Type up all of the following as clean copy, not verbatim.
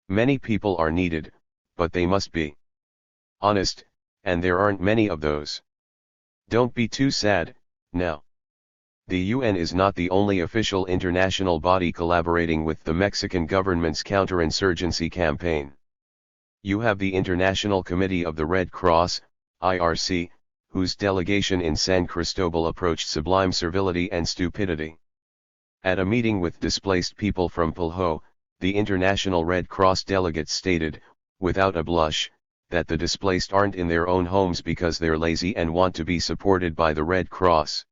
Many people are needed, but they must be honest, and there aren't many of those. Don't be too sad, now. The UN is not the only official international body collaborating with the Mexican government's counterinsurgency campaign. You have the International Committee of the Red Cross, IRC, whose delegation in San Cristobal approached sublime servility and stupidity. At a meeting with displaced people from Pulho, the International Red Cross delegate stated, without a blush, that the displaced aren't in their own homes because they're lazy and want to be supported by the Red Cross.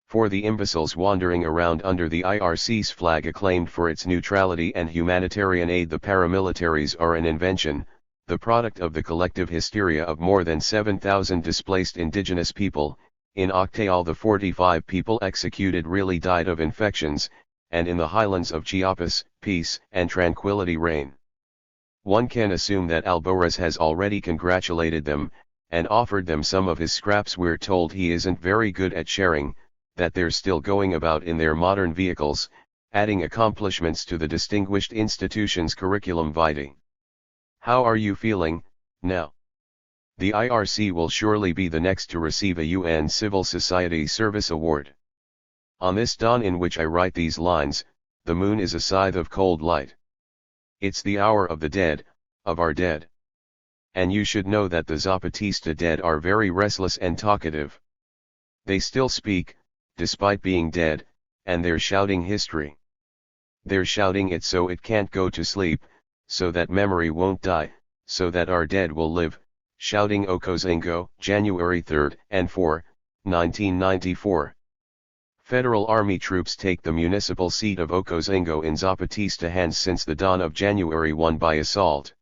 For the imbeciles wandering around under the IRC's flag acclaimed for its neutrality and humanitarian aid, the paramilitaries are an invention, the product of the collective hysteria of more than 7,000 displaced indigenous people. In Octal, the 45 people executed really died of infections, and in the highlands of Chiapas, peace and tranquility reign. One can assume that Alvarez has already congratulated them, and offered them some of his scraps. We're told he isn't very good at sharing, that they're still going about in their modern vehicles, adding accomplishments to the distinguished institution's curriculum vitae. How are you feeling, now? The IRC will surely be the next to receive a UN Civil Society Service Award. On this dawn in which I write these lines, the moon is a scythe of cold light. It's the hour of the dead, of our dead. And you should know that the Zapatista dead are very restless and talkative. They still speak, despite being dead, and they're shouting history. They're shouting it so it can't go to sleep, so that memory won't die, so that our dead will live, shouting Ocosingo, January 3 and 4, 1994. Federal Army troops take the municipal seat of Ocosingo in Zapatista hands since the dawn of January 1 by assault.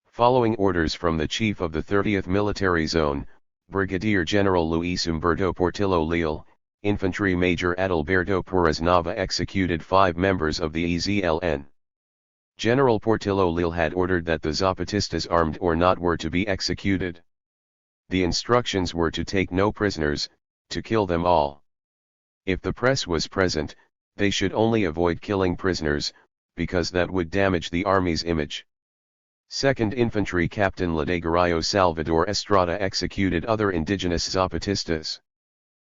Following orders from the chief of the 30th Military Zone, Brigadier General Luis Humberto Portillo Leal, Infantry Major Adalberto Perez Nava executed 5 members of the EZLN. General Portillo Leal had ordered that the Zapatistas, armed or not, were to be executed. The instructions were to take no prisoners, to kill them all. If the press was present, they should only avoid killing prisoners, because that would damage the army's image. 2nd Infantry Captain Ladegario Salvador Estrada executed other indigenous Zapatistas.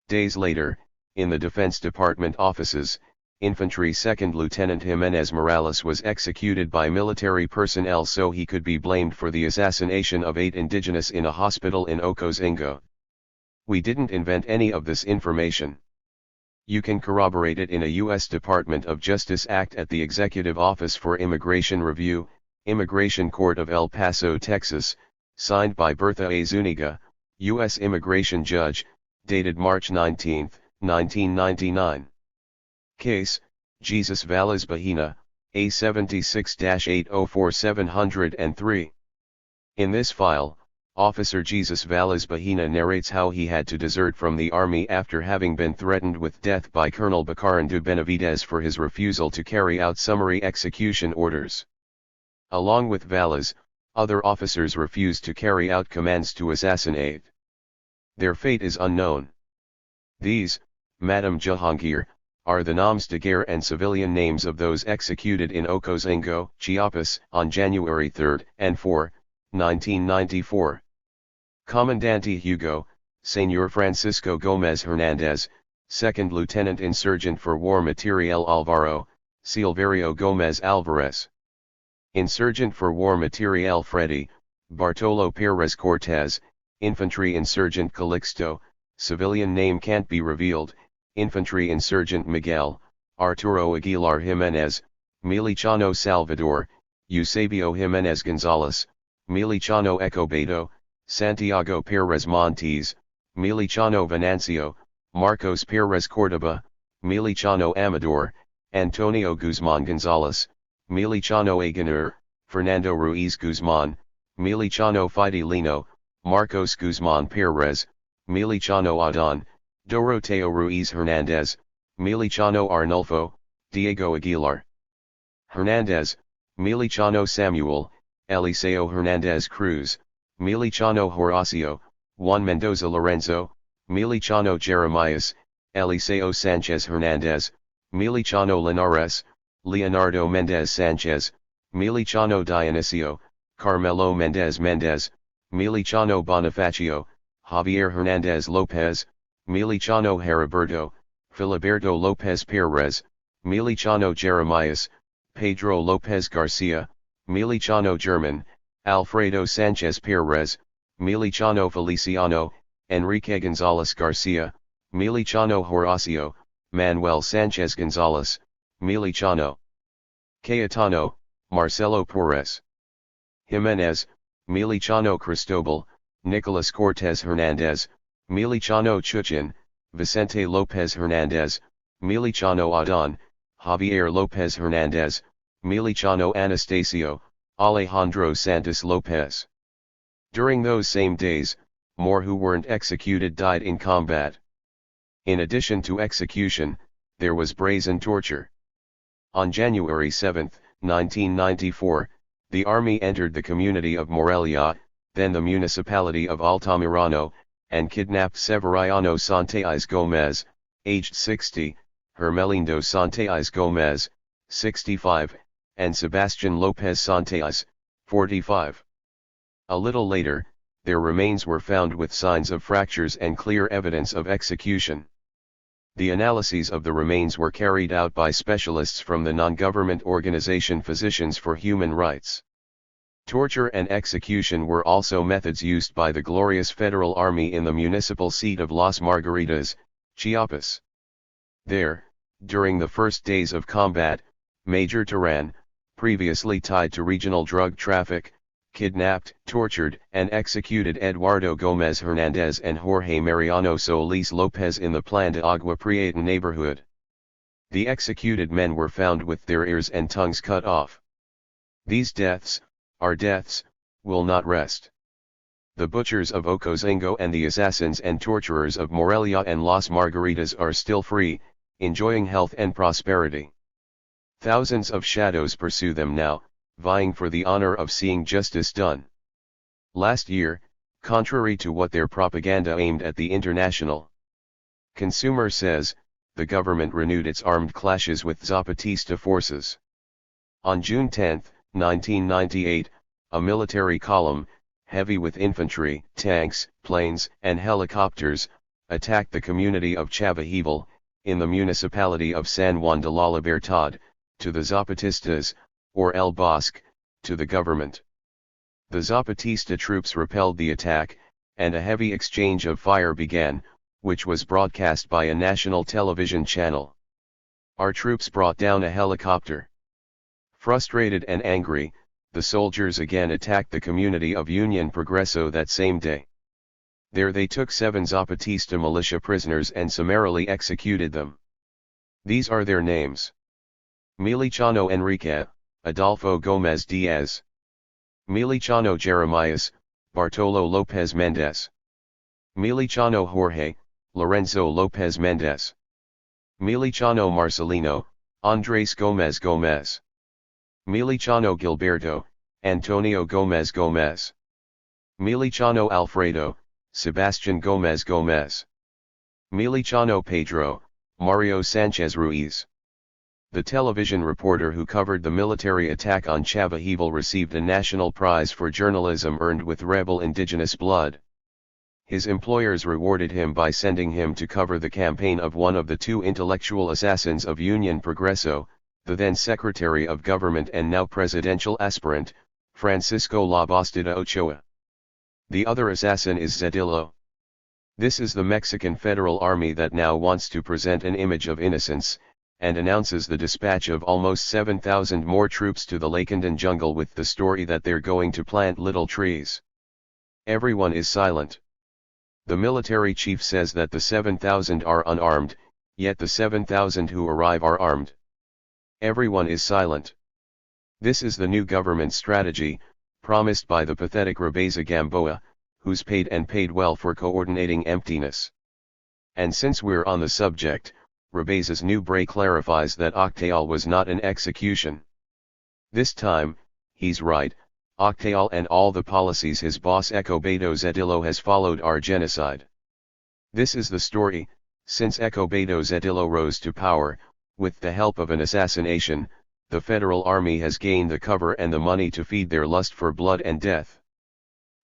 Days later, in the Defense Department offices, Infantry 2nd Lieutenant Jimenez Morales was executed by military personnel so he could be blamed for the assassination of 8 indigenous in a hospital in Ocosingo. We didn't invent any of this information. You can corroborate it in a U.S. Department of Justice Act at the Executive Office for Immigration Review, Immigration Court of El Paso, Texas, signed by Bertha A. Zuniga, U.S. Immigration Judge, dated March 19, 1999. Case, Jesus Valles Bahina, A76-804703. In this file, Officer Jesus Valles Bahina narrates how he had to desert from the army after having been threatened with death by Colonel Bacarandu Benavidez for his refusal to carry out summary execution orders. Along with Valles, other officers refused to carry out commands to assassinate. Their fate is unknown. These, Madame Jahangir, are the noms de guerre and civilian names of those executed in Ocosingo, Chiapas, on January 3 and 4, 1994. Comandante Hugo, Señor Francisco Gómez Hernández, 2nd Lieutenant Insurgent for War Materiel Alvaro, Silverio Gómez Alvarez. Insurgent for War Materiel Freddy, Bartolo Pérez Cortez, Infantry Insurgent Calixto, civilian name can't be revealed, Infantry Insurgent Miguel, Arturo Aguilar Jiménez, Milichano Salvador, Eusebio Jiménez González, Milichano Escobedo, Santiago Pérez Montes, Milichano Venancio, Marcos Pérez Córdoba, Milichano Amador, Antonio Guzmán González, Milichano Aguilar, Fernando Ruiz Guzmán, Milichano Fidelino, Marcos Guzmán Pérez, Milichano Adán, Doroteo Ruiz Hernández, Milichano Arnulfo, Diego Aguilar Hernández, Milichano Samuel, Eliseo Hernández Cruz, Milichano Horacio, Juan Mendoza Lorenzo, Milichano Jeremias, Eliseo Sánchez Hernández, Milichano Linares, Leonardo Méndez Sánchez, Miliciano Dionisio, Carmelo Mendez Mendez, Miliciano Bonifacio, Javier Hernandez Lopez, Miliciano Heriberto, Filiberto Lopez Perez, Miliciano Jeremias, Pedro Lopez Garcia, Miliciano German, Alfredo Sanchez Perez, Miliciano Feliciano, Enrique Gonzalez Garcia, Miliciano Horacio, Manuel Sanchez Gonzalez, Miliciano Cayetano, Marcelo Perez Jimenez, Miliciano Cristobal, Nicolas Cortez Hernandez, Miliciano Chuchin, Vicente Lopez Hernandez, Miliciano Adon, Javier Lopez Hernandez, Miliciano Anastasio, Alejandro Santos Lopez. During those same days, more who weren't executed died in combat. In addition to execution, there was brazen torture. On January 7, 1994, the army entered the community of Morelia, then the municipality of Altamirano, and kidnapped Severiano Santiago Gomez, aged 60, Hermelindo Santiago Gomez, 65, and Sebastian Lopez Santiago, 45. A little later, their remains were found with signs of fractures and clear evidence of execution. The analyses of the remains were carried out by specialists from the non-government organization Physicians for Human Rights. Torture and execution were also methods used by the glorious Federal Army in the municipal seat of Las Margaritas, Chiapas. There, during the first days of combat, Major Terán, previously tied to regional drug traffic, kidnapped, tortured, and executed Eduardo Gomez Hernandez and Jorge Mariano Solis Lopez in the Plan de Agua Prieta neighborhood. The executed men were found with their ears and tongues cut off. These deaths, our deaths, will not rest. The butchers of Ocosingo and the assassins and torturers of Morelia and Las Margaritas are still free, enjoying health and prosperity. Thousands of shadows pursue them now, vying for the honor of seeing justice done. Last year, contrary to what their propaganda aimed at the international consumer says, the government renewed its armed clashes with Zapatista forces. On June 10, 1998, a military column, heavy with infantry, tanks, planes, and helicopters, attacked the community of Chavajibal, in the municipality of San Juan de la Libertad, to the Zapatistas, or El Bosque, to the government. The Zapatista troops repelled the attack, and a heavy exchange of fire began, which was broadcast by a national television channel. Our troops brought down a helicopter. Frustrated and angry, the soldiers again attacked the community of Union Progreso that same day. There they took 7 Zapatista militia prisoners and summarily executed them. These are their names: Miliciano Enrique, Adolfo Gomez Diaz, Miliciano Jeremias, Bartolo Lopez Mendez, Miliciano Jorge, Lorenzo Lopez Mendez, Miliciano Marcelino, Andres Gomez Gomez, Miliciano Gilberto, Antonio Gomez Gomez, Miliciano Alfredo, Sebastian Gomez Gomez, Miliciano Pedro, Mario Sanchez Ruiz. The television reporter who covered the military attack on Chavajibal received a national prize for journalism earned with rebel indigenous blood. His employers rewarded him by sending him to cover the campaign of one of the 2 intellectual assassins of Union Progreso, the then Secretary of Government and now presidential aspirant, Francisco Labastida Ochoa. The other assassin is Zedillo. This is the Mexican Federal Army that now wants to present an image of innocence, and announces the dispatch of almost 7,000 more troops to the Lacandan jungle with the story that they're going to plant little trees. Everyone is silent. The military chief says that the 7,000 are unarmed, yet the 7,000 who arrive are armed. Everyone is silent. This is the new government strategy, promised by the pathetic Rabeza Gamboa, who's paid and paid well for coordinating emptiness. And since we're on the subject, Rabeza's new break clarifies that Octal was not an execution. This time, he's right, Octal and all the policies his boss Escobedo Zedillo has followed are genocide. This is the story: since Escobedo Zedillo rose to power, with the help of an assassination, the federal army has gained the cover and the money to feed their lust for blood and death.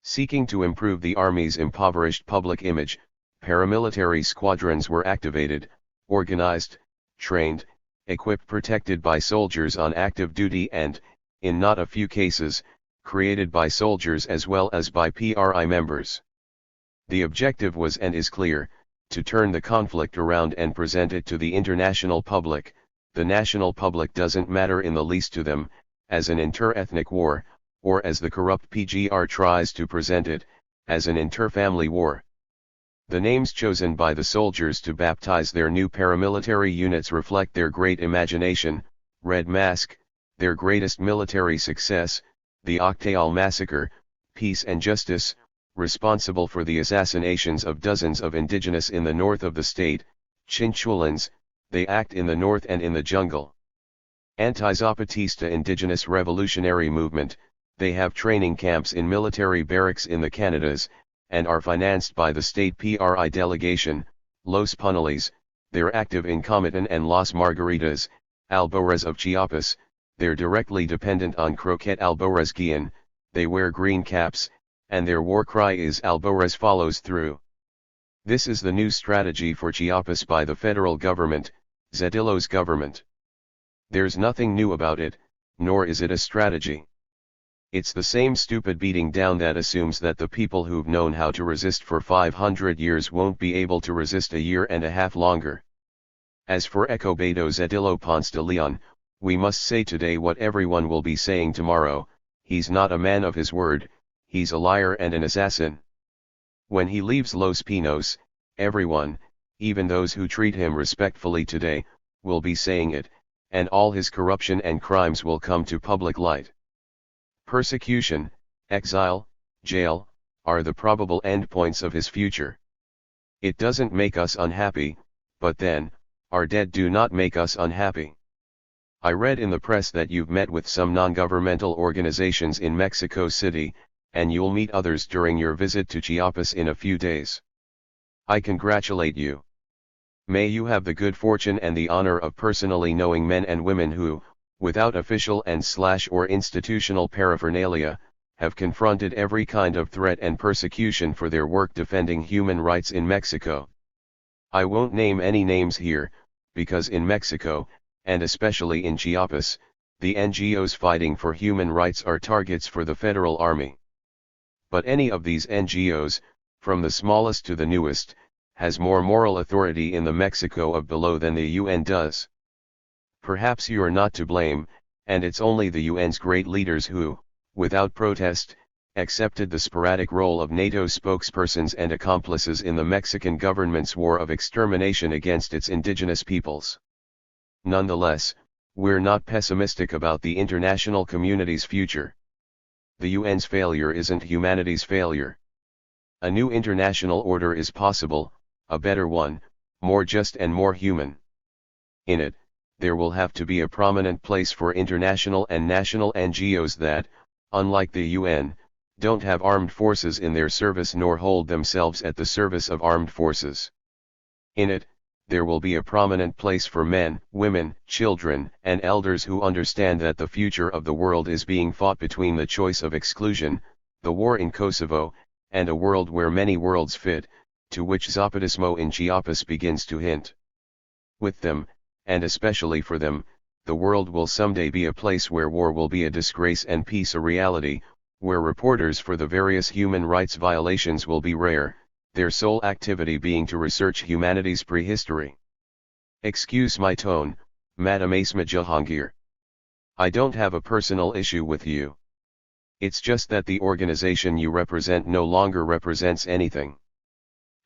Seeking to improve the army's impoverished public image, paramilitary squadrons were activated, organized, trained, equipped, protected by soldiers on active duty and, in not a few cases, created by soldiers as well as by PRI members. The objective was and is clear: to turn the conflict around and present it to the international public. The national public doesn't matter in the least to them, as an inter-ethnic war, or as the corrupt PGR tries to present it, as an inter-family war. The names chosen by the soldiers to baptize their new paramilitary units reflect their great imagination: Red Mask, their greatest military success; the Octayal Massacre, Peace and Justice, responsible for the assassinations of dozens of indigenous in the north of the state; Chinchulans, they act in the north and in the jungle. Anti-Zapatista Indigenous Revolutionary Movement, they have training camps in military barracks in the Canadas, and are financed by the state PRI delegation. Los Punales, they're active in Comitan and Las Margaritas, Alborez of Chiapas, they're directly dependent on Croquet Alborez Guian, they wear green caps, and their war cry is Alborez follows through. This is the new strategy for Chiapas by the federal government, Zedillo's government. There's nothing new about it, nor is it a strategy. It's the same stupid beating down that assumes that the people who've known how to resist for 500 years won't be able to resist a year and a half longer. As for Escobedo Zedillo Ponce de Leon, we must say today what everyone will be saying tomorrow: he's not a man of his word, he's a liar and an assassin. When he leaves Los Pinos, everyone, even those who treat him respectfully today, will be saying it, and all his corruption and crimes will come to public light. Persecution, exile, jail, are the probable endpoints of his future. It doesn't make us unhappy, but then, our dead do not make us unhappy. I read in the press that you've met with some non-governmental organizations in Mexico City, and you'll meet others during your visit to Chiapas in a few days. I congratulate you. May you have the good fortune and the honor of personally knowing men and women who, without official and/or institutional paraphernalia, have confronted every kind of threat and persecution for their work defending human rights in Mexico. I won't name any names here, because in Mexico, and especially in Chiapas, the NGOs fighting for human rights are targets for the federal army. But any of these NGOs, from the smallest to the newest, has more moral authority in the Mexico of below than the UN does. Perhaps you're not to blame, and it's only the UN's great leaders who, without protest, accepted the sporadic role of NATO spokespersons and accomplices in the Mexican government's war of extermination against its indigenous peoples. Nonetheless, we're not pessimistic about the international community's future. The UN's failure isn't humanity's failure. A new international order is possible, a better one, more just and more human. In it, there will have to be a prominent place for international and national NGOs that, unlike the UN, don't have armed forces in their service nor hold themselves at the service of armed forces. In it, there will be a prominent place for men, women, children, and elders who understand that the future of the world is being fought between the choice of exclusion, the war in Kosovo, and a world where many worlds fit, to which Zapatismo in Chiapas begins to hint. With them, and especially for them, the world will someday be a place where war will be a disgrace and peace a reality, where reporters for the various human rights violations will be rare, their sole activity being to research humanity's prehistory. Excuse my tone, Madam Asma Jahangir. I don't have a personal issue with you. It's just that the organization you represent no longer represents anything.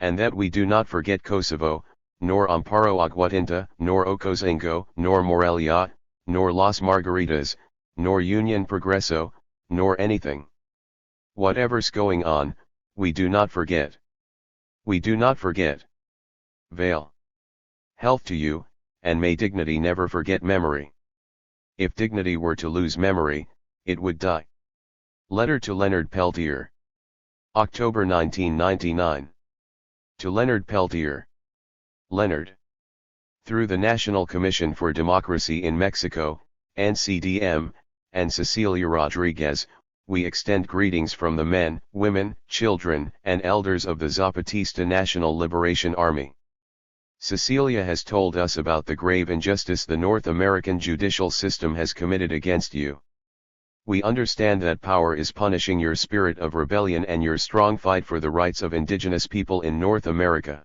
And that we do not forget Kosovo, nor Amparo Aguatinta, nor Ocosingo, nor Morelia, nor Las Margaritas, nor Union Progreso, nor anything. Whatever's going on, we do not forget. We do not forget. Vale. Health to you, and may dignity never forget memory. If dignity were to lose memory, it would die. Letter to Leonard Peltier. October 1999. To Leonard Peltier. Leonard. Through the National Commission for Democracy in Mexico, NCDM, and Cecilia Rodriguez, we extend greetings from the men, women, children, and elders of the Zapatista National Liberation Army. Cecilia has told us about the grave injustice the North American judicial system has committed against you. We understand that power is punishing your spirit of rebellion and your strong fight for the rights of indigenous people in North America.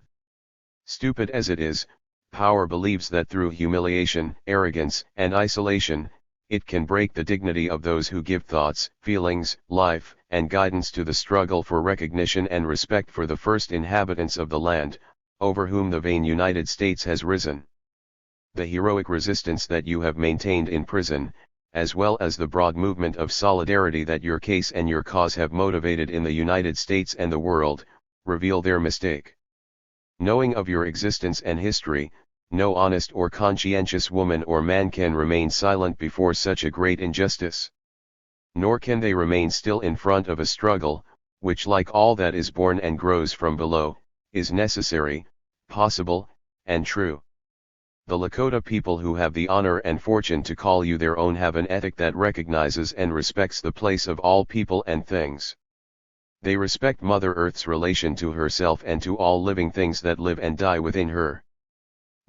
Stupid as it is, power believes that through humiliation, arrogance, and isolation, it can break the dignity of those who give thoughts, feelings, life, and guidance to the struggle for recognition and respect for the first inhabitants of the land, over whom the vain United States has risen. The heroic resistance that you have maintained in prison, as well as the broad movement of solidarity that your case and your cause have motivated in the United States and the world, reveal their mistake. Knowing of your existence and history, no honest or conscientious woman or man can remain silent before such a great injustice. Nor can they remain still in front of a struggle, which, like all that is born and grows from below, is necessary, possible, and true. The Lakota people who have the honor and fortune to call you their own have an ethic that recognizes and respects the place of all people and things. They respect Mother Earth's relation to herself and to all living things that live and die within her.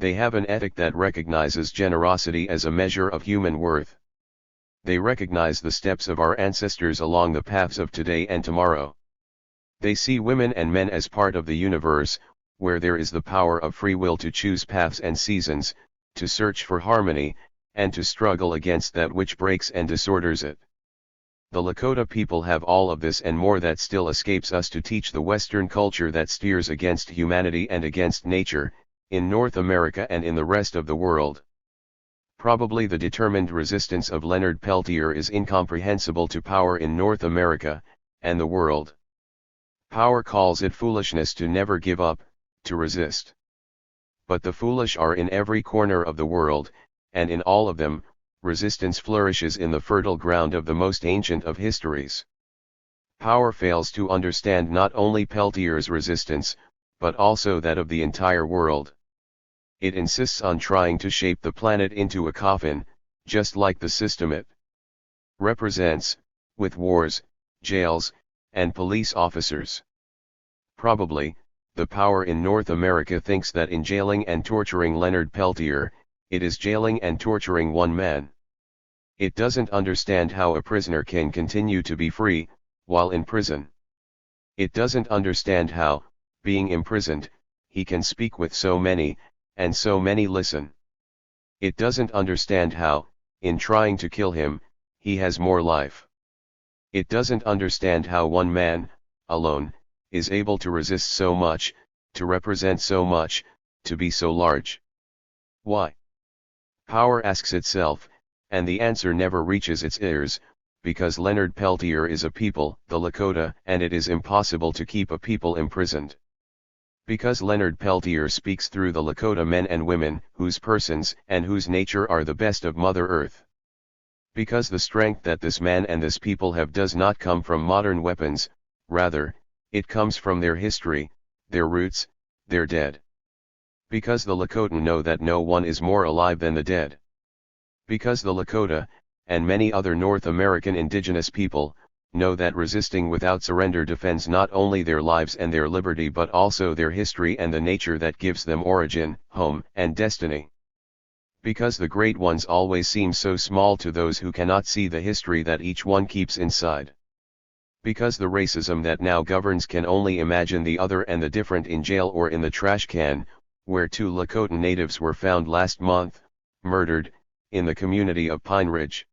They have an ethic that recognizes generosity as a measure of human worth. They recognize the steps of our ancestors along the paths of today and tomorrow. They see women and men as part of the universe, where there is the power of free will to choose paths and seasons, to search for harmony, and to struggle against that which breaks and disorders it. The Lakota people have all of this and more that still escapes us to teach the Western culture that steers against humanity and against nature, in North America and in the rest of the world. Probably the determined resistance of Leonard Peltier is incomprehensible to power in North America, and the world. Power calls it foolishness to never give up, to resist. But the foolish are in every corner of the world, and in all of them, resistance flourishes in the fertile ground of the most ancient of histories. Power fails to understand not only Peltier's resistance, but also that of the entire world. It insists on trying to shape the planet into a coffin, just like the system it represents, with wars, jails, and police officers. Probably, the power in North America thinks that in jailing and torturing Leonard Peltier, it is jailing and torturing one man. It doesn't understand how a prisoner can continue to be free, while in prison. It doesn't understand how, being imprisoned, he can speak with so many, and so many listen. It doesn't understand how, in trying to kill him, he has more life. It doesn't understand how one man, alone, is able to resist so much, to represent so much, to be so large. Why? Power asks itself, and the answer never reaches its ears, because Leonard Peltier is a people, the Lakota, and it is impossible to keep a people imprisoned. Because Leonard Peltier speaks through the Lakota men and women, whose persons and whose nature are the best of Mother Earth. Because the strength that this man and this people have does not come from modern weapons, rather, it comes from their history, their roots, their dead. Because the Lakota know that no one is more alive than the dead. Because the Lakota, and many other North American indigenous people, know that resisting without surrender defends not only their lives and their liberty but also their history and the nature that gives them origin, home, and destiny. Because the great ones always seem so small to those who cannot see the history that each one keeps inside. Because the racism that now governs can only imagine the other and the different in jail or in the trash can, where 2 Lakota natives were found last month, murdered, in the community of Pine Ridge.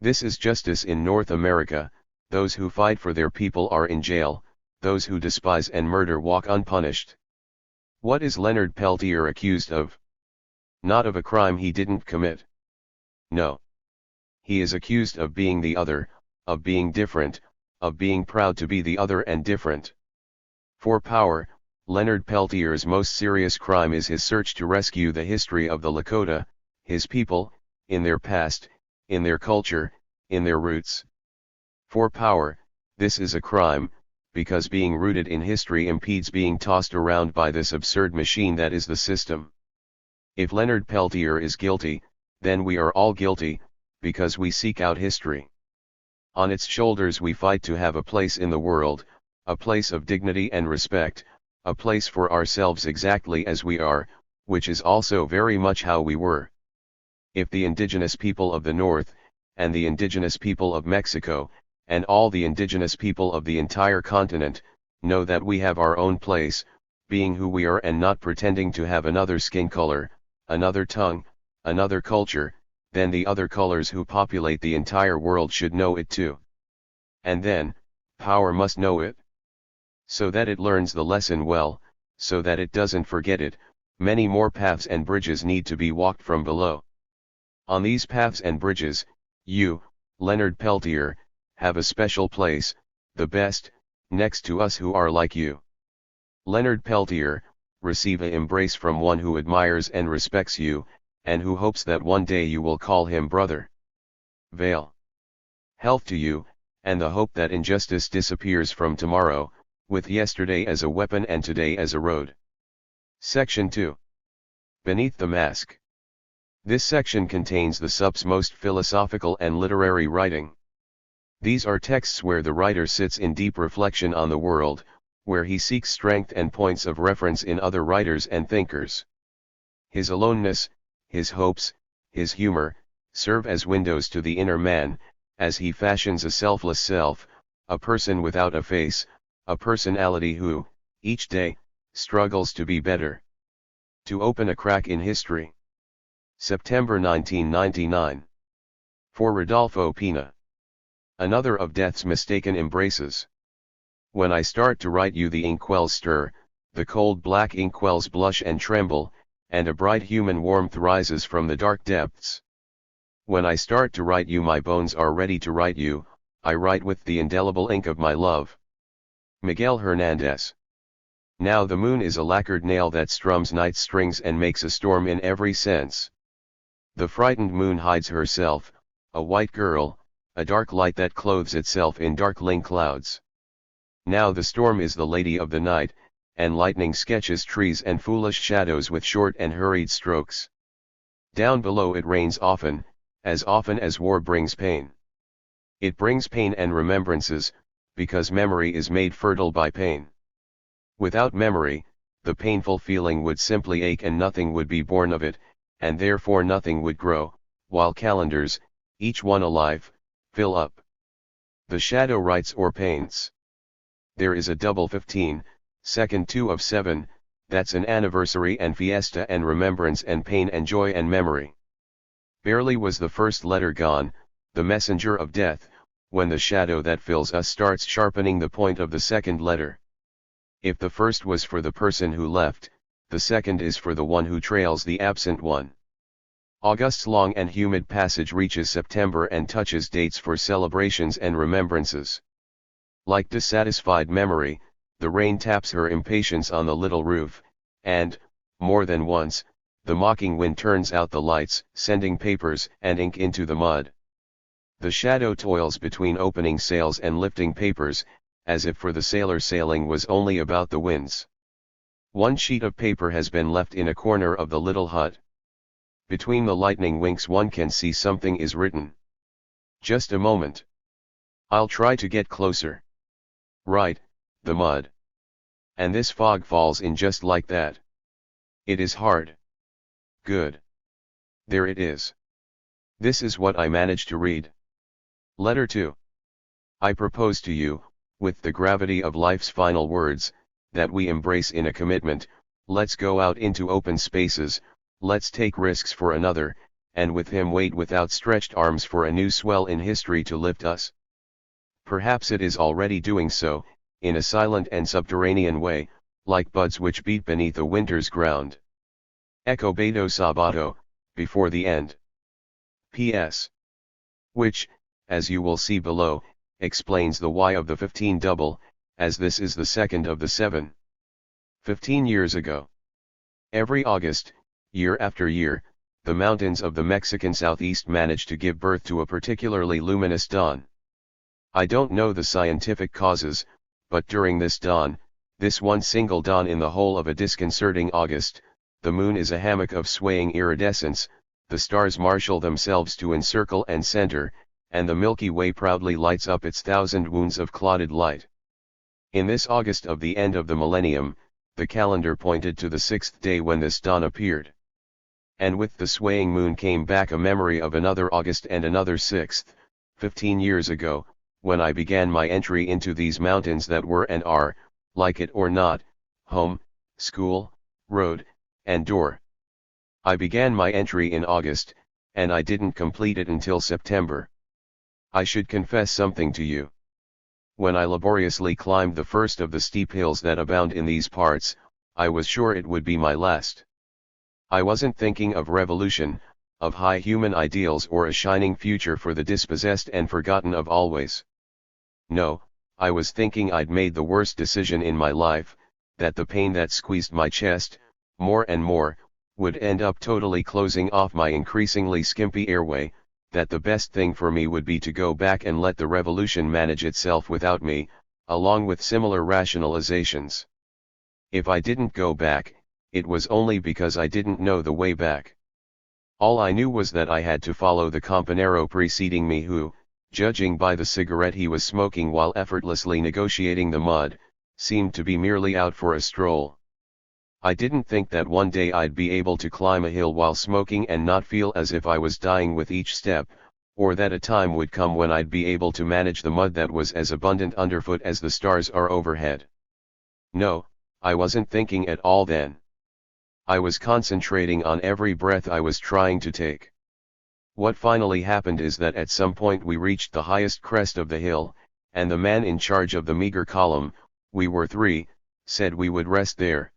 This is justice in North America. Those who fight for their people are in jail, those who despise and murder walk unpunished. What is Leonard Peltier accused of? Not of a crime he didn't commit. No. He is accused of being the other, of being different, of being proud to be the other and different. For power, Leonard Peltier's most serious crime is his search to rescue the history of the Lakota, his people, in their past, in their culture, in their roots. For power, this is a crime, because being rooted in history impedes being tossed around by this absurd machine that is the system. If Leonard Peltier is guilty, then we are all guilty, because we seek out history. On its shoulders we fight to have a place in the world, a place of dignity and respect, a place for ourselves exactly as we are, which is also very much how we were. If the indigenous people of the North, and the indigenous people of Mexico, and all the indigenous people of the entire continent, know that we have our own place, being who we are and not pretending to have another skin color, another tongue, another culture, then the other colors who populate the entire world should know it too. And then, power must know it. So that it learns the lesson well, so that it doesn't forget it, many more paths and bridges need to be walked from below. On these paths and bridges, you, Leonard Peltier, have a special place, the best, next to us who are like you. Leonard Peltier, receive an embrace from one who admires and respects you, and who hopes that one day you will call him brother. Vale. Health to you, and the hope that injustice disappears from tomorrow, with yesterday as a weapon and today as a road. Section 2. Beneath the Mask. This section contains the sub's most philosophical and literary writing. These are texts where the writer sits in deep reflection on the world, where he seeks strength and points of reference in other writers and thinkers. His aloneness, his hopes, his humor, serve as windows to the inner man, as he fashions a selfless self, a person without a face, a personality who, each day, struggles to be better. To open a crack in history. September 1999. For Rodolfo Pina. Another of death's mistaken embraces. When I start to write you the inkwells stir, the cold black inkwells blush and tremble, and a bright human warmth rises from the dark depths. When I start to write you my bones are ready to write you, I write with the indelible ink of my love. Miguel Hernandez. Now the moon is a lacquered nail that strums night strings and makes a storm in every sense. The frightened moon hides herself, a white girl, a dark light that clothes itself in darkling clouds. Now the storm is the lady of the night, and lightning sketches trees and foolish shadows with short and hurried strokes. Down below it rains often as war brings pain. It brings pain and remembrances, because memory is made fertile by pain. Without memory, the painful feeling would simply ache and nothing would be born of it, and therefore nothing would grow, while calendars, each one alive, fill up. The shadow writes or paints. There is a double 15, second 2 of 7, that's an anniversary and fiesta and remembrance and pain and joy and memory. Barely was the first letter gone, the messenger of death, when the shadow that fills us starts sharpening the point of the second letter. If the first was for the person who left, the second is for the one who trails the absent one. August's long and humid passage reaches September and touches dates for celebrations and remembrances. Like dissatisfied memory, the rain taps her impatience on the little roof, and, more than once, the mocking wind turns out the lights, sending papers and ink into the mud. The shadow toils between opening sails and lifting papers, as if for the sailor sailing was only about the winds. One sheet of paper has been left in a corner of the little hut. Between the lightning winks one can see something is written. Just a moment. I'll try to get closer. Right, the mud. And this fog falls in just like that. It is hard. Good. There it is. This is what I managed to read. Letter 2. I propose to you, with the gravity of life's final words, that we embrace in a commitment, let's go out into open spaces, let's take risks for another, and with him wait with outstretched arms for a new swell in history to lift us. Perhaps it is already doing so, in a silent and subterranean way, like buds which beat beneath a winter's ground. Echo Beto Sabato, before the end. P.S. Which, as you will see below, explains the why of the 15 double, as this is the second of the 7. 15 years ago. Every August, year after year, the mountains of the Mexican southeast manage to give birth to a particularly luminous dawn. I don't know the scientific causes, but during this dawn, this one single dawn in the whole of a disconcerting August, the moon is a hammock of swaying iridescence, the stars marshal themselves to encircle and center, and the Milky Way proudly lights up its thousand wounds of clotted light. In this August of the end of the millennium, the calendar pointed to the 6th day when this dawn appeared. And with the swaying moon came back a memory of another August and another 6th, 15 years ago, when I began my entry into these mountains that were and are, like it or not, home, school, road, and door. I began my entry in August, and I didn't complete it until September. I should confess something to you. When I laboriously climbed the first of the steep hills that abound in these parts, I was sure it would be my last. I wasn't thinking of revolution, of high human ideals or a shining future for the dispossessed and forgotten of always. No, I was thinking I'd made the worst decision in my life, that the pain that squeezed my chest, more and more, would end up totally closing off my increasingly skimpy airway, that the best thing for me would be to go back and let the revolution manage itself without me, along with similar rationalizations. If I didn't go back, it was only because I didn't know the way back. All I knew was that I had to follow the campanero preceding me who, judging by the cigarette he was smoking while effortlessly negotiating the mud, seemed to be merely out for a stroll. I didn't think that one day I'd be able to climb a hill while smoking and not feel as if I was dying with each step, or that a time would come when I'd be able to manage the mud that was as abundant underfoot as the stars are overhead. No, I wasn't thinking at all then. I was concentrating on every breath I was trying to take. What finally happened is that at some point we reached the highest crest of the hill, and the man in charge of the meager column, we were 3, said we would rest there.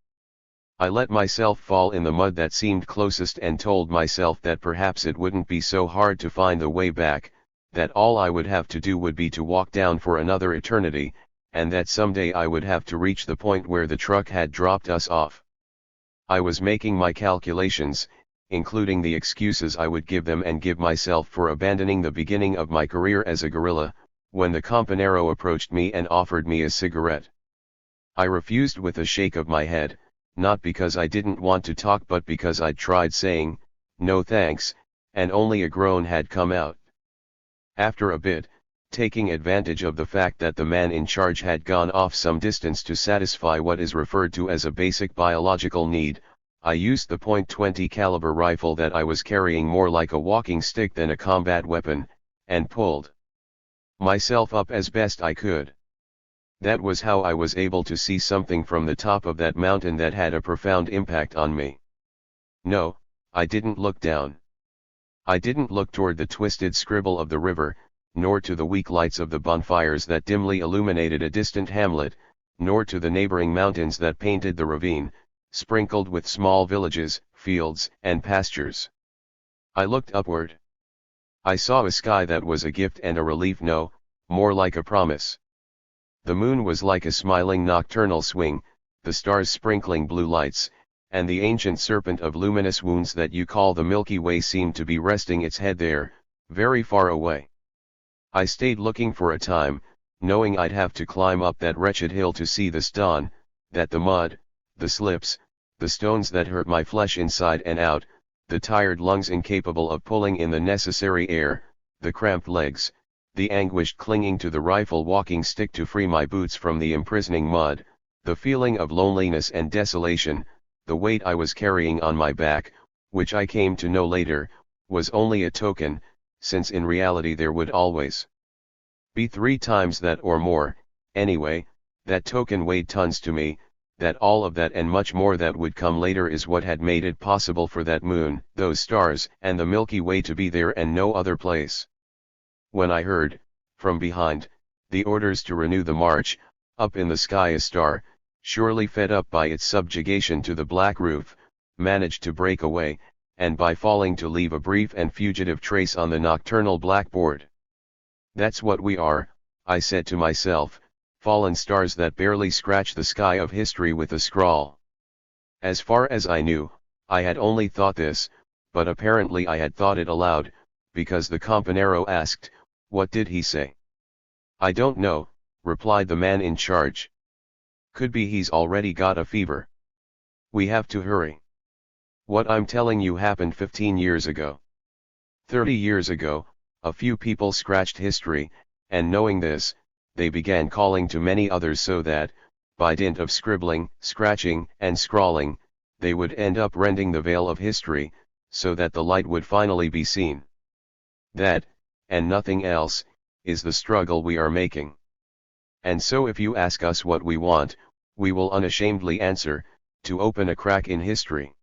I let myself fall in the mud that seemed closest and told myself that perhaps it wouldn't be so hard to find the way back, that all I would have to do would be to walk down for another eternity, and that someday I would have to reach the point where the truck had dropped us off. I was making my calculations, including the excuses I would give them and give myself for abandoning the beginning of my career as a guerrilla, when the campanero approached me and offered me a cigarette. I refused with a shake of my head, not because I didn't want to talk but because I'd tried saying, "No thanks," and only a groan had come out. After a bit, taking advantage of the fact that the man in charge had gone off some distance to satisfy what is referred to as a basic biological need, I used the .20 caliber rifle that I was carrying more like a walking stick than a combat weapon, and pulled myself up as best I could. That was how I was able to see something from the top of that mountain that had a profound impact on me. No, I didn't look down. I didn't look toward the twisted scribble of the river, nor to the weak lights of the bonfires that dimly illuminated a distant hamlet, nor to the neighboring mountains that painted the ravine, sprinkled with small villages, fields, and pastures. I looked upward. I saw a sky that was a gift and a relief, no, more like a promise. The moon was like a smiling nocturnal swing, the stars sprinkling blue lights, and the ancient serpent of luminous wounds that you call the Milky Way seemed to be resting its head there, very far away. I stayed looking for a time, knowing I'd have to climb up that wretched hill to see this dawn, that the mud, the slips, the stones that hurt my flesh inside and out, the tired lungs incapable of pulling in the necessary air, the cramped legs, the anguished clinging to the rifle walking stick to free my boots from the imprisoning mud, the feeling of loneliness and desolation, the weight I was carrying on my back, which I came to know later, was only a token, since in reality there would always be 3 times that or more. Anyway, that token weighed tons to me, that all of that and much more that would come later is what had made it possible for that moon, those stars, and the Milky Way to be there and no other place. When I heard, from behind, the orders to renew the march, up in the sky a star, surely fed up by its subjugation to the black roof, managed to break away, and by falling to leave a brief and fugitive trace on the nocturnal blackboard. That's what we are, I said to myself, fallen stars that barely scratch the sky of history with a scrawl. As far as I knew, I had only thought this, but apparently I had thought it aloud, because the campanero asked, "What did he say?" "I don't know," replied the man in charge. "Could be he's already got a fever. We have to hurry." What I'm telling you happened 15 years ago. 30 years ago, a few people scratched history, and knowing this, they began calling to many others so that, by dint of scribbling, scratching, and scrawling, they would end up rending the veil of history, so that the light would finally be seen. That, and nothing else, is the struggle we are making. And so if you ask us what we want, we will unashamedly answer, to open a crack in history.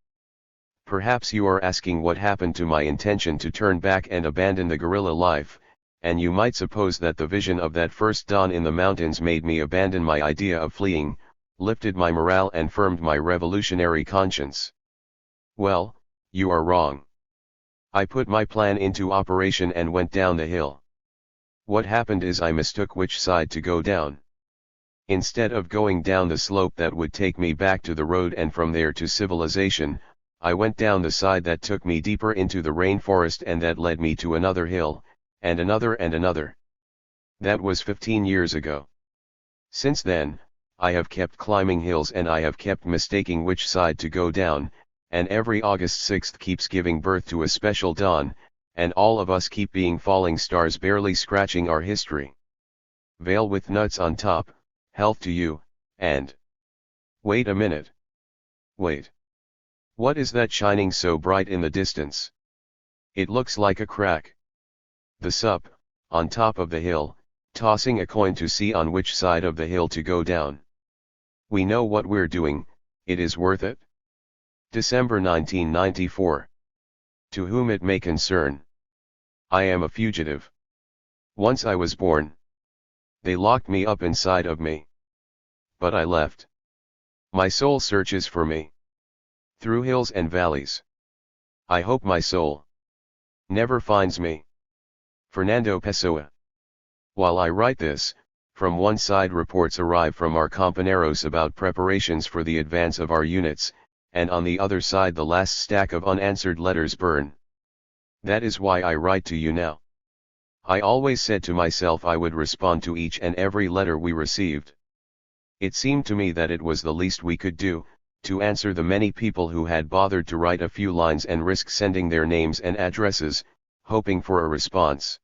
Perhaps you are asking what happened to my intention to turn back and abandon the guerrilla life, and you might suppose that the vision of that first dawn in the mountains made me abandon my idea of fleeing, lifted my morale and firmed my revolutionary conscience. Well, you are wrong. I put my plan into operation and went down the hill. What happened is I mistook which side to go down. Instead of going down the slope that would take me back to the road and from there to civilization, I went down the side that took me deeper into the rainforest and that led me to another hill, and another and another. That was 15 years ago. Since then, I have kept climbing hills and I have kept mistaking which side to go down, and every August 6th keeps giving birth to a special dawn, and all of us keep being falling stars barely scratching our history. Veil with nuts on top, health to you, and... Wait a minute. Wait. What is that shining so bright in the distance? It looks like a crack. The sup, on top of the hill, tossing a coin to see on which side of the hill to go down. We know what we're doing, it is worth it. December 1994. To whom it may concern. I am a fugitive. Once I was born. They locked me up inside of me. But I left. My soul searches for me. Through hills and valleys. I hope my soul never finds me. Fernando Pessoa. While I write this, from one side reports arrive from our compañeros about preparations for the advance of our units, and on the other side the last stack of unanswered letters burn. That is why I write to you now. I always said to myself I would respond to each and every letter we received. It seemed to me that it was the least we could do, to answer the many people who had bothered to write a few lines and risk sending their names and addresses, hoping for a response.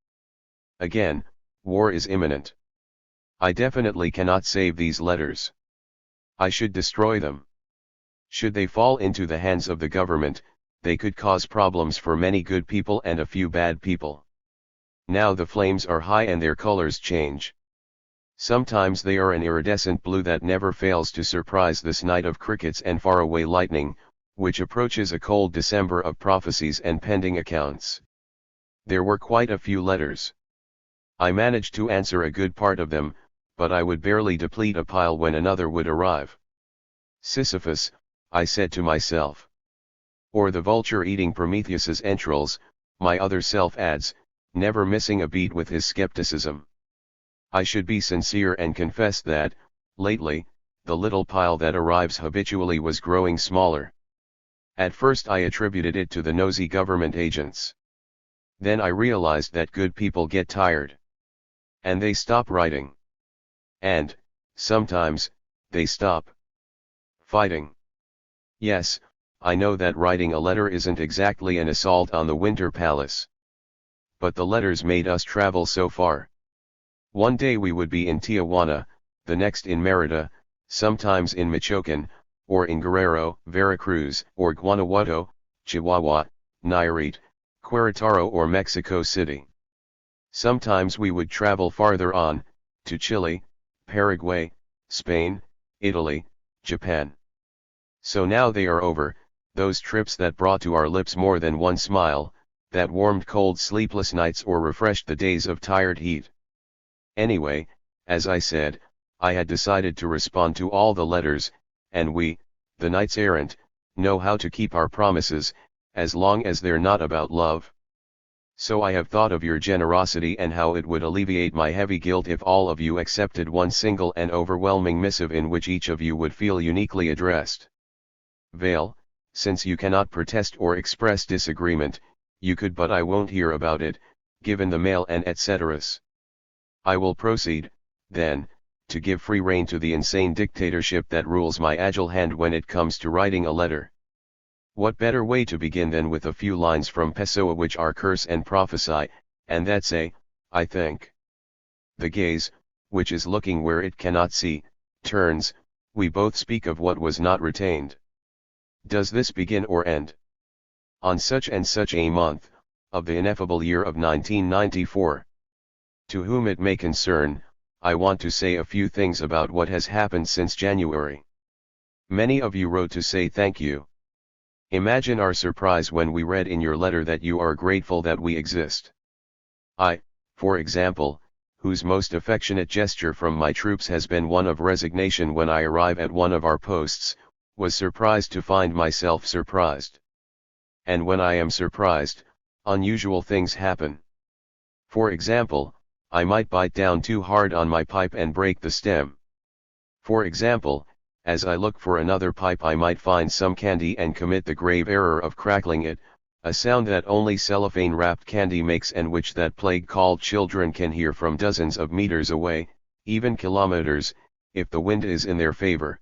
Again, war is imminent. I definitely cannot save these letters. I should destroy them. Should they fall into the hands of the government, they could cause problems for many good people and a few bad people. Now the flames are high and their colors change. Sometimes they are an iridescent blue that never fails to surprise this night of crickets and faraway lightning, which approaches a cold December of prophecies and pending accounts. There were quite a few letters. I managed to answer a good part of them, but I would barely deplete a pile when another would arrive. Sisyphus, I said to myself. Or the vulture eating Prometheus's entrails, my other self adds, never missing a beat with his skepticism. I should be sincere and confess that, lately, the little pile that arrives habitually was growing smaller. At first I attributed it to the nosy government agents. Then I realized that good people get tired. And they stop writing. And, sometimes, they stop fighting. Yes, I know that writing a letter isn't exactly an assault on the Winter Palace. But the letters made us travel so far. One day we would be in Tijuana, the next in Merida, sometimes in Michoacán, or in Guerrero, Veracruz, or Guanajuato, Chihuahua, Nayarit, Querétaro or Mexico City. Sometimes we would travel farther on, to Chile, Paraguay, Spain, Italy, Japan. So now they are over, those trips that brought to our lips more than one smile, that warmed cold sleepless nights or refreshed the days of tired heat. Anyway, as I said, I had decided to respond to all the letters, and we, the knights errant, know how to keep our promises, as long as they're not about love. So I have thought of your generosity and how it would alleviate my heavy guilt if all of you accepted one single and overwhelming missive in which each of you would feel uniquely addressed. Vale, since you cannot protest or express disagreement, you could, but I won't hear about it, given the mail and etceteras. I will proceed, then, to give free rein to the insane dictatorship that rules my agile hand when it comes to writing a letter. What better way to begin than with a few lines from Pessoa which are curse and prophesy, and that say, I think. The gaze, which is looking where it cannot see, turns, we both speak of what was not retained. Does this begin or end? On such and such a month, of the ineffable year of 1994. To whom it may concern, I want to say a few things about what has happened since January. Many of you wrote to say thank you. Imagine our surprise when we read in your letter that you are grateful that we exist. I, for example, whose most affectionate gesture from my troops has been one of resignation when I arrive at one of our posts, was surprised to find myself surprised. And when I am surprised, unusual things happen. For example, I might bite down too hard on my pipe and break the stem. For example, as I look for another pipe I might find some candy and commit the grave error of crackling it, a sound that only cellophane-wrapped candy makes and which that plague-called children can hear from dozens of meters away, even kilometers, if the wind is in their favor.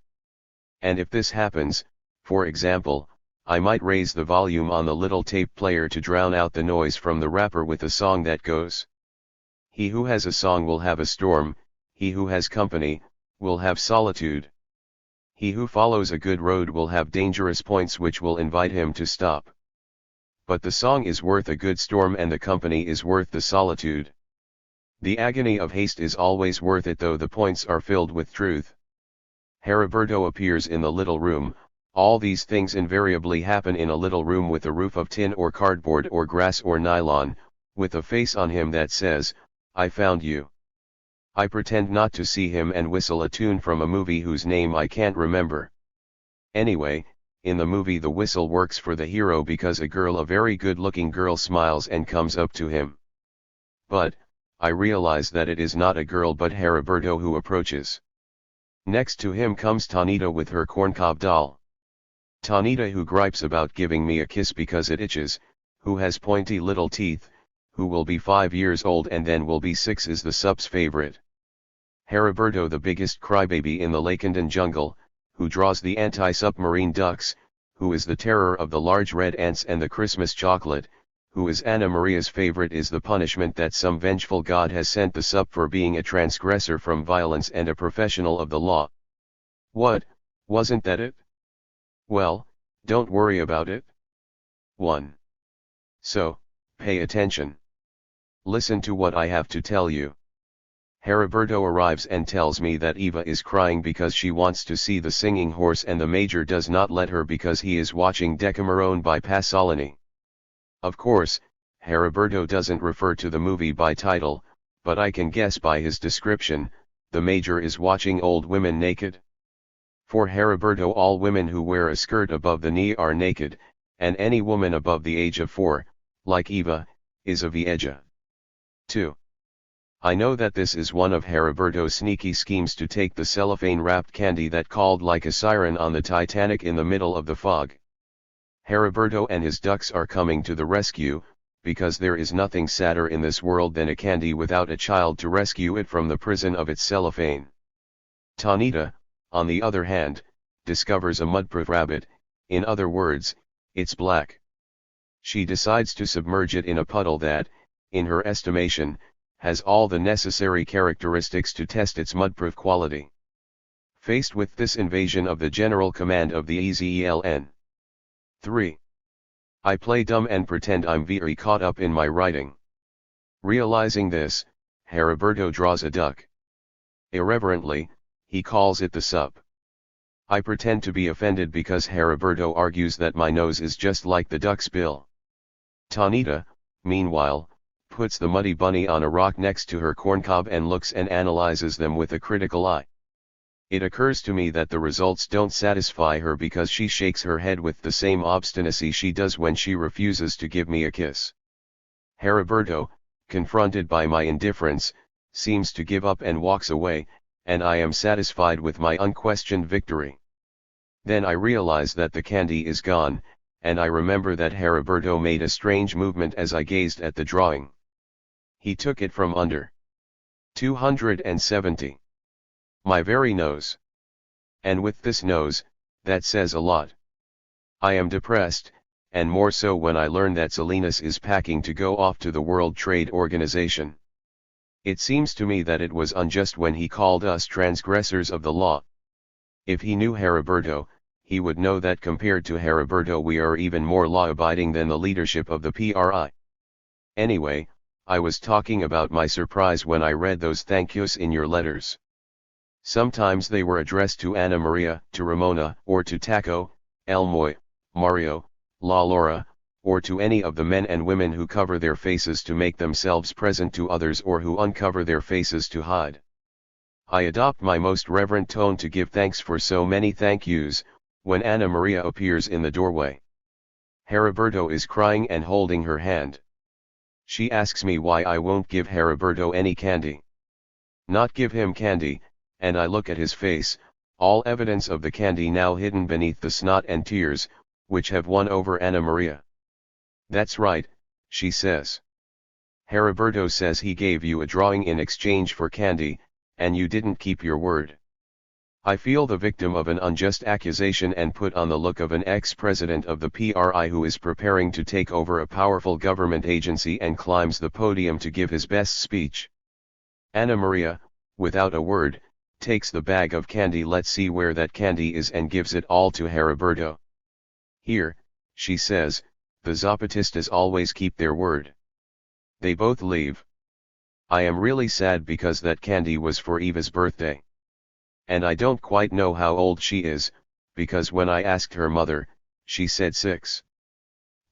And if this happens, for example, I might raise the volume on the little tape player to drown out the noise from the wrapper with a song that goes. He who has a song will have a storm, he who has company, will have solitude. He who follows a good road will have dangerous points which will invite him to stop. But the song is worth a good storm and the company is worth the solitude. The agony of haste is always worth it though the points are filled with truth. Heriberto appears in the little room. All these things invariably happen in a little room with a roof of tin or cardboard or grass or nylon, with a face on him that says, I found you. I pretend not to see him and whistle a tune from a movie whose name I can't remember. Anyway, in the movie the whistle works for the hero because a girl, a very good-looking girl, smiles and comes up to him. But, I realize that it is not a girl but Heriberto who approaches. Next to him comes Tanita with her corncob doll. Tanita, who gripes about giving me a kiss because it itches, who has pointy little teeth, who will be 5 years old and then will be 6, is the sup's favorite. Heriberto, the biggest crybaby in the Lakendan jungle, who draws the anti-submarine ducks, who is the terror of the large red ants and the Christmas chocolate, who is Anna Maria's favorite, is the punishment that some vengeful god has sent the sup for being a transgressor from violence and a professional of the law. What, wasn't that it? Well, don't worry about it. 1. So, pay attention. Listen to what I have to tell you. Heriberto arrives and tells me that Eva is crying because she wants to see the singing horse and the major does not let her because he is watching Decameron by Pasolini. Of course, Heriberto doesn't refer to the movie by title, but I can guess by his description, the major is watching old women naked. For Heriberto, all women who wear a skirt above the knee are naked, and any woman above the age of 4, like Eva, is a vieja. 2. I know that this is one of Heriberto's sneaky schemes to take the cellophane-wrapped candy that called like a siren on the Titanic in the middle of the fog. Heriberto and his ducks are coming to the rescue, because there is nothing sadder in this world than a candy without a child to rescue it from the prison of its cellophane. Tanita, on the other hand, discovers a mudproof rabbit, in other words, it's black. She decides to submerge it in a puddle that, in her estimation, has all the necessary characteristics to test its mudproof quality. Faced with this invasion of the general command of the EZELN. 3. I play dumb and pretend I'm very caught up in my writing. Realizing this, Heriberto draws a duck. Irreverently, he calls it the sup. I pretend to be offended because Heriberto argues that my nose is just like the duck's bill. Tanita, meanwhile, puts the muddy bunny on a rock next to her corncob and looks and analyzes them with a critical eye. It occurs to me that the results don't satisfy her because she shakes her head with the same obstinacy she does when she refuses to give me a kiss. Heriberto, confronted by my indifference, seems to give up and walks away, and I am satisfied with my unquestioned victory. Then I realize that the candy is gone, and I remember that Heriberto made a strange movement as I gazed at the drawing. He took it from under 270. My very nose. And with this nose, that says a lot. I am depressed, and more so when I learn that Salinas is packing to go off to the World Trade Organization. It seems to me that it was unjust when he called us transgressors of the law. If he knew Heriberto, he would know that compared to Heriberto we are even more law-abiding than the leadership of the PRI. Anyway, I was talking about my surprise when I read those thank yous in your letters. Sometimes they were addressed to Ana Maria, to Ramona, or to Taco, Elmoy, Mario, La Laura, or to any of the men and women who cover their faces to make themselves present to others or who uncover their faces to hide. I adopt my most reverent tone to give thanks for so many thank yous, when Ana Maria appears in the doorway. Heriberto is crying and holding her hand. She asks me why I won't give Heriberto any candy. Not give him candy, and I look at his face, all evidence of the candy now hidden beneath the snot and tears, which have won over Ana Maria. That's right, she says. Heriberto says he gave you a drawing in exchange for candy, and you didn't keep your word. I feel the victim of an unjust accusation and put on the look of an ex-president of the PRI who is preparing to take over a powerful government agency and climbs the podium to give his best speech. Ana Maria, without a word, takes the bag of candy, let's see where that candy is, and gives it all to Heriberto. Here, she says, the Zapatistas always keep their word. They both leave. I am really sad because that candy was for Eva's birthday. And I don't quite know how old she is, because when I asked her mother, she said 6.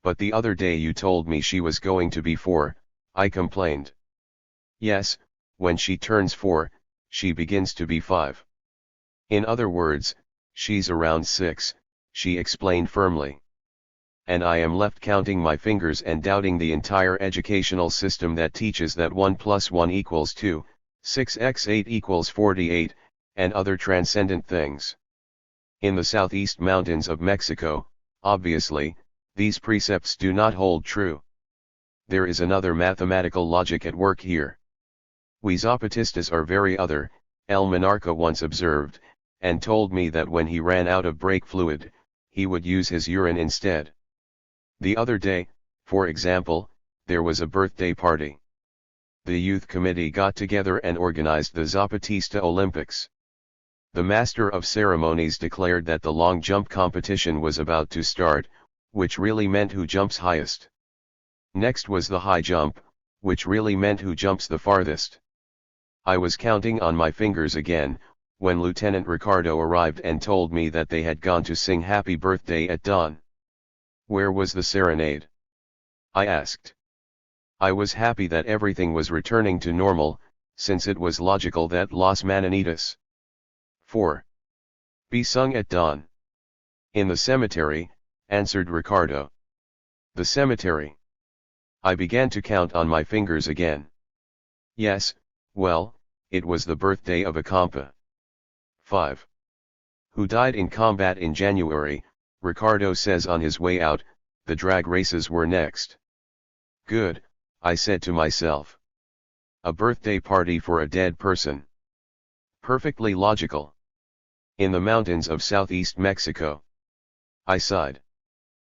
But the other day you told me she was going to be 4, I complained. Yes, when she turns 4, she begins to be 5. In other words, she's around 6, she explained firmly. And I am left counting my fingers and doubting the entire educational system that teaches that 1 + 1 = 2, 6 × 8 = 48, and other transcendent things. In the southeast mountains of Mexico, obviously, these precepts do not hold true. There is another mathematical logic at work here. We Zapatistas are very other, El Monarca once observed, and told me that when he ran out of brake fluid, he would use his urine instead. The other day, for example, there was a birthday party. The youth committee got together and organized the Zapatista Olympics. The master of ceremonies declared that the long jump competition was about to start, which really meant who jumps highest. Next was the high jump, which really meant who jumps the farthest. I was counting on my fingers again, when Lieutenant Ricardo arrived and told me that they had gone to sing Happy Birthday at dawn. Where was the serenade? I asked. I was happy that everything was returning to normal, since it was logical that Las Mananitas 4. be sung at dawn. In the cemetery, answered Ricardo. The cemetery. I began to count on my fingers again. Yes, well, it was the birthday of a compa. 5. Who died in combat in January, Ricardo says on his way out. The drag races were next. Good, I said to myself. A birthday party for a dead person. Perfectly logical. In the mountains of southeast Mexico. I sighed.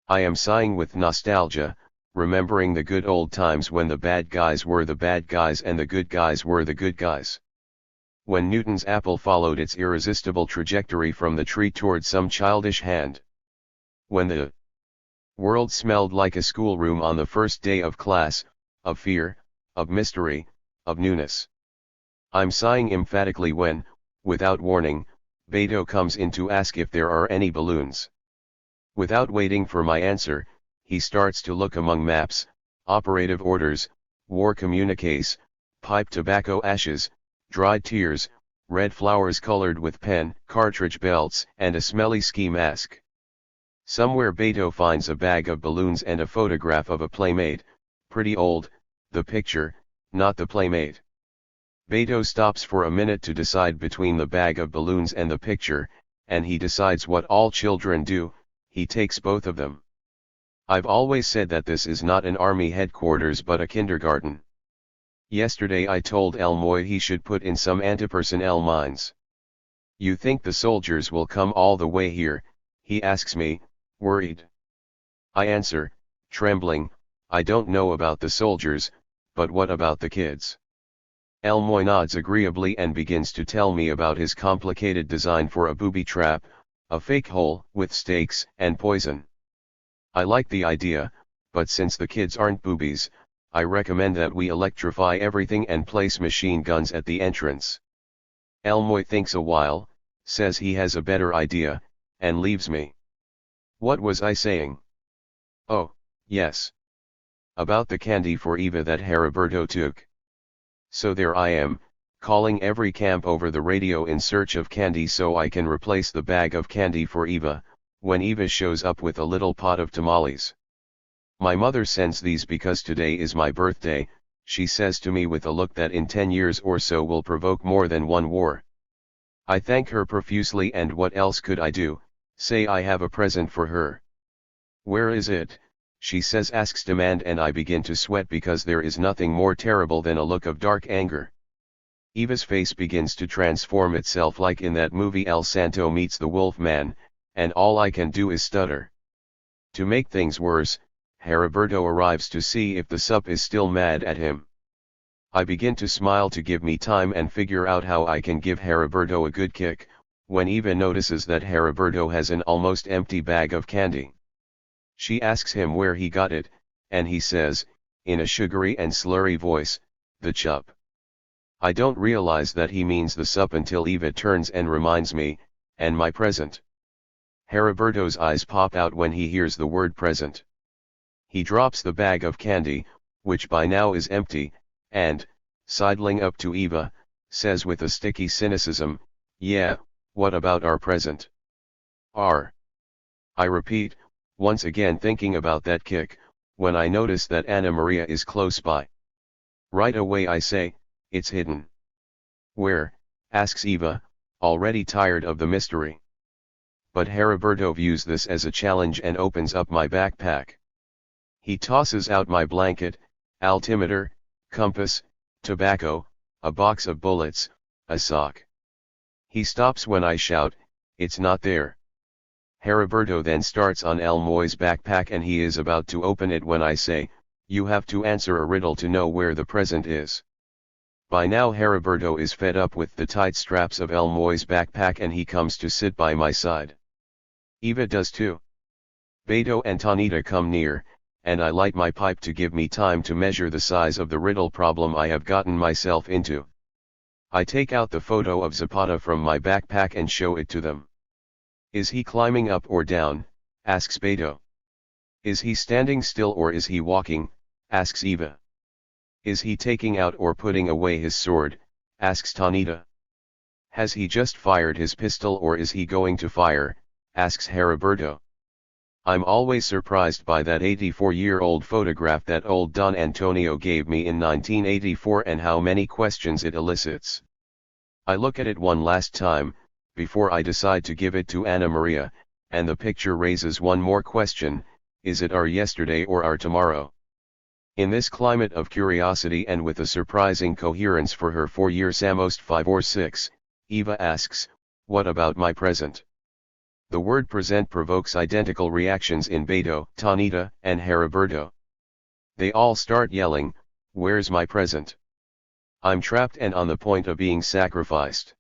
I am sighing with nostalgia, remembering the good old times when the bad guys were the bad guys and the good guys were the good guys. When Newton's apple followed its irresistible trajectory from the tree toward some childish hand. When the world smelled like a schoolroom on the first day of class, of fear, of mystery, of newness. I'm sighing emphatically when, without warning, Beto comes in to ask if there are any balloons. Without waiting for my answer, he starts to look among maps, operative orders, war communiques, pipe tobacco ashes, dried tears, red flowers colored with pen, cartridge belts, and a smelly ski mask. Somewhere Beto finds a bag of balloons and a photograph of a playmate, pretty old, the picture, not the playmate. Beto stops for a minute to decide between the bag of balloons and the picture, and he decides what all children do, he takes both of them. I've always said that this is not an army headquarters but a kindergarten. Yesterday I told Elmoy he should put in some anti-personnel mines. You think the soldiers will come all the way here, he asks me, Worried. I answer, trembling, I don't know about the soldiers, but what about the kids? Elmoy nods agreeably and begins to tell me about his complicated design for a booby trap, a fake hole with stakes and poison. I like the idea, but since the kids aren't boobies, I recommend that we electrify everything and place machine guns at the entrance. Elmoy thinks a while, says he has a better idea, and leaves me. What was I saying? Oh, yes. About the candy for Eva that Heriberto took. So there I am, calling every camp over the radio in search of candy so I can replace the bag of candy for Eva, when Eva shows up with a little pot of tamales. My mother sends these because today is my birthday, she says to me with a look that in 10 years or so will provoke more than one war. I thank her profusely, and what else could I do, say I have a present for her. Where is it? She asks demand, and I begin to sweat because there is nothing more terrible than a look of dark anger. Eva's face begins to transform itself like in that movie El Santo Meets the Wolf Man, and all I can do is stutter. To make things worse, Heriberto arrives to see if the sup is still mad at him. I begin to smile to give me time and figure out how I can give Heriberto a good kick, when Eva notices that Heriberto has an almost empty bag of candy. She asks him where he got it, and he says, in a sugary and slurry voice, the chup. I don't realize that he means the sup until Eva turns and reminds me, and my present. Heriberto's eyes pop out when he hears the word present. He drops the bag of candy, which by now is empty, and, sidling up to Eva, says with a sticky cynicism, yeah, what about our present? Our. I repeat, once again thinking about that kick, when I notice that Anna Maria is close by. Right away I say, it's hidden. Where? Asks Eva, already tired of the mystery. But Heriberto views this as a challenge and opens up my backpack. He tosses out my blanket, altimeter, compass, tobacco, a box of bullets, a sock. He stops when I shout, it's not there. Heriberto then starts on Elmoy's backpack and he is about to open it when I say, you have to answer a riddle to know where the present is. By now Heriberto is fed up with the tight straps of Elmoy's backpack and he comes to sit by my side. Eva does too. Beto and Tanita come near, and I light my pipe to give me time to measure the size of the riddle problem I have gotten myself into. I take out the photo of Zapata from my backpack and show it to them. Is he climbing up or down? Asks Beto. Is he standing still or is he walking? Asks Eva. Is he taking out or putting away his sword? Asks Tanita. Has he just fired his pistol or is he going to fire? Asks Heriberto. I'm always surprised by that 84-year-old photograph that old Don Antonio gave me in 1984 and how many questions it elicits. I look at it one last time, before I decide to give it to Anna Maria, and the picture raises one more question, is it our yesterday or our tomorrow? In this climate of curiosity and with a surprising coherence for her 4-year Samost 5 or 6, Eva asks, what about my present? The word present provokes identical reactions in Beto, Tanita, and Heriberto. They all start yelling, where's my present? I'm trapped and on the point of being sacrificed.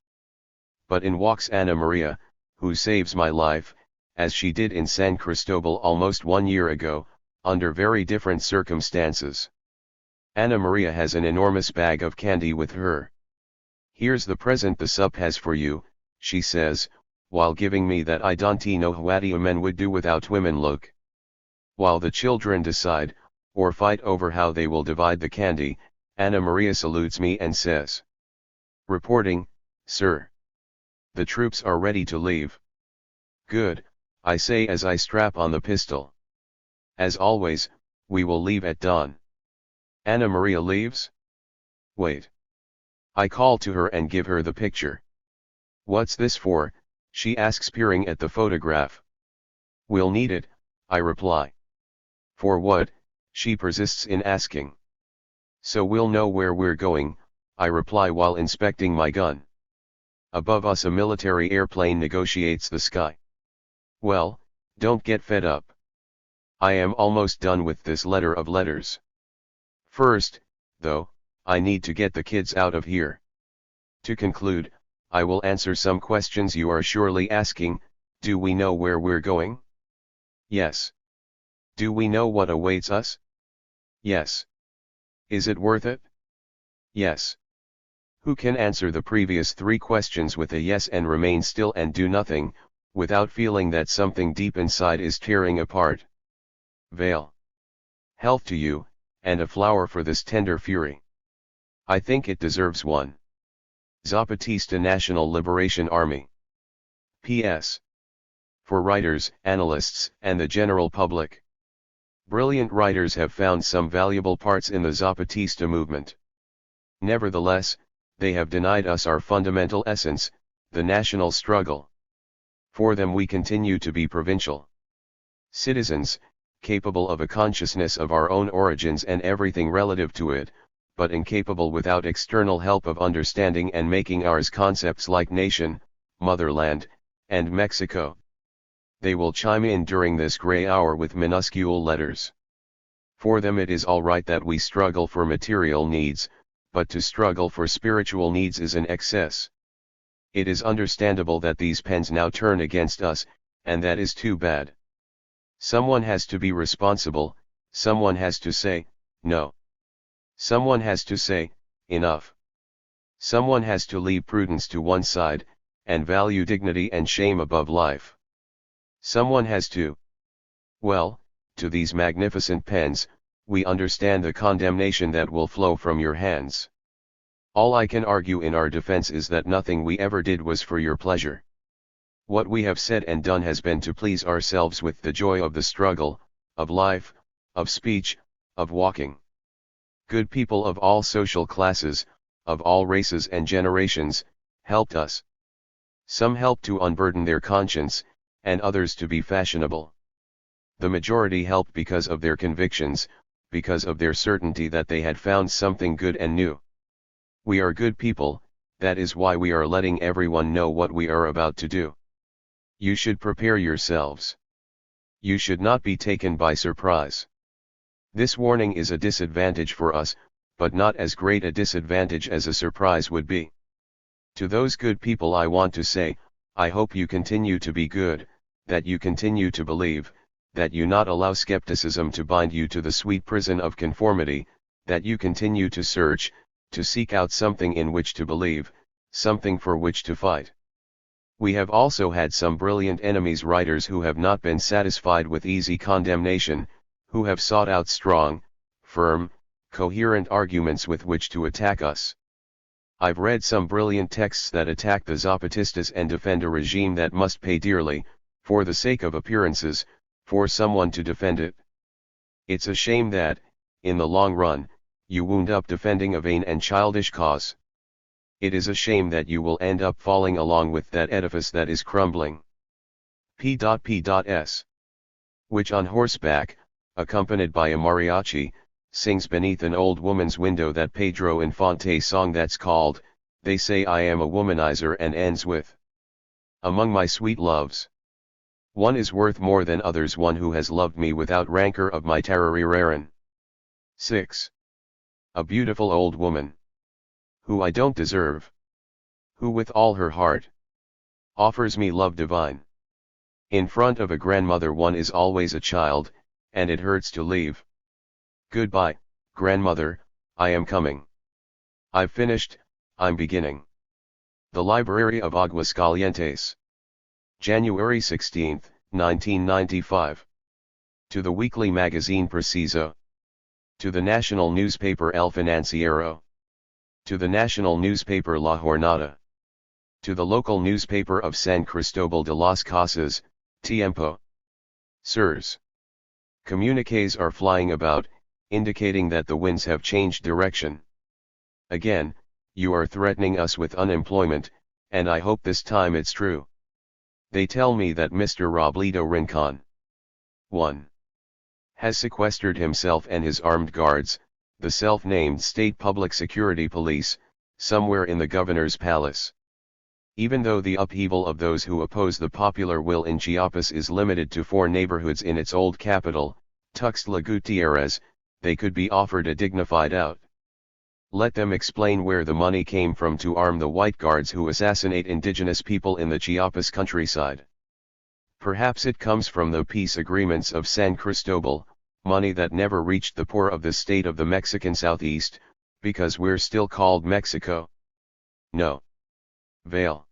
But in walks Anna Maria, who saves my life, as she did in San Cristobal almost 1 year ago, under very different circumstances. Anna Maria has an enormous bag of candy with her. Here's the present the sup has for you, she says, while giving me that I don't know what a men would do without women look. While the children decide, or fight over how they will divide the candy, Anna Maria salutes me and says, reporting, sir. The troops are ready to leave. Good, I say as I strap on the pistol. As always, we will leave at dawn. Anna Maria leaves? Wait. I call to her and give her the picture. What's this for? She asks peering at the photograph. We'll need it, I reply. For what? She persists in asking. So we'll know where we're going, I reply while inspecting my gun. Above us a military airplane negotiates the sky. Well, Don't get fed up. I am almost done with this letter of letters. First, though, I need to get the kids out of here. To conclude, I will answer some questions you are surely asking. Do we know where we're going? Yes. Do we know what awaits us? Yes. Is it worth it? Yes. Who can answer the previous 3 questions with a yes and remain still and do nothing, without feeling that something deep inside is tearing apart? Vale. Health to you, and a flower for this tender fury. I think it deserves one. Zapatista National Liberation Army. P.S. For writers, analysts, and the general public. Brilliant writers have found some valuable parts in the Zapatista movement. Nevertheless, they have denied us our fundamental essence, the national struggle. For them we continue to be provincial citizens, capable of a consciousness of our own origins and everything relative to it, but incapable without external help of understanding and making ours concepts like nation, motherland, and Mexico. They will chime in during this gray hour with minuscule letters. For them it is all right that we struggle for material needs, but to struggle for spiritual needs is an excess. It is understandable that these pens now turn against us, and that is too bad. Someone has to be responsible, someone has to say, no. Someone has to say, enough. Someone has to leave prudence to one side, and value dignity and shame above life. Someone has to. Well, to these magnificent pens, we understand the condemnation that will flow from your hands. All I can argue in our defense is that nothing we ever did was for your pleasure. What we have said and done has been to please ourselves with the joy of the struggle, of life, of speech, of walking. Good people of all social classes, of all races and generations, helped us. Some helped to unburden their conscience, and others to be fashionable. The majority helped because of their convictions, because of their certainty that they had found something good and new. We are good people, that is why we are letting everyone know what we are about to do. You should prepare yourselves. You should not be taken by surprise. This warning is a disadvantage for us, but not as great a disadvantage as a surprise would be. To those good people I want to say, I hope you continue to be good, that you continue to believe, that you not allow skepticism to bind you to the sweet prison of conformity, that you continue to search, to seek out something in which to believe, something for which to fight. We have also had some brilliant enemies, writers who have not been satisfied with easy condemnation, who have sought out strong, firm, coherent arguments with which to attack us. I've read some brilliant texts that attack the Zapatistas and defend a regime that must pay dearly, for the sake of appearances, for someone to defend it. It's a shame that, in the long run, you wound up defending a vain and childish cause. It is a shame that you will end up falling along with that edifice that is crumbling. P.P.S. Which on horseback, accompanied by a mariachi, sings beneath an old woman's window that Pedro Infante song that's called, They Say I Am a Womanizer, and ends with, Among my sweet loves. One is worth more than others, one who has loved me without rancor of my tarariraran. 6. A beautiful old woman. Who I don't deserve. Who with all her heart offers me love divine. In front of a grandmother one is always a child, and it hurts to leave. Goodbye, grandmother, I am coming. I've finished, I'm beginning. The Library of Aguascalientes. January 16, 1995. To the weekly magazine Preciso. To the national newspaper El Financiero. To the national newspaper La Jornada. To the local newspaper of San Cristobal de las Casas, Tiempo. Sirs. Communiques are flying about, indicating that the winds have changed direction. Again, you are threatening us with unemployment, and I hope this time it's true. They tell me that Mr. Robledo Rincon 1. Has sequestered himself and his armed guards, the self-named State Public Security Police, somewhere in the governor's palace. Even though the upheaval of those who oppose the popular will in Chiapas is limited to 4 neighborhoods in its old capital, Tuxtla Gutierrez, they could be offered a dignified out. Let them explain where the money came from to arm the white guards who assassinate indigenous people in the Chiapas countryside. Perhaps it comes from the peace agreements of San Cristobal, money that never reached the poor of the state of the Mexican Southeast, because we're still called Mexico. No. Vale.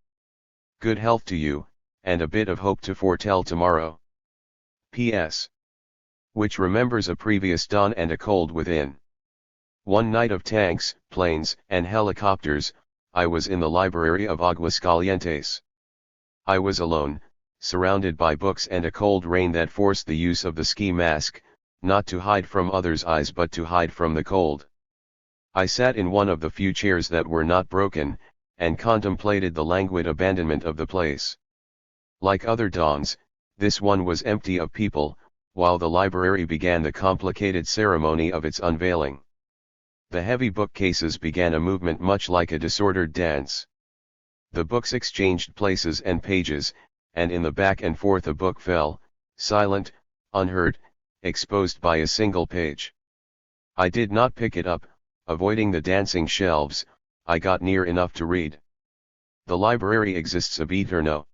Good health to you, and a bit of hope to foretell tomorrow. P.S. Which remembers a previous dawn and a cold within. One night of tanks, planes, and helicopters, I was in the library of Aguascalientes. I was alone, surrounded by books and a cold rain that forced the use of the ski mask, not to hide from others' eyes but to hide from the cold. I sat in one of the few chairs that were not broken, and contemplated the languid abandonment of the place. Like other dawns, this one was empty of people, while the library began the complicated ceremony of its unveiling. The heavy bookcases began a movement much like a disordered dance. The books exchanged places and pages, and in the back and forth a book fell, silent, unheard, exposed by a single page. I did not pick it up, avoiding the dancing shelves. I got near enough to read. The library exists ab eterno.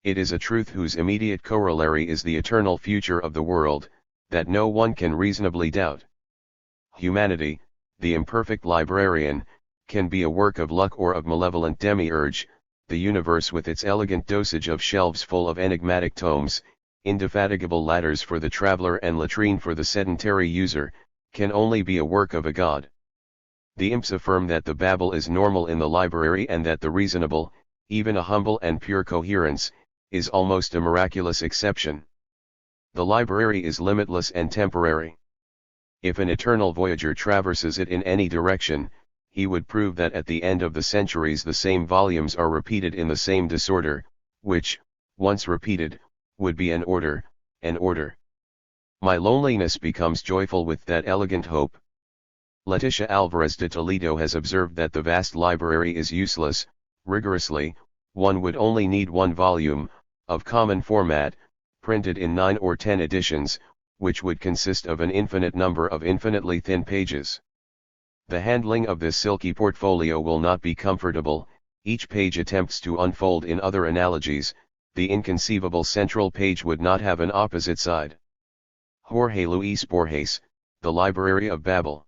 It is a truth whose immediate corollary is the eternal future of the world, that no one can reasonably doubt. Humanity, the imperfect librarian, can be a work of luck or of malevolent demiurge. The universe with its elegant dosage of shelves full of enigmatic tomes, indefatigable ladders for the traveler and latrine for the sedentary user, can only be a work of a god. The imps affirm that the babble is normal in the library and that the reasonable, even a humble and pure coherence, is almost a miraculous exception. The library is limitless and temporary. If an eternal voyager traverses it in any direction, he would prove that at the end of the centuries the same volumes are repeated in the same disorder, which, once repeated, would be an order, an order. My loneliness becomes joyful with that elegant hope. Leticia Alvarez de Toledo has observed that the vast library is useless. Rigorously, one would only need 1 volume, of common format, printed in 9 or 10 editions, which would consist of an infinite number of infinitely thin pages. The handling of this silky portfolio will not be comfortable. Each page attempts to unfold in other analogies. The inconceivable central page would not have an opposite side. Jorge Luis Borges, The Library of Babel.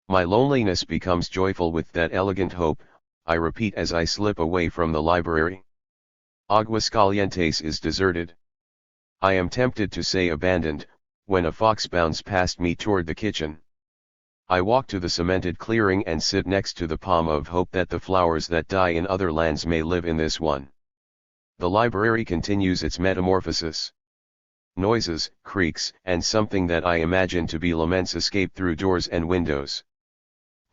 My loneliness becomes joyful with that elegant hope, I repeat as I slip away from the library. Aguascalientes is deserted. I am tempted to say abandoned, when a fox bounds past me toward the kitchen. I walk to the cemented clearing and sit next to the palm of hope that the flowers that die in other lands may live in this one. The library continues its metamorphosis. Noises, creaks, and something that I imagine to be laments escape through doors and windows.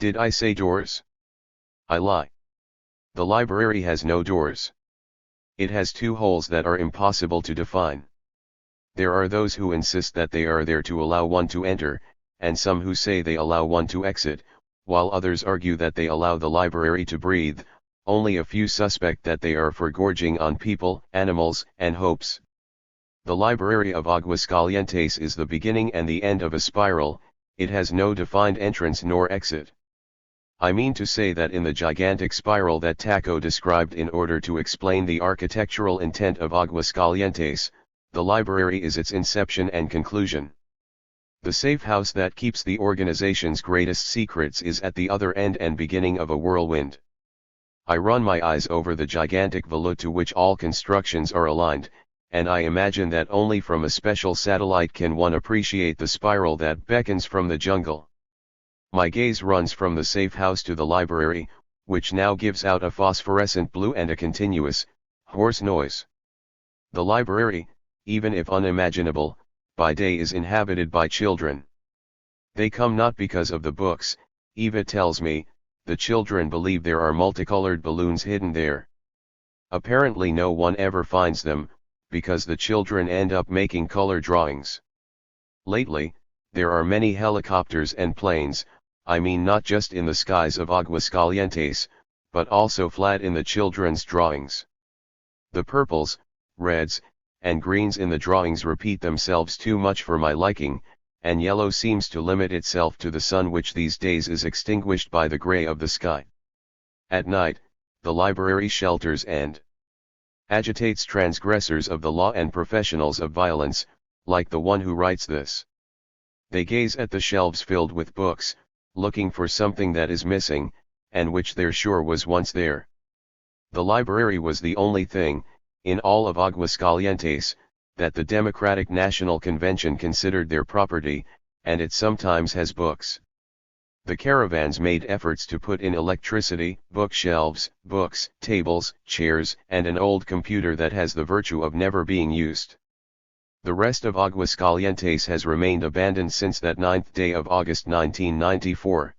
Did I say doors? I lie. The library has no doors. It has 2 holes that are impossible to define. There are those who insist that they are there to allow one to enter, and some who say they allow one to exit, while others argue that they allow the library to breathe. Only a few suspect that they are for gorging on people, animals, and hopes. The library of Aguascalientes is the beginning and the end of a spiral. It has no defined entrance nor exit. I mean to say that in the gigantic spiral that Taco described in order to explain the architectural intent of Aguascalientes, the library is its inception and conclusion. The safe house that keeps the organization's greatest secrets is at the other end and beginning of a whirlwind. I run my eyes over the gigantic volute to which all constructions are aligned, and I imagine that only from a special satellite can one appreciate the spiral that beckons from the jungle. My gaze runs from the safe house to the library, which now gives out a phosphorescent blue and a continuous, hoarse noise. The library, even if unimaginable, by day is inhabited by children. They come not because of the books. Eva tells me, the children believe there are multicolored balloons hidden there. Apparently no one ever finds them, because the children end up making color drawings. Lately, there are many helicopters and planes, I mean not just in the skies of Aguascalientes, but also flat in the children's drawings. The purples, reds, and greens in the drawings repeat themselves too much for my liking, and yellow seems to limit itself to the sun, which these days is extinguished by the gray of the sky. At night, the library shelters and agitates transgressors of the law and professionals of violence, like the one who writes this. They gaze at the shelves filled with books, looking for something that is missing, and which they're sure was once there. The library was the only thing, in all of Aguascalientes, that the Democratic National Convention considered their property, and it sometimes has books. The caravans made efforts to put in electricity, bookshelves, books, tables, chairs, and an old computer that has the virtue of never being used. The rest of Aguascalientes has remained abandoned since that 9th day of August 1994.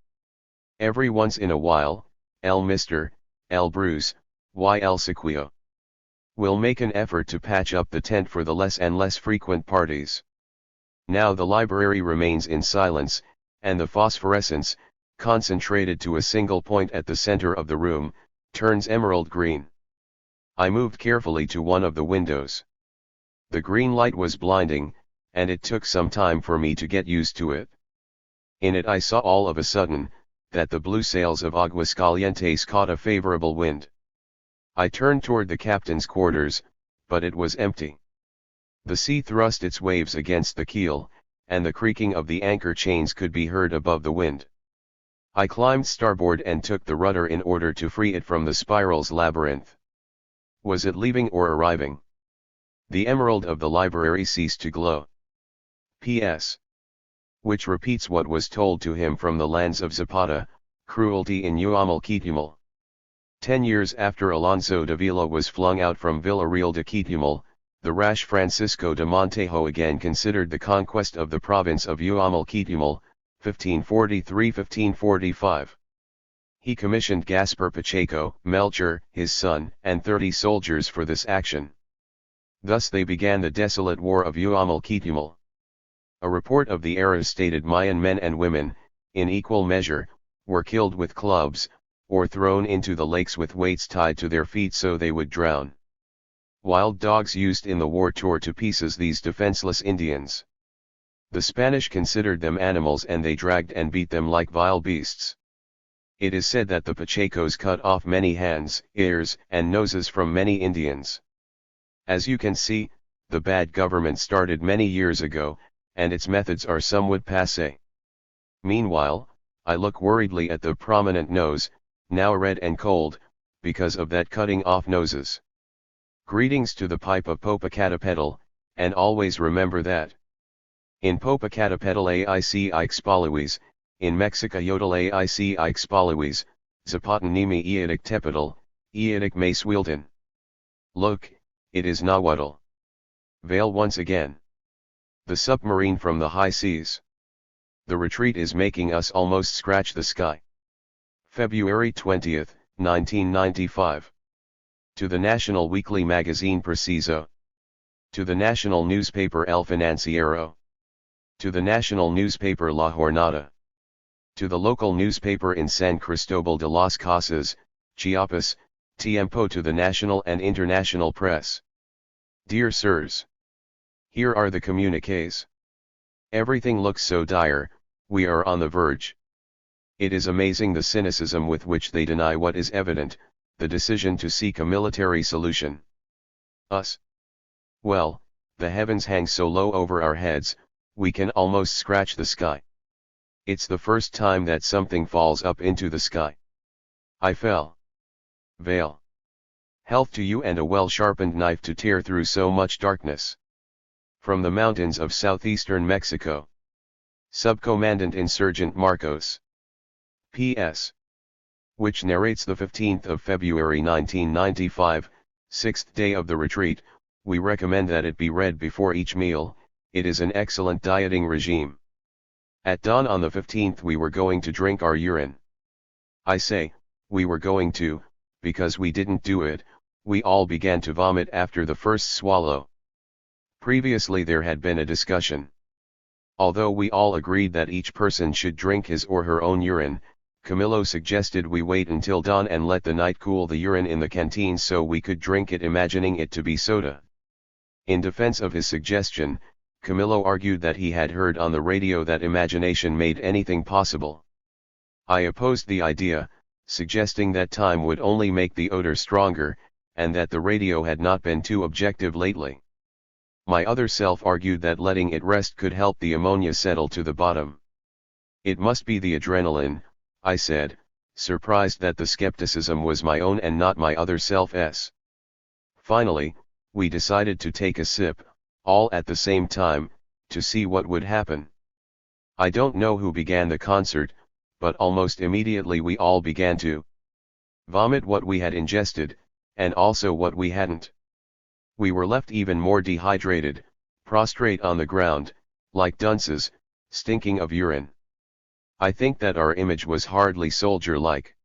Every once in a while, El Mr., El Bruce, y El Sequio will make an effort to patch up the tent for the less and less frequent parties. Now the library remains in silence, and the phosphorescence, concentrated to a single point at the center of the room, turns emerald green. I moved carefully to one of the windows. The green light was blinding, and it took some time for me to get used to it. In it I saw all of a sudden, that the blue sails of Aguascalientes caught a favorable wind. I turned toward the captain's quarters, but it was empty. The sea thrust its waves against the keel, and the creaking of the anchor chains could be heard above the wind. I climbed starboard and took the rudder in order to free it from the spiral's labyrinth. Was it leaving or arriving? The emerald of the library ceased to glow. P.S. Which repeats what was told to him from the lands of Zapata, cruelty in Uamal-Quitumal. 10 years after Alonso de Vila was flung out from Villarreal de Quitumal, the rash Francisco de Montejo again considered the conquest of the province of Uamal-Quitumal, 1543-1545. He commissioned Gaspar Pacheco, Melchor, his son, and 30 soldiers for this action. Thus they began the desolate war of Uamal-Quitumal. A report of the era stated Mayan men and women, in equal measure, were killed with clubs, or thrown into the lakes with weights tied to their feet so they would drown. Wild dogs used in the war tore to pieces these defenseless Indians. The Spanish considered them animals and they dragged and beat them like vile beasts. It is said that the Pachecos cut off many hands, ears, and noses from many Indians. As you can see, the bad government started many years ago, and its methods are somewhat passé. Meanwhile, I look worriedly at the prominent nose, now red and cold, because of that cutting off noses. Greetings to the pipe of Popocatépetl, and always remember that. In Popocatépetl aic ixpaluis, in Mexica yodel aic ixpaluis, Zapatan nimi iadic tepetl, iadic me swilden. Look, it is Nahuatl. Veil once again. The submarine from the high seas. The retreat is making us almost scratch the sky. February 20, 1995. To the national weekly magazine Preciso. To the national newspaper El Financiero. To the national newspaper La Jornada. To the local newspaper in San Cristobal de las Casas, Chiapas, Tiempo. To the national and international press. Dear Sirs. Here are the communiques. Everything looks so dire, we are on the verge. It is amazing the cynicism with which they deny what is evident, the decision to seek a military solution. Us. Well, the heavens hang so low over our heads, we can almost scratch the sky. It's the first time that something falls up into the sky. I fell. Veil. Health to you and a well-sharpened knife to tear through so much darkness. From the mountains of southeastern Mexico. Subcomandante Insurgent Marcos. P.S. Which narrates the 15th of February 1995, 6th day of the retreat. We recommend that it be read before each meal, it is an excellent dieting regime. At dawn on the 15th we were going to drink our urine. I say, we were going to, because we didn't do it, we all began to vomit after the first swallow. Previously there had been a discussion. Although we all agreed that each person should drink his or her own urine, Camillo suggested we wait until dawn and let the night cool the urine in the canteen so we could drink it, imagining it to be soda. In defense of his suggestion, Camillo argued that he had heard on the radio that imagination made anything possible. I opposed the idea, suggesting that time would only make the odor stronger, and that the radio had not been too objective lately. My other self argued that letting it rest could help the ammonia settle to the bottom. It must be the adrenaline, I said, surprised that the skepticism was my own and not my other self's. Finally, we decided to take a sip, all at the same time, to see what would happen. I don't know who began the concert, but almost immediately we all began to vomit what we had ingested, and also what we hadn't. We were left even more dehydrated, prostrate on the ground, like dunces, stinking of urine. I think that our image was hardly soldier-like.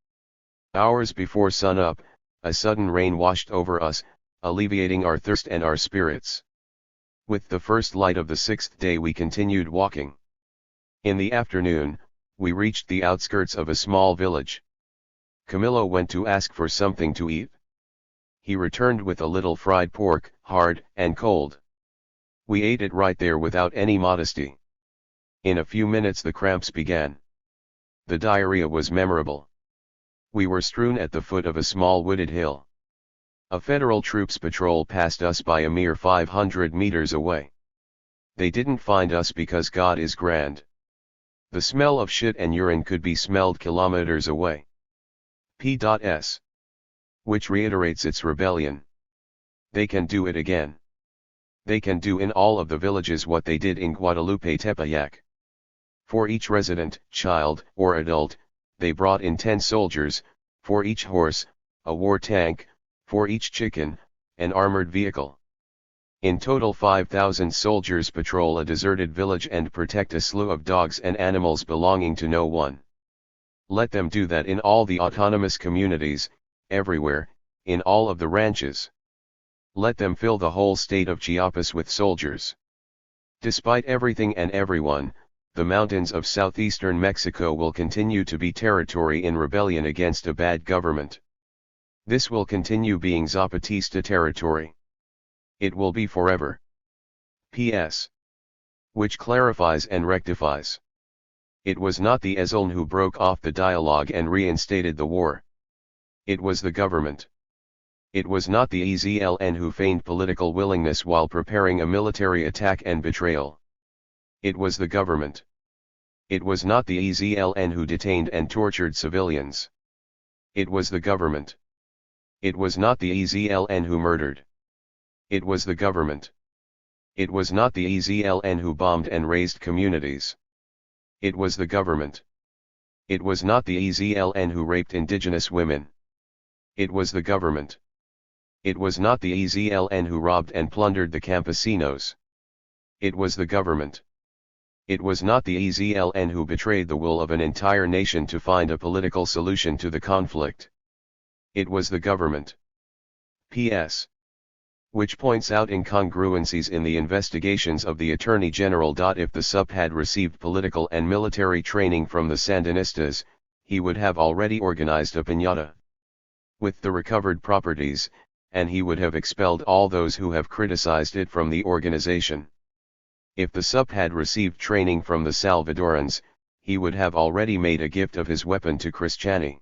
Hours before sunup, a sudden rain washed over us, alleviating our thirst and our spirits. With the first light of the sixth day we continued walking. In the afternoon, we reached the outskirts of a small village. Camillo went to ask for something to eat. He returned with a little fried pork, hard and cold. We ate it right there without any modesty. In a few minutes the cramps began. The diarrhea was memorable. We were strewn at the foot of a small wooded hill. A federal troops patrol passed us by a mere 500 meters away. They didn't find us because God is grand. The smell of shit and urine could be smelled kilometers away. P.S. Which reiterates its rebellion. They can do it again. They can do in all of the villages what they did in Guadalupe Tepeyac. For each resident, child, or adult, they brought in 10 soldiers, for each horse, a war tank, for each chicken, an armored vehicle. In total 5,000 soldiers patrol a deserted village and protect a slew of dogs and animals belonging to no one. Let them do that in all the autonomous communities, everywhere, in all of the ranches. Let them fill the whole state of Chiapas with soldiers. Despite everything and everyone, the mountains of southeastern Mexico will continue to be territory in rebellion against a bad government. This will continue being Zapatista territory. It will be forever. P.S. Which clarifies and rectifies. It was not the EZLN who broke off the dialogue and reinstated the war. It was the government. It was not the EZLN who feigned political willingness while preparing a military attack and betrayal. It was the government. It was not the EZLN who detained and tortured civilians. It was the government. It was not the EZLN who murdered. It was the government. It was not the EZLN who bombed and razed communities. It was the government. It was not the EZLN who raped indigenous women. It was the government. It was not the EZLN who robbed and plundered the campesinos. It was the government. It was not the EZLN who betrayed the will of an entire nation to find a political solution to the conflict. It was the government. P.S. Which points out incongruencies in the investigations of the Attorney General. If the SUP had received political and military training from the Sandinistas, he would have already organized a piñata with the recovered properties, and he would have expelled all those who have criticized it from the organization. If the SUP had received training from the Salvadorans, he would have already made a gift of his weapon to Cristiani.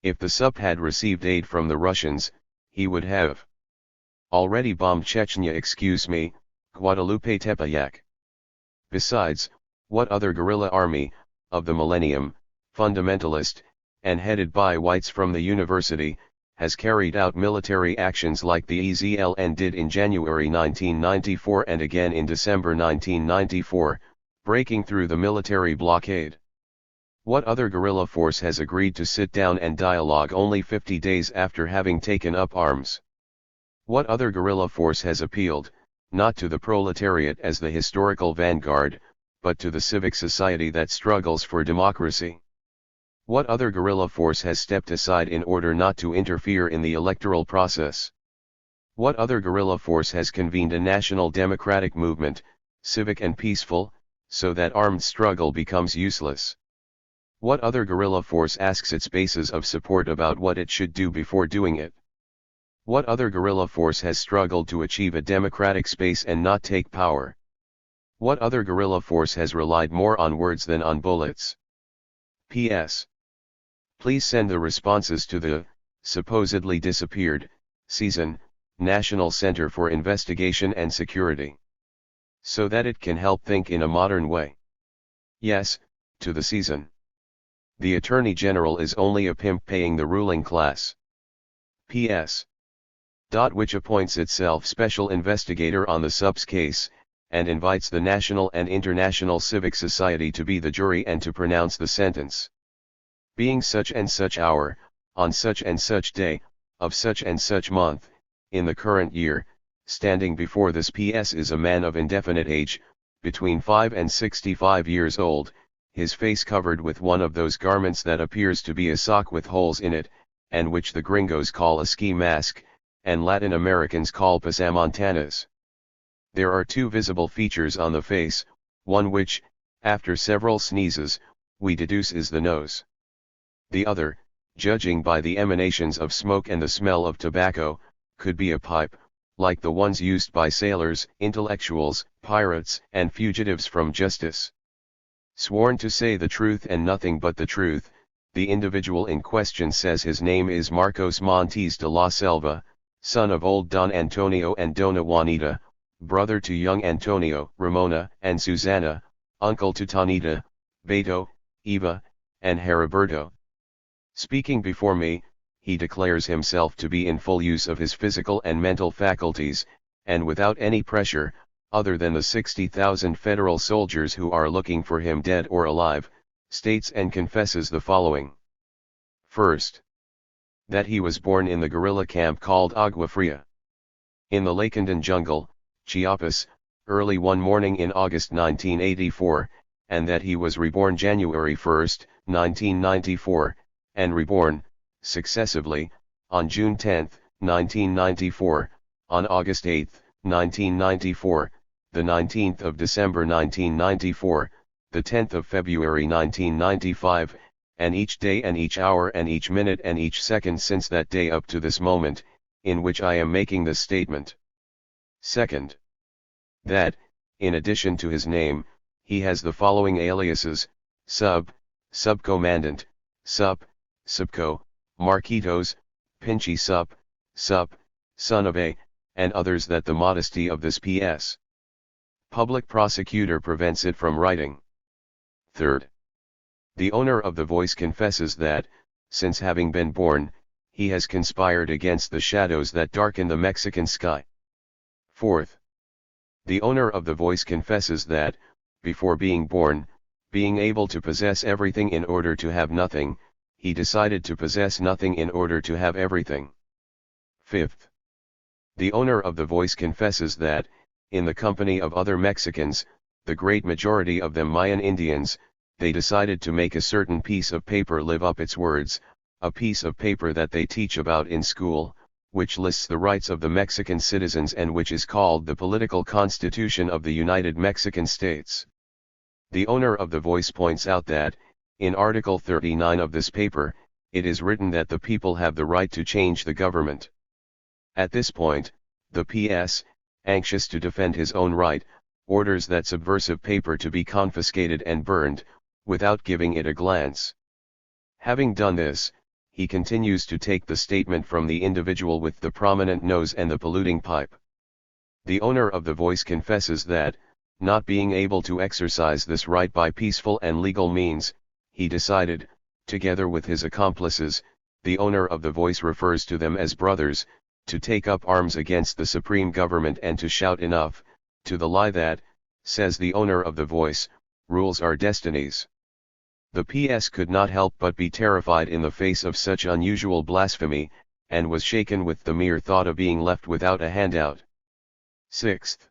If the SUP had received aid from the Russians, he would have already bombed Chechnya, Guadalupe Tepeyac. Besides, what other guerrilla army, of the millennium, fundamentalist, and headed by whites from the university, has carried out military actions like the EZLN did in January 1994 and again in December 1994, breaking through the military blockade? What other guerrilla force has agreed to sit down and dialogue only 50 days after having taken up arms? What other guerrilla force has appealed, not to the proletariat as the historical vanguard, but to the civic society that struggles for democracy? What other guerrilla force has stepped aside in order not to interfere in the electoral process? What other guerrilla force has convened a national democratic movement, civic and peaceful, so that armed struggle becomes useless? What other guerrilla force asks its bases of support about what it should do before doing it? What other guerrilla force has struggled to achieve a democratic space and not take power? What other guerrilla force has relied more on words than on bullets? P.S. Please send the responses to the, supposedly disappeared, season, National Center for Investigation and Security, so that it can help think in a modern way. Yes, to the season. The Attorney General is only a pimp paying the ruling class. P.S. Which appoints itself special investigator on the subs case, and invites the national and international civic society to be the jury and to pronounce the sentence. Being such and such hour, on such and such day, of such and such month, in the current year, standing before this PS is a man of indefinite age, between 5 and 65 years old, his face covered with one of those garments that appears to be a sock with holes in it, and which the gringos call a ski mask, and Latin Americans call pasamontanas. There are two visible features on the face, one which, after several sneezes, we deduce is the nose. The other, judging by the emanations of smoke and the smell of tobacco, could be a pipe, like the ones used by sailors, intellectuals, pirates, and fugitives from justice. Sworn to say the truth and nothing but the truth, the individual in question says his name is Marcos Montes de la Selva, son of old Don Antonio and Dona Juanita, brother to young Antonio, Ramona, and Susana, uncle to Tanita, Beto, Eva, and Heriberto. Speaking before me, he declares himself to be in full use of his physical and mental faculties, and without any pressure, other than the 60,000 federal soldiers who are looking for him dead or alive, states and confesses the following. First, that he was born in the guerrilla camp called Agua Fria, in the Lacandan jungle, Chiapas, early one morning in August 1984, and that he was reborn January 1, 1994, and reborn, successively, on June 10, 1994, on August 8, 1994, the 19th of December 1994, the 10th of February 1995, and each day and each hour and each minute and each second since that day up to this moment, in which I am making this statement. Second, that, in addition to his name, he has the following aliases: Subcomandante, Subco, Marquitos, Pinchy Sup, Son of A, and others, that the modesty of this P.S. public prosecutor prevents it from writing. Third, the owner of the voice confesses that, since having been born, he has conspired against the shadows that darken the Mexican sky. Fourth, the owner of the voice confesses that, before being born, being able to possess everything in order to have nothing, he decided to possess nothing in order to have everything. Fifth, the owner of the voice confesses that, in the company of other Mexicans, the great majority of them Mayan Indians, they decided to make a certain piece of paper live up its words, a piece of paper that they teach about in school, which lists the rights of the Mexican citizens and which is called the Political Constitution of the United Mexican States. The owner of the voice points out that, in Article 39 of this paper, it is written that the people have the right to change the government. At this point, the PS, anxious to defend his own right, orders that subversive paper to be confiscated and burned, without giving it a glance. Having done this, he continues to take the statement from the individual with the prominent nose and the polluting pipe. The owner of the voice confesses that, not being able to exercise this right by peaceful and legal means, he decided, together with his accomplices, the owner of the voice refers to them as brothers, to take up arms against the supreme government and to shout enough, to the lie that, says the owner of the voice, rules our destinies. The PS could not help but be terrified in the face of such unusual blasphemy, and was shaken with the mere thought of being left without a handout. Sixth,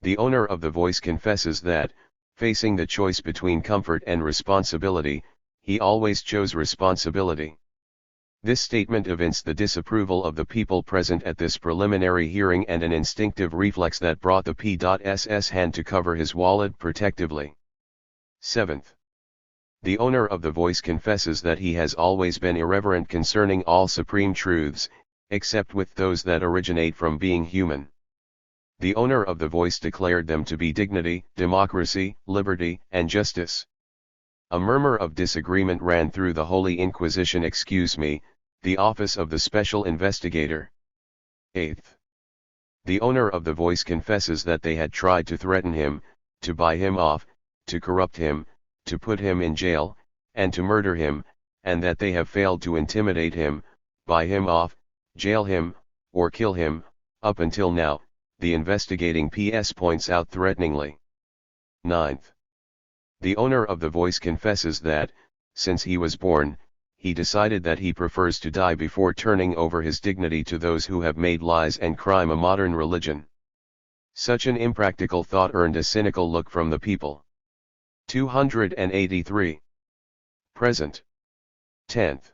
the owner of the voice confesses that, facing the choice between comfort and responsibility, he always chose responsibility. This statement evinced the disapproval of the people present at this preliminary hearing and an instinctive reflex that brought the P.S.'s hand to cover his wallet protectively. Seventh, The owner of the voice confesses that he has always been irreverent concerning all supreme truths, except with those that originate from being human. The owner of the voice declared them to be dignity, democracy, liberty, and justice. A murmur of disagreement ran through the Holy Inquisition. Excuse me, the office of the special investigator. 8th. The owner of the voice confesses that they had tried to threaten him, to buy him off, to corrupt him, to put him in jail, and to murder him, and that they have failed to intimidate him, buy him off, jail him, or kill him, up until now, the investigating PS points out threateningly. 9th. The owner of the voice confesses that, since he was born, he decided that he prefers to die before turning over his dignity to those who have made lies and crime a modern religion. Such an impractical thought earned a cynical look from the people. 283. Present. 10th.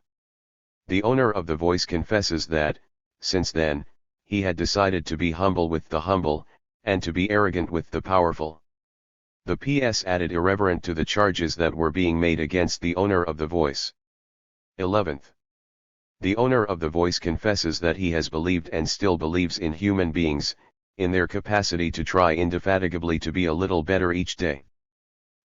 The owner of the voice confesses that, since then, he had decided to be humble with the humble, and to be arrogant with the powerful. The PS added irreverent to the charges that were being made against the owner of the voice. 11th. The owner of the voice confesses that he has believed and still believes in human beings, in their capacity to try indefatigably to be a little better each day.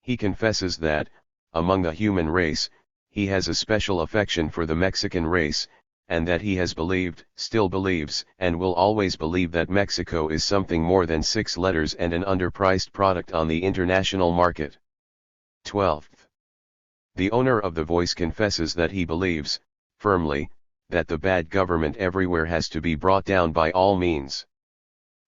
He confesses that, among the human race, he has a special affection for the Mexican race, and that he has believed, still believes, and will always believe that Mexico is something more than 6 letters and an underpriced product on the international market. 12th. The owner of the voice confesses that he believes, firmly, that the bad government everywhere has to be brought down by all means.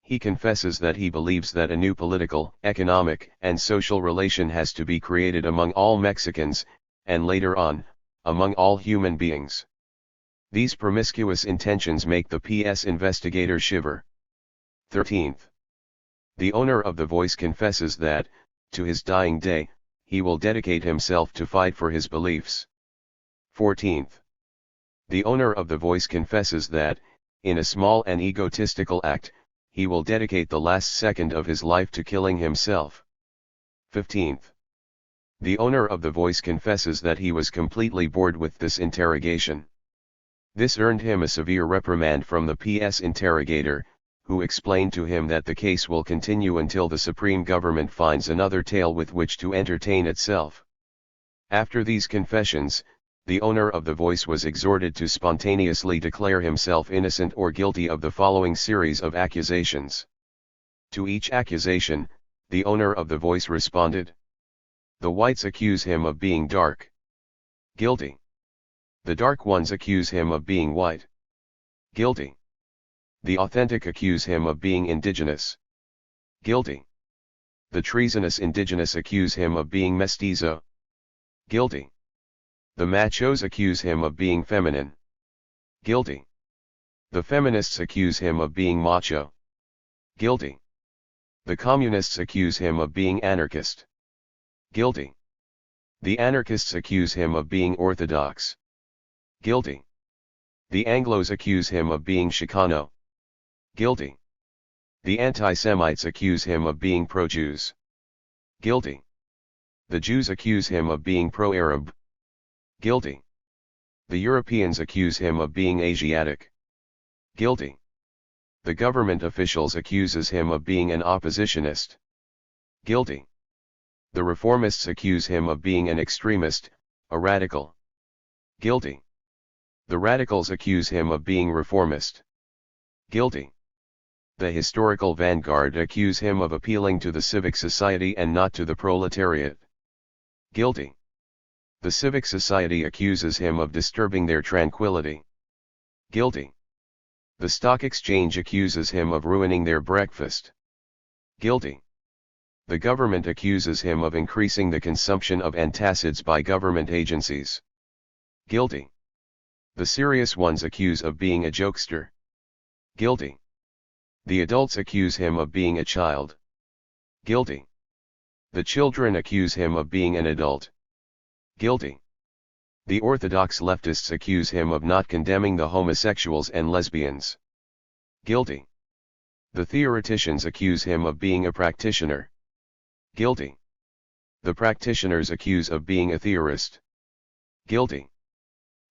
He confesses that he believes that a new political, economic, and social relation has to be created among all Mexicans, and later on, among all human beings. These promiscuous intentions make the PS investigator shiver. 13th. The owner of the voice confesses that, to his dying day, he will dedicate himself to fight for his beliefs. 14th. The owner of the voice confesses that, in a small and egotistical act, he will dedicate the last second of his life to killing himself. 15th. The owner of the voice confesses that he was completely bored with this interrogation. This earned him a severe reprimand from the PS interrogator, who explained to him that the case will continue until the supreme government finds another tale with which to entertain itself. After these confessions, the owner of the voice was exhorted to spontaneously declare himself innocent or guilty of the following series of accusations. To each accusation, the owner of the voice responded. The whites accuse him of being dark. Guilty. The dark ones accuse him of being white. Guilty. The authentic accuse him of being indigenous. Guilty. The treasonous indigenous accuse him of being mestizo. Guilty. The machos accuse him of being feminine. Guilty. The feminists accuse him of being macho. Guilty. The communists accuse him of being anarchist. Guilty. The anarchists accuse him of being orthodox. Guilty. The Anglos accuse him of being Chicano. Guilty. The anti-Semites accuse him of being pro-Jews. Guilty. The Jews accuse him of being pro-Arab. Guilty. The Europeans accuse him of being Asiatic. Guilty. The government officials accuses him of being an oppositionist. Guilty. The reformists accuse him of being an extremist, a radical. Guilty. The radicals accuse him of being reformist. Guilty. The historical vanguard accuse him of appealing to the civic society and not to the proletariat. Guilty. The civic society accuses him of disturbing their tranquility. Guilty. The stock exchange accuses him of ruining their breakfast. Guilty. The government accuses him of increasing the consumption of antacids by government agencies. Guilty. The serious ones accuse of being a jokester. Guilty. The adults accuse him of being a child. Guilty. The children accuse him of being an adult. Guilty. The orthodox leftists accuse him of not condemning the homosexuals and lesbians. Guilty. The theoreticians accuse him of being a practitioner. Guilty. The practitioners accuse of being a theorist. Guilty.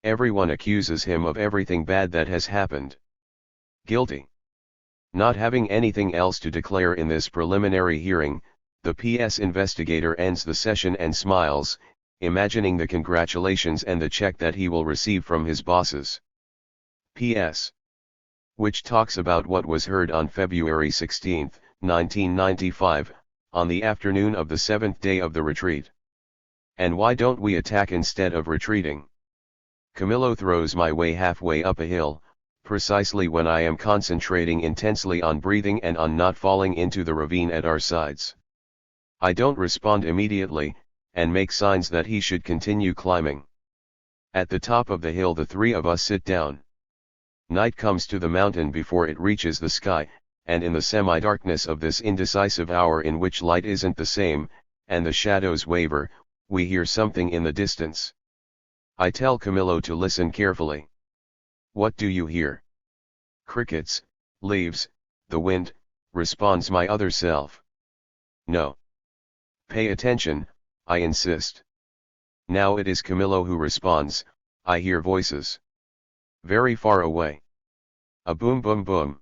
Everyone accuses him of everything bad that has happened. Guilty. Not having anything else to declare in this preliminary hearing, the PS investigator ends the session and smiles, imagining the congratulations and the check that he will receive from his bosses. PS. Which talks about what was heard on February 16, 1995, on the afternoon of the seventh day of the retreat. And why don't we attack instead of retreating? Camillo throws my way halfway up a hill, precisely when I am concentrating intensely on breathing and on not falling into the ravine at our sides. I don't respond immediately, and make signs that he should continue climbing. At the top of the hill the three of us sit down. Night comes to the mountain before it reaches the sky, and in the semi-darkness of this indecisive hour in which light isn't the same, and the shadows waver, we hear something in the distance. I tell Camillo to listen carefully. What do you hear? Crickets, leaves, the wind, responds my other self. No. Pay attention, I insist. Now it is Camillo who responds. I hear voices. Very far away. A boom boom boom.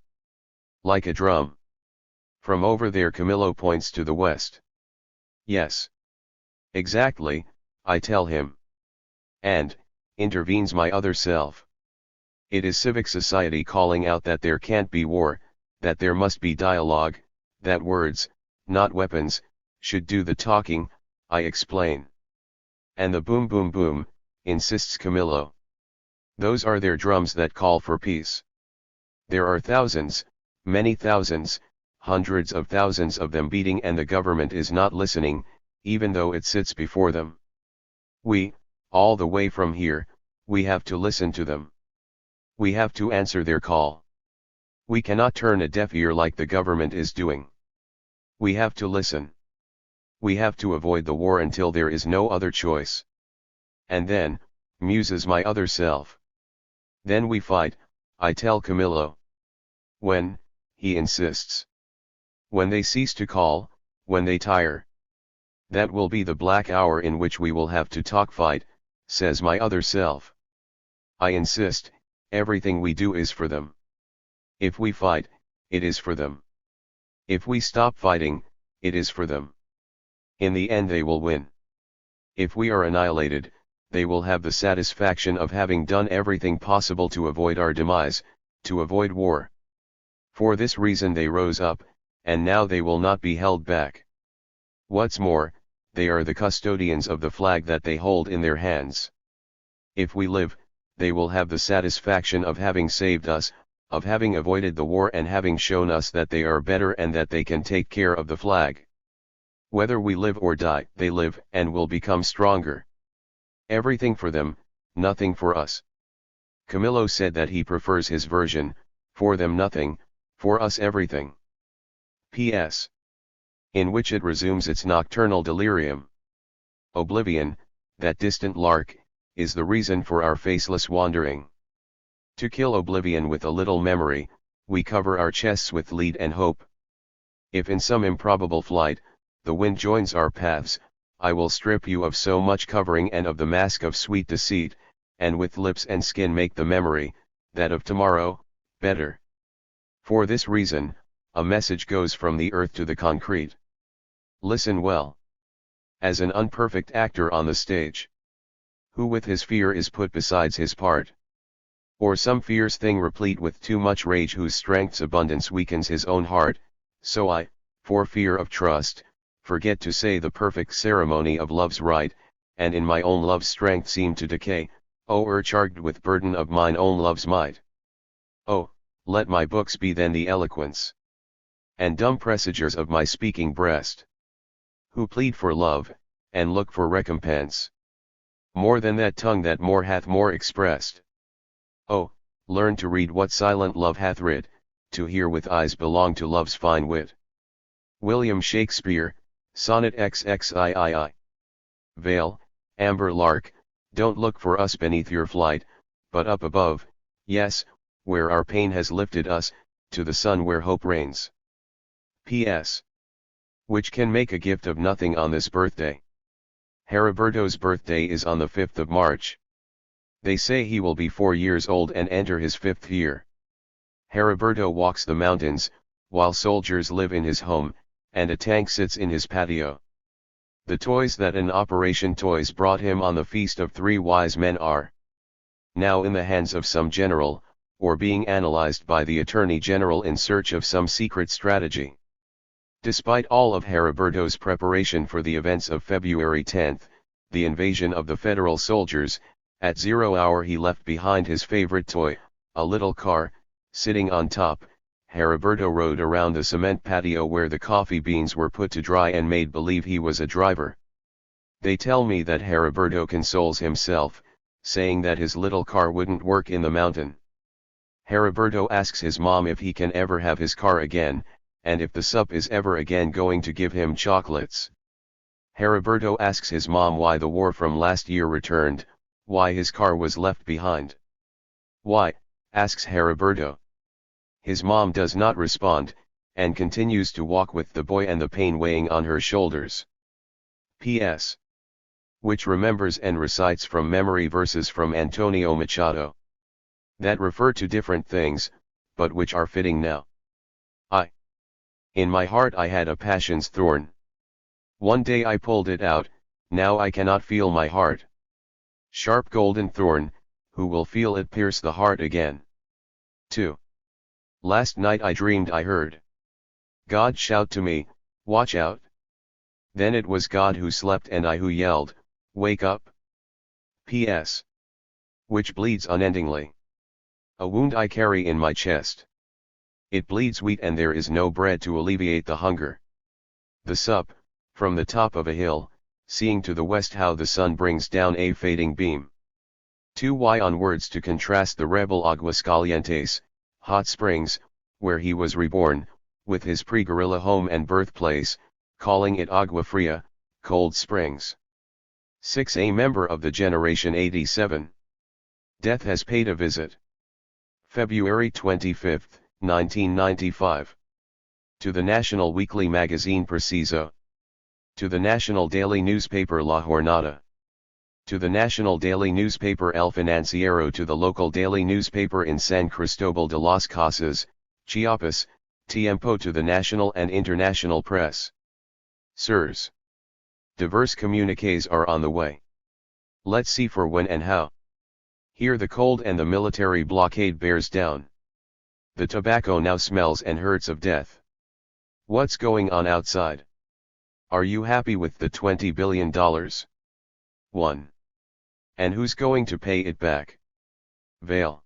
Like a drum. From over there Camillo points to the west. Yes. Exactly, I tell him. And, intervenes my other self. It is civic society calling out that there can't be war, that there must be dialogue, that words, not weapons, should do the talking, I explain. And the boom boom boom, insists Camillo. Those are their drums that call for peace. There are thousands, many thousands, hundreds of thousands of them beating, and the government is not listening, even though it sits before them. We, all the way from here, we have to listen to them. We have to answer their call. We cannot turn a deaf ear like the government is doing. We have to listen. We have to avoid the war until there is no other choice. And then, muses my other self. Then we fight, I tell Camillo. When, he insists. When they cease to call, when they tire. That will be the black hour in which we will have to talk fight, says my other self. I insist, everything we do is for them. If we fight, it is for them. If we stop fighting, it is for them. In the end they will win. If we are annihilated, they will have the satisfaction of having done everything possible to avoid our demise, to avoid war. For this reason they rose up, and now they will not be held back. What's more, they are the custodians of the flag that they hold in their hands. If we live, they will have the satisfaction of having saved us, of having avoided the war and having shown us that they are better and that they can take care of the flag. Whether we live or die, they live and will become stronger. Everything for them, nothing for us. Camillo said that he prefers his version, for them nothing, for us everything. P.S. In which it resumes its nocturnal delirium. Oblivion, that distant lark, is the reason for our faceless wandering. To kill oblivion with a little memory, we cover our chests with lead and hope. If in some improbable flight, the wind joins our paths, I will strip you of so much covering and of the mask of sweet deceit, and with lips and skin make the memory, that of tomorrow, better. For this reason, a message goes from the earth to the concrete. Listen well. As an unperfect actor on the stage, who with his fear is put besides his part, or some fierce thing replete with too much rage whose strength's abundance weakens his own heart, so I, for fear of trust, forget to say the perfect ceremony of love's rite, and in my own love's strength seem to decay, charged with burden of mine own love's might. Oh, let my books be then the eloquence and dumb presagers of my speaking breast, who plead for love, and look for recompense, more than that tongue that more hath more expressed. Oh, learn to read what silent love hath writ, to hear with eyes belong to love's fine wit. William Shakespeare, Sonnet XXIII. Vale, amber lark, don't look for us beneath your flight, but up above, yes, where our pain has lifted us, to the sun where hope reigns. P.S. Which can make a gift of nothing on this birthday. Heriberto's birthday is on the 5th of March. They say he will be 4 years old and enter his 5th year. Heriberto walks the mountains, while soldiers live in his home, and a tank sits in his patio. The toys that an Operation Toys brought him on the Feast of Three Wise Men are now in the hands of some general, or being analyzed by the Attorney General in search of some secret strategy. Despite all of Heriberto's preparation for the events of February 10, the invasion of the federal soldiers, at 0 hour he left behind his favorite toy, a little car. Sitting on top, Heriberto rode around the cement patio where the coffee beans were put to dry and made believe he was a driver. They tell me that Heriberto consoles himself, saying that his little car wouldn't work in the mountain. Heriberto asks his mom if he can ever have his car again, and if the sup is ever again going to give him chocolates. Heriberto asks his mom why the war from last year returned, why his car was left behind. Why, asks Heriberto. His mom does not respond, and continues to walk with the boy and the pain weighing on her shoulders. P.S. Which remembers and recites from memory verses from Antonio Machado that refer to different things, but which are fitting now. In my heart I had a passion's thorn. One day I pulled it out, now I cannot feel my heart. Sharp golden thorn, who will feel it pierce the heart again? 2. Last night I dreamed I heard God shout to me, watch out. Then it was God who slept and I who yelled, wake up. P.S. Which bleeds unendingly. A wound I carry in my chest. It bleeds wheat and there is no bread to alleviate the hunger. The sup, from the top of a hill, seeing to the west how the sun brings down a fading beam. 2y onwards to contrast the rebel Aguascalientes, hot springs, where he was reborn, with his pre-guerrilla home and birthplace, calling it Agua Fria, cold springs. 6. A member of the Generation 87. Death has paid a visit. February 25, 1995. To the National Weekly Magazine Preciso. To the National Daily Newspaper La Jornada. To the National Daily Newspaper El Financiero. To the local daily newspaper in San Cristobal de las Casas, Chiapas, Tiempo. To the national and international press. Sirs. Diverse communiques are on the way. Let's see for when and how. Here the cold and the military blockade bears down. The tobacco now smells and hurts of death. What's going on outside? Are you happy with the $20 billion? 1. And who's going to pay it back? Vale.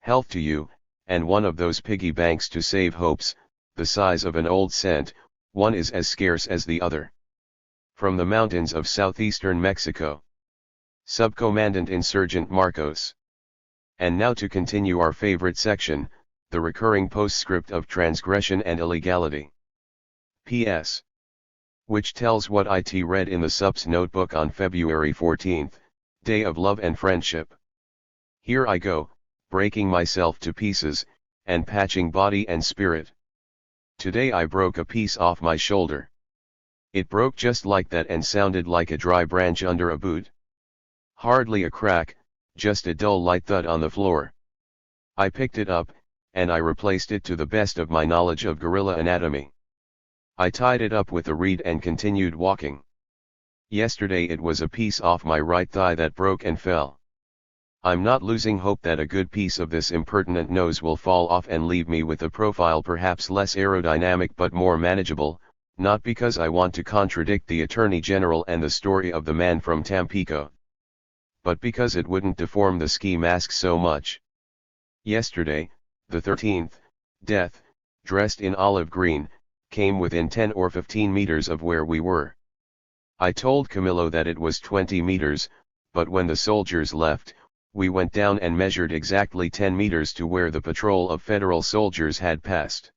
Health to you, and one of those piggy banks to save hopes, the size of an old cent, one is as scarce as the other. From the mountains of southeastern Mexico. Subcomandante Insurgent Marcos. And now to continue our favorite section, the recurring postscript of transgression and illegality. P.S. Which tells what it read in the sub's notebook on February 14th, Day of Love and Friendship. Here I go, breaking myself to pieces, and patching body and spirit. Today I broke a piece off my shoulder. It broke just like that and sounded like a dry branch under a boot. Hardly a crack, just a dull light thud on the floor. I picked it up, and I replaced it to the best of my knowledge of gorilla anatomy. I tied it up with a reed and continued walking. Yesterday it was a piece off my right thigh that broke and fell. I'm not losing hope that a good piece of this impertinent nose will fall off and leave me with a profile perhaps less aerodynamic but more manageable, not because I want to contradict the Attorney General and the story of the man from Tampico, but because it wouldn't deform the ski mask so much. Yesterday, the 13th, death, dressed in olive green, came within 10 or 15 meters of where we were. I told Camillo that it was 20 meters, but when the soldiers left, we went down and measured exactly 10 meters to where the patrol of federal soldiers had passed.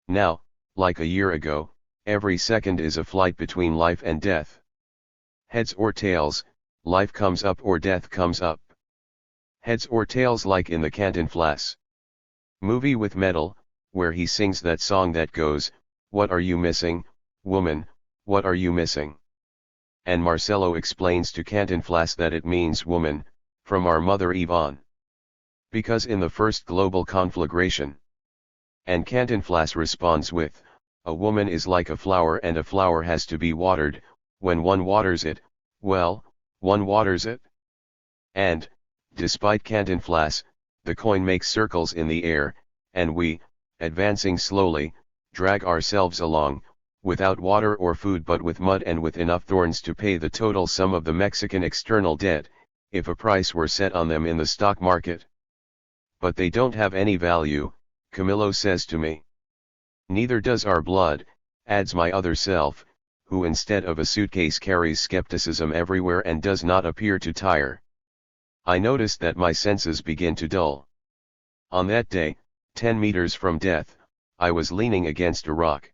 Now, like a year ago, every second is a flight between life and death. Heads or tails, life comes up or death comes up. Heads or tails like in the Cantinflas movie with Metal, where he sings that song that goes, "What are you missing, woman, what are you missing?" and Marcelo explains to Cantinflas that it means woman, from our mother Eve on. Because in the first global conflagration. And Cantinflas responds with, a woman is like a flower and a flower has to be watered, when one waters it, well, one waters it. And, despite Cantinflas, the coin makes circles in the air, and we, advancing slowly, drag ourselves along, without water or food but with mud and with enough thorns to pay the total sum of the Mexican external debt, if a price were set on them in the stock market. But they don't have any value, Camillo says to me. Neither does our blood, adds my other self, who instead of a suitcase carries skepticism everywhere and does not appear to tire. I notice that my senses begin to dull. On that day, 10 meters from death, I was leaning against a rock.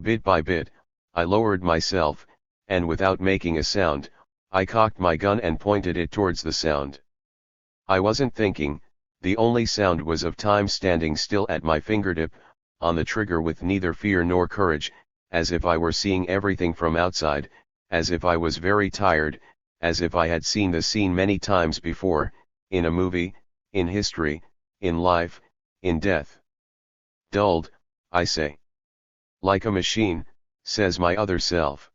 Bit by bit, I lowered myself, and without making a sound, I cocked my gun and pointed it towards the sound. I wasn't thinking, the only sound was of time standing still at my fingertip, on the trigger with neither fear nor courage, as if I were seeing everything from outside, as if I was very tired, as if I had seen the scene many times before, in a movie, in history, in life, in death. Dulled, I say. Like a machine, says my other self.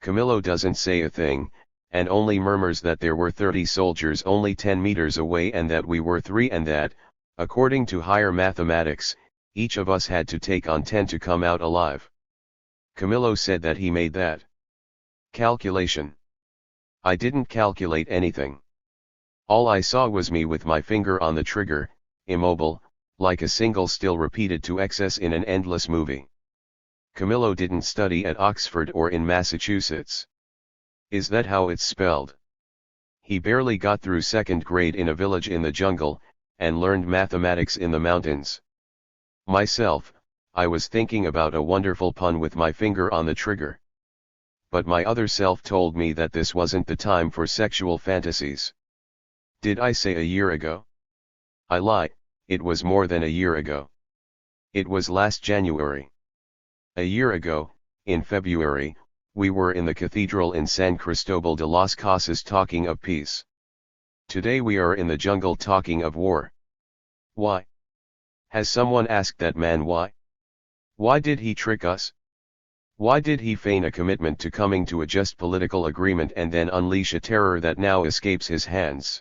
Camillo doesn't say a thing, and only murmurs that there were 30 soldiers only 10 meters away and that we were 3 and that, according to higher mathematics, each of us had to take on 10 to come out alive. Camillo said that he made that calculation. I didn't calculate anything. All I saw was me with my finger on the trigger, immobile, like a single still repeated to excess in an endless movie. Camillo didn't study at Oxford or in Massachusetts. Is that how it's spelled? He barely got through second grade in a village in the jungle, and learned mathematics in the mountains. Myself, I was thinking about a wonderful pun with my finger on the trigger. But my other self told me that this wasn't the time for sexual fantasies. Did I say a year ago? I lie, it was more than a year ago. It was last January. A year ago, in February, we were in the cathedral in San Cristobal de las Casas talking of peace. Today we are in the jungle talking of war. Why? Has someone asked that man why? Why did he trick us? Why did he feign a commitment to coming to a just political agreement and then unleash a terror that now escapes his hands?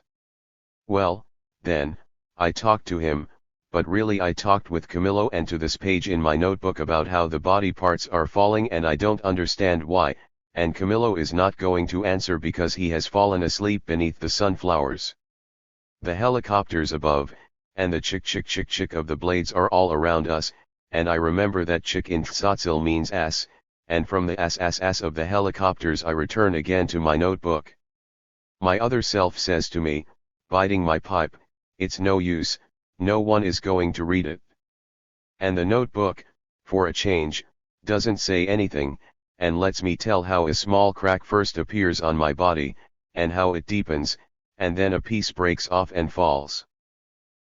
Well, then, I talked to him, but really I talked with Camillo and to this page in my notebook about how the body parts are falling and I don't understand why, and Camillo is not going to answer because he has fallen asleep beneath the sunflowers. The helicopters above, and the chick of the blades are all around us, and I remember that chick in Tzotzil means ass, and from the ass of the helicopters I return again to my notebook. My other self says to me, biting my pipe, it's no use, no one is going to read it. And the notebook, for a change, doesn't say anything, and lets me tell how a small crack first appears on my body, and how it deepens, and then a piece breaks off and falls.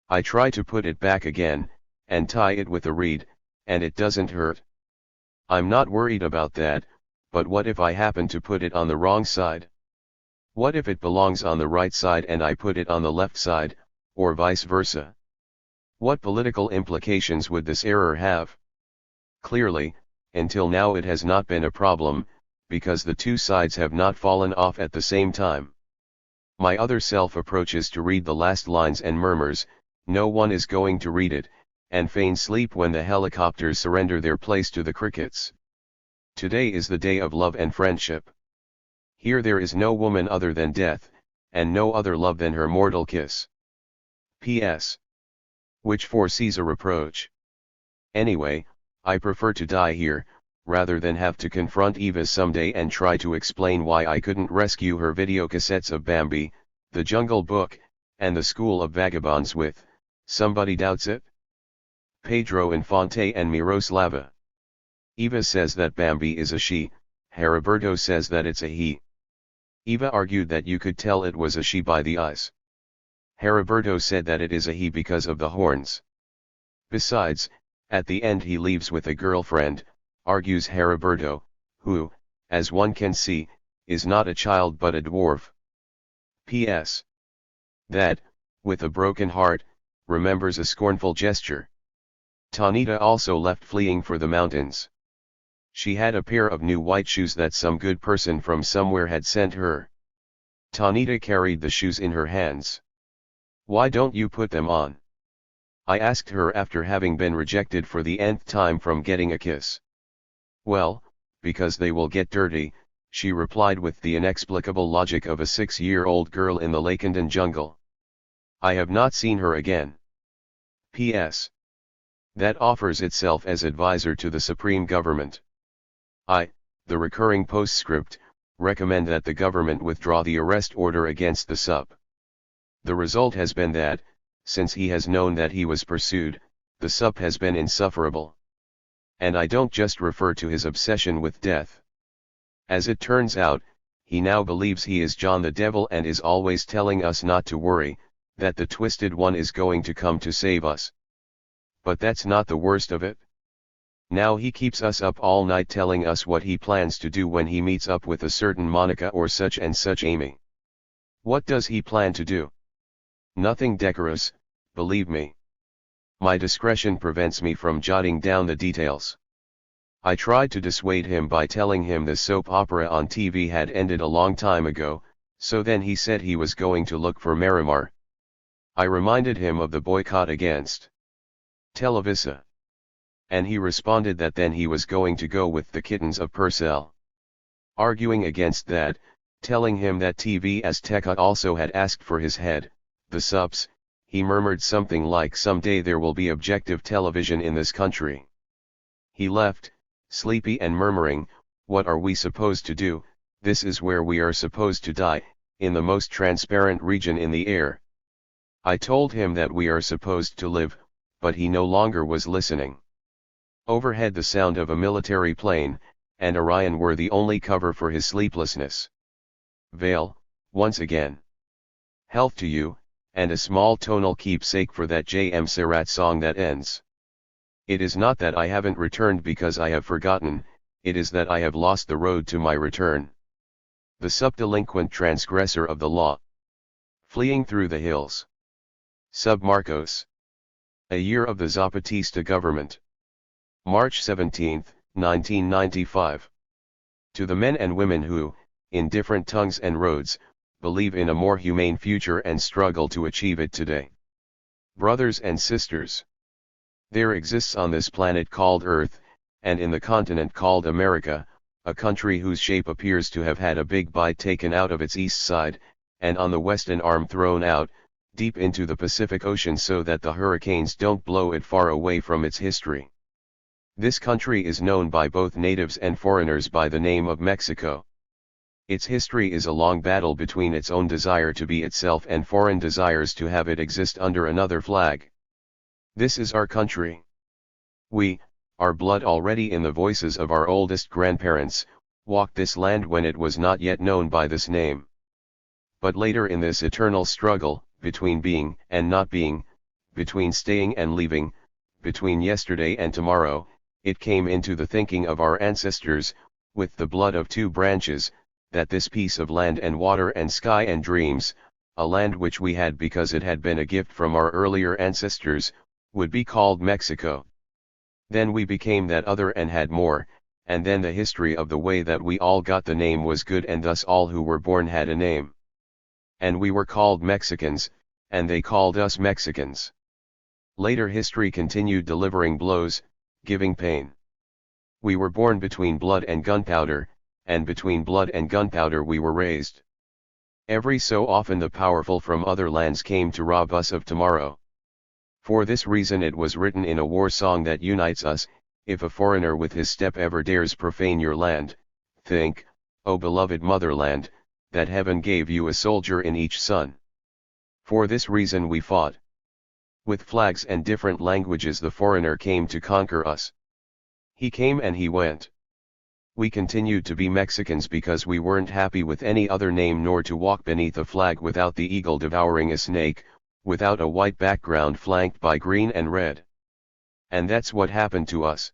I try to put it back again, and tie it with a reed, and it doesn't hurt. I'm not worried about that, but what if I happen to put it on the wrong side? What if it belongs on the right side and I put it on the left side, or vice versa? What political implications would this error have? Clearly, until now it has not been a problem, because the two sides have not fallen off at the same time. My other self approaches to read the last lines and murmurs, no one is going to read it, and feigns sleep when the helicopters surrender their place to the crickets. Today is the day of love and friendship. Here there is no woman other than death, and no other love than her mortal kiss. P.S. Which foresees a reproach. Anyway, I prefer to die here, rather than have to confront Eva someday and try to explain why I couldn't rescue her videocassettes of Bambi, The Jungle Book, and The School of Vagabonds with, somebody doubts it? Pedro Infante and Miroslava. Eva says that Bambi is a she, Heriberto says that it's a he. Eva argued that you could tell it was a she by the eyes. Heriberto said that it is a he because of the horns. Besides, at the end he leaves with a girlfriend, argues Heriberto, who, as one can see, is not a child but a dwarf. P.S. That, with a broken heart, remembers a scornful gesture. Tanita also left fleeing for the mountains. She had a pair of new white shoes that some good person from somewhere had sent her. Tanita carried the shoes in her hands. "Why don't you put them on?" I asked her after having been rejected for the nth time from getting a kiss. "Well, because they will get dirty," she replied with the inexplicable logic of a 6-year-old girl in the Lakandan jungle. I have not seen her again. P.S. That offers itself as advisor to the Supreme Government. I, the recurring postscript, recommend that the government withdraw the arrest order against the Sup. The result has been that, since he has known that he was pursued, the Sup has been insufferable. And I don't just refer to his obsession with death. As it turns out, he now believes he is John the Devil and is always telling us not to worry, that the Twisted One is going to come to save us. But that's not the worst of it. Now he keeps us up all night telling us what he plans to do when he meets up with a certain Monica or such and such Amy. What does he plan to do? Nothing decorous, believe me. My discretion prevents me from jotting down the details. I tried to dissuade him by telling him the soap opera on TV had ended a long time ago, so then he said he was going to look for Marimar. I reminded him of the boycott against Televisa. And he responded that then he was going to go with the kittens of Purcell. Arguing against that, telling him that TV Azteca also had asked for his head, the Sups, he murmured something like someday there will be objective television in this country. He left, sleepy and murmuring, "What are we supposed to do? This is where we are supposed to die, in the most transparent region in the air." I told him that we are supposed to live, but he no longer was listening. Overhead the sound of a military plane, and Orion were the only cover for his sleeplessness. Vale, once again. Health to you, and a small tonal keepsake for that J.M. Sarat song that ends. It is not that I haven't returned because I have forgotten, it is that I have lost the road to my return. The subdelinquent transgressor of the law. Fleeing through the hills. Sub Marcos. A year of the Zapatista government. March 17, 1995. To the men and women who, in different tongues and roads, believe in a more humane future and struggle to achieve it today. Brothers and sisters. There exists on this planet called Earth, and in the continent called America, a country whose shape appears to have had a big bite taken out of its east side, and on the west an arm thrown out, deep into the Pacific Ocean so that the hurricanes don't blow it far away from its history. This country is known by both natives and foreigners by the name of Mexico. Its history is a long battle between its own desire to be itself and foreign desires to have it exist under another flag. This is our country. We, our blood already in the voices of our oldest grandparents, walked this land when it was not yet known by this name. But later in this eternal struggle, between being and not being, between staying and leaving, between yesterday and tomorrow, it came into the thinking of our ancestors, with the blood of two branches, that this piece of land and water and sky and dreams, a land which we had because it had been a gift from our earlier ancestors, would be called Mexico. Then we became that other and had more, and then the history of the way that we all got the name was good and thus all who were born had a name. And we were called Mexicans, and they called us Mexicans. Later history continued delivering blows, giving pain. We were born between blood and gunpowder, and between blood and gunpowder we were raised. Every so often the powerful from other lands came to rob us of tomorrow. For this reason it was written in a war song that unites us, if a foreigner with his step ever dares profane your land, think, O beloved motherland, that heaven gave you a soldier in each son. For this reason we fought. With flags and different languages the foreigner came to conquer us. He came and he went. We continued to be Mexicans because we weren't happy with any other name nor to walk beneath a flag without the eagle devouring a snake, without a white background flanked by green and red. And that's what happened to us.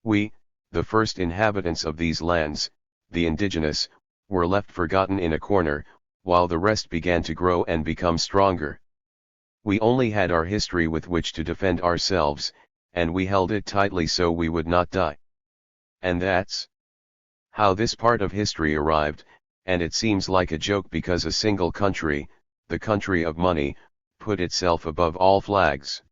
We, the first inhabitants of these lands, the indigenous, were left forgotten in a corner, while the rest began to grow and become stronger. We only had our history with which to defend ourselves, and we held it tightly so we would not die. And that's how this part of history arrived, and it seems like a joke because a single country, the country of money, put itself above all flags.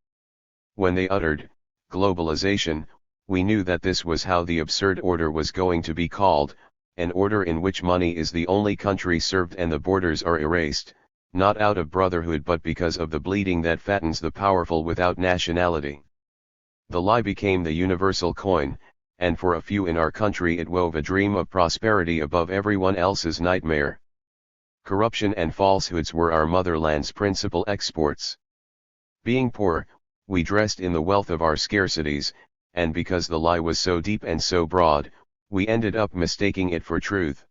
When they uttered globalization, we knew that this was how the absurd order was going to be called, an order in which money is the only country served and the borders are erased, not out of brotherhood but because of the bleeding that fattens the powerful without nationality. The lie became the universal coin, and for a few in our country it wove a dream of prosperity above everyone else's nightmare. Corruption and falsehoods were our motherland's principal exports. Being poor, we dressed in the wealth of our scarcities, and because the lie was so deep and so broad, we ended up mistaking it for truth.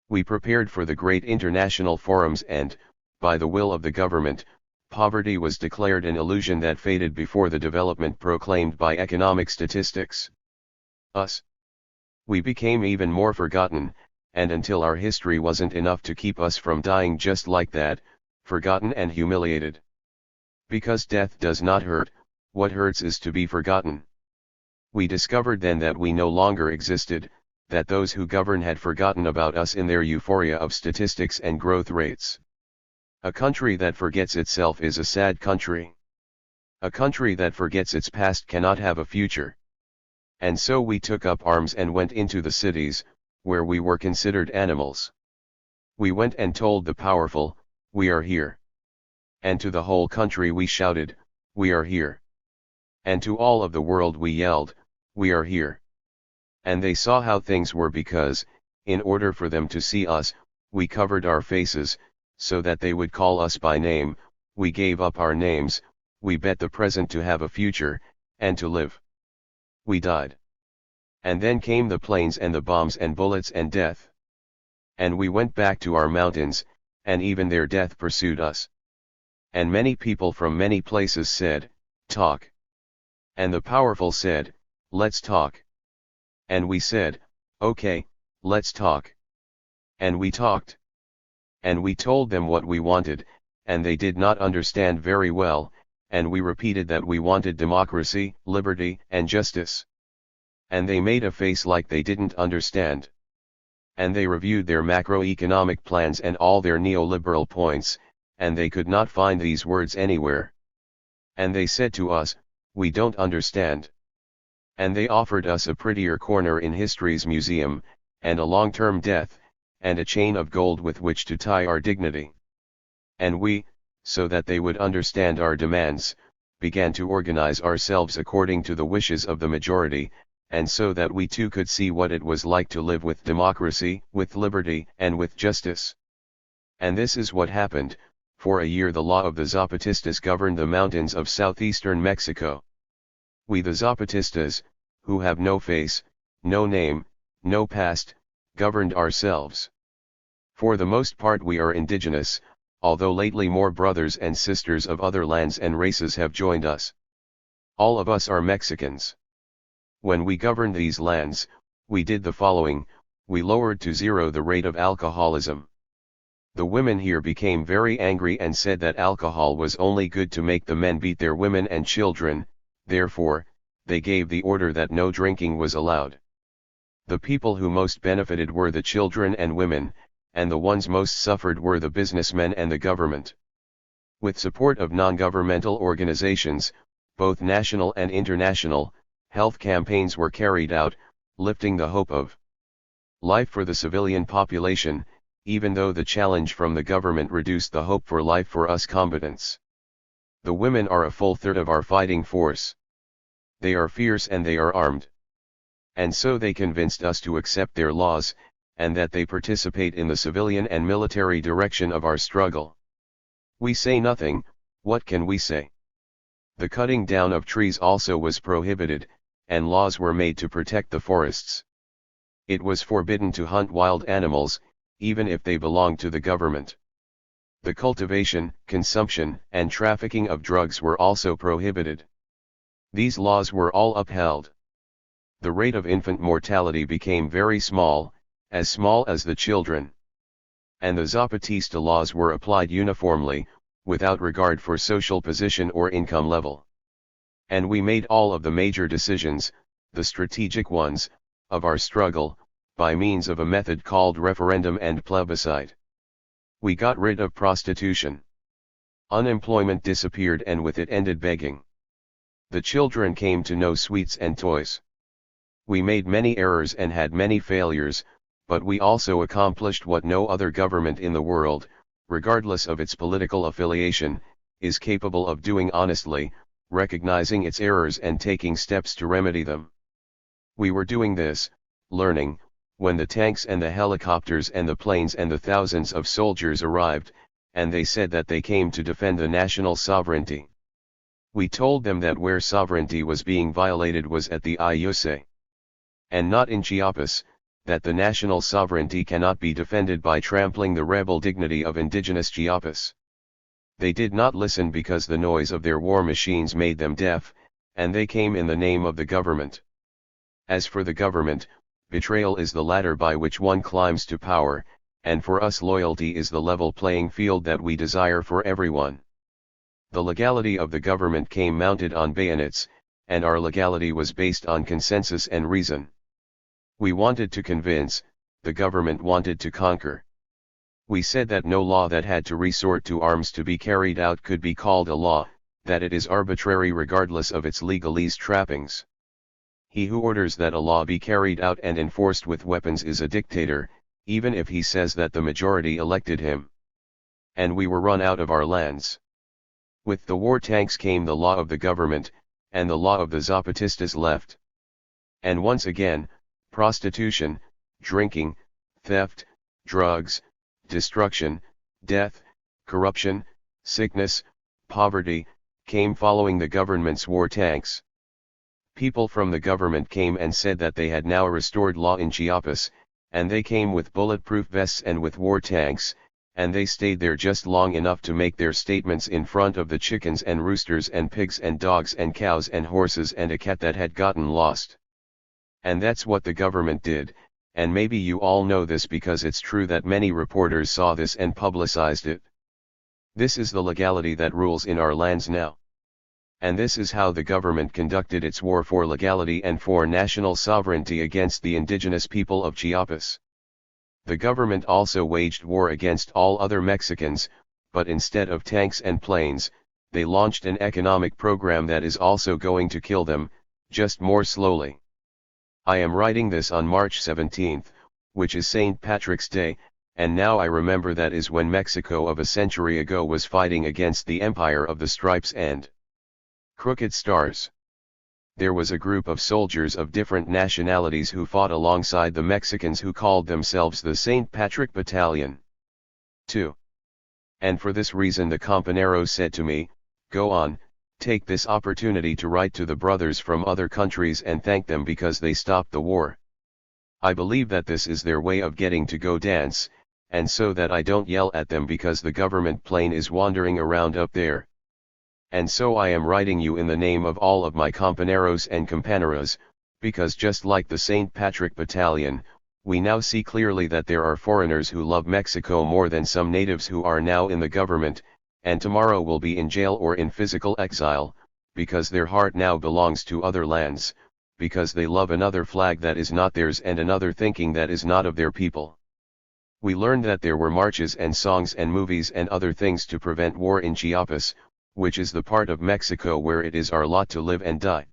We prepared for the great international forums and, by the will of the government, poverty was declared an illusion that faded before the development proclaimed by economic statistics. We became even more forgotten, and until our history wasn't enough to keep us from dying just like that, forgotten and humiliated. Because death does not hurt, what hurts is to be forgotten. We discovered then that we no longer existed, that those who govern had forgotten about us in their euphoria of statistics and growth rates. A country that forgets itself is a sad country. A country that forgets its past cannot have a future. And so we took up arms and went into the cities, where we were considered animals. We went and told the powerful, "We are here." And to the whole country we shouted, "We are here." And to all of the world we yelled, "We are here." And they saw how things were because, in order for them to see us, we covered our faces, so that they would call us by name, we gave up our names, we bet the present to have a future, and to live. We died. And then came the planes and the bombs and bullets and death. And we went back to our mountains, and even their death pursued us. And many people from many places said, "Talk." And the powerful said, "Let's talk." And we said, "Okay, let's talk." And we talked. And we told them what we wanted, and they did not understand very well, and we repeated that we wanted democracy, liberty, and justice. And they made a face like they didn't understand. And they reviewed their macroeconomic plans and all their neoliberal points, and they could not find these words anywhere. And they said to us, "We don't understand." And they offered us a prettier corner in history's museum, and a long-term death, and a chain of gold with which to tie our dignity. And we, so that they would understand our demands, began to organize ourselves according to the wishes of the majority, and so that we too could see what it was like to live with democracy, with liberty, and with justice. And this is what happened. For a year the law of the Zapatistas governed the mountains of southeastern Mexico. We the Zapatistas, who have no face, no name, no past, governed ourselves. For the most part we are indigenous, although lately more brothers and sisters of other lands and races have joined us. All of us are Mexicans. When we governed these lands, we did the following: we lowered to zero the rate of alcoholism. The women here became very angry and said that alcohol was only good to make the men beat their women and children, therefore, they gave the order that no drinking was allowed. The people who most benefited were the children and women, and the ones most suffered were the businessmen and the government. With support of non-governmental organizations, both national and international, health campaigns were carried out, lifting the hope of life for the civilian population, even though the challenge from the government reduced the hope for life for us combatants. The women are a full third of our fighting force. They are fierce and they are armed. And so they convinced us to accept their laws, and that they participate in the civilian and military direction of our struggle. We say nothing. What can we say? The cutting down of trees also was prohibited, and laws were made to protect the forests. It was forbidden to hunt wild animals, even if they belonged to the government. The cultivation, consumption, and trafficking of drugs were also prohibited. These laws were all upheld. The rate of infant mortality became very small, as small as the children. And the Zapatista laws were applied uniformly, without regard for social position or income level. And we made all of the major decisions, the strategic ones, of our struggle, by means of a method called referendum and plebiscite. We got rid of prostitution. Unemployment disappeared, and with it ended begging. The children came to know sweets and toys. We made many errors and had many failures, but we also accomplished what no other government in the world, regardless of its political affiliation, is capable of doing honestly, recognizing its errors and taking steps to remedy them. We were doing this, learning, when the tanks and the helicopters and the planes and the thousands of soldiers arrived, and they said that they came to defend the national sovereignty. We told them that where sovereignty was being violated was at the IUC. And not in Chiapas, that the national sovereignty cannot be defended by trampling the rebel dignity of indigenous Chiapas. They did not listen because the noise of their war machines made them deaf, and they came in the name of the government. As for the government, betrayal is the ladder by which one climbs to power, and for us loyalty is the level playing field that we desire for everyone. The legality of the government came mounted on bayonets, and our legality was based on consensus and reason. We wanted to convince, the government wanted to conquer. We said that no law that had to resort to arms to be carried out could be called a law, that it is arbitrary regardless of its legalese trappings. He who orders that a law be carried out and enforced with weapons is a dictator, even if he says that the majority elected him. And we were run out of our lands. With the war tanks came the law of the government, and the law of the Zapatistas left. And once again, prostitution, drinking, theft, drugs, destruction, death, corruption, sickness, poverty, came following the government's war tanks. People from the government came and said that they had now restored law in Chiapas, and they came with bulletproof vests and with war tanks, and they stayed there just long enough to make their statements in front of the chickens and roosters and pigs and dogs and cows and horses and a cat that had gotten lost. And that's what the government did, and maybe you all know this because it's true that many reporters saw this and publicized it. This is the legality that rules in our lands now. And this is how the government conducted its war for legality and for national sovereignty against the indigenous people of Chiapas. The government also waged war against all other Mexicans, but instead of tanks and planes, they launched an economic program that is also going to kill them, just more slowly. I am writing this on March 17th, which is St. Patrick's Day, and now I remember that is when Mexico of a century ago was fighting against the Empire of the Stripes and Crooked Stars. There was a group of soldiers of different nationalities who fought alongside the Mexicans who called themselves the St. Patrick Battalion. 2. And for this reason the Compañero said to me, "Go on, take this opportunity to write to the brothers from other countries and thank them because they stopped the war. I believe that this is their way of getting to go dance, and so that I don't yell at them because the government plane is wandering around up there. And so I am writing you in the name of all of my compañeros and compañeras, because just like the St. Patrick Battalion, we now see clearly that there are foreigners who love Mexico more than some natives who are now in the government, and tomorrow will be in jail or in physical exile, because their heart now belongs to other lands, because they love another flag that is not theirs and another thinking that is not of their people." We learned that there were marches and songs and movies and other things to prevent war in Chiapas, which is the part of Mexico where it is our lot to live and die.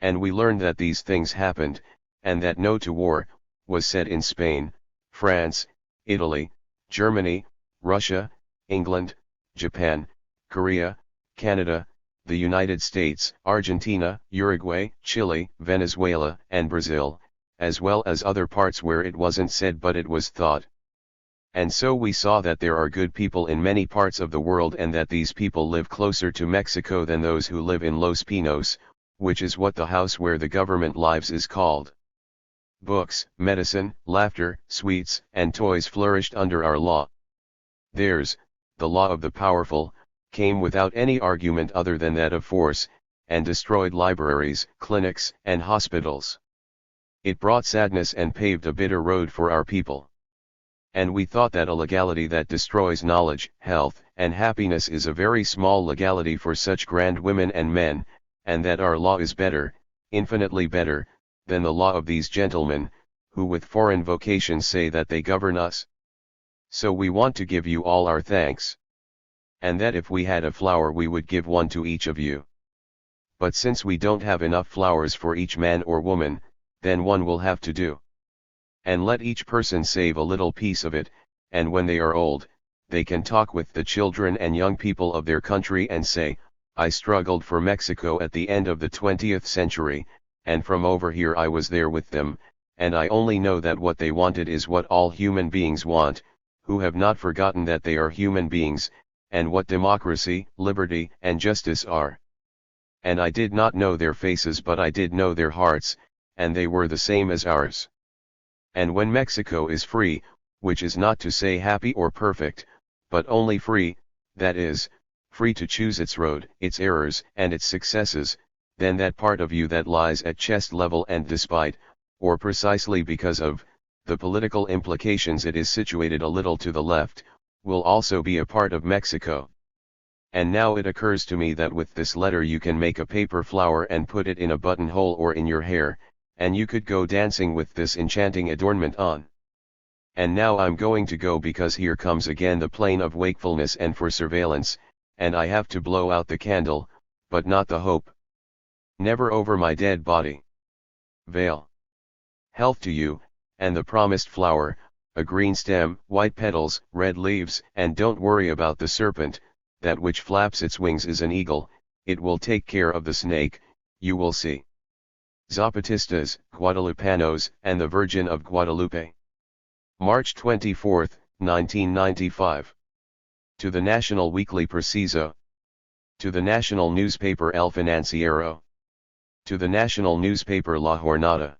And we learned that these things happened, and that no to war was said in Spain, France, Italy, Germany, Russia, England, Japan, Korea, Canada, the United States, Argentina, Uruguay, Chile, Venezuela, and Brazil, as well as other parts where it wasn't said but it was thought. And so we saw that there are good people in many parts of the world and that these people live closer to Mexico than those who live in Los Pinos, which is what the house where the government lives is called. Books, medicine, laughter, sweets, and toys flourished under our law. Theirs, the law of the powerful, came without any argument other than that of force, and destroyed libraries, clinics, and hospitals. It brought sadness and paved a bitter road for our people. And we thought that a legality that destroys knowledge, health, and happiness is a very small legality for such grand women and men, and that our law is better, infinitely better, than the law of these gentlemen, who with foreign vocations say that they govern us. So we want to give you all our thanks. And that if we had a flower we would give one to each of you. But since we don't have enough flowers for each man or woman, then one will have to do. And let each person save a little piece of it, and when they are old, they can talk with the children and young people of their country and say, I struggled for Mexico at the end of the 20th century, and from over here I was there with them, and I only know that what they wanted is what all human beings want, who have not forgotten that they are human beings, and what democracy, liberty, and justice are. And I did not know their faces but I did know their hearts, and they were the same as ours. And when Mexico is free, which is not to say happy or perfect, but only free, that is, free to choose its road, its errors, and its successes, then that part of you that lies at chest level and despite, or precisely because of, the political implications it is situated a little to the left, will also be a part of Mexico. And now it occurs to me that with this letter you can make a paper flower and put it in a buttonhole or in your hair, and you could go dancing with this enchanting adornment on. And now I'm going to go because here comes again the plane of wakefulness and for surveillance, and I have to blow out the candle, but not the hope. Never over my dead body. Veil. Health to you, and the promised flower, a green stem, white petals, red leaves, and don't worry about the serpent, that which flaps its wings is an eagle, it will take care of the snake, you will see. Zapatistas, Guadalupanos, and the Virgin of Guadalupe. March 24, 1995. To the National Weekly Preciso. To the national newspaper El Financiero. To the national newspaper La Jornada.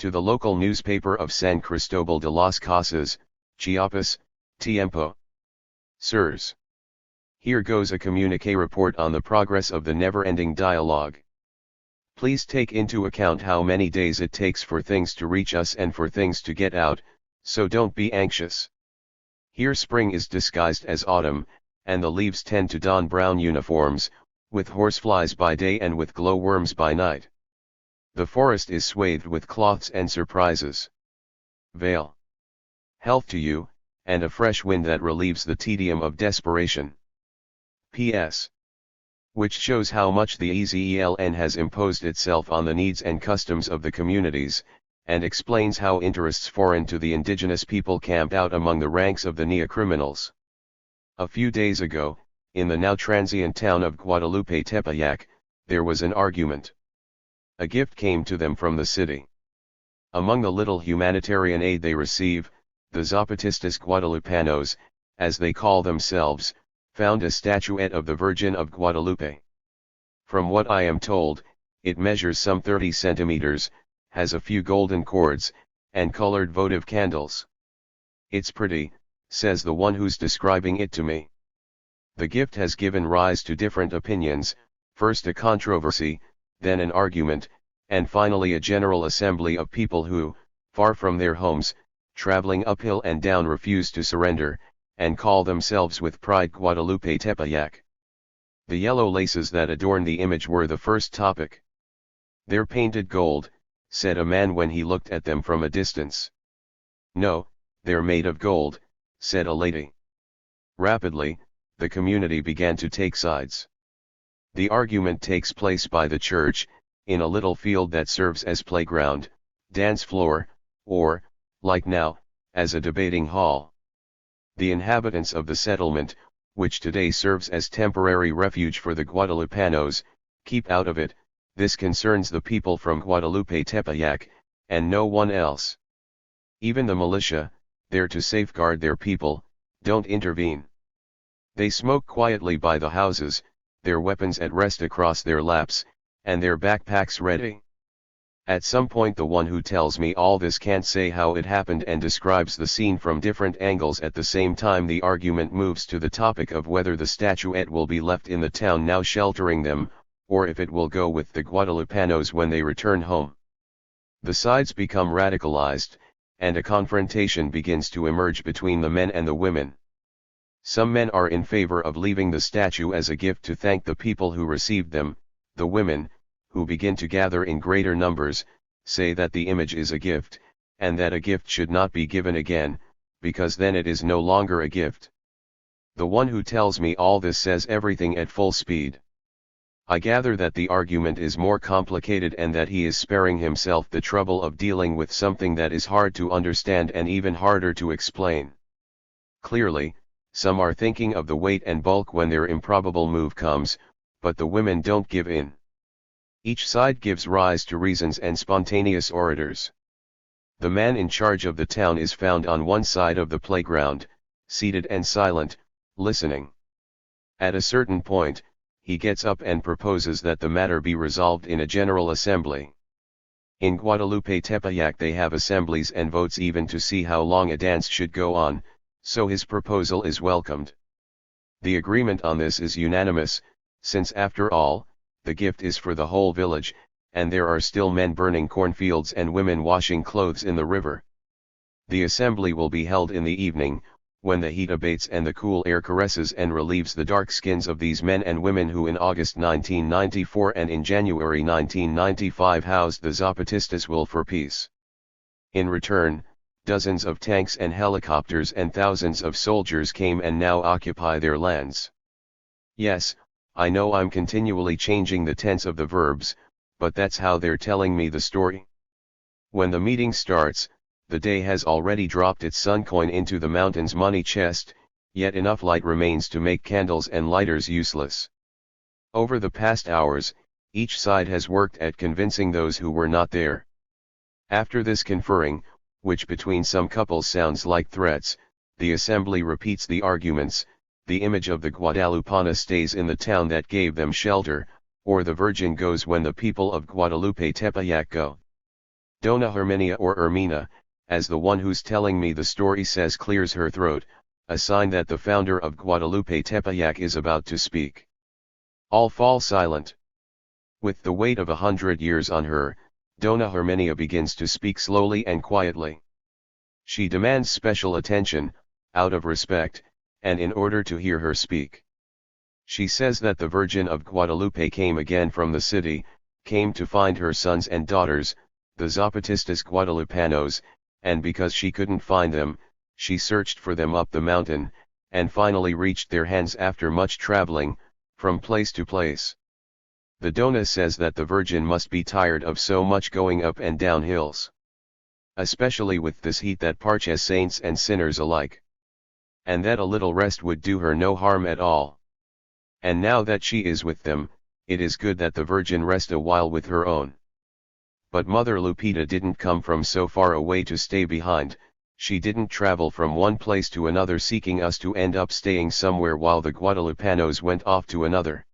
To the local newspaper of San Cristobal de las Casas, Chiapas, Tiempo. Sirs. Here goes a communique report on the progress of the never-ending dialogue. Please take into account how many days it takes for things to reach us and for things to get out, so don't be anxious. Here spring is disguised as autumn, and the leaves tend to don brown uniforms, with horseflies by day and with glowworms by night. The forest is swathed with cloths and surprises. Veil. Health to you, and a fresh wind that relieves the tedium of desperation. P.S. Which shows how much the EZELN has imposed itself on the needs and customs of the communities, and explains how interests foreign to the indigenous people camped out among the ranks of the neocriminals. A few days ago, in the now transient town of Guadalupe Tepeyac, there was an argument. A gift came to them from the city. Among the little humanitarian aid they receive, the Zapatistas Guadalupanos, as they call themselves, found a statuette of the Virgin of Guadalupe. From what I am told, it measures some 30 centimeters, has a few golden cords, and colored votive candles. It's pretty, says the one who's describing it to me. The gift has given rise to different opinions, first a controversy, then an argument, and finally a general assembly of people who, far from their homes, traveling uphill and down refuse to surrender, and call themselves with pride Guadalupe Tepeyac. The yellow laces that adorn the image were the first topic. They're painted gold, said a man when he looked at them from a distance. No, they're made of gold, said a lady. Rapidly, the community began to take sides. The argument takes place by the church, in a little field that serves as playground, dance floor, or, like now, as a debating hall. The inhabitants of the settlement, which today serves as temporary refuge for the Guadalupanos, keep out of it. This concerns the people from Guadalupe Tepeyac, and no one else. Even the militia, there to safeguard their people, don't intervene. They smoke quietly by the houses, their weapons at rest across their laps, and their backpacks ready. At some point the one who tells me all this can't say how it happened and describes the scene from different angles. At the same time the argument moves to the topic of whether the statuette will be left in the town now sheltering them, or if it will go with the Guadalupanos when they return home. The sides become radicalized, and a confrontation begins to emerge between the men and the women. Some men are in favor of leaving the statue as a gift to thank the people who received them. The women, who begin to gather in greater numbers, say that the image is a gift, and that a gift should not be given again, because then it is no longer a gift. The one who tells me all this says everything at full speed. I gather that the argument is more complicated and that he is sparing himself the trouble of dealing with something that is hard to understand and even harder to explain. Clearly, some are thinking of the weight and bulk when their improbable move comes, but the women don't give in. Each side gives rise to reasons and spontaneous orators. The man in charge of the town is found on one side of the playground, seated and silent, listening. At a certain point, he gets up and proposes that the matter be resolved in a general assembly. In Guadalupe Tepeyac they have assemblies and votes even to see how long a dance should go on, so his proposal is welcomed. The agreement on this is unanimous, since after all, the gift is for the whole village, and there are still men burning cornfields and women washing clothes in the river. The assembly will be held in the evening, when the heat abates and the cool air caresses and relieves the dark skins of these men and women who in August 1994 and in January 1995 housed the Zapatistas will for peace. In return, dozens of tanks and helicopters and thousands of soldiers came and now occupy their lands. Yes, I know I'm continually changing the tense of the verbs, but that's how they're telling me the story. When the meeting starts, the day has already dropped its sun coin into the mountain's money chest, yet enough light remains to make candles and lighters useless. Over the past hours, each side has worked at convincing those who were not there. After this conferring, which between some couples sounds like threats, the assembly repeats the arguments. The image of the Guadalupana stays in the town that gave them shelter, or the Virgin goes when the people of Guadalupe Tepeyac go. Dona Herminia or Ermina, as the one who's telling me the story says, clears her throat, a sign that the founder of Guadalupe Tepeyac is about to speak. All fall silent. With the weight of 100 years on her, Dona Herminia begins to speak slowly and quietly. She demands special attention, out of respect, and in order to hear her speak. She says that the Virgin of Guadalupe came again from the city, came to find her sons and daughters, the Zapatistas Guadalupanos, and because she couldn't find them, she searched for them up the mountain, and finally reached their hands after much traveling, from place to place. The Dona says that the Virgin must be tired of so much going up and down hills. Especially with this heat that parches saints and sinners alike. And that a little rest would do her no harm at all. And now that she is with them, it is good that the Virgin rest a while with her own. But Mother Lupita didn't come from so far away to stay behind, she didn't travel from one place to another seeking us to end up staying somewhere while the Guadalupanos went off to another.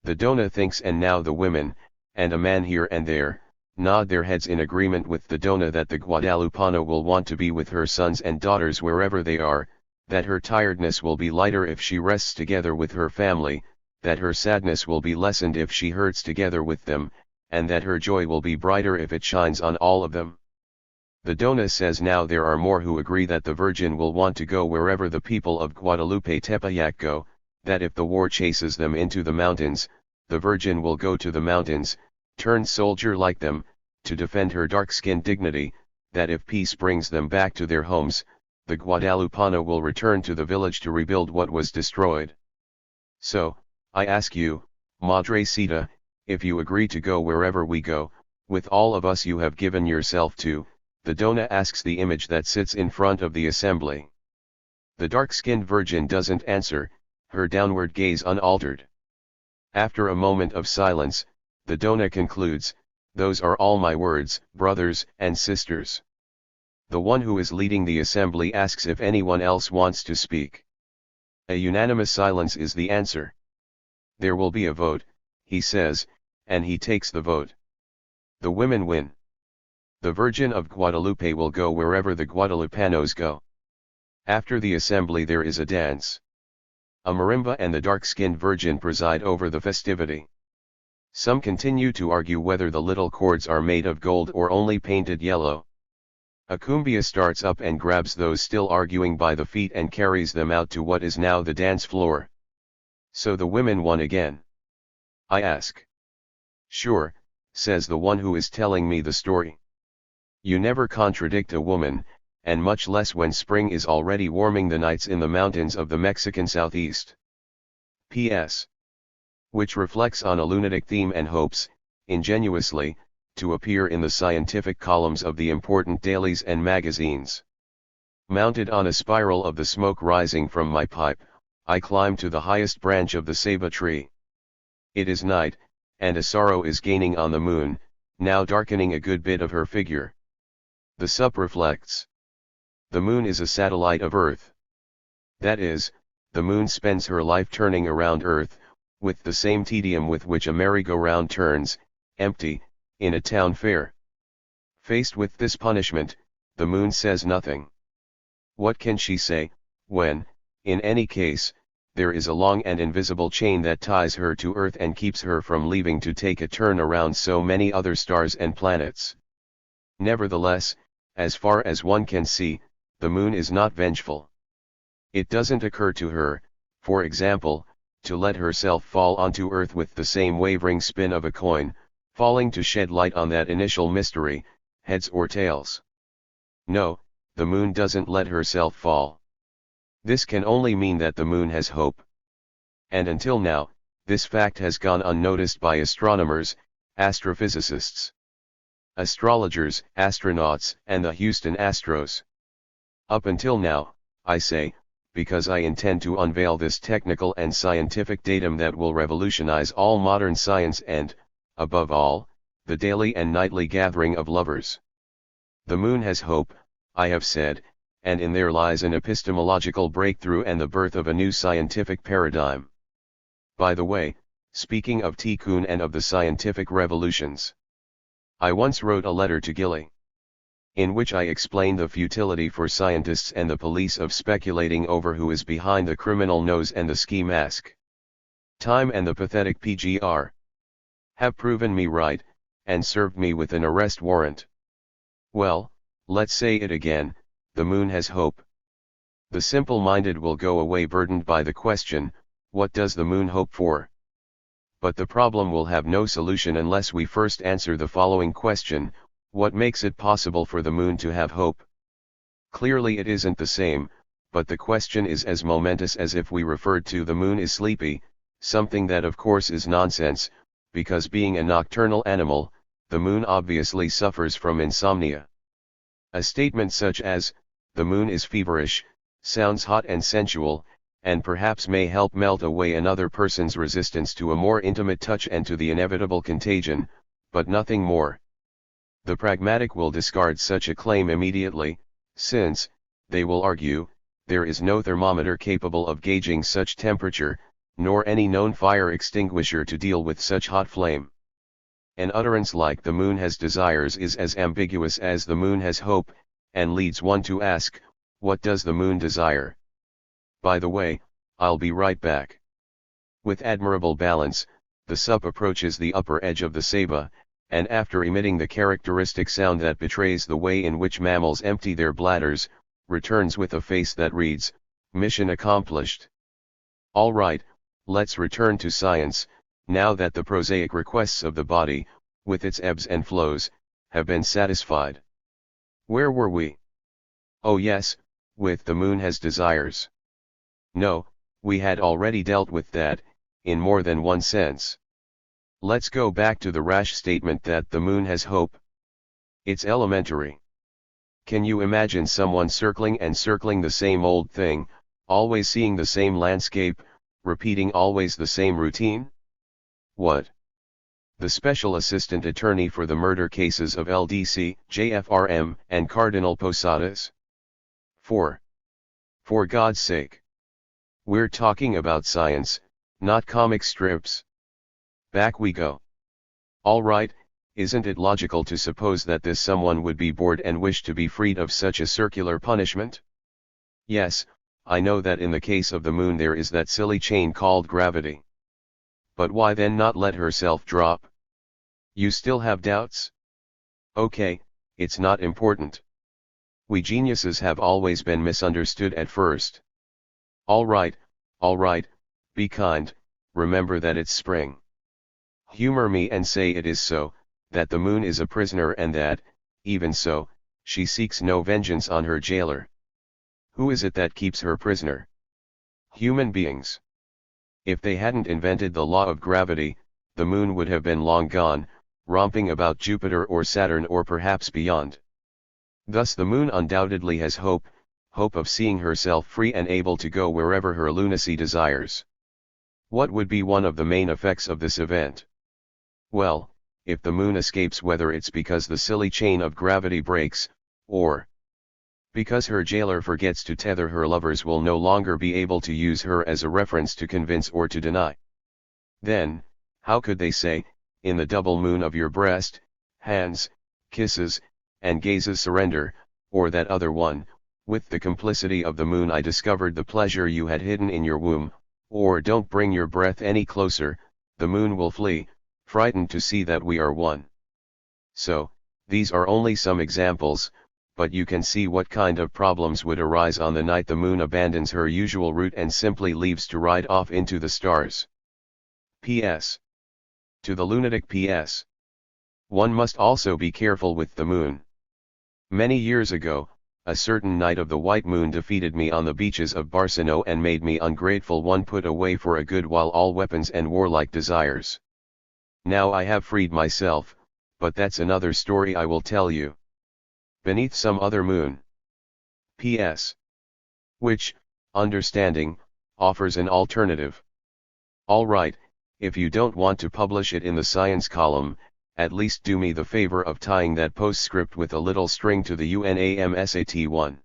The Dona thinks, and now the women, and a man here and there, nod their heads in agreement with the Dona that the Guadalupana will want to be with her sons and daughters wherever they are, that her tiredness will be lighter if she rests together with her family, that her sadness will be lessened if she hurts together with them, and that her joy will be brighter if it shines on all of them. The Dona says now there are more who agree that the Virgin will want to go wherever the people of Guadalupe Tepeyac go, that if the war chases them into the mountains, the Virgin will go to the mountains, turn soldier like them, to defend her dark-skinned dignity, that if peace brings them back to their homes, the Guadalupana will return to the village to rebuild what was destroyed. So, I ask you, Madrecita, if you agree to go wherever we go, with all of us you have given yourself to, the Dona asks the image that sits in front of the assembly. The dark-skinned Virgin doesn't answer, her downward gaze unaltered. After a moment of silence, the Dona concludes, "Those are all my words, brothers and sisters." The one who is leading the assembly asks if anyone else wants to speak. A unanimous silence is the answer. There will be a vote, he says, and he takes the vote. The women win. The Virgin of Guadalupe will go wherever the Guadalupanos go. After the assembly there is a dance. A marimba and the dark-skinned Virgin preside over the festivity. Some continue to argue whether the little cords are made of gold or only painted yellow. A cumbia starts up and grabs those still arguing by the feet and carries them out to what is now the dance floor. So the women won again? I ask. Sure, says the one who is telling me the story. You never contradict a woman, and much less when spring is already warming the nights in the mountains of the Mexican southeast. P.S. Which reflects on a lunatic theme and hopes, ingenuously, to appear in the scientific columns of the important dailies and magazines. Mounted on a spiral of the smoke rising from my pipe, I climb to the highest branch of the ceiba tree. It is night, and a sorrow is gaining on the moon, now darkening a good bit of her figure. The sup reflects. The moon is a satellite of Earth. That is, the moon spends her life turning around Earth, with the same tedium with which a merry-go-round turns, empty, in a town fair. Faced with this punishment, the moon says nothing. What can she say, when, in any case, there is a long and invisible chain that ties her to Earth and keeps her from leaving to take a turn around so many other stars and planets? Nevertheless, as far as one can see, the moon is not vengeful. It doesn't occur to her, for example, to let herself fall onto Earth with the same wavering spin of a coin, falling to shed light on that initial mystery, heads or tails. No, the moon doesn't let herself fall. This can only mean that the moon has hope. And until now, this fact has gone unnoticed by astronomers, astrophysicists, astrologers, astronauts, and the Houston Astros. Up until now, I say, because I intend to unveil this technical and scientific datum that will revolutionize all modern science and, above all, the daily and nightly gathering of lovers. The moon has hope, I have said, and in there lies an epistemological breakthrough and the birth of a new scientific paradigm. By the way, speaking of Tikkun and of the scientific revolutions, I once wrote a letter to Gilly, in which I explained the futility for scientists and the police of speculating over who is behind the criminal nose and the ski mask. Time and the pathetic PGR have proven me right, and served me with an arrest warrant. Well, let's say it again, the moon has hope. The simple-minded will go away burdened by the question, what does the moon hope for? But the problem will have no solution unless we first answer the following question: what makes it possible for the moon to have hope? Clearly it isn't the same, but the question is as momentous as if we referred to the moon is sleepy, something that of course is nonsense, because being a nocturnal animal, the moon obviously suffers from insomnia. A statement such as, the moon is feverish, sounds hot and sensual, and perhaps may help melt away another person's resistance to a more intimate touch and to the inevitable contagion, but nothing more. The pragmatic will discard such a claim immediately, since, they will argue, there is no thermometer capable of gauging such temperature, nor any known fire extinguisher to deal with such hot flame. An utterance like the moon has desires is as ambiguous as the moon has hope, and leads one to ask, what does the moon desire? By the way, I'll be right back. With admirable balance, the sup approaches the upper edge of the ceiba, and after emitting the characteristic sound that betrays the way in which mammals empty their bladders, returns with a face that reads, mission accomplished. All right, let's return to science, now that the prosaic requests of the body, with its ebbs and flows, have been satisfied. Where were we? Oh yes, with the moon has desires. No, we had already dealt with that, in more than one sense. Let's go back to the rash statement that the moon has hope. It's elementary. Can you imagine someone circling and circling the same old thing, always seeing the same landscape, repeating always the same routine? What? The Special Assistant Attorney for the murder cases of LDC, JFRM, and Cardinal Posadas? 4. For God's sake. We're talking about science, not comic strips. Back we go. All right, isn't it logical to suppose that this someone would be bored and wish to be freed of such a circular punishment? Yes, I know that in the case of the moon there is that silly chain called gravity. But why then not let herself drop? You still have doubts? Okay, it's not important. We geniuses have always been misunderstood at first. Alright, be kind, remember that it's spring. Humor me and say it is so, that the moon is a prisoner and that, even so, she seeks no vengeance on her jailer. Who is it that keeps her prisoner? Human beings. If they hadn't invented the law of gravity, the moon would have been long gone, romping about Jupiter or Saturn or perhaps beyond. Thus the moon undoubtedly has hope of seeing herself free and able to go wherever her lunacy desires. What would be one of the main effects of this event? Well, if the moon escapes, whether it's because the silly chain of gravity breaks, or because her jailer forgets to tether, her lovers will no longer be able to use her as a reference to convince or to deny. Then, how could they say, in the double moon of your breast, hands, kisses, and gazes surrender, or that other one, with the complicity of the moon I discovered the pleasure you had hidden in your womb, or don't bring your breath any closer, the moon will flee, frightened to see that we are one. So, these are only some examples, but you can see what kind of problems would arise on the night the moon abandons her usual route and simply leaves to ride off into the stars. P.S. To the lunatic P.S. One must also be careful with the moon. Many years ago, a certain night of the white moon defeated me on the beaches of Barcino and made me ungrateful one, put away for a good while all weapons and warlike desires. Now I have freed myself, but that's another story I will tell you. Beneath some other moon. P.S. Which, understanding, offers an alternative. Alright, if you don't want to publish it in the science column, at least do me the favor of tying that postscript with a little string to the UNAMSAT1.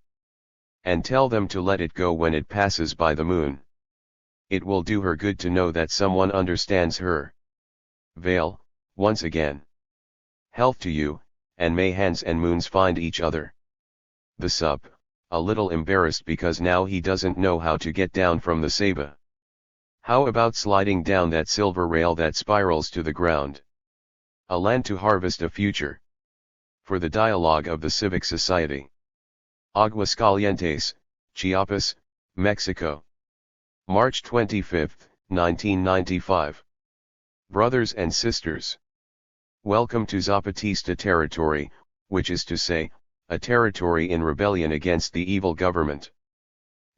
And tell them to let it go when it passes by the moon. It will do her good to know that someone understands her. Vale, once again. Health to you, and may hands and moons find each other. The Sup, a little embarrassed because now he doesn't know how to get down from the Saba. How about sliding down that silver rail that spirals to the ground? A land to harvest a future. For the dialogue of the Civic Society. Aguascalientes, Chiapas, Mexico. March 25, 1995. Brothers and sisters. Welcome to Zapatista territory, which is to say, a territory in rebellion against the evil government.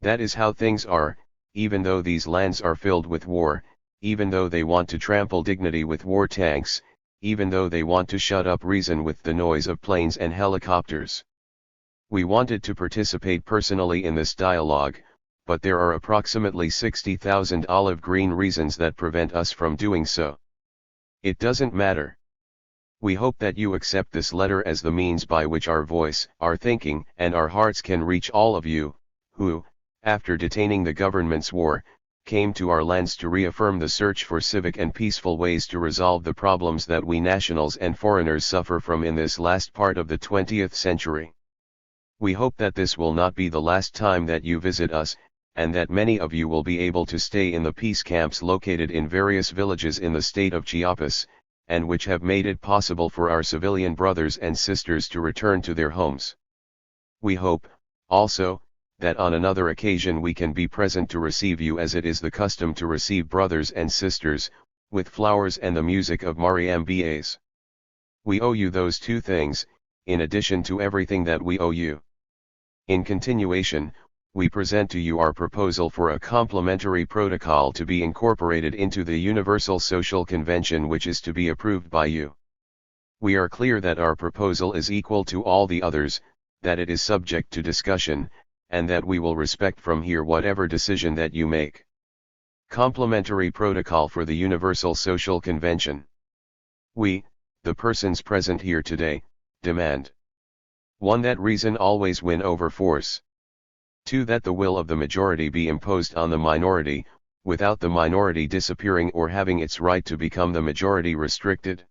That is how things are, even though these lands are filled with war, even though they want to trample dignity with war tanks, even though they want to shut up reason with the noise of planes and helicopters. We wanted to participate personally in this dialogue, but there are approximately 60,000 olive green reasons that prevent us from doing so. It doesn't matter. We hope that you accept this letter as the means by which our voice, our thinking, and our hearts can reach all of you, who, after detaining the government's war, came to our lands to reaffirm the search for civic and peaceful ways to resolve the problems that we nationals and foreigners suffer from in this last part of the 20th century. We hope that this will not be the last time that you visit us, and that many of you will be able to stay in the peace camps located in various villages in the state of Chiapas, and which have made it possible for our civilian brothers and sisters to return to their homes. We hope, also, that on another occasion we can be present to receive you as it is the custom to receive brothers and sisters, with flowers and the music of Mariambas. We owe you those two things, in addition to everything that we owe you. In continuation, we present to you our proposal for a complementary protocol to be incorporated into the Universal Social Convention, which is to be approved by you. We are clear that our proposal is equal to all the others, that it is subject to discussion, and that we will respect from here whatever decision that you make. Complementary protocol for the Universal Social Convention. We, the persons present here today, demand 1. That reason always win over force. 2. That the will of the majority be imposed on the minority, without the minority disappearing or having its right to become the majority restricted.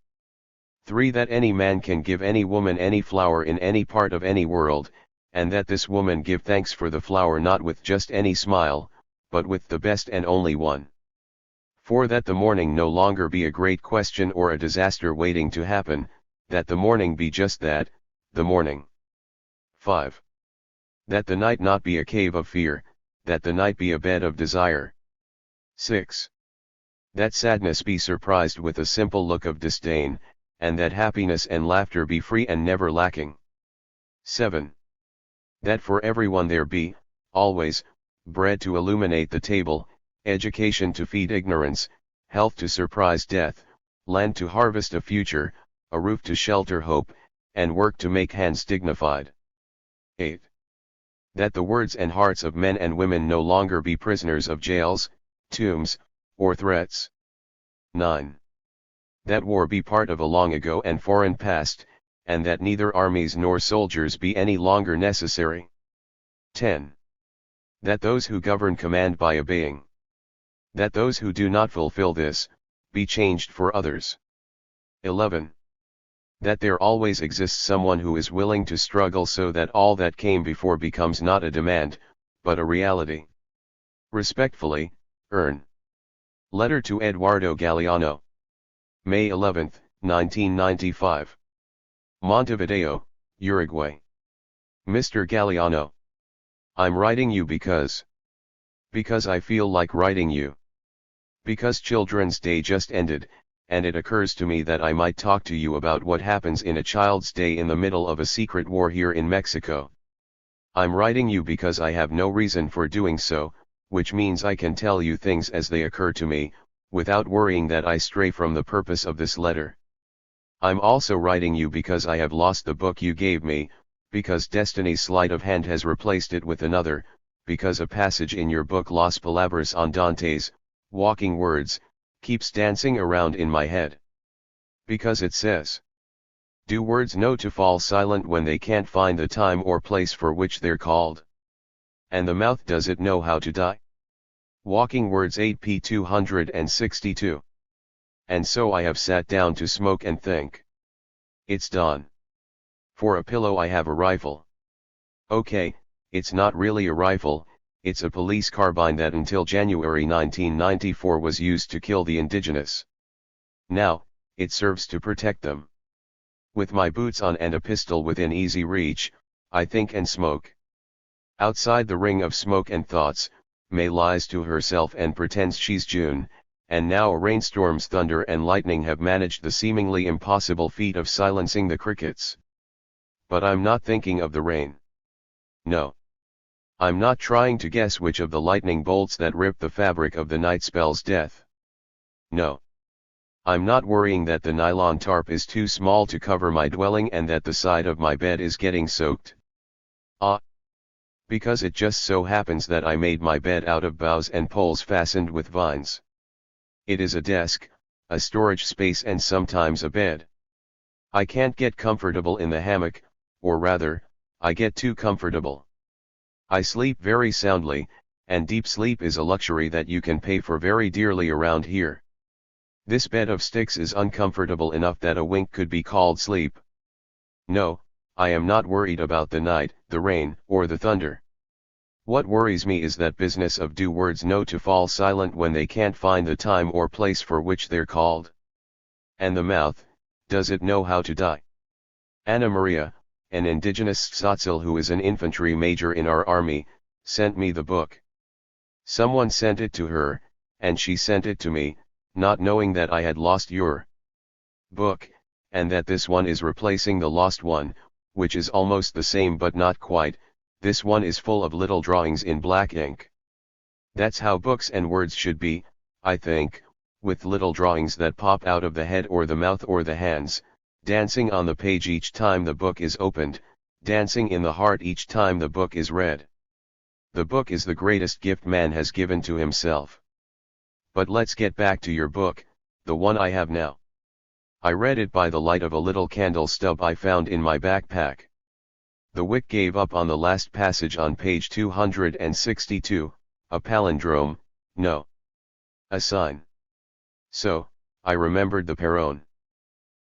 3. That any man can give any woman any flower in any part of any world, and that this woman give thanks for the flower not with just any smile, but with the best and only one. For that the morning no longer be a great question or a disaster waiting to happen, that the morning be just that, the morning. 5. That the night not be a cave of fear, that the night be a bed of desire. 6. That sadness be surprised with a simple look of disdain, and that happiness and laughter be free and never lacking. 7. That for everyone there be, always, bread to illuminate the table, education to feed ignorance, health to surprise death, land to harvest a future, a roof to shelter hope, and work to make hands dignified. 8. That the words and hearts of men and women no longer be prisoners of jails, tombs, or threats. 9. That war be part of a long ago and foreign past, and that neither armies nor soldiers be any longer necessary. 10. That those who govern command by obeying. That those who do not fulfill this, be changed for others. 11. That there always exists someone who is willing to struggle so that all that came before becomes not a demand, but a reality. Respectfully, Ern. Letter to Eduardo Galeano. May 11, 1995. Montevideo, Uruguay. Mr. Galeano. I'm writing you because I feel like writing you. Because Children's Day just ended, and it occurs to me that I might talk to you about what happens in a child's day in the middle of a secret war here in Mexico. I'm writing you because I have no reason for doing so, which means I can tell you things as they occur to me, without worrying that I stray from the purpose of this letter. I'm also writing you because I have lost the book you gave me, because destiny's sleight of hand has replaced it with another, because a passage in your book Las Palabras Andantes, Walking Words, keeps dancing around in my head. Because it says, do words know to fall silent when they can't find the time or place for which they're called? And the mouth, does it know how to die? Walking Words 8p 262. And so I have sat down to smoke and think. It's dawn. For a pillow I have a rifle. Okay, it's not really a rifle, it's a police carbine that until January 1994 was used to kill the indigenous. Now, it serves to protect them. With my boots on and a pistol within easy reach, I think and smoke. Outside the ring of smoke and thoughts, May lies to herself and pretends she's June, and now rainstorms, thunder and lightning have managed the seemingly impossible feat of silencing the crickets. But I'm not thinking of the rain. No. I'm not trying to guess which of the lightning bolts that rip the fabric of the night spells death. No. I'm not worrying that the nylon tarp is too small to cover my dwelling and that the side of my bed is getting soaked. Because it just so happens that I made my bed out of boughs and poles fastened with vines. It is a desk, a storage space and sometimes a bed. I can't get comfortable in the hammock, or rather, I get too comfortable. I sleep very soundly, and deep sleep is a luxury that you can pay for very dearly around here. This bed of sticks is uncomfortable enough that a wink could be called sleep. No, I am not worried about the night, the rain, or the thunder. What worries me is that business of do words know to fall silent when they can't find the time or place for which they're called? And the mouth, does it know how to die? Ana Maria, an indigenous Tzotzil who is an infantry major in our army, sent me the book. Someone sent it to her, and she sent it to me, not knowing that I had lost your book, and that this one is replacing the lost one, which is almost the same but not quite. This one is full of little drawings in black ink. That's how books and words should be, I think, with little drawings that pop out of the head or the mouth or the hands, dancing on the page each time the book is opened, dancing in the heart each time the book is read. The book is the greatest gift man has given to himself. But let's get back to your book, the one I have now. I read it by the light of a little candle stub I found in my backpack. The wick gave up on the last passage on page 262, a palindrome, no. A sign. So, I remembered the Perón.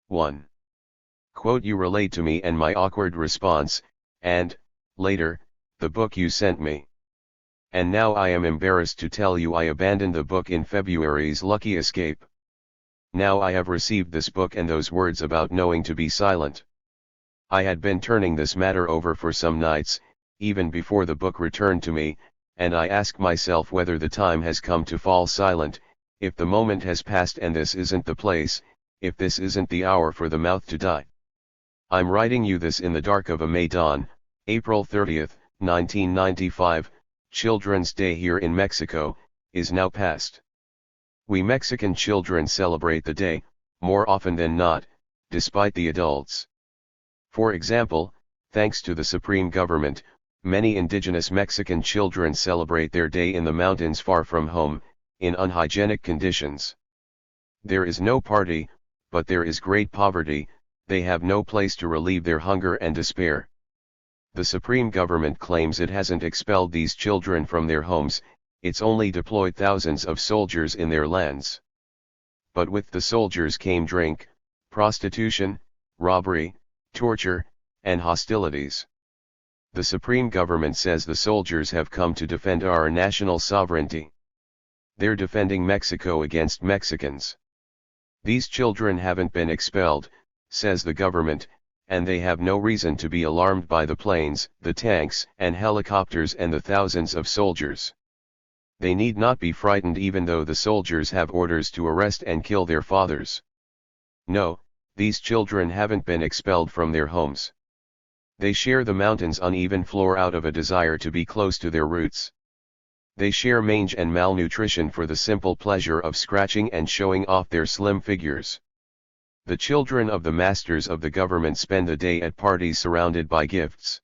1. Quote you relayed to me and my awkward response, and, later, the book you sent me. And now I am embarrassed to tell you I abandoned the book in February's lucky escape. Now I have received this book and those words about knowing to be silent. I had been turning this matter over for some nights, even before the book returned to me, and I ask myself whether the time has come to fall silent, if the moment has passed and this isn't the place, if this isn't the hour for the mouth to die. I'm writing you this in the dark of a May dawn, April 30th, 1995, Children's Day here in Mexico, is now past. We Mexican children celebrate the day, more often than not, despite the adults. For example, thanks to the Supreme Government, many indigenous Mexican children celebrate their day in the mountains far from home, in unhygienic conditions. There is no party, but there is great poverty, they have no place to relieve their hunger and despair. The Supreme Government claims it hasn't expelled these children from their homes, it's only deployed thousands of soldiers in their lands. But with the soldiers came drink, prostitution, robbery, torture, and hostilities. The Supreme Government says the soldiers have come to defend our national sovereignty. They're defending Mexico against Mexicans. These children haven't been expelled, says the government, and they have no reason to be alarmed by the planes, the tanks and helicopters and the thousands of soldiers. They need not be frightened even though the soldiers have orders to arrest and kill their fathers. No, these children haven't been expelled from their homes. They share the mountain's uneven floor out of a desire to be close to their roots. They share mange and malnutrition for the simple pleasure of scratching and showing off their slim figures. The children of the masters of the government spend the day at parties surrounded by gifts.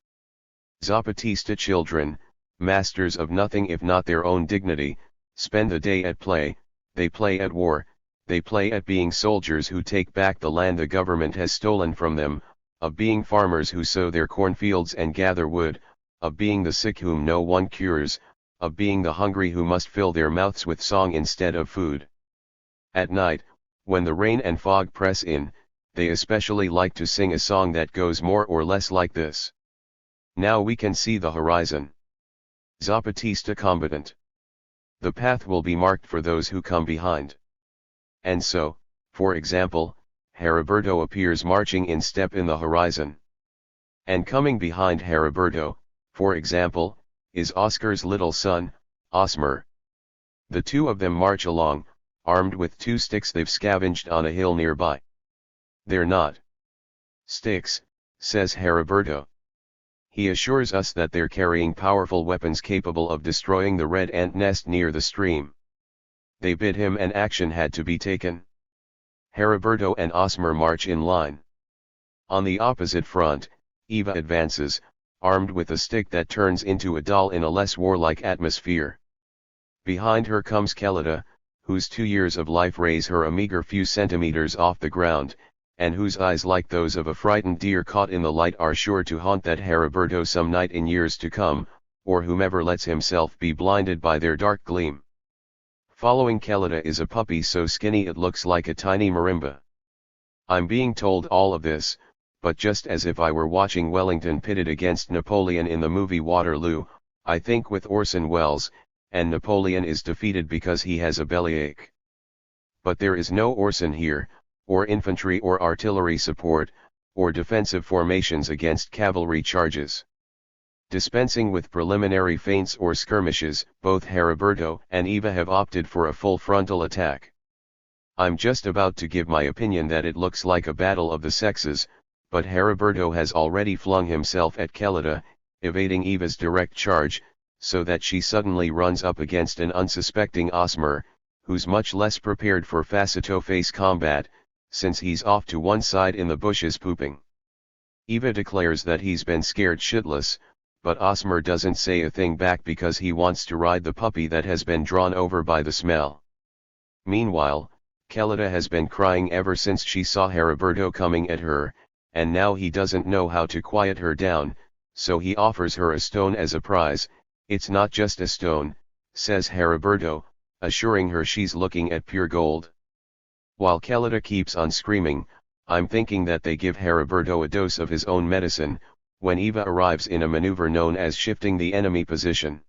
Zapatista children, masters of nothing if not their own dignity, spend the day at play, they play at war, they play at being soldiers who take back the land the government has stolen from them, of being farmers who sow their cornfields and gather wood, of being the sick whom no one cures, of being the hungry who must fill their mouths with song instead of food. At night, when the rain and fog press in, they especially like to sing a song that goes more or less like this. Now we can see the horizon. Zapatista combatant. The path will be marked for those who come behind. And so, for example, Heriberto appears marching in step in the horizon. And coming behind Heriberto, for example, is Oscar's little son, Osmer. The two of them march along, armed with two sticks they've scavenged on a hill nearby. They're not sticks, says Heriberto. He assures us that they're carrying powerful weapons capable of destroying the red ant nest near the stream. They bid him and action had to be taken. Heriberto and Osmer march in line. On the opposite front, Eva advances, armed with a stick that turns into a doll in a less warlike atmosphere. Behind her comes Kelida, whose 2 years of life raise her a meager few centimeters off the ground, and whose eyes like those of a frightened deer caught in the light are sure to haunt that Heriberto some night in years to come, or whomever lets himself be blinded by their dark gleam. Following Kelida is a puppy so skinny it looks like a tiny marimba. I'm being told all of this, but just as if I were watching Wellington pitted against Napoleon in the movie Waterloo, I think with Orson Welles, and Napoleon is defeated because he has a bellyache. But there is no Orson here, or infantry or artillery support, or defensive formations against cavalry charges. Dispensing with preliminary feints or skirmishes, both Heriberto and Eva have opted for a full frontal attack. I'm just about to give my opinion that it looks like a battle of the sexes, but Heriberto has already flung himself at Kelida, evading Eva's direct charge, so that she suddenly runs up against an unsuspecting Osmer, who's much less prepared for face-to-face combat, since he's off to one side in the bushes pooping. Eva declares that he's been scared shitless, but Osmer doesn't say a thing back because he wants to ride the puppy that has been drawn over by the smell. Meanwhile, Kelida has been crying ever since she saw Heriberto coming at her, and now he doesn't know how to quiet her down, so he offers her a stone as a prize. It's not just a stone, says Heriberto, assuring her she's looking at pure gold. While Kelida keeps on screaming, I'm thinking that they give Heriberto a dose of his own medicine, when Eva arrives in a maneuver known as shifting the enemy position.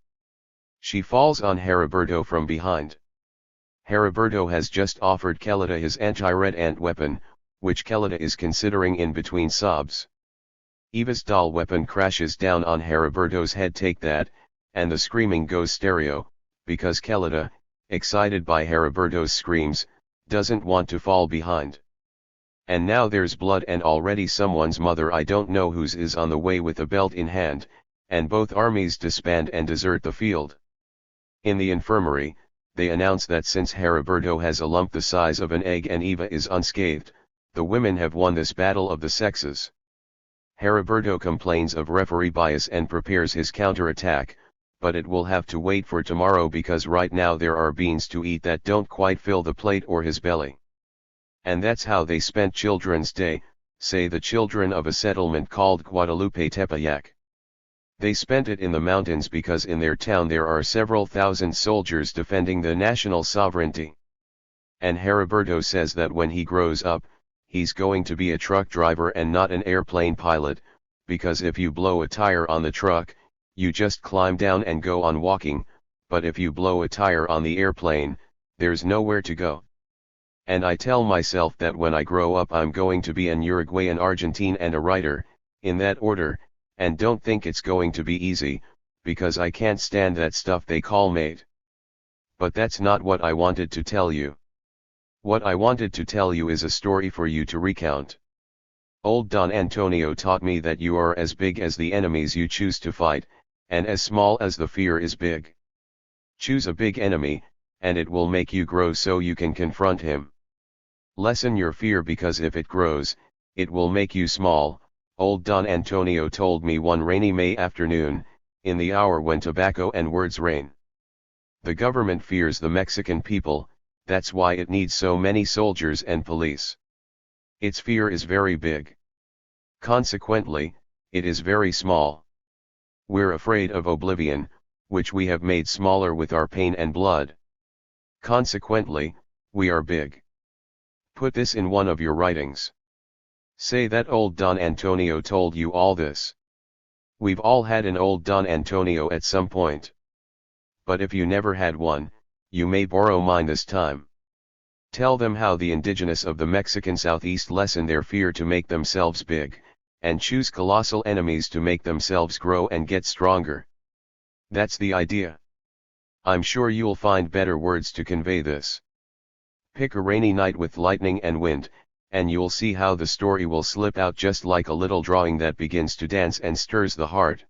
She falls on Heriberto from behind. Heriberto has just offered Kelita his anti-red ant weapon, which Kelita is considering in between sobs. Eva's doll weapon crashes down on Heriberto's head. Take that, and the screaming goes stereo, because Kelita, excited by Heriberto's screams, doesn't want to fall behind. And now there's blood, and already someone's mother, I don't know whose, is on the way with a belt in hand, and both armies disband and desert the field. In the infirmary, they announce that since Heriberto has a lump the size of an egg and Eva is unscathed, the women have won this battle of the sexes. Heriberto complains of referee bias and prepares his counterattack, but it will have to wait for tomorrow because right now there are beans to eat that don't quite fill the plate or his belly. And that's how they spent Children's Day, say the children of a settlement called Guadalupe Tepeyac. They spent it in the mountains because in their town there are several thousand soldiers defending the national sovereignty. And Heriberto says that when he grows up, he's going to be a truck driver and not an airplane pilot, because if you blow a tire on the truck, you just climb down and go on walking, but if you blow a tire on the airplane, there's nowhere to go. And I tell myself that when I grow up I'm going to be an Uruguayan, Argentine and a writer, in that order, and don't think it's going to be easy, because I can't stand that stuff they call mate. But that's not what I wanted to tell you. What I wanted to tell you is a story for you to recount. Old Don Antonio taught me that you are as big as the enemies you choose to fight, and as small as the fear is big. Choose a big enemy, and it will make you grow so you can confront him. Lessen your fear because if it grows, it will make you small, old Don Antonio told me one rainy May afternoon, in the hour when tobacco and words reign. The government fears the Mexican people, that's why it needs so many soldiers and police. Its fear is very big. Consequently, it is very small. We're afraid of oblivion, which we have made smaller with our pain and blood. Consequently, we are big. Put this in one of your writings. Say that old Don Antonio told you all this. We've all had an old Don Antonio at some point. But if you never had one, you may borrow mine this time. Tell them how the indigenous of the Mexican Southeast lessen their fear to make themselves big, and choose colossal enemies to make themselves grow and get stronger. That's the idea. I'm sure you'll find better words to convey this. Pick a rainy night with lightning and wind, and you'll see how the story will slip out just like a little drawing that begins to dance and stirs the heart.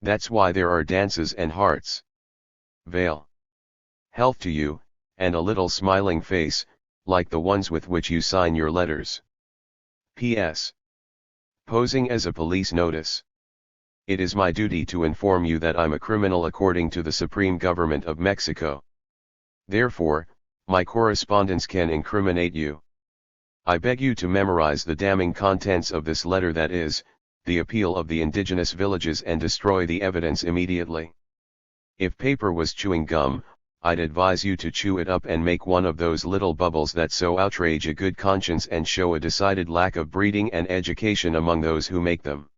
That's why there are dances and hearts. Veil. Health to you, and a little smiling face, like the ones with which you sign your letters. P.S. Posing as a police notice. It is my duty to inform you that I'm a criminal according to the Supreme Government of Mexico. Therefore, my correspondence can incriminate you. I beg you to memorize the damning contents of this letter, that is, the appeal of the indigenous villages, and destroy the evidence immediately. If paper was chewing gum, I'd advise you to chew it up and make one of those little bubbles that so outrage a good conscience and show a decided lack of breeding and education among those who make them.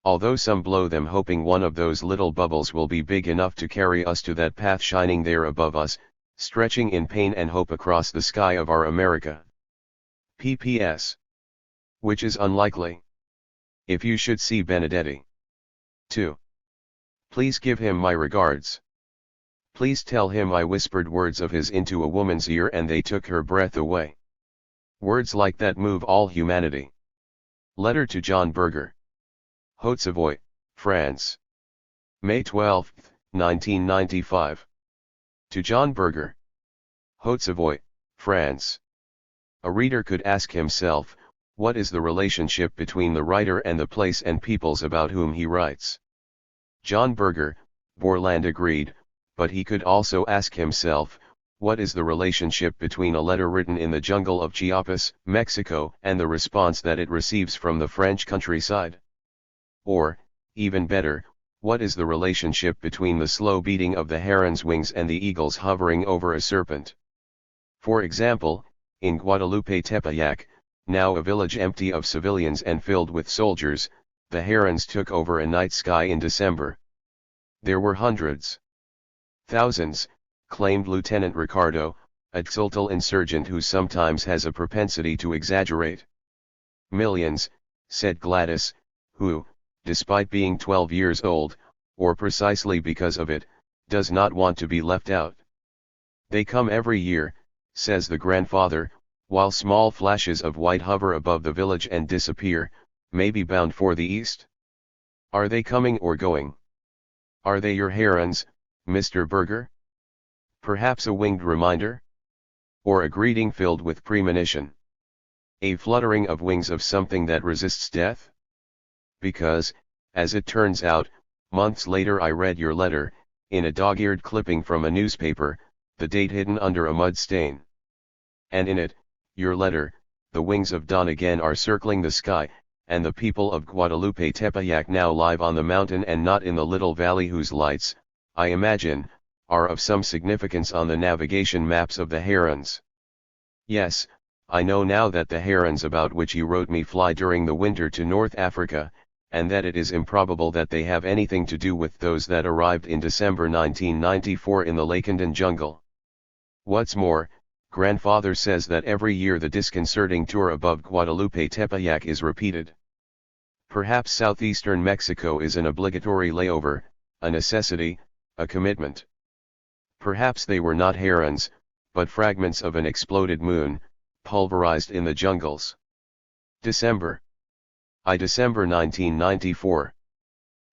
Although some blow them hoping one of those little bubbles will be big enough to carry us to that path shining there above us, stretching in pain and hope across the sky of our America. P.P.S. Which is unlikely. If you should see Benedetti. 2. Please give him my regards. Please tell him I whispered words of his into a woman's ear and they took her breath away. Words like that move all humanity. Letter to John Berger. Haute-Savoie, France. May 12, 1995. To John Berger. Haute-Savoie, France. A reader could ask himself, what is the relationship between the writer and the place and peoples about whom he writes? John Berger, Borland agreed, but he could also ask himself, what is the relationship between a letter written in the jungle of Chiapas, Mexico, and the response that it receives from the French countryside? Or, even better, what is the relationship between the slow beating of the heron's wings and the eagles hovering over a serpent? For example, in Guadalupe Tepeyac, now a village empty of civilians and filled with soldiers, the herons took over a night sky in December. There were hundreds. Thousands, claimed Lieutenant Ricardo, a Tsiltal insurgent who sometimes has a propensity to exaggerate. Millions, said Gladys, who, despite being 12 years old, or precisely because of it, does not want to be left out. They come every year, says the grandfather, while small flashes of white hover above the village and disappear, maybe bound for the east. Are they coming or going? Are they your herons, Mr. Berger? Perhaps a winged reminder? Or a greeting filled with premonition? A fluttering of wings of something that resists death? Because, as it turns out, months later I read your letter, in a dog-eared clipping from a newspaper, the date hidden under a mud stain. And in it, your letter, the wings of dawn again are circling the sky, and the people of Guadalupe Tepeyac now live on the mountain and not in the little valley whose lights, I imagine, are of some significance on the navigation maps of the herons. Yes, I know now that the herons about which you wrote me fly during the winter to North Africa, and that it is improbable that they have anything to do with those that arrived in December 1994 in the Lakandan jungle. What's more, grandfather says that every year the disconcerting tour above Guadalupe Tepeyac is repeated. Perhaps southeastern Mexico is an obligatory layover, a necessity, a commitment. Perhaps they were not herons, but fragments of an exploded moon, pulverized in the jungles. December 1994.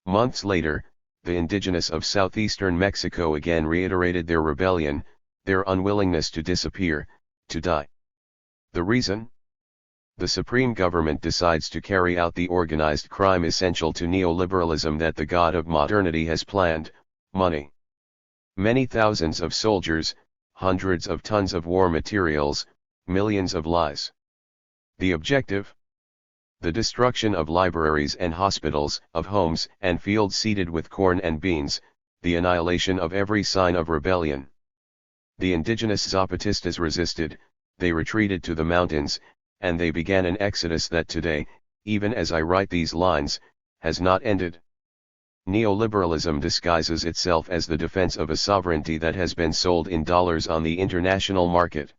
Months later, the indigenous of southeastern Mexico again reiterated their rebellion, their unwillingness to disappear, to die. The reason? The supreme government decides to carry out the organized crime essential to neoliberalism that the god of modernity has planned: money. Many thousands of soldiers, hundreds of tons of war materials, millions of lies. The objective? The destruction of libraries and hospitals, of homes and fields seeded with corn and beans, the annihilation of every sign of rebellion. The indigenous Zapatistas resisted, they retreated to the mountains, and they began an exodus that today, even as I write these lines, has not ended. Neoliberalism disguises itself as the defense of a sovereignty that has been sold in dollars on the international market.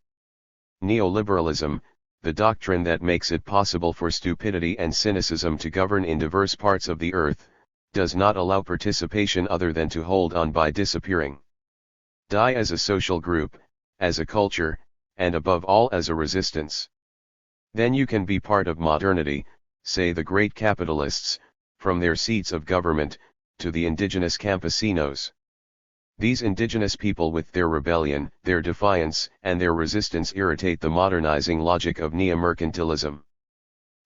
Neoliberalism, the doctrine that makes it possible for stupidity and cynicism to govern in diverse parts of the earth, does not allow participation other than to hold on by disappearing. Die as a social group, as a culture, and above all as a resistance. Then you can be part of modernity, say the great capitalists, from their seats of government, to the indigenous campesinos. These indigenous people with their rebellion, their defiance, and their resistance irritate the modernizing logic of neo-mercantilism.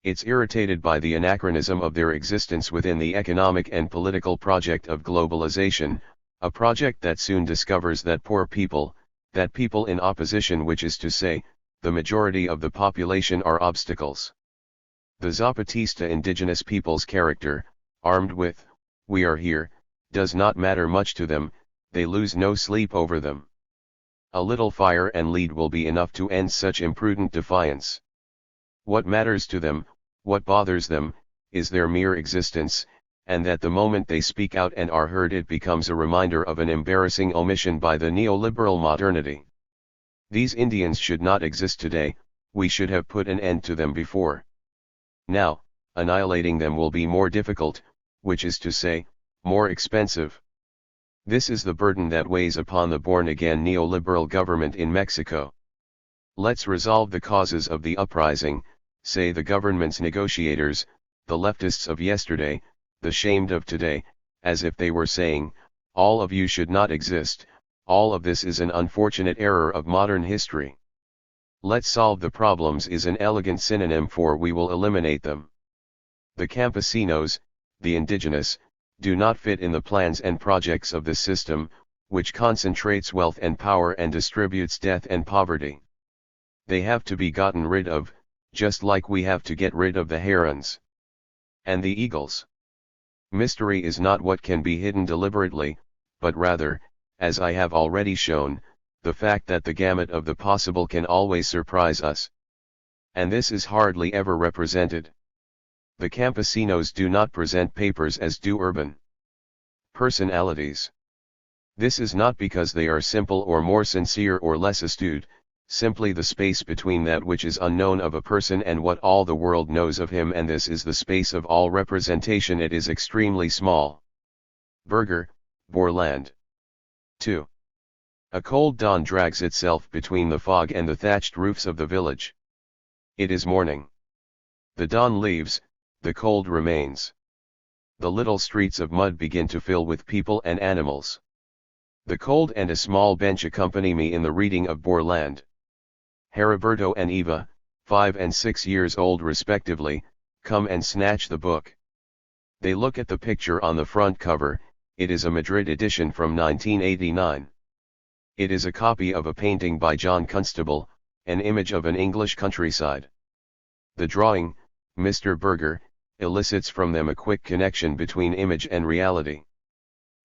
It's irritated by the anachronism of their existence within the economic and political project of globalization, a project that soon discovers that poor people, that people in opposition, which is to say, the majority of the population, are obstacles. The Zapatista indigenous people's character, armed with, "We are here," does not matter much to them, they lose no sleep over them. A little fire and lead will be enough to end such imprudent defiance. What matters to them, what bothers them, is their mere existence, and that the moment they speak out and are heard it becomes a reminder of an embarrassing omission by the neoliberal modernity. These Indians should not exist today, we should have put an end to them before. Now, annihilating them will be more difficult, which is to say, more expensive. This is the burden that weighs upon the born-again neoliberal government in Mexico. Let's resolve the causes of the uprising, say the government's negotiators, the leftists of yesterday, the shamed of today, as if they were saying, all of you should not exist, all of this is an unfortunate error of modern history. Let's solve the problems is an elegant synonym for we will eliminate them. The campesinos, the indigenous, do not fit in the plans and projects of the system, which concentrates wealth and power and distributes death and poverty. They have to be gotten rid of, just like we have to get rid of the herons and the eagles. Mystery is not what can be hidden deliberately, but rather, as I have already shown, the fact that the gamut of the possible can always surprise us. And this is hardly ever represented. The campesinos do not present papers as do urban personalities. This is not because they are simple or more sincere or less astute, simply the space between that which is unknown of a person and what all the world knows of him, and this is the space of all representation. It is extremely small. Berger, Borland. 2. A cold dawn drags itself between the fog and the thatched roofs of the village. It is morning. The dawn leaves, the cold remains. The little streets of mud begin to fill with people and animals. The cold and a small bench accompany me in the reading of Borland. Heriberto and Eva, 5 and 6 years old respectively, come and snatch the book. They look at the picture on the front cover. It is a Madrid edition from 1989. It is a copy of a painting by John Constable, an image of an English countryside. The drawing, Mr. Berger, elicits from them a quick connection between image and reality.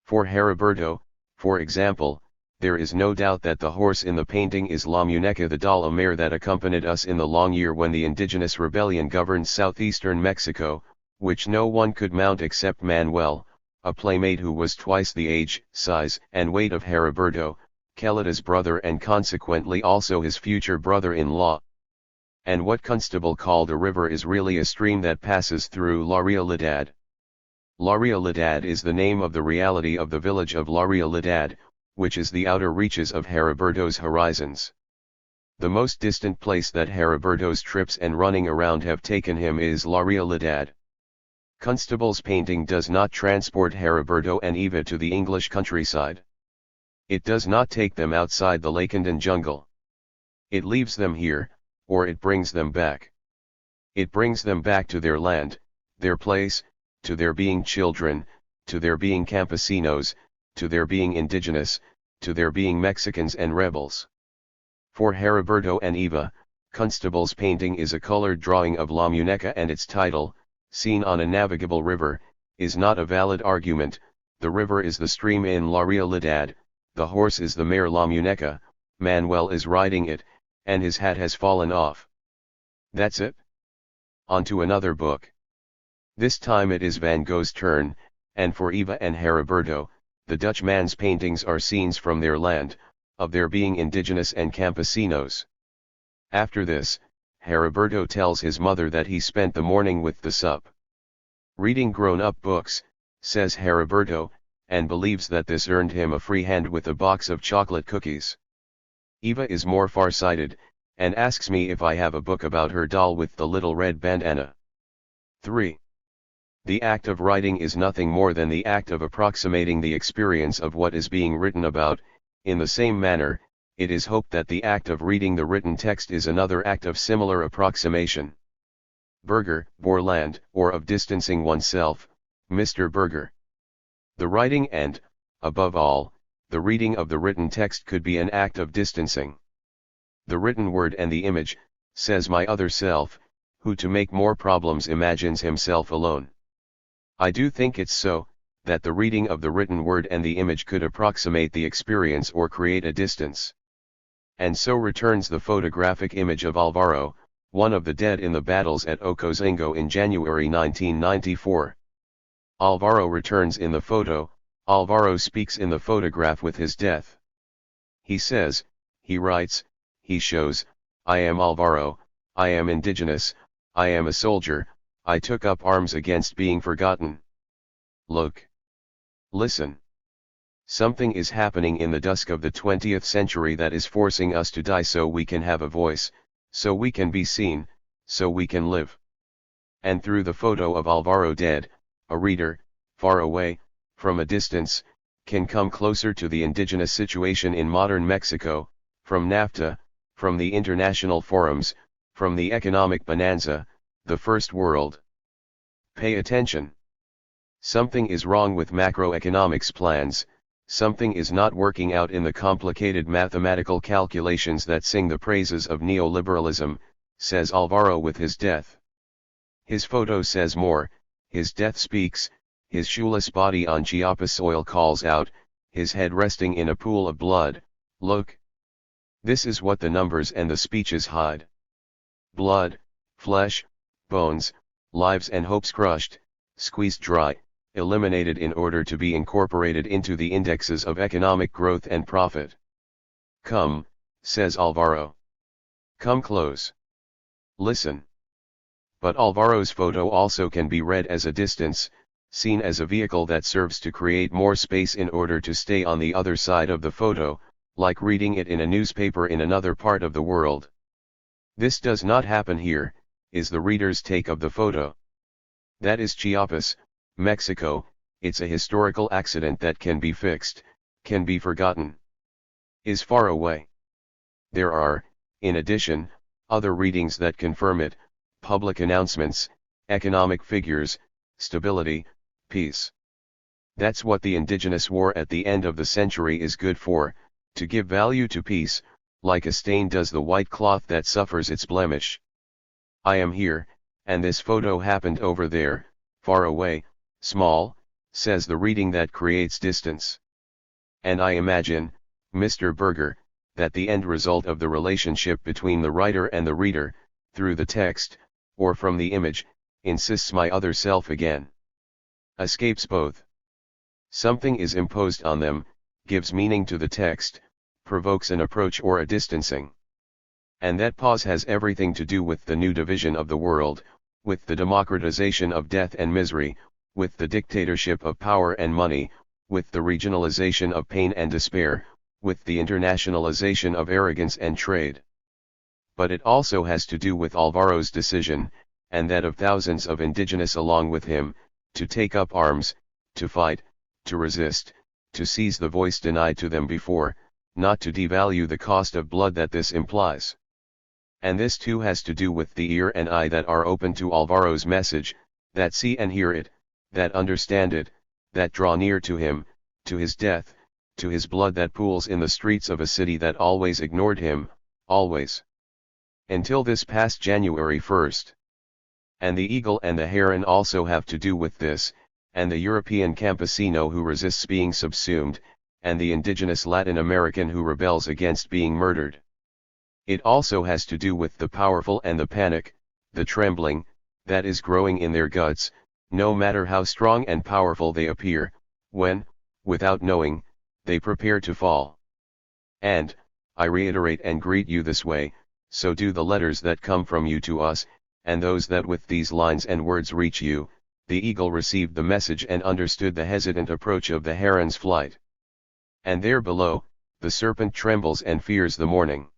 For Heriberto, for example, there is no doubt that the horse in the painting is La Muñeca, the doll, a mare that accompanied us in the long year when the indigenous rebellion governed southeastern Mexico, which no one could mount except Manuel, a playmate who was twice the age, size, and weight of Heriberto, Kelita's brother and consequently also his future brother-in-law. And what Constable called a river is really a stream that passes through La Realidad. La Realidad is the name of the reality of the village of La Realidad, which is the outer reaches of Heriberto's horizons. The most distant place that Heriberto's trips and running around have taken him is La Realidad. Constable's painting does not transport Heriberto and Eva to the English countryside. It does not take them outside the Lacandan jungle. It leaves them here, or it brings them back. It brings them back to their land, their place, to their being children, to their being campesinos, to their being indigenous, to their being Mexicans and rebels. For Heriberto and Eva, Constable's painting is a colored drawing of La Muñeca, and its title, Seen on a Navigable River, is not a valid argument. The river is the stream in La Realidad, the horse is the mare La Muñeca, Manuel is riding it, and his hat has fallen off. That's it. On to another book. This time it is Van Gogh's turn, and for Eva and Heriberto, the Dutchman's paintings are scenes from their land, of their being indigenous and campesinos. After this, Heriberto tells his mother that he spent the morning with the sup. Reading grown-up books, says Heriberto, and believes that this earned him a free hand with a box of chocolate cookies. Eva is more far-sighted, and asks me if I have a book about her doll with the little red bandana. 3. The act of writing is nothing more than the act of approximating the experience of what is being written about. In the same manner, it is hoped that the act of reading the written text is another act of similar approximation. Berger, Borland, or of distancing oneself, Mr. Berger. The writing and, above all, the reading of the written text could be an act of distancing. The written word and the image, says my other self, who to make more problems imagines himself alone. I do think it's so, that the reading of the written word and the image could approximate the experience or create a distance. And so returns the photographic image of Alvaro, one of the dead in the battles at Ocosingo in January 1994. Alvaro returns in the photo. Alvaro speaks in the photograph with his death. He says, he writes, he shows, I am Alvaro, I am indigenous, I am a soldier, I took up arms against being forgotten. Look. Listen. Something is happening in the dusk of the 20th century that is forcing us to die so we can have a voice, so we can be seen, so we can live. And through the photo of Alvaro dead, a reader, far away, from a distance, can come closer to the indigenous situation in modern Mexico, from NAFTA, from the international forums, from the economic bonanza, the first world. Pay attention. Something is wrong with macroeconomics plans, something is not working out in the complicated mathematical calculations that sing the praises of neoliberalism, says Alvaro with his death. His photo says more, his death speaks, his shoeless body on Chiapas soil calls out, his head resting in a pool of blood, look. This is what the numbers and the speeches hide. Blood, flesh, bones, lives and hopes crushed, squeezed dry, eliminated in order to be incorporated into the indexes of economic growth and profit. Come, says Alvaro. Come close. Listen. But Alvaro's photo also can be read as a distance, seen as a vehicle that serves to create more space in order to stay on the other side of the photo, like reading it in a newspaper in another part of the world. This does not happen here, is the reader's take of the photo. That is Chiapas, Mexico. It's a historical accident that can be fixed, can be forgotten. Is far away. There are, in addition, other readings that confirm it, public announcements, economic figures, stability, peace. That's what the indigenous war at the end of the century is good for, to give value to peace, like a stain does the white cloth that suffers its blemish. I am here, and this photo happened over there, far away, small, says the reading that creates distance. And I imagine, Mr. Berger, that the end result of the relationship between the writer and the reader, through the text, or from the image, insists my other self again. Escapes both. Something is imposed on them, gives meaning to the text, provokes an approach or a distancing. And that pause has everything to do with the new division of the world, with the democratization of death and misery, with the dictatorship of power and money, with the regionalization of pain and despair, with the internationalization of arrogance and trade. But it also has to do with Alvaro's decision, and that of thousands of indigenous along with him, to take up arms, to fight, to resist, to seize the voice denied to them before, not to devalue the cost of blood that this implies. And this too has to do with the ear and eye that are open to Alvaro's message, that see and hear it, that understand it, that draw near to him, to his death, to his blood that pools in the streets of a city that always ignored him, always. Until this past January 1st. And the eagle and the heron also have to do with this, and the European campesino who resists being subsumed, and the indigenous Latin American who rebels against being murdered. It also has to do with the powerful and the panic, the trembling, that is growing in their guts, no matter how strong and powerful they appear, when, without knowing, they prepare to fall. And, I reiterate and greet you this way, so do the letters that come from you to us, and those that with these lines and words reach you. The eagle received the message and understood the hesitant approach of the heron's flight. And there below, the serpent trembles and fears the morning.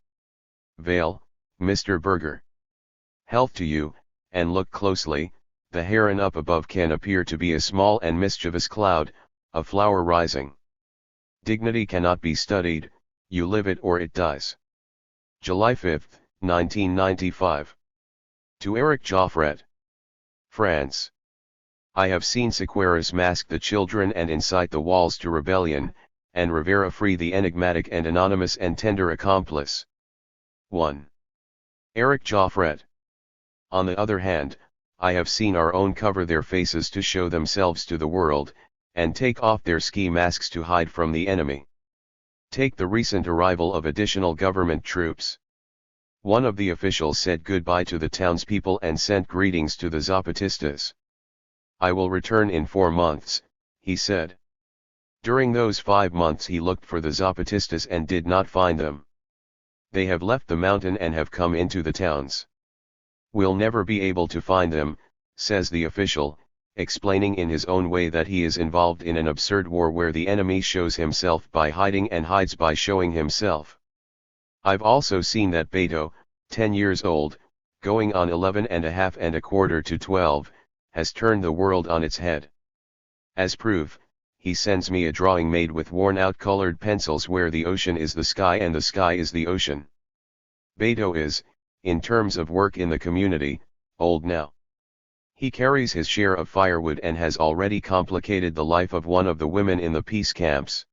Veil, Mr. Berger. Health to you, and look closely, the heron up above can appear to be a small and mischievous cloud, a flower rising. Dignity cannot be studied, you live it or it dies. July 5, 1995. To Eric Joffret. France. I have seen Sequeras mask the children and incite the walls to rebellion, and Rivera free the enigmatic and anonymous and tender accomplice. 1. Eric Joffret. On the other hand, I have seen our own cover their faces to show themselves to the world, and take off their ski masks to hide from the enemy. Take the recent arrival of additional government troops. One of the officials said goodbye to the townspeople and sent greetings to the Zapatistas. I will return in 4 months, he said. During those 5 months he looked for the Zapatistas and did not find them. They have left the mountain and have come into the towns. We'll never be able to find them, says the official, explaining in his own way that he is involved in an absurd war where the enemy shows himself by hiding and hides by showing himself. I've also seen that Beto, 10 years old, going on 11 and a half and a quarter to 12, has turned the world on its head. As proof, he sends me a drawing made with worn-out colored pencils where the ocean is the sky and the sky is the ocean. Beto is, in terms of work in the community, old now. He carries his share of firewood and has already complicated the life of one of the women in the peace camps.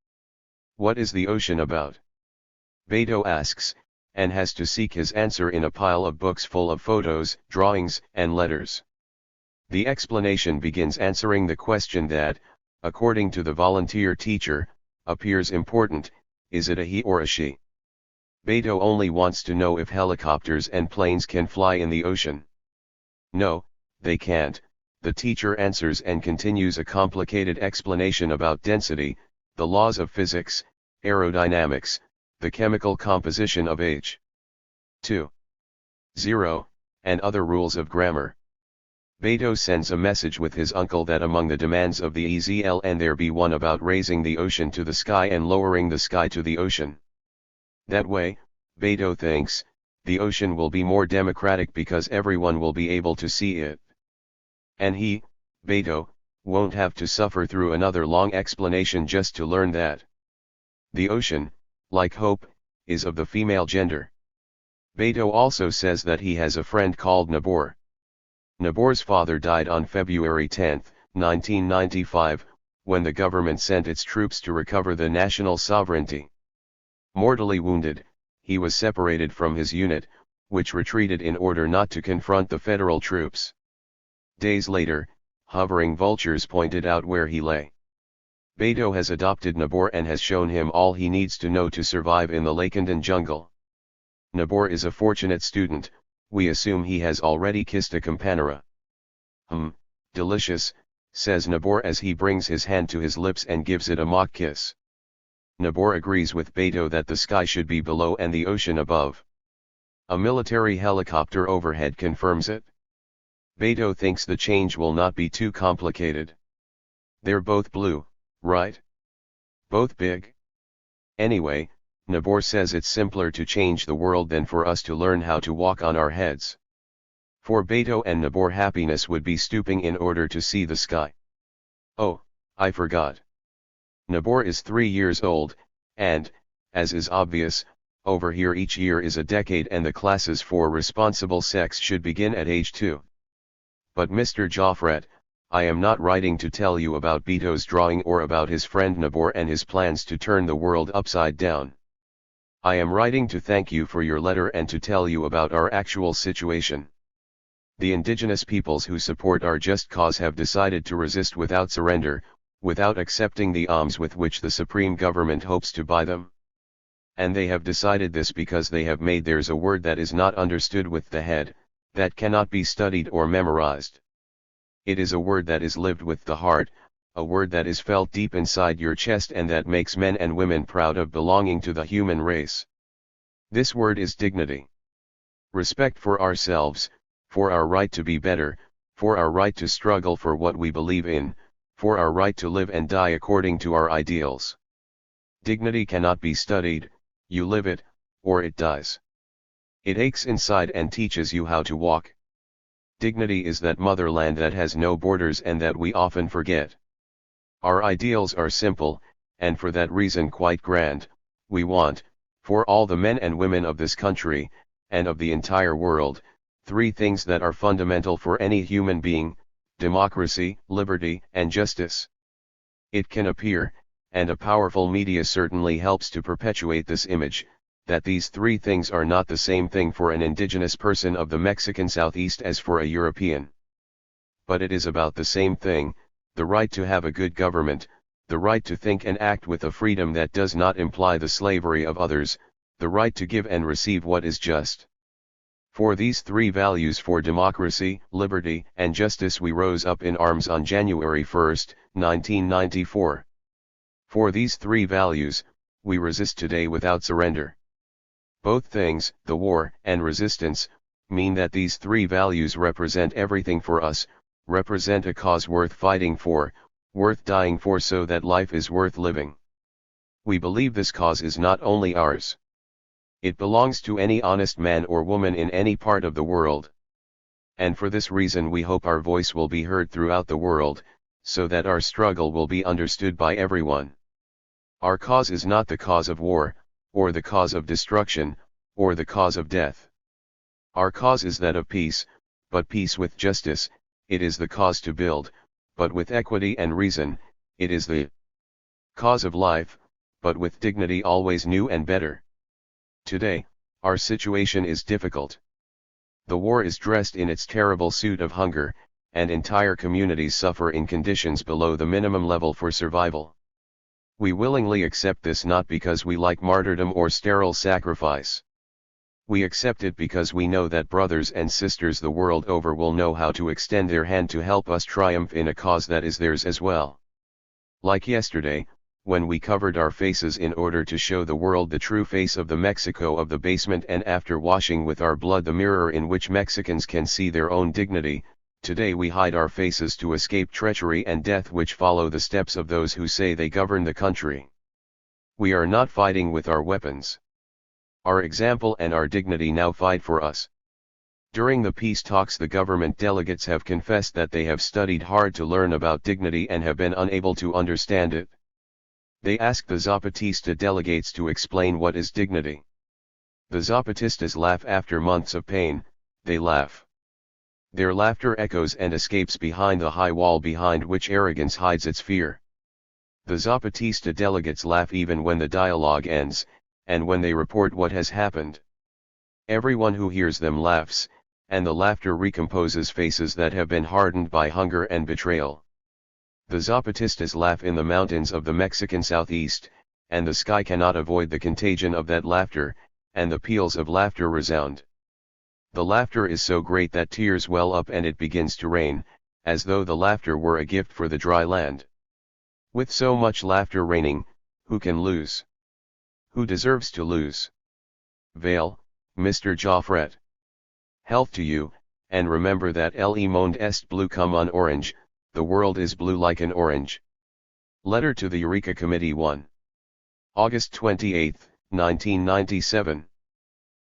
What is the ocean about? Beto asks, and has to seek his answer in a pile of books full of photos, drawings, and letters. The explanation begins answering the question that, according to the volunteer teacher, appears important: is it a he or a she? Beto only wants to know if helicopters and planes can fly in the ocean. No, they can't, the teacher answers and continues a complicated explanation about density, the laws of physics, aerodynamics, the chemical composition of H2O, and other rules of grammar. Beto sends a message with his uncle that among the demands of the EZLN there be one about raising the ocean to the sky and lowering the sky to the ocean. That way, Beto thinks, the ocean will be more democratic because everyone will be able to see it. And he, Beto, won't have to suffer through another long explanation just to learn that the ocean, like hope, is of the female gender. Beto also says that he has a friend called Nabor. Nabor's father died on February 10, 1995, when the government sent its troops to recover the national sovereignty. Mortally wounded, he was separated from his unit, which retreated in order not to confront the federal troops. Days later, hovering vultures pointed out where he lay. Beto has adopted Nabor and has shown him all he needs to know to survive in the Lakandan jungle. Nabor is a fortunate student. We assume he has already kissed a campanera. Delicious, says Nabor as he brings his hand to his lips and gives it a mock kiss. Nabor agrees with Beto that the sky should be below and the ocean above. A military helicopter overhead confirms it. Beto thinks the change will not be too complicated. They're both blue, right? Both big? Anyway, Nabor says it's simpler to change the world than for us to learn how to walk on our heads. For Beto and Nabor, happiness would be stooping in order to see the sky. Oh, I forgot. Nabor is 3 years old, and, as is obvious, over here each year is a decade and the classes for responsible sex should begin at age 2. But Mr. Joffret, I am not writing to tell you about Beto's drawing or about his friend Nabor and his plans to turn the world upside down. I am writing to thank you for your letter and to tell you about our actual situation. The indigenous peoples who support our just cause have decided to resist without surrender, without accepting the alms with which the supreme government hopes to buy them. And they have decided this because they have made theirs a word that is not understood with the head, that cannot be studied or memorized. It is a word that is lived with the heart, a word that is felt deep inside your chest and that makes men and women proud of belonging to the human race. This word is dignity. Respect for ourselves, for our right to be better, for our right to struggle for what we believe in, for our right to live and die according to our ideals. Dignity cannot be studied, you live it, or it dies. It aches inside and teaches you how to walk. Dignity is that motherland that has no borders and that we often forget. Our ideals are simple, and for that reason quite grand. We want, for all the men and women of this country, and of the entire world, 3 things that are fundamental for any human being: democracy, liberty, and justice. It can appear, and a powerful media certainly helps to perpetuate this image, that these 3 things are not the same thing for an indigenous person of the Mexican Southeast as for a European. But it is about the same thing: the right to have a good government, the right to think and act with a freedom that does not imply the slavery of others, the right to give and receive what is just. For these 3 values, for democracy, liberty, and justice, we rose up in arms on January 1, 1994. For these 3 values, we resist today without surrender. Both things, the war and resistance, mean that these 3 values represent everything for us, represent a cause worth fighting for, worth dying for, so that life is worth living. We believe this cause is not only ours. It belongs to any honest man or woman in any part of the world. And for this reason we hope our voice will be heard throughout the world, so that our struggle will be understood by everyone. Our cause is not the cause of war, or the cause of destruction, or the cause of death. Our cause is that of peace, but peace with justice. It is the cause to build, but with equity and reason. It is the cause of life, but with dignity always new and better. Today, our situation is difficult. The war is dressed in its terrible suit of hunger, and entire communities suffer in conditions below the minimum level for survival. We willingly accept this not because we like martyrdom or sterile sacrifice. We accept it because we know that brothers and sisters the world over will know how to extend their hand to help us triumph in a cause that is theirs as well. Like yesterday, when we covered our faces in order to show the world the true face of the Mexico of the basement, and after washing with our blood the mirror in which Mexicans can see their own dignity, today we hide our faces to escape treachery and death which follow the steps of those who say they govern the country. We are not fighting with our weapons. Our example and our dignity now fight for us. During the peace talks the government delegates have confessed that they have studied hard to learn about dignity and have been unable to understand it. They asked the Zapatista delegates to explain what is dignity. The Zapatistas laugh after months of pain, they laugh. Their laughter echoes and escapes behind the high wall behind which arrogance hides its fear. The Zapatista delegates laugh even when the dialogue ends, and when they report what has happened. Everyone who hears them laughs, and the laughter recomposes faces that have been hardened by hunger and betrayal. The Zapatistas laugh in the mountains of the Mexican southeast, and the sky cannot avoid the contagion of that laughter, and the peals of laughter resound. The laughter is so great that tears well up and it begins to rain, as though the laughter were a gift for the dry land. With so much laughter raining, who can lose? Who deserves to lose? Vale, Mr. Joffret. Health to you, and remember that el monde est bleu comme un orange, the world is blue like an orange. Letter to the Eureka Committee 1. August 28, 1997.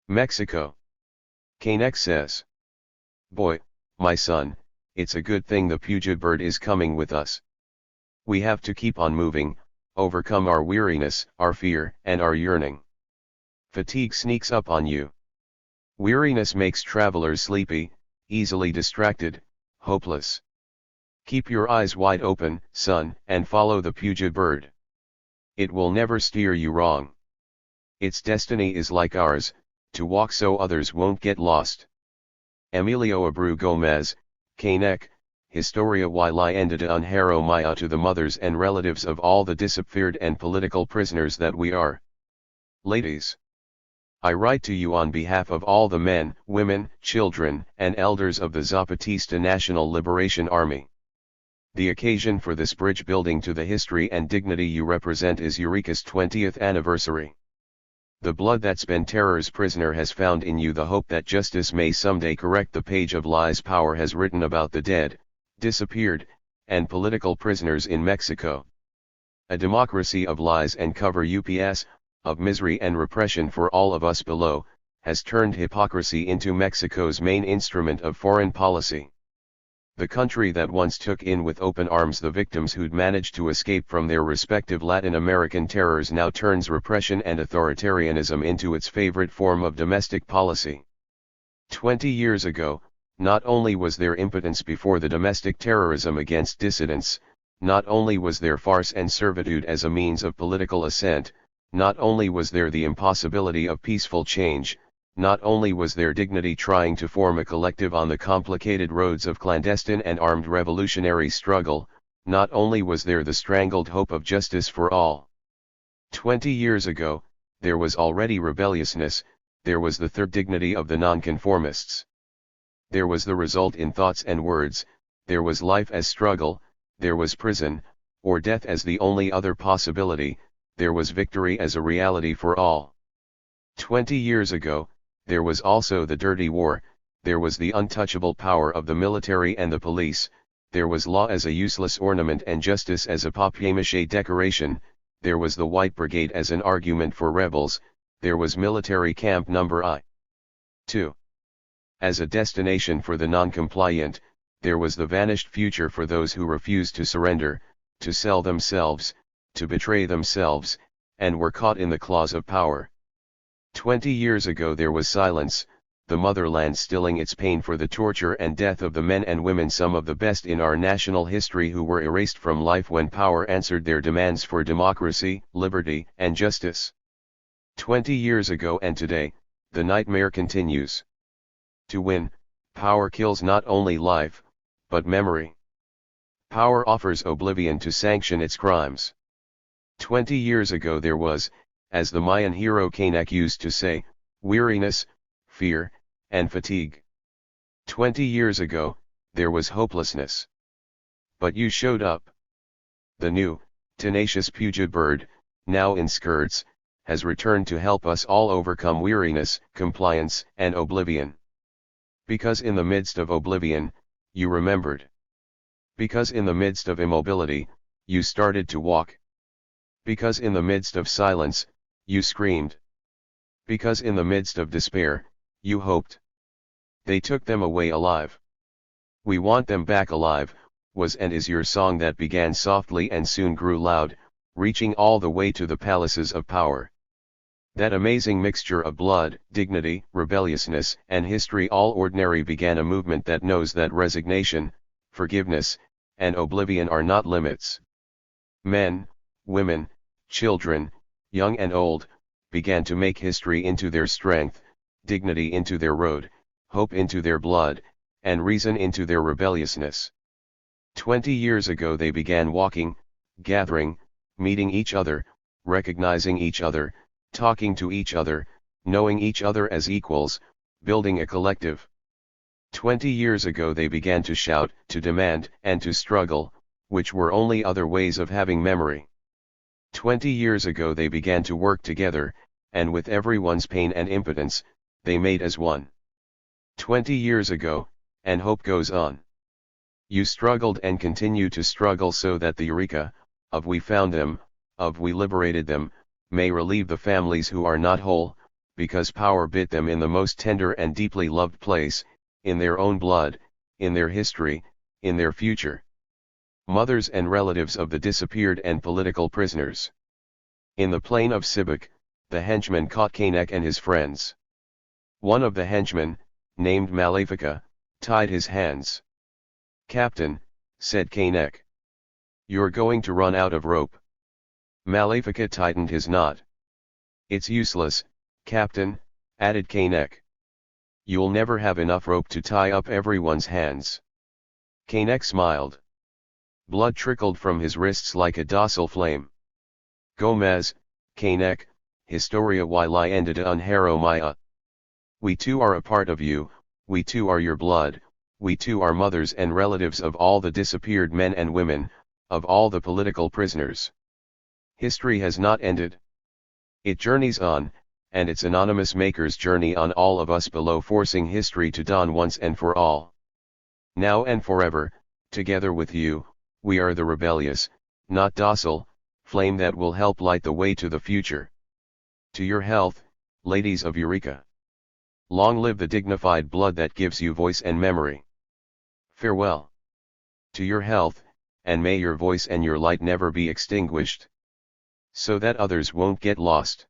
Mexico. Canek says. Boy, my son, it's a good thing the Puget bird is coming with us. We have to keep on moving, overcome our weariness, our fear, and our yearning. Fatigue sneaks up on you. Weariness makes travelers sleepy, easily distracted, hopeless. Keep your eyes wide open, son, and follow the Puget bird. It will never steer you wrong. Its destiny is like ours, to walk so others won't get lost. Emilio Abreu Gomez, Canek, Historia y Leyenda de un Hero Maya, to the mothers and relatives of all the disappeared and political prisoners that we are. Ladies, I write to you on behalf of all the men, women, children, and elders of the Zapatista National Liberation Army. The occasion for this bridge building to the history and dignity you represent is Eureka's 20th anniversary. The blood that's been terror's prisoner has found in you the hope that justice may someday correct the page of lies power has written about the dead, disappeared, and political prisoners in Mexico. A democracy of lies and cover UPS, of misery and repression for all of us below, has turned hypocrisy into Mexico's main instrument of foreign policy. The country that once took in with open arms the victims who'd managed to escape from their respective Latin American terrors now turns repression and authoritarianism into its favorite form of domestic policy. 20 years ago, not only was there impotence before the domestic terrorism against dissidents, not only was there farce and servitude as a means of political ascent, not only was there the impossibility of peaceful change, not only was there dignity trying to form a collective on the complicated roads of clandestine and armed revolutionary struggle, not only was there the strangled hope of justice for all. 20 years ago, there was already rebelliousness, there was the third dignity of the nonconformists. There was the result in thoughts and words, there was life as struggle, there was prison, or death as the only other possibility, there was victory as a reality for all. 20 years ago, there was also the dirty war, there was the untouchable power of the military and the police, there was law as a useless ornament and justice as a papier-mâché decoration, there was the White Brigade as an argument for rebels, there was military camp number I-2 as a destination for the non-compliant, there was the vanished future for those who refused to surrender, to sell themselves, to betray themselves, and were caught in the claws of power. 20 years ago there was silence, the motherland stilling its pain for the torture and death of the men and women, some of the best in our national history, who were erased from life when power answered their demands for democracy, liberty, and justice. 20 years ago and today, the nightmare continues. To win, power kills not only life, but memory. Power offers oblivion to sanction its crimes. 20 years ago there was, as the Mayan hero Canek used to say, weariness, fear, and fatigue. 20 years ago, there was hopelessness. But you showed up. The new, tenacious Puget bird, now in skirts, has returned to help us all overcome weariness, compliance, and oblivion. Because in the midst of oblivion, you remembered. Because in the midst of immobility, you started to walk. Because in the midst of silence, you screamed. Because in the midst of despair, you hoped. They took them away alive. We want them back alive, was and is your song that began softly and soon grew loud, reaching all the way to the palaces of power. That amazing mixture of blood, dignity, rebelliousness, and history all ordinary began a movement that knows that resignation, forgiveness, and oblivion are not limits. Men, women, children, young and old, began to make history into their strength, dignity into their road, hope into their blood, and reason into their rebelliousness. 20 years ago they began walking, gathering, meeting each other, recognizing each other, talking to each other, knowing each other as equals, building a collective. 20 years ago they began to shout, to demand, and to struggle, which were only other ways of having memory. 20 years ago they began to work together, and with everyone's pain and impotence, they made as one. 20 years ago, and hope goes on. You struggled and continue to struggle so that the Eureka, of we found them, of we liberated them, may relieve the families who are not whole, because power bit them in the most tender and deeply loved place, in their own blood, in their history, in their future. Mothers and relatives of the disappeared and political prisoners. In the plain of Sibak, the henchmen caught Kanek and his friends. One of the henchmen, named Malefika, tied his hands. "Captain," said Kanek, "you're going to run out of rope." Malefika tightened his knot. "It's useless, Captain," added Kanek. "You'll never have enough rope to tie up everyone's hands." Kanek smiled. Blood trickled from his wrists like a docile flame. "Gomez, Kanek, Historia y Leyenda un Jeremiah. We too are a part of you, we too are your blood, we too are mothers and relatives of all the disappeared men and women, of all the political prisoners. History has not ended. It journeys on, and its anonymous makers journey on all of us below, forcing history to dawn once and for all. Now and forever, together with you, we are the rebellious, not docile, flame that will help light the way to the future. To your health, ladies of Eureka. Long live the dignified blood that gives you voice and memory. Farewell. To your health, and may your voice and your light never be extinguished. So that others won't get lost.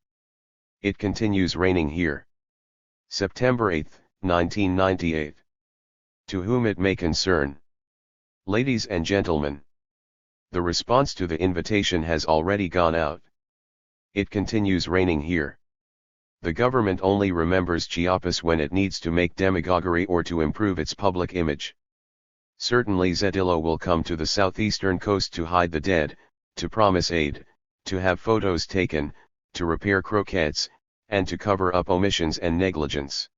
It continues raining here. September 8, 1998. To whom it may concern. Ladies and gentlemen. The response to the invitation has already gone out. It continues raining here. The government only remembers Chiapas when it needs to make demagoguery or to improve its public image. Certainly Zedillo will come to the southeastern coast to hide the dead, to promise aid, to have photos taken, to repair croquettes, and to cover up omissions and negligence.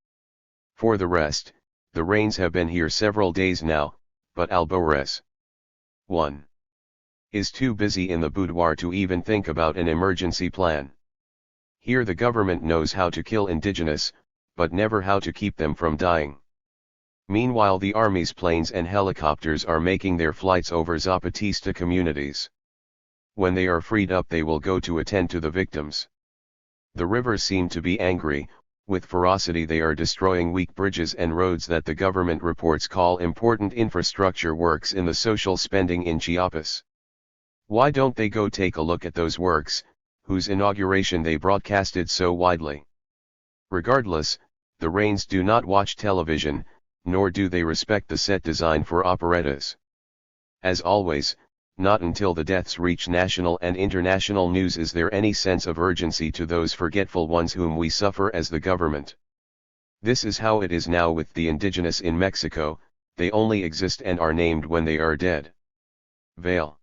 For the rest, the rains have been here several days now, but Alvarez 1. is too busy in the boudoir to even think about an emergency plan. Here the government knows how to kill indigenous, but never how to keep them from dying. Meanwhile the Army's planes and helicopters are making their flights over Zapatista communities. When they are freed up they will go to attend to the victims. The rivers seem to be angry, with ferocity they are destroying weak bridges and roads that the government reports call important infrastructure works in the social spending in Chiapas. Why don't they go take a look at those works, whose inauguration they broadcasted so widely? Regardless, the Rains do not watch television, nor do they respect the set design for operettas. As always, not until the deaths reach national and international news is there any sense of urgency to those forgetful ones whom we suffer as the government. This is how it is now with the indigenous in Mexico, they only exist and are named when they are dead. Vale.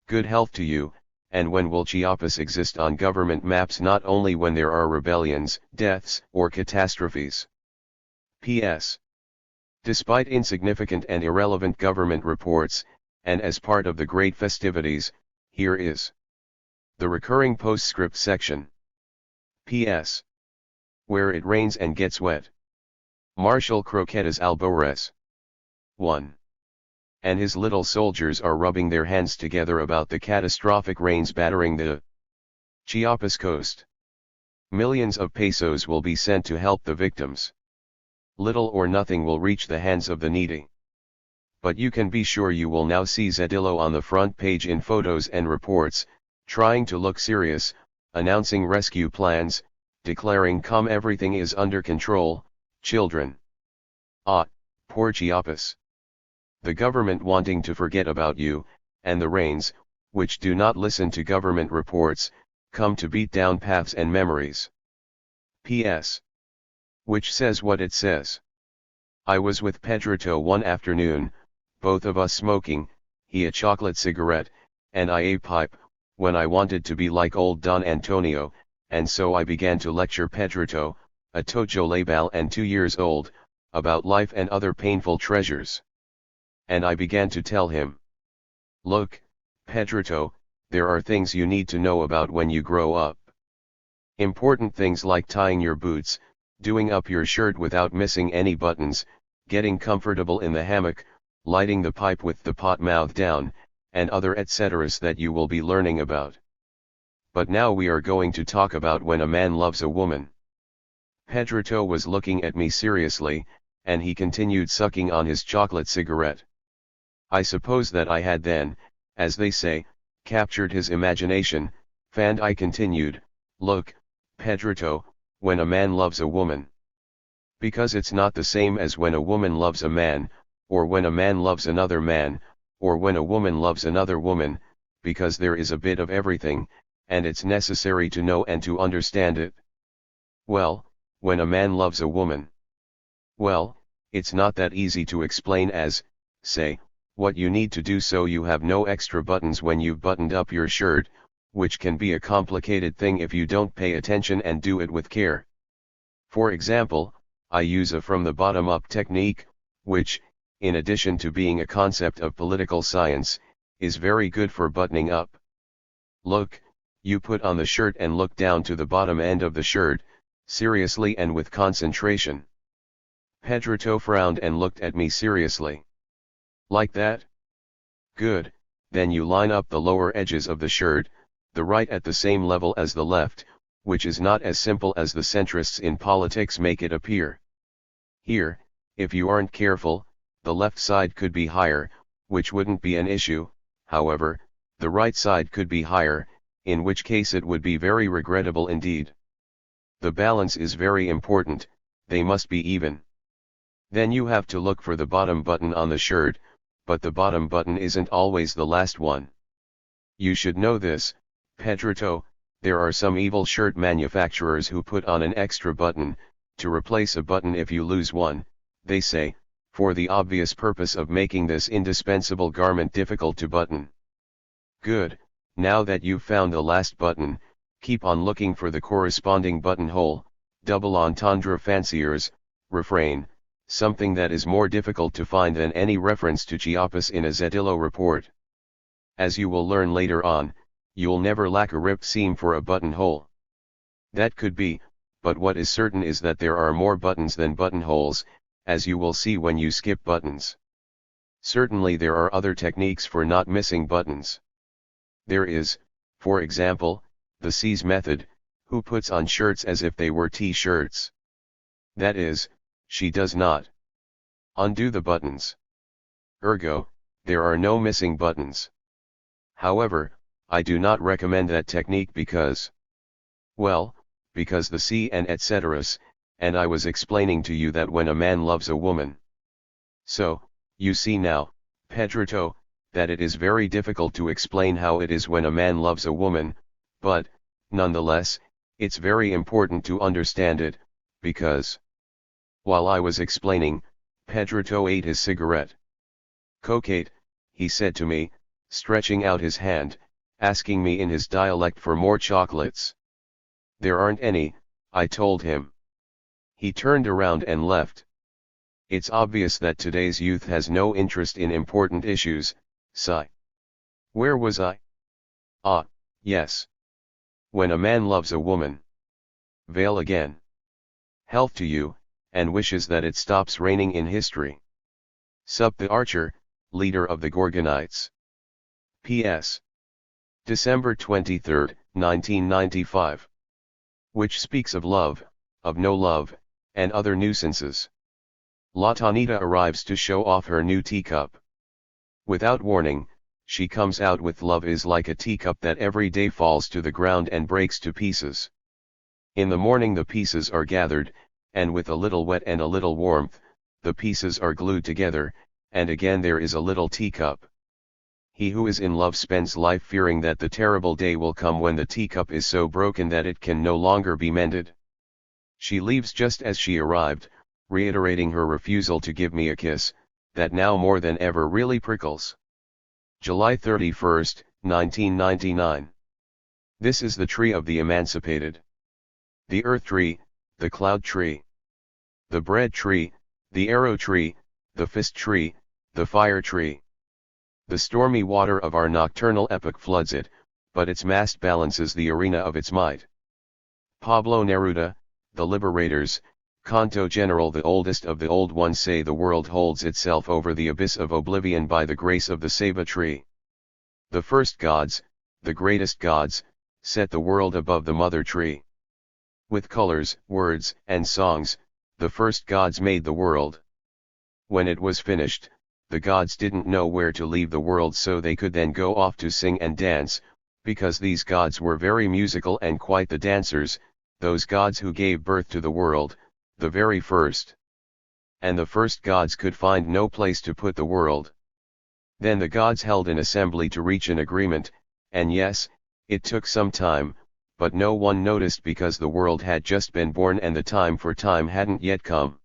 Good health to you. And when will Chiapas exist on government maps? Not only when there are rebellions, deaths, or catastrophes. P.S. Despite insignificant and irrelevant government reports, and as part of the great festivities, here is the recurring postscript section. P.S. Where it rains and gets wet. Marshal Croquetas Alvarez. 1. And his little soldiers are rubbing their hands together about the catastrophic rains battering the Chiapas coast. Millions of pesos will be sent to help the victims. Little or nothing will reach the hands of the needy. But you can be sure you will now see Zedillo on the front page in photos and reports, trying to look serious, announcing rescue plans, declaring everything is under control, children. Ah, poor Chiapas. The government wanting to forget about you, and the rains, which do not listen to government reports, come to beat down paths and memories. P.S. Which says what it says. I was with Pedrito one afternoon, both of us smoking, he a chocolate cigarette, and I a pipe, when I wanted to be like old Don Antonio, and so I began to lecture Pedrito, a Tojolabal and 2 years old, about life and other painful treasures. And I began to tell him. Look, Pedrito, there are things you need to know about when you grow up. Important things like tying your boots, doing up your shirt without missing any buttons, getting comfortable in the hammock, lighting the pipe with the pot mouth down, and other etceteras that you will be learning about. But now we are going to talk about when a man loves a woman. Pedrito was looking at me seriously, and he continued sucking on his chocolate cigarette. I suppose that I had then, as they say, captured his imagination, and I continued, look, Pedrito, when a man loves a woman. Because it's not the same as when a woman loves a man, or when a man loves another man, or when a woman loves another woman, because there is a bit of everything, and it's necessary to know and to understand it. Well, when a man loves a woman. Well, it's not that easy to explain as, say, what you need to do so you have no extra buttons when you've buttoned up your shirt, which can be a complicated thing if you don't pay attention and do it with care. For example, I use a from the bottom up technique, which, in addition to being a concept of political science, is very good for buttoning up. Look, you put on the shirt and look down to the bottom end of the shirt, seriously and with concentration. Pedrito frowned and looked at me seriously. Like that? Good, then you line up the lower edges of the shirt, the right at the same level as the left, which is not as simple as the centrists in politics make it appear. Here, if you aren't careful, the left side could be higher, which wouldn't be an issue, however, the right side could be higher, in which case it would be very regrettable indeed. The balance is very important, they must be even. Then you have to look for the bottom button on the shirt, but the bottom button isn't always the last one. You should know this, Pedrito, there are some evil shirt manufacturers who put on an extra button, to replace a button if you lose one, they say, for the obvious purpose of making this indispensable garment difficult to button. Good, now that you've found the last button, keep on looking for the corresponding buttonhole, double entendre fanciers, refrain, something that is more difficult to find than any reference to Chiapas in a Zedillo report. As you will learn later on, you'll never lack a ripped seam for a buttonhole. That could be, but what is certain is that there are more buttons than buttonholes, as you will see when you skip buttons. Certainly there are other techniques for not missing buttons. There is, for example, the C's method, who puts on shirts as if they were t-shirts. That is, she does not undo the buttons. Ergo, there are no missing buttons. However, I do not recommend that technique because, well, because the C and etceteras, and I was explaining to you that when a man loves a woman. So, you see now, Pedrito, that it is very difficult to explain how it is when a man loves a woman, but, nonetheless, it's very important to understand it, because, while I was explaining, Pedrito ate his cigarette. Coquette, he said to me, stretching out his hand, asking me in his dialect for more chocolates. There aren't any, I told him. He turned around and left. It's obvious that today's youth has no interest in important issues. Sigh. Where was I? Ah, yes. When a man loves a woman. Veil again. Health to you, and wishes that it stops raining in history. Sup the Archer, leader of the Gorgonites. P.S. December 23, 1995. Which speaks of love, of no love, and other nuisances. La Tanita arrives to show off her new teacup. Without warning, she comes out with love is like a teacup that every day falls to the ground and breaks to pieces. In the morning the pieces are gathered, and with a little wet and a little warmth, the pieces are glued together, and again there is a little teacup. He who is in love spends life fearing that the terrible day will come when the teacup is so broken that it can no longer be mended. She leaves just as she arrived, reiterating her refusal to give me a kiss, that now more than ever really prickles. July 31, 1999. This is the tree of the emancipated. The earth tree, the cloud tree. The bread tree, the arrow tree, the fist tree, the fire tree. The stormy water of our nocturnal epoch floods it, but its mast balances the arena of its might. Pablo Neruda, The Liberators, Canto General. The oldest of the old ones say the world holds itself over the abyss of oblivion by the grace of the ceiba tree. The first gods, the greatest gods, set the world above the mother tree. With colors, words, and songs, the first gods made the world. When it was finished, the gods didn't know where to leave the world, so they could then go off to sing and dance, because these gods were very musical and quite the dancers, those gods who gave birth to the world, the very first. And the first gods could find no place to put the world. Then the gods held an assembly to reach an agreement, and yes, it took some time, but no one noticed because the world had just been born and the time for time hadn't yet come.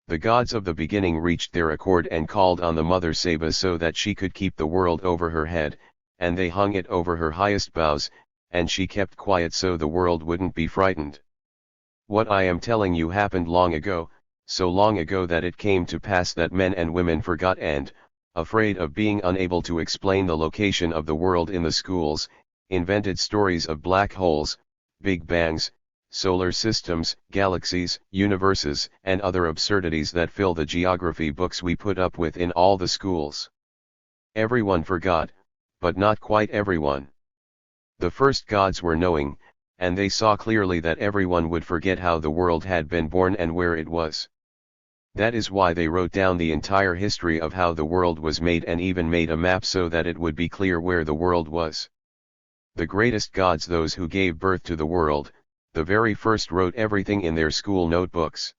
The gods of the beginning reached their accord and called on the mother ceiba so that she could keep the world over her head, and they hung it over her highest boughs, and she kept quiet so the world wouldn't be frightened. What I am telling you happened long ago, so long ago that it came to pass that men and women forgot and, afraid of being unable to explain the location of the world in the schools, invented stories of black holes, big bangs, solar systems, galaxies, universes, and other absurdities that fill the geography books we put up with in all the schools. Everyone forgot, but not quite everyone. The first gods were knowing, and they saw clearly that everyone would forget how the world had been born and where it was. That is why they wrote down the entire history of how the world was made and even made a map so that it would be clear where the world was. The greatest gods, those who gave birth to the world, the very first, wrote everything in their school notebooks.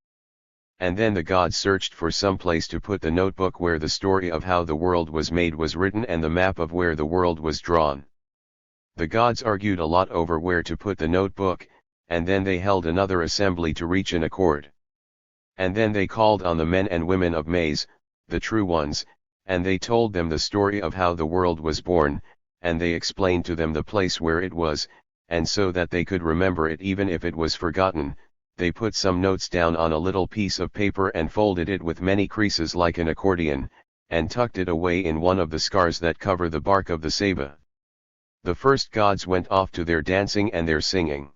And then the gods searched for some place to put the notebook where the story of how the world was made was written and the map of where the world was drawn. The gods argued a lot over where to put the notebook, and then they held another assembly to reach an accord. And then they called on the men and women of maize, the true ones, and they told them the story of how the world was born, and they explained to them the place where it was, and so that they could remember it even if it was forgotten, they put some notes down on a little piece of paper and folded it with many creases like an accordion, and tucked it away in one of the scars that cover the bark of the ceiba. The first gods went off to their dancing and their singing.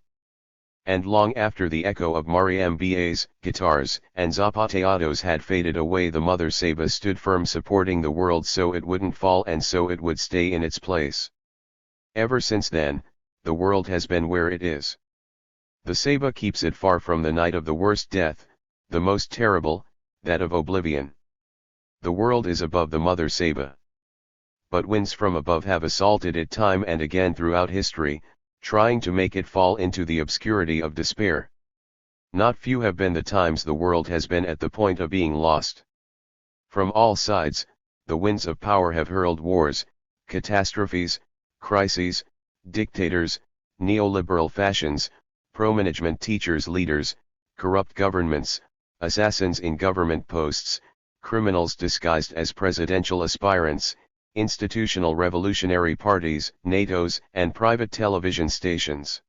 And long after the echo of marimbas, guitars, and zapateados had faded away, the mother ceiba stood firm, supporting the world so it wouldn't fall and so it would stay in its place. Ever since then, the world has been where it is. The ceiba keeps it far from the night of the worst death, the most terrible, that of oblivion. The world is above the mother ceiba. But winds from above have assaulted it time and again throughout history, trying to make it fall into the obscurity of despair. Not few have been the times the world has been at the point of being lost. From all sides, the winds of power have hurled wars, catastrophes, crises, dictators, neoliberal fashions, pro-management teachers leaders, corrupt governments, assassins in government posts, criminals disguised as presidential aspirants, institutional revolutionary parties, NATOs, and private television stations.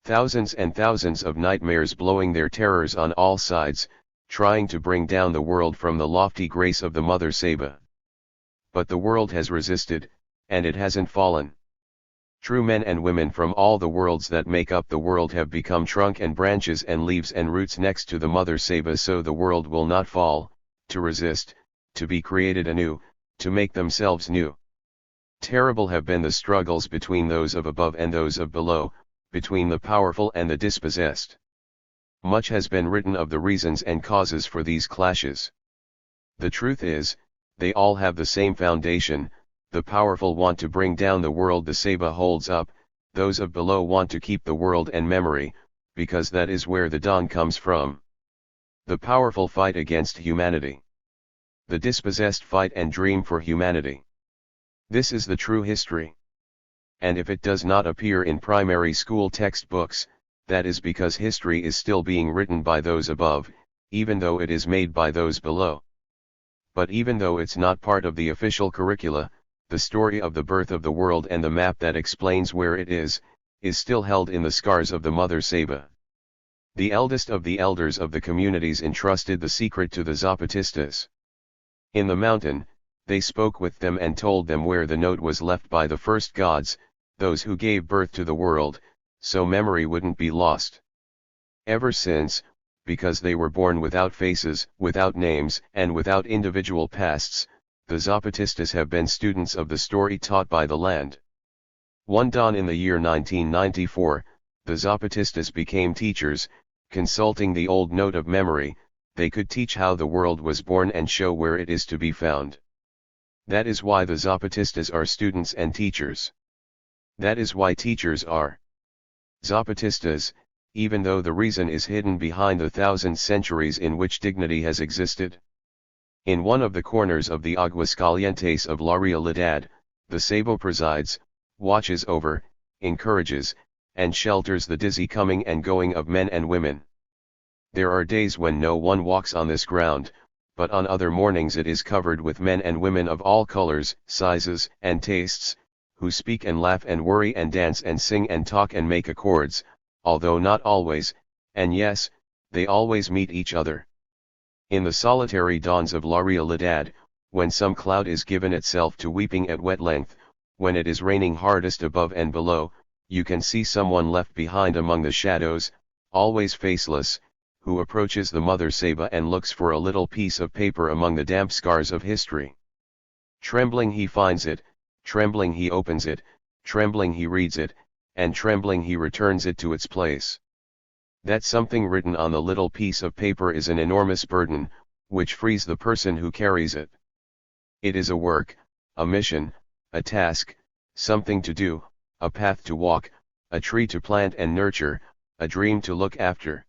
Thousands and thousands of nightmares blowing their terrors on all sides, trying to bring down the world from the lofty grace of the Mother Seba. But the world has resisted, and it hasn't fallen. True men and women from all the worlds that make up the world have become trunk and branches and leaves and roots next to the Mother Seba, so the world will not fall, to resist, to be created anew, to make themselves new. Terrible have been the struggles between those of above and those of below, between the powerful and the dispossessed. Much has been written of the reasons and causes for these clashes. The truth is, they all have the same foundation. The powerful want to bring down the world the Seba holds up, those of below want to keep the world and memory, because that is where the dawn comes from. The powerful fight against humanity. The dispossessed fight and dream for humanity. This is the true history. And if it does not appear in primary school textbooks, that is because history is still being written by those above, even though it is made by those below. But even though it's not part of the official curricula, the story of the birth of the world and the map that explains where it is still held in the scars of the Mother Seba. The eldest of the elders of the communities entrusted the secret to the Zapatistas. In the mountain, they spoke with them and told them where the note was left by the first gods, those who gave birth to the world, so memory wouldn't be lost. Ever since, because they were born without faces, without names, and without individual pasts, the Zapatistas have been students of the story taught by the land. One dawn in the year 1994, the Zapatistas became teachers, consulting the old note of memory. They could teach how the world was born and show where it is to be found. That is why the Zapatistas are students and teachers. That is why teachers are Zapatistas, even though the reason is hidden behind the 1,000 centuries in which dignity has existed. In one of the corners of the Aguascalientes of La Realidad, the Sebo presides, watches over, encourages, and shelters the dizzy coming and going of men and women. There are days when no one walks on this ground, but on other mornings it is covered with men and women of all colors, sizes, and tastes, who speak and laugh and worry and dance and sing and talk and make accords, although not always, and yes, they always meet each other. In the solitary dawns of La Realidad, when some cloud is given itself to weeping at wet length, when it is raining hardest above and below, you can see someone left behind among the shadows, always faceless, who approaches the Mother Seba and looks for a little piece of paper among the damp scars of history. Trembling he finds it, trembling he opens it, trembling he reads it, and trembling he returns it to its place. That something written on the little piece of paper is an enormous burden, which frees the person who carries it. It is a work, a mission, a task, something to do, a path to walk, a tree to plant and nurture, a dream to look after.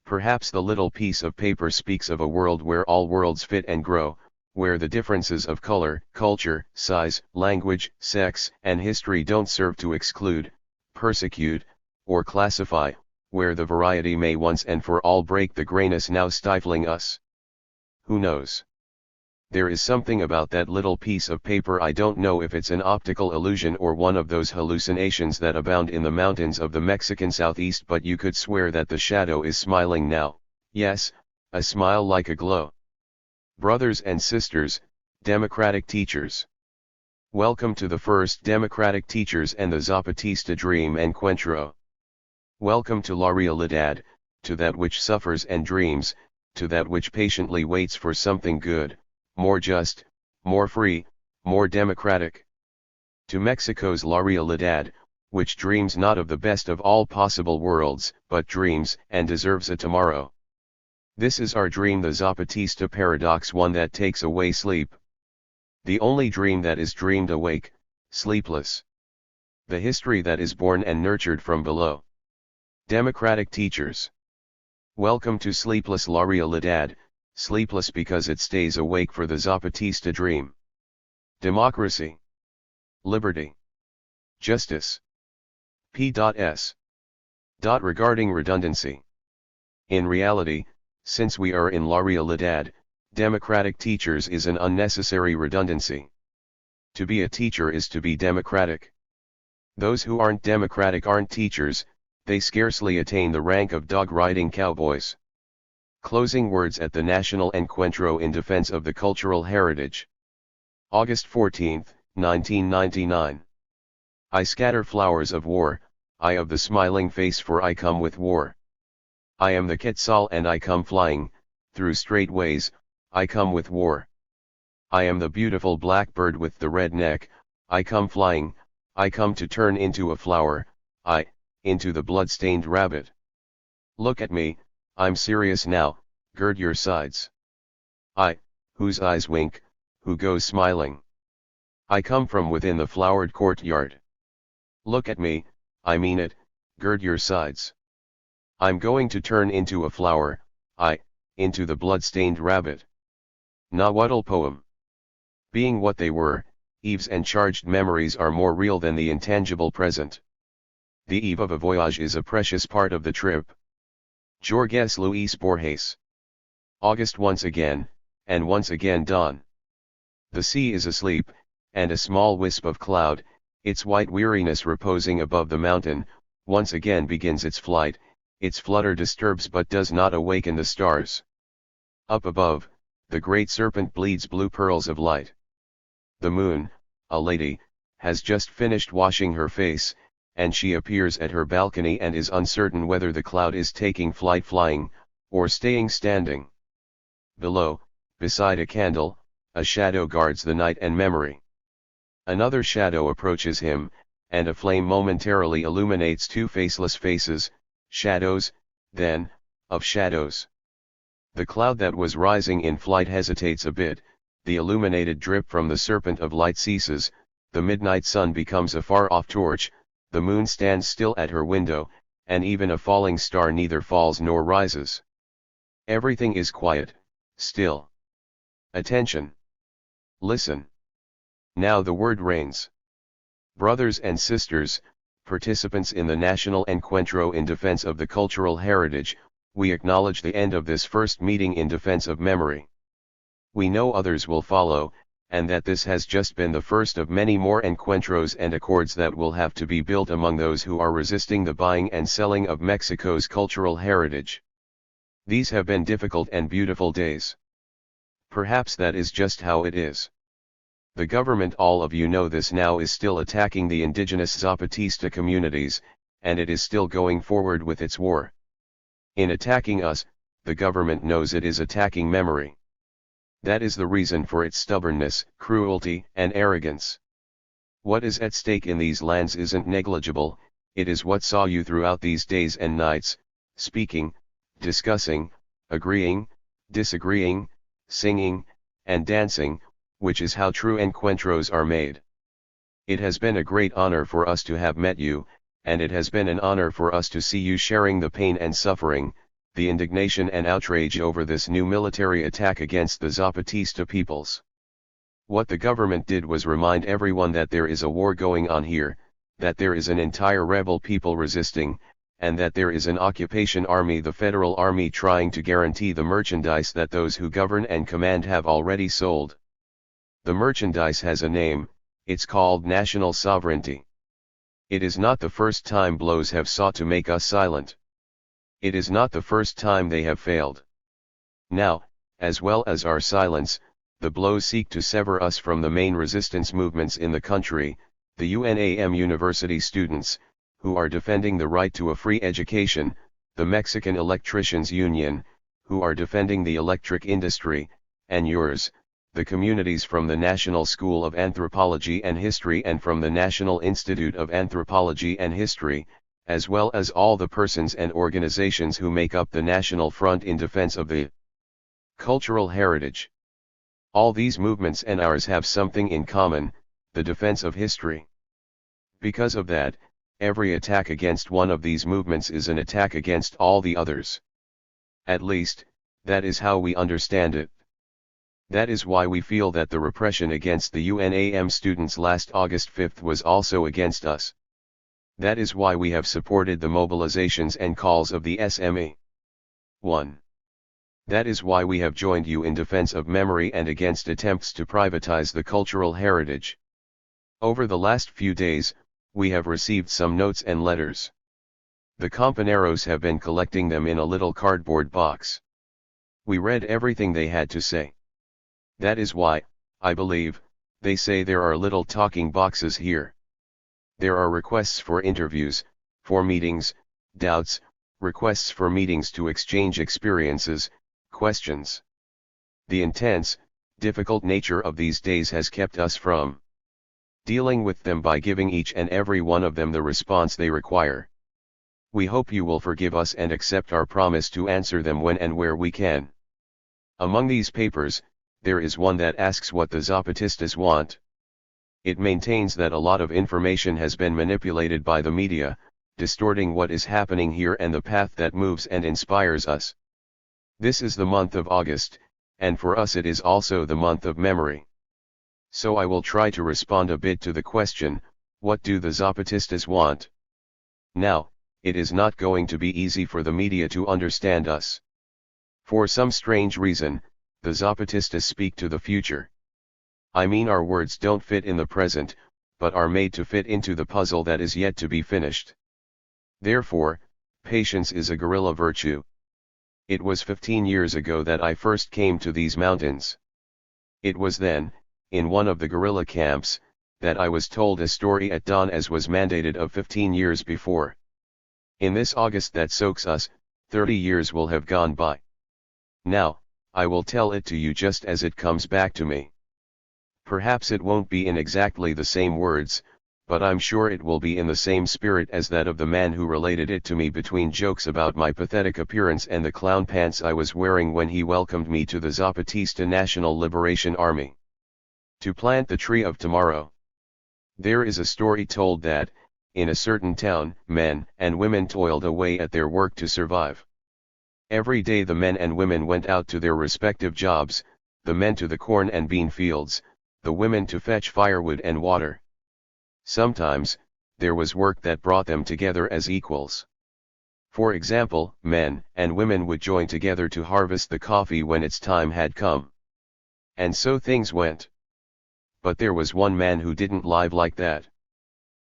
Perhaps the little piece of paper speaks of a world where all worlds fit and grow, where the differences of color, culture, size, language, sex, and history don't serve to exclude, persecute, or classify, where the variety may once and for all break the grayness now stifling us. Who knows? There is something about that little piece of paper. I don't know if it's an optical illusion or one of those hallucinations that abound in the mountains of the Mexican southeast, but you could swear that the shadow is smiling now. Yes, a smile like a glow. Brothers and sisters, democratic teachers. Welcome to the first democratic teachers and the Zapatista dream encuentro. Welcome to La Realidad, to that which suffers and dreams, to that which patiently waits for something good, more just, more free, more democratic. To Mexico's La Realidad, which dreams not of the best of all possible worlds, but dreams and deserves a tomorrow. This is our dream, the Zapatista paradox, one that takes away sleep. The only dream that is dreamed awake, sleepless. The history that is born and nurtured from below. Democratic teachers. Welcome to sleepless La Realidad, sleepless because it stays awake for the Zapatista dream. Democracy. Liberty. Justice. P.S. Regarding redundancy. In reality, since we are in La Realidad, democratic teachers is an unnecessary redundancy. To be a teacher is to be democratic. Those who aren't democratic aren't teachers, they scarcely attain the rank of dog-riding cowboys. Closing words at the National Encuentro in Defense of the Cultural Heritage. August 14, 1999. I scatter flowers of war, I of the smiling face, for I come with war. I am the Quetzal and I come flying, through straight ways, I come with war. I am the beautiful blackbird with the red neck, I come flying, I come to turn into a flower, into the blood-stained rabbit. Look at me, I'm serious now, gird your sides. Whose eyes wink, who goes smiling. I come from within the flowered courtyard. Look at me, I mean it, gird your sides. I'm going to turn into a flower, into the blood-stained rabbit. Nahuatl poem. Being what they were, eves and charged memories are more real than the intangible present. The eve of a voyage is a precious part of the trip. Jorge Luis Borges. August once again, and once again dawn. The sea is asleep, and a small wisp of cloud, its white weariness reposing above the mountain, once again begins its flight. Its flutter disturbs but does not awaken the stars. Up above, the great serpent bleeds blue pearls of light. The moon, a lady, has just finished washing her face, and she appears at her balcony and is uncertain whether the cloud is taking flight flying, or staying standing. Below, beside a candle, a shadow guards the night and memory. Another shadow approaches him, and a flame momentarily illuminates two faceless faces, shadows, then, of shadows. The cloud that was rising in flight hesitates a bit, the illuminated drip from the serpent of light ceases, the midnight sun becomes a far-off torch, the moon stands still at her window, and even a falling star neither falls nor rises. Everything is quiet, still. Attention! Listen! Now the word reigns. Brothers and sisters, participants in the National Encuentro in Defense of the Cultural Heritage, we acknowledge the end of this first meeting in defense of memory. We know others will follow, and that this has just been the first of many more encuentros and accords that will have to be built among those who are resisting the buying and selling of Mexico's cultural heritage. These have been difficult and beautiful days. Perhaps that is just how it is. The government, all of you know this now, is still attacking the indigenous Zapatista communities, and it is still going forward with its war. In attacking us, the government knows it is attacking memory. That is the reason for its stubbornness, cruelty, and arrogance. What is at stake in these lands isn't negligible, it is what saw you throughout these days and nights, speaking, discussing, agreeing, disagreeing, singing, and dancing, which is how true encuentros are made. It has been a great honor for us to have met you, and it has been an honor for us to see you sharing the pain and suffering, the indignation and outrage over this new military attack against the Zapatista peoples. What the government did was remind everyone that there is a war going on here, that there is an entire rebel people resisting, and that there is an occupation army, the federal army, trying to guarantee the merchandise that those who govern and command have already sold. The merchandise has a name, it's called national sovereignty. It is not the first time blows have sought to make us silent. It is not the first time they have failed. Now, as well as our silence, the blows seek to sever us from the main resistance movements in the country, the UNAM university students, who are defending the right to a free education, the Mexican Electricians Union, who are defending the electric industry, and yours, the communities from the National School of Anthropology and History and from the National Institute of Anthropology and History, as well as all the persons and organizations who make up the National Front in defense of the cultural heritage. All these movements and ours have something in common, the defense of history. Because of that, every attack against one of these movements is an attack against all the others. At least, that is how we understand it. That is why we feel that the repression against the UNAM students last August 5th was also against us. That is why we have supported the mobilizations and calls of the SME. 1. That is why we have joined you in defense of memory and against attempts to privatize the cultural heritage. Over the last few days, we have received some notes and letters. The compañeros have been collecting them in a little cardboard box. We read everything they had to say. That is why, I believe, they say there are little talking boxes here. There are requests for interviews, for meetings, doubts, requests for meetings to exchange experiences, questions. The intense, difficult nature of these days has kept us from dealing with them by giving each and every one of them the response they require. We hope you will forgive us and accept our promise to answer them when and where we can. Among these papers, there is one that asks what the Zapatistas want. It maintains that a lot of information has been manipulated by the media, distorting what is happening here and the path that moves and inspires us. This is the month of August, and for us it is also the month of memory. So I will try to respond a bit to the question, what do the Zapatistas want? Now, it is not going to be easy for the media to understand us. For some strange reason, the Zapatistas speak to the future. I mean, our words don't fit in the present, but are made to fit into the puzzle that is yet to be finished. Therefore, patience is a guerrilla virtue. It was 15 years ago that I first came to these mountains. It was then, in one of the guerrilla camps, that I was told a story at dawn as was mandated of 15 years before. In this August that soaks us, 30 years will have gone by. Now, I will tell it to you just as it comes back to me. Perhaps it won't be in exactly the same words, but I'm sure it will be in the same spirit as that of the man who related it to me between jokes about my pathetic appearance and the clown pants I was wearing when he welcomed me to the Zapatista National Liberation Army. To plant the tree of tomorrow. There is a story told that, in a certain town, men and women toiled away at their work to survive. Every day the men and women went out to their respective jobs, the men to the corn and bean fields, the women to fetch firewood and water. Sometimes, there was work that brought them together as equals. For example, men and women would join together to harvest the coffee when its time had come. And so things went. But there was one man who didn't live like that.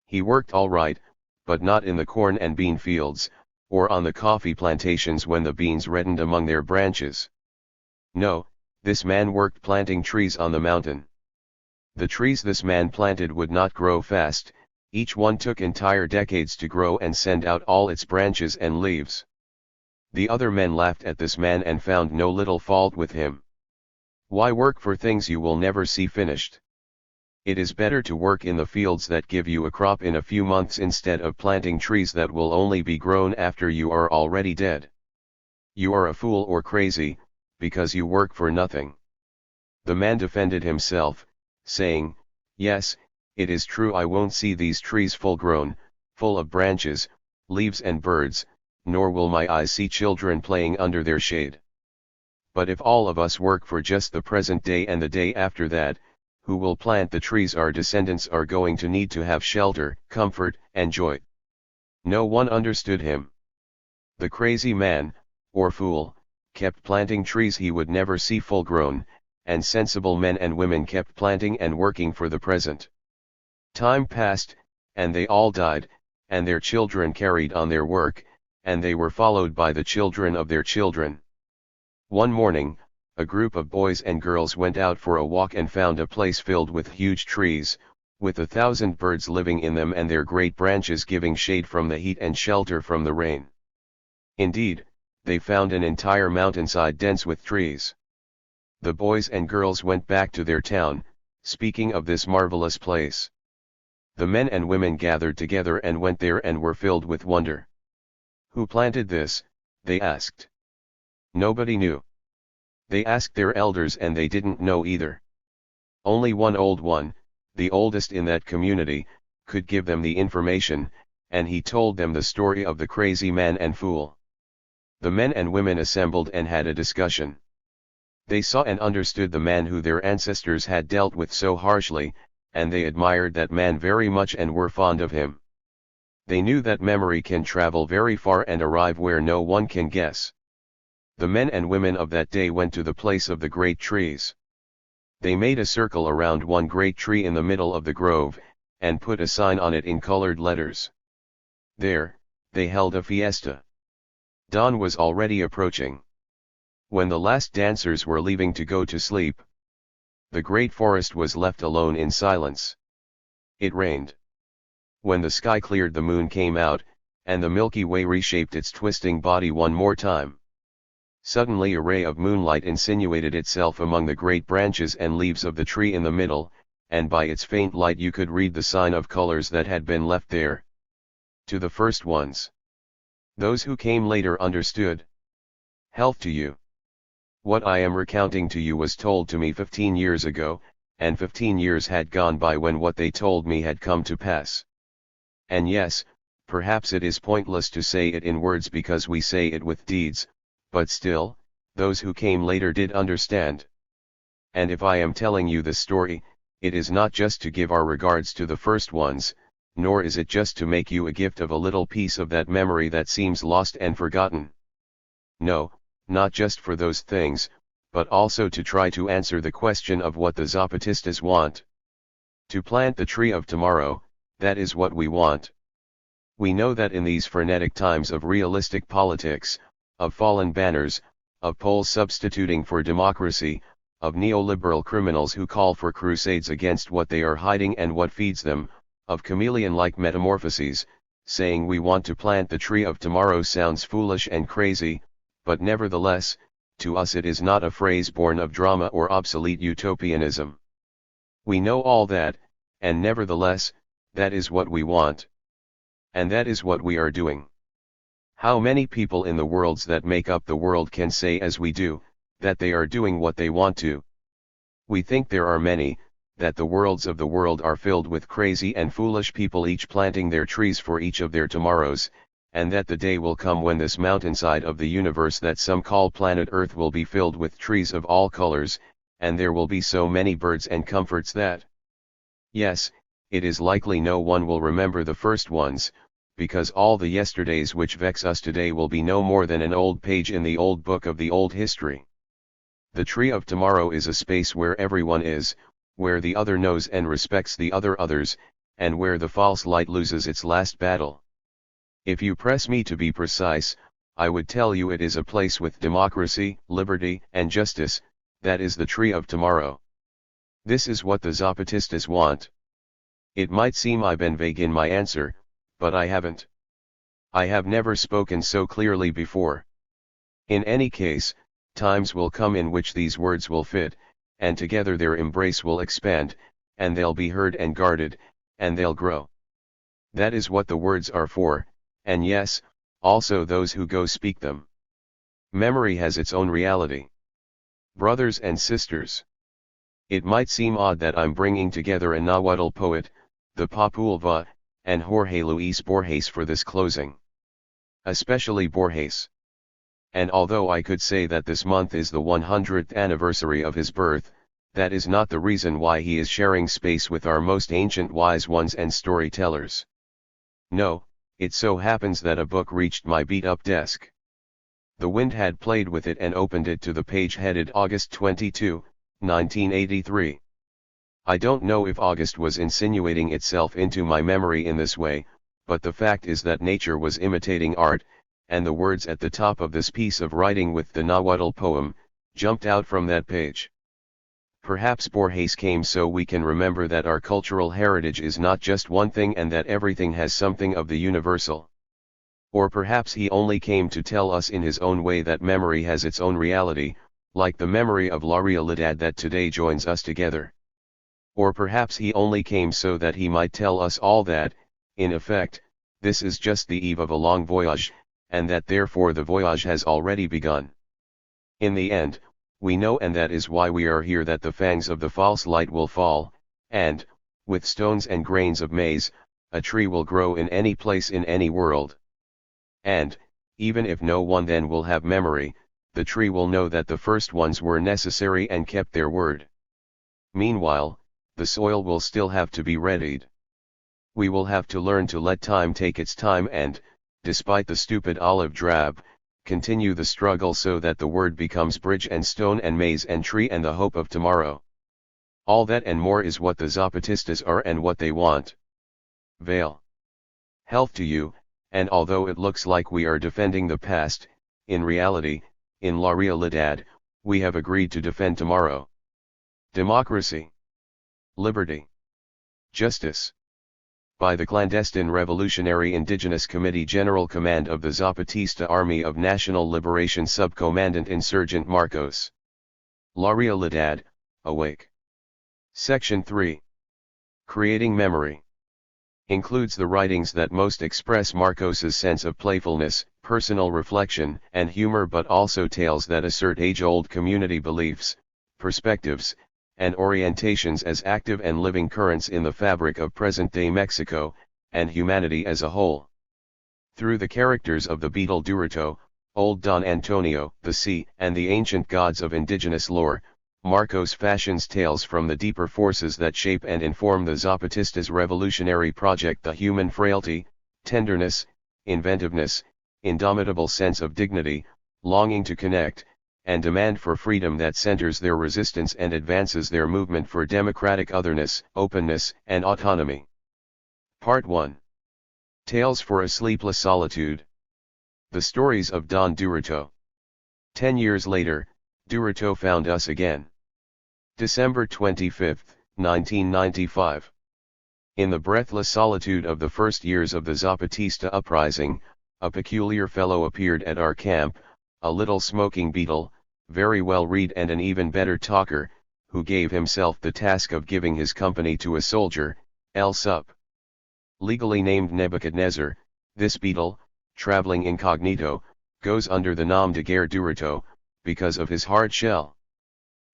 He worked all right, but not in the corn and bean fields, or on the coffee plantations when the beans reddened among their branches. No, this man worked planting trees on the mountain. The trees this man planted would not grow fast, each one took entire decades to grow and send out all its branches and leaves. The other men laughed at this man and found no little fault with him. Why work for things you will never see finished? It is better to work in the fields that give you a crop in a few months instead of planting trees that will only be grown after you are already dead. You are a fool or crazy, because you work for nothing. The man defended himself, saying, "Yes, it is true, I won't see these trees full grown, full of branches, leaves and birds, nor will my eyes see children playing under their shade. But if all of us work for just the present day and the day after that, who will plant the trees our descendants are going to need to have shelter, comfort, and joy?" No one understood him. The crazy man, or fool, kept planting trees he would never see full grown, and sensible men and women kept planting and working for the present. Time passed, and they all died, and their children carried on their work, and they were followed by the children of their children. One morning, a group of boys and girls went out for a walk and found a place filled with huge trees, with 1,000 birds living in them and their great branches giving shade from the heat and shelter from the rain. Indeed, they found an entire mountainside dense with trees. The boys and girls went back to their town, speaking of this marvelous place. The men and women gathered together and went there and were filled with wonder. Who planted this? They asked. Nobody knew. They asked their elders and they didn't know either. Only one old one, the oldest in that community, could give them the information, and he told them the story of the crazy man and fool. The men and women assembled and had a discussion. They saw and understood the man who their ancestors had dealt with so harshly, and they admired that man very much and were fond of him. They knew that memory can travel very far and arrive where no one can guess. The men and women of that day went to the place of the great trees. They made a circle around one great tree in the middle of the grove, and put a sign on it in colored letters. There, they held a fiesta. Dawn was already approaching. When the last dancers were leaving to go to sleep, the great forest was left alone in silence. It rained. When the sky cleared, the moon came out, and the Milky Way reshaped its twisting body one more time. Suddenly a ray of moonlight insinuated itself among the great branches and leaves of the tree in the middle, and by its faint light you could read the sign of colors that had been left there. To the first ones. Those who came later understood. Health to you. What I am recounting to you was told to me 15 years ago, and 15 years had gone by when what they told me had come to pass. And yes, perhaps it is pointless to say it in words because we say it with deeds, but still, those who came later did understand. And if I am telling you this story, it is not just to give our regards to the first ones, nor is it just to make you a gift of a little piece of that memory that seems lost and forgotten. No, not just for those things, but also to try to answer the question of what the Zapatistas want. To plant the tree of tomorrow, that is what we want. We know that in these frenetic times of realistic politics, of fallen banners, of Poles substituting for democracy, of neoliberal criminals who call for crusades against what they are hiding and what feeds them, of chameleon-like metamorphoses, saying we want to plant the tree of tomorrow sounds foolish and crazy, but nevertheless, to us it is not a phrase born of drama or obsolete utopianism. We know all that, and nevertheless, that is what we want. And that is what we are doing. How many people in the worlds that make up the world can say as we do, that they are doing what they want to? We think there are many, that the worlds of the world are filled with crazy and foolish people each planting their trees for each of their tomorrows, and that the day will come when this mountainside of the universe that some call planet Earth will be filled with trees of all colors, and there will be so many birds and comforts that, yes, it is likely no one will remember the first ones, because all the yesterdays which vex us today will be no more than an old page in the old book of the old history. The tree of tomorrow is a space where everyone is, where the other knows and respects the other others, and where the false light loses its last battle. If you press me to be precise, I would tell you it is a place with democracy, liberty, and justice, that is the tree of tomorrow. This is what the Zapatistas want. It might seem I've been vague in my answer, but I haven't. I have never spoken so clearly before. In any case, times will come in which these words will fit, and together their embrace will expand, and they'll be heard and guarded, and they'll grow. That is what the words are for, and yes, also those who go speak them. Memory has its own reality. Brothers and sisters. It might seem odd that I'm bringing together a Nahuatl poet, the Populva, and Jorge Luis Borges for this closing. Especially Borges. And although I could say that this month is the 100th anniversary of his birth, that is not the reason why he is sharing space with our most ancient wise ones and storytellers. No, it so happens that a book reached my beat-up desk. The wind had played with it and opened it to the page headed August 22, 1983. I don't know if August was insinuating itself into my memory in this way, but the fact is that nature was imitating art, and the words at the top of this piece of writing with the Nahuatl poem, jumped out from that page. Perhaps Borges came so we can remember that our cultural heritage is not just one thing and that everything has something of the universal. Or perhaps he only came to tell us in his own way that memory has its own reality, like the memory of La Realidad that today joins us together. Or perhaps he only came so that he might tell us all that, in effect, this is just the eve of a long voyage, and that therefore the voyage has already begun. In the end, we know, and that is why we are here, that the fangs of the false light will fall, and, with stones and grains of maize, a tree will grow in any place in any world. And, even if no one then will have memory, the tree will know that the first ones were necessary and kept their word. Meanwhile, the soil will still have to be readied. We will have to learn to let time take its time and, despite the stupid olive drab, continue the struggle so that the word becomes bridge and stone and maize and tree and the hope of tomorrow. All that and more is what the Zapatistas are and what they want. Vale. Health to you, and although it looks like we are defending the past, in reality, in la realidad, we have agreed to defend tomorrow. Democracy, liberty, justice. By the clandestine Revolutionary Indigenous Committee General Command of the Zapatista Army of National Liberation Subcomandante Insurgent Marcos. La realidad, awake. Section 3. Creating memory. Includes the writings that most express Marcos's sense of playfulness, personal reflection, and humor, but also tales that assert age-old community beliefs, perspectives, and orientations as active and living currents in the fabric of present-day Mexico, and humanity as a whole. Through the characters of the beetle Durito, old Don Antonio, the sea, and the ancient gods of indigenous lore, Marcos fashions tales from the deeper forces that shape and inform the Zapatistas' revolutionary project: the human frailty, tenderness, inventiveness, indomitable sense of dignity, longing to connect, and demand for freedom that centers their resistance and advances their movement for democratic otherness, openness, and autonomy. Part 1. Tales for a Sleepless Solitude. The stories of Don Durito. 10 years later, Durito found us again. December 25, 1995. In the breathless solitude of the first years of the Zapatista uprising, a peculiar fellow appeared at our camp, a little smoking beetle, very well read and an even better talker, who gave himself the task of giving his company to a soldier, El Sup. Legally named Nebuchadnezzar, this beetle, traveling incognito, goes under the nom de guerre Durito, because of his hard shell.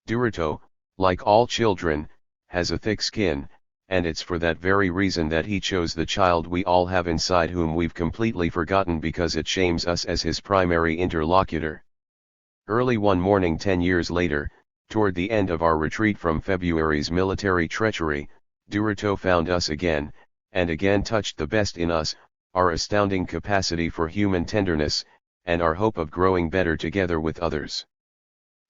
Durito, like all children, has a thick skin, and it's for that very reason that he chose the child we all have inside, whom we've completely forgotten because it shames us as his primary interlocutor. Early one morning 10 years later, toward the end of our retreat from February's military treachery, Durito found us again, and again touched the best in us, our astounding capacity for human tenderness, and our hope of growing better together with others.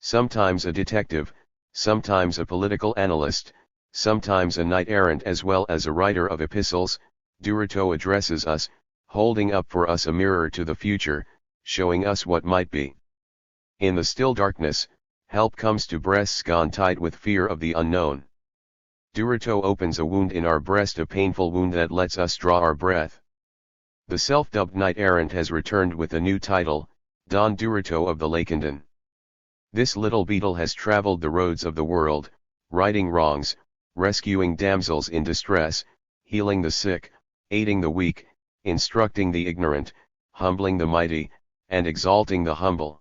Sometimes a detective, sometimes a political analyst, sometimes a knight-errant as well as a writer of epistles, Durito addresses us, holding up for us a mirror to the future, showing us what might be. In the still darkness, help comes to breasts gone tight with fear of the unknown. Durito opens a wound in our breast, a painful wound that lets us draw our breath. The self-dubbed knight-errant has returned with a new title, Don Durito of the Lacandon. This little beetle has traveled the roads of the world, righting wrongs, rescuing damsels in distress, healing the sick, aiding the weak, instructing the ignorant, humbling the mighty, and exalting the humble.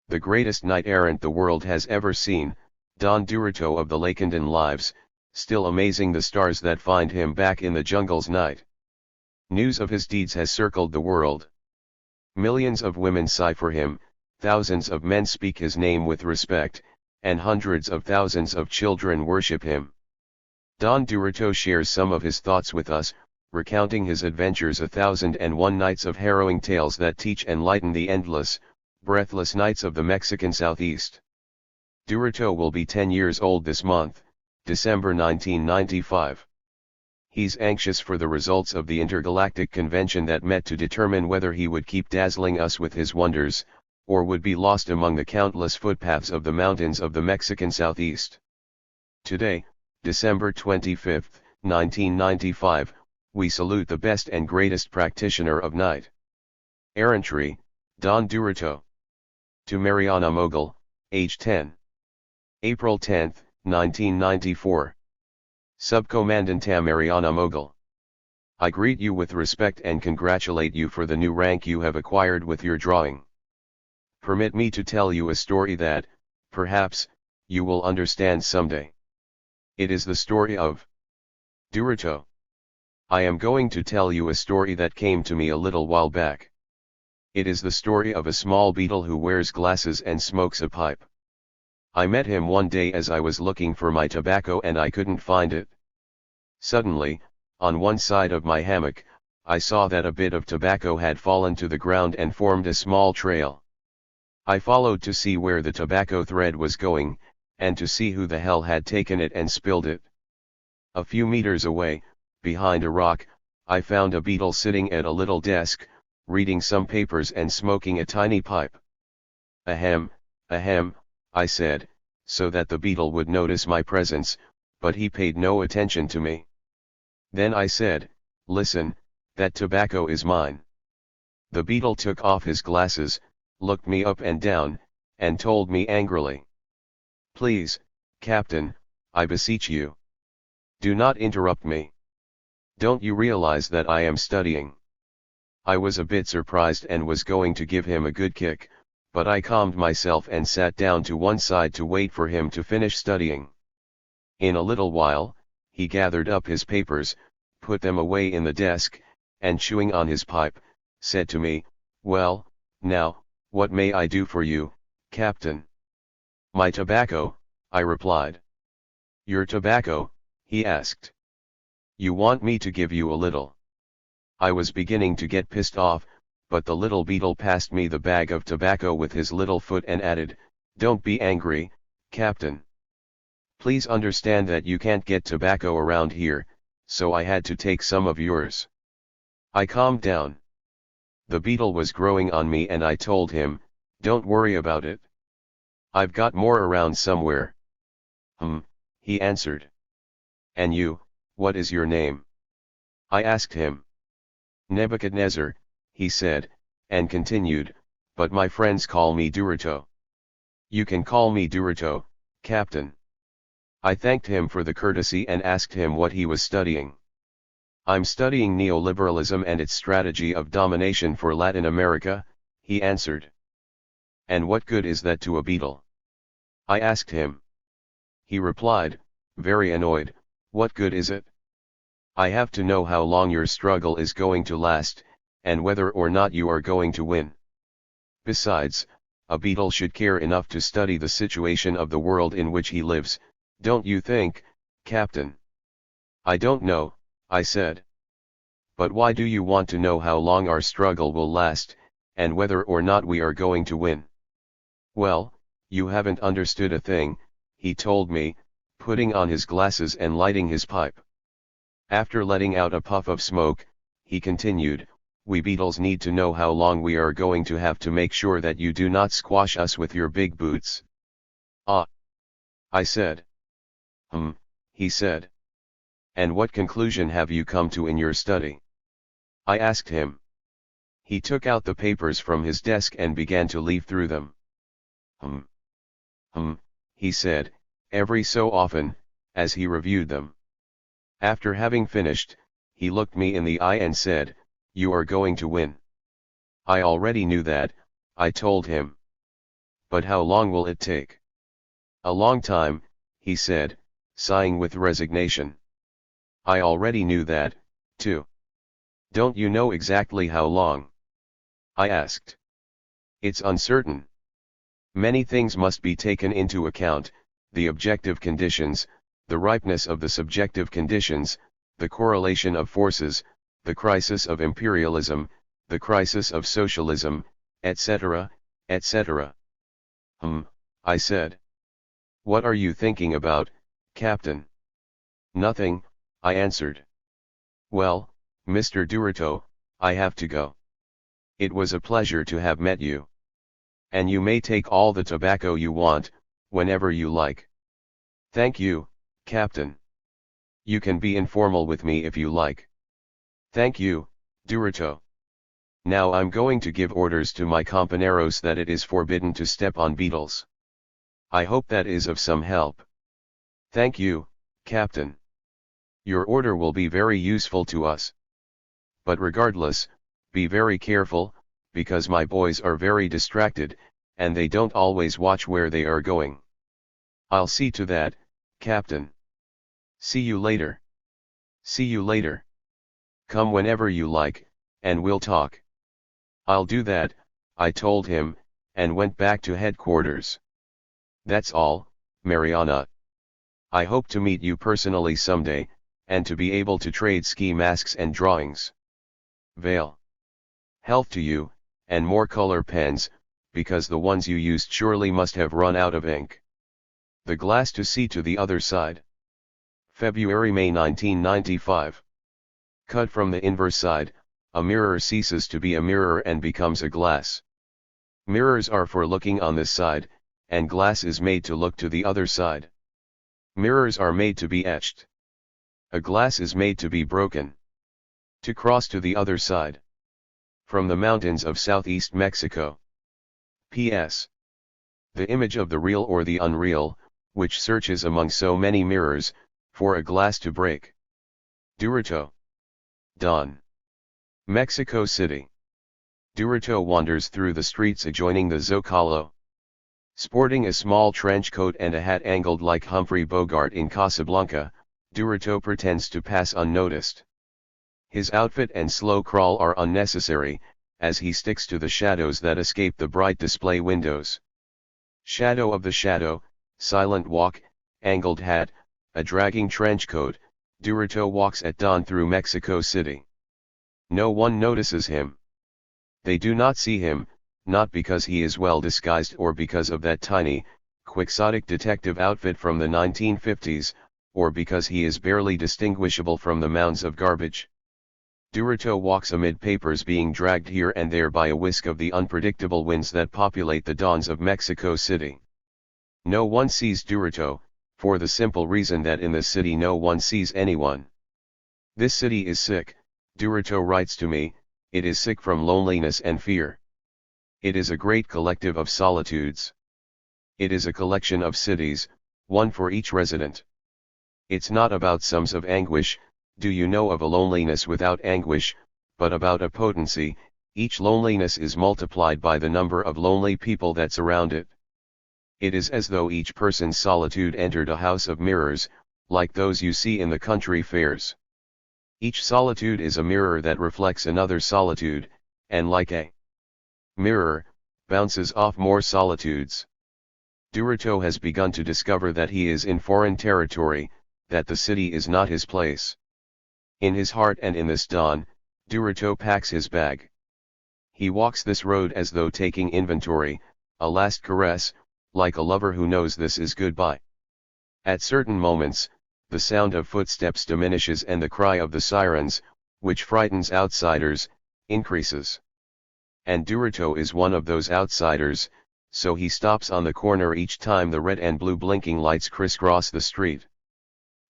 The greatest knight-errant the world has ever seen, Don Durito of the Lacandon lives, still amazing the stars that find him back in the jungle's night. News of his deeds has circled the world. Millions of women sigh for him, thousands of men speak his name with respect, and hundreds of thousands of children worship him. Don Durito shares some of his thoughts with us, recounting his adventures, 1,001 nights of harrowing tales that teach and lighten the endless, breathless nights of the Mexican Southeast. Durito will be 10 years old this month, December 1995. He's anxious for the results of the intergalactic convention that met to determine whether he would keep dazzling us with his wonders, or would be lost among the countless footpaths of the mountains of the Mexican Southeast. Today, December 25, 1995, we salute the best and greatest practitioner of knight errantry, Don Durito. To Mariana Mogul, age 10. April 10, 1994. Subcomandante Mariana Mogul. I greet you with respect and congratulate you for the new rank you have acquired with your drawing. Permit me to tell you a story that, perhaps, you will understand someday. It is the story of Durito. I am going to tell you a story that came to me a little while back. It is the story of a small beetle who wears glasses and smokes a pipe. I met him one day as I was looking for my tobacco and I couldn't find it. Suddenly, on one side of my hammock, I saw that a bit of tobacco had fallen to the ground and formed a small trail. I followed to see where the tobacco thread was going, and to see who the hell had taken it and spilled it. A few meters away, behind a rock, I found a beetle sitting at a little desk, reading some papers and smoking a tiny pipe. Ahem, ahem, I said, so that the beetle would notice my presence, but he paid no attention to me. Then I said, listen, that tobacco is mine. The beetle took off his glasses, looked me up and down, and told me angrily. Please, Captain, I beseech you. Do not interrupt me. Don't you realize that I am studying? I was a bit surprised and was going to give him a good kick, but I calmed myself and sat down to one side to wait for him to finish studying. In a little while, he gathered up his papers, put them away in the desk, and chewing on his pipe, said to me, well, now, what may I do for you, Captain? My tobacco, I replied. Your tobacco, he asked. You want me to give you a little? I was beginning to get pissed off, but the little beetle passed me the bag of tobacco with his little foot and added, don't be angry, Captain. Please understand that you can't get tobacco around here, so I had to take some of yours. I calmed down. The beetle was growing on me and I told him, don't worry about it. I've got more around somewhere. He answered. And you, what is your name? I asked him. Nebuchadnezzar, he said, and continued, but my friends call me Durito. You can call me Durito, Captain. I thanked him for the courtesy and asked him what he was studying. I'm studying neoliberalism and its strategy of domination for Latin America, he answered. And what good is that to a beetle? I asked him. He replied, very annoyed, what good is it? I have to know how long your struggle is going to last, and whether or not you are going to win. Besides, a beetle should care enough to study the situation of the world in which he lives, don't you think, Captain? I don't know, I said. But why do you want to know how long our struggle will last, and whether or not we are going to win? Well, you haven't understood a thing, he told me, putting on his glasses and lighting his pipe. After letting out a puff of smoke, he continued, we beetles need to know how long we are going to have to make sure that you do not squash us with your big boots. Ah! I said. He said. And what conclusion have you come to in your study? I asked him. He took out the papers from his desk and began to leaf through them. He said, every so often, as he reviewed them. After having finished, he looked me in the eye and said, you are going to win. I already knew that, I told him. But how long will it take? A long time, he said, sighing with resignation. I already knew that, too. Don't you know exactly how long? I asked. It's uncertain. Many things must be taken into account, the objective conditions, the ripeness of the subjective conditions, the correlation of forces, the crisis of imperialism, the crisis of socialism, etc., etc. I said. What are you thinking about, Captain? Nothing, I answered. Well, Mr. Durito, I have to go. It was a pleasure to have met you. And you may take all the tobacco you want, whenever you like. Thank you, Captain. You can be informal with me if you like. Thank you, Durito. Now I'm going to give orders to my companeros that it is forbidden to step on beetles. I hope that is of some help. Thank you, Captain. Your order will be very useful to us. But regardless, be very careful, because my boys are very distracted, and they don't always watch where they are going. I'll see to that, Captain. See you later. See you later. Come whenever you like, and we'll talk. I'll do that, I told him, and went back to headquarters. That's all, Mariana. I hope to meet you personally someday, and to be able to trade ski masks and drawings. Vale. Health to you, and more color pens, because the ones you used surely must have run out of ink. The glass to see to the other side. February-May 1995. Cut from the inverse side, a mirror ceases to be a mirror and becomes a glass. Mirrors are for looking on this side, and glass is made to look to the other side. Mirrors are made to be etched. A glass is made to be broken. To cross to the other side. From the mountains of southeast Mexico. P.S. The image of the real or the unreal, which searches among so many mirrors, for a glass to break. Durito. Don. Mexico City. Durito wanders through the streets adjoining the Zocalo. Sporting a small trench coat and a hat angled like Humphrey Bogart in Casablanca, Durito pretends to pass unnoticed. His outfit and slow crawl are unnecessary, as he sticks to the shadows that escape the bright display windows. Shadow of the shadow, silent walk, angled hat, a dragging trench coat, Durito walks at dawn through Mexico City. No one notices him. They do not see him, not because he is well disguised or because of that tiny, quixotic detective outfit from the 1950s, or because he is barely distinguishable from the mounds of garbage. Durito walks amid papers being dragged here and there by a whisk of the unpredictable winds that populate the dawns of Mexico City. No one sees Durito, for the simple reason that in this city no one sees anyone. This city is sick, Durito writes to me, it is sick from loneliness and fear. It is a great collective of solitudes. It is a collection of cities, one for each resident. It's not about sums of anguish, do you know of a loneliness without anguish, but about a potency, each loneliness is multiplied by the number of lonely people that surround it. It is as though each person's solitude entered a house of mirrors, like those you see in the country fairs. Each solitude is a mirror that reflects another solitude, and like a mirror, bounces off more solitudes. Durito has begun to discover that he is in foreign territory, that the city is not his place. In his heart and in this dawn, Durito packs his bag. He walks this road as though taking inventory, a last caress, like a lover who knows this is goodbye. At certain moments, the sound of footsteps diminishes and the cry of the sirens, which frightens outsiders, increases. And Durito is one of those outsiders, so he stops on the corner each time the red and blue blinking lights crisscross the street.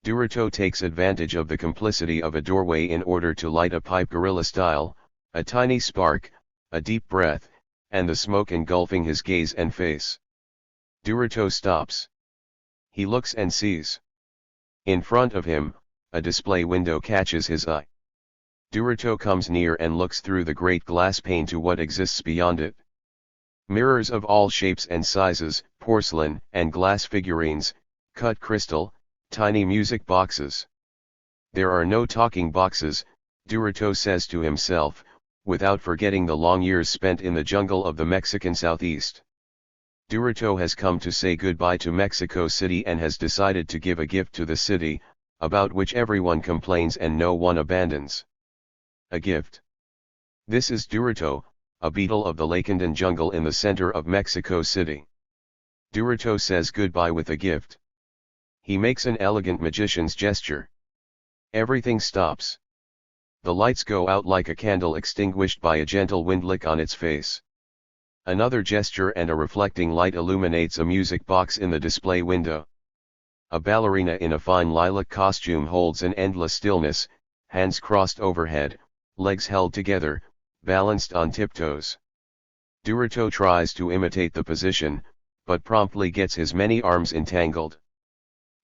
Durito takes advantage of the complicity of a doorway in order to light a pipe guerrilla style, a tiny spark, a deep breath, and the smoke engulfing his gaze and face. Durito stops. He looks and sees. In front of him, a display window catches his eye. Durito comes near and looks through the great glass pane to what exists beyond it. Mirrors of all shapes and sizes, porcelain and glass figurines, cut crystal, tiny music boxes. There are no talking boxes, Durito says to himself, without forgetting the long years spent in the jungle of the Mexican Southeast. Durito has come to say goodbye to Mexico City and has decided to give a gift to the city, about which everyone complains and no one abandons. A gift. This is Durito, a beetle of the Lacandon jungle in the center of Mexico City. Durito says goodbye with a gift. He makes an elegant magician's gesture. Everything stops. The lights go out like a candle extinguished by a gentle windlick on its face. Another gesture and a reflecting light illuminates a music box in the display window. A ballerina in a fine lilac costume holds an endless stillness, hands crossed overhead, legs held together, balanced on tiptoes. Durito tries to imitate the position, but promptly gets his many arms entangled.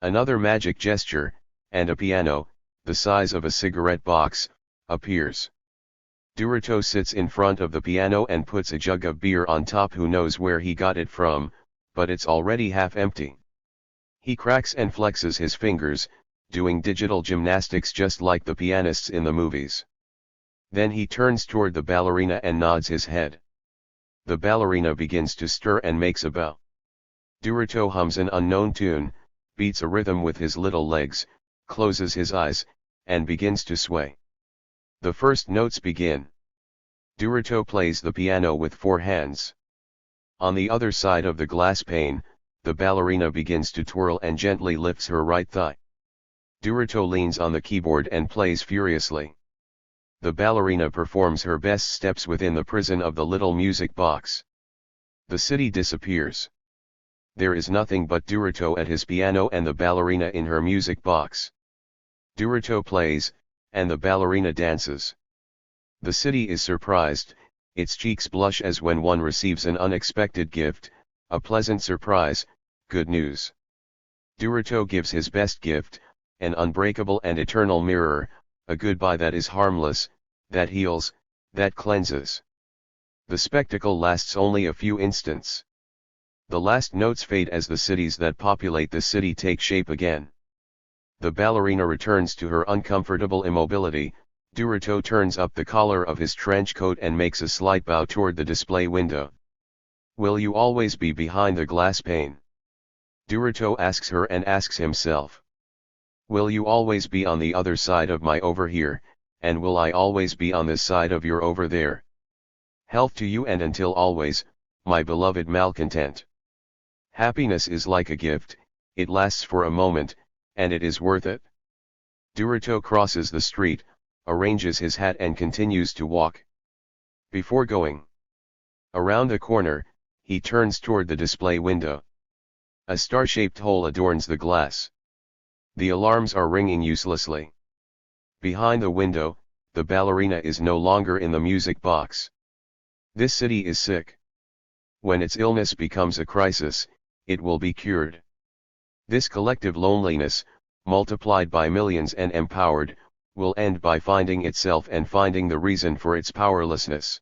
Another magic gesture, and a piano, the size of a cigarette box, appears. Durito sits in front of the piano and puts a jug of beer on top. Who knows where he got it from, but it's already half empty. He cracks and flexes his fingers, doing digital gymnastics just like the pianists in the movies. Then he turns toward the ballerina and nods his head. The ballerina begins to stir and makes a bow. Durito hums an unknown tune, beats a rhythm with his little legs, closes his eyes, and begins to sway. The first notes begin. Durito plays the piano with 4 hands. On the other side of the glass pane, the ballerina begins to twirl and gently lifts her right thigh. Durito leans on the keyboard and plays furiously. The ballerina performs her best steps within the prison of the little music box. The city disappears. There is nothing but Duruto at his piano and the ballerina in her music box. Duruto plays, and the ballerina dances. The city is surprised, its cheeks blush as when one receives an unexpected gift, a pleasant surprise, good news. Duruto gives his best gift, an unbreakable and eternal mirror, a goodbye that is harmless, that heals, that cleanses. The spectacle lasts only a few instants. The last notes fade as the cities that populate the city take shape again. The ballerina returns to her uncomfortable immobility. Duruto turns up the collar of his trench coat and makes a slight bow toward the display window. Will you always be behind the glass pane? Duruto asks her and asks himself. Will you always be on the other side of my over here, and will I always be on this side of your over there? Health to you and until always, my beloved malcontent. Happiness is like a gift, it lasts for a moment, and it is worth it. Duruto crosses the street, arranges his hat and continues to walk. Before going around the corner, he turns toward the display window. A star-shaped hole adorns the glass. The alarms are ringing uselessly. Behind the window, the ballerina is no longer in the music box. This city is sick. When its illness becomes a crisis, it will be cured. This collective loneliness, multiplied by millions and empowered, will end by finding itself and finding the reason for its powerlessness.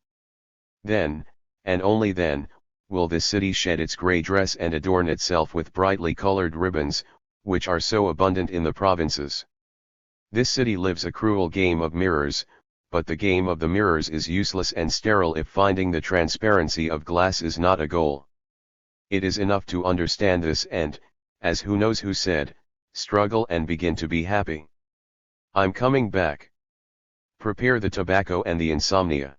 Then, and only then, will this city shed its grey dress and adorn itself with brightly colored ribbons, which are so abundant in the provinces. This city lives a cruel game of mirrors, but the game of the mirrors is useless and sterile if finding the transparency of glass is not a goal. It is enough to understand this and, as who knows who said, struggle and begin to be happy. I'm coming back. Prepare the tobacco and the insomnia.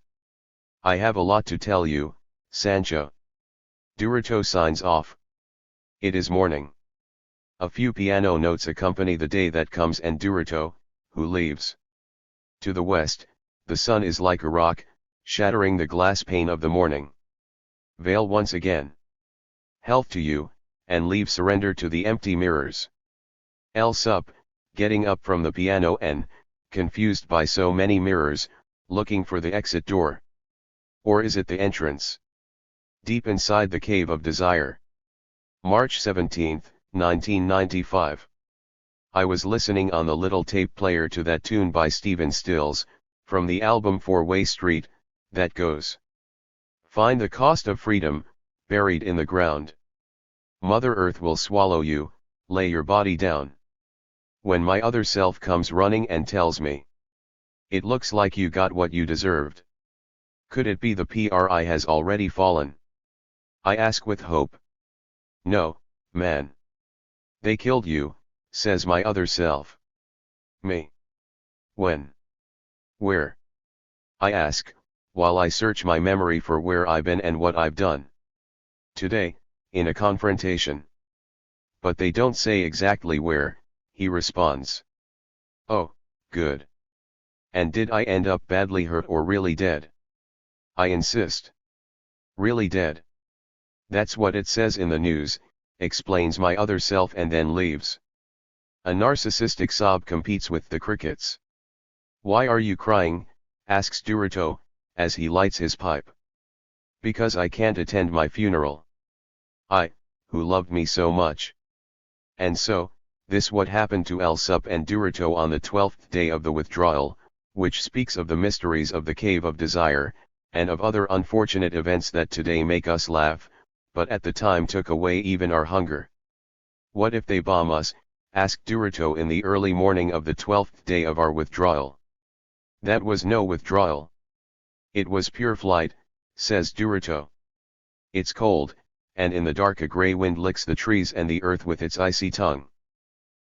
I have a lot to tell you, Sancho. Duruto signs off. It is morning. A few piano notes accompany the day that comes and Duruto, who leaves. To the west, the sun is like a rock, shattering the glass pane of the morning. Veil once again. Health to you, and leave surrender to the empty mirrors. El Sup, getting up from the piano and, confused by so many mirrors, looking for the exit door. Or is it the entrance? Deep inside the cave of desire. March 17, 1995. I was listening on the little tape player to that tune by Stephen Stills, from the album Four-Way Street, that goes. Find the cost of freedom, buried in the ground. Mother Earth will swallow you, lay your body down. When my other self comes running and tells me, it looks like you got what you deserved. Could it be the PRI has already fallen? I ask with hope. No, man. They killed you, says my other self. Me. When? Where? I ask, while I search my memory for where I've been and what I've done. Today, in a confrontation. But they don't say exactly where, he responds. Oh, good. And did I end up badly hurt or really dead? I insist. Really dead. That's what it says in the news, explains my other self and then leaves. A narcissistic sob competes with the crickets. Why are you crying? Asks Duruto, as he lights his pipe. Because I can't attend my funeral. I, who loved me so much. And so, this what happened to El Sup and Duruto on the 12th day of the withdrawal, which speaks of the mysteries of the cave of desire, and of other unfortunate events that today make us laugh, but at the time took away even our hunger. What if they bomb us? Asked Duruto in the early morning of the 12th day of our withdrawal. That was no withdrawal. It was pure flight, says Duruto. It's cold, and in the dark a grey wind licks the trees and the earth with its icy tongue.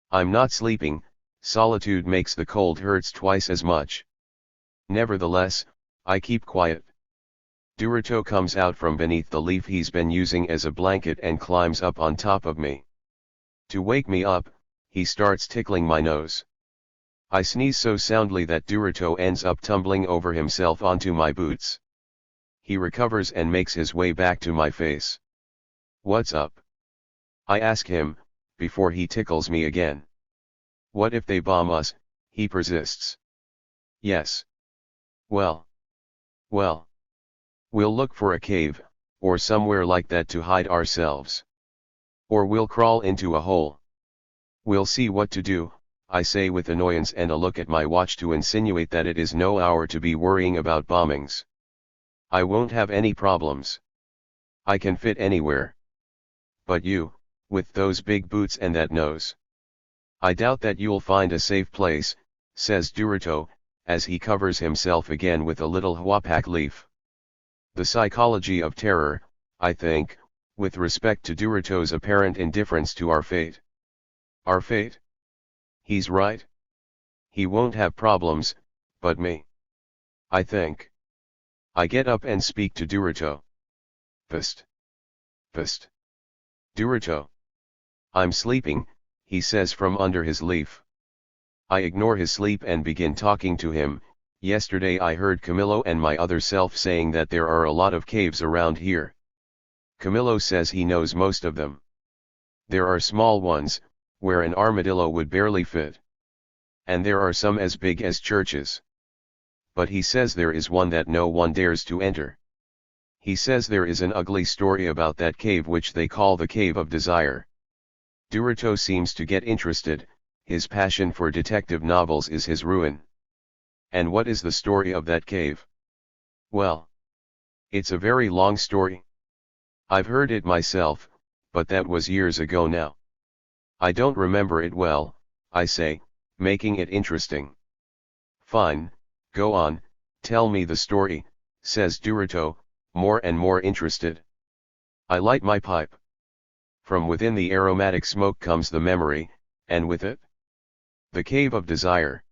I'm not sleeping, solitude makes the cold hurts twice as much. Nevertheless, I keep quiet. Duruto comes out from beneath the leaf he's been using as a blanket and climbs up on top of me. To wake me up, he starts tickling my nose. I sneeze so soundly that Duruto ends up tumbling over himself onto my boots. He recovers and makes his way back to my face. What's up? I ask him, before he tickles me again. What if they bomb us? He persists. Yes. Well. We'll look for a cave, or somewhere like that to hide ourselves. Or we'll crawl into a hole. We'll see what to do, I say with annoyance and a look at my watch to insinuate that it is no hour to be worrying about bombings. I won't have any problems. I can fit anywhere. But you, with those big boots and that nose. I doubt that you'll find a safe place, says Duruto, as he covers himself again with a little huapak leaf. The psychology of terror, I think, with respect to Duruto's apparent indifference to our fate. Our fate? He's right. He won't have problems, but me. I think. I get up and speak to Duruto. Psst. Psst. Duruto. I'm sleeping, he says from under his leaf. I ignore his sleep and begin talking to him. Yesterday I heard Camillo and my other self saying that there are a lot of caves around here. Camillo says he knows most of them. There are small ones, where an armadillo would barely fit. And there are some as big as churches. But he says there is one that no one dares to enter. He says there is an ugly story about that cave which they call the Cave of Desire. Duruto seems to get interested. His passion for detective novels is his ruin. And what is the story of that cave? Well, it's a very long story. I've heard it myself, but that was years ago now. I don't remember it well, I say, making it interesting. Fine, go on, tell me the story, says Duruto, more and more interested. I light my pipe. From within the aromatic smoke comes the memory, and with it, the Cave of Desire.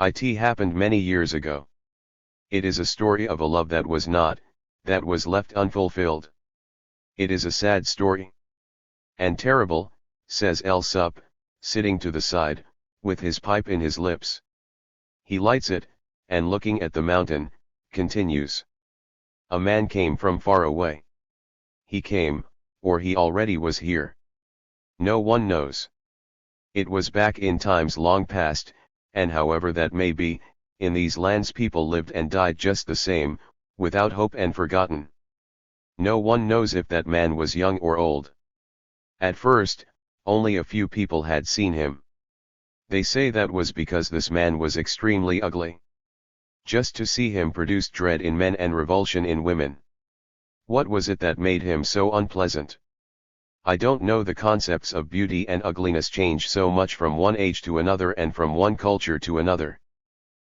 It happened many years ago. It is a story of a love that was not, that was left unfulfilled. It is a sad story. And terrible, says El Sup, sitting to the side, with his pipe in his lips. He lights it, and looking at the mountain, continues. A man came from far away. He came, or he already was here. No one knows. It was back in times long past, and however that may be, in these lands people lived and died just the same, without hope and forgotten. No one knows if that man was young or old. At first, only a few people had seen him. They say that was because this man was extremely ugly. Just to see him produced dread in men and revulsion in women. What was it that made him so unpleasant? I don't know. The concepts of beauty and ugliness change so much from one age to another and from one culture to another.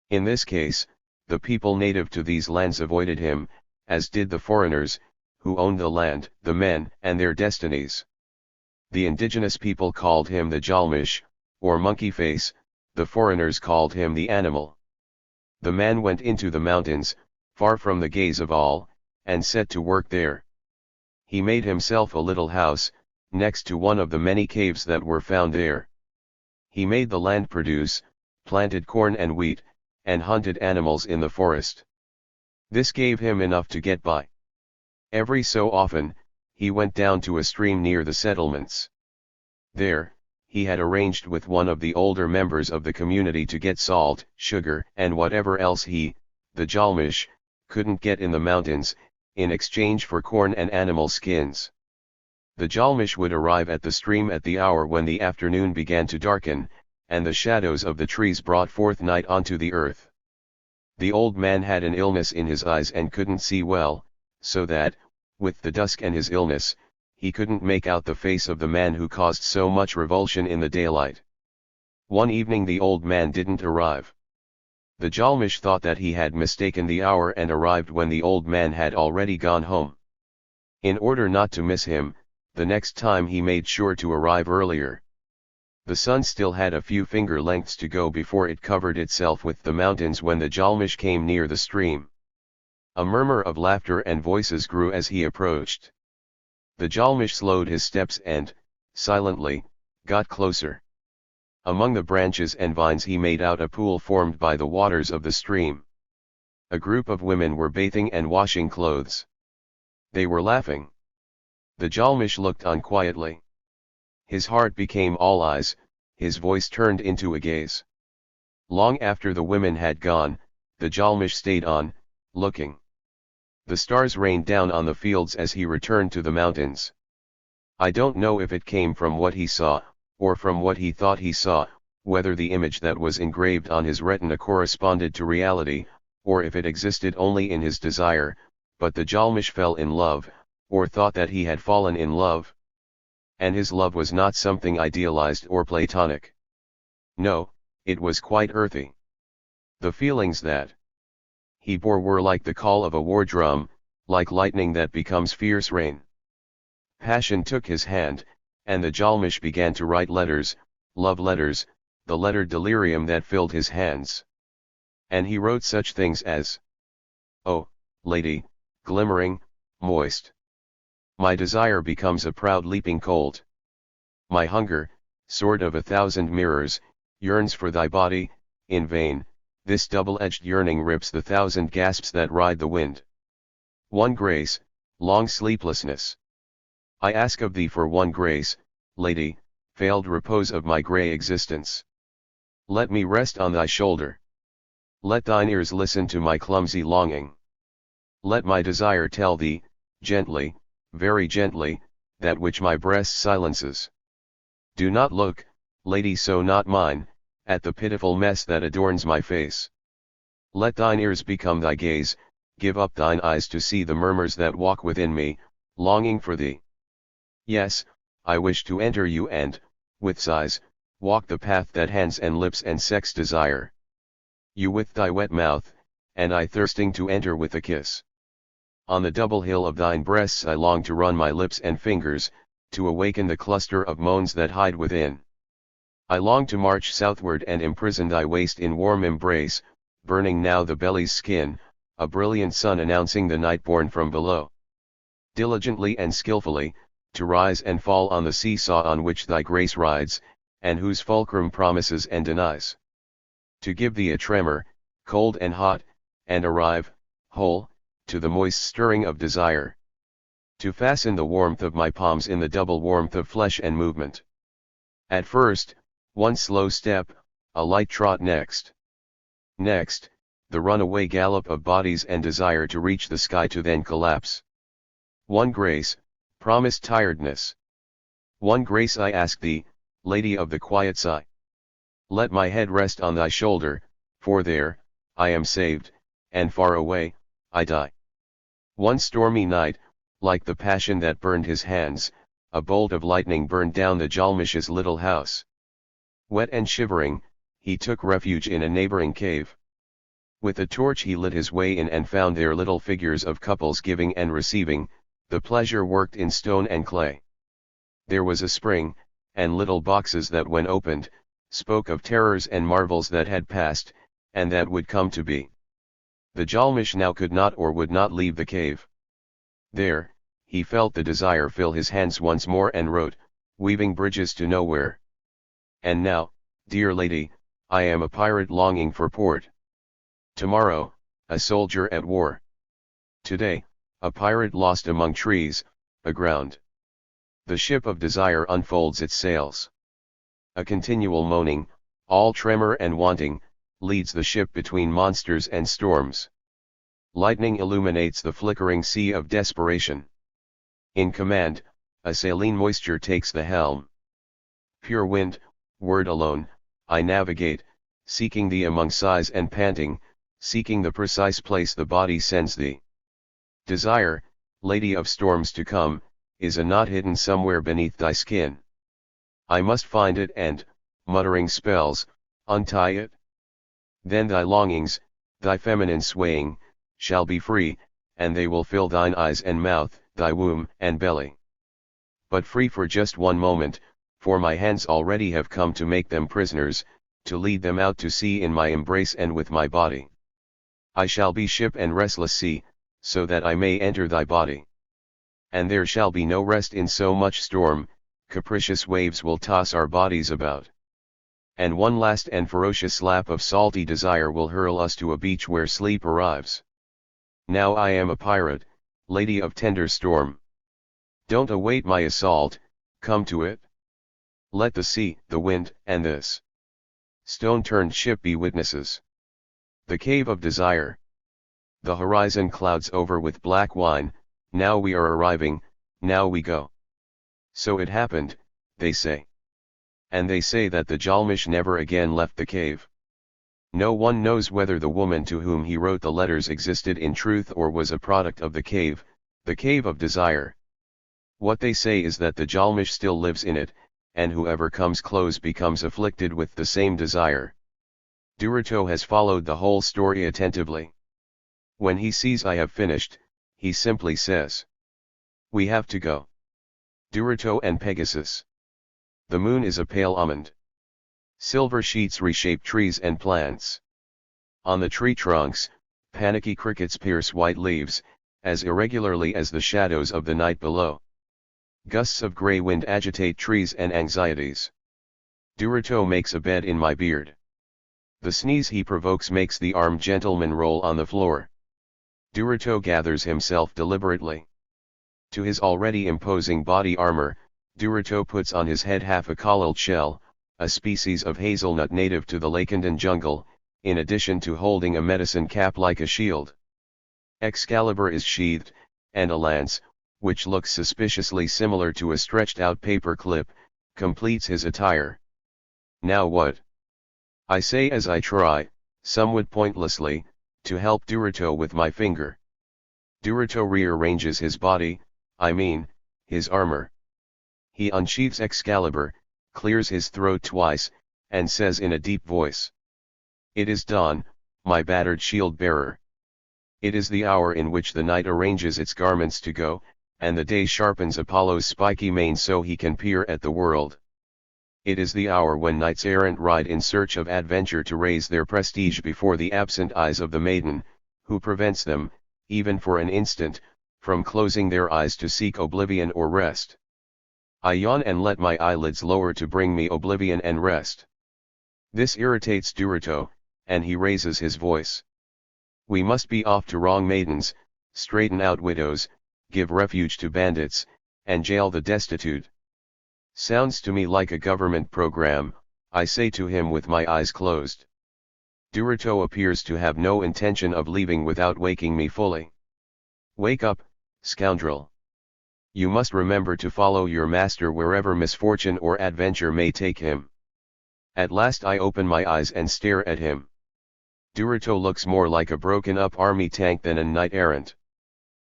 In this case, the people native to these lands avoided him, as did the foreigners, who owned the land, the men, and their destinies. The indigenous people called him the Jalmish, or monkey face, the foreigners called him the animal. The man went into the mountains, far from the gaze of all, and set to work there. He made himself a little house, next to one of the many caves that were found there. He made the land produce, planted corn and wheat, and hunted animals in the forest. This gave him enough to get by. Every so often, he went down to a stream near the settlements. There, he had arranged with one of the older members of the community to get salt, sugar, and whatever else he, the Jalmish, couldn't get in the mountains, in exchange for corn and animal skins. The Jalmish would arrive at the stream at the hour when the afternoon began to darken, and the shadows of the trees brought forth night onto the earth. The old man had an illness in his eyes and couldn't see well, so that, with the dusk and his illness, he couldn't make out the face of the man who caused so much revulsion in the daylight. One evening the old man didn't arrive. The Jalmish thought that he had mistaken the hour and arrived when the old man had already gone home. In order not to miss him, the next time he made sure to arrive earlier. The sun still had a few finger lengths to go before it covered itself with the mountains when the Jalmish came near the stream. A murmur of laughter and voices grew as he approached. The Jalmish slowed his steps and, silently, got closer. Among the branches and vines he made out a pool formed by the waters of the stream. A group of women were bathing and washing clothes. They were laughing. The Jalmish looked on quietly. His heart became all eyes, his voice turned into a gaze. Long after the women had gone, the Jalmish stayed on, looking. The stars rained down on the fields as he returned to the mountains. I don't know if it came from what he saw, or from what he thought he saw, whether the image that was engraved on his retina corresponded to reality, or if it existed only in his desire, but the Jalmish fell in love, or thought that he had fallen in love. And his love was not something idealized or platonic. No, it was quite earthy. The feelings that he bore were like the call of a war drum, like lightning that becomes fierce rain. Passion took his hand, and the Jalmish began to write letters, love letters, the letter delirium that filled his hands. And he wrote such things as, "Oh, lady, glimmering, moist. My desire becomes a proud leaping colt. My hunger, sword of 1,000 mirrors, yearns for thy body, in vain, this double-edged yearning rips the 1,000 gasps that ride the wind. One grace, long sleeplessness. I ask of thee for one grace, lady, failed repose of my grey existence. Let me rest on thy shoulder. Let thine ears listen to my clumsy longing. Let my desire tell thee, gently, very gently, that which my breast silences. Do not look, lady, so not mine, at the pitiful mess that adorns my face. Let thine ears become thy gaze, give up thine eyes to see the murmurs that walk within me, longing for thee. Yes, I wish to enter you and, with sighs, walk the path that hands and lips and sex desire. You with thy wet mouth, and I thirsting to enter with a kiss. On the double hill of thine breasts I long to run my lips and fingers, to awaken the cluster of moans that hide within. I long to march southward and imprison thy waist in warm embrace, burning now the belly's skin, a brilliant sun announcing the night born from below. Diligently and skillfully, to rise and fall on the seesaw on which thy grace rides, and whose fulcrum promises and denies. To give thee a tremor, cold and hot, and arrive, whole, to the moist stirring of desire. To fasten the warmth of my palms in the double warmth of flesh and movement. At first, one slow step, a light trot next. Next, the runaway gallop of bodies and desire to reach the sky to then collapse. One grace, promised tiredness. One grace I ask thee, lady of the quiet sigh. Let my head rest on thy shoulder, for there, I am saved, and far away, I die. One stormy night, like the passion that burned his hands, a bolt of lightning burned down the Jalmish's little house. Wet and shivering, he took refuge in a neighboring cave. With a torch he lit his way in and found there little figures of couples giving and receiving, the pleasure worked in stone and clay. There was a spring, and little boxes that when opened, spoke of terrors and marvels that had passed, and that would come to be. The Jalmish now could not or would not leave the cave. There, he felt the desire fill his hands once more and wrote, weaving bridges to nowhere. And now, dear lady, I am a pirate longing for port. Tomorrow, a soldier at war. Today, a pirate lost among trees, aground. The ship of desire unfolds its sails. A continual moaning, all tremor and wanting, leads the ship between monsters and storms. Lightning illuminates the flickering sea of desperation. In command, a saline moisture takes the helm. Pure wind, word alone, I navigate, seeking thee among sighs and panting, seeking the precise place the body sends thee. Desire, lady of storms to come, is a knot hidden somewhere beneath thy skin. I must find it and, muttering spells, untie it. Then thy longings, thy feminine swaying, shall be free, and they will fill thine eyes and mouth, thy womb and belly. But free for just one moment, for my hands already have come to make them prisoners, to lead them out to sea in my embrace and with my body. I shall be ship and restless sea, so that I may enter thy body. And there shall be no rest in so much storm, capricious waves will toss our bodies about. and one last and ferocious slap of salty desire will hurl us to a beach where sleep arrives. Now I am a pirate, lady of tender storm. Don't await my assault, come to it. Let the sea, the wind, and this stone-turned ship be witnesses. The cave of desire. The horizon clouds over with black wine, now we are arriving, now we go. So it happened, they say. And they say that the Jalmish never again left the cave. No one knows whether the woman to whom he wrote the letters existed in truth or was a product of the cave of desire. What they say is that the Jalmish still lives in it, and whoever comes close becomes afflicted with the same desire. Duroto has followed the whole story attentively. When he sees I have finished, he simply says, "We have to go." Duroto and Pegasus. The moon is a pale almond. Silver sheets reshape trees and plants. On the tree trunks, panicky crickets pierce white leaves, as irregularly as the shadows of the night below. Gusts of grey wind agitate trees and anxieties. Duroto makes a bed in my beard. The sneeze he provokes makes the armed gentleman roll on the floor. Duroto gathers himself deliberately. To his already imposing body armor, Duroto puts on his head half a collared shell, a species of hazelnut native to the Lakendan jungle, in addition to holding a medicine cap like a shield. Excalibur is sheathed, and a lance, which looks suspiciously similar to a stretched-out paper clip, completes his attire. Now what? I say as I try, somewhat pointlessly, to help Duroto with my finger. Duroto rearranges his body, I mean, his armor. He unsheathes Excalibur, clears his throat twice, and says in a deep voice, "It is dawn, my battered shield-bearer. It is the hour in which the night arranges its garments to go, and the day sharpens Apollo's spiky mane so he can peer at the world. It is the hour when knights-errant ride in search of adventure to raise their prestige before the absent eyes of the maiden, who prevents them, even for an instant, from closing their eyes to seek oblivion or rest. I yawn and let my eyelids lower to bring me oblivion and rest." This irritates Duroto, and he raises his voice. "We must be off to wrong maidens, straighten out widows, give refuge to bandits, and jail the destitute." "Sounds to me like a government program," I say to him with my eyes closed. Duroto appears to have no intention of leaving without waking me fully. "Wake up, scoundrel. You must remember to follow your master wherever misfortune or adventure may take him." At last I open my eyes and stare at him. Duroto looks more like a broken-up army tank than a knight-errant.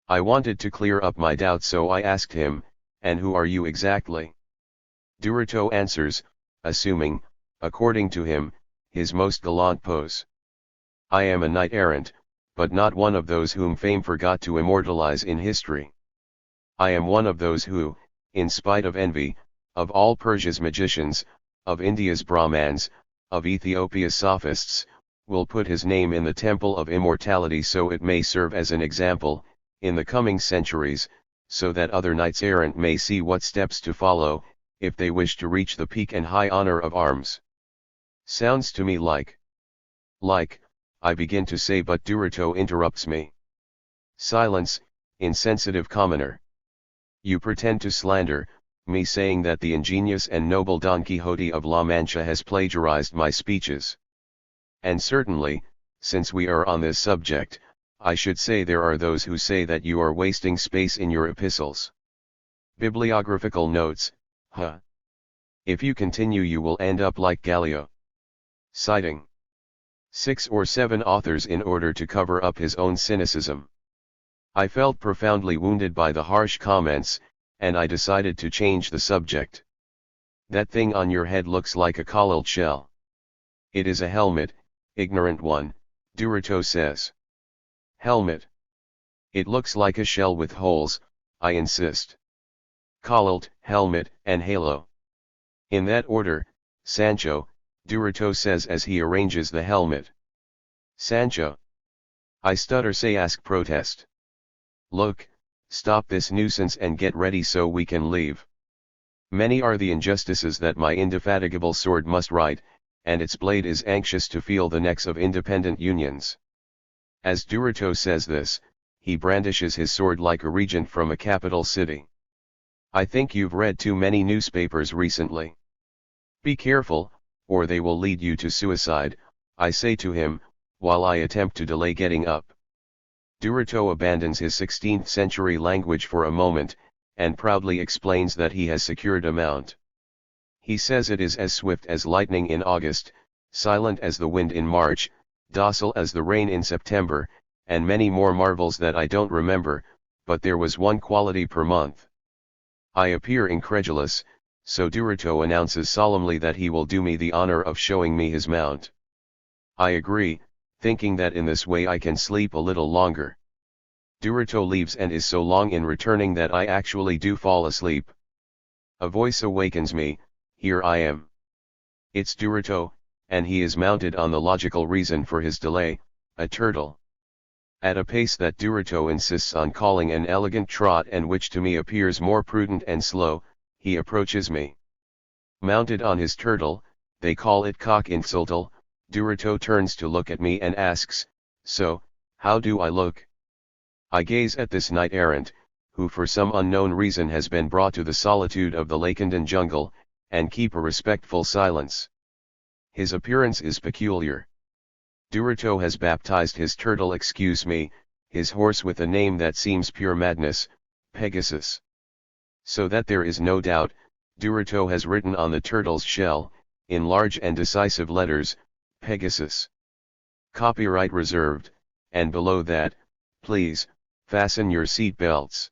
I wanted to clear up my doubts, so I asked him, "And who are you exactly?" Duroto answers, assuming, according to him, his most gallant pose, "I am a knight-errant, but not one of those whom fame forgot to immortalize in history. I am one of those who, in spite of envy, of all Persia's magicians, of India's Brahmans, of Ethiopia's sophists, will put his name in the temple of immortality so it may serve as an example, in the coming centuries, so that other knights-errant may see what steps to follow, if they wish to reach the peak and high honor of arms." Sounds to me like, I begin to say, but Duroto interrupts me. "Silence, insensitive commoner. You pretend to slander me, saying that the ingenious and noble Don Quixote of La Mancha has plagiarized my speeches. And certainly, since we are on this subject, I should say there are those who say that you are wasting space in your epistles. Bibliographical notes, huh? If you continue you will end up like Gallio. Citing 6 or 7 authors in order to cover up his own cynicism. I felt profoundly wounded by the harsh comments, and I decided to change the subject. "That thing on your head looks like a collared shell." "It is a helmet, ignorant one," Duroto says. "Helmet? It looks like a shell with holes," I insist. "Collared, helmet, and halo. In that order, Sancho," Duroto says as he arranges the helmet. "Sancho?" I stutter, say, ask, protest. "Look, stop this nuisance and get ready so we can leave. Many are the injustices that my indefatigable sword must right, and its blade is anxious to feel the necks of independent unions. As Duroto says this, he brandishes his sword like a regent from a capital city. I think you've read too many newspapers recently. Be careful, or they will lead you to suicide, I say to him, while I attempt to delay getting up. Duroto abandons his 16th century language for a moment, and proudly explains that he has secured a mount. He says it is as swift as lightning in August, silent as the wind in March, docile as the rain in September, and many more marvels that I don't remember, but there was one quality per month. I appear incredulous, so Duroto announces solemnly that he will do me the honor of showing me his mount. I agree, thinking that in this way I can sleep a little longer. Duroto leaves and is so long in returning that I actually do fall asleep. A voice awakens me, here I am. It's Duroto, and he is mounted on the logical reason for his delay, a turtle. At a pace that Duroto insists on calling an elegant trot and which to me appears more prudent and slow, he approaches me. Mounted on his turtle, they call it cock-insultal, Duroto turns to look at me and asks, "So, how do I look?" I gaze at this knight-errant, who for some unknown reason has been brought to the solitude of the Lakendan jungle, and keep a respectful silence. His appearance is peculiar. Duroto has baptized his turtle, his horse with a name that seems pure madness, Pegasus. So that there is no doubt, Duroto has written on the turtle's shell, in large and decisive letters, Pegasus. Copyright reserved, and below that, please, fasten your seat belts.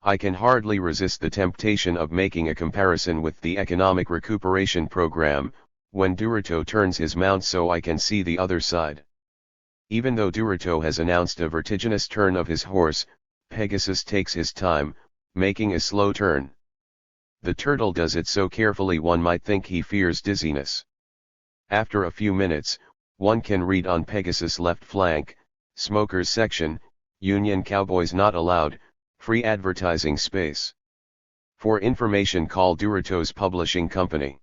I can hardly resist the temptation of making a comparison with the economic recuperation program, when Duroto turns his mount so I can see the other side. Even though Duroto has announced a vertiginous turn of his horse, Pegasus takes his time, making a slow turn. The turtle does it so carefully one might think he fears dizziness. After a few minutes, one can read on Pegasus' left flank, smokers section, Union cowboys not allowed, free advertising space. For information call Duroto's publishing company.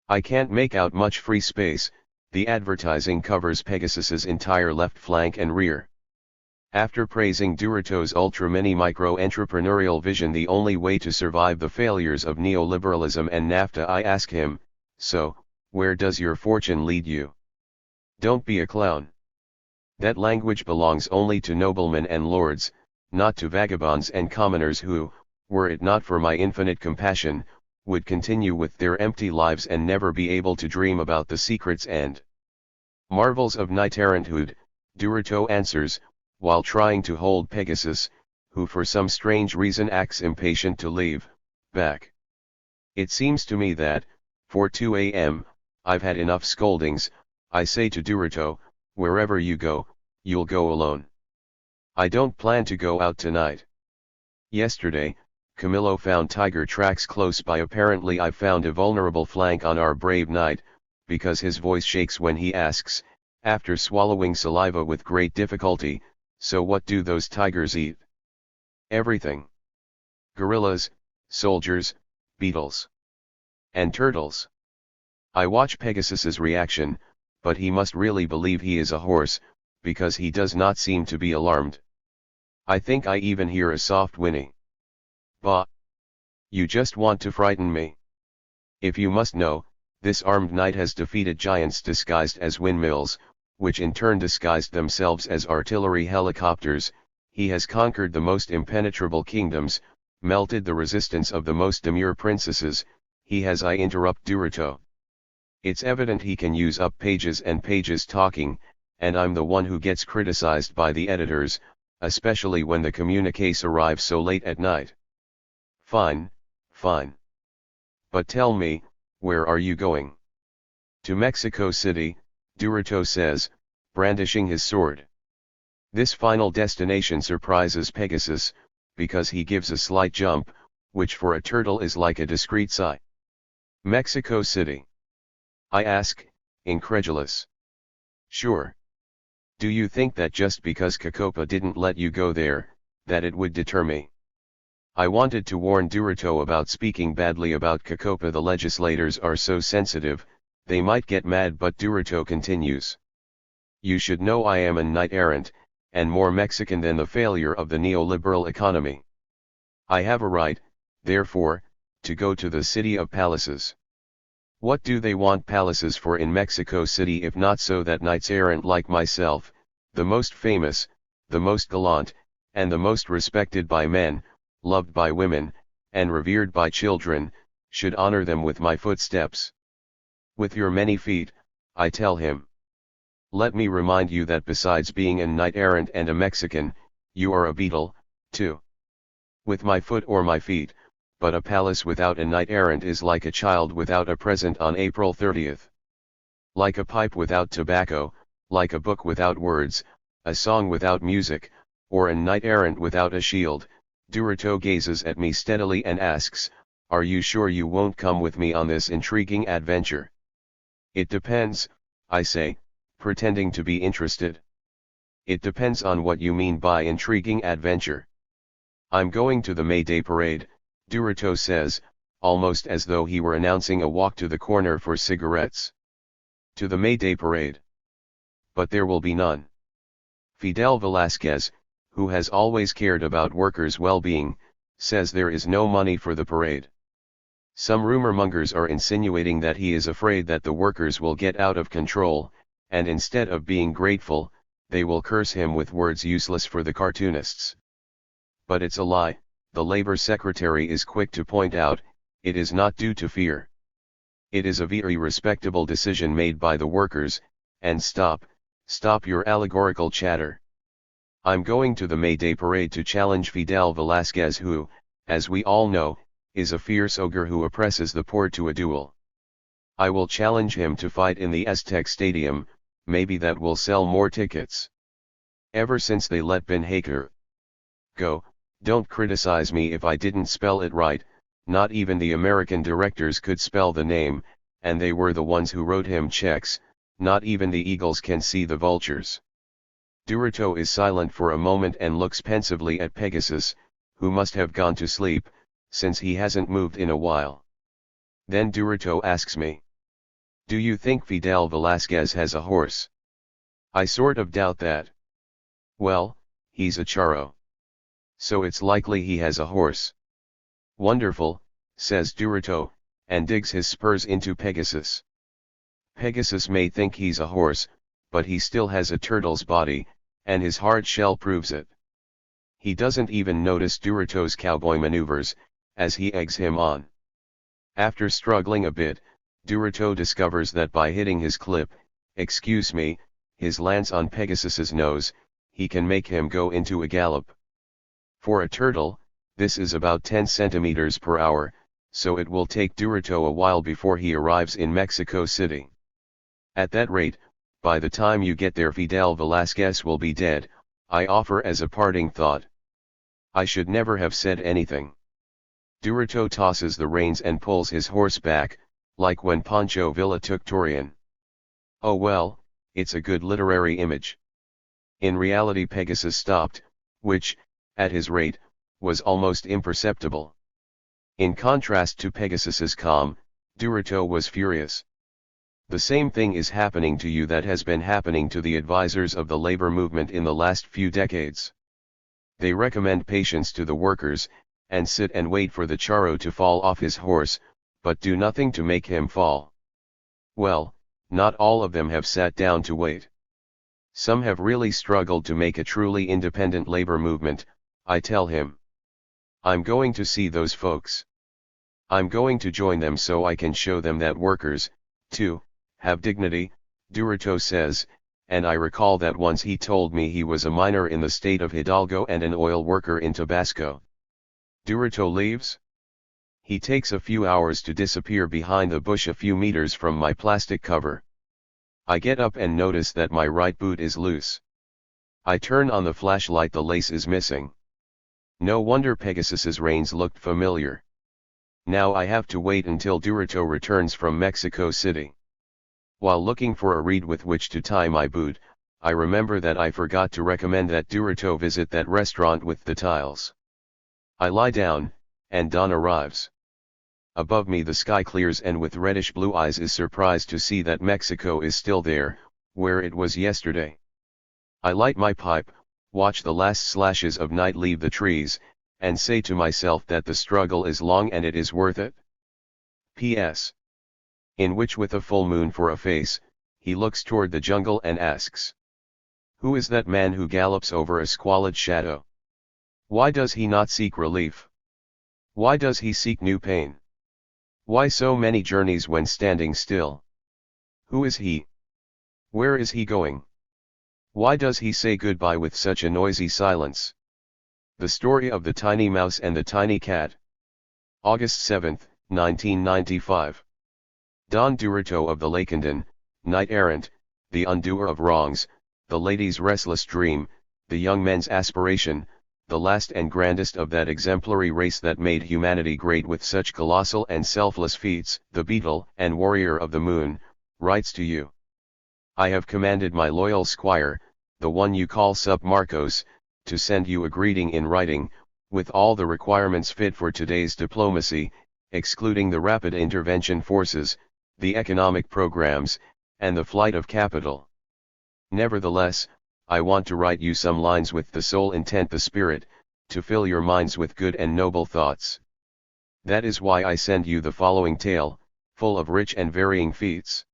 I can't make out much free space, the advertising covers Pegasus's entire left flank and rear. After praising Duroto's ultra-mini micro-entrepreneurial vision, the only way to survive the failures of neoliberalism and NAFTA, I ask him, "So, where does your fortune lead you? Don't be a clown. That language belongs only to noblemen and lords, not to vagabonds and commoners who, were it not for my infinite compassion, would continue with their empty lives and never be able to dream about the secrets and marvels of knight-erranthood," Duroto answers, while trying to hold Pegasus, who for some strange reason acts impatient to leave, back. It seems to me that, for 2 a.m., I've had enough scoldings. I say to Duroto, "Wherever you go, you'll go alone. I don't plan to go out tonight. Yesterday, Camillo found tiger tracks close by. Apparently I found a vulnerable flank on our brave knight, because his voice shakes when he asks, after swallowing saliva with great difficulty, 'So what do those tigers eat?' 'Everything. Gorillas, soldiers, beetles. And turtles.' I watch Pegasus's reaction, but he must really believe he is a horse, because he does not seem to be alarmed. I think I even hear a soft whinny. "Bah! You just want to frighten me. If you must know, this armed knight has defeated giants disguised as windmills, which in turn disguised themselves as artillery helicopters. He has conquered the most impenetrable kingdoms, melted the resistance of the most demure princesses. He has." I interrupt Duroto. "It's evident he can use up pages and pages talking, and I'm the one who gets criticized by the editors, especially when the communiques arrive so late at night." "Fine, fine. But tell me, where are you going?" "To Mexico City," Duroto says, brandishing his sword. This final destination surprises Pegasus, because he gives a slight jump, which for a turtle is like a discreet sigh. "Mexico City?" I ask, incredulous. "Sure. Do you think that just because Cacopa didn't let you go there, that it would deter me?" I wanted to warn Duroto about speaking badly about Cacopa. The legislators are so sensitive, They might get mad, but Durito continues. You should know I am a knight-errant, and more Mexican than the failure of the neoliberal economy. I have a right, therefore, to go to the city of palaces. What do they want palaces for in Mexico City if not so that knights-errant like myself, the most famous, the most gallant, and the most respected by men, loved by women, and revered by children, should honor them with my footsteps. With your many feet, I tell him. Let me remind you that besides being a knight-errant and a Mexican, you are a beetle, too. With my foot or my feet, but a palace without a knight-errant is like a child without a present on April 30th. Like a pipe without tobacco, like a book without words, a song without music, or a knight-errant without a shield. Durito gazes at me steadily and asks, are you sure you won't come with me on this intriguing adventure? It depends, I say, pretending to be interested. It depends on what you mean by intriguing adventure. I'm going to the May Day parade, Durito says, almost as though he were announcing a walk to the corner for cigarettes. To the May Day parade. But there will be none. Fidel Velázquez, who has always cared about workers' well-being, says there is no money for the parade. Some rumor-mongers are insinuating that he is afraid that the workers will get out of control, and instead of being grateful, they will curse him with words useless for the cartoonists. But it's a lie, the Labor Secretary is quick to point out, it is not due to fear. It is a very respectable decision made by the workers, and stop your allegorical chatter. I'm going to the May Day parade to challenge Fidel Velázquez who, as we all know, is a fierce ogre who oppresses the poor to a duel. I will challenge him to fight in the Aztec Stadium, maybe that will sell more tickets. Ever since they let Ben Haker go, don't criticize me if I didn't spell it right, not even the American directors could spell the name, and they were the ones who wrote him checks, not even the eagles can see the vultures. Durito is silent for a moment and looks pensively at Pegasus, who must have gone to sleep, since he hasn't moved in a while. Then Durito asks me. Do you think Fidel Velázquez has a horse? I sort of doubt that. Well, he's a charro. So it's likely he has a horse. Wonderful, says Durito, and digs his spurs into Pegasus. Pegasus may think he's a horse, but he still has a turtle's body, and his hard shell proves it. He doesn't even notice Durito's cowboy maneuvers, as he eggs him on. After struggling a bit, Durito discovers that by hitting his his lance on Pegasus's nose, he can make him go into a gallop. For a turtle, this is about 10 centimeters per hour, so it will take Durito a while before he arrives in Mexico City. At that rate, by the time you get there Fidel Velázquez will be dead, I offer as a parting thought. I should never have said anything. Durito tosses the reins and pulls his horse back, like when Pancho Villa took Torian. Oh well, it's a good literary image. In reality Pegasus stopped, which, at his rate, was almost imperceptible. In contrast to Pegasus's calm, Durito was furious. The same thing is happening to you that has been happening to the advisors of the labor movement in the last few decades. They recommend patience to the workers, and sit and wait for the charro to fall off his horse, but do nothing to make him fall. Well, not all of them have sat down to wait. Some have really struggled to make a truly independent labor movement, I tell him. I'm going to see those folks. I'm going to join them so I can show them that workers, too, have dignity, Durito says, and I recall that once he told me he was a miner in the state of Hidalgo and an oil worker in Tabasco. Durito leaves? He takes a few hours to disappear behind the bush a few meters from my plastic cover. I get up and notice that my right boot is loose. I turn on the flashlight, the lace is missing. No wonder Pegasus's reins looked familiar. Now I have to wait until Durito returns from Mexico City. While looking for a reed with which to tie my boot, I remember that I forgot to recommend that Durito visit that restaurant with the tiles. I lie down, and Don arrives. above me the sky clears and with reddish blue eyes is surprised to see that Mexico is still there, where it was yesterday. I light my pipe, watch the last slashes of night leave the trees, and say to myself that the struggle is long and it is worth it. P.S. In which with a full moon for a face, he looks toward the jungle and asks, "Who is that man who gallops over a squalid shadow? Why does he not seek relief? Why does he seek new pain? Why so many journeys when standing still? Who is he? Where is he going? Why does he say goodbye with such a noisy silence?" The Story of the Tiny Mouse and the Tiny Cat. August 7, 1995. Don Duerto of the Lakenden, Knight-Errant, the undoer of wrongs, the lady's restless dream, the young men's aspiration, the last and grandest of that exemplary race that made humanity great with such colossal and selfless feats, the beetle and warrior of the moon, writes to you. I have commanded my loyal squire, the one you call Submarcos, to send you a greeting in writing, with all the requirements fit for today's diplomacy, excluding the rapid intervention forces, the economic programs, and the flight of capital. Nevertheless, I want to write you some lines with the sole intent, the spirit, to fill your minds with good and noble thoughts. That is why I send you the following tale, full of rich and varying feats.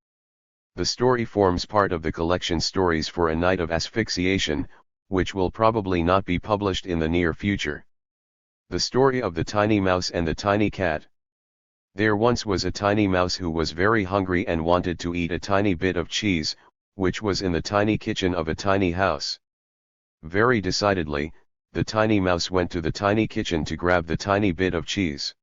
The story forms part of the collection Stories for a Night of Asphyxiation, which will probably not be published in the near future. The Story of the Tiny Mouse and the Tiny Cat. There once was a tiny mouse who was very hungry and wanted to eat a tiny bit of cheese, which was in the tiny kitchen of a tiny house. Very decidedly, the tiny mouse went to the tiny kitchen to grab the tiny bit of cheese.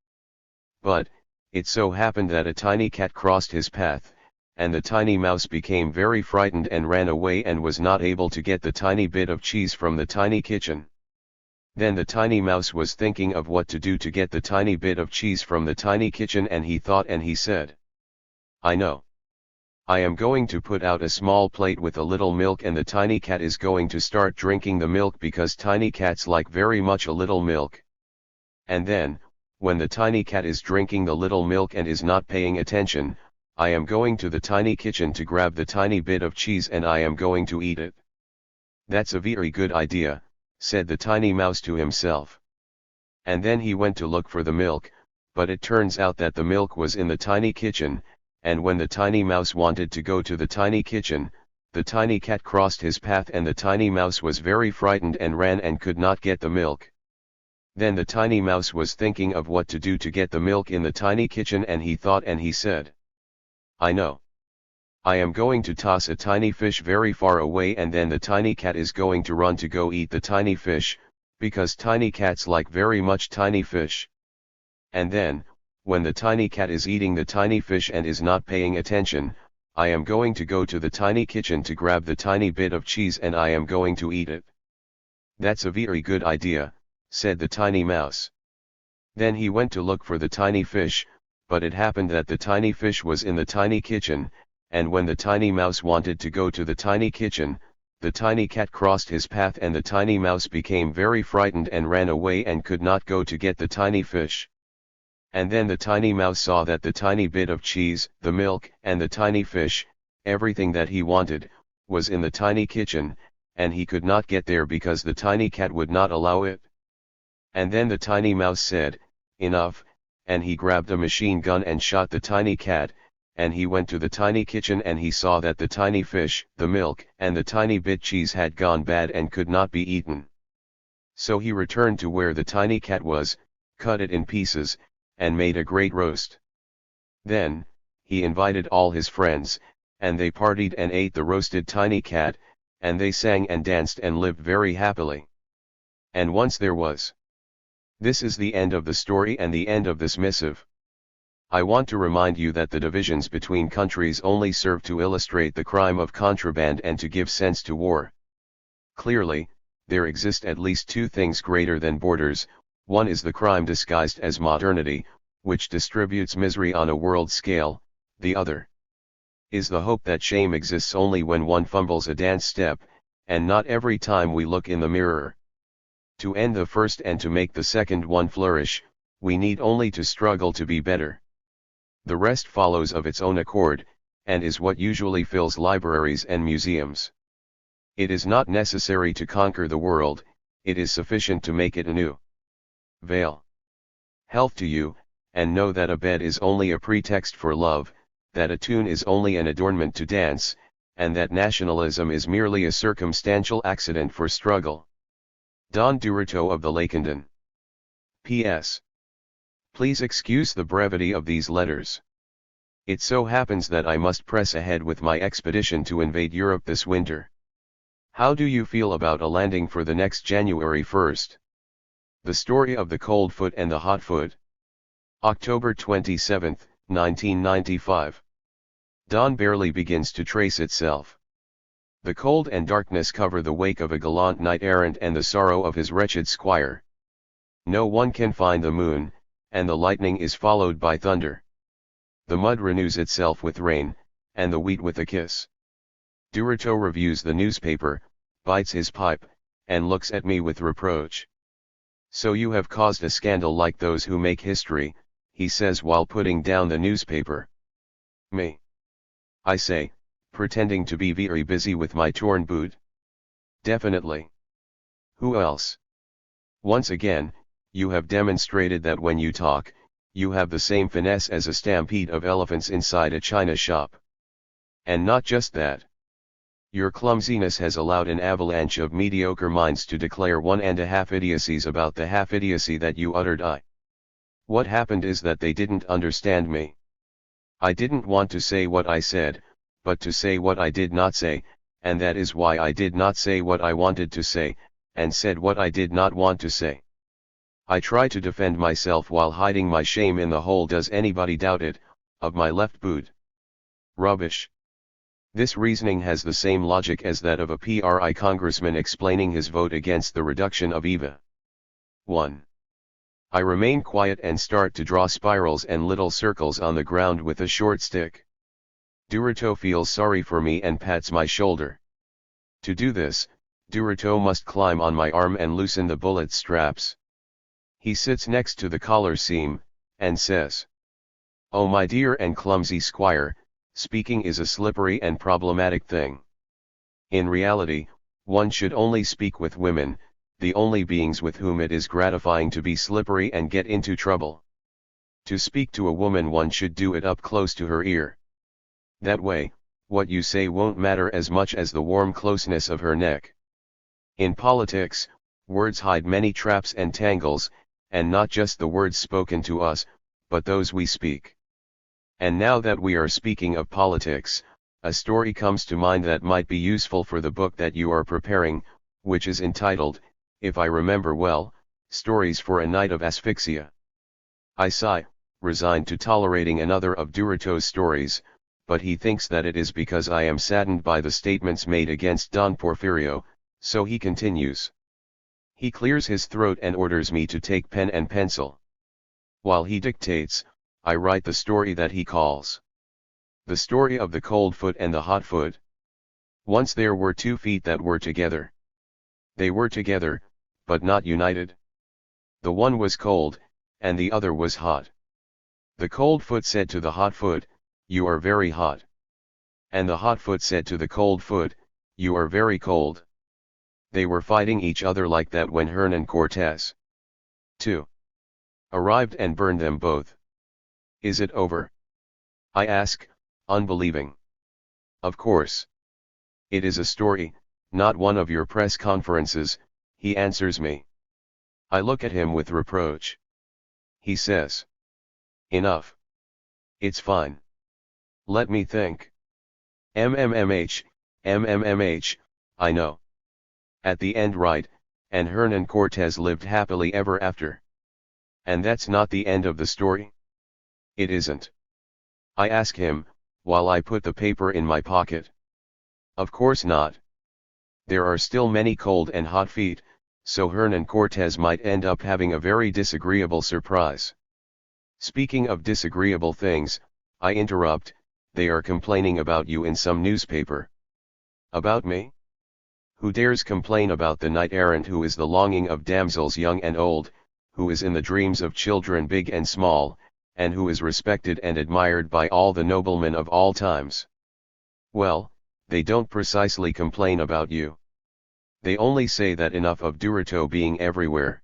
But, it so happened that a tiny cat crossed his path, and the tiny mouse became very frightened and ran away and was not able to get the tiny bit of cheese from the tiny kitchen. Then the tiny mouse was thinking of what to do to get the tiny bit of cheese from the tiny kitchen, and he thought and he said, "I know. I am going to put out a small plate with a little milk, and the tiny cat is going to start drinking the milk because tiny cats like very much a little milk. And then, when the tiny cat is drinking the little milk and is not paying attention, I am going to the tiny kitchen to grab the tiny bit of cheese and I am going to eat it." "That's a very good idea," said the tiny mouse to himself. And then he went to look for the milk, but it turns out that the milk was in the tiny kitchen, and when the tiny mouse wanted to go to the tiny kitchen, the tiny cat crossed his path and the tiny mouse was very frightened and ran and could not get the milk. Then the tiny mouse was thinking of what to do to get the milk in the tiny kitchen, and he thought and he said, "I know. I am going to toss a tiny fish very far away, and then the tiny cat is going to run to go eat the tiny fish, because tiny cats like very much tiny fish. And then, when the tiny cat is eating the tiny fish and is not paying attention, I am going to go to the tiny kitchen to grab the tiny bit of cheese and I am going to eat it." "That's a very good idea," said the tiny mouse. Then he went to look for the tiny fish, but it happened that the tiny fish was in the tiny kitchen, and when the tiny mouse wanted to go to the tiny kitchen, the tiny cat crossed his path and the tiny mouse became very frightened and ran away and could not go to get the tiny fish. And then the tiny mouse saw that the tiny bit of cheese, the milk, and the tiny fish, everything that he wanted, was in the tiny kitchen, and he could not get there because the tiny cat would not allow it. And then the tiny mouse said, "Enough," and he grabbed a machine gun and shot the tiny cat, and he went to the tiny kitchen and he saw that the tiny fish, the milk, and the tiny bit cheese had gone bad and could not be eaten. So he returned to where the tiny cat was, cut it in pieces, and made a great roast. Then, he invited all his friends, and they partied and ate the roasted tiny cat, and they sang and danced and lived very happily. And once there was. This is the end of the story and the end of this missive. I want to remind you that the divisions between countries only serve to illustrate the crime of contraband and to give sense to war. Clearly, there exist at least two things greater than borders. One is the crime disguised as modernity, which distributes misery on a world scale. The other is the hope that shame exists only when one fumbles a dance step, and not every time we look in the mirror. To end the first and to make the second one flourish, we need only to struggle to be better. The rest follows of its own accord, and is what usually fills libraries and museums. It is not necessary to conquer the world, it is sufficient to make it anew. Veil. Health to you, and know that a bed is only a pretext for love, that a tune is only an adornment to dance, and that nationalism is merely a circumstantial accident for struggle. Don Durito of the Lakenden. P.S. Please excuse the brevity of these letters. It so happens that I must press ahead with my expedition to invade Europe this winter. How do you feel about a landing for the next January 1st? The story of the cold foot and the hot foot. October 27, 1995. Dawn barely begins to trace itself. The cold and darkness cover the wake of a gallant knight-errant and the sorrow of his wretched squire. No one can find the moon, and the lightning is followed by thunder. The mud renews itself with rain, and the wheat with a kiss. Durito reviews the newspaper, bites his pipe, and looks at me with reproach. So you have caused a scandal like those who make history, he says while putting down the newspaper. Me? I say, pretending to be very busy with my torn boot. Definitely. Who else? Once again, you have demonstrated that when you talk, you have the same finesse as a stampede of elephants inside a china shop. And not just that. Your clumsiness has allowed an avalanche of mediocre minds to declare one and a half idiocies about the half idiocy that you uttered. What happened is that they didn't understand me. I didn't want to say what I said, but to say what I did not say, and that is why I did not say what I wanted to say, and said what I did not want to say. I try to defend myself while hiding my shame in the hole, does anybody doubt it, of my left boot. Rubbish. This reasoning has the same logic as that of a PRI congressman explaining his vote against the reduction of EVA. 1. I remain quiet and start to draw spirals and little circles on the ground with a short stick. Durito feels sorry for me and pats my shoulder. To do this, Durito must climb on my arm and loosen the bullet straps. He sits next to the collar seam, and says, "Oh my dear and clumsy squire, speaking is a slippery and problematic thing. In reality, one should only speak with women, the only beings with whom it is gratifying to be slippery and get into trouble. To speak to a woman one should do it up close to her ear. That way, what you say won't matter as much as the warm closeness of her neck. In politics, words hide many traps and tangles, and not just the words spoken to us, but those we speak. And now that we are speaking of politics, a story comes to mind that might be useful for the book that you are preparing, which is entitled, if I remember well, Stories for a Night of Asphyxia. I sigh, resigned to tolerating another of Durito's stories, but he thinks that it is because I am saddened by the statements made against Don Porfirio, so he continues. He clears his throat and orders me to take pen and pencil. While he dictates, I write the story that he calls The Story of the Cold Foot and the Hot Foot. Once there were 2 feet that were together. They were together, but not united. The one was cold, and the other was hot. The cold foot said to the hot foot, "You are very hot." And the hot foot said to the cold foot, "You are very cold." They were fighting each other like that when Hernan Cortés 2. arrived and burned them both. Is it over? I ask, unbelieving. Of course. It is a story, not one of your press conferences, he answers me. I look at him with reproach. He says. Enough. It's fine. Let me think. MMMH, I know. At the end, right, and Hernan Cortés lived happily ever after. And that's not the end of the story? It isn't. I ask him, while I put the paper in my pocket. Of course not. There are still many cold and hot feet, so Hernan Cortés might end up having a very disagreeable surprise. Speaking of disagreeable things, I interrupt, they are complaining about you in some newspaper. About me? Who dares complain about the knight-errant who is the longing of damsels young and old, who is in the dreams of children big and small, and who is respected and admired by all the noblemen of all times. Well, they don't precisely complain about you. They only say that enough of Duroto being everywhere.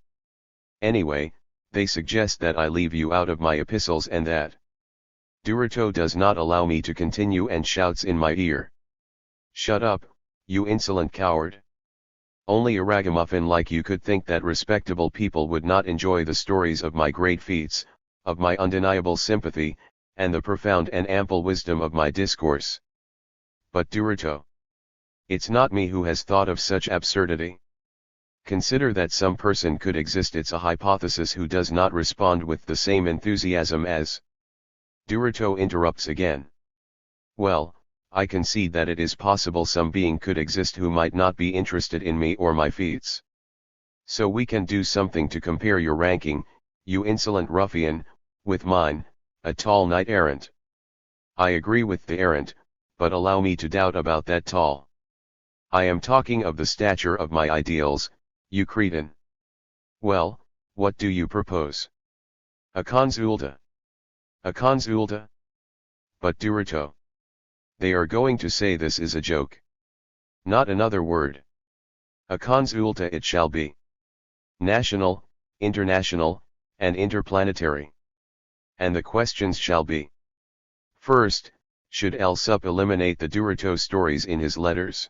Anyway, they suggest that I leave you out of my epistles and that Duroto does not allow me to continue and shouts in my ear. Shut up, you insolent coward. Only a ragamuffin like you could think that respectable people would not enjoy the stories of my great feats, of my undeniable sympathy, and the profound and ample wisdom of my discourse. But Duroto, it's not me who has thought of such absurdity. Consider that some person could exist. It's a hypothesis who does not respond with the same enthusiasm as. Duroto interrupts again. Well, I concede that it is possible some being could exist who might not be interested in me or my feats. So we can do something to compare your ranking, you insolent ruffian, with mine, a tall knight-errant. I agree with the errant, but allow me to doubt about that tall. I am talking of the stature of my ideals, you cretin. Well, what do you propose? A consulta? A consulta? But Duroto, they are going to say this is a joke. Not another word. A consulta it shall be. National, international, and interplanetary. And the questions shall be. First, should El Sup eliminate the Duroto stories in his letters?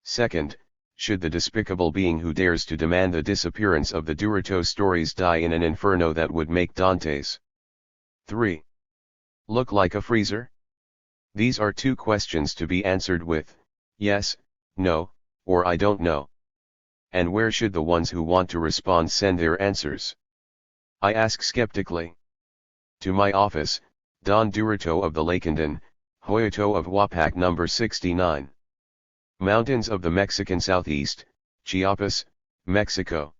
Second, should the despicable being who dares to demand the disappearance of the Duroto stories die in an inferno that would make Dante's 3 look like a freezer? These are two questions to be answered with, yes, no, or I don't know. And where should the ones who want to respond send their answers? I ask skeptically. To my office, Don Duroto of the Lacandon, Hoyoto of Huapac number 69. Mountains of the Mexican Southeast, Chiapas, Mexico.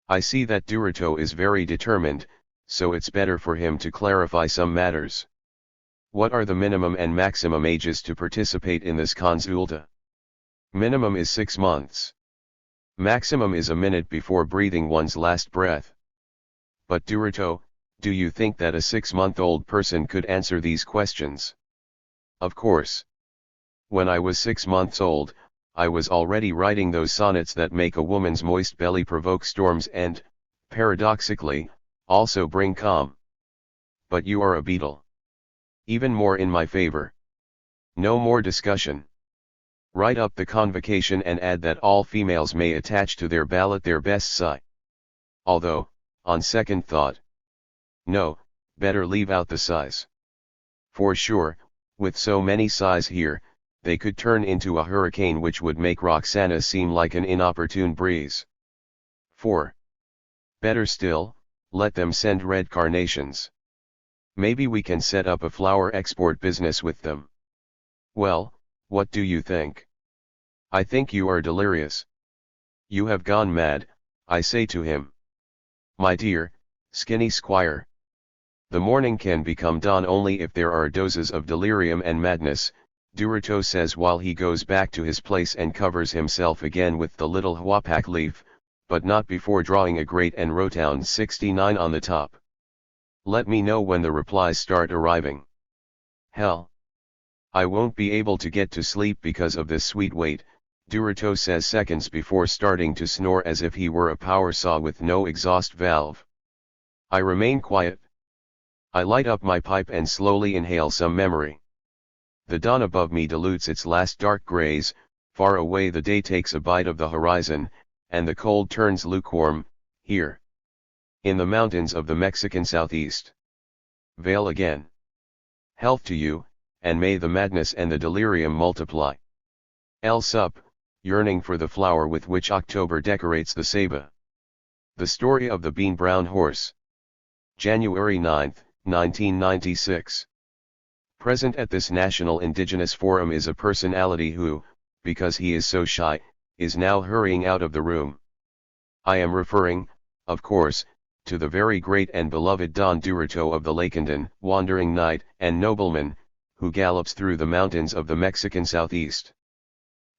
I see that Duroto is very determined, so it's better for him to clarify some matters. What are the minimum and maximum ages to participate in this consulta? Minimum is 6 months. Maximum is a minute before breathing one's last breath. But Duroto, do you think that a 6-month-old person could answer these questions? Of course. When I was 6 months old, I was already writing those sonnets that make a woman's moist belly provoke storms and, paradoxically, also bring calm. But you are a beetle. Even more in my favor. No more discussion. Write up the convocation and add that all females may attach to their ballot their best sigh. Although, on second thought, no, better leave out the sighs. For sure, with so many sighs here, they could turn into a hurricane which would make Roxana seem like an inopportune breeze. 4. Better still, let them send red carnations. Maybe we can set up a flower export business with them. Well, what do you think? I think you are delirious. You have gone mad, I say to him. My dear, skinny squire. The morning can become dawn only if there are doses of delirium and madness, Duroto says while he goes back to his place and covers himself again with the little huapac leaf, but not before drawing a great and rotund 69 on the top. Let me know when the replies start arriving. Hell! I won't be able to get to sleep because of this sweet wait, Duroto says seconds before starting to snore as if he were a power saw with no exhaust valve. I remain quiet. I light up my pipe and slowly inhale some memory. The dawn above me dilutes its last dark grays, far away the day takes a bite of the horizon, and the cold turns lukewarm, here. In the mountains of the Mexican Southeast. Veil again. Health to you, and may the madness and the delirium multiply. El Sup, yearning for the flower with which October decorates the Ceiba. The Story of the Bean Brown Horse. January 9, 1996. Present at this National Indigenous Forum is a personality who, because he is so shy, is now hurrying out of the room. I am referring, of course, to the very great and beloved Don Duroto of the Lacandon, wandering knight and nobleman, who gallops through the mountains of the Mexican Southeast.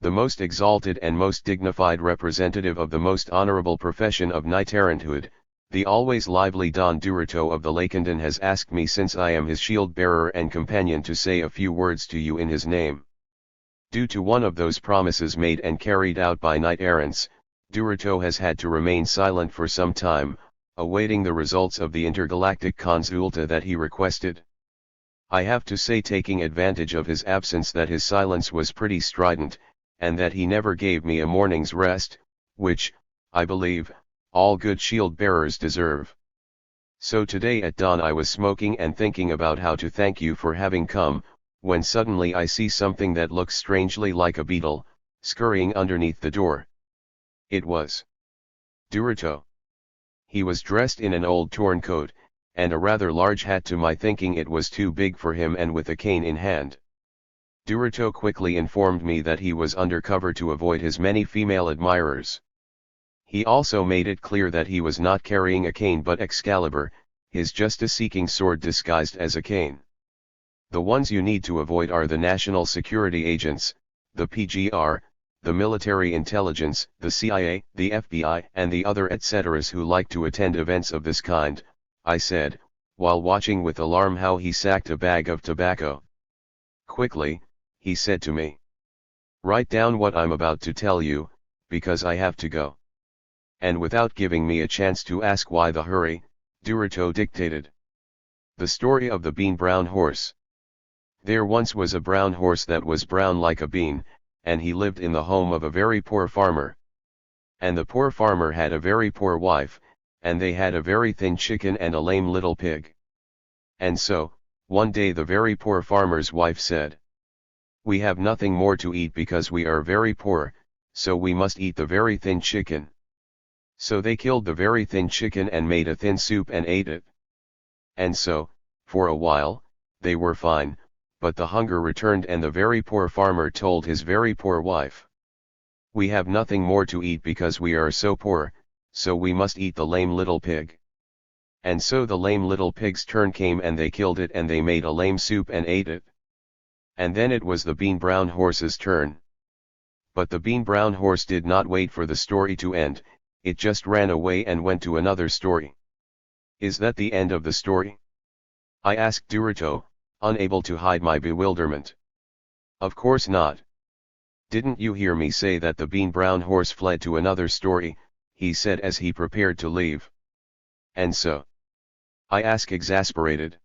The most exalted and most dignified representative of the most honorable profession of knight-erranthood, The always lively Don Durito of the Lakenden has asked me, since I am his shield bearer and companion, to say a few words to you in his name. Due to one of those promises made and carried out by knight-errants, Durito has had to remain silent for some time, awaiting the results of the intergalactic consulta that he requested. I have to say, taking advantage of his absence, that his silence was pretty strident, and that he never gave me a morning's rest, which, I believe, all good shield bearers deserve. So today at dawn I was smoking and thinking about how to thank you for having come, when suddenly I see something that looks strangely like a beetle, scurrying underneath the door. It was Durito. He was dressed in an old torn coat, and a rather large hat, to my thinking it was too big for him, and with a cane in hand. Durito quickly informed me that he was undercover to avoid his many female admirers. He also made it clear that he was not carrying a cane but Excalibur, his justice-seeking sword disguised as a cane. The ones you need to avoid are the national security agents, the PGR, the military intelligence, the CIA, the FBI, and the other etceteras who like to attend events of this kind, I said, while watching with alarm how he sacked a bag of tobacco. Quickly, he said to me, "Write down what I'm about to tell you, because I have to go." And without giving me a chance to ask why the hurry, Durito dictated. The story of the bean-brown horse. There once was a brown horse that was brown like a bean, and he lived in the home of a very poor farmer. And the poor farmer had a very poor wife, and they had a very thin chicken and a lame little pig. And so, one day the very poor farmer's wife said, "We have nothing more to eat because we are very poor, so we must eat the very thin chicken." So they killed the very thin chicken and made a thin soup and ate it. And so, for a while, they were fine, but the hunger returned, and the very poor farmer told his very poor wife, "We have nothing more to eat because we are so poor, so we must eat the lame little pig." And so the lame little pig's turn came, and they killed it, and they made a lame soup and ate it. And then it was the bean-brown horse's turn. But the bean-brown horse did not wait for the story to end, it just ran away and went to another story. Is that the end of the story? I asked Durito, unable to hide my bewilderment. Of course not. Didn't you hear me say that the bean-brown horse fled to another story, he said as he prepared to leave. And so? I asked, exasperated.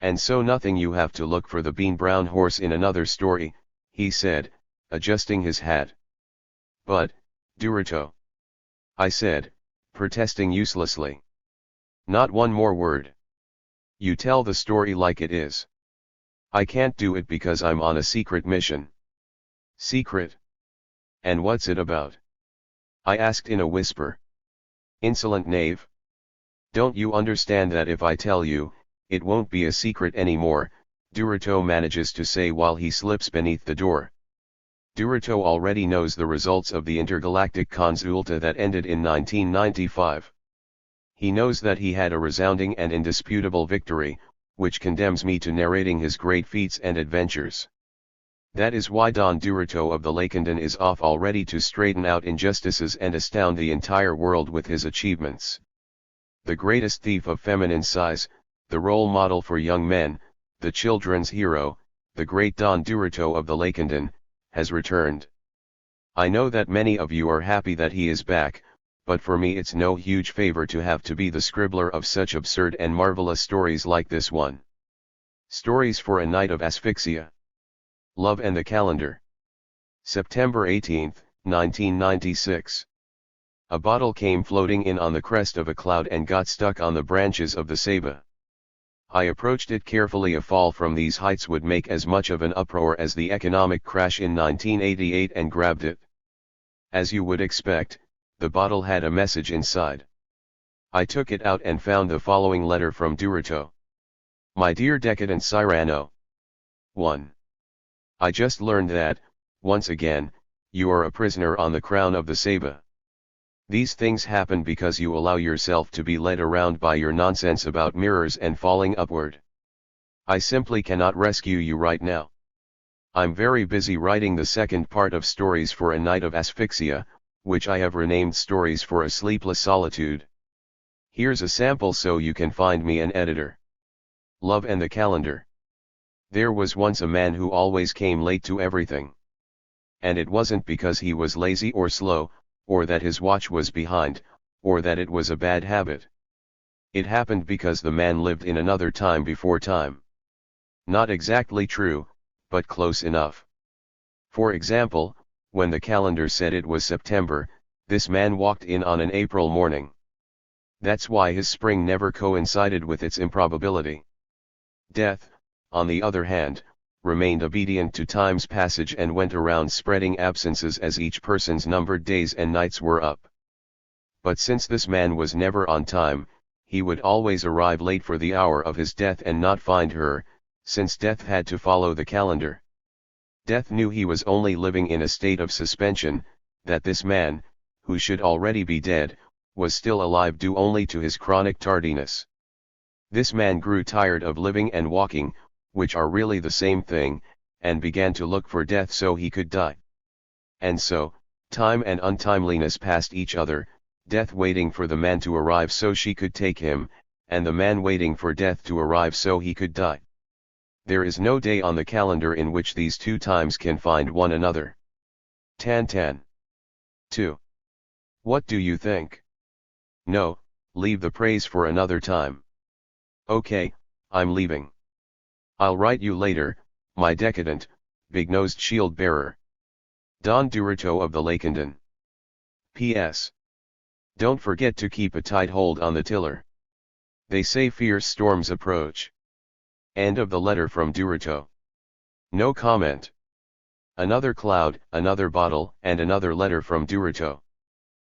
And so nothing, you have to look for the bean-brown horse in another story, he said, adjusting his hat. But, Durito, I said, protesting uselessly. Not one more word. You tell the story like it is. I can't do it because I'm on a secret mission. Secret? And what's it about? I asked in a whisper. Insolent knave. Don't you understand that if I tell you, it won't be a secret anymore, Durito manages to say while he slips beneath the door. Durito already knows the results of the intergalactic consulta that ended in 1995. He knows that he had a resounding and indisputable victory, which condemns me to narrating his great feats and adventures. That is why Don Durito of the Lakenden is off already to straighten out injustices and astound the entire world with his achievements. The greatest thief of feminine size, the role model for young men, the children's hero, the great Don Durito of the Lakenden, has returned. I know that many of you are happy that he is back, but for me it's no huge favor to have to be the scribbler of such absurd and marvelous stories like this one. Stories for a Night of Asphyxia. Love and the Calendar. September 18, 1996. A bottle came floating in on the crest of a cloud and got stuck on the branches of the ceiba. I approached it carefully. A fall from these heights would make as much of an uproar as the economic crash in 1988, and grabbed it. As you would expect, the bottle had a message inside. I took it out and found the following letter from Durito. My dear decadent Cyrano. 1. I just learned that, once again, you are a prisoner on the crown of the ceiba. These things happen because you allow yourself to be led around by your nonsense about mirrors and falling upward. I simply cannot rescue you right now. I'm very busy writing the second part of Stories for a Night of Asphyxia, which I have renamed Stories for a Sleepless Solitude. Here's a sample so you can find me an editor. Love and the calendar. There was once a man who always came late to everything. And it wasn't because he was lazy or slow, or that his watch was behind, or that it was a bad habit. It happened because the man lived in another time before time. Not exactly true, but close enough. For example, when the calendar said it was September, this man walked in on an April morning. That's why his spring never coincided with its improbability. Death, on the other hand, remained obedient to time's passage and went around spreading absences as each person's numbered days and nights were up. But since this man was never on time, he would always arrive late for the hour of his death and not find her, since death had to follow the calendar. Death knew he was only living in a state of suspension, that this man, who should already be dead, was still alive due only to his chronic tardiness. This man grew tired of living and walking, which are really the same thing, and began to look for death so he could die. And so, time and untimeliness passed each other, death waiting for the man to arrive so she could take him, and the man waiting for death to arrive so he could die. There is no day on the calendar in which these two times can find one another. Tan. 2. What do you think? No, leave the praise for another time. Okay, I'm leaving. I'll write you later, my decadent, big-nosed shield-bearer. Don Durito of the Lakenden. P.S. Don't forget to keep a tight hold on the tiller. They say fierce storms approach. End of the letter from Durito. No comment. Another cloud, another bottle, and another letter from Durito.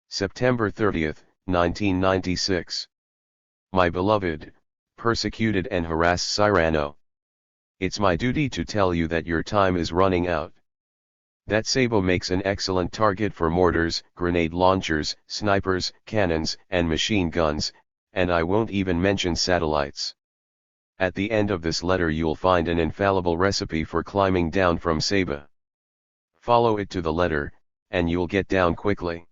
September 30th, 1996. My beloved, persecuted and harassed Cyrano. It's my duty to tell you that your time is running out. That Sabo makes an excellent target for mortars, grenade launchers, snipers, cannons, and machine guns, and I won't even mention satellites. At the end of this letter you'll find an infallible recipe for climbing down from Saba. Follow it to the letter, and you'll get down quickly.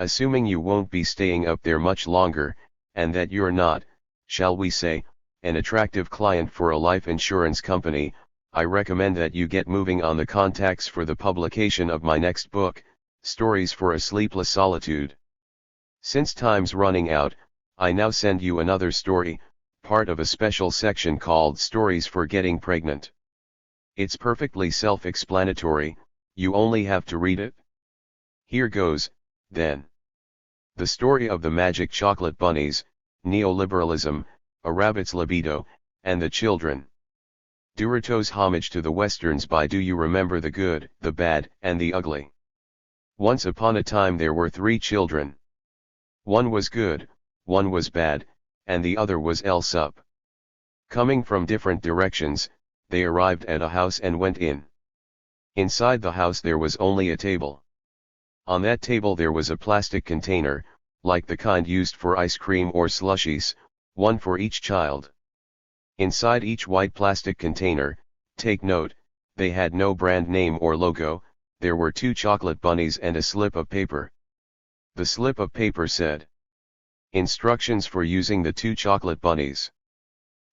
Assuming you won't be staying up there much longer, and that you're not, shall we say, an attractive client for a life insurance company, I recommend that you get moving on the contacts for the publication of my next book, Stories for a Sleepless Solitude. Since time's running out, I now send you another story, part of a special section called Stories for Getting Pregnant. It's perfectly self-explanatory, you only have to read it. Here goes, then. The story of the magic chocolate bunnies, neoliberalism, a rabbit's libido, and the children. Durito's homage to the Westerns by Do You Remember the Good, the Bad, and the Ugly? Once upon a time there were 3 children. One was good, one was bad, and the other was else up. Coming from different directions, they arrived at a house and went in. Inside the house there was only a table. On that table there was a plastic container, like the kind used for ice cream or slushies, one for each child. Inside each white plastic container, take note, they had no brand name or logo, there were 2 chocolate bunnies and a slip of paper. The slip of paper said, "Instructions for using the 2 chocolate bunnies.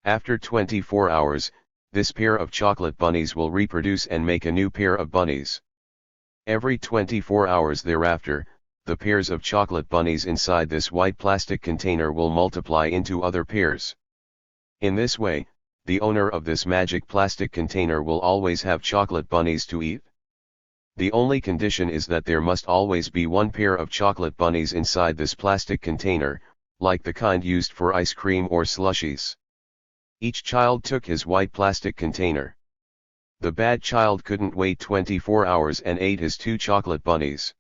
After 24 hours, this pair of chocolate bunnies will reproduce and make a new pair of bunnies. Every 24 hours thereafter, the pairs of chocolate bunnies inside this white plastic container will multiply into other pairs. In this way, the owner of this magic plastic container will always have chocolate bunnies to eat. The only condition is that there must always be 1 pair of chocolate bunnies inside this plastic container, like the kind used for ice cream or slushies." Each child took his white plastic container. The bad child couldn't wait 24 hours and ate his 2 chocolate bunnies.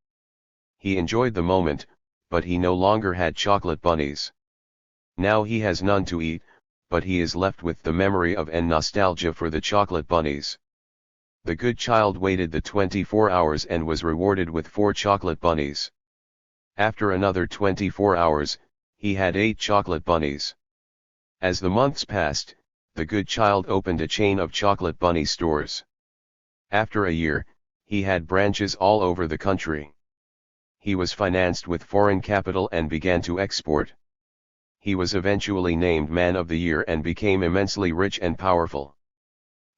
He enjoyed the moment, but he no longer had chocolate bunnies. Now he has none to eat, but he is left with the memory of and nostalgia for the chocolate bunnies. The good child waited the 24 hours and was rewarded with 4 chocolate bunnies. After another 24 hours, he had 8 chocolate bunnies. As the months passed, the good child opened a chain of chocolate bunny stores. After a year, he had branches all over the country. He was financed with foreign capital and began to export. he was eventually named Man of the Year and became immensely rich and powerful.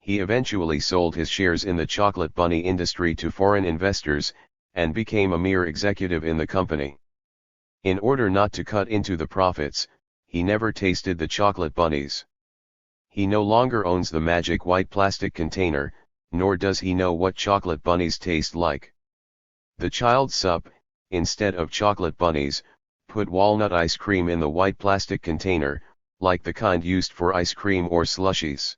He eventually sold his shares in the chocolate bunny industry to foreign investors, and became a mere executive in the company. In order not to cut into the profits, he never tasted the chocolate bunnies. He no longer owns the magic white plastic container, nor does he know what chocolate bunnies taste like. The child sup, instead of chocolate bunnies, put walnut ice cream in the white plastic container, like the kind used for ice cream or slushies.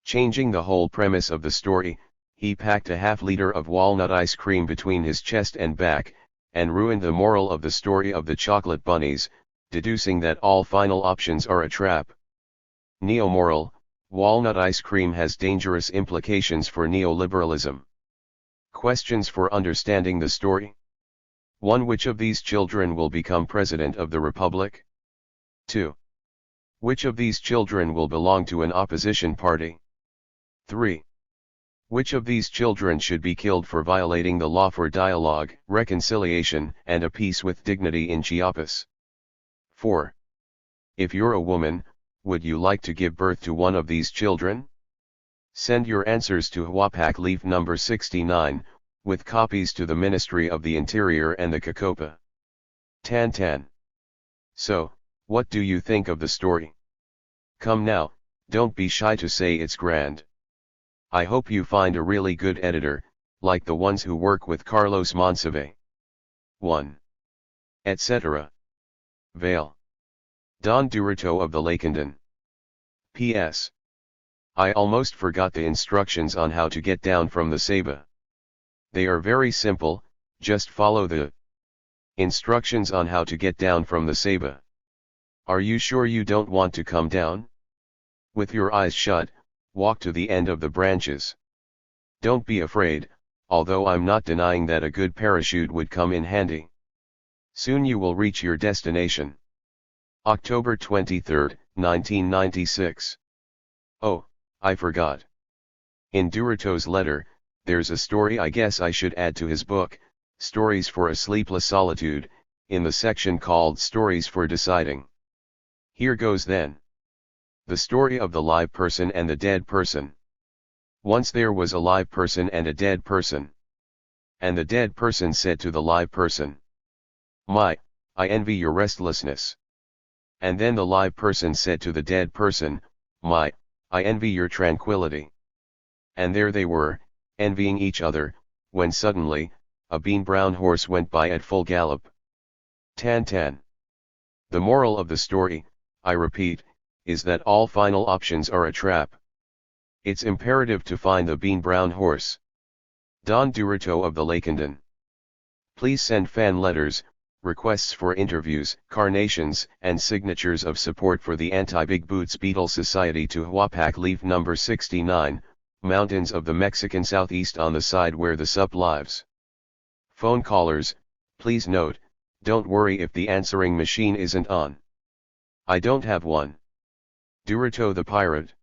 Changing the whole premise of the story, he packed a half-liter of walnut ice cream between his chest and back, and ruined the moral of the story of the chocolate bunnies, deducing that all final options are a trap. Neo-moral: walnut ice cream has dangerous implications for neoliberalism. Questions for understanding the story. 1. Which of these children will become president of the republic? 2. Which of these children will belong to an opposition party? 3. Which of these children should be killed for violating the law for dialogue, reconciliation, and a peace with dignity in Chiapas? 4. If you're a woman, would you like to give birth to one of these children? Send your answers to Huapac Leaf number 69, with copies to the Ministry of the Interior and the Cacopa. Tan. So, what do you think of the story? Come now, don't be shy to say it's grand. I hope you find a really good editor, like the ones who work with Carlos Monsive. 1. Etc. Vale. Don Durito of the Lacandon. P.S. I almost forgot the instructions on how to get down from the Ceiba. They are very simple, just follow the instructions on how to get down from the Ceiba. Are you sure you don't want to come down? With your eyes shut, walk to the end of the branches. Don't be afraid, although I'm not denying that a good parachute would come in handy. Soon you will reach your destination. October 23, 1996. Oh, I forgot. In Durito's letter, there's a story I guess I should add to his book, Stories for a Sleepless Solitude, in the section called Stories for Deciding. Here goes then. The story of the live person and the dead person. Once there was a live person and a dead person. And the dead person said to the live person, "My, I envy your restlessness." And then the live person said to the dead person, "My, I envy your tranquility." And there they were, envying each other, when suddenly, a bean-brown horse went by at full gallop. Tan. The moral of the story, I repeat, is that all final options are a trap. It's imperative to find the bean-brown horse. Don Durito of the Lacandon. Please send fan letters, requests for interviews, carnations, and signatures of support for the Anti-Big Boots Beetle Society to Huapac Leaf number 69, mountains of the Mexican southeast on the side where the sup lives. Phone callers, please note, don't worry if the answering machine isn't on. I don't have one. Durito the Pirate.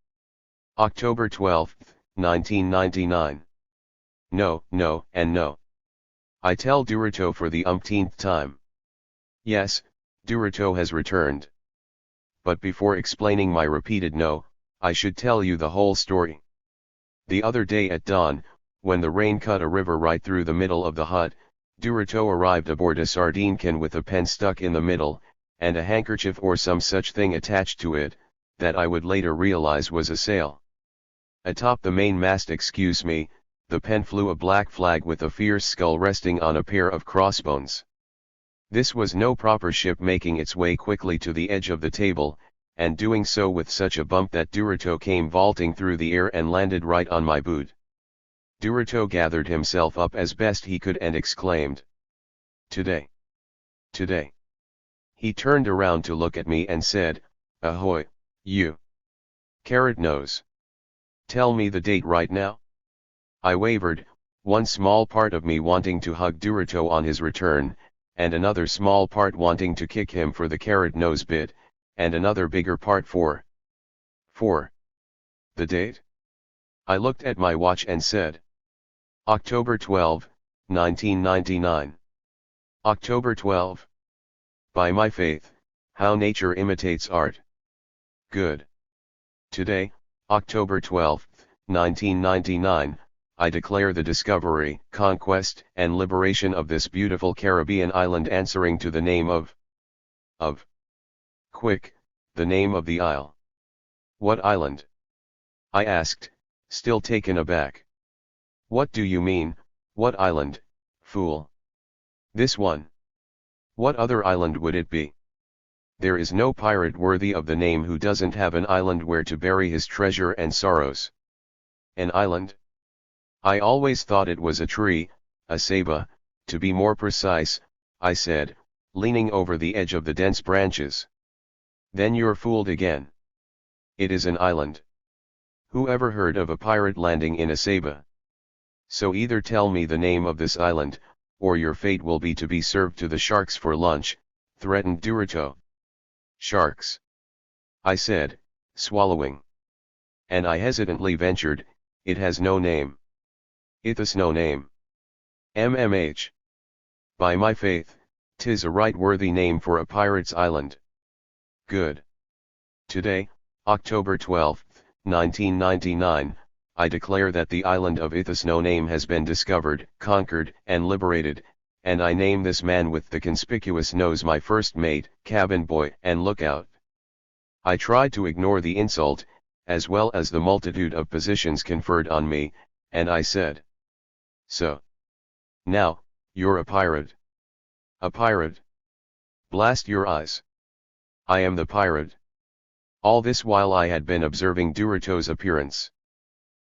October 12, 1999. No, and no. I tell Durito for the umpteenth time. Yes, Durito has returned. But before explaining my repeated no, I should tell you the whole story. The other day at dawn, when the rain cut a river right through the middle of the hut, Durito arrived aboard a sardine can with a pen stuck in the middle, and a handkerchief or some such thing attached to it, that I would later realize was a sail. Atop the mainmast, excuse me, the pen flew a black flag with a fierce skull resting on a pair of crossbones. This was no proper ship making its way quickly to the edge of the table, and doing so with such a bump that Durito came vaulting through the air and landed right on my boot. Durito gathered himself up as best he could and exclaimed, "Today! Today!" He turned around to look at me and said, "Ahoy, you carrot nose. Tell me the date right now." I wavered, one small part of me wanting to hug Durito on his return, and another small part wanting to kick him for the carrot nose bit, and another bigger part for the date. I looked at my watch and said, October 12, 1999. October 12. By my faith, How nature imitates art. Good. Today, October 12, 1999, I declare the discovery, conquest, and liberation of this beautiful Caribbean island answering to the name of. Quick, the name of the isle. What island? I asked, still taken aback. What do you mean, what island, fool? This one. What other island would it be? There is no pirate worthy of the name who doesn't have an island where to bury his treasure and sorrows. An island? I always thought it was a tree, a ceiba, to be more precise, I said, leaning over the edge of the dense branches. Then you're fooled again. It is an island. Who ever heard of a pirate landing in a ceiba? So either tell me the name of this island, or your fate will be to be served to the sharks for lunch, threatened Dorito. Sharks? I said, swallowing. And I hesitantly ventured, it has no name. It has no name. MMH. By my faith, 'tis a right worthy name for a pirate's island. Good. Today, October 12, 1999, I declare that the island of Ithas no name has been discovered, conquered, and liberated, and I name this man with the conspicuous nose my first mate, cabin boy, and lookout. I tried to ignore the insult, as well as the multitude of positions conferred on me, and I said, so. Now, you're a pirate. A pirate? Blast your eyes. I am the pirate. All this while I had been observing Dorito's appearance.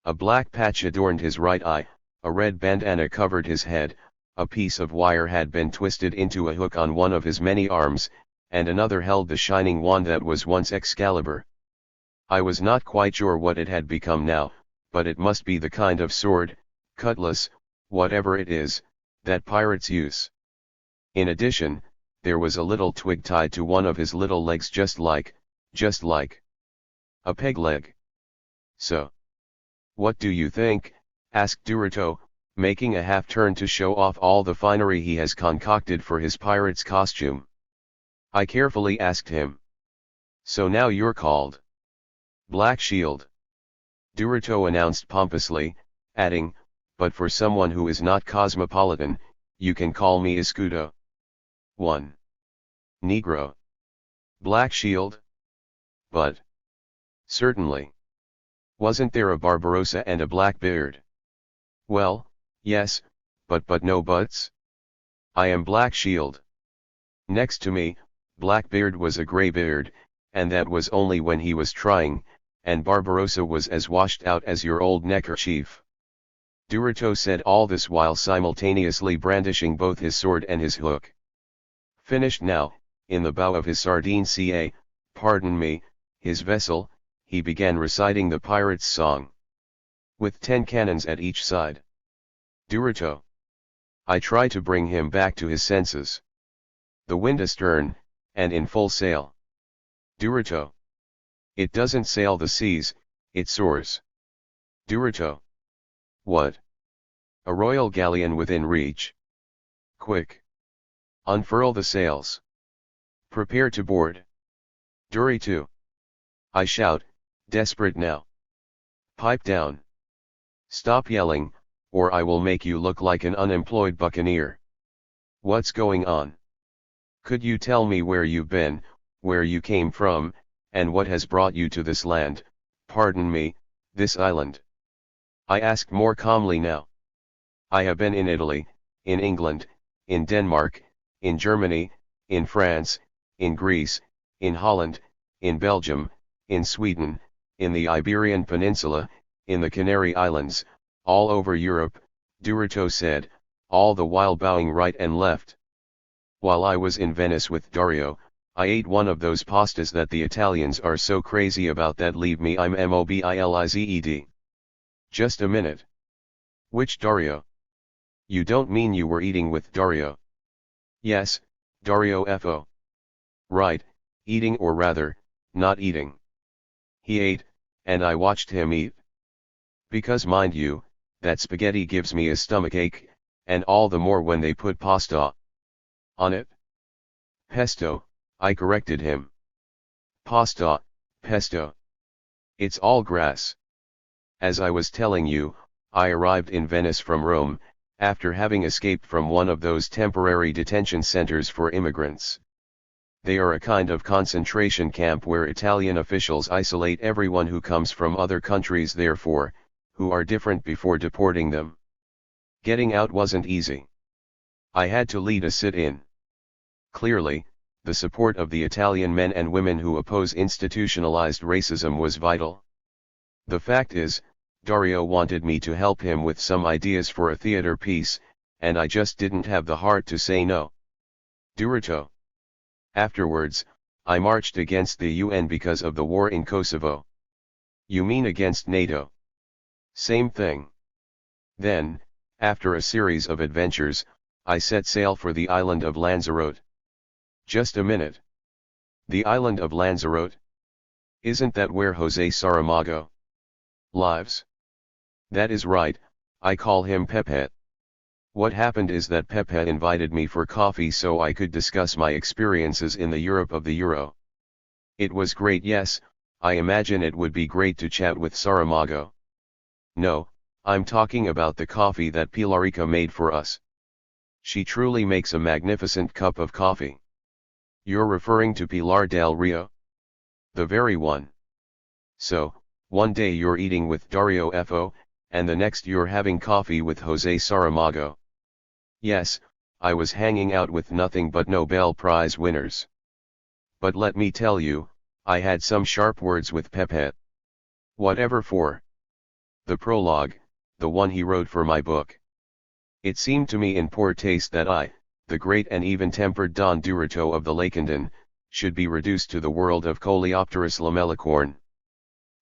A black patch adorned his right eye, a red bandana covered his head, a piece of wire had been twisted into a hook on one of his many arms, and another held the shining wand that was once Excalibur. I was not quite sure what it had become now, but it must be the kind of sword, cutlass, whatever it is, that pirates use. In addition, there was a little twig tied to one of his little legs just like a peg leg. So. What do you think? Asked Dorito, making a half-turn to show off all the finery he has concocted for his pirate's costume. I carefully asked him. So now you're called Black Shield. Dorito announced pompously, adding, but for someone who is not cosmopolitan, you can call me Escudo. 1. Negro. Black Shield? But. Certainly. Wasn't there a Barbarossa and a Blackbeard? Well, yes, but no buts. I am Black Shield. Next to me, Blackbeard was a Greybeard, and that was only when he was trying, and Barbarossa was as washed out as your old neckerchief. Dorito said all this while simultaneously brandishing both his sword and his hook. Finished now, in the bow of his sardine pardon me, his vessel, he began reciting the pirate's song. With 10 cannons at each side. Dorito. I try to bring him back to his senses. The wind astern, and in full sail. Dorito. It doesn't sail the seas, it soars. Dorito. What? A royal galleon within reach. Quick. Unfurl the sails. Prepare to board. Dorito. I shout, desperate now. Pipe down. Stop yelling, or I will make you look like an unemployed buccaneer. What's going on? Could you tell me where you've been, where you came from, and what has brought you to this land, pardon me, this island? I asked more calmly now. I have been in Italy, in England, in Denmark, in Germany, in France, in Greece, in Holland, in Belgium, in Sweden, in the Iberian Peninsula, in the Canary Islands, all over Europe, Dorito said, all the while bowing right and left. While I was in Venice with Dario, I ate one of those pastas that the Italians are so crazy about that leave me I'm mobilized. Just a minute. Which Dario? You don't mean you were eating with Dario? Yes, Dario FO. Right, eating or rather, not eating. He ate, and I watched him eat. Because mind you, that spaghetti gives me a stomachache, and all the more when they put pasta on it. Pesto, I corrected him. Pasta, pesto. It's all grass. As I was telling you, I arrived in Venice from Rome, after having escaped from one of those temporary detention centers for immigrants. They are a kind of concentration camp where Italian officials isolate everyone who comes from other countries, therefore, who are different, before deporting them. Getting out wasn't easy. I had to lead a sit-in. Clearly, the support of the Italian men and women who oppose institutionalized racism was vital. The fact is, Dario wanted me to help him with some ideas for a theater piece, and I just didn't have the heart to say no. Diritto. Afterwards, I marched against the UN because of the war in Kosovo. You mean against NATO? Same thing. Then, after a series of adventures, I set sail for the island of Lanzarote. Just a minute. The island of Lanzarote? Isn't that where Jose Saramago lives? That is right, I call him Pepe. What happened is that Pepe invited me for coffee so I could discuss my experiences in the Europe of the Euro. It was great. Yes, I imagine it would be great to chat with Saramago. No, I'm talking about the coffee that Pilarica made for us. She truly makes a magnificent cup of coffee. You're referring to Pilar del Rio? The very one. So, one day you're eating with Dario Fo, and the next you're having coffee with Jose Saramago. Yes, I was hanging out with nothing but Nobel Prize winners. But let me tell you, I had some sharp words with Pepe. Whatever for? The prologue, the one he wrote for my book. It seemed to me in poor taste that I, the great and even-tempered Don Diritto of the Lakenden, should be reduced to the world of Coleopterus lamellicorn.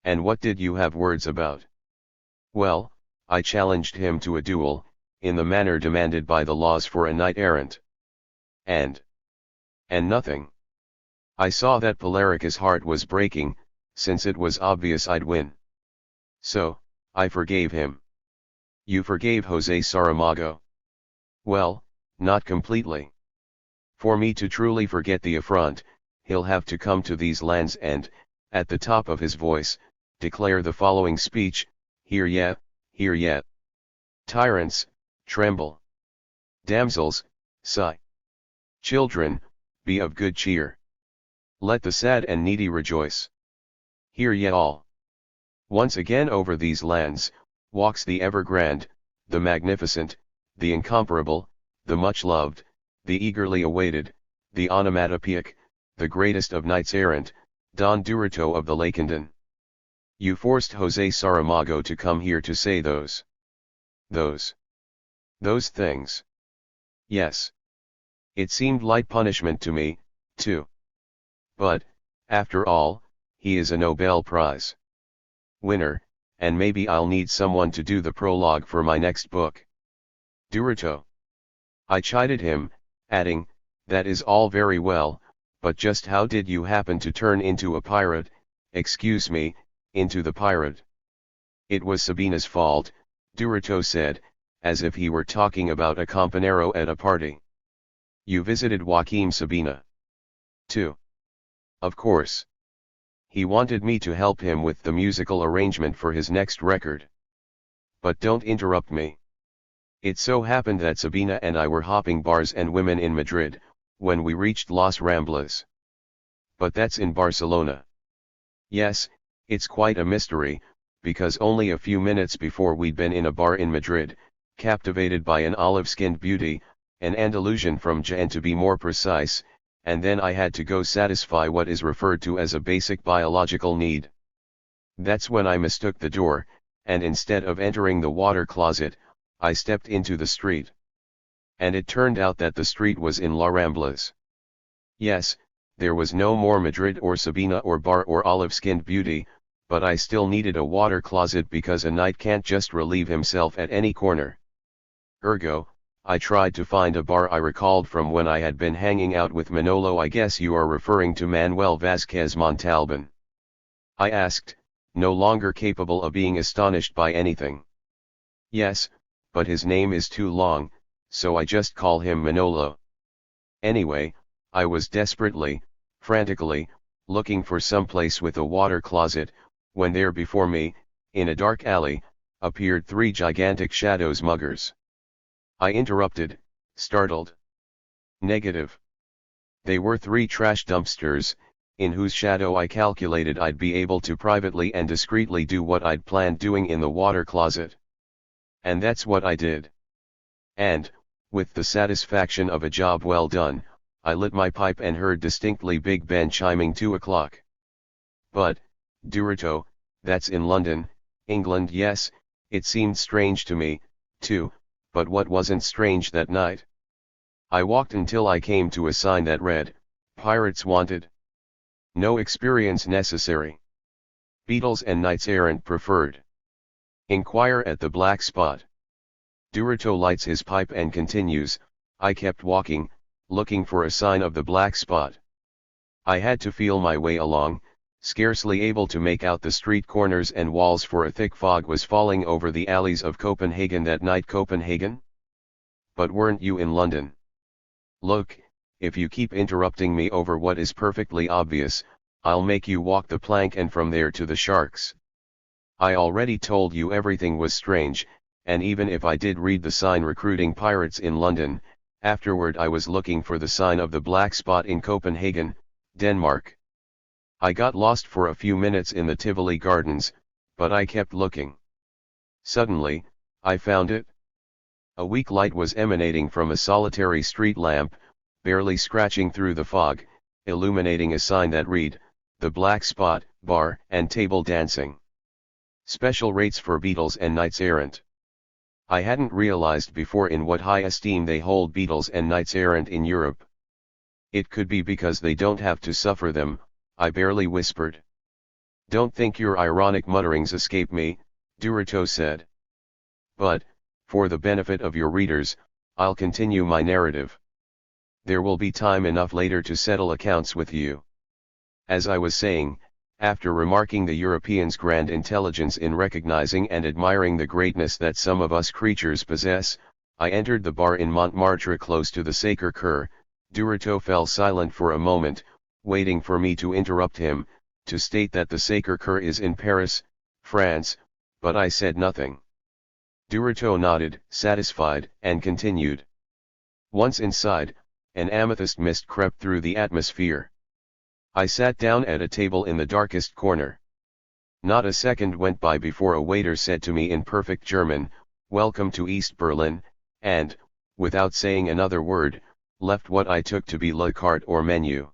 And what did you have words about? Well, I challenged him to a duel, in the manner demanded by the laws for a knight-errant. And nothing. I saw that Pilarica's heart was breaking, since it was obvious I'd win. So, I forgave him. You forgave Jose Saramago? Well, not completely. For me to truly forget the affront, he'll have to come to these lands and, at the top of his voice, declare the following speech: Hear ye, hear ye. Tyrants, tremble. Damsels, sigh. Children, be of good cheer. Let the sad and needy rejoice. Hear ye all. Once again over these lands, walks the ever-grand, the magnificent, the incomparable, the much-loved, the eagerly awaited, the onomatopoeic, the greatest of knights-errant, Don Diritto of the Lakenden. You forced Jose Saramago to come here to say those things. Yes. It seemed light punishment to me, too. But, after all, he is a Nobel Prize winner, and maybe I'll need someone to do the prologue for my next book. Diritto. I chided him, adding, that is all very well, but just how did you happen to turn into a pirate, excuse me, into the pirate? It was Sabina's fault, Diritto said, as if he were talking about a campanero at a party. You visited Joaquim Sabina? Too. Of course. He wanted me to help him with the musical arrangement for his next record. But don't interrupt me. It so happened that Sabina and I were hopping bars and women in Madrid, when we reached Las Ramblas. But that's in Barcelona. Yes, it's quite a mystery, because only a few minutes before we'd been in a bar in Madrid, captivated by an olive-skinned beauty, an Andalusian from Jaén to be more precise, and then I had to go satisfy what is referred to as a basic biological need. That's when I mistook the door, and instead of entering the water closet, I stepped into the street. And it turned out that the street was in La Ramblas. Yes, there was no more Madrid or Sabina or bar or olive-skinned beauty, but I still needed a water closet because a knight can't just relieve himself at any corner. Ergo, I tried to find a bar I recalled from when I had been hanging out with Manolo. I guess you are referring to Manuel Vázquez Montalbán. I asked, no longer capable of being astonished by anything. Yes, but his name is too long, so I just call him Manolo. Anyway, I was desperately, frantically, looking for some place with a water closet, when there before me, in a dark alley, appeared 3 gigantic shadows muggers. I interrupted, startled. Negative. They were 3 trash dumpsters, in whose shadow I calculated I'd be able to privately and discreetly do what I'd planned doing in the water closet. And that's what I did. And, with the satisfaction of a job well done, I lit my pipe and heard distinctly Big Ben chiming 2 o'clock. But, Durito, that's in London, England. Yes, it seemed strange to me, too, but what wasn't strange that night? I walked until I came to a sign that read, Pirates Wanted. No experience necessary. Beatles and Knights Errant preferred. Inquire at the Black Spot. Durito lights his pipe and continues, I kept walking, looking for a sign of the Black Spot. I had to feel my way along, scarcely able to make out the street corners and walls, for a thick fog was falling over the alleys of Copenhagen that night. Copenhagen? But weren't you in London? Look, if you keep interrupting me over what is perfectly obvious, I'll make you walk the plank and from there to the Sharks. I already told you everything was strange, and even if I did read the sign recruiting pirates in London, afterward I was looking for the sign of the Black Spot in Copenhagen, Denmark. I got lost for a few minutes in the Tivoli Gardens, but I kept looking. Suddenly, I found it. A weak light was emanating from a solitary street lamp, barely scratching through the fog, illuminating a sign that read, The Black Spot, Bar and Table Dancing. Special rates for Beatles and Knights Errant. I hadn't realized before in what high esteem they hold Beatles and Knights Errant in Europe. It could be because they don't have to suffer them, I barely whispered. Don't think your ironic mutterings escape me, Durito said. But, for the benefit of your readers, I'll continue my narrative. There will be time enough later to settle accounts with you. As I was saying, after remarking the Europeans' grand intelligence in recognizing and admiring the greatness that some of us creatures possess, I entered the bar in Montmartre close to the Sacré-Cœur. Durito fell silent for a moment, waiting for me to interrupt him, to state that the Sacré-Cœur is in Paris, France, but I said nothing. Durito nodded, satisfied, and continued. Once inside, an amethyst mist crept through the atmosphere. I sat down at a table in the darkest corner. Not a second went by before a waiter said to me in perfect German, Welcome to East Berlin, and, without saying another word, left what I took to be la carte or menu.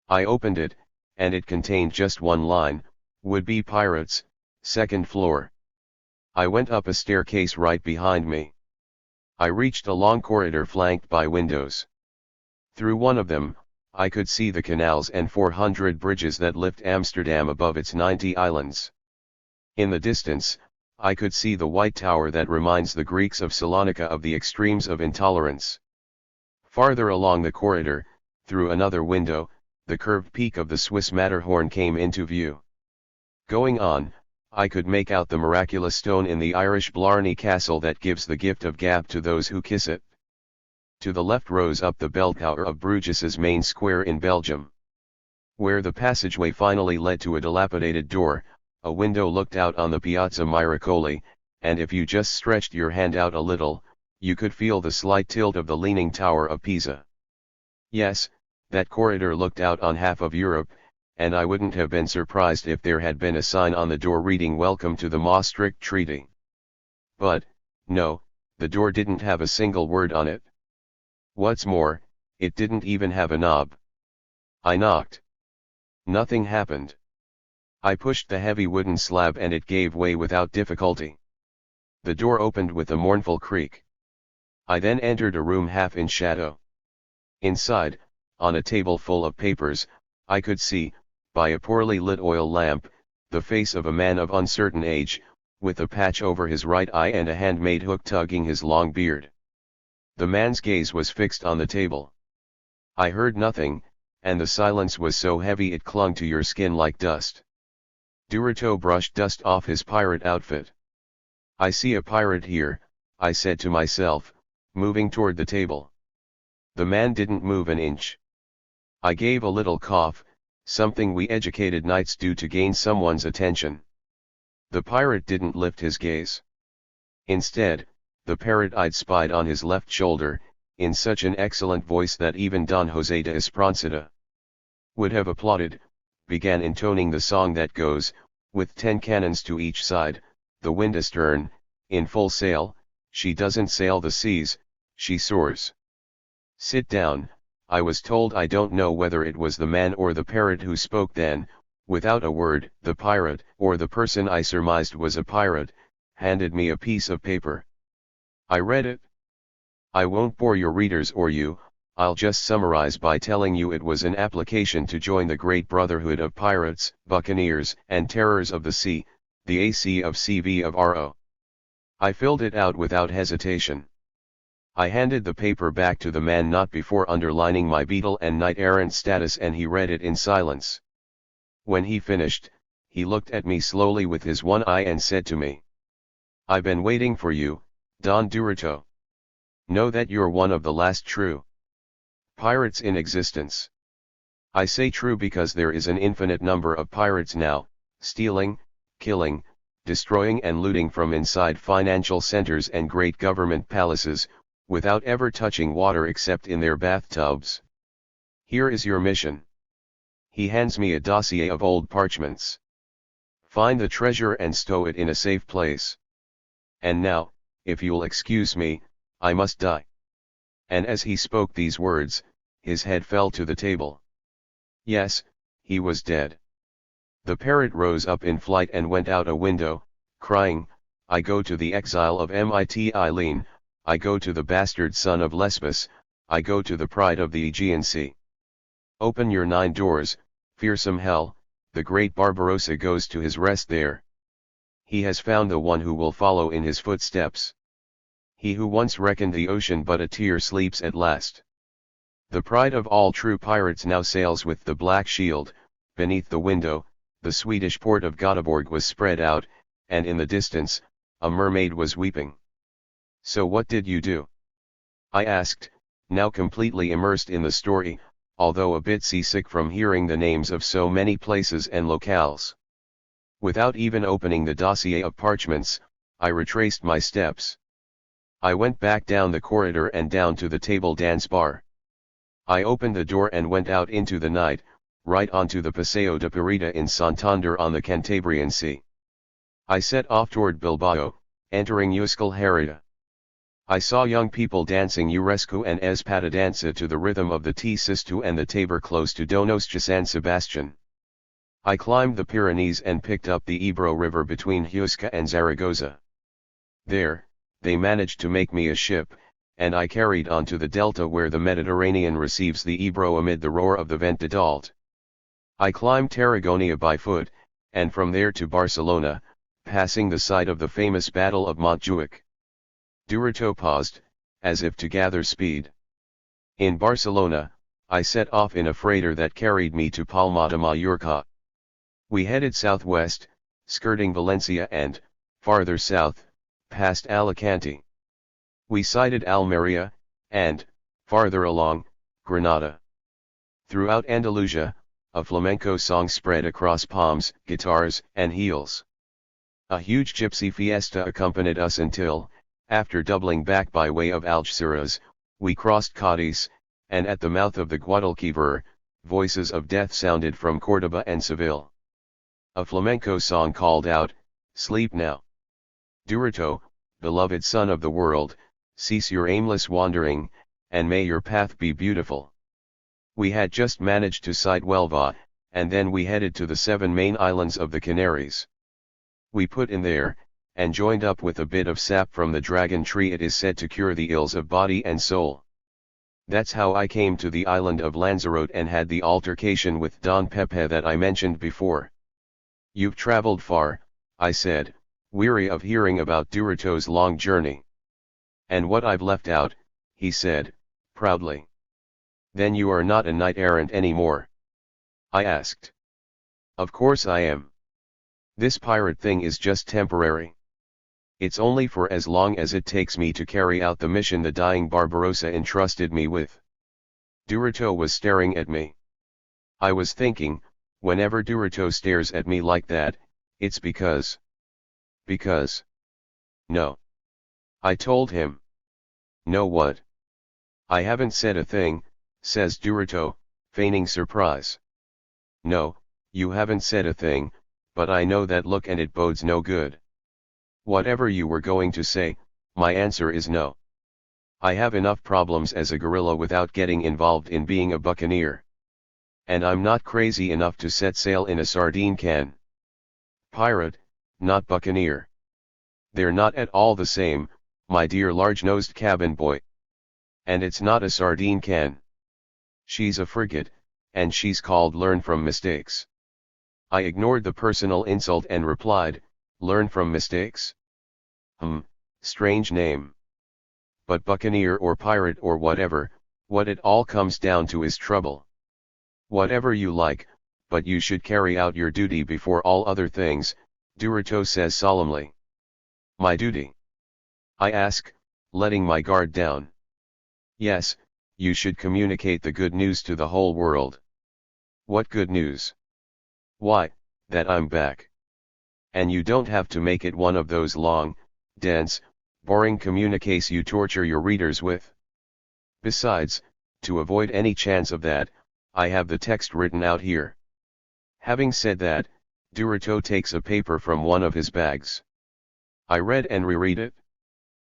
I opened it, and it contained just one line, Would-be pirates, 2nd floor. I went up a staircase right behind me. I reached a long corridor flanked by windows. Through one of them, I could see the canals and 400 bridges that lift Amsterdam above its 90 islands. In the distance, I could see the white tower that reminds the Greeks of Salonika of the extremes of intolerance. Farther along the corridor, through another window, the curved peak of the Swiss Matterhorn came into view. Going on, I could make out the miraculous stone in the Irish Blarney Castle that gives the gift of gab to those who kiss it. To the left rose up the bell tower of Bruges's main square in Belgium. Where the passageway finally led to a dilapidated door, a window looked out on the Piazza Miracoli, and if you just stretched your hand out a little, you could feel the slight tilt of the Leaning Tower of Pisa. Yes, that corridor looked out on half of Europe, and I wouldn't have been surprised if there had been a sign on the door reading Welcome to the Maastricht Treaty. But, no, the door didn't have a single word on it. What's more, it didn't even have a knob. I knocked. Nothing happened. I pushed the heavy wooden slab and it gave way without difficulty. The door opened with a mournful creak. I then entered a room half in shadow. Inside, on a table full of papers, I could see, by a poorly lit oil lamp, the face of a man of uncertain age, with a patch over his right eye and a handmade hook tugging his long beard. The man's gaze was fixed on the table. I heard nothing, and the silence was so heavy it clung to your skin like dust. Durito brushed dust off his pirate outfit. I see a pirate here, I said to myself, moving toward the table. The man didn't move an inch. I gave a little cough, something we educated knights do to gain someone's attention. The pirate didn't lift his gaze. Instead, the parrot I'd spied on his left shoulder, in such an excellent voice that even Don José de Espronceda would have applauded, began intoning the song that goes, with 10 cannons to each side, the wind astern, in full sail, she doesn't sail the seas, she soars. Sit down, I was told. I don't know whether it was the man or the parrot who spoke then. Without a word, the pirate, or the person I surmised was a pirate, handed me a piece of paper. I read it. I won't bore your readers or you, I'll just summarize by telling you it was an application to join the great brotherhood of pirates, buccaneers, and terrors of the sea, the AC of CV of RO. I filled it out without hesitation. I handed the paper back to the man not before underlining my beetle and knight-errant status, and he read it in silence. When he finished, he looked at me slowly with his one eye and said to me, "I've been waiting for you, Don Durito. Know that you're one of the last true pirates in existence. I say true because there is an infinite number of pirates now, stealing, killing, destroying and looting from inside financial centers and great government palaces, without ever touching water except in their bathtubs. Here is your mission." He hands me a dossier of old parchments. "Find the treasure and stow it in a safe place. And now, if you'll excuse me, I must die." And as he spoke these words, his head fell to the table. Yes, he was dead. The parrot rose up in flight and went out a window, crying, "I go to the exile of Mytilene, I go to the bastard son of Lesbos, I go to the pride of the Aegean Sea. Open your 9 doors, fearsome hell, the great Barbarossa goes to his rest there. He has found the one who will follow in his footsteps. He who once reckoned the ocean but a tear sleeps at last. The pride of all true pirates now sails with the black shield." Beneath the window, the Swedish port of Göteborg was spread out, and in the distance, a mermaid was weeping. "So what did you do?" I asked, now completely immersed in the story, although a bit seasick from hearing the names of so many places and locales. Without even opening the dossier of parchments, I retraced my steps. I went back down the corridor and down to the table dance bar. I opened the door and went out into the night, right onto the Paseo de Pirita in Santander on the Cantabrian Sea. I set off toward Bilbao, entering Euskal Herria. I saw young people dancing Eurescu and Espadadanza to the rhythm of the T-Sistu and the tabor close to Donostia San Sebastian. I climbed the Pyrenees and picked up the Ebro River between Huesca and Zaragoza. There, they managed to make me a ship, and I carried on to the delta where the Mediterranean receives the Ebro amid the roar of the Vent d'Alt. I climbed Tarragona by foot, and from there to Barcelona, passing the site of the famous Battle of Montjuic. Durito paused, as if to gather speed. In Barcelona, I set off in a freighter that carried me to Palma de Mallorca. We headed southwest, skirting Valencia and, farther south, past Alicante. We sighted Almeria, and, farther along, Granada. Throughout Andalusia, a flamenco song spread across palms, guitars, and heels. A huge gypsy fiesta accompanied us until, after doubling back by way of Algeciras, we crossed Cadiz, and at the mouth of the Guadalquivir, voices of death sounded from Córdoba and Seville. A flamenco song called out, "Sleep now. Durito, beloved son of the world, cease your aimless wandering, and may your path be beautiful." We had just managed to sight Huelva, and then we headed to the 7 main islands of the Canaries. We put in there, and joined up with a bit of sap from the dragon tree. It is said to cure the ills of body and soul. That's how I came to the island of Lanzarote and had the altercation with Don Pepe that I mentioned before. "You've traveled far," I said, weary of hearing about Durito's long journey. "And what I've left out," he said, proudly. "Then you are not a knight-errant anymore?" I asked. "Of course I am. This pirate thing is just temporary. It's only for as long as it takes me to carry out the mission the dying Barbarossa entrusted me with." Durito was staring at me. I was thinking, whenever Duruto stares at me like that, it's because. No. I told him. No what? I haven't said a thing, says Duruto, feigning surprise. No, you haven't said a thing, but I know that look and it bodes no good. Whatever you were going to say, my answer is no. I have enough problems as a gorilla without getting involved in being a buccaneer. And I'm not crazy enough to set sail in a sardine can. Pirate, not buccaneer. They're not at all the same, my dear large-nosed cabin boy. And it's not a sardine can. She's a frigate, and she's called Learn from Mistakes. I ignored the personal insult and replied, Learn from Mistakes? Strange name. But buccaneer or pirate or whatever, what it all comes down to is trouble. Whatever you like, but you should carry out your duty before all other things, Duruto says solemnly. My duty? I ask, letting my guard down. Yes, you should communicate the good news to the whole world. What good news? Why, that I'm back. And you don't have to make it one of those long, dense, boring communiques you torture your readers with. Besides, to avoid any chance of that, I have the text written out here. Having said that, Duruto takes a paper from one of his bags. I read and reread it.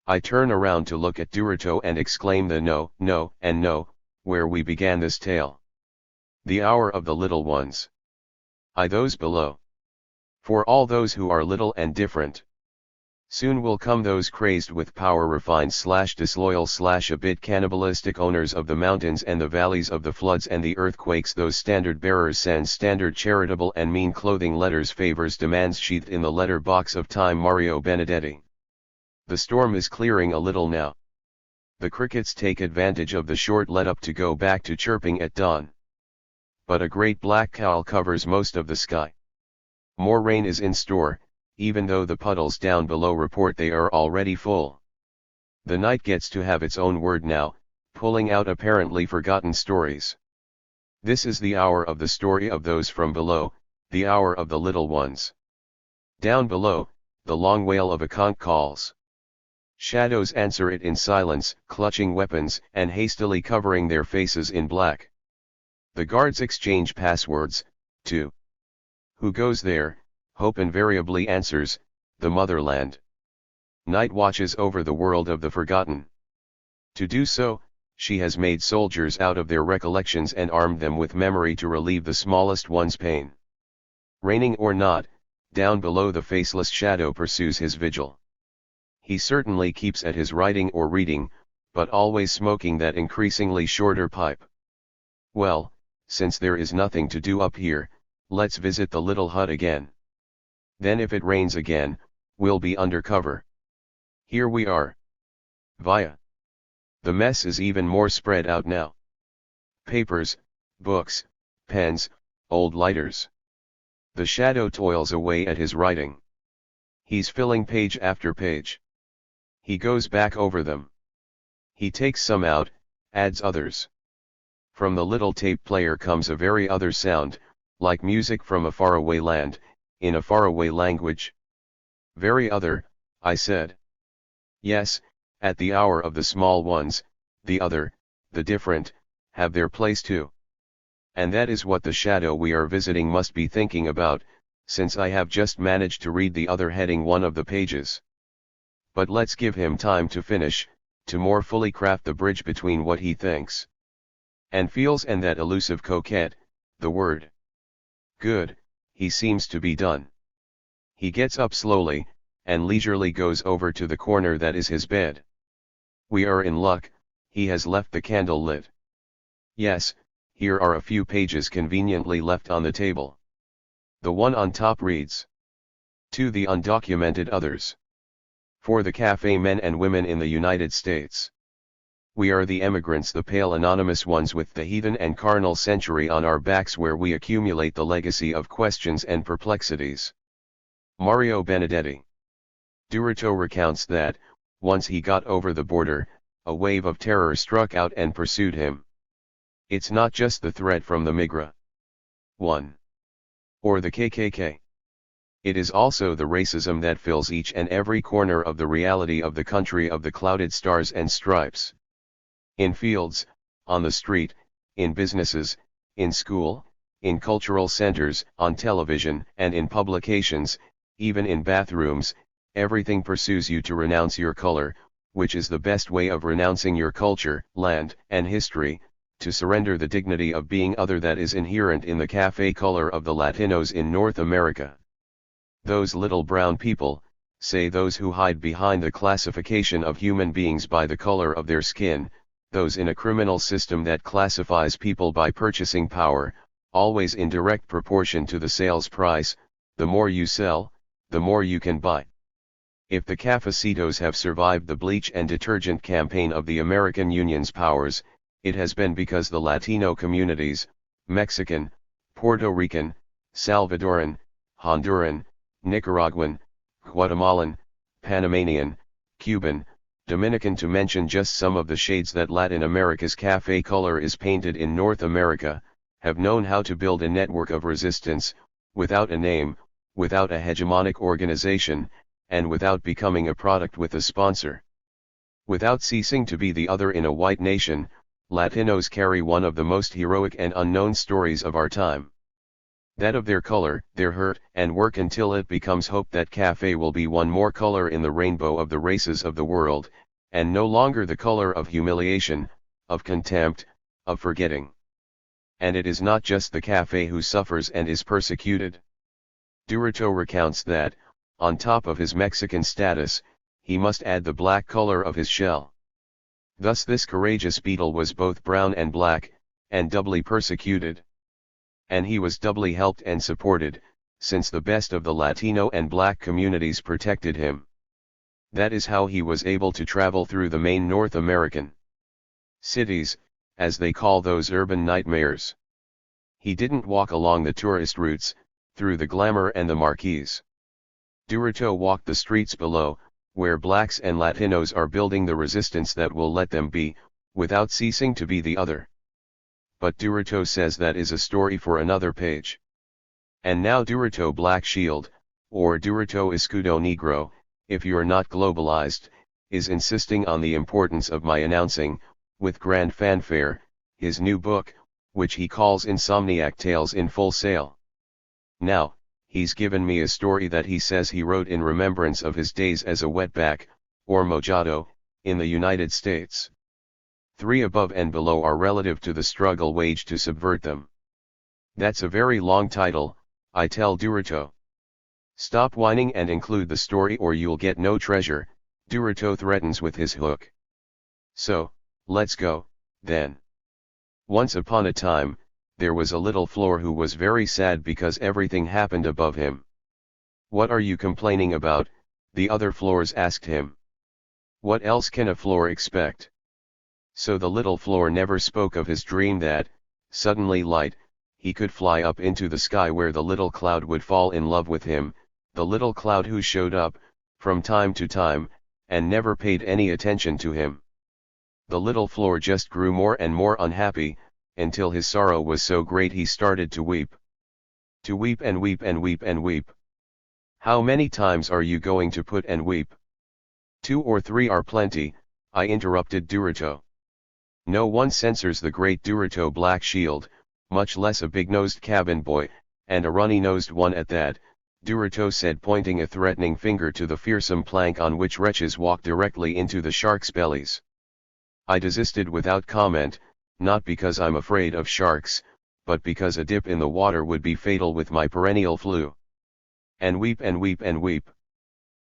I turn around to look at Duruto and exclaim the no, no, and no, where we began this tale. The hour of the little ones. I those below. For all those who are little and different. Soon will come those crazed with power refined / disloyal / a bit cannibalistic owners of the mountains and the valleys of the floods and the earthquakes. Those standard bearers send standard charitable and mean clothing letters, favors, demands sheathed in the letter box of time. Mario Benedetti. The storm is clearing a little now. The crickets take advantage of the short let up to go back to chirping at dawn. But a great black cowl covers most of the sky. More rain is in store, even though the puddles down below report they are already full. The night gets to have its own word now, pulling out apparently forgotten stories. This is the hour of the story of those from below, the hour of the little ones. Down below, the long wail of a conch calls. Shadows answer it in silence, clutching weapons and hastily covering their faces in black. The guards exchange passwords, too. Who goes there? Hope invariably answers, the motherland. Night watches over the world of the forgotten. To do so, she has made soldiers out of their recollections and armed them with memory to relieve the smallest one's pain. Raining or not, down below the faceless shadow pursues his vigil. He certainly keeps at his writing or reading, but always smoking that increasingly shorter pipe. Well, since there is nothing to do up here, let's visit the little hut again. Then if it rains again, we'll be under cover. Here we are. Via. The mess is even more spread out now. Papers, books, pens, old lighters. The shadow toils away at his writing. He's filling page after page. He goes back over them. He takes some out, adds others. From the little tape player comes a very other sound, like music from a faraway land, in a faraway language. Very other, I said. Yes, at the hour of the small ones, the other, the different, have their place too. And that is what the shadow we are visiting must be thinking about, since I have just managed to read the other heading one of the pages. But let's give him time to finish, to more fully craft the bridge between what he thinks and feels and that elusive coquette, the word. Good, he seems to be done. He gets up slowly, and leisurely goes over to the corner that is his bed. We are in luck, he has left the candle lit. Yes, here are a few pages conveniently left on the table. The one on top reads. To the undocumented others. For the cafe men and women in the United States. We are the emigrants, the pale anonymous ones with the heathen and carnal century on our backs, where we accumulate the legacy of questions and perplexities. Mario Benedetti. Duruto recounts that, once he got over the border, a wave of terror struck out and pursued him. It's not just the threat from the migra. 1. Or the KKK. It is also the racism that fills each and every corner of the reality of the country of the clouded stars and stripes. In fields, on the street, in businesses, in school, in cultural centers, on television, and in publications, even in bathrooms, everything pursues you to renounce your color, which is the best way of renouncing your culture, land, and history, to surrender the dignity of being other that is inherent in the café color of the Latinos in North America. Those little brown people, say those who hide behind the classification of human beings by the color of their skin, those in a criminal system that classifies people by purchasing power, always in direct proportion to the sales price, the more you sell, the more you can buy. If the cafecitos have survived the bleach and detergent campaign of the American Union's powers, it has been because the Latino communities, Mexican, Puerto Rican, Salvadoran, Honduran, Nicaraguan, Guatemalan, Panamanian, Cuban, Dominican, to mention just some of the shades that Latin America's café color is painted in North America, have known how to build a network of resistance, without a name, without a hegemonic organization, and without becoming a product with a sponsor. Without ceasing to be the other in a white nation, Latinos carry one of the most heroic and unknown stories of our time. That of their color, their hurt and work until it becomes hope that café will be one more color in the rainbow of the races of the world, and no longer the color of humiliation, of contempt, of forgetting. And it is not just the café who suffers and is persecuted. Durito recounts that, on top of his Mexican status, he must add the black color of his shell. Thus this courageous beetle was both brown and black, and doubly persecuted. And he was doubly helped and supported, since the best of the Latino and black communities protected him. That is how he was able to travel through the main North American cities, as they call those urban nightmares. He didn't walk along the tourist routes, through the glamour and the marquees. Durito walked the streets below, where blacks and Latinos are building the resistance that will let them be, without ceasing to be the other. But Durito says that is a story for another page. And now Durito Black Shield, or Durito Escudo Negro, if you're not globalized, is insisting on the importance of my announcing, with grand fanfare, his new book, which he calls Insomniac Tales in Full Sail. Now, he's given me a story that he says he wrote in remembrance of his days as a wetback, or mojado, in the United States. 3 above and below are relative to the struggle waged to subvert them. That's a very long title, I tell Durito. Stop whining and include the story or you'll get no treasure, Durito threatens with his hook. So, let's go, then. Once upon a time, there was a little floor who was very sad because everything happened above him. What are you complaining about? The other floors asked him. What else can a floor expect? So the little floor never spoke of his dream that, suddenly light, he could fly up into the sky where the little cloud would fall in love with him, the little cloud who showed up, from time to time, and never paid any attention to him. The little floor just grew more and more unhappy, until his sorrow was so great he started to weep. To weep and weep and weep and weep. How many times are you going to put and weep? 2 or 3 are plenty, I interrupted Durito. No one censors the great Durito Black Shield, much less a big-nosed cabin boy, and a runny-nosed one at that, Durito said, pointing a threatening finger to the fearsome plank on which wretches walked directly into the sharks' bellies. I desisted without comment, not because I'm afraid of sharks, but because a dip in the water would be fatal with my perennial flu. And weep and weep and weep.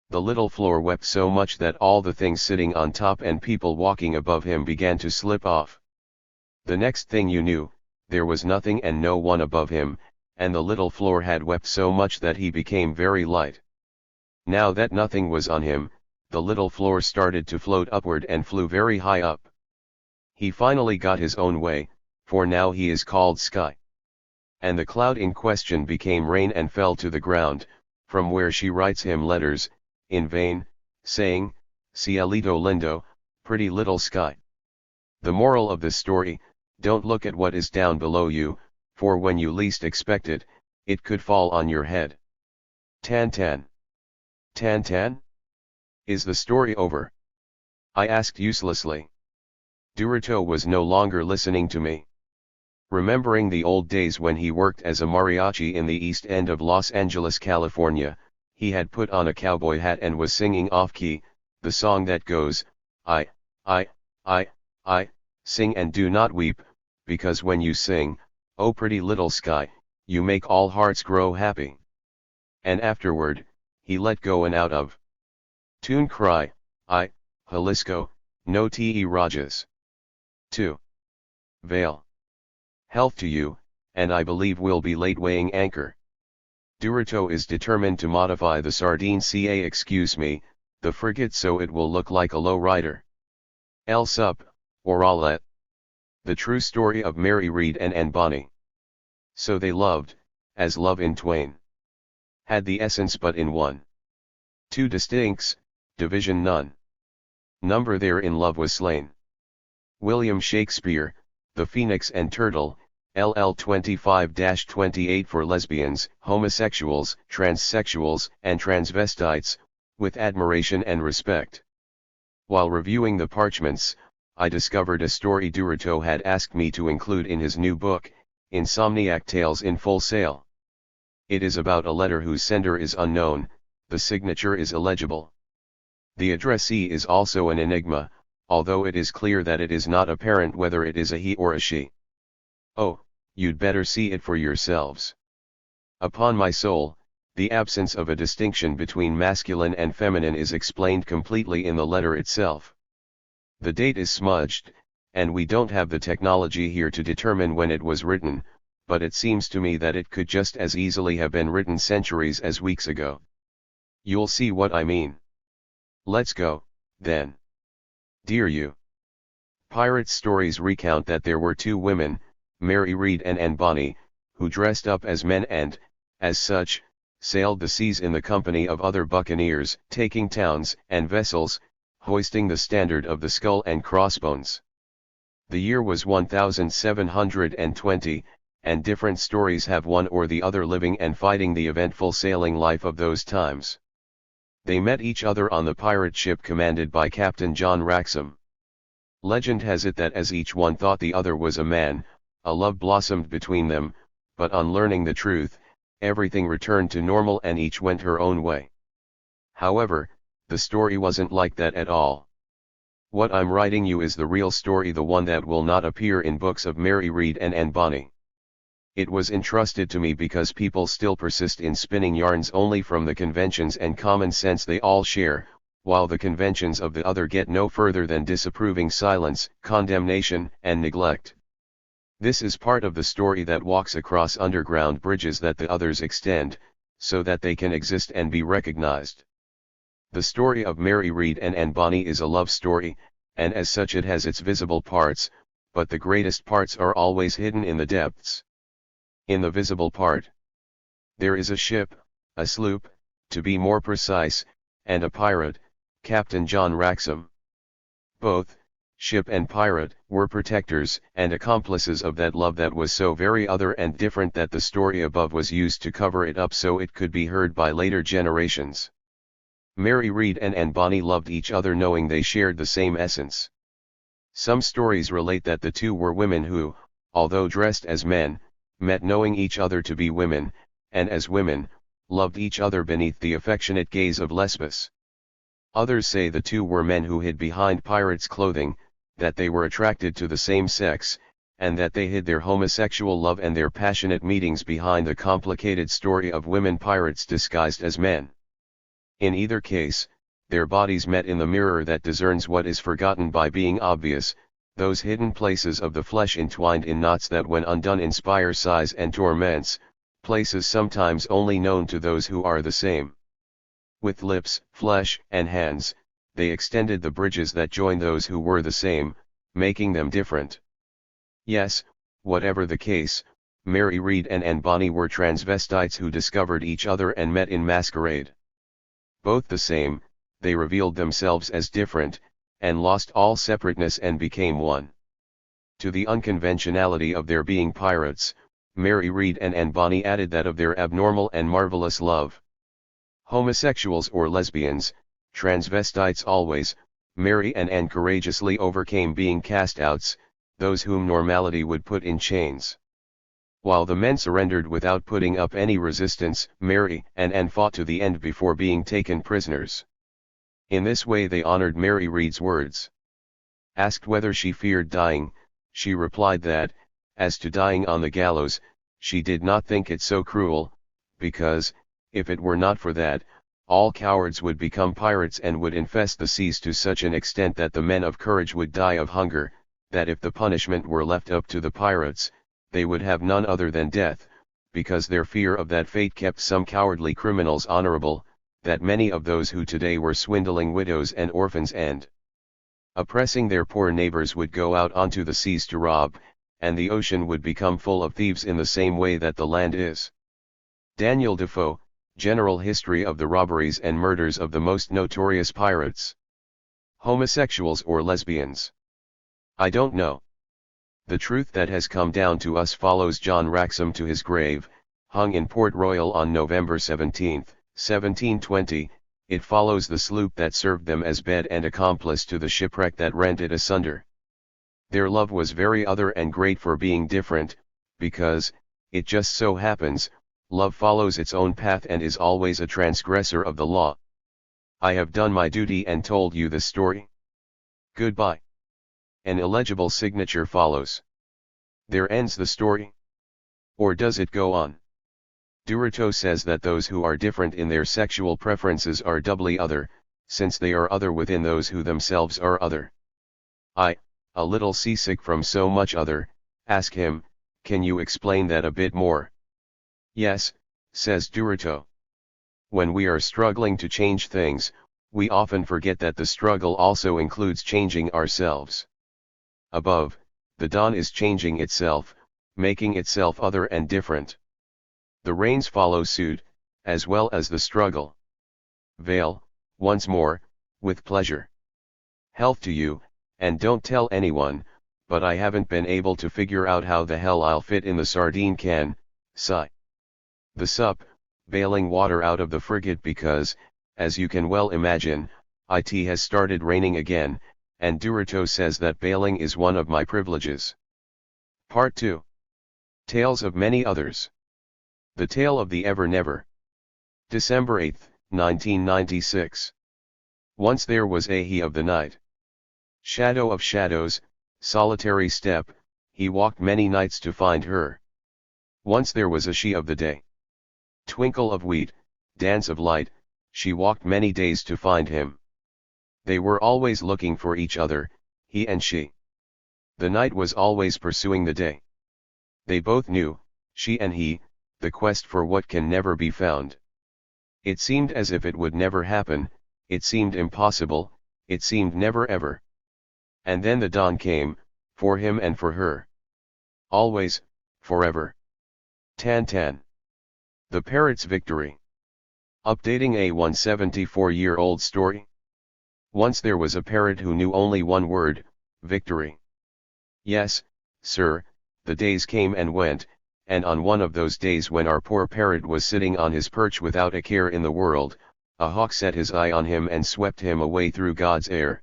The little floor wept so much that all the things sitting on top and people walking above him began to slip off. The next thing you knew, there was nothing and no one above him, and the little floor had wept so much that he became very light. Now that nothing was on him, the little floor started to float upward and flew very high up. He finally got his own way, for now he is called sky. And the cloud in question became rain and fell to the ground, from where she writes him letters, in vain, saying, Cielito lindo, pretty little sky. The moral of this story, don't look at what is down below you, for when you least expect it, it could fall on your head. Tan tan. Tan tan? Is the story over? I asked uselessly. Duroto was no longer listening to me. Remembering the old days when he worked as a mariachi in the East End of Los Angeles, California, he had put on a cowboy hat and was singing off-key, the song that goes, I, sing and do not weep, because when you sing, oh pretty little sky, you make all hearts grow happy. And afterward, he let go an out of tune cry, Jalisco, no te rajas. 2. Vale. Health to you, and I believe we'll be late weighing anchor. Duroto is determined to modify the sardine ca excuse me, the frigate so it will look like a low rider. El Sup, Oralet. The true story of Mary Read and Bonnie. So they loved, as love in twain had the essence but in one. Two distincts, division none. Number there in love was slain. William Shakespeare, The Phoenix and Turtle, LL 25-28 for lesbians, homosexuals, transsexuals, and transvestites, with admiration and respect. While reviewing the parchments, I discovered a story Duroto had asked me to include in his new book, Insomniac Tales in Full Sail. It is about a letter whose sender is unknown, the signature is illegible. The addressee is also an enigma, although it is clear that it is not apparent whether it is a he or a she. Oh, you'd better see it for yourselves. Upon my soul, the absence of a distinction between masculine and feminine is explained completely in the letter itself. The date is smudged, and we don't have the technology here to determine when it was written, but it seems to me that it could just as easily have been written centuries as weeks ago. You'll see what I mean. Let's go, then. Dear you. Pirate stories recount that there were two women, Mary Read and Bonnie, who dressed up as men and, as such, sailed the seas in the company of other buccaneers, taking towns and vessels, hoisting the standard of the skull and crossbones. The year was 1720, and different stories have one or the other living and fighting the eventful sailing life of those times. They met each other on the pirate ship commanded by Captain John Raxham. Legend has it that as each one thought the other was a man, a love blossomed between them, but on learning the truth, everything returned to normal and each went her own way. However, the story wasn't like that at all. What I'm writing you is the real story, the one that will not appear in books of Mary Read and Bonnie. It was entrusted to me because people still persist in spinning yarns only from the conventions and common sense they all share, while the conventions of the other get no further than disapproving silence, condemnation, and neglect. This is part of the story that walks across underground bridges that the others extend, so that they can exist and be recognized. The story of Mary Read and Bonnie is a love story, and as such it has its visible parts, but the greatest parts are always hidden in the depths. In the visible part, there is a ship, a sloop, to be more precise, and a pirate, Captain John Raxham. Both, ship and pirate, were protectors and accomplices of that love that was so very other and different that the story above was used to cover it up so it could be heard by later generations. Mary Read and Bonnie loved each other knowing they shared the same essence. Some stories relate that the two were women who, although dressed as men, met knowing each other to be women, and as women, loved each other beneath the affectionate gaze of Lesbos. Others say the two were men who hid behind pirates' clothing, that they were attracted to the same sex, and that they hid their homosexual love and their passionate meetings behind the complicated story of women pirates disguised as men. In either case, their bodies met in the mirror that discerns what is forgotten by being obvious, those hidden places of the flesh entwined in knots that when undone inspire sighs and torments, places sometimes only known to those who are the same. With lips, flesh, and hands, they extended the bridges that joined those who were the same, making them different. Yes, whatever the case, Mary Read and Bonnie were transvestites who discovered each other and met in masquerade. Both the same, they revealed themselves as different, and lost all separateness and became one. To the unconventionality of their being pirates, Mary Read and Bonnie added that of their abnormal and marvelous love. Homosexuals or lesbians, transvestites always, Mary and Anne courageously overcame being cast-outs, those whom normality would put in chains. While the men surrendered without putting up any resistance, Mary and Anne fought to the end before being taken prisoners. In this way they honored Mary Read's words. Asked whether she feared dying, she replied that, as to dying on the gallows, she did not think it so cruel, because, if it were not for that, all cowards would become pirates and would infest the seas to such an extent that the men of courage would die of hunger, that if the punishment were left up to the pirates, they would have none other than death, because their fear of that fate kept some cowardly criminals honorable, that many of those who today were swindling widows and orphans and oppressing their poor neighbors would go out onto the seas to rob, and the ocean would become full of thieves in the same way that the land is. Daniel Defoe, General History of the Robberies and Murders of the Most Notorious Pirates. Homosexuals or lesbians? I don't know. The truth that has come down to us follows John Wraxham to his grave, hung in Port Royal on November 17, 1720, it follows the sloop that served them as bed and accomplice to the shipwreck that rent it asunder. Their love was very other and great for being different, because, it just so happens, love follows its own path and is always a transgressor of the law. I have done my duty and told you the story. Goodbye. An illegible signature follows. There ends the story. Or does it go on? Duroto says that those who are different in their sexual preferences are doubly other, since they are other within those who themselves are other. I, a little seasick from so much other, ask him, can you explain that a bit more? Yes, says Duroto. When we are struggling to change things, we often forget that the struggle also includes changing ourselves. Above, the dawn is changing itself, making itself other and different. The rains follow suit, as well as the struggle. Vale, once more, with pleasure. Health to you, and don't tell anyone, but I haven't been able to figure out how the hell I'll fit in the sardine can, sigh. The sup, bailing water out of the frigate because, as you can well imagine, it has started raining again, and Duroto says that bailing is one of my privileges. Part 2. Tales of Many Others. The Tale of the Ever Never. December 8, 1996. Once there was a he of the night. Shadow of shadows, solitary step, he walked many nights to find her. Once there was a she of the day. Twinkle of wheat, dance of light, she walked many days to find him. They were always looking for each other, he and she. The night was always pursuing the day. They both knew, she and he, the quest for what can never be found. It seemed as if it would never happen, it seemed impossible, it seemed never ever. And then the dawn came, for him and for her. Always, forever. Tan Tan. The Parrot's Victory. Updating a 174-year-old story. Once there was a parrot who knew only one word, victory. Yes, sir, the days came and went, and on one of those days when our poor parrot was sitting on his perch without a care in the world, a hawk set his eye on him and swept him away through God's air.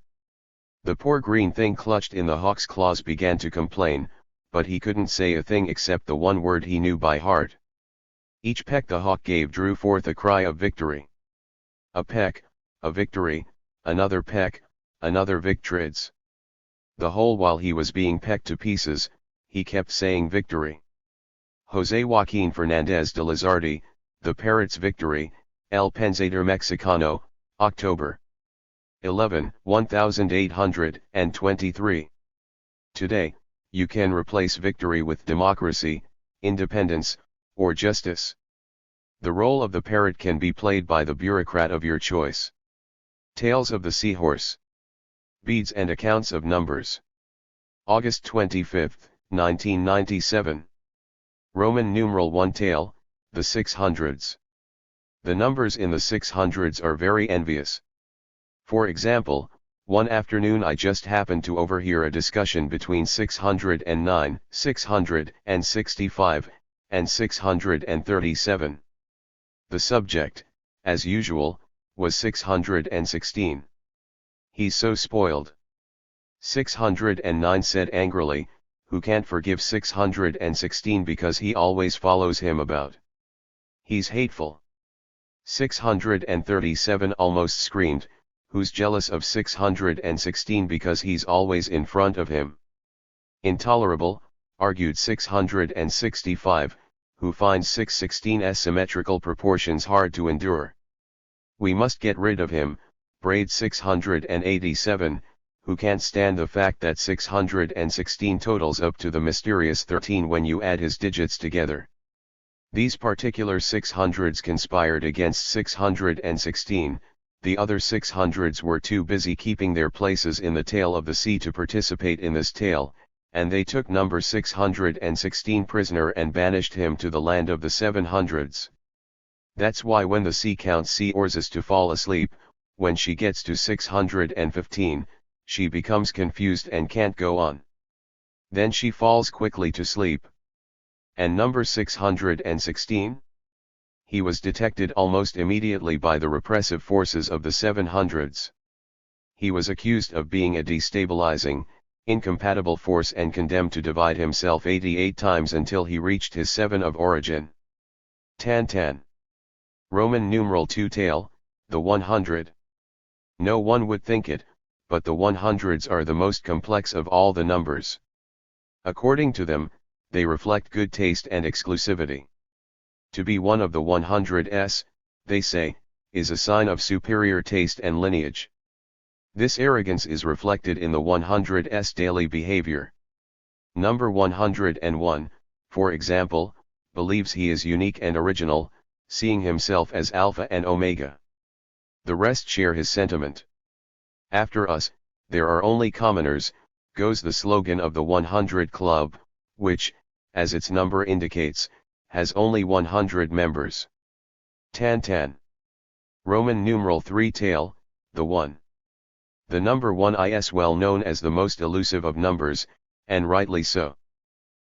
The poor green thing clutched in the hawk's claws began to complain, but he couldn't say a thing except the one word he knew by heart. Each peck the hawk gave drew forth a cry of victory. A peck, a victory, another peck, another victrids. The whole while he was being pecked to pieces, he kept saying victory. José Joaquín Fernández de Lizardi, The Parrot's Victory, El Pensador Mexicano, October 11, 1823. Today, you can replace victory with democracy, independence, or justice. The role of the parrot can be played by the bureaucrat of your choice. Tales of the Seahorse. Beads and Accounts of Numbers. August 25, 1997. Roman numeral 1 tale, the 600s. The numbers in the 600s are very envious. For example, one afternoon I just happened to overhear a discussion between 609, 665, and 637. The subject, as usual, was 616. He's so spoiled. 609 said angrily, who can't forgive 616 because he always follows him about. He's hateful. 637 almost screamed, who's jealous of 616 because he's always in front of him. Intolerable, argued 665, who finds 616's symmetrical proportions hard to endure. We must get rid of him, brayed 687, who can't stand the fact that 616 totals up to the mysterious 13 when you add his digits together. These particular 600s conspired against 616, the other 600s were too busy keeping their places in the tail of the sea to participate in this tale, and they took number 616 prisoner and banished him to the land of the 700s. That's why when the sea counts sea oars to fall asleep, when she gets to 615, she becomes confused and can't go on. Then she falls quickly to sleep. And number 616? He was detected almost immediately by the repressive forces of the 700s. He was accused of being a destabilizing, incompatible force and condemned to divide himself 88 times until he reached his 7 of origin. 10. Roman numeral 2 tail, the 100. No one would think it, but the 100s are the most complex of all the numbers. According to them, they reflect good taste and exclusivity. To be one of the 100s, they say, is a sign of superior taste and lineage. This arrogance is reflected in the 100s daily behavior. Number 101, for example, believes he is unique and original, seeing himself as Alpha and Omega. The rest share his sentiment. After us, there are only commoners, goes the slogan of the 100 Club, which, as its number indicates, has only 100 members. 10. Roman numeral 3 tail, the 1. The number 1 is well known as the most elusive of numbers, and rightly so.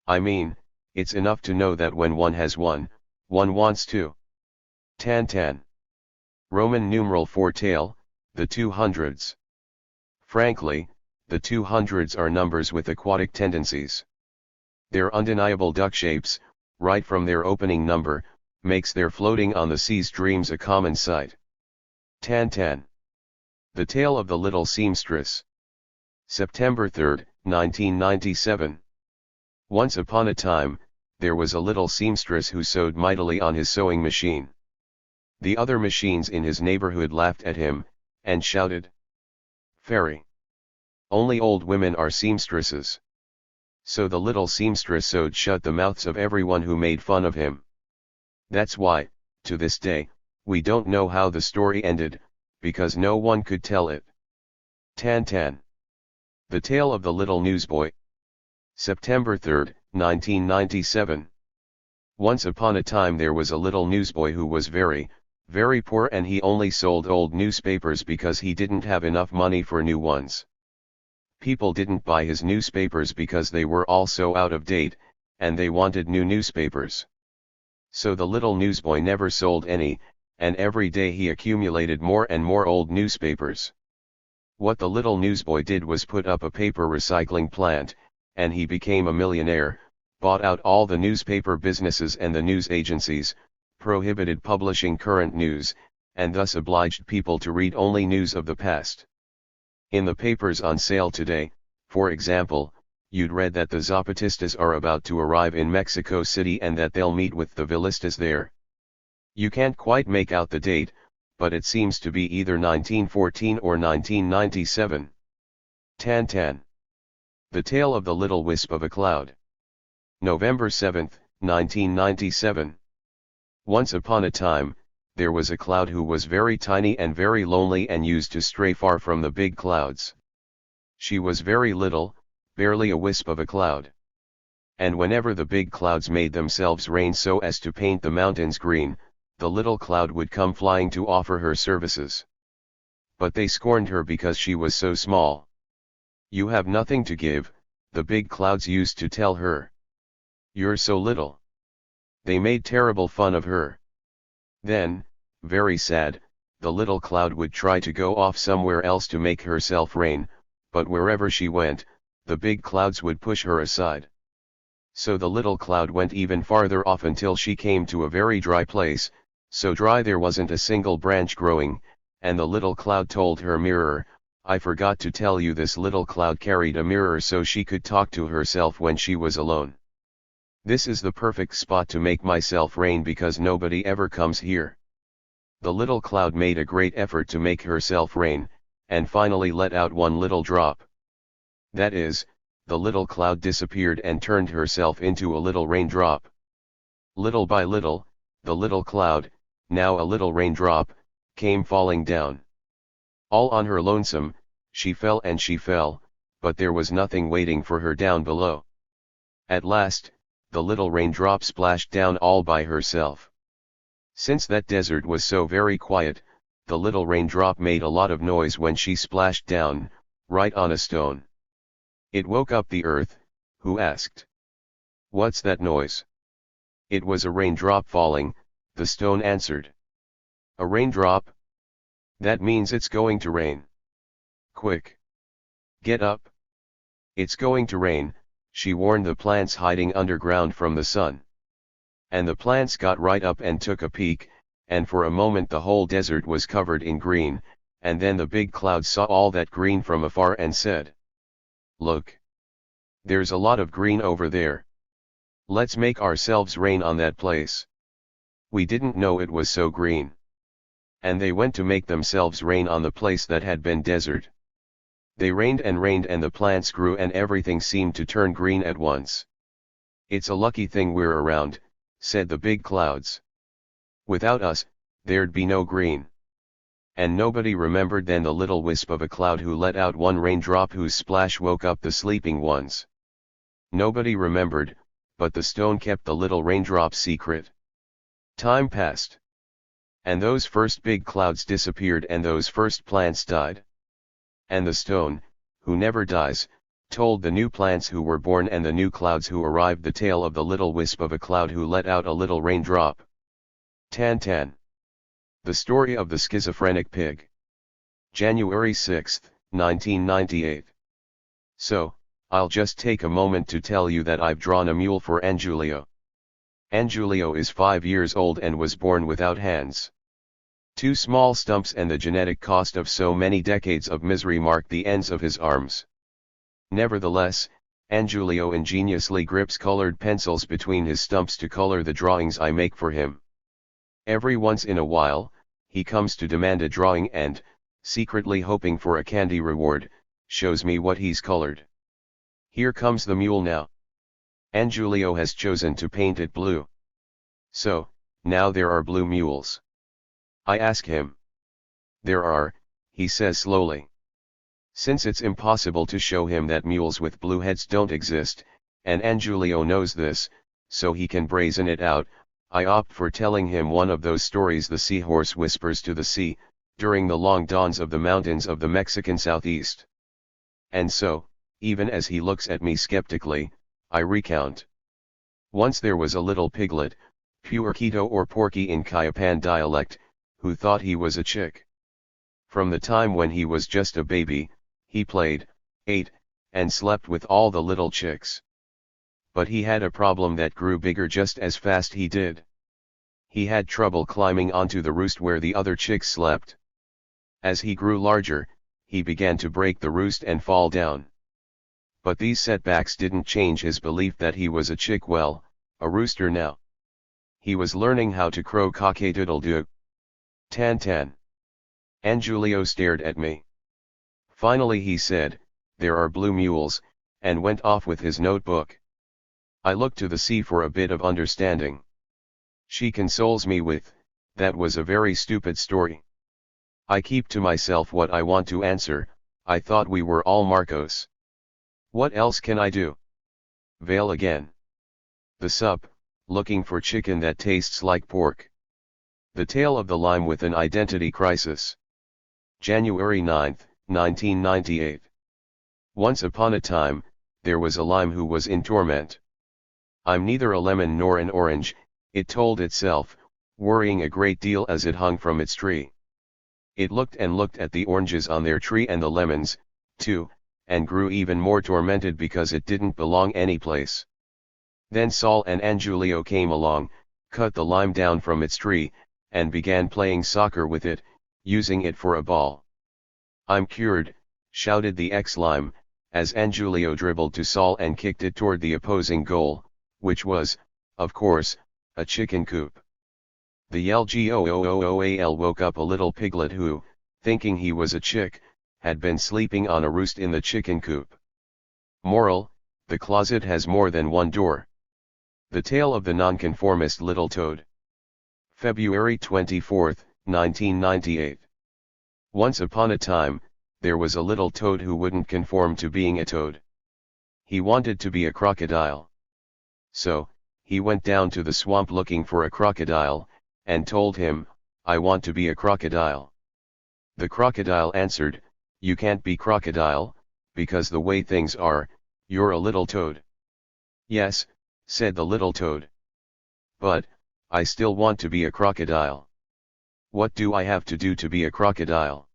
I mean, it's enough to know that when one has one wants two. 10. Roman numeral 4 tail, the 200s. Frankly, the 200s are numbers with aquatic tendencies. Their undeniable duck shapes, right from their opening number, makes their floating on the sea's dreams a common sight. 10. The Tale of the Little Seamstress. September 3, 1997. Once upon a time, there was a little seamstress who sewed mightily on his sewing machine. The other machines in his neighborhood laughed at him, and shouted, "Fairy! Only old women are seamstresses." So the little seamstress sewed shut the mouths of everyone who made fun of him. That's why, to this day, we don't know how the story ended, because no one could tell it. 10. The Tale of the Little Newsboy. September 3, 1997. Once upon a time there was a little newsboy who was very, very poor, and he only sold old newspapers because he didn't have enough money for new ones. People didn't buy his newspapers because they were all so out of date, and they wanted new newspapers. So the little newsboy never sold any, and every day he accumulated more and more old newspapers. What the little newsboy did was put up a paper recycling plant, and he became a millionaire, bought out all the newspaper businesses and the news agencies, prohibited publishing current news, and thus obliged people to read only news of the past. In the papers on sale today, for example, you'd read that the Zapatistas are about to arrive in Mexico City and that they'll meet with the Villistas there. You can't quite make out the date, but it seems to be either 1914 or 1997. 10. The Tale of the Little Wisp of a Cloud. November 7, 1997. Once upon a time, there was a cloud who was very tiny and very lonely and used to stray far from the big clouds. She was very little, barely a wisp of a cloud. And whenever the big clouds made themselves rain so as to paint the mountains green, the little cloud would come flying to offer her services. But they scorned her because she was so small. "You have nothing to give," the big clouds used to tell her. "You're so little. They made terrible fun of her. Then, very sad, the little cloud would try to go off somewhere else to make herself rain, but wherever she went, the big clouds would push her aside. So the little cloud went even farther off until she came to a very dry place, so dry there wasn't a single branch growing, and the little cloud told her mirror, "I forgot to tell you this little cloud carried a mirror so she could talk to herself when she was alone. This is the perfect spot to make myself rain because nobody ever comes here." The little cloud made a great effort to make herself rain, and finally let out one little drop. That is, the little cloud disappeared and turned herself into a little raindrop. Little by little, the little cloud, now a little raindrop, came falling down. All on her lonesome, she fell and she fell, but there was nothing waiting for her down below. At last, the little raindrop splashed down all by herself. Since that desert was so very quiet, the little raindrop made a lot of noise when she splashed down, right on a stone. It woke up the earth, who asked, "What's that noise?" "It was a raindrop falling," the stone answered. "A raindrop? That means it's going to rain. Quick! Get up! It's going to rain," she warned the plants hiding underground from the sun. And the plants got right up and took a peek, and for a moment the whole desert was covered in green, and then the big cloud saw all that green from afar and said, "Look! There's a lot of green over there. Let's make ourselves rain on that place. We didn't know it was so green." And they went to make themselves rain on the place that had been desert. They rained and the plants grew and everything seemed to turn green at once. "It's a lucky thing we're around," said the big clouds. "Without us, there'd be no green." And nobody remembered then the little wisp of a cloud who let out one raindrop whose splash woke up the sleeping ones. Nobody remembered, but the stone kept the little raindrop secret. Time passed. And those first big clouds disappeared and those first plants died. And the stone, who never dies, told the new plants who were born and the new clouds who arrived the tale of the little wisp of a cloud who let out a little raindrop. Tan. The Story of the Schizophrenic Pig. January 6, 1998. So, I'll just take a moment to tell you that I've drawn a mule for Angiulio. Angiulio is 5 years old and was born without hands. 2 small stumps and the genetic cost of so many decades of misery mark the ends of his arms. Nevertheless, Angiulio ingeniously grips colored pencils between his stumps to color the drawings I make for him. Every once in a while, he comes to demand a drawing and, secretly hoping for a candy reward, shows me what he's colored. Here comes the mule now. Angiulio has chosen to paint it blue. So, now there are blue mules. I ask him. There are, he says slowly. Since it's impossible to show him that mules with blue heads don't exist, and Angiulio knows this, so he can brazen it out, I opt for telling him one of those stories the seahorse whispers to the sea, during the long dawns of the mountains of the Mexican southeast. And so, even as he looks at me skeptically, I recount. Once there was a little piglet, Puerquito or Porky in Cayapan dialect, who thought he was a chick. From the time when he was just a baby, he played, ate, and slept with all the little chicks. But he had a problem that grew bigger just as fast he did. He had trouble climbing onto the roost where the other chicks slept. As he grew larger, he began to break the roost and fall down. But these setbacks didn't change his belief that he was a chick, well, a rooster now. He was learning how to crow cock-a-doodle-doo. Tan. Angiulio stared at me. Finally he said, "There are blue mules," and went off with his notebook. I look to the sea for a bit of understanding. She consoles me with, "That was a very stupid story." I keep to myself what I want to answer. I thought we were all Marcos. What else can I do? Veil again. The sup, looking for chicken that tastes like pork. The Tale of the Lime with an Identity Crisis. January 9, 1998. Once upon a time, there was a lime who was in torment. "I'm neither a lemon nor an orange," It told itself, worrying a great deal as it hung from its tree. It looked and looked at the oranges on their tree and the lemons, too, and grew even more tormented because it didn't belong anyplace. Then Saul and Angiulio came along, cut the lime down from its tree, and began playing soccer with it, using it for a ball. "I'm cured," shouted the ex-lime, as Angiulio dribbled to Saul and kicked it toward the opposing goal, which was, of course, a chicken coop. The Yelgool woke up a little piglet who, thinking he was a chick, had been sleeping on a roost in the chicken coop. Moral: the closet has more than one door. The Tale of the Nonconformist Little Toad. February 24, 1998. Once upon a time, there was a little toad who wouldn't conform to being a toad. He wanted to be a crocodile. So, he went down to the swamp looking for a crocodile, and told him, "I want to be a crocodile." The crocodile answered, "You can't be crocodile, because the way things are, you're a little toad." "Yes," said the little toad. "But, I still want to be a crocodile. What do I have to do to be a crocodile?"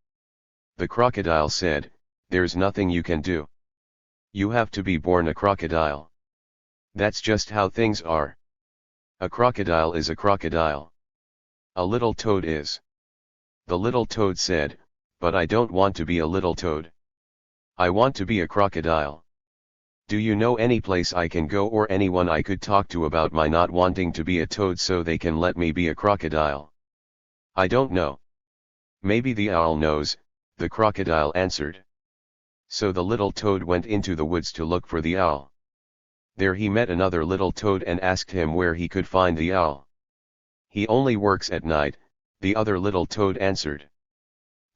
The crocodile said, "There's nothing you can do. You have to be born a crocodile. That's just how things are. A crocodile is a crocodile. A little toad is." The little toad said, "But I don't want to be a little toad. I want to be a crocodile. Do you know any place I can go or anyone I could talk to about my not wanting to be a toad so they can let me be a crocodile?" "I don't know. Maybe the owl knows," the crocodile answered. So the little toad went into the woods to look for the owl. There he met another little toad and asked him where he could find the owl. "He only works at night," the other little toad answered.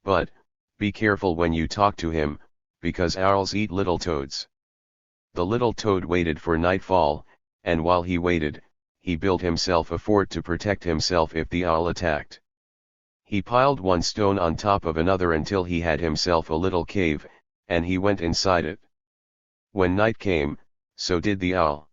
"But, be careful when you talk to him, because owls eat little toads." The little toad waited for nightfall, and while he waited, he built himself a fort to protect himself if the owl attacked. He piled one stone on top of another until he had himself a little cave, and he went inside it. When night came, so did the owl.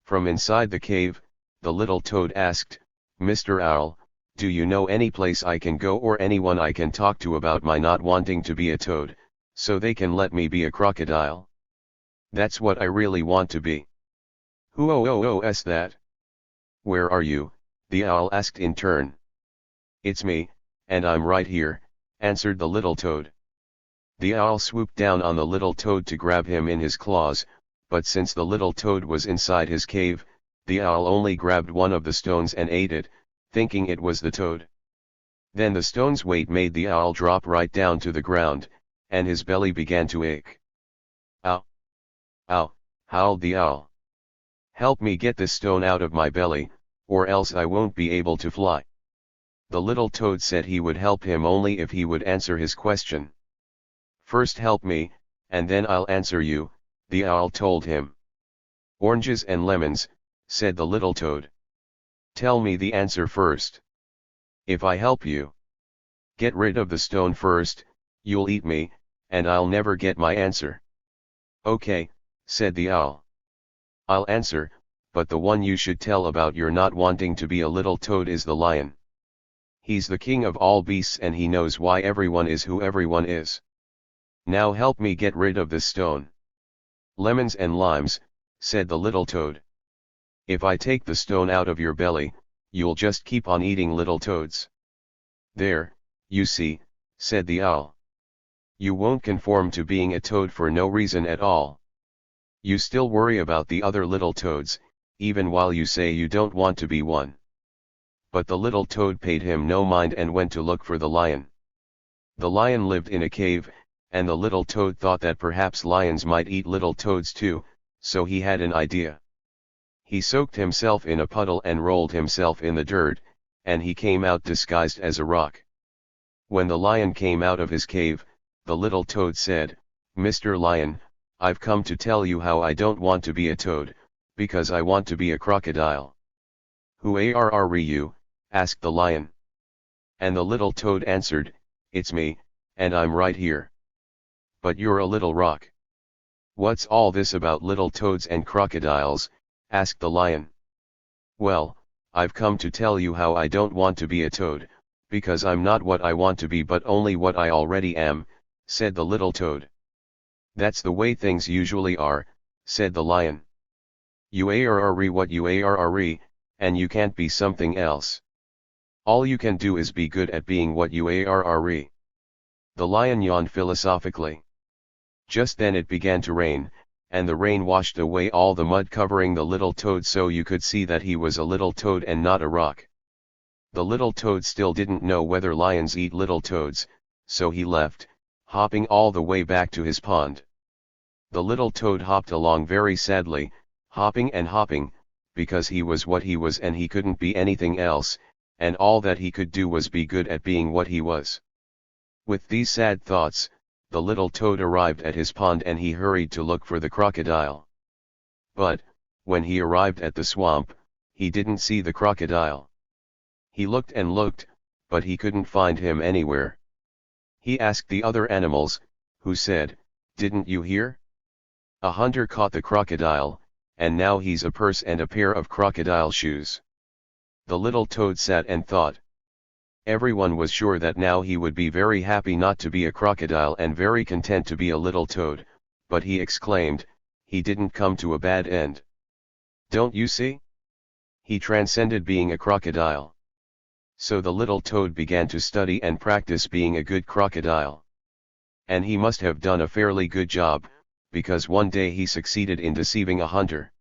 From inside the cave, the little toad asked, "Mr. Owl, do you know any place I can go or anyone I can talk to about my not wanting to be a toad, so they can let me be a crocodile? That's what I really want to be." "Who is that? Where are you?" the owl asked in turn. "It's me, and I'm right here," answered the little toad. The owl swooped down on the little toad to grab him in his claws, but since the little toad was inside his cave, the owl only grabbed one of the stones and ate it, thinking it was the toad. Then the stone's weight made the owl drop right down to the ground, and his belly began to ache. "Ow! Ow!" howled the owl. "Help me get this stone out of my belly, or else I won't be able to fly." The little toad said he would help him only if he would answer his question. "First help me, and then I'll answer you," the owl told him. "Oranges and lemons," said the little toad. "Tell me the answer first. If I help you get rid of the stone first, you'll eat me, and I'll never get my answer." "Okay," said the owl. "I'll answer, but the one you should tell about your not wanting to be a little toad is the lion. He's the king of all beasts and he knows why everyone is who everyone is. Now help me get rid of this stone." "Lemons and limes," said the little toad. "If I take the stone out of your belly, you'll just keep on eating little toads." "There, you see," said the owl. "You won't conform to being a toad for no reason at all. You still worry about the other little toads, even while you say you don't want to be one." But the little toad paid him no mind and went to look for the lion. The lion lived in a cave, and the little toad thought that perhaps lions might eat little toads too, so he had an idea. He soaked himself in a puddle and rolled himself in the dirt, and he came out disguised as a rock. When the lion came out of his cave, the little toad said, "Mr. Lion, I've come to tell you how I don't want to be a toad, because I want to be a crocodile." "Who are you?" asked the lion. And the little toad answered, "It's me, and I'm right here." "But you're a little rock." "What's all this about little toads and crocodiles?" asked the lion. "Well, I've come to tell you how I don't want to be a toad, because I'm not what I want to be but only what I already am, said the little toad. That's the way things usually are, said the lion. You are what you are, and you can't be something else. All you can do is be good at being what you are. The lion yawned philosophically. Just then it began to rain, and the rain washed away all the mud covering the little toad so you could see that he was a little toad and not a rock. The little toad still didn't know whether lions eat little toads, so he left, hopping all the way back to his pond. The little toad hopped along very sadly, hopping and hopping, because he was what he was and he couldn't be anything else, and all that he could do was be good at being what he was. With these sad thoughts, the little toad arrived at his pond and he hurried to look for the crocodile. But, when he arrived at the swamp, he didn't see the crocodile. He looked and looked, but he couldn't find him anywhere. He asked the other animals, who said, "Didn't you hear? A hunter caught the crocodile, and now he's a purse and a pair of crocodile shoes." The little toad sat and thought. Everyone was sure that now he would be very happy not to be a crocodile and very content to be a little toad, but he exclaimed, he didn't come to a bad end. Don't you see? He transcended being a crocodile. So the little toad began to study and practice being a good crocodile. And he must have done a fairly good job, because one day he succeeded in deceiving a hunter.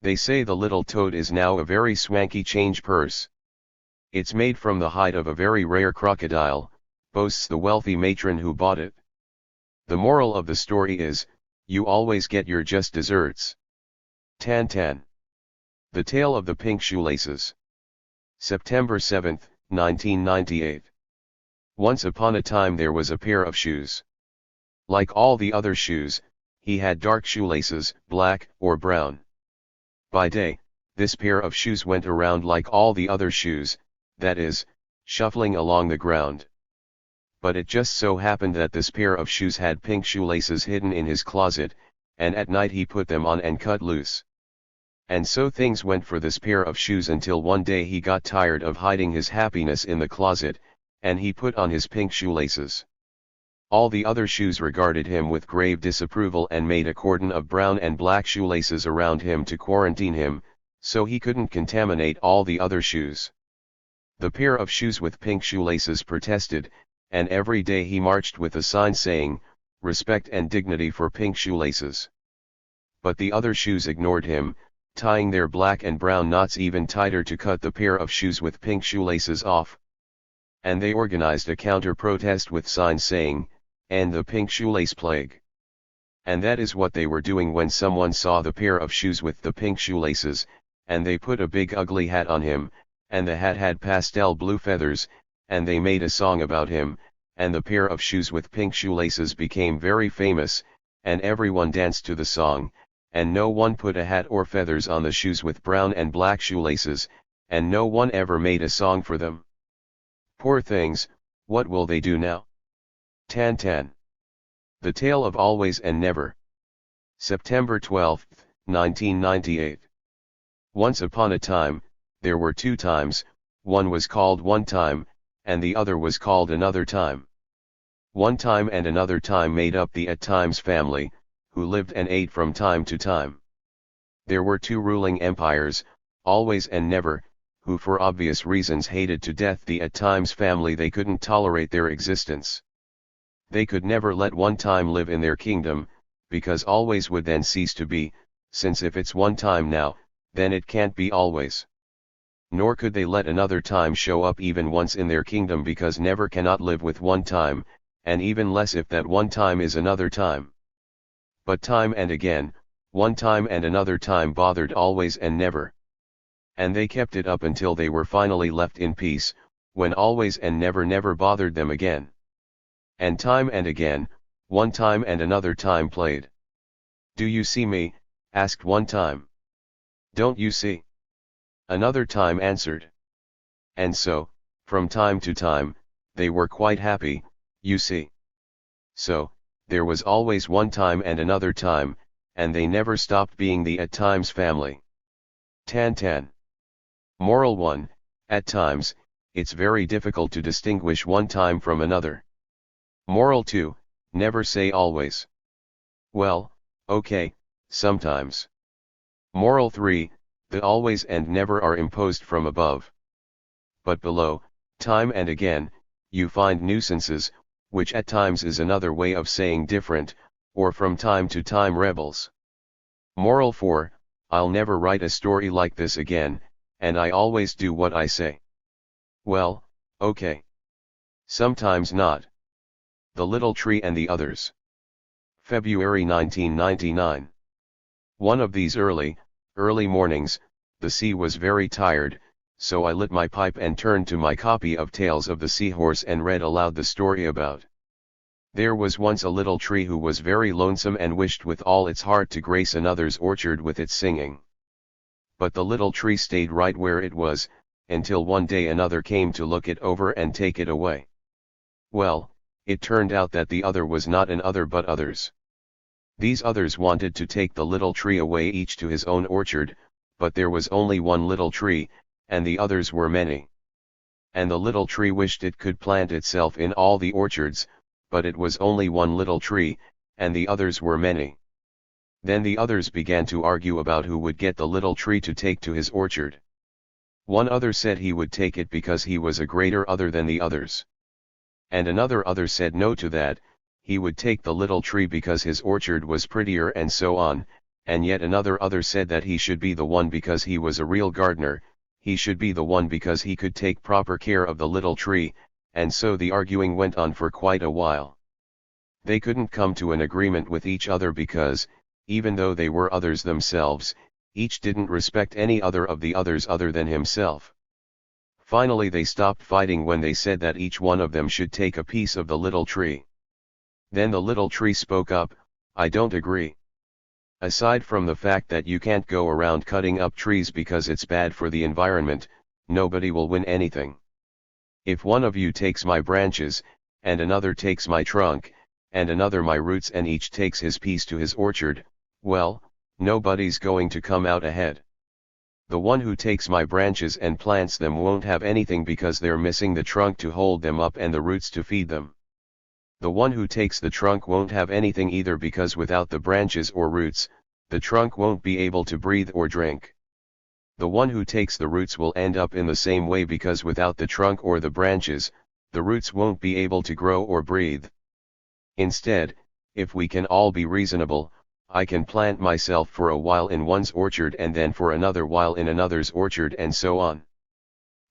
They say the little toad is now a very swanky change purse. It's made from the hide of a very rare crocodile, boasts the wealthy matron who bought it. The moral of the story is, you always get your just desserts. Tan. The Tale of the Pink Shoelaces. September 7, 1998. Once upon a time there was a pair of shoes. Like all the other shoes, he had dark shoelaces, black or brown. By day, this pair of shoes went around like all the other shoes, that is, shuffling along the ground. But it just so happened that this pair of shoes had pink shoelaces hidden in his closet, and at night he put them on and cut loose. And so things went for this pair of shoes until one day he got tired of hiding his happiness in the closet, and he put on his pink shoelaces. All the other shoes regarded him with grave disapproval and made a cordon of brown and black shoelaces around him to quarantine him, so he couldn't contaminate all the other shoes. The pair of shoes with pink shoelaces protested, and every day he marched with a sign saying, "Respect and dignity for pink shoelaces." But the other shoes ignored him, tying their black and brown knots even tighter to cut the pair of shoes with pink shoelaces off. And they organized a counter-protest with signs saying, "End the pink shoelace plague." And that is what they were doing when someone saw the pair of shoes with the pink shoelaces, and they put a big ugly hat on him, and the hat had pastel blue feathers, and they made a song about him, and the pair of shoes with pink shoelaces became very famous, and everyone danced to the song, and no one put a hat or feathers on the shoes with brown and black shoelaces, and no one ever made a song for them. Poor things, what will they do now? Tan. The Tale of Always and Never. September 12, 1998. Once upon a time, there were two times, one was called one time, and the other was called another time. One time and another time made up the At Times family, who lived and ate from time to time. There were two ruling empires, Always and Never, who for obvious reasons hated to death the At Times family. They couldn't tolerate their existence. They could never let one time live in their kingdom, because Always would then cease to be, since if it's one time now, then it can't be always. Nor could they let another time show up even once in their kingdom, because Never cannot live with one time, and even less if that one time is another time. But time and again, one time and another time bothered Always and Never. And they kept it up until they were finally left in peace, when Always and Never never bothered them again. And time and again, one time and another time played. "Do you see me?" asked one time. "Don't you see?" another time answered. And so, from time to time, they were quite happy, you see. So, there was always one time and another time, and they never stopped being the At Times family. Tan. Moral 1, at times, it's very difficult to distinguish one time from another. Moral 2, never say always. Well, okay, sometimes. Moral 3, the always and never are imposed from above. But below, time and again, you find nuisances, which at times is another way of saying different, or from time to time rebels. Moral 4, I'll never write a story like this again, and I always do what I say. Well, okay. Sometimes not. The Little Tree and the Others. February 1999. One of these early mornings, the sea was very tired, so I lit my pipe and turned to my copy of Tales of the Seahorse and read aloud the story about. There was once a little tree who was very lonesome and wished with all its heart to grace another's orchard with its singing. But the little tree stayed right where it was, until one day another came to look it over and take it away. Well, it turned out that the other was not an other but others. These others wanted to take the little tree away each to his own orchard, but there was only one little tree, and the others were many. And the little tree wished it could plant itself in all the orchards, but it was only one little tree, and the others were many. Then the others began to argue about who would get the little tree to take to his orchard. One other said he would take it because he was a greater other than the others. And another other said no to that, he would take the little tree because his orchard was prettier and so on, and yet another other said that he should be the one because he was a real gardener, he should be the one because he could take proper care of the little tree, and so the arguing went on for quite a while. They couldn't come to an agreement with each other because, even though they were others themselves, each didn't respect any other of the others other than himself. Finally they stopped fighting when they said that each one of them should take a piece of the little tree. Then the little tree spoke up, I don't agree. Aside from the fact that you can't go around cutting up trees because it's bad for the environment, nobody will win anything. If one of you takes my branches, and another takes my trunk, and another my roots and each takes his piece to his orchard, well, nobody's going to come out ahead. The one who takes my branches and plants them won't have anything because they're missing the trunk to hold them up and the roots to feed them. The one who takes the trunk won't have anything either because without the branches or roots, the trunk won't be able to breathe or drink. The one who takes the roots will end up in the same way because without the trunk or the branches, the roots won't be able to grow or breathe. Instead, if we can all be reasonable, I can plant myself for a while in one's orchard and then for another while in another's orchard and so on.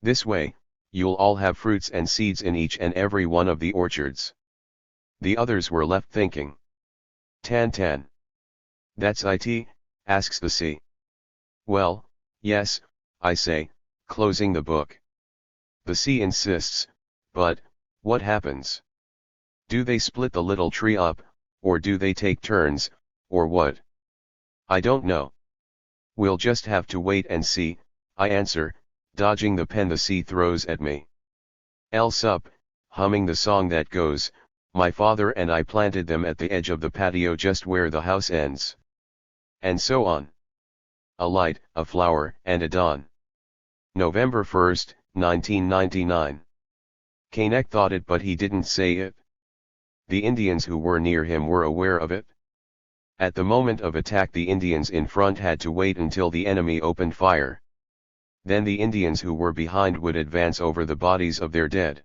This way, you'll all have fruits and seeds in each and every one of the orchards. The others were left thinking. Tan. That's it? Asks the sea. Well, yes, I say, closing the book. The sea insists, but, what happens? Do they split the little tree up, or do they take turns, or what? I don't know. We'll just have to wait and see, I answer, dodging the pen the sea throws at me. Else up, humming the song that goes, my father and I planted them at the edge of the patio just where the house ends. And so on. A light, a flower, and a dawn. November 1st, 1999. Keinec thought it but he didn't say it. The Indians who were near him were aware of it. At the moment of attack the Indians in front had to wait until the enemy opened fire. Then the Indians who were behind would advance over the bodies of their dead.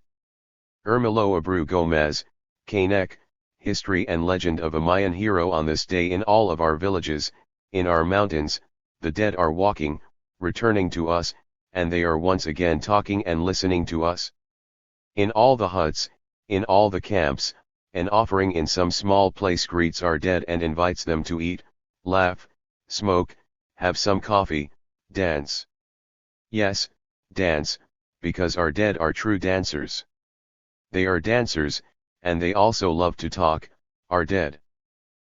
Ermelo Abreu Gomez, Keinec, History and Legend of a Mayan Hero. On this day in all of our villages, in our mountains, the dead are walking, returning to us, and they are once again talking and listening to us. In all the huts, in all the camps, an offering in some small place greets our dead and invites them to eat, laugh, smoke, have some coffee, dance. Yes, dance, because our dead are true dancers. They are dancers, and they also love to talk, our dead.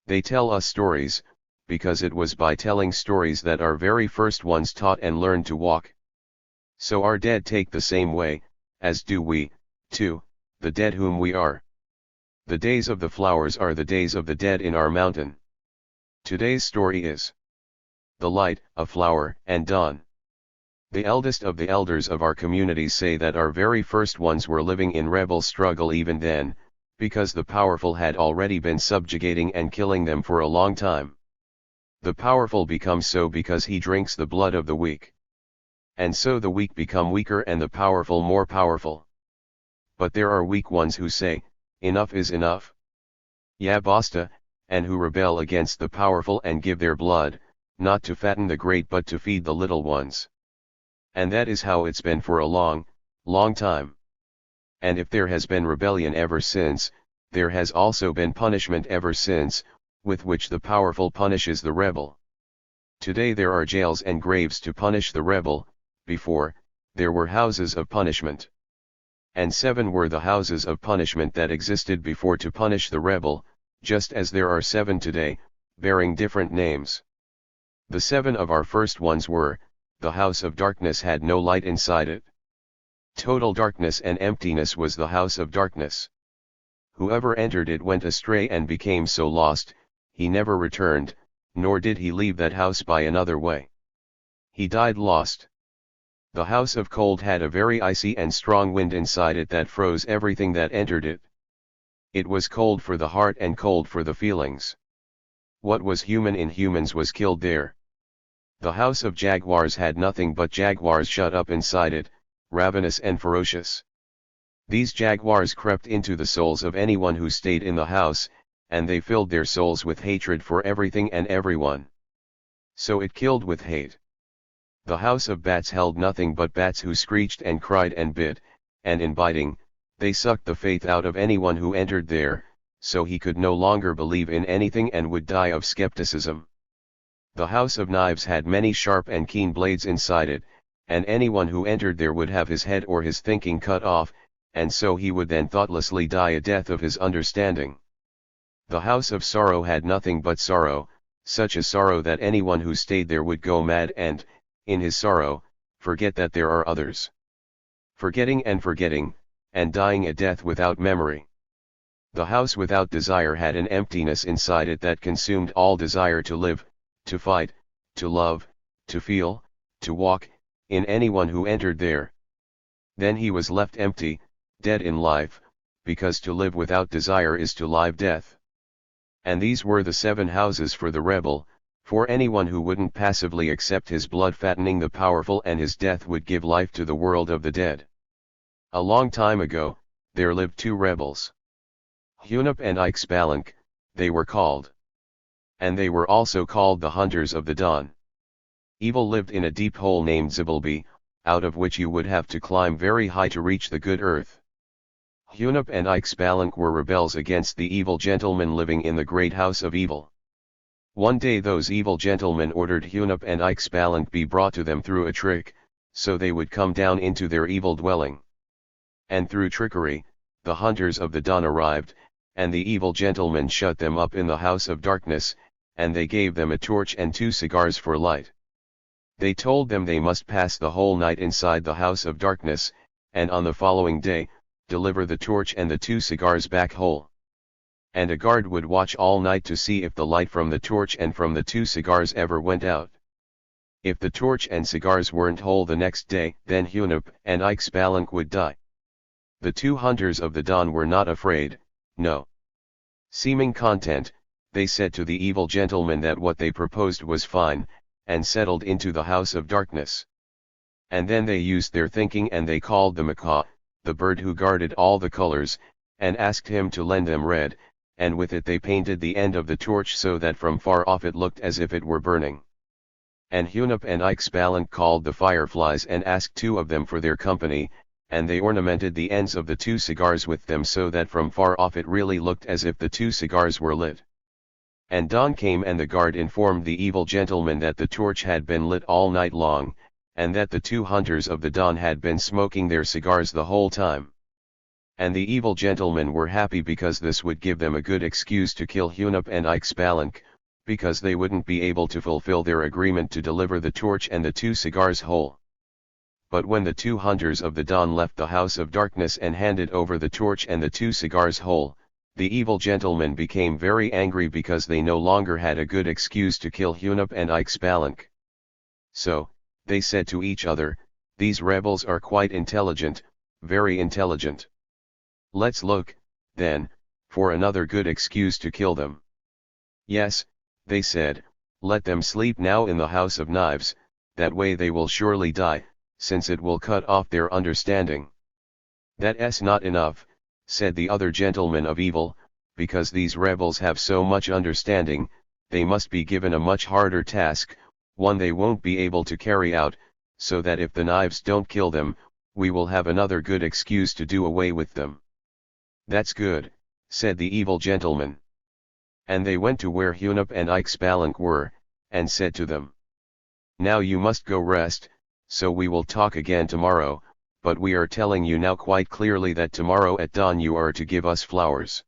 They tell us stories, because it was by telling stories that our very first ones taught and learned to walk. So our dead take the same way, as do we, too, the dead whom we are. The days of the flowers are the days of the dead in our mountain. Today's story is The Light, a Flower, and Dawn. The eldest of the elders of our communities say that our very first ones were living in rebel struggle even then, because the powerful had already been subjugating and killing them for a long time. The powerful becomes so because he drinks the blood of the weak. And so the weak become weaker and the powerful more powerful. But there are weak ones who say, enough is enough. Ya basta, and who rebel against the powerful and give their blood, not to fatten the great but to feed the little ones. And that is how it's been for a long, long time. And if there has been rebellion ever since, there has also been punishment ever since, with which the powerful punishes the rebel. Today there are jails and graves to punish the rebel, before, there were houses of punishment. And 7 were the houses of punishment that existed before to punish the rebel, just as there are 7 today, bearing different names. The 7 of our first ones were, the house of darkness had no light inside it. Total darkness and emptiness was the house of darkness. Whoever entered it went astray and became so lost, he never returned, nor did he leave that house by another way. He died lost. The house of cold had a very icy and strong wind inside it that froze everything that entered it. It was cold for the heart and cold for the feelings. What was human in humans was killed there. The house of jaguars had nothing but jaguars shut up inside it, ravenous and ferocious. These jaguars crept into the souls of anyone who stayed in the house, and they filled their souls with hatred for everything and everyone. So it killed with hate. The house of bats held nothing but bats who screeched and cried and bit, and in biting, they sucked the faith out of anyone who entered there, so he could no longer believe in anything and would die of skepticism. The house of knives had many sharp and keen blades inside it, and anyone who entered there would have his head or his thinking cut off, and so he would then thoughtlessly die a death of his understanding. The house of sorrow had nothing but sorrow, such a sorrow that anyone who stayed there would go mad and, in his sorrow, forget that there are others. Forgetting, and dying a death without memory. The house without desire had an emptiness inside it that consumed all desire to live, to fight, to love, to feel, to walk, in anyone who entered there. Then he was left empty, dead in life, because to live without desire is to live death. And these were the 7 houses for the rebel, for anyone who wouldn't passively accept his blood fattening the powerful and his death would give life to the world of the dead. A long time ago, there lived 2 rebels. Hunop and Ixbalank, they were called. And they were also called the Hunters of the Dawn. Evil lived in a deep hole named Zibalbi, out of which you would have to climb very high to reach the good earth. Hunop and Ixbalank were rebels against the evil gentlemen living in the great house of evil. One day those evil gentlemen ordered Hunop and Ixbalank be brought to them through a trick, so they would come down into their evil dwelling. And through trickery, the Hunters of the Dawn arrived, and the evil gentlemen shut them up in the house of darkness, and they gave them a torch and 2 cigars for light. They told them they must pass the whole night inside the house of darkness, and on the following day, deliver the torch and the 2 cigars back whole. And a guard would watch all night to see if the light from the torch and from the 2 cigars ever went out. If the torch and cigars weren't whole the next day, then Hunop and Ixbalank would die. The 2 Hunters of the Dawn were not afraid, no. Seeming content, they said to the evil gentleman that what they proposed was fine, and settled into the house of darkness. And then they used their thinking and they called the macaw, the bird who guarded all the colors, and asked him to lend them red, and with it they painted the end of the torch so that from far off it looked as if it were burning. And Hunop and Ixbalank called the fireflies and asked 2 of them for their company, and they ornamented the ends of the 2 cigars with them so that from far off it really looked as if the 2 cigars were lit. And dawn came and the guard informed the evil gentleman that the torch had been lit all night long, and that the 2 Hunters of the Dawn had been smoking their cigars the whole time. And the evil gentlemen were happy because this would give them a good excuse to kill Hunop and Ixbalank, because they wouldn't be able to fulfill their agreement to deliver the torch and the 2 cigars whole. But when the 2 Hunters of the Dawn left the house of darkness and handed over the torch and the 2 cigars whole, the evil gentlemen became very angry because they no longer had a good excuse to kill Hunop and Ixbalank. So, they said to each other, These rebels are quite intelligent, very intelligent. Let's look, then, for another good excuse to kill them. Yes, they said, let them sleep now in the house of knives, that way they will surely die, since it will cut off their understanding. That's not enough, said the other gentlemen of evil, because these rebels have so much understanding, they must be given a much harder task, one they won't be able to carry out, so that if the knives don't kill them, we will have another good excuse to do away with them. That's good, said the evil gentleman. And they went to where Hunop and Ixbalanque were, and said to them, now you must go rest, so we will talk again tomorrow, but we are telling you now quite clearly that tomorrow at dawn you are to give us flowers.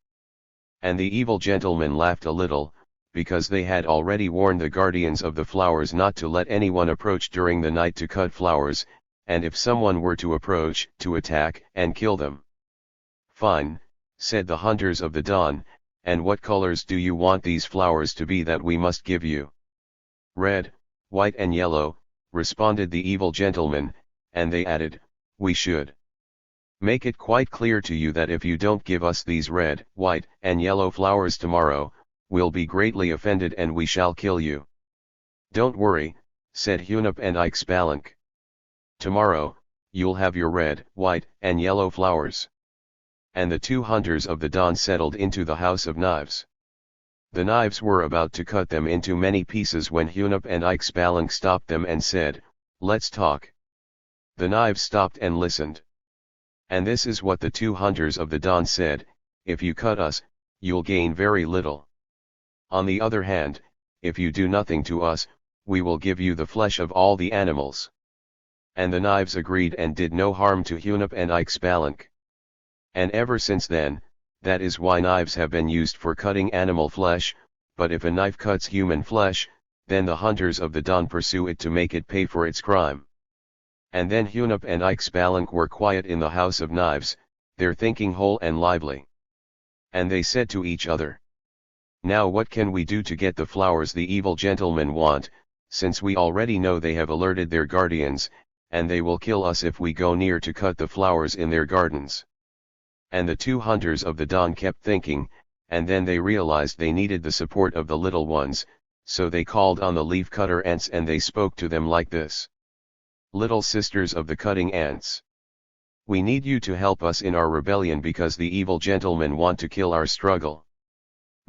And the evil gentleman laughed a little, because they had already warned the guardians of the flowers not to let anyone approach during the night to cut flowers, and if someone were to approach, to attack and kill them. Fine, said the hunters of the dawn, and what colors do you want these flowers to be that we must give you? Red, white and yellow, responded the evil gentleman, and they added, we should make it quite clear to you that if you don't give us these red, white, and yellow flowers tomorrow, we'll be greatly offended and we shall kill you. Don't worry, said Hunop and Ixbalanque. Tomorrow, you'll have your red, white, and yellow flowers. And the two hunters of the dawn settled into the house of knives. The knives were about to cut them into many pieces when Hunop and Ixbalanque stopped them and said, let's talk. The knives stopped and listened. And this is what the two hunters of the dawn said, if you cut us, you'll gain very little. On the other hand, if you do nothing to us, we will give you the flesh of all the animals. And the knives agreed and did no harm to Hunop and Ixbalanque. And ever since then, that is why knives have been used for cutting animal flesh, but if a knife cuts human flesh, then the hunters of the dawn pursue it to make it pay for its crime. And then Hunop and Ixbalanque were quiet in the house of knives, their thinking whole and lively. And they said to each other, now what can we do to get the flowers the evil gentlemen want, since we already know they have alerted their guardians, and they will kill us if we go near to cut the flowers in their gardens. And the two hunters of the dawn kept thinking, and then they realized they needed the support of the little ones, so they called on the leaf-cutter ants and they spoke to them like this. Little sisters of the cutting ants, we need you to help us in our rebellion because the evil gentlemen want to kill our struggle.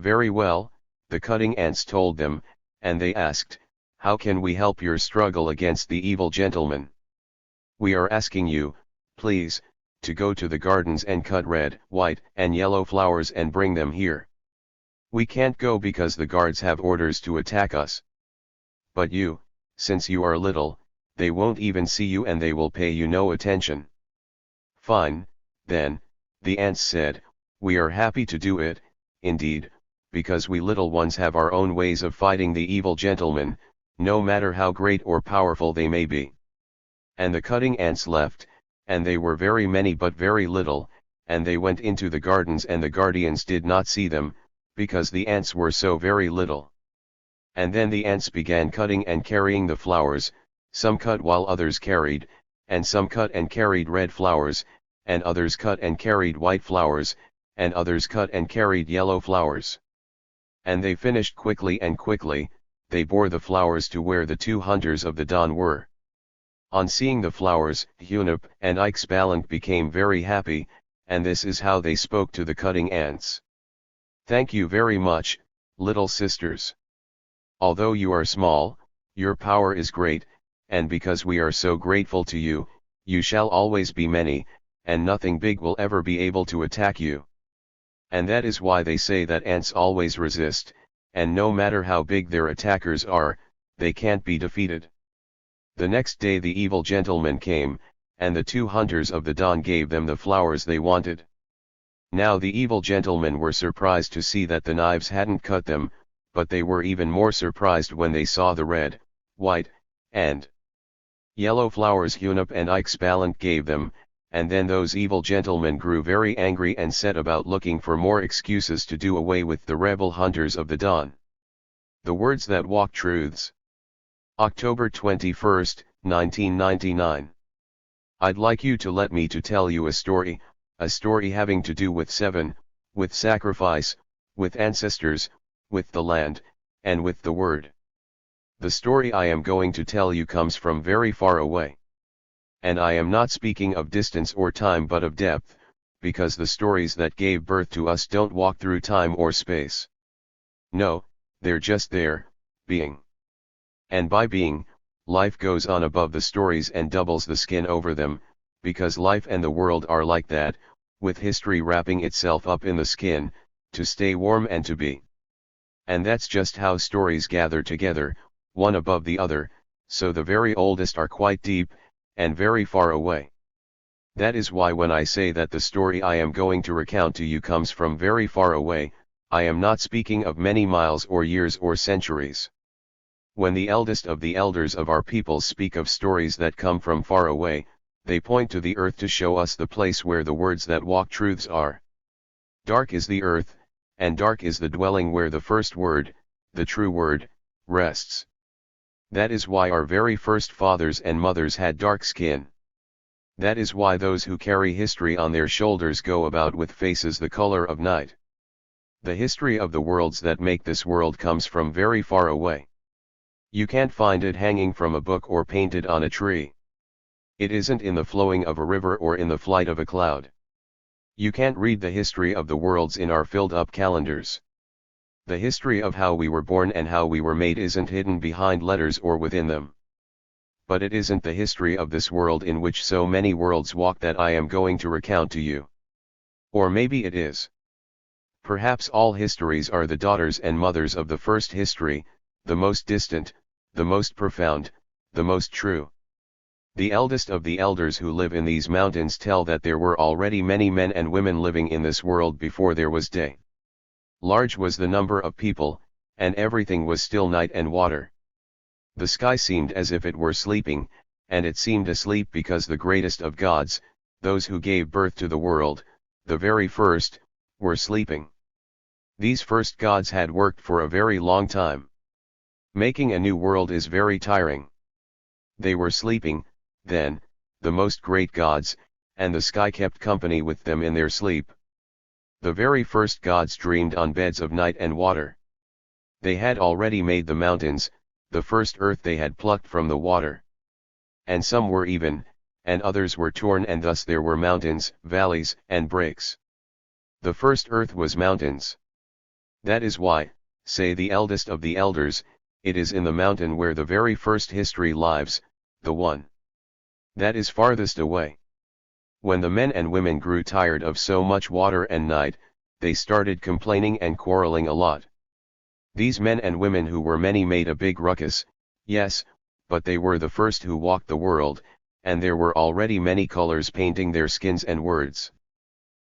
Very well, the cutting ants told them, and they asked, how can we help your struggle against the evil gentlemen? We are asking you, please, to go to the gardens and cut red, white, and yellow flowers and bring them here. We can't go because the guards have orders to attack us. But you, since you are little, they won't even see you and they will pay you no attention. Fine, then, the ants said, we are happy to do it, indeed, because we little ones have our own ways of fighting the evil gentlemen, no matter how great or powerful they may be. And the cutting ants left, and they were very many but very little, and they went into the gardens and the guardians did not see them, because the ants were so very little. And then the ants began cutting and carrying the flowers, some cut while others carried, and some cut and carried red flowers, and others cut and carried white flowers, and others cut and carried yellow flowers. And they finished quickly and quickly, they bore the flowers to where the two hunters of the dawn were. On seeing the flowers, Hunop and Ixbalanque became very happy, and this is how they spoke to the cutting ants. Thank you very much, little sisters. Although you are small, your power is great, and because we are so grateful to you, you shall always be many, and nothing big will ever be able to attack you. And that is why they say that ants always resist, and no matter how big their attackers are, they can't be defeated. The next day the evil gentleman came, and the two hunters of the dawn gave them the flowers they wanted. Now the evil gentlemen were surprised to see that the knives hadn't cut them, but they were even more surprised when they saw the red, white, and yellow flowers Hunop and Ixbalanque gave them, and then those evil gentlemen grew very angry and set about looking for more excuses to do away with the rebel hunters of the dawn. The words that walk truths. October 21, 1999. I'd like you to let me to tell you a story having to do with seven, with sacrifice, with ancestors, with the land, and with the word. The story I am going to tell you comes from very far away. And I am not speaking of distance or time but of depth, because the stories that gave birth to us don't walk through time or space. No, they're just there, being. And by being, life goes on above the stories and doubles the skin over them, because life and the world are like that, with history wrapping itself up in the skin, to stay warm and to be. And that's just how stories gather together, one above the other, so the very oldest are quite deep, and very far away. That is why when I say that the story I am going to recount to you comes from very far away, I am not speaking of many miles or years or centuries. When the eldest of the elders of our people speak of stories that come from far away, they point to the earth to show us the place where the words that walk truths are. Dark is the earth, and dark is the dwelling where the first word, the true word, rests. That is why our very first fathers and mothers had dark skin. That is why those who carry history on their shoulders go about with faces the color of night. The history of the worlds that make this world comes from very far away. You can't find it hanging from a book or painted on a tree. It isn't in the flowing of a river or in the flight of a cloud. You can't read the history of the worlds in our filled-up calendars. The history of how we were born and how we were made isn't hidden behind letters or within them. But it isn't the history of this world in which so many worlds walk that I am going to recount to you. Or maybe it is. Perhaps all histories are the daughters and mothers of the first history, the most distant, the most profound, the most true. The eldest of the elders who live in these mountains tell that there were already many men and women living in this world before there was day. Large was the number of people, and everything was still night and water. The sky seemed as if it were sleeping, and it seemed asleep because the greatest of gods, those who gave birth to the world, the very first, were sleeping. These first gods had worked for a very long time. Making a new world is very tiring. They were sleeping, then, the most great gods, and the sky kept company with them in their sleep. The very first gods dreamed on beds of night and water. They had already made the mountains, the first earth they had plucked from the water. And some were even, and others were torn, and thus there were mountains, valleys, and breaks. The first earth was mountains. That is why, say the eldest of the elders, it is in the mountain where the very first history lives, the one that is farthest away. When the men and women grew tired of so much water and night, they started complaining and quarreling a lot. These men and women who were many made a big ruckus, yes, but they were the first who walked the world, and there were already many colors painting their skins and words.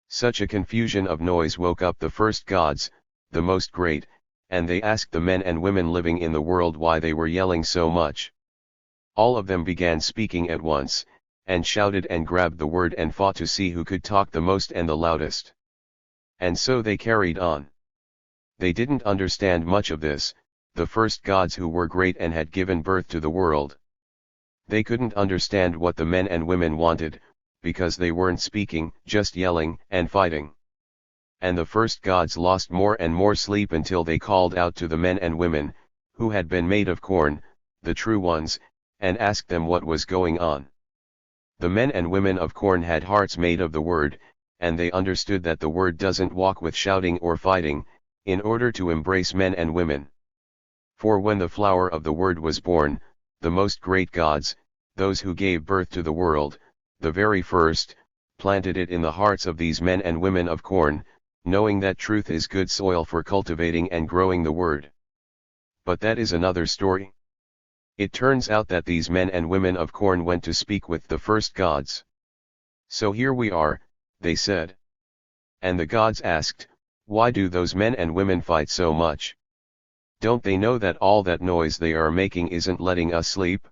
Such a confusion of noise woke up the first gods, the most great, and they asked the men and women living in the world why they were yelling so much. All of them began speaking at once, and shouted and grabbed the word and fought to see who could talk the most and the loudest. And so they carried on. They didn't understand much of this, the first gods who were great and had given birth to the world. They couldn't understand what the men and women wanted, because they weren't speaking, just yelling and fighting. And the first gods lost more and more sleep until they called out to the men and women, who had been made of corn, the true ones, and asked them what was going on. The men and women of corn had hearts made of the word, and they understood that the word doesn't walk with shouting or fighting, in order to embrace men and women. For when the flower of the word was born, the most great gods, those who gave birth to the world, the very first, planted it in the hearts of these men and women of corn, knowing that truth is good soil for cultivating and growing the word. But that is another story. It turns out that these men and women of corn went to speak with the first gods. So here we are, they said. And the gods asked, why do those men and women fight so much? Don't they know that all that noise they are making isn't letting us sleep?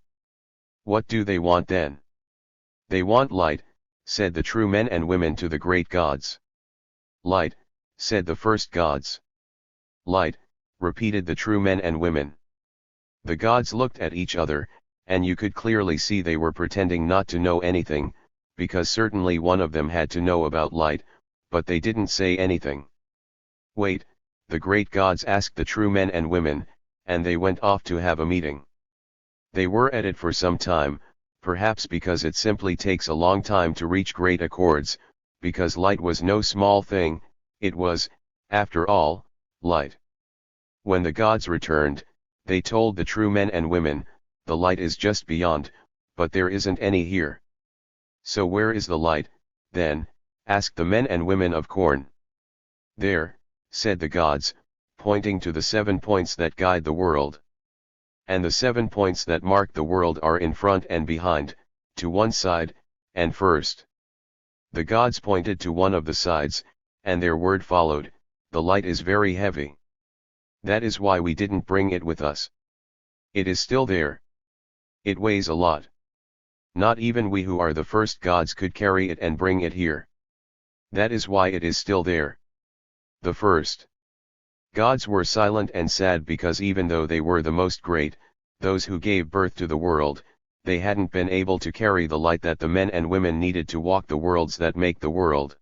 What do they want then? They want light, said the true men and women to the great gods. Light, said the first gods. Light, repeated the true men and women. The gods looked at each other, and you could clearly see they were pretending not to know anything, because certainly one of them had to know about light, but they didn't say anything. Wait, the great gods asked the true men and women, and they went off to have a meeting. They were at it for some time, perhaps because it simply takes a long time to reach great accords, because light was no small thing, it was, after all, light. When the gods returned, they told the true men and women, the light is just beyond, but there isn't any here. So where is the light, then? Asked the men and women of Korn. There, said the gods, pointing to the 7 points that guide the world. And the 7 points that mark the world are in front and behind, to one side, and first. The gods pointed to one of the sides, and their word followed, the light is very heavy. That is why we didn't bring it with us. It is still there. It weighs a lot. Not even we who are the first gods could carry it and bring it here. That is why it is still there. The first gods were silent and sad because even though they were the most great, those who gave birth to the world, they hadn't been able to carry the light that the men and women needed to walk the worlds that make the world.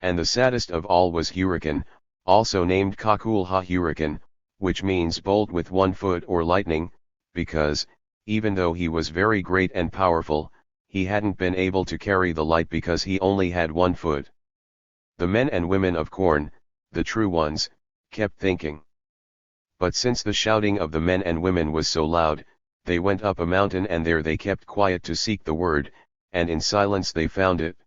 And the saddest of all was Hurricane, also named Kakul Hurricane, which means bolt with 1 foot or lightning, because, even though he was very great and powerful, he hadn't been able to carry the light because he only had 1 foot. The men and women of Korn, the true ones, kept thinking. But since the shouting of the men and women was so loud, they went up a mountain and there they kept quiet to seek the word, and in silence they found it.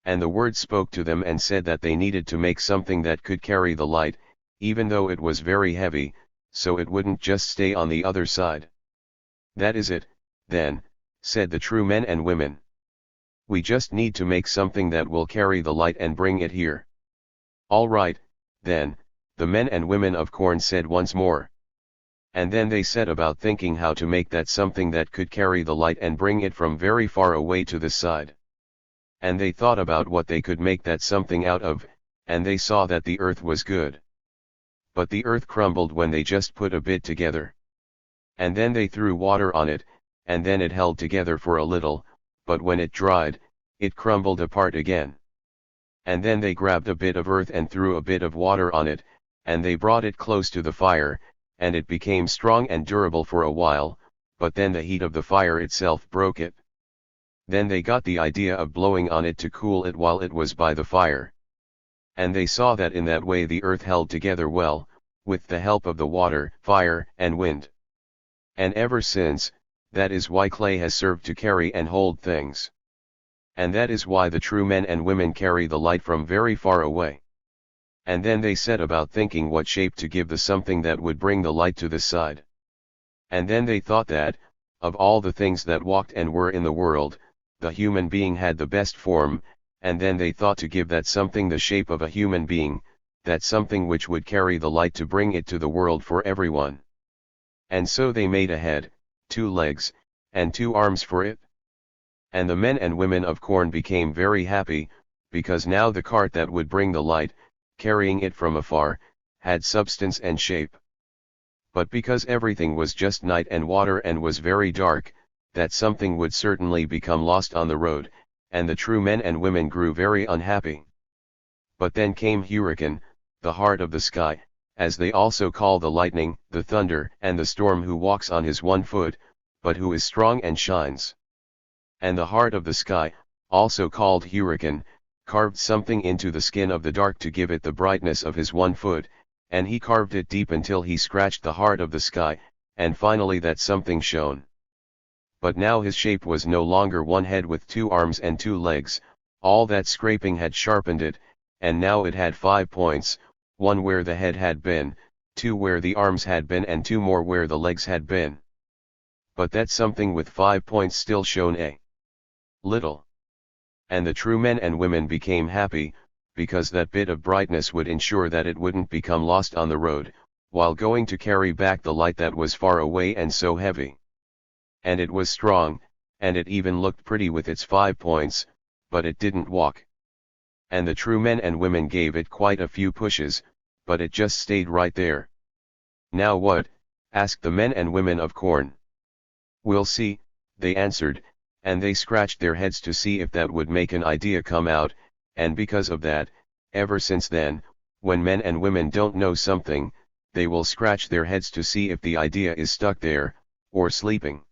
And the word spoke to them and said that they needed to make something that could carry the light, even though it was very heavy, so it wouldn't just stay on the other side. That is it, then, said the true men and women. We just need to make something that will carry the light and bring it here. All right, then, the men and women of Korn said once more. And then they set about thinking how to make that something that could carry the light and bring it from very far away to this side. And they thought about what they could make that something out of, and they saw that the earth was good. But the earth crumbled when they just put a bit together. And then they threw water on it, and then it held together for a little, but when it dried, it crumbled apart again. And then they grabbed a bit of earth and threw a bit of water on it, and they brought it close to the fire, and it became strong and durable for a while, but then the heat of the fire itself broke it. Then they got the idea of blowing on it to cool it while it was by the fire. And they saw that in that way the earth held together well, with the help of the water, fire, and wind. And ever since, that is why clay has served to carry and hold things. And that is why the true men and women carry the light from very far away. And then they set about thinking what shape to give the something that would bring the light to this side. And then they thought that, of all the things that walked and were in the world, the human being had the best form, and then they thought to give that something the shape of a human being, that something which would carry the light to bring it to the world for everyone. And so they made a head, 2 legs, and 2 arms for it. And the men and women of Korn became very happy, because now the cart that would bring the light, carrying it from afar, had substance and shape. But because everything was just night and water and was very dark, that something would certainly become lost on the road, and the true men and women grew very unhappy. But then came Hurricane, the heart of the sky, as they also call the lightning, the thunder, and the storm, who walks on his 1 foot, but who is strong and shines. And the heart of the sky, also called Hurricane, carved something into the skin of the dark to give it the brightness of his 1 foot, and he carved it deep until he scratched the heart of the sky, and finally that something shone. But now his shape was no longer 1 head with 2 arms and 2 legs, all that scraping had sharpened it, and now it had 5 points, 1 where the head had been, 2 where the arms had been, and 2 more where the legs had been. But that something with 5 points still shone a little. And the true men and women became happy, because that bit of brightness would ensure that it wouldn't become lost on the road, while going to carry back the light that was far away and so heavy. And it was strong, and it even looked pretty with its 5 points, but it didn't walk. And the true men and women gave it quite a few pushes, but it just stayed right there. Now what? Asked the men and women of Korn. We'll see, they answered, And they scratched their heads to see if that would make an idea come out, and because of that, ever since then, when men and women don't know something, they will scratch their heads to see if the idea is stuck there, or sleeping.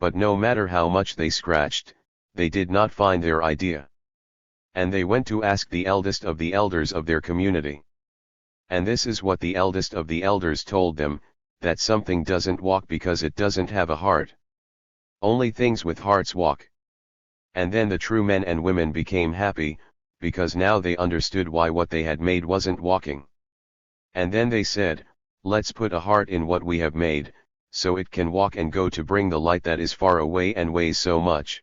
But no matter how much they scratched, they did not find their idea. And they went to ask the eldest of the elders of their community. And this is what the eldest of the elders told them, that something doesn't walk because it doesn't have a heart. Only things with hearts walk. And then the true men and women became happy, because now they understood why what they had made wasn't walking. And then they said, let's put a heart in what we have made, so it can walk and go to bring the light that is far away and weighs so much.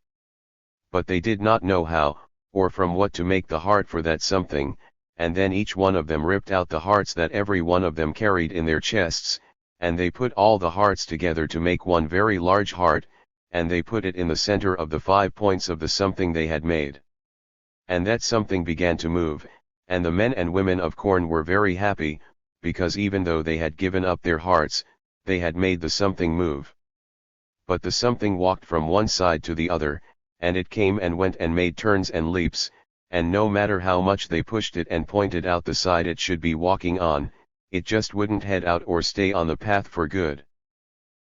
But they did not know how, or from what to make the heart for that something, and then each one of them ripped out the hearts that every one of them carried in their chests, and they put all the hearts together to make one very large heart, and they put it in the center of the 5 points of the something they had made. And that something began to move, and the men and women of Corn were very happy, because even though they had given up their hearts, they had made the something move. But the something walked from one side to the other, and it came and went and made turns and leaps, and no matter how much they pushed it and pointed out the side it should be walking on, it just wouldn't head out or stay on the path for good.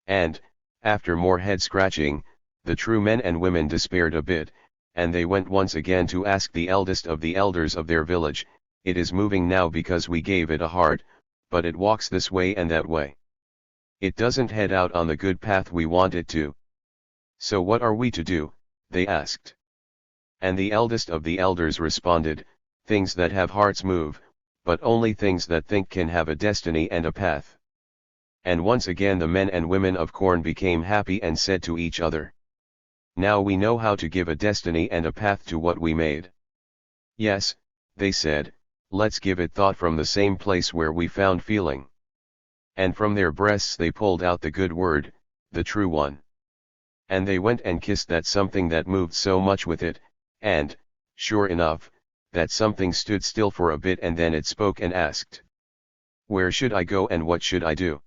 And, after more head scratching, the true men and women despaired a bit, and they went once again to ask the eldest of the elders of their village, it is moving now because we gave it a heart, but it walks this way and that way. It doesn't head out on the good path we want it to. So what are we to do? They asked. And the eldest of the elders responded, things that have hearts move, but only things that think can have a destiny and a path. And once again the men and women of Corn became happy and said to each other, now we know how to give a destiny and a path to what we made. Yes, they said, let's give it thought from the same place where we found feeling. And from their breasts they pulled out the good word, the true one. And they went and kissed that something that moved so much with it, and, sure enough, that something stood still for a bit and then it spoke and asked, where should I go and what should I do?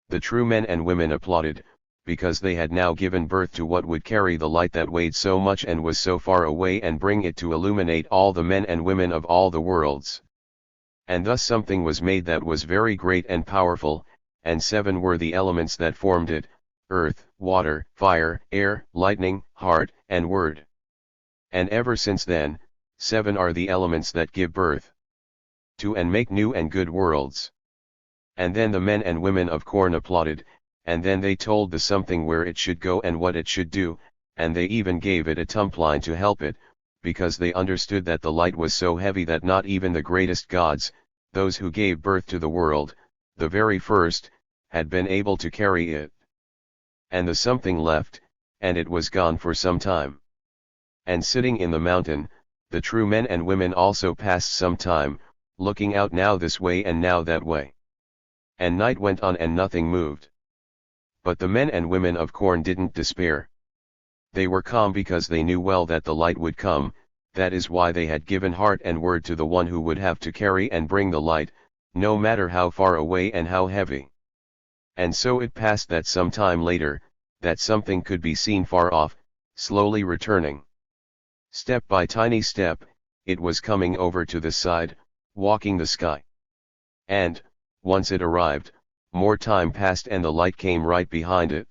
The true men and women applauded, because they had now given birth to what would carry the light that weighed so much and was so far away and bring it to illuminate all the men and women of all the worlds. And thus something was made that was very great and powerful, and 7 were the elements that formed it, earth, water, fire, air, lightning, heart, and word. And ever since then, 7 are the elements that give birth to and make new and good worlds. And then the men and women of Corn applauded, and then they told the something where it should go and what it should do, and they even gave it a tumpline to help it, because they understood that the light was so heavy that not even the greatest gods, those who gave birth to the world, the very first, had been able to carry it. And the something left, and it was gone for some time. And sitting in the mountain, the true men and women also passed some time, looking out now this way and now that way. And night went on and nothing moved. But the men and women of Corn didn't despair. They were calm because they knew well that the light would come, that is why they had given heart and word to the one who would have to carry and bring the light, no matter how far away and how heavy. And so it passed that some time later, that something could be seen far off, slowly returning. Step by tiny step, it was coming over to the side, walking the sky. And, once it arrived, more time passed and the light came right behind it.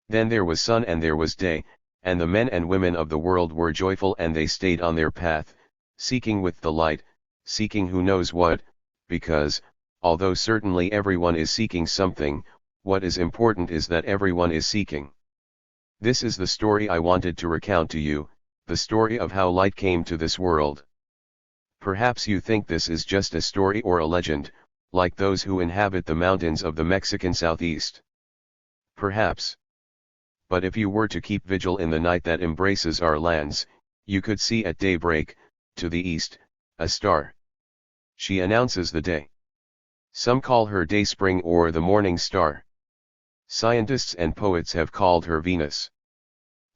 Then there was sun and there was day, and the men and women of the world were joyful and they stayed on their path, seeking with the light, seeking who knows what, because, although certainly everyone is seeking something, what is important is that everyone is seeking. This is the story I wanted to recount to you, the story of how light came to this world. Perhaps you think this is just a story or a legend, like those who inhabit the mountains of the Mexican southeast. Perhaps. But if you were to keep vigil in the night that embraces our lands, you could see at daybreak, to the east, a star. She announces the day. Some call her Dayspring or the Morning Star. Scientists and poets have called her Venus.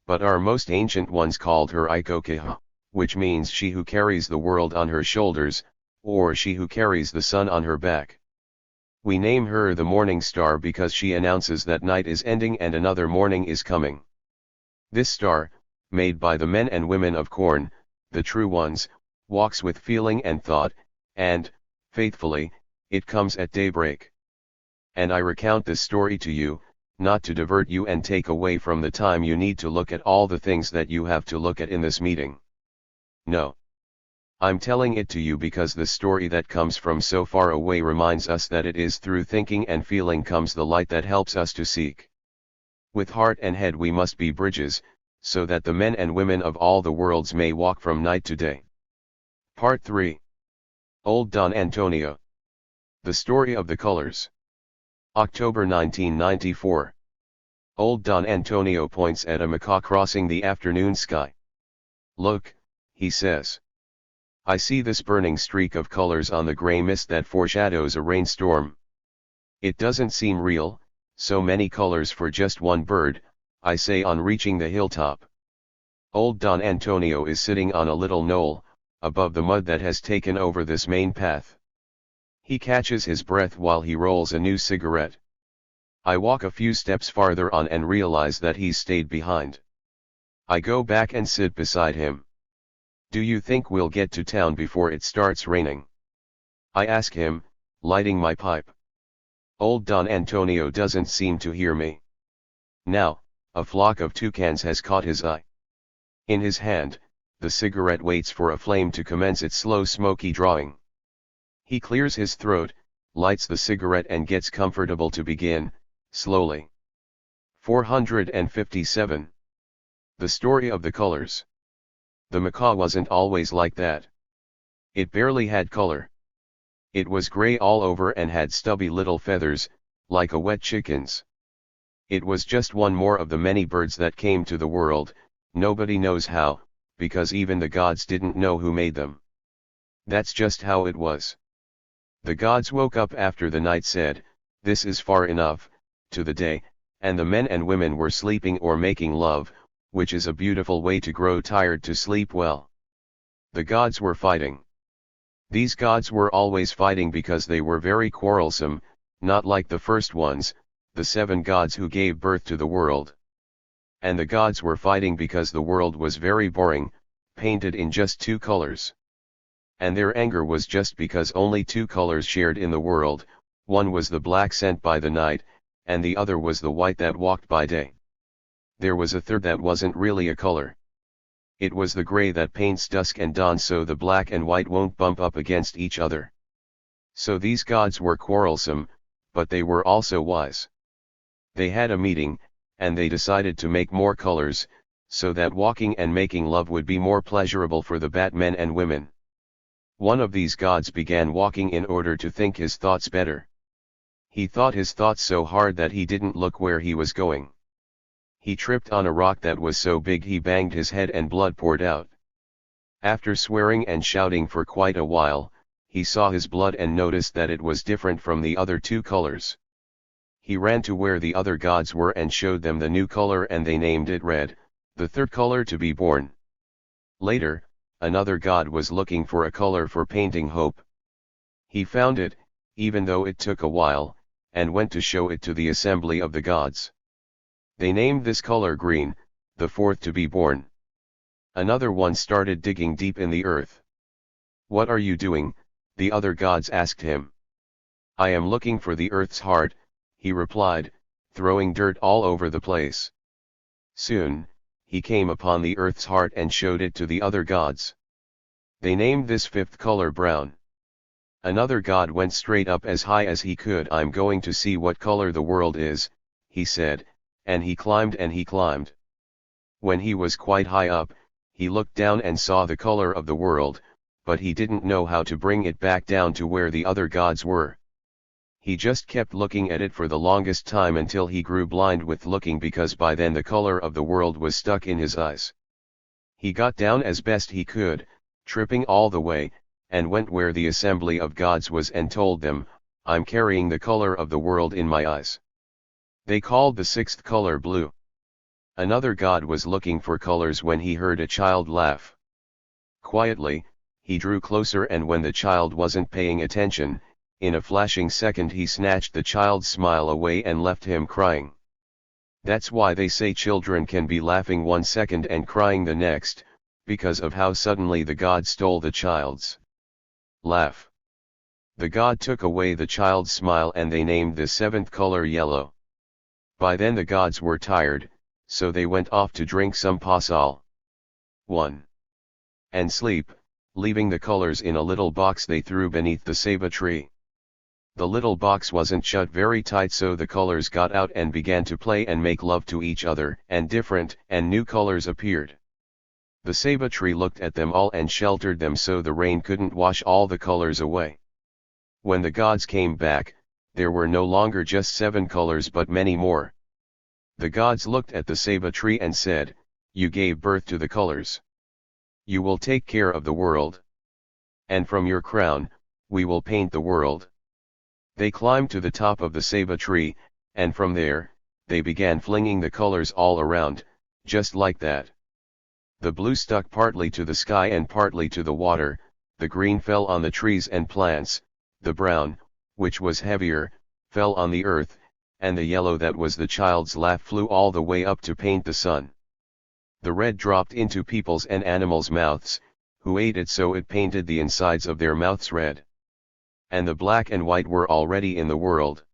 But our most ancient ones called her Ikokeha, which means she who carries the world on her shoulders, or she who carries the sun on her back. We name her the Morning Star because she announces that night is ending and another morning is coming. This star, made by the men and women of corn, the true ones, walks with feeling and thought, and, faithfully, it comes at daybreak. And I recount this story to you, not to divert you and take away from the time you need to look at all the things that you have to look at in this meeting. No. I'm telling it to you because the story that comes from so far away reminds us that it is through thinking and feeling comes the light that helps us to seek. With heart and head we must be bridges, so that the men and women of all the worlds may walk from night to day. Part 3. Old Don Antonio. The Story of the Colors. October 1994. Old Don Antonio points at a macaw crossing the afternoon sky. Look, he says. I see this burning streak of colors on the gray mist that foreshadows a rainstorm. It doesn't seem real, so many colors for just one bird, I say on reaching the hilltop. Old Don Antonio is sitting on a little knoll, above the mud that has taken over this main path. He catches his breath while he rolls a new cigarette. I walk a few steps farther on and realize that he's stayed behind. I go back and sit beside him. Do you think we'll get to town before it starts raining? I ask him, lighting my pipe. Old Don Antonio doesn't seem to hear me. Now, a flock of toucans has caught his eye. In his hand, the cigarette waits for a flame to commence its slow smoky drawing. He clears his throat, lights the cigarette and gets comfortable to begin, slowly. 457. The Story of the Colors. The macaw wasn't always like that. It barely had color. It was gray all over and had stubby little feathers, like a wet chicken's. It was just one more of the many birds that came to the world, nobody knows how, because even the gods didn't know who made them. That's just how it was. The gods woke up after the night said, "This is far enough," to the day, and the men and women were sleeping or making love, which is a beautiful way to grow tired to sleep well. The gods were fighting. These gods were always fighting because they were very quarrelsome, not like the first ones, the 7 gods who gave birth to the world. And the gods were fighting because the world was very boring, painted in just 2 colors. And their anger was just because only 2 colors shared in the world, one was the black sent by the night, and the other was the white that walked by day. There was a third that wasn't really a color. It was the gray that paints dusk and dawn so the black and white won't bump up against each other. So these gods were quarrelsome, but they were also wise. They had a meeting, and they decided to make more colors, so that walking and making love would be more pleasurable for the bat men and women. One of these gods began walking in order to think his thoughts better. He thought his thoughts so hard that he didn't look where he was going. He tripped on a rock that was so big he banged his head and blood poured out. After swearing and shouting for quite a while, he saw his blood and noticed that it was different from the other 2 colors. He ran to where the other gods were and showed them the new color and they named it red, the 3rd color to be born. Later, another god was looking for a color for painting hope. He found it, even though it took a while, and went to show it to the assembly of the gods. They named this color green, the 4th to be born. Another one started digging deep in the earth. "What are you doing?" the other gods asked him. "I am looking for the earth's heart," he replied, throwing dirt all over the place. Soon, he came upon the earth's heart and showed it to the other gods. They named this 5th color brown. Another god went straight up as high as he could. "I'm going to see what color the world is," he said, and he climbed and he climbed. When he was quite high up, he looked down and saw the color of the world, but he didn't know how to bring it back down to where the other gods were. He just kept looking at it for the longest time until he grew blind with looking because by then the color of the world was stuck in his eyes. He got down as best he could, tripping all the way, and went where the assembly of gods was and told them, "I'm carrying the color of the world in my eyes." They called the 6th color blue. Another god was looking for colors when he heard a child laugh. Quietly, he drew closer and when the child wasn't paying attention, in a flashing second he snatched the child's smile away and left him crying. That's why they say children can be laughing 1 second and crying the next, because of how suddenly the god stole the child's laugh. The god took away the child's smile and they named the seventh color yellow. By then the gods were tired, so they went off to drink some pasal. 1. And sleep, leaving the colors in a little box they threw beneath the ceiba tree. The little box wasn't shut very tight, so the colors got out and began to play and make love to each other, and different and new colors appeared. The ceiba tree looked at them all and sheltered them so the rain couldn't wash all the colors away. When the gods came back, there were no longer just 7 colors but many more. The gods looked at the ceiba tree and said, "You gave birth to the colors. You will take care of the world. And from your crown, we will paint the world." They climbed to the top of the ceiba tree, and from there, they began flinging the colors all around, just like that. The blue stuck partly to the sky and partly to the water, the green fell on the trees and plants, the brown, which was heavier, fell on the earth, and the yellow that was the child's laugh flew all the way up to paint the sun. The red dropped into people's and animals' mouths, who ate it so it painted the insides of their mouths red. And the black and white were already in the world.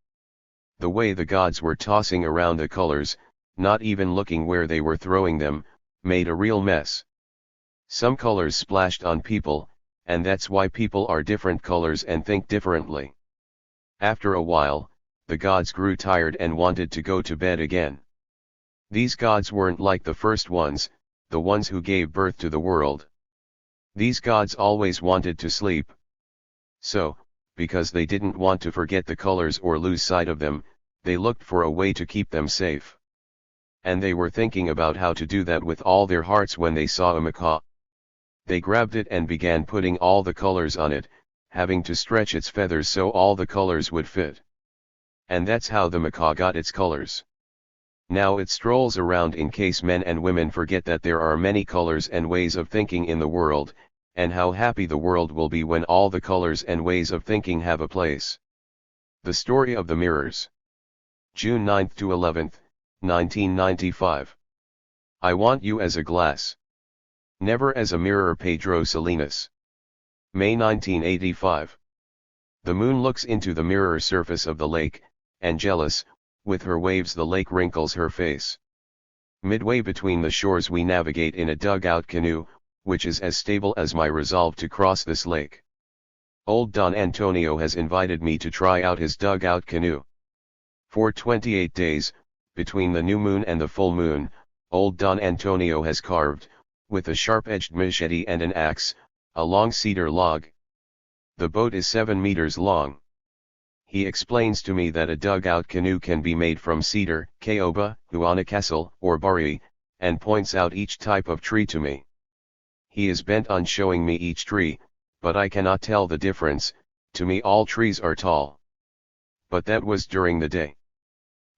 The way the gods were tossing around the colors, not even looking where they were throwing them, made a real mess. Some colors splashed on people, and that's why people are different colors and think differently. After a while, the gods grew tired and wanted to go to bed again. These gods weren't like the first ones, the ones who gave birth to the world. These gods always wanted to sleep. So, because they didn't want to forget the colors or lose sight of them, they looked for a way to keep them safe. And they were thinking about how to do that with all their hearts when they saw a macaw. They grabbed it and began putting all the colors on it, having to stretch its feathers so all the colors would fit. And that's how the macaw got its colors. Now it strolls around in case men and women forget that there are many colors and ways of thinking in the world, and how happy the world will be when all the colors and ways of thinking have a place. The Story of the Mirrors. June 9 to 11, 1995. I Want You as a Glass. Never as a Mirror. Pedro Salinas. May 1985. The moon looks into the mirror surface of the lake, and jealous, with her waves the lake wrinkles her face. Midway between the shores we navigate in a dugout canoe, which is as stable as my resolve to cross this lake. Old Don Antonio has invited me to try out his dugout canoe. For 28 days, between the new moon and the full moon, old Don Antonio has carved, with a sharp-edged machete and an axe, a long cedar log. The boat is 7 meters long. He explains to me that a dugout canoe can be made from cedar, caoba, huanacastle, or barri, and points out each type of tree to me. He is bent on showing me each tree, but I cannot tell the difference. To me all trees are tall. But that was during the day.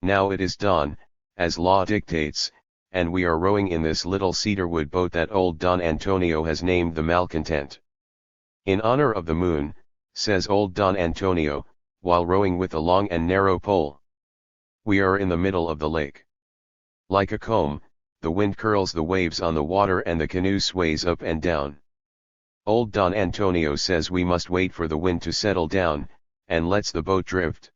Now it is dawn, as law dictates, and we are rowing in this little cedarwood boat that old Don Antonio has named the Malcontent. In honor of the moon, says old Don Antonio, while rowing with a long and narrow pole. We are in the middle of the lake. Like a comb, the wind curls the waves on the water and the canoe sways up and down. Old Don Antonio says we must wait for the wind to settle down, and lets the boat drift.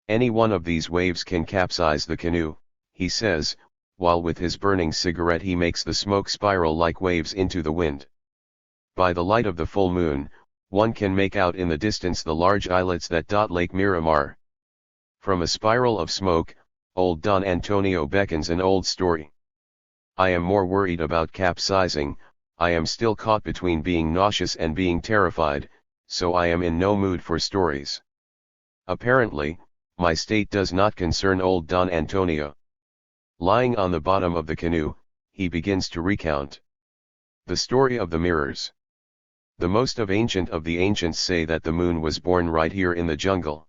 Any one of these waves can capsize the canoe, he says, while with his burning cigarette he makes the smoke spiral like waves into the wind. By the light of the full moon, one can make out in the distance the large islets that dot Lake Miramar. From a spiral of smoke, old Don Antonio beckons an old story. I am more worried about capsizing. I am still caught between being nauseous and being terrified, so I am in no mood for stories. Apparently, my state does not concern old Don Antonio. Lying on the bottom of the canoe, he begins to recount the story of the mirrors. The most of the ancients say that the moon was born right here in the jungle.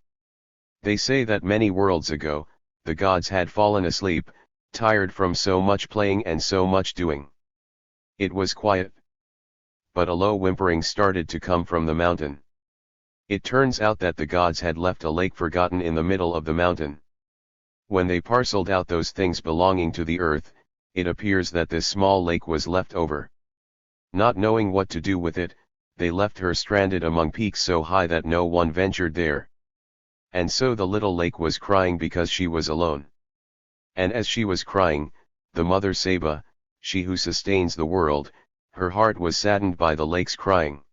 They say that many worlds ago, the gods had fallen asleep, tired from so much playing and so much doing. It was quiet. But a low whimpering started to come from the mountain. It turns out that the gods had left a lake forgotten in the middle of the mountain. When they parceled out those things belonging to the earth, it appears that this small lake was left over. Not knowing what to do with it, they left her stranded among peaks so high that no one ventured there. And so the little lake was crying because she was alone. And as she was crying, the mother Saba, she who sustains the world, her heart was saddened by the lake's crying.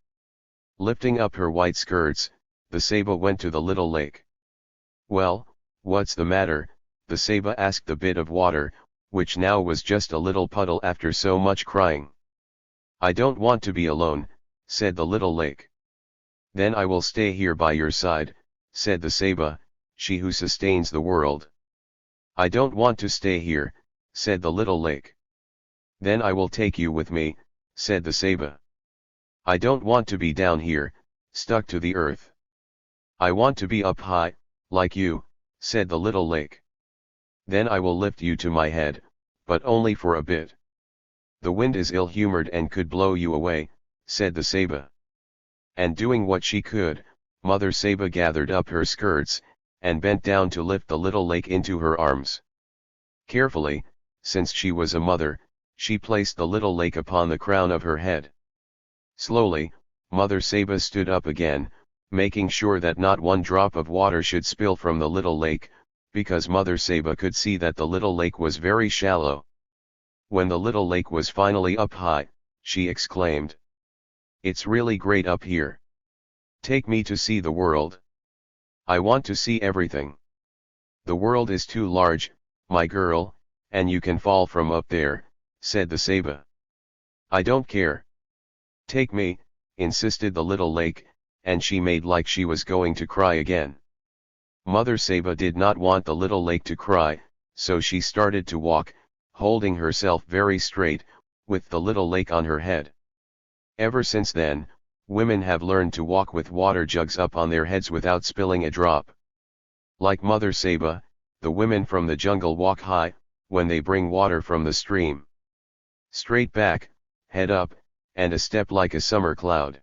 Lifting up her white skirts, the Saba went to the little lake. "Well, what's the matter?" the Saba asked the bit of water, which now was just a little puddle after so much crying. "I don't want to be alone," said the little lake. "Then I will stay here by your side," said the Saba, she who sustains the world. "I don't want to stay here," said the little lake. "Then I will take you with me," said the Saba. "I don't want to be down here, stuck to the earth. I want to be up high, like you," said the little lake. "Then I will lift you to my head, but only for a bit." "The wind is ill-humored and could blow you away," said the Saba. And doing what she could, Mother Saba gathered up her skirts, and bent down to lift the little lake into her arms. Carefully, since she was a mother, she placed the little lake upon the crown of her head. Slowly, Mother Saba stood up again, making sure that not one drop of water should spill from the little lake, because Mother Saba could see that the little lake was very shallow. When the little lake was finally up high, she exclaimed, "It's really great up here. Take me to see the world. I want to see everything. The world is too large, my girl, and you can fall from up there," said the Saba. "I don't care. Take me," insisted the little lake, and she made like she was going to cry again. Mother Saba did not want the little lake to cry, so she started to walk, holding herself very straight, with the little lake on her head. Ever since then, women have learned to walk with water jugs up on their heads without spilling a drop. Like Mother Saba, the women from the jungle walk high, when they bring water from the stream. Straight back, head up, and a step like a summer cloud.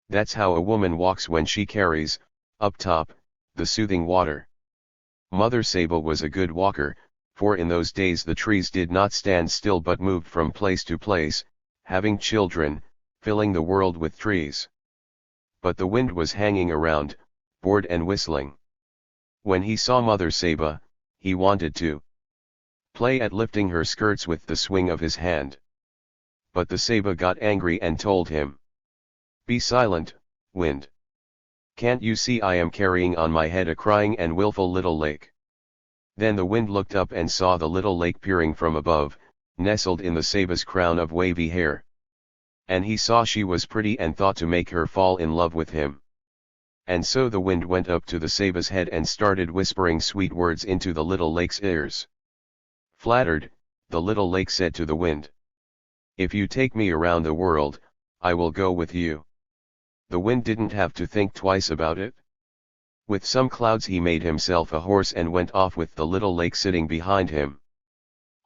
That's how a woman walks when she carries, up top, the soothing water. Mother Saba was a good walker, for in those days the trees did not stand still but moved from place to place, having children, filling the world with trees. But the wind was hanging around, bored and whistling. When he saw Mother Saba, he wanted to play at lifting her skirts with the swing of his hand. But the Saba got angry and told him, "Be silent, wind. Can't you see I am carrying on my head a crying and willful little lake?" Then the wind looked up and saw the little lake peering from above, nestled in the Saba's crown of wavy hair. And he saw she was pretty and thought to make her fall in love with him. And so the wind went up to the Saba's head and started whispering sweet words into the little lake's ears. Flattered, the little lake said to the wind, "If you take me around the world, I will go with you." The wind didn't have to think twice about it. With some clouds he made himself a horse and went off with the little lake sitting behind him.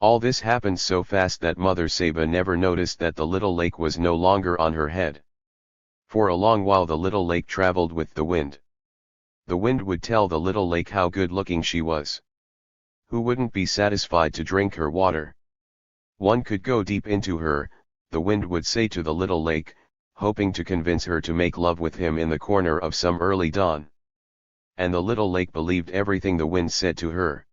All this happened so fast that Mother Saba never noticed that the little lake was no longer on her head. For a long while the little lake traveled with the wind. The wind would tell the little lake how good-looking she was. Who wouldn't be satisfied to drink her water? One could go deep into her, the wind would say to the little lake, hoping to convince her to make love with him in the corner of some early dawn. And the little lake believed everything the wind said to her.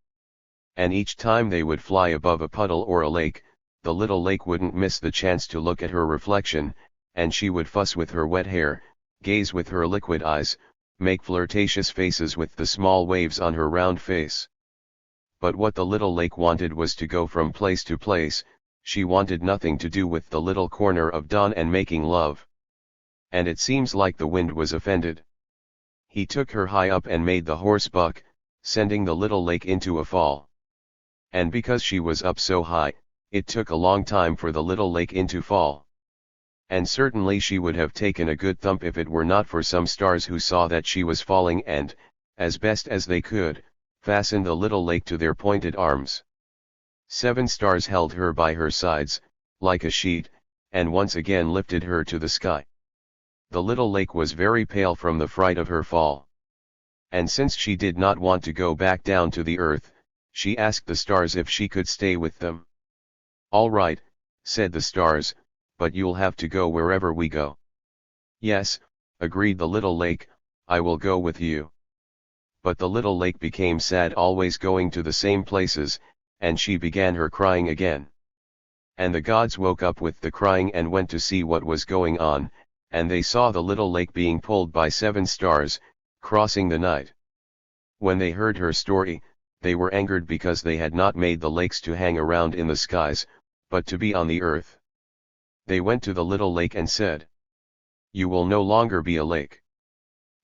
And each time they would fly above a puddle or a lake, the little lake wouldn't miss the chance to look at her reflection, and she would fuss with her wet hair, gaze with her liquid eyes, make flirtatious faces with the small waves on her round face. But what the little lake wanted was to go from place to place, she wanted nothing to do with the little corner of dawn and making love. And it seems like the wind was offended. He took her high up and made the horse buck, sending the little lake into a fall. And because she was up so high, it took a long time for the little lake into fall. And certainly she would have taken a good thump if it were not for some stars who saw that she was falling and, as best as they could, fastened the little lake to their pointed arms. 7 stars held her by her sides, like a sheet, and once again lifted her to the sky. The little lake was very pale from the fright of her fall. And since she did not want to go back down to the earth, She asked the stars if she could stay with them. "All right," said the stars, "but you'll have to go wherever we go." "Yes," agreed the little lake, "I will go with you." But the little lake became sad, always going to the same places, and she began her crying again. And the gods woke up with the crying and went to see what was going on, and they saw the little lake being pulled by 7 stars, crossing the night. When they heard her story, they were angered because they had not made the lakes to hang around in the skies, but to be on the earth. They went to the little lake and said, "You will no longer be a lake.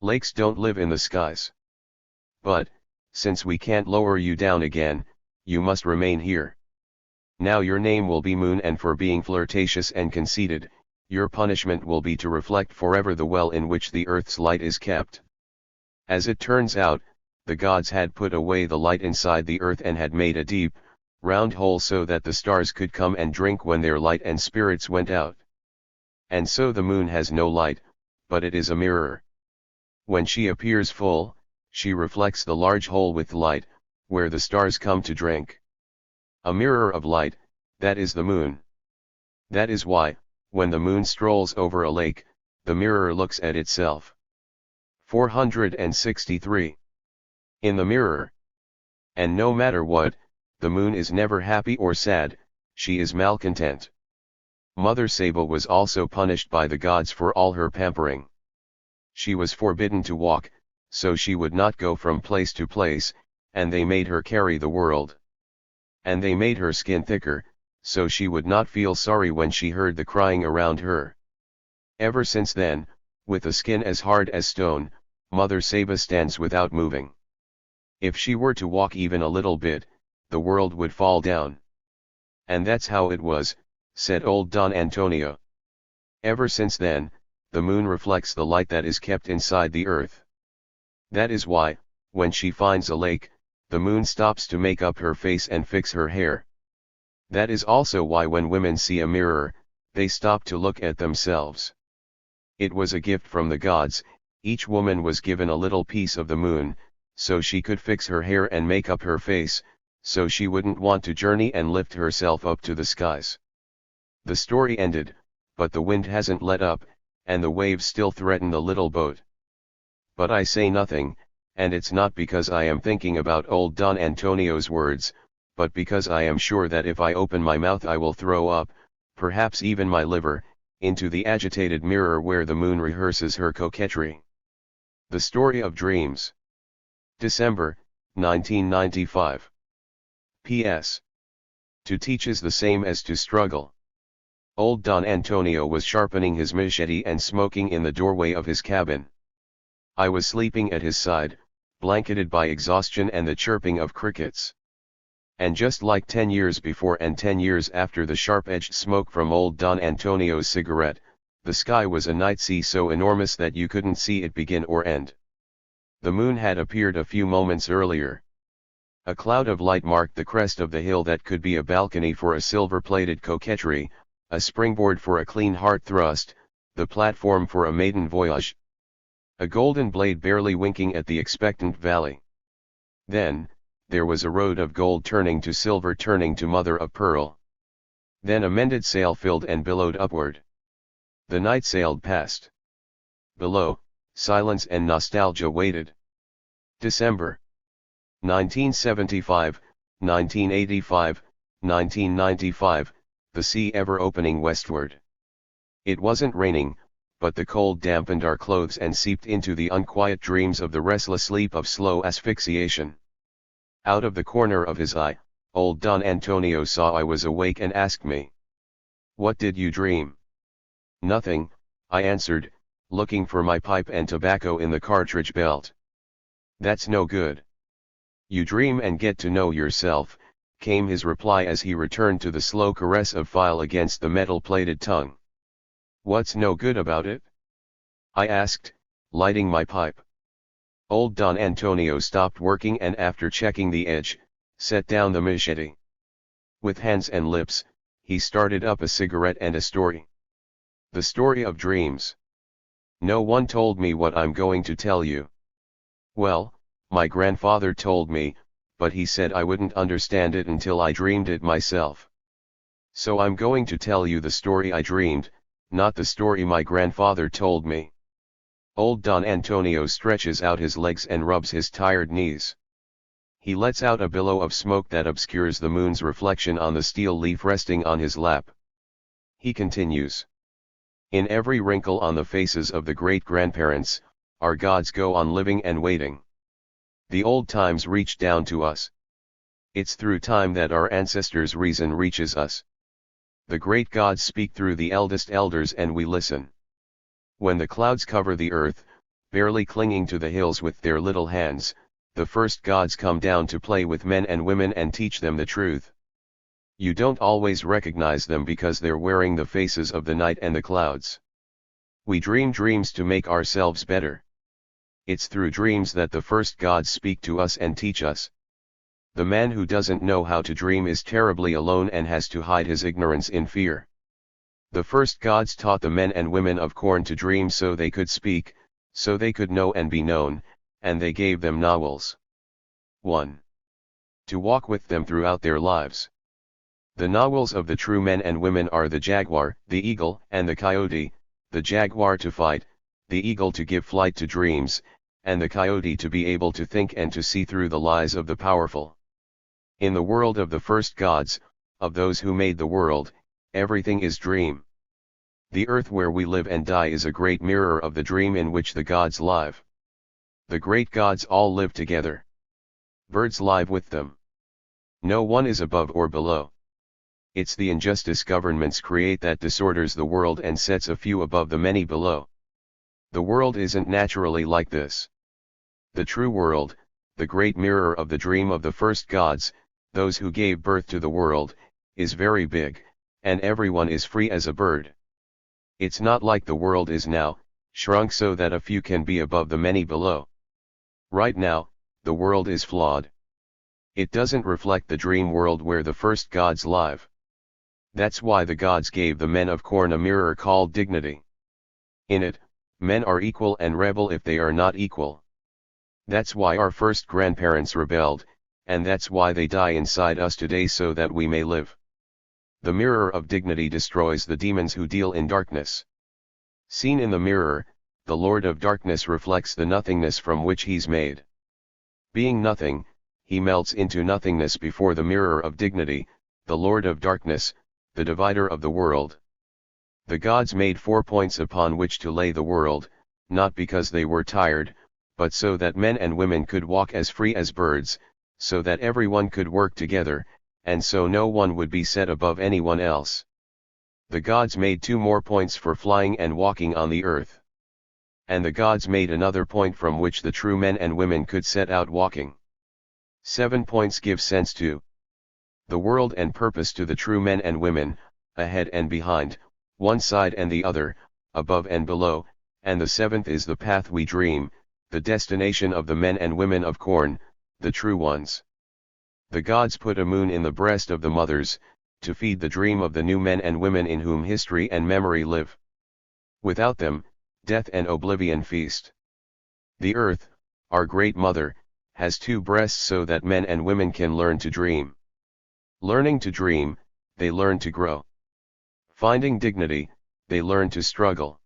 Lakes don't live in the skies. But, since we can't lower you down again, you must remain here. Now your name will be Moon, and for being flirtatious and conceited, your punishment will be to reflect forever the well in which the earth's light is kept." As it turns out, the gods had put away the light inside the earth and had made a deep, round hole so that the stars could come and drink when their light and spirits went out. And so the moon has no light, but it is a mirror. When she appears full, she reflects the large hole with light, where the stars come to drink. A mirror of light, that is the moon. That is why, when the moon strolls over a lake, the mirror looks at itself. 463. In the mirror. And no matter what, the moon is never happy or sad, she is malcontent. Mother Saba was also punished by the gods for all her pampering. She was forbidden to walk, so she would not go from place to place, and they made her carry the world. And they made her skin thicker, so she would not feel sorry when she heard the crying around her. Ever since then, with a skin as hard as stone, Mother Saba stands without moving. If she were to walk even a little bit, the world would fall down. And that's how it was, said old Don Antonio. Ever since then, the moon reflects the light that is kept inside the earth. That is why, when she finds a lake, the moon stops to make up her face and fix her hair. That is also why when women see a mirror, they stop to look at themselves. It was a gift from the gods. Each woman was given a little piece of the moon, so she could fix her hair and make up her face, so she wouldn't want to journey and lift herself up to the skies. The story ended, but the wind hasn't let up, and the waves still threaten the little boat. But I say nothing, and it's not because I am thinking about old Don Antonio's words, but because I am sure that if I open my mouth I will throw up, perhaps even my liver, into the agitated mirror where the moon rehearses her coquetry. The Story of Dreams. December, 1995. P.S. To teach is the same as to struggle. Old Don Antonio was sharpening his machete and smoking in the doorway of his cabin. I was sleeping at his side, blanketed by exhaustion and the chirping of crickets. And just like 10 years before and 10 years after the sharp-edged smoke from old Don Antonio's cigarette, the sky was a night sea so enormous that you couldn't see it begin or end. The moon had appeared a few moments earlier. A cloud of light marked the crest of the hill that could be a balcony for a silver-plated coquetry, a springboard for a clean heart thrust, the platform for a maiden voyage. A golden blade barely winking at the expectant valley. Then, there was a road of gold turning to silver, turning to mother of pearl. Then a mended sail filled and billowed upward. The night sailed past. Below, silence and nostalgia waited. December 1975, 1985, 1995, the sea ever opening westward. It wasn't raining, but the cold dampened our clothes and seeped into the unquiet dreams of the restless sleep of slow asphyxiation. Out of the corner of his eye, old Don Antonio saw I was awake and asked me, "What did you dream?" "Nothing," I answered, looking for my pipe and tobacco in the cartridge belt. "That's no good. You dream and get to know yourself," came his reply as he returned to the slow caress of file against the metal-plated tongue. "What's no good about it?" I asked, lighting my pipe. Old Don Antonio stopped working and after checking the edge, set down the machete. With hands and lips, he started up a cigarette and a story. The story of dreams. No one told me what I'm going to tell you. Well, my grandfather told me, but he said I wouldn't understand it until I dreamed it myself. So I'm going to tell you the story I dreamed, not the story my grandfather told me. Old Don Antonio stretches out his legs and rubs his tired knees. He lets out a billow of smoke that obscures the moon's reflection on the steel leaf resting on his lap. He continues. In every wrinkle on the faces of the great-grandparents, our gods go on living and waiting. The old times reach down to us. It's through time that our ancestors' reason reaches us. The great gods speak through the eldest elders and we listen. When the clouds cover the earth, barely clinging to the hills with their little hands, the first gods come down to play with men and women and teach them the truth. You don't always recognize them because they're wearing the faces of the night and the clouds. We dream dreams to make ourselves better. It's through dreams that the first gods speak to us and teach us. The man who doesn't know how to dream is terribly alone and has to hide his ignorance in fear. The first gods taught the men and women of Korn to dream so they could speak, so they could know and be known, and they gave them nawals. 1. To walk with them throughout their lives. The nawals of the true men and women are the jaguar, the eagle, and the coyote, the jaguar to fight, the eagle to give flight to dreams, and the coyote to be able to think and to see through the lies of the powerful. In the world of the first gods, of those who made the world, everything is dream. The earth where we live and die is a great mirror of the dream in which the gods live. The great gods all live together. Birds live with them. No one is above or below. It's the injustice governments create that disorders the world and sets a few above the many below. The world isn't naturally like this. The true world, the great mirror of the dream of the first gods, those who gave birth to the world, is very big, and everyone is free as a bird. It's not like the world is now, shrunk so that a few can be above the many below. Right now, the world is flawed. It doesn't reflect the dream world where the first gods live. That's why the gods gave the men of Korn a mirror called dignity. In it, men are equal and rebel if they are not equal. That's why our first grandparents rebelled, and that's why they die inside us today so that we may live. The mirror of dignity destroys the demons who deal in darkness. Seen in the mirror, the Lord of Darkness reflects the nothingness from which he's made. Being nothing, he melts into nothingness before the mirror of dignity, the Lord of Darkness, the divider of the world. The gods made 4 points upon which to lay the world, not because they were tired, but so that men and women could walk as free as birds, so that everyone could work together, and so no one would be set above anyone else. The gods made 2 more points for flying and walking on the earth. And the gods made another point from which the true men and women could set out walking. 7 points give sense to the world and purpose to the true men and women, ahead and behind, one side and the other, above and below, and the 7th is the path we dream, the destination of the men and women of Korn, the true ones. The gods put a moon in the breast of the mothers, to feed the dream of the new men and women in whom history and memory live. Without them, death and oblivion feast. The earth, our great mother, has 2 breasts so that men and women can learn to dream. Learning to dream, they learn to grow. Finding dignity, they learn to struggle.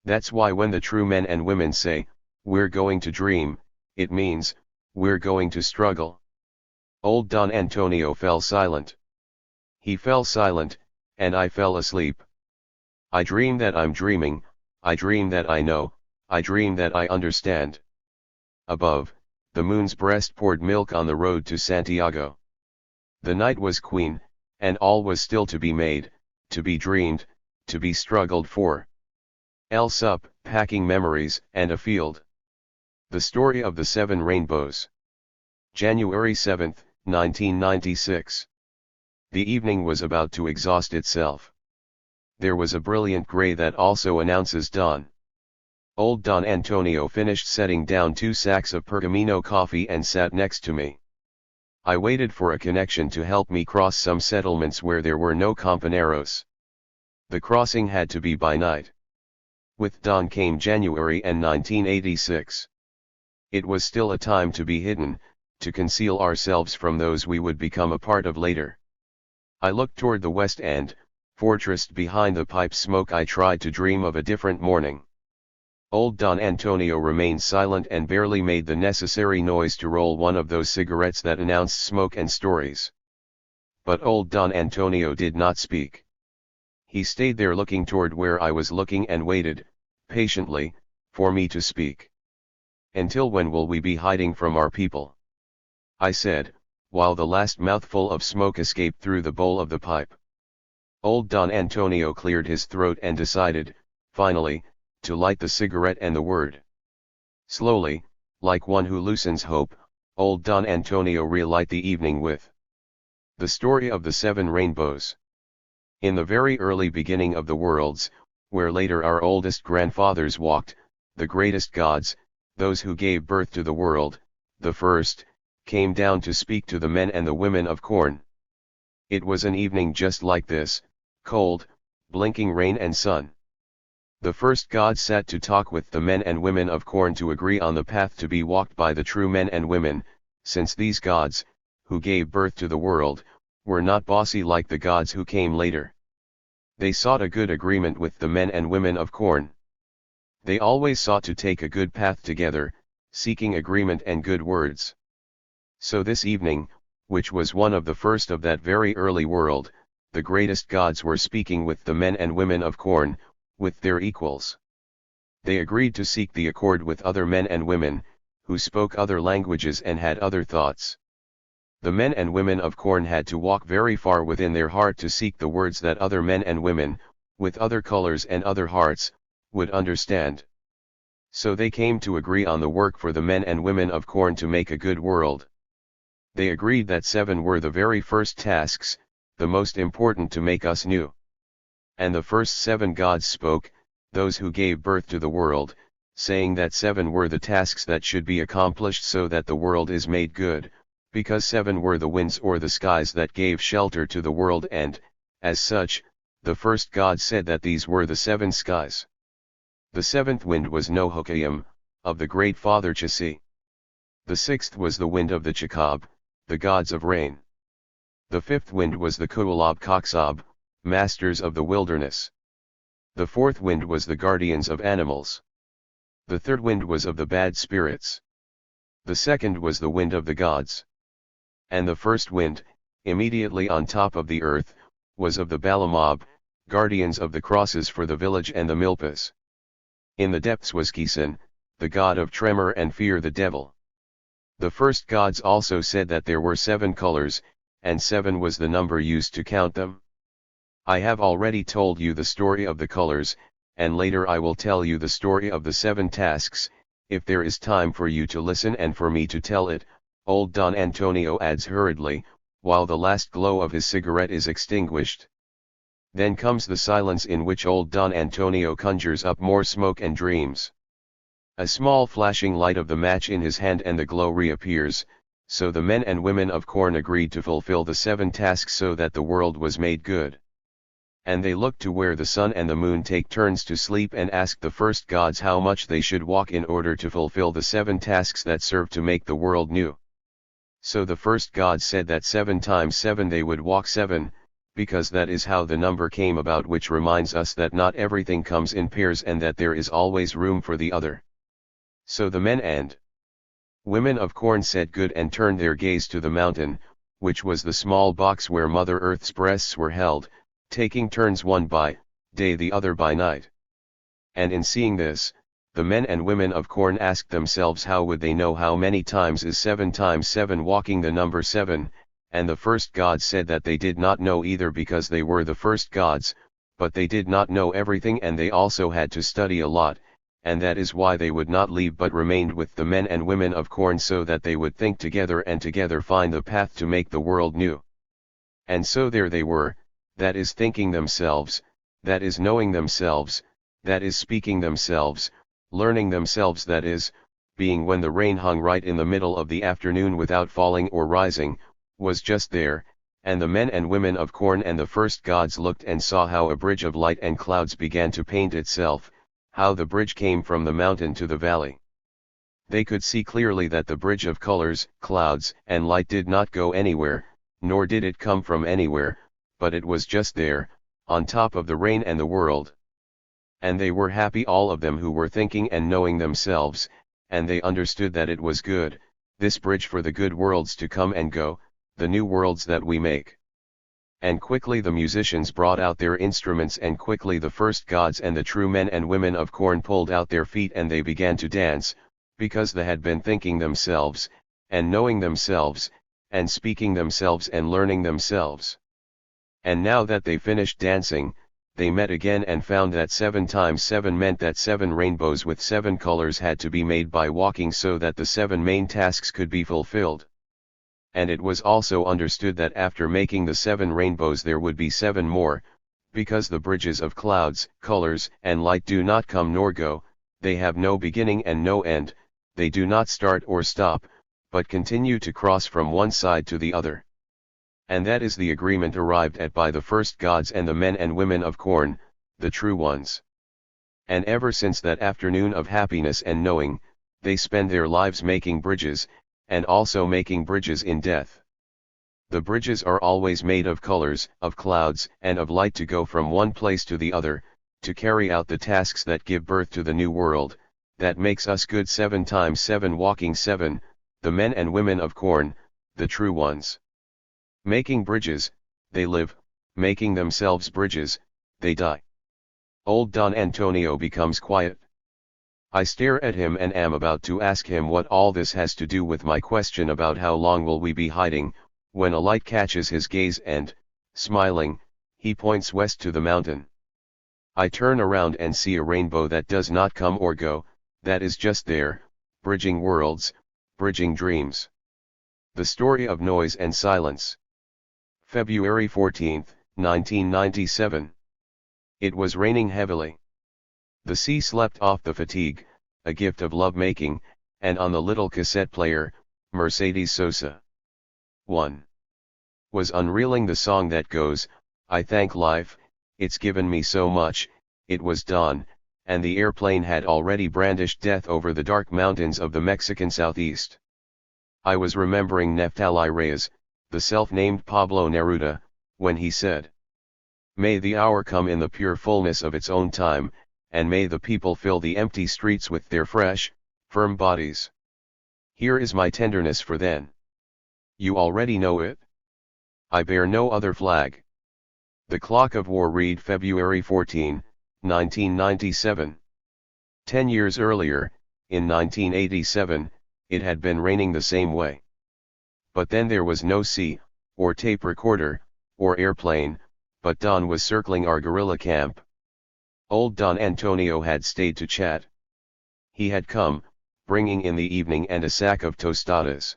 That's why when the true men and women say, "We're going to dream," it means, we're going to struggle. Old Don Antonio fell silent. He fell silent, and I fell asleep. I dream that I'm dreaming, I dream that I know, I dream that I understand. Above, the moon's breast poured milk on the road to Santiago. The night was queen, and all was still to be made, to be dreamed, to be struggled for. El Sup, packing memories, and a field. The story of the 7 rainbows. January 7, 1996. The evening was about to exhaust itself. There was a brilliant gray that also announces dawn. Old Don Antonio finished setting down 2 sacks of Pergamino coffee and sat next to me. I waited for a connection to help me cross some settlements where there were no companeros. The crossing had to be by night. With dawn came January and 1986. It was still a time to be hidden, to conceal ourselves from those we would become a part of later. I looked toward the west and, fortressed behind the pipe smoke, I tried to dream of a different morning. Old Don Antonio remained silent and barely made the necessary noise to roll one of those cigarettes that announced smoke and stories. But old Don Antonio did not speak. He stayed there looking toward where I was looking and waited, patiently, for me to speak. "Until when will we be hiding from our people?" I said, while the last mouthful of smoke escaped through the bowl of the pipe. Old Don Antonio cleared his throat and decided, finally, to light the cigarette and the word. Slowly, like one who loosens hope, old Don Antonio relight the evening with the story of the 7 rainbows. In the very early beginning of the worlds, where later our oldest grandfathers walked, the greatest gods, those who gave birth to the world, the first, came down to speak to the men and the women of corn. It was an evening just like this, cold, blinking rain and sun. The first god sat to talk with the men and women of corn to agree on the path to be walked by the true men and women, since these gods, who gave birth to the world, were not bossy like the gods who came later. They sought a good agreement with the men and women of corn. They always sought to take a good path together, seeking agreement and good words. So this evening, which was one of the first of that very early world, the greatest gods were speaking with the men and women of corn, with their equals. They agreed to seek the accord with other men and women, who spoke other languages and had other thoughts. The men and women of corn had to walk very far within their heart to seek the words that other men and women, with other colors and other hearts, would understand. So they came to agree on the work for the men and women of corn to make a good world. They agreed that 7 were the very first tasks, the most important to make us new. And the first 7 gods spoke, those who gave birth to the world, saying that 7 were the tasks that should be accomplished so that the world is made good, because 7 were the winds or the skies that gave shelter to the world, and, as such, the first god said that these were the 7 skies. The 7th wind was Nohokayam, of the great father Chasi. The 6th was the wind of the Chakab, the gods of rain. The 5th wind was the Kualab Koksab, masters of the wilderness. The 4th wind was the guardians of animals. The 3rd wind was of the bad spirits. The 2nd was the wind of the gods. And the 1st wind, immediately on top of the earth, was of the Balamob, guardians of the crosses for the village and the milpas. In the depths was Kisan, the god of tremor and fear, the devil. The first gods also said that there were 7 colors, and 7 was the number used to count them. I have already told you the story of the colors, and later I will tell you the story of the 7 tasks, if there is time for you to listen and for me to tell it, old Don Antonio adds hurriedly, while the last glow of his cigarette is extinguished. Then comes the silence in which old Don Antonio conjures up more smoke and dreams. A small flashing light of the match in his hand and the glow reappears, so the men and women of corn agreed to fulfill the 7 tasks so that the world was made good. And they looked to where the sun and the moon take turns to sleep and asked the first gods how much they should walk in order to fulfill the 7 tasks that serve to make the world new. So the first gods said that 7 times 7 they would walk 7, because that is how the number came about, which reminds us that not everything comes in pairs and that there is always room for the other. So the men and women of corn said good and turned their gaze to the mountain, which was the small box where Mother Earth's breasts were held, taking turns one by day the other by night. And in seeing this, the men and women of corn asked themselves how would they know how many times is 7 times 7 walking the number 7, and the first gods said that they did not know either because they were the first gods, but they did not know everything and they also had to study a lot, and that is why they would not leave but remained with the men and women of corn so that they would think together and together find the path to make the world new. And so there they were, that is thinking themselves, that is knowing themselves, that is speaking themselves, learning themselves, that is, being when the rain hung right in the middle of the afternoon without falling or rising, was just there, and the men and women of corn and the first gods looked and saw how a bridge of light and clouds began to paint itself, how the bridge came from the mountain to the valley. They could see clearly that the bridge of colors, clouds, and light did not go anywhere, nor did it come from anywhere, but it was just there, on top of the rain and the world. And they were happy, all of them who were thinking and knowing themselves, and they understood that it was good, this bridge for the good worlds to come and go, the new worlds that we make. And quickly the musicians brought out their instruments, and quickly the first gods and the true men and women of corn pulled out their feet, and they began to dance, because they had been thinking themselves, and knowing themselves, and speaking themselves and learning themselves. And now that they finished dancing, they met again and found that 7 times 7 meant that 7 rainbows with 7 colors had to be made by walking, so that the 7 main tasks could be fulfilled. And it was also understood that after making the 7 rainbows there would be 7 more, because the bridges of clouds, colors, and light do not come nor go, they have no beginning and no end, they do not start or stop, but continue to cross from one side to the other. And that is the agreement arrived at by the first gods and the men and women of corn, the true ones. And ever since that afternoon of happiness and knowing, they spend their lives making bridges, and also making bridges in death. The bridges are always made of colors, of clouds, and of light to go from one place to the other, to carry out the tasks that give birth to the new world, that makes us good 7 times 7 walking 7, the men and women of corn, the true ones. Making bridges, they live, making themselves bridges, they die. Old Don Antonio becomes quiet. I stare at him and am about to ask him what all this has to do with my question about how long will we be hiding, when a light catches his gaze and, smiling, he points west to the mountain. I turn around and see a rainbow that does not come or go, that is just there, bridging worlds, bridging dreams. The story of noise and silence. February 14, 1997. It was raining heavily. The sea slept off the fatigue, a gift of love-making, and on the little cassette player, Mercedes Sosa 1. Was unreeling the song that goes, I thank life, it's given me so much. It was dawn, and the airplane had already brandished death over the dark mountains of the Mexican southeast. I was remembering Neftali Reyes, the self-named Pablo Neruda, when he said, may the hour come in the pure fullness of its own time, and may the people fill the empty streets with their fresh, firm bodies. Here is my tenderness for then. You already know it. I bear no other flag. The Clock of War. Read February 14, 1997. 10 years earlier, in 1987, it had been raining the same way. But then there was no sea, or tape recorder, or airplane, but Don was circling our guerrilla camp. Old Don Antonio had stayed to chat. He had come, bringing in the evening and a sack of tostadas.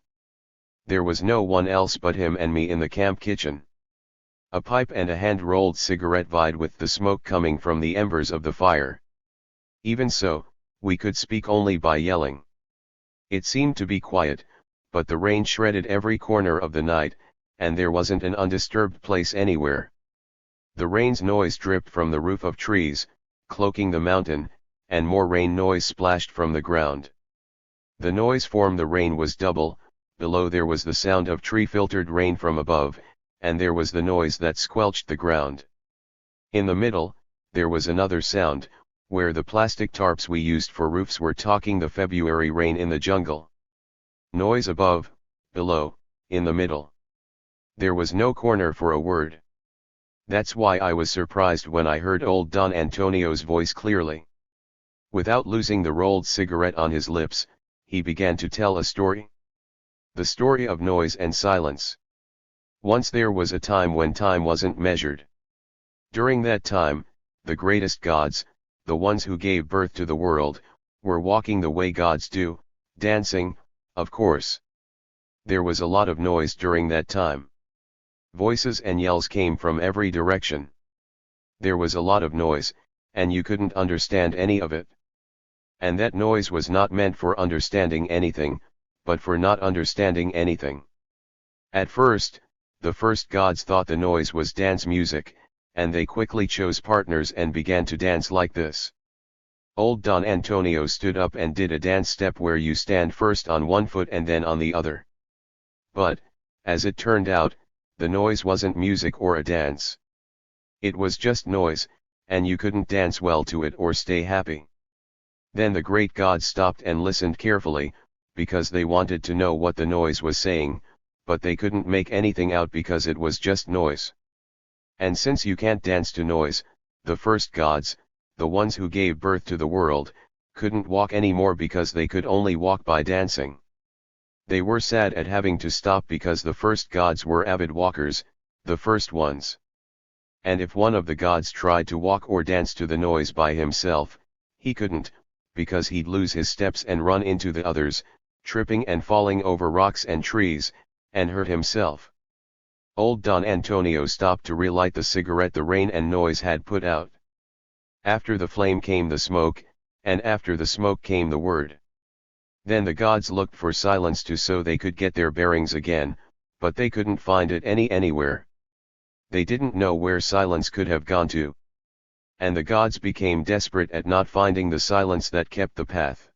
There was no one else but him and me in the camp kitchen. A pipe and a hand-rolled cigarette vied with the smoke coming from the embers of the fire. Even so, we could speak only by yelling. It seemed to be quiet, but the rain shredded every corner of the night, and there wasn't an undisturbed place anywhere. The rain's noise dripped from the roof of trees, cloaking the mountain, and more rain noise splashed from the ground. The noise from the rain was double. Below there was the sound of tree-filtered rain from above, and there was the noise that squelched the ground. In the middle, there was another sound, where the plastic tarps we used for roofs were talking the February rain in the jungle. Noise above, below, in the middle. There was no corner for a word. That's why I was surprised when I heard old Don Antonio's voice clearly. Without losing the rolled cigarette on his lips, he began to tell a story. The story of noise and silence. Once there was a time when time wasn't measured. During that time, the greatest gods, the ones who gave birth to the world, were walking the way gods do, dancing, of course. There was a lot of noise during that time. Voices and yells came from every direction. There was a lot of noise, and you couldn't understand any of it. And that noise was not meant for understanding anything, but for not understanding anything. At first, the first gods thought the noise was dance music, and they quickly chose partners and began to dance like this. Old Don Antonio stood up and did a dance step where you stand first on one foot and then on the other. But, as it turned out, the noise wasn't music or a dance. It was just noise, and you couldn't dance well to it or stay happy. Then the great gods stopped and listened carefully, because they wanted to know what the noise was saying, but they couldn't make anything out because it was just noise. And since you can't dance to noise, the first gods, the ones who gave birth to the world, couldn't walk anymore because they could only walk by dancing. They were sad at having to stop because the first gods were avid walkers, the first ones. And if one of the gods tried to walk or dance to the noise by himself, he couldn't, because he'd lose his steps and run into the others, tripping and falling over rocks and trees, and hurt himself. Old Don Antonio stopped to relight the cigarette the rain and noise had put out. After the flame came the smoke, and after the smoke came the word. Then the gods looked for silence so they could get their bearings again, but they couldn't find it anywhere. They didn't know where silence could have gone to. And the gods became desperate at not finding the silence that kept the path.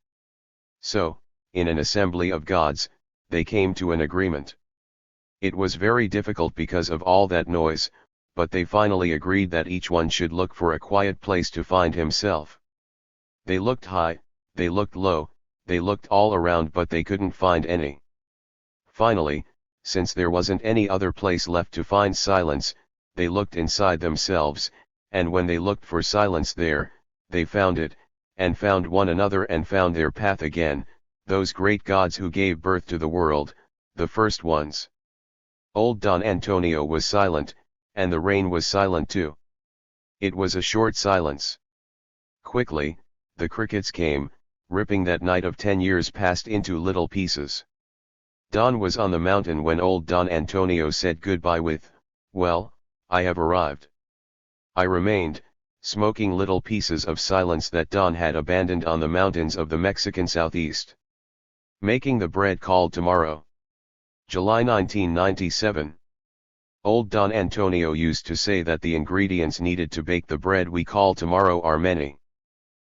So, in an assembly of gods, they came to an agreement. It was very difficult because of all that noise, but they finally agreed that each one should look for a quiet place to find himself. They looked high, they looked low, they looked all around, but they couldn't find any. Finally, since there wasn't any other place left to find silence, they looked inside themselves, and when they looked for silence there, they found it, and found one another and found their path again, those great gods who gave birth to the world, the first ones. Old Don Antonio was silent, and the rain was silent too. It was a short silence. Quickly, the crickets came, ripping that night of 10 years past into little pieces. Dawn was on the mountain when old Don Antonio said goodbye with, "Well, I have arrived." I remained, smoking little pieces of silence that Don had abandoned on the mountains of the Mexican southeast. Making the bread called tomorrow. July 1997. Old Don Antonio used to say that the ingredients needed to bake the bread we call tomorrow are many.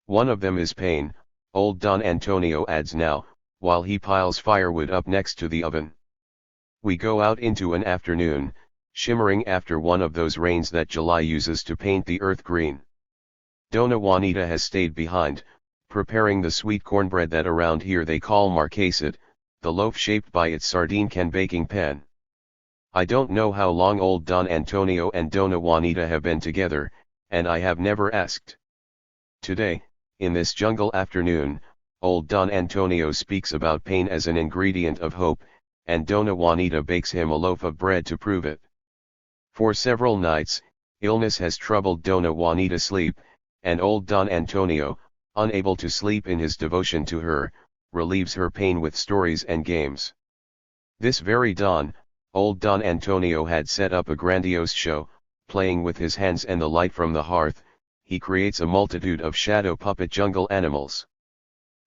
One of them is pain, old Don Antonio adds now, while he piles firewood up next to the oven. We go out into an afternoon, shimmering after one of those rains that July uses to paint the earth green. Dona Juanita has stayed behind, preparing the sweet cornbread that around here they call marquesate, the loaf shaped by its sardine can baking pan. I don't know how long old Don Antonio and Dona Juanita have been together, and I have never asked. Today, in this jungle afternoon, old Don Antonio speaks about pain as an ingredient of hope, and Dona Juanita bakes him a loaf of bread to prove it. For several nights, illness has troubled Dona Juanita's sleep, and old Don Antonio, unable to sleep in his devotion to her, relieves her pain with stories and games. This very dawn, old Don Antonio had set up a grandiose show, playing with his hands and the light from the hearth. He creates a multitude of shadow puppet jungle animals.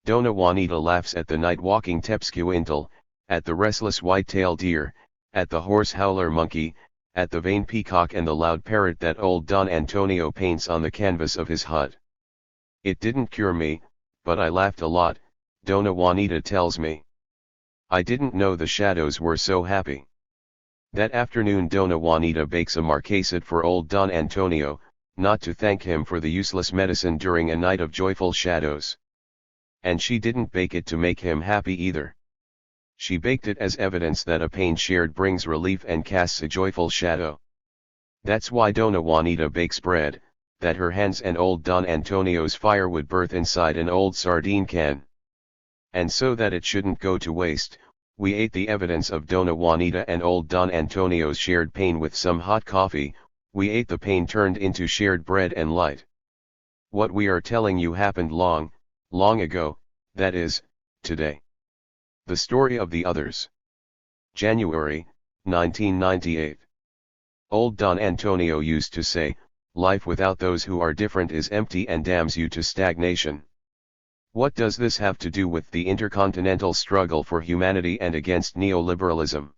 Dona Juanita laughs at the night-walking Tepscuintle, at the restless white-tailed deer, at the horse howler monkey, at the vain peacock and the loud parrot that old Don Antonio paints on the canvas of his hut. It didn't cure me, but I laughed a lot, Dona Juanita tells me. I didn't know the shadows were so happy. That afternoon Dona Juanita bakes a marquesate for old Don Antonio, not to thank him for the useless medicine during a night of joyful shadows. And she didn't bake it to make him happy either. She baked it as evidence that a pain shared brings relief and casts a joyful shadow. That's why Dona Juanita bakes bread, that her hands and old Don Antonio's firewood birth inside an old sardine can. And so that it shouldn't go to waste, we ate the evidence of Dona Juanita and old Don Antonio's shared pain with some hot coffee. We ate the pain turned into shared bread and light. What we are telling you happened long, long ago, that is, today. The story of the others. January, 1998. Old Don Antonio used to say, life without those who are different is empty and damns you to stagnation. What does this have to do with the intercontinental struggle for humanity and against neoliberalism?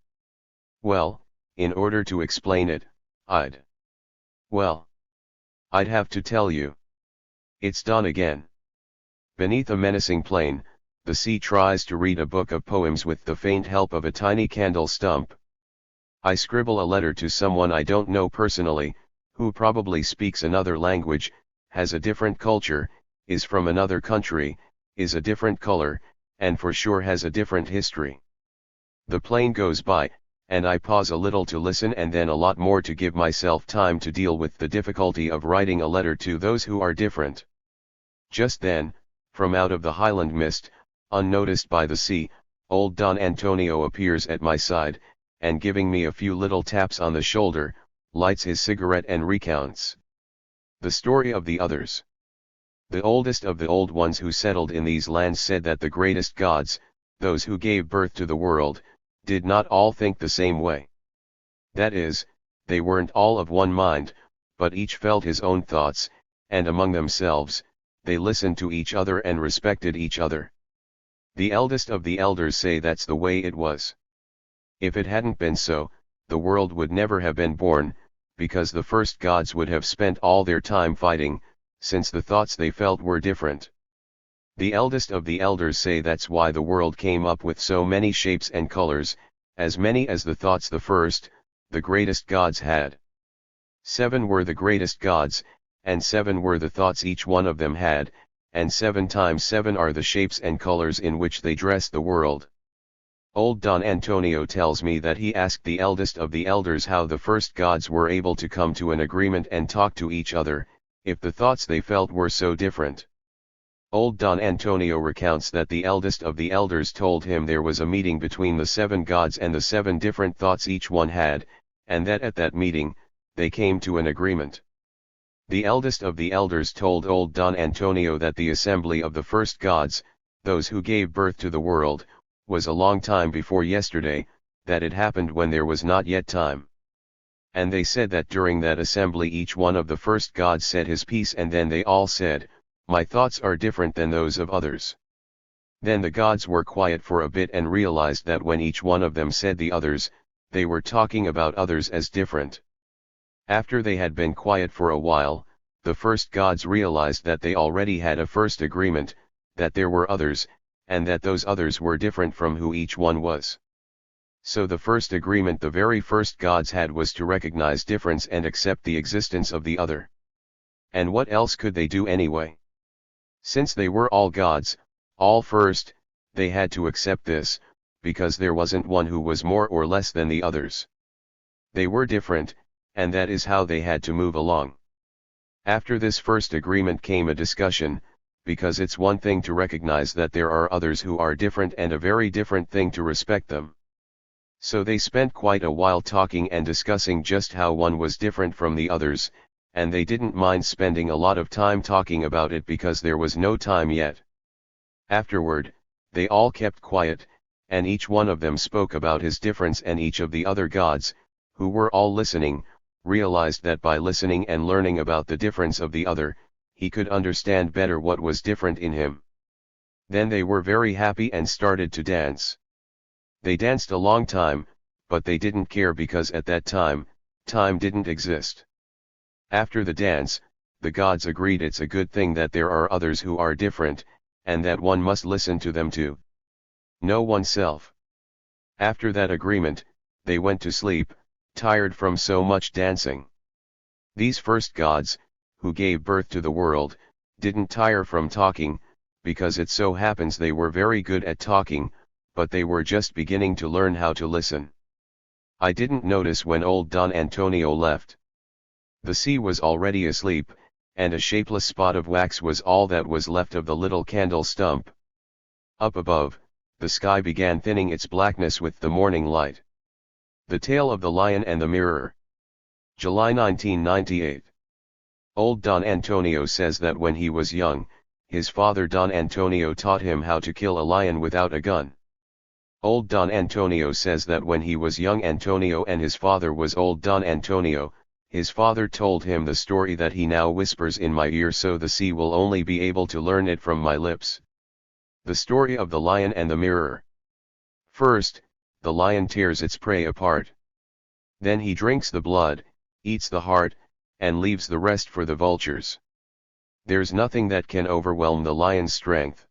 Well, in order to explain it, I'd have to tell you. It's Don again. Beneath a menacing plane, the sea tries to read a book of poems with the faint help of a tiny candle stump. I scribble a letter to someone I don't know personally, who probably speaks another language, has a different culture, is from another country, is a different color, and for sure has a different history. The plane goes by, and I pause a little to listen and then a lot more to give myself time to deal with the difficulty of writing a letter to those who are different. Just then, from out of the highland mist, unnoticed by the sea, old Don Antonio appears at my side, and giving me a few little taps on the shoulder, lights his cigarette and recounts the story of the others. The oldest of the old ones who settled in these lands said that the greatest gods, those who gave birth to the world, did not all think the same way. That is, they weren't all of one mind, but each felt his own thoughts, and among themselves, they listened to each other and respected each other. The eldest of the elders say that's the way it was. If it hadn't been so, the world would never have been born, because the first gods would have spent all their time fighting, since the thoughts they felt were different. The eldest of the elders say that's why the world came up with so many shapes and colors, as many as the thoughts the first, the greatest gods had. 7 were the greatest gods, and 7 were the thoughts each one of them had, and 7 times 7 are the shapes and colors in which they dressed the world. Old Don Antonio tells me that he asked the eldest of the elders how the first gods were able to come to an agreement and talk to each other, if the thoughts they felt were so different. Old Don Antonio recounts that the eldest of the elders told him there was a meeting between the 7 gods and the 7 different thoughts each one had, and that at that meeting, they came to an agreement. The eldest of the elders told old Don Antonio that the assembly of the first gods, those who gave birth to the world, was a long time before yesterday, that it happened when there was not yet time. And they said that during that assembly each one of the first gods said his piece and then they all said, "My thoughts are different than those of others." Then the gods were quiet for a bit and realized that when each one of them said the others, they were talking about others as different. After they had been quiet for a while, the first gods realized that they already had a first agreement, that there were others, and that those others were different from who each one was. So the first agreement the very first gods had was to recognize difference and accept the existence of the other. And what else could they do anyway? Since they were all gods, all first, they had to accept this, because there wasn't one who was more or less than the others. They were different, and that is how they had to move along. After this first agreement came a discussion, because it's one thing to recognize that there are others who are different and a very different thing to respect them. So they spent quite a while talking and discussing just how one was different from the others, and they didn't mind spending a lot of time talking about it because there was no time yet. Afterward, they all kept quiet, and each one of them spoke about his difference, and each of the other gods, who were all listening, realized that by listening and learning about the difference of the other, he could understand better what was different in him. Then they were very happy and started to dance. They danced a long time, but they didn't care because at that time, time didn't exist. After the dance, the gods agreed it's a good thing that there are others who are different, and that one must listen to them too. Know oneself. After that agreement, they went to sleep, tired from so much dancing. These first gods, who gave birth to the world, didn't tire from talking, because it so happens they were very good at talking, but they were just beginning to learn how to listen. I didn't notice when old Don Antonio left. The sea was already asleep, and a shapeless spot of wax was all that was left of the little candle stump. Up above, the sky began thinning its blackness with the morning light. The Tale of the Lion and the Mirror. July 1998. Old Don Antonio says that when he was young, his father Don Antonio taught him how to kill a lion without a gun. Old Don Antonio says that when he was young Antonio and his father was old Don Antonio, his father told him the story that he now whispers in my ear so the sea will only be able to learn it from my lips. The story of the lion and the mirror. First, the lion tears its prey apart. Then he drinks the blood, eats the heart, and leaves the rest for the vultures. There's nothing that can overwhelm the lion's strength.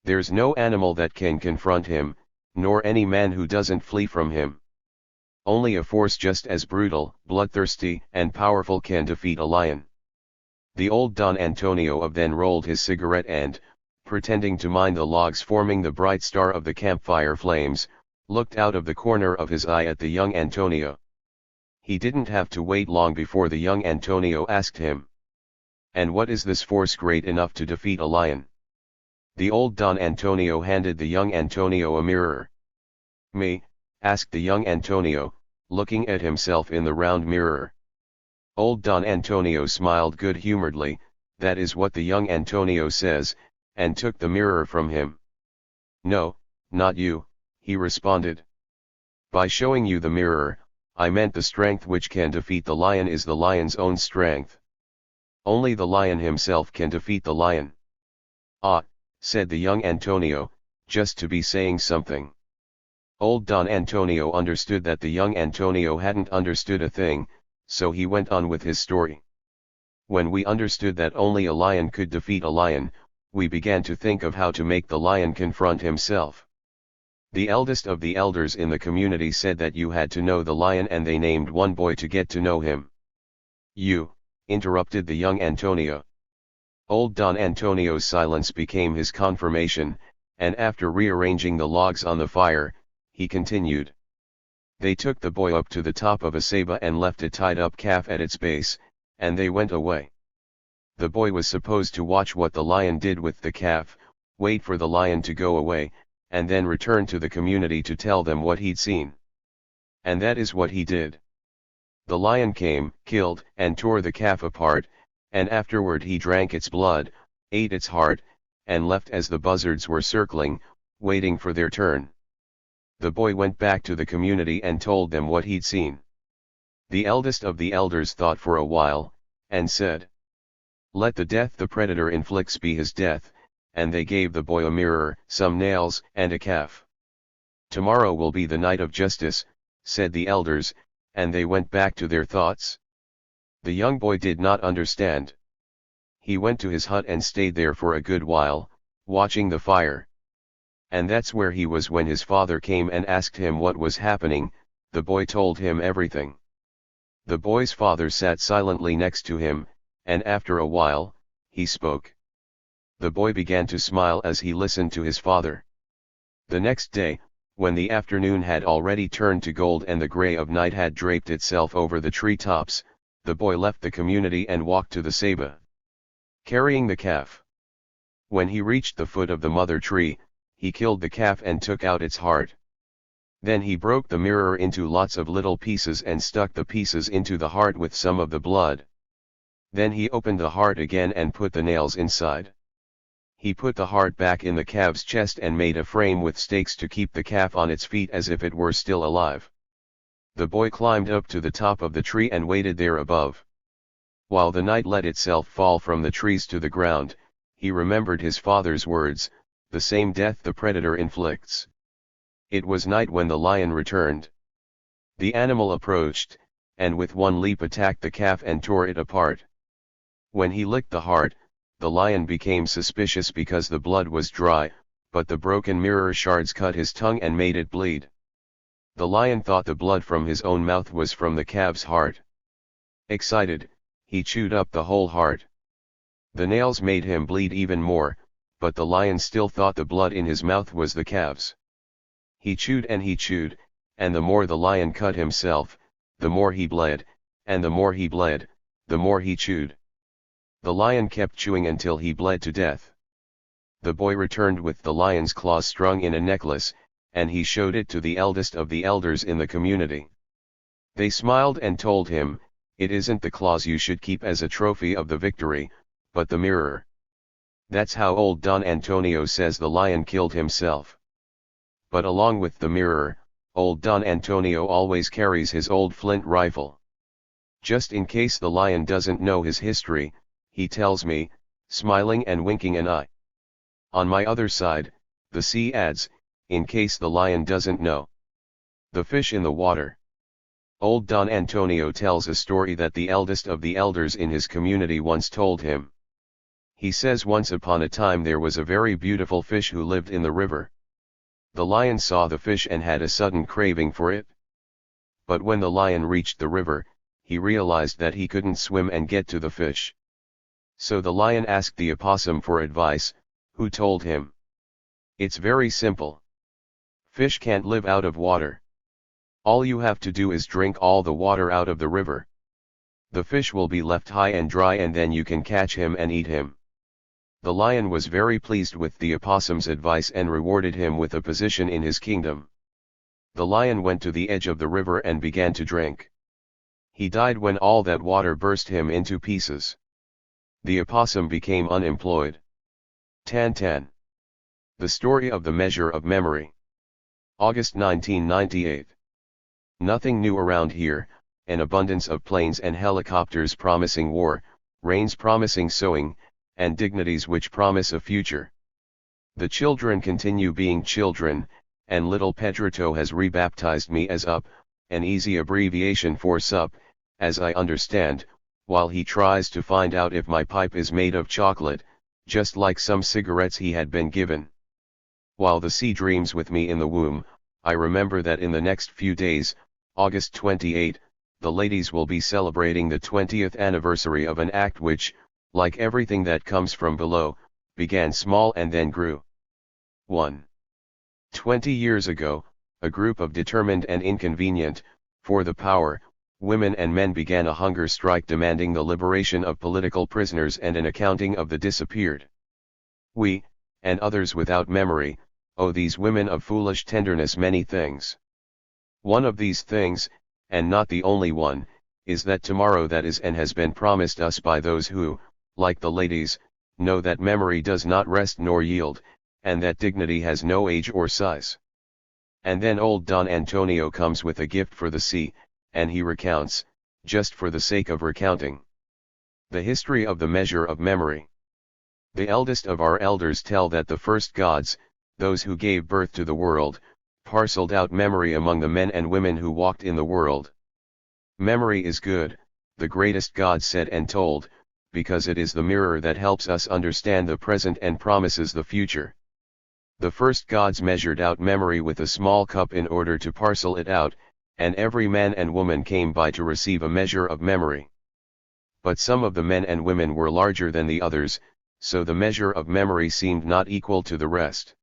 There's no animal that can confront him, nor any man who doesn't flee from him. Only a force just as brutal, bloodthirsty, and powerful can defeat a lion. The old Don Antonio of then rolled his cigarette and, pretending to mind the logs forming the bright star of the campfire flames, looked out of the corner of his eye at the young Antonio. He didn't have to wait long before the young Antonio asked him, "And what is this force great enough to defeat a lion?" The old Don Antonio handed the young Antonio a mirror. "Me?" asked the young Antonio, looking at himself in the round mirror. Old Don Antonio smiled good-humoredly. "That is what the young Antonio says," and took the mirror from him. "No, not you," he responded. "By showing you the mirror, I meant the strength which can defeat the lion is the lion's own strength. Only the lion himself can defeat the lion." "Ah," said the young Antonio, just to be saying something. Old Don Antonio understood that the young Antonio hadn't understood a thing, so he went on with his story. "When we understood that only a lion could defeat a lion, we began to think of how to make the lion confront himself. The eldest of the elders in the community said that you had to know the lion, and they named one boy to get to know him." "You," interrupted the young Antonio. Old Don Antonio's silence became his confirmation, and after rearranging the logs on the fire, he continued. "They took the boy up to the top of a ceiba and left a tied-up calf at its base, and they went away. The boy was supposed to watch what the lion did with the calf, wait for the lion to go away, and then return to the community to tell them what he'd seen. And that is what he did. The lion came, killed, and tore the calf apart, and afterward he drank its blood, ate its heart, and left as the buzzards were circling, waiting for their turn. The boy went back to the community and told them what he'd seen. The eldest of the elders thought for a while, and said, 'Let the death the predator inflicts be his death,' and they gave the boy a mirror, some nails, and a calf. 'Tomorrow will be the night of justice,' said the elders, and they went back to their thoughts. The young boy did not understand. He went to his hut and stayed there for a good while, watching the fire. And that's where he was when his father came and asked him what was happening. The boy told him everything. The boy's father sat silently next to him, and after a while, he spoke. The boy began to smile as he listened to his father. The next day, when the afternoon had already turned to gold and the gray of night had draped itself over the treetops, the boy left the community and walked to the ceiba, carrying the calf. When he reached the foot of the mother tree, he killed the calf and took out its heart. Then he broke the mirror into lots of little pieces and stuck the pieces into the heart with some of the blood. Then he opened the heart again and put the nails inside. He put the heart back in the calf's chest and made a frame with stakes to keep the calf on its feet as if it were still alive. The boy climbed up to the top of the tree and waited there above. While the night let itself fall from the trees to the ground, he remembered his father's words, "The same death the predator inflicts." It was night when the lion returned. The animal approached, and with one leap attacked the calf and tore it apart. When he licked the heart, the lion became suspicious because the blood was dry, but the broken mirror shards cut his tongue and made it bleed. The lion thought the blood from his own mouth was from the calf's heart. Excited, he chewed up the whole heart. The nails made him bleed even more, but the lion still thought the blood in his mouth was the calf's. He chewed, and the more the lion cut himself, the more he bled, and the more he bled, the more he chewed. The lion kept chewing until he bled to death. The boy returned with the lion's claws strung in a necklace, and he showed it to the eldest of the elders in the community. They smiled and told him, "It isn't the claws you should keep as a trophy of the victory, but the mirror." That's how old Don Antonio says the lion killed himself. But along with the mirror, old Don Antonio always carries his old flint rifle. Just in case the lion doesn't know his history, he tells me, smiling and winking an eye. On my other side, the sea adds, in case the lion doesn't know. The fish in the water. Old Don Antonio tells a story that the eldest of the elders in his community once told him. He says once upon a time there was a very beautiful fish who lived in the river. The lion saw the fish and had a sudden craving for it. But when the lion reached the river, he realized that he couldn't swim and get to the fish. So the lion asked the opossum for advice, who told him, "It's very simple. Fish can't live out of water. All you have to do is drink all the water out of the river. The fish will be left high and dry and then you can catch him and eat him." The lion was very pleased with the opossum's advice and rewarded him with a position in his kingdom. The lion went to the edge of the river and began to drink. He died when all that water burst him into pieces. The opossum became unemployed. 1010. The Story of the Measure of Memory. August 1998. Nothing new around here, an abundance of planes and helicopters promising war, rains promising sowing, and dignities which promise a future. The children continue being children, and little Pedrito has rebaptized me as Up, an easy abbreviation for Sup, as I understand, while he tries to find out if my pipe is made of chocolate, just like some cigarettes he had been given. While the sea dreams with me in the womb, I remember that in the next few days, August 28, the ladies will be celebrating the 20th anniversary of an act which, like everything that comes from below, began small and then grew. 1. 20 years ago, a group of determined and inconvenient, for the power, women and men began a hunger strike demanding the liberation of political prisoners and an accounting of the disappeared. We, and others without memory, owe these women of foolish tenderness many things. One of these things, and not the only one, is that tomorrow that is and has been promised us by those who, like the ladies, know that memory does not rest nor yield, and that dignity has no age or size. And then old Don Antonio comes with a gift for the sea, and he recounts, just for the sake of recounting, the history of the measure of memory. The eldest of our elders tell that the first gods, those who gave birth to the world, parceled out memory among the men and women who walked in the world. Memory is good, the greatest God said and told, because it is the mirror that helps us understand the present and promises the future. The first gods measured out memory with a small cup in order to parcel it out, and every man and woman came by to receive a measure of memory. But some of the men and women were larger than the others, so the measure of memory seemed not equal to the rest.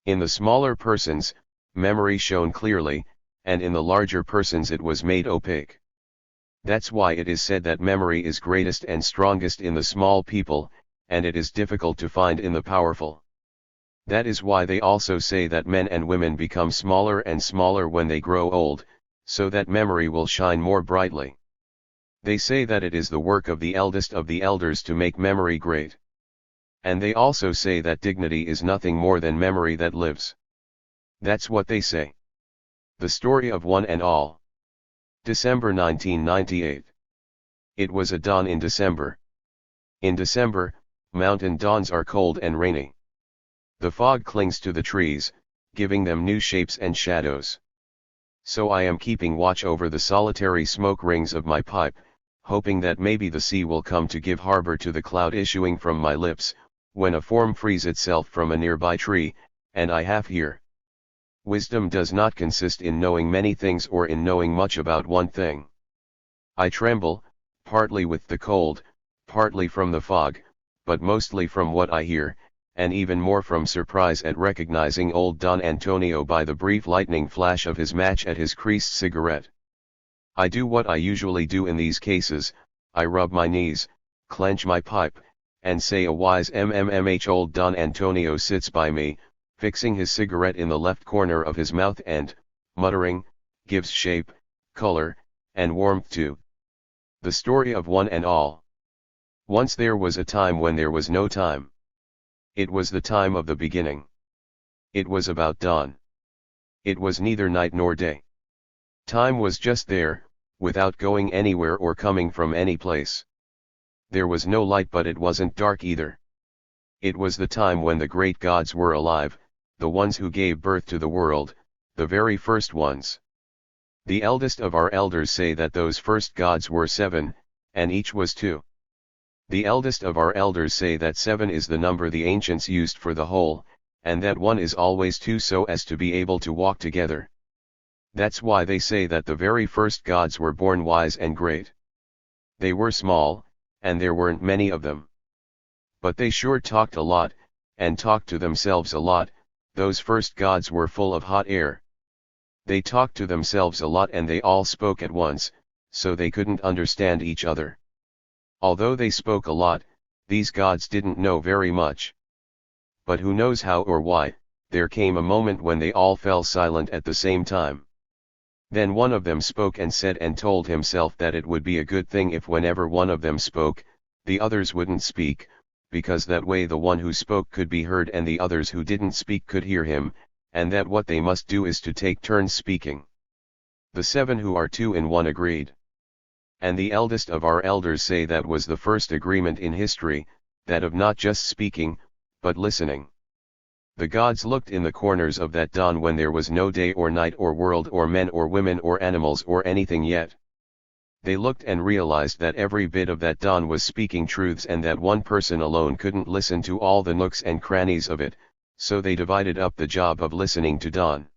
In the smaller persons, memory shone clearly, and in the larger persons it was made opaque. That's why it is said that memory is greatest and strongest in the small people, and it is difficult to find in the powerful. That is why they also say that men and women become smaller and smaller when they grow old, so that memory will shine more brightly. They say that it is the work of the eldest of the elders to make memory great. And they also say that dignity is nothing more than memory that lives. That's what they say. The Story of One and All. December 1998. It was a dawn in December. In December, mountain dawns are cold and rainy. The fog clings to the trees, giving them new shapes and shadows. So I am keeping watch over the solitary smoke rings of my pipe, hoping that maybe the sea will come to give harbor to the cloud issuing from my lips, when a form frees itself from a nearby tree, and I half hear. Wisdom does not consist in knowing many things or in knowing much about one thing. I tremble, partly with the cold, partly from the fog, but mostly from what I hear, and even more from surprise at recognizing old Don Antonio by the brief lightning flash of his match at his creased cigarette. I do what I usually do in these cases, I rub my knees, clench my pipe, and say a wise mmmh. Old Don Antonio sits by me, fixing his cigarette in the left corner of his mouth and, muttering, gives shape, color, and warmth to the story of one and all. Once there was a time when there was no time. It was the time of the beginning. It was about dawn. It was neither night nor day. Time was just there, without going anywhere or coming from any place. There was no light, but it wasn't dark either. It was the time when the great gods were alive, the ones who gave birth to the world, the very first ones. The eldest of our elders say that those first gods were 7, and each was 2. The eldest of our elders say that 7 is the number the ancients used for the whole, and that 1 is always 2 so as to be able to walk together. That's why they say that the very first gods were born wise and great. They were small, and there weren't many of them. But they sure talked a lot, and talked to themselves a lot. Those first gods were full of hot air. They talked to themselves a lot and they all spoke at once, so they couldn't understand each other. Although they spoke a lot, these gods didn't know very much. But who knows how or why, there came a moment when they all fell silent at the same time. Then one of them spoke and said and told himself that it would be a good thing if whenever one of them spoke, the others wouldn't speak, because that way the one who spoke could be heard and the others who didn't speak could hear him, and that what they must do is to take turns speaking. The 7 who are 2 in 1 agreed. And the eldest of our elders say that was the first agreement in history, that of not just speaking, but listening. The gods looked in the corners of that dawn when there was no day or night or world or men or women or animals or anything yet. They looked and realized that every bit of that dawn was speaking truths and that one person alone couldn't listen to all the nooks and crannies of it, so they divided up the job of listening to dawn.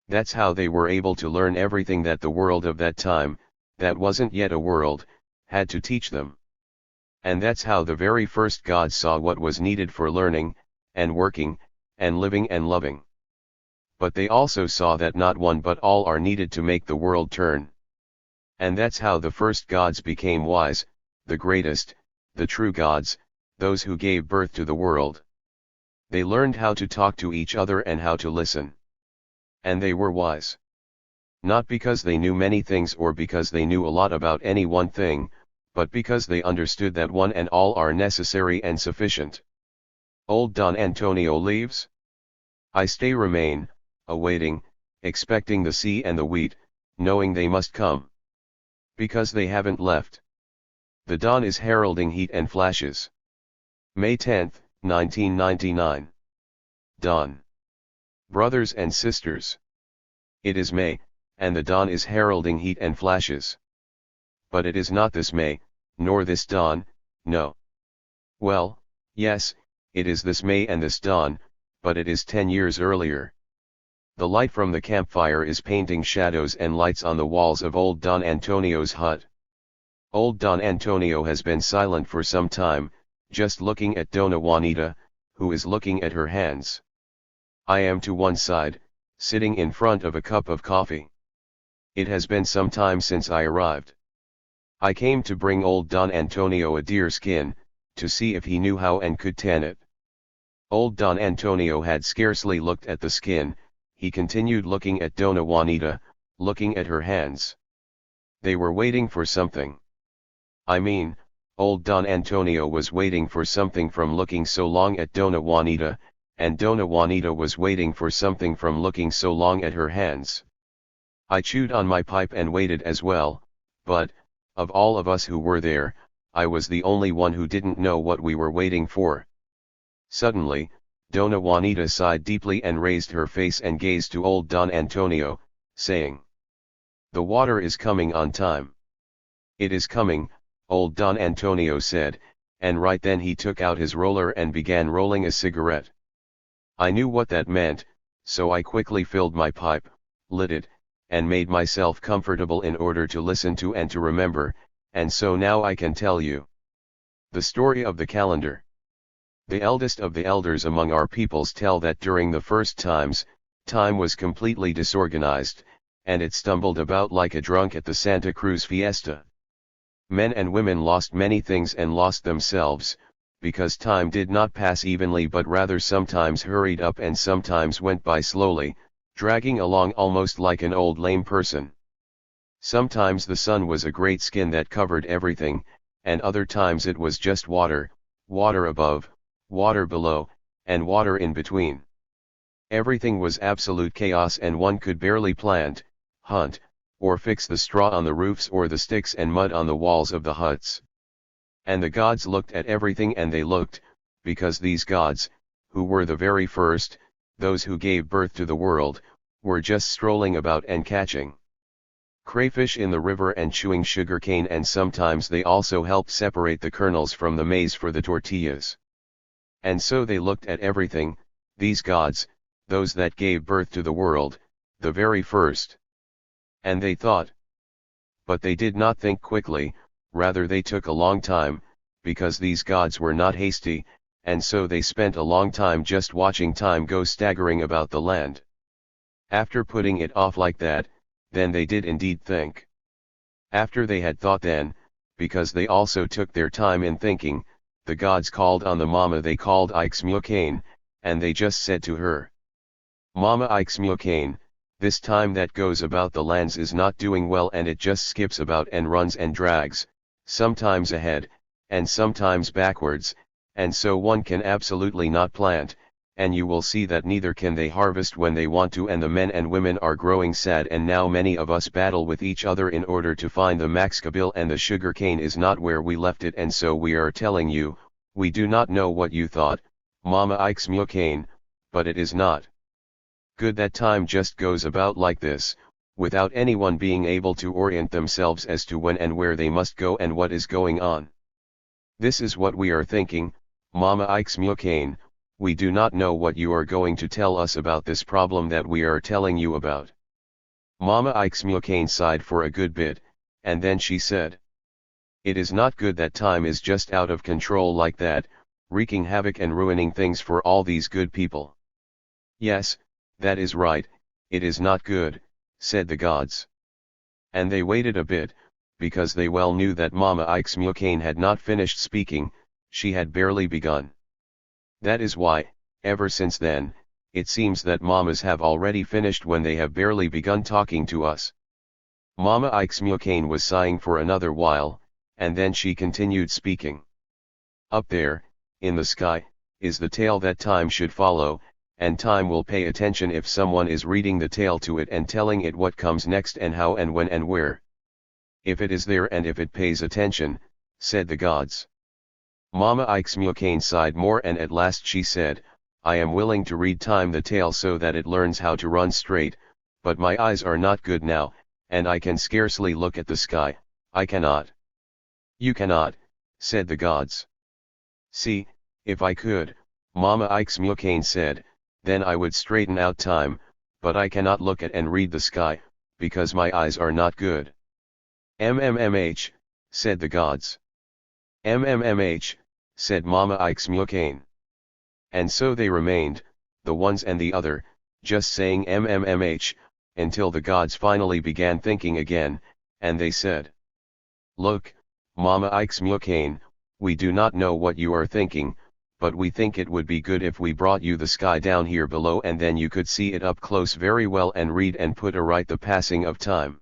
That's how they were able to learn everything that the world of that time, that wasn't yet a world, had to teach them. And that's how the very first gods saw what was needed for learning, and working, and living and loving. But they also saw that not one but all are needed to make the world turn. And that's how the first gods became wise, the greatest, the true gods, those who gave birth to the world. They learned how to talk to each other and how to listen. And they were wise. Not because they knew many things or because they knew a lot about any one thing, but because they understood that one and all are necessary and sufficient. Old Don Antonio leaves. I stay remain, awaiting, expecting the sea and the wheat, knowing they must come. Because they haven't left. The dawn is heralding heat and flashes. May 10, 1999. Dawn. Brothers and sisters. It is May, and the dawn is heralding heat and flashes. But it is not this May, nor this dawn, no. Well, yes, it is this May and this dawn, but it is 10 years earlier. The light from the campfire is painting shadows and lights on the walls of old Don Antonio's hut. Old Don Antonio has been silent for some time, just looking at Dona Juanita, who is looking at her hands. I am to one side, sitting in front of a cup of coffee. It has been some time since I arrived. I came to bring old Don Antonio a deer skin, to see if he knew how and could tan it. Old Don Antonio had scarcely looked at the skin. He continued looking at Dona Juanita, looking at her hands. They were waiting for something. I mean, old Don Antonio was waiting for something from looking so long at Dona Juanita, and Dona Juanita was waiting for something from looking so long at her hands. I chewed on my pipe and waited as well, but, of all of us who were there, I was the only one who didn't know what we were waiting for. Suddenly, Dona Juanita sighed deeply and raised her face and gazed to old Don Antonio, saying, "The water is coming on time." "It is coming," old Don Antonio said, and right then he took out his roller and began rolling a cigarette. I knew what that meant, so I quickly filled my pipe, lit it, and made myself comfortable in order to listen to and to remember, and so now I can tell you the story of the calendar. The eldest of the elders among our peoples tell that during the first times, time was completely disorganized, and it stumbled about like a drunk at the Santa Cruz fiesta. Men and women lost many things and lost themselves, because time did not pass evenly but rather sometimes hurried up and sometimes went by slowly, dragging along almost like an old lame person. Sometimes the sun was a great skin that covered everything, and other times it was just water, water above, water below, and water in between. Everything was absolute chaos and one could barely plant, hunt, or fix the straw on the roofs or the sticks and mud on the walls of the huts. And the gods looked at everything and they looked, because these gods, who were the very first, those who gave birth to the world, were just strolling about and catching crayfish in the river and chewing sugarcane, and sometimes they also helped separate the kernels from the maize for the tortillas. And so they looked at everything, these gods, those that gave birth to the world, the very first. And they thought. But they did not think quickly, rather they took a long time, because these gods were not hasty, and so they spent a long time just watching time go staggering about the land. After putting it off like that, then they did indeed think. After they had thought then, because they also took their time in thinking, the gods called on the mama they called Ixmuelkane, and they just said to her, Mama Ixmuelkane, this time that goes about the lands is not doing well, and it just skips about and runs and drags, sometimes ahead, and sometimes backwards, and so one can absolutely not plant, and you will see that neither can they harvest when they want to, and the men and women are growing sad, and now many of us battle with each other in order to find the maxkabil, and the sugar cane is not where we left it, and so we are telling you, we do not know what you thought, Mama Ixmuelkane, but it is not good that time just goes about like this, without anyone being able to orient themselves as to when and where they must go and what is going on. This is what we are thinking, Mama Ixmuelkane. We do not know what you are going to tell us about this problem that we are telling you about. Mama Ixmuelkane sighed for a good bit, and then she said, it is not good that time is just out of control like that, wreaking havoc and ruining things for all these good people. Yes, that is right, it is not good, said the gods. And they waited a bit, because they well knew that Mama Ixmuelkane had not finished speaking, she had barely begun. That is why, ever since then, it seems that mamas have already finished when they have barely begun talking to us. Mama Ixmuelkane was sighing for another while, and then she continued speaking. Up there, in the sky, is the tale that time should follow, and time will pay attention if someone is reading the tale to it and telling it what comes next and how and when and where. If it is there and if it pays attention, said the gods. Mama Ixmuelkane sighed more, and at last she said, I am willing to read time the tale so that it learns how to run straight, but my eyes are not good now, and I can scarcely look at the sky, I cannot. You cannot, said the gods. See, if I could, Mama Ixmuelkane said, then I would straighten out time, but I cannot look at and read the sky, because my eyes are not good. MMMH, said the gods. MMMH, said Mama Ixmuelkane. And so they remained, the ones and the other, just saying MMMH, until the gods finally began thinking again, and they said, Look, Mama Ixmuelkane, we do not know what you are thinking, but we think it would be good if we brought you the sky down here below, and then you could see it up close very well and read and put aright the passing of time.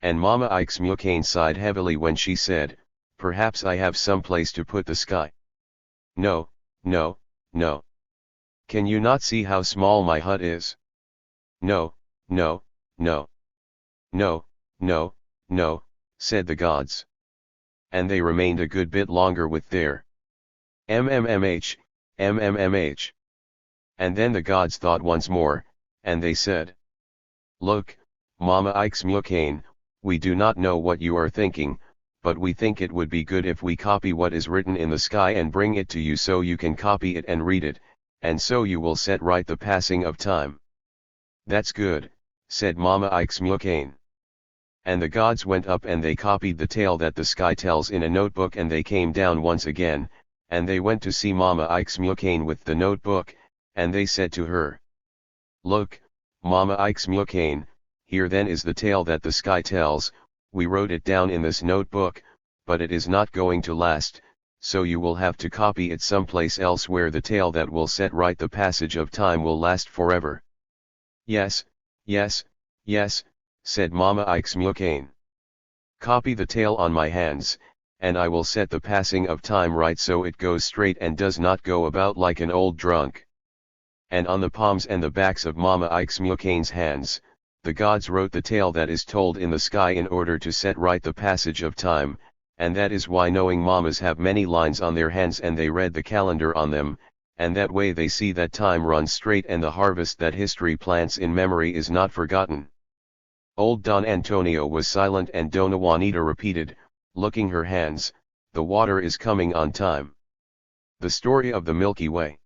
And Mama Ixmuelkane sighed heavily when she said, Perhaps I have some place to put the sky. No, no, no. Can you not see how small my hut is? No, no, no. No, no, no, said the gods. And they remained a good bit longer with their MMMH, MMMH. And then the gods thought once more, and they said, Look, Mama Ixmuelkane, we do not know what you are thinking, but we think it would be good if we copy what is written in the sky and bring it to you so you can copy it and read it, and so you will set right the passing of time. That's good, said Mama Ixmuelkane. And the gods went up and they copied the tale that the sky tells in a notebook, and they came down once again, and they went to see Mama Ixmuelkane with the notebook, and they said to her, Look, Mama Ixmuelkane, here then is the tale that the sky tells, we wrote it down in this notebook, but it is not going to last, so you will have to copy it someplace else where the tale that will set right the passage of time will last forever. Yes, yes, yes, said Mama Ixmuelkane. Copy the tale on my hands, and I will set the passing of time right so it goes straight and does not go about like an old drunk. And on the palms and the backs of Mama Ixmuelkane's hands, the gods wrote the tale that is told in the sky in order to set right the passage of time, and that is why knowing mamas have many lines on their hands and they read the calendar on them, and that way they see that time runs straight and the harvest that history plants in memory is not forgotten. Old Don Antonio was silent and Dona Juanita repeated, looking her hands, "The water is coming on time." The Story of the Milky Way.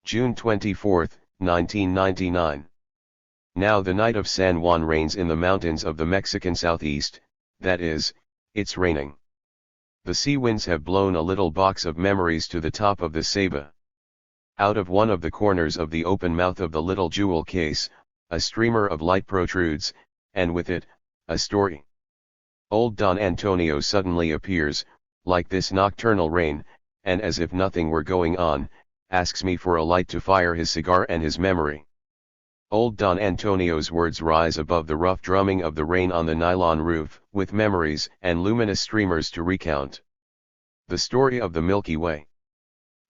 June 24, 1999. Now the night of San Juan rains in the mountains of the Mexican southeast, that is, it's raining. The sea winds have blown a little box of memories to the top of the ceiba. Out of one of the corners of the open mouth of the little jewel case, a streamer of light protrudes, and with it, a story. Old Don Antonio suddenly appears, like this nocturnal rain, and as if nothing were going on, asks me for a light to fire his cigar and his memory. Old Don Antonio's words rise above the rough drumming of the rain on the nylon roof, with memories and luminous streamers to recount. The story of the Milky Way.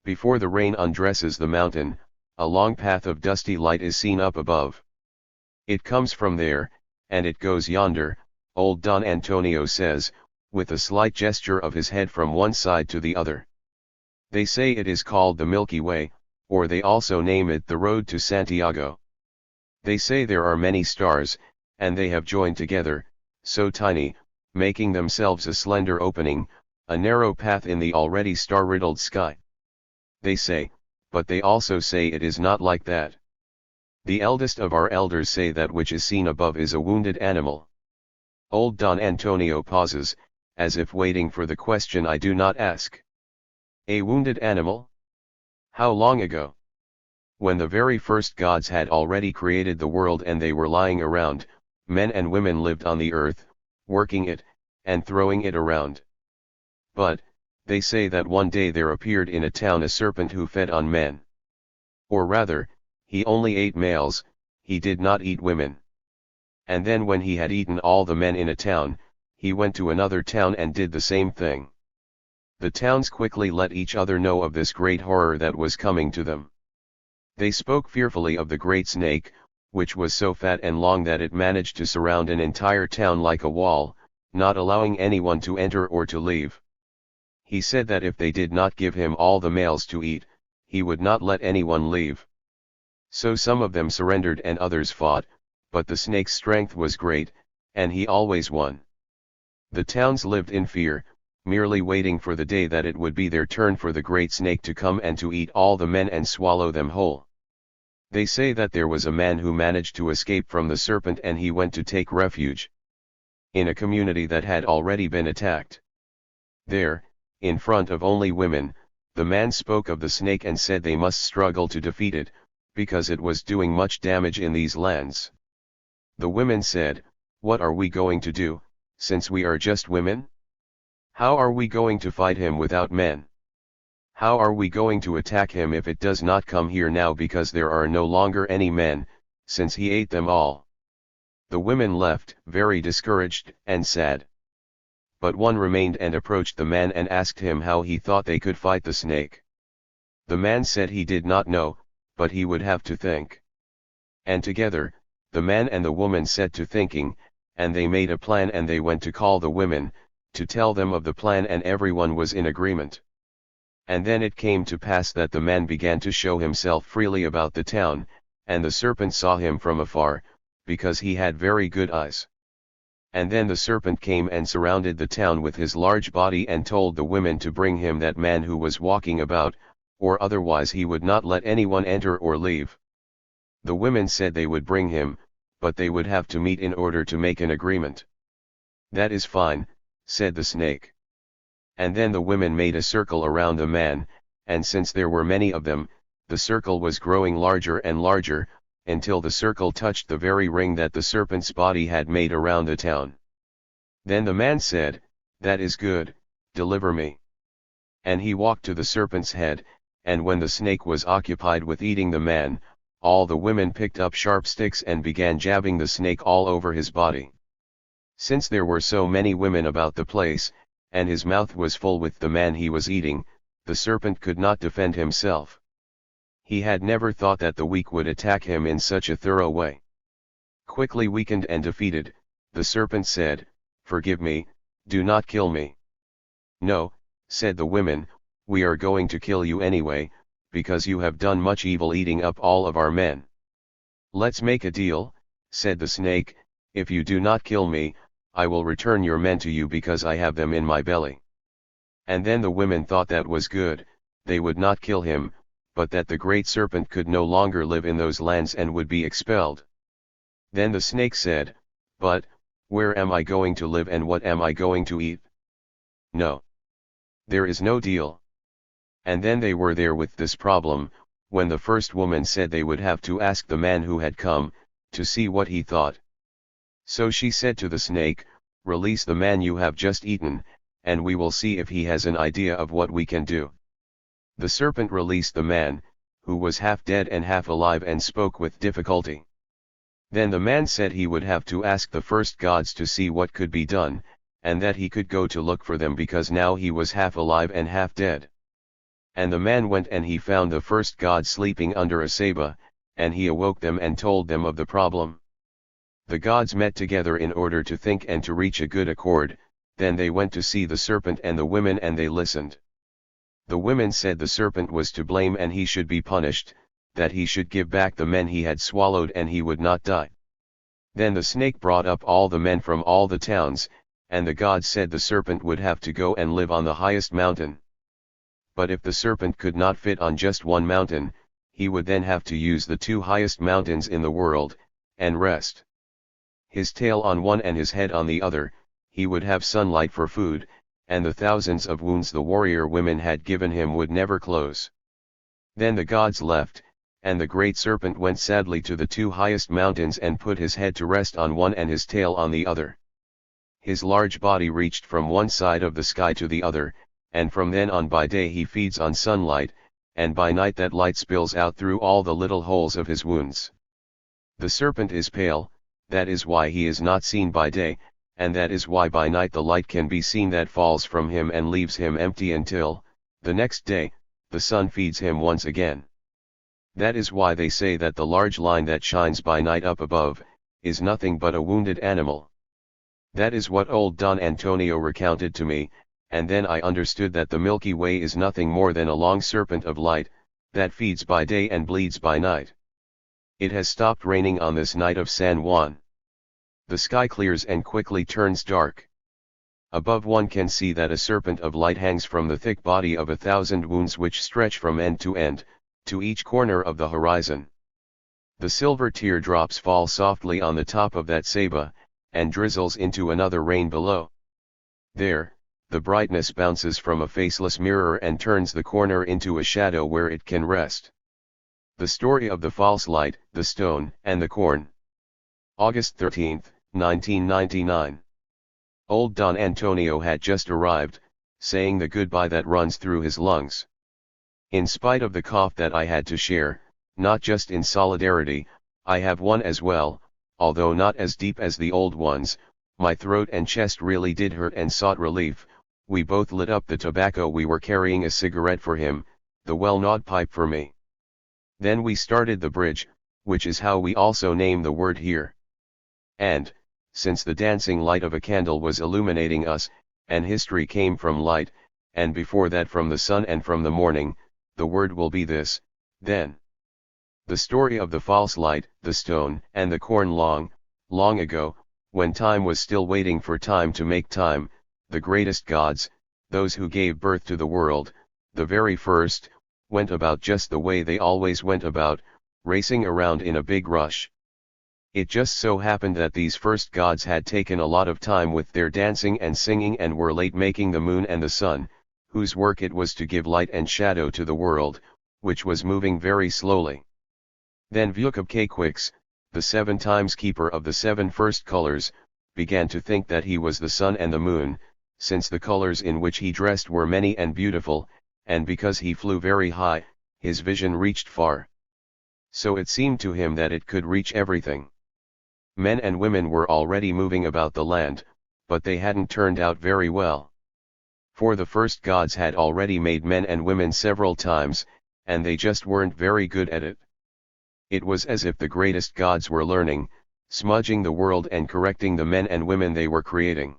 Before the rain undresses the mountain, a long path of dusty light is seen up above. It comes from there, and it goes yonder, old Don Antonio says, with a slight gesture of his head from one side to the other. They say it is called the Milky Way, or they also name it the Road to Santiago. They say there are many stars, and they have joined together, so tiny, making themselves a slender opening, a narrow path in the already star-riddled sky. They say, but they also say it is not like that. The eldest of our elders say that which is seen above is a wounded animal. Old Don Antonio pauses, as if waiting for the question I do not ask. A wounded animal? How long ago? When the very first gods had already created the world and they were lying around, men and women lived on the earth, working it, and throwing it around. But, they say that one day there appeared in a town a serpent who fed on men. Or rather, he only ate males, he did not eat women. And then when he had eaten all the men in a town, he went to another town and did the same thing. The towns quickly let each other know of this great horror that was coming to them. They spoke fearfully of the great snake, which was so fat and long that it managed to surround an entire town like a wall, not allowing anyone to enter or to leave. He said that if they did not give him all the males to eat, he would not let anyone leave. So some of them surrendered and others fought, but the snake's strength was great, and he always won. The towns lived in fear, merely waiting for the day that it would be their turn for the great snake to come and to eat all the men and swallow them whole. They say that there was a man who managed to escape from the serpent and he went to take refuge in a community that had already been attacked. There, in front of only women, the man spoke of the snake and said they must struggle to defeat it, because it was doing much damage in these lands. The women said, "What are we going to do, since we are just women? How are we going to fight him without men? How are we going to attack him if it does not come here now because there are no longer any men, since he ate them all?" The women left, very discouraged and sad. But one remained and approached the man and asked him how he thought they could fight the snake. The man said he did not know, but he would have to think. And together, the man and the woman set to thinking, and they made a plan and they went to call the women, to tell them of the plan, and everyone was in agreement. And then it came to pass that the man began to show himself freely about the town, and the serpent saw him from afar, because he had very good eyes. And then the serpent came and surrounded the town with his large body and told the women to bring him that man who was walking about, or otherwise he would not let anyone enter or leave. The women said they would bring him, but they would have to meet in order to make an agreement. "That is fine," said the snake. And then the women made a circle around the man, and since there were many of them, the circle was growing larger and larger, until the circle touched the very ring that the serpent's body had made around the town. Then the man said, "That is good, deliver me." And he walked to the serpent's head, and when the snake was occupied with eating the man, all the women picked up sharp sticks and began jabbing the snake all over his body. Since there were so many women about the place, and his mouth was full with the man he was eating, the serpent could not defend himself. He had never thought that the weak would attack him in such a thorough way. Quickly weakened and defeated, the serpent said, "Forgive me, do not kill me." "No," said the women, "we are going to kill you anyway, because you have done much evil eating up all of our men." "Let's make a deal," said the snake, If you do not kill me, I will return your men to you because I have them in my belly. And then the women thought that was good, they would not kill him, but that the great serpent could no longer live in those lands and would be expelled. Then the snake said, "But, where am I going to live and what am I going to eat? No. There is no deal." And then they were there with this problem, when the first woman said they would have to ask the man who had come, to see what he thought. So she said to the snake, "Release the man you have just eaten, and we will see if he has an idea of what we can do." The serpent released the man, who was half dead and half alive and spoke with difficulty. Then the man said he would have to ask the first gods to see what could be done, and that he could go to look for them because now he was half alive and half dead. And the man went and he found the first god sleeping under a ceiba, and he awoke them and told them of the problem. The gods met together in order to think and to reach a good accord, then they went to see the serpent and the women and they listened. The women said the serpent was to blame and he should be punished, that he should give back the men he had swallowed and he would not die. Then the snake brought up all the men from all the towns, and the gods said the serpent would have to go and live on the highest mountain. But if the serpent could not fit on just one mountain, he would then have to use the two highest mountains in the world, and rest. His tail on one and his head on the other, he would have sunlight for food, and the thousands of wounds the warrior women had given him would never close. Then the gods left, and the great serpent went sadly to the two highest mountains and put his head to rest on one and his tail on the other. His large body reached from one side of the sky to the other, and from then on by day he feeds on sunlight, and by night that light spills out through all the little holes of his wounds. The serpent is pale, that is why he is not seen by day, and that is why by night the light can be seen that falls from him and leaves him empty until, the next day, the sun feeds him once again. That is why they say that the large line that shines by night up above, is nothing but a wounded animal. That is what old Don Antonio recounted to me, and then I understood that the Milky Way is nothing more than a long serpent of light, that feeds by day and bleeds by night. It has stopped raining on this night of San Juan. The sky clears and quickly turns dark. Above one can see that a serpent of light hangs from the thick body of 1,000 wounds which stretch from end, to each corner of the horizon. The silver teardrops fall softly on the top of that ceiba, and drizzles into another rain below. There, the brightness bounces from a faceless mirror and turns the corner into a shadow where it can rest. The story of the false light, the stone, and the corn. August 13, 1999. Old Don Antonio had just arrived, saying the goodbye that runs through his lungs. In spite of the cough that I had to share, not just in solidarity, I have one as well, although not as deep as the old ones, my throat and chest really did hurt and sought relief. We both lit up the tobacco we were carrying, a cigarette for him, the well-gnawed pipe for me. Then we started the bridge, which is how we also name the word here. And, since the dancing light of a candle was illuminating us, and history came from light, and before that from the sun and from the morning, the word will be this, then. The story of the false light, the stone, and the corn long, long ago, when time was still waiting for time to make time, the greatest gods, those who gave birth to the world, the very first, went about just the way they always went about, racing around in a big rush. It just so happened that these first gods had taken a lot of time with their dancing and singing and were late making the moon and the sun, whose work it was to give light and shadow to the world, which was moving very slowly. Then Vucubquix, the 7 times keeper of the 7 first colors, began to think that he was the sun and the moon, since the colors in which he dressed were many and beautiful, and because he flew very high, his vision reached far. So it seemed to him that it could reach everything. Men and women were already moving about the land, but they hadn't turned out very well. For the first gods had already made men and women several times, and they just weren't very good at it. It was as if the greatest gods were learning, smudging the world and correcting the men and women they were creating.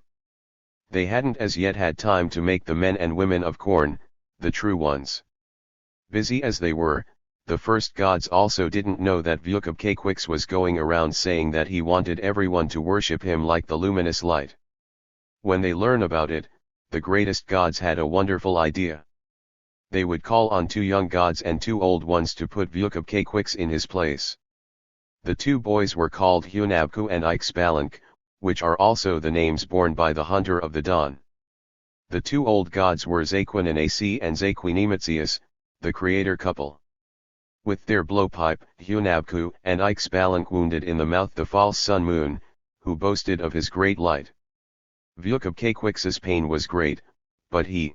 They hadn't as yet had time to make the men and women of corn, the true ones. Busy as they were, the first gods also didn't know that Vucubquaquix was going around saying that he wanted everyone to worship him like the luminous light. When they learn about it, the greatest gods had a wonderful idea. They would call on 2 young gods and 2 old ones to put Vucubquaquix in his place. The 2 boys were called Hunabku and Ixbalanque, which are also the names borne by the hunter of the dawn. The 2 old gods were Zaquinanace and Zaquinimatsius, the creator couple. With their blowpipe, Hunabku and Ixbalanque wounded in the mouth the false sun moon, who boasted of his great light. Vucubquaquix's pain was great, but he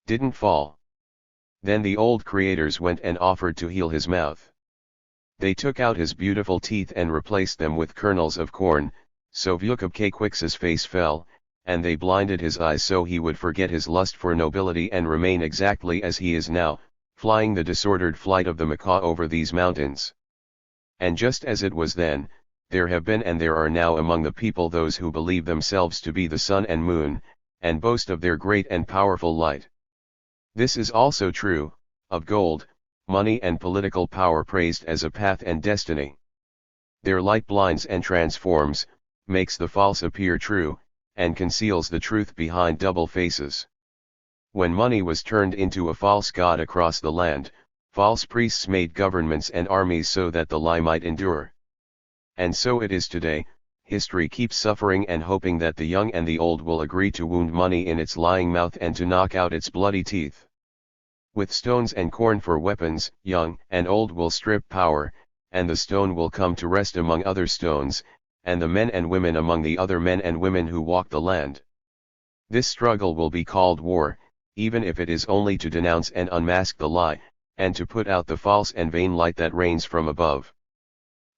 didn't fall. Then the old creators went and offered to heal his mouth. They took out his beautiful teeth and replaced them with kernels of corn, so Vucubquaquix's face fell, and they blinded his eyes so he would forget his lust for nobility and remain exactly as he is now, flying the disordered flight of the macaw over these mountains. And just as it was then, there have been and there are now among the people those who believe themselves to be the sun and moon, and boast of their great and powerful light. This is also true, of gold, money and political power praised as a path and destiny. Their light blinds and transforms, makes the false appear true, and conceals the truth behind double faces. When money was turned into a false god across the land, false priests made governments and armies so that the lie might endure. And so it is today. History keeps suffering and hoping that the young and the old will agree to wound money in its lying mouth and to knock out its bloody teeth. With stones and corn for weapons, young and old will strip power, and the stone will come to rest among other stones, and the men and women among the other men and women who walk the land. This struggle will be called war, even if it is only to denounce and unmask the lie, and to put out the false and vain light that reigns from above.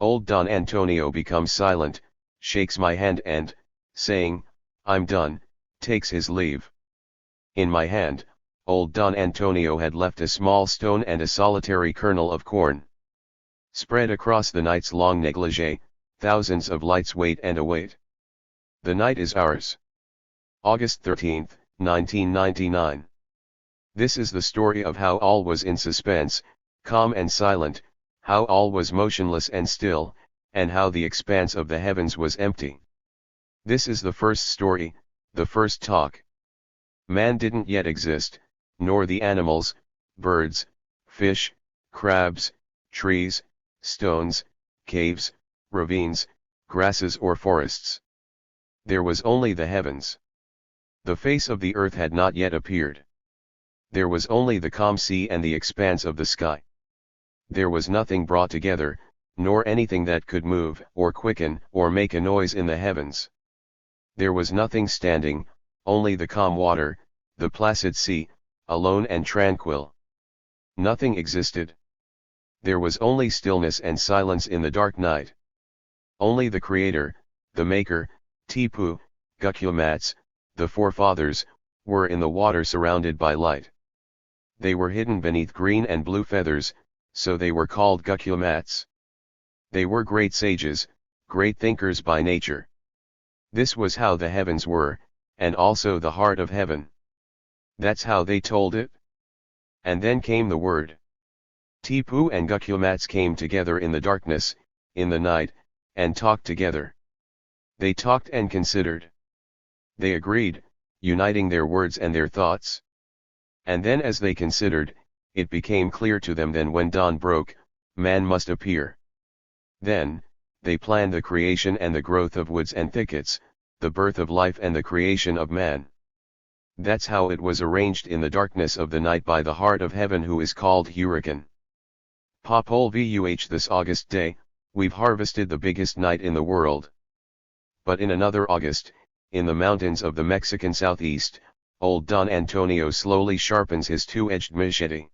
Old Don Antonio becomes silent, shakes my hand and, saying, "I'm done," takes his leave. In my hand, old Don Antonio had left a small stone and a solitary kernel of corn. Spread across the night's long negligee, thousands of lights wait and await. The night is ours. August 13, 1999. This is the story of how all was in suspense, calm and silent, how all was motionless and still, and how the expanse of the heavens was empty. This is the first story, the first talk. Man didn't yet exist, nor the animals, birds, fish, crabs, trees, stones, caves, ravines, grasses or forests. There was only the heavens. The face of the earth had not yet appeared. There was only the calm sea and the expanse of the sky. There was nothing brought together, nor anything that could move, or quicken, or make a noise in the heavens. There was nothing standing, only the calm water, the placid sea, alone and tranquil. Nothing existed. There was only stillness and silence in the dark night. Only the Creator, the Maker, Tipu, Guculmats, the forefathers, were in the water surrounded by light. They were hidden beneath green and blue feathers, so they were called Guculmats. They were great sages, great thinkers by nature. This was how the heavens were, and also the heart of heaven. That's how they told it. And then came the word. Tipu and Guculmats came together in the darkness, in the night, and talked together. They talked and considered. They agreed, uniting their words and their thoughts. And then as they considered, it became clear to them then when dawn broke, man must appear. Then, they planned the creation and the growth of woods and thickets, the birth of life and the creation of man. That's how it was arranged in the darkness of the night by the heart of heaven who is called Huracan. Popol Vuh this August day, we've harvested the biggest night in the world. But in another August, in the mountains of the Mexican southeast, old Don Antonio slowly sharpens his two-edged machete.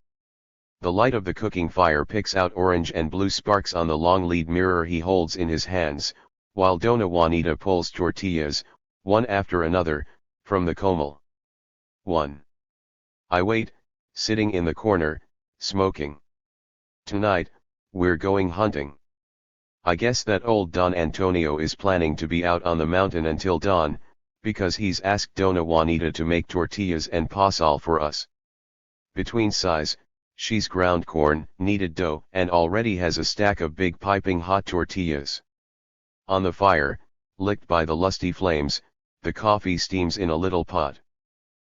The light of the cooking fire picks out orange and blue sparks on the long lead mirror he holds in his hands, while Dona Juanita pulls tortillas, one after another, from the comal. 1. I wait, sitting in the corner, smoking. Tonight, we're going hunting. I guess that old Don Antonio is planning to be out on the mountain until dawn, because he's asked Dona Juanita to make tortillas and pozole for us. Between sighs, She's ground corn, kneaded dough, and already has a stack of big piping hot tortillas. On the fire, licked by the lusty flames, the coffee steams in a little pot.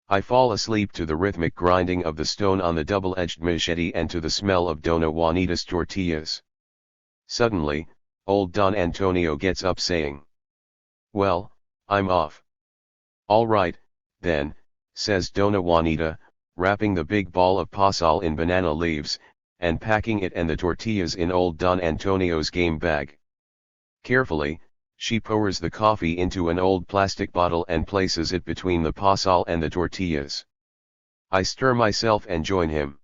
I fall asleep to the rhythmic grinding of the stone on the double-edged machete and to the smell of Dona Juanita's tortillas. Suddenly, old Don Antonio gets up saying, "Well, I'm off." "All right, then," says Dona Juanita, wrapping the big ball of pasal in banana leaves, and packing it and the tortillas in old Don Antonio's game bag. Carefully, she pours the coffee into an old plastic bottle and places it between the pasal and the tortillas. I stir myself and join him.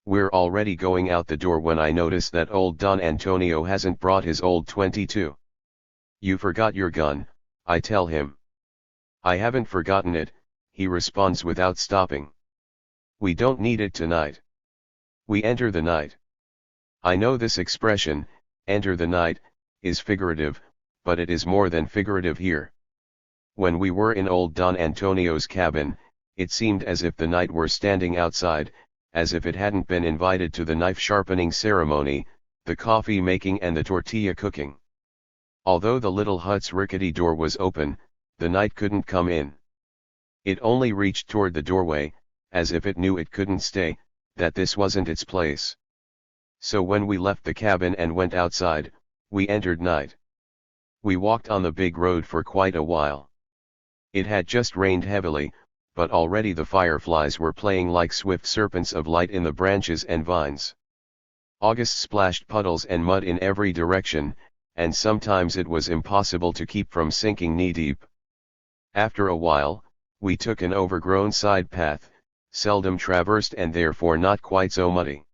We're already going out the door when I notice that old Don Antonio hasn't brought his old .22. "You forgot your gun," I tell him. "I haven't forgotten it," he responds without stopping. "We don't need it tonight. We enter the night." I know this expression, enter the night, is figurative, but it is more than figurative here. When we were in old Don Antonio's cabin, it seemed as if the night were standing outside, as if it hadn't been invited to the knife-sharpening ceremony, the coffee-making and the tortilla cooking. Although the little hut's rickety door was open, the night couldn't come in. It only reached toward the doorway, as if it knew it couldn't stay, that this wasn't its place. So when we left the cabin and went outside, we entered night. We walked on the big road for quite a while. It had just rained heavily, but already the fireflies were playing like swift serpents of light in the branches and vines. August splashed puddles and mud in every direction, and sometimes it was impossible to keep from sinking knee-deep. After a while, we took an overgrown side path, seldom traversed and therefore not quite so muddy.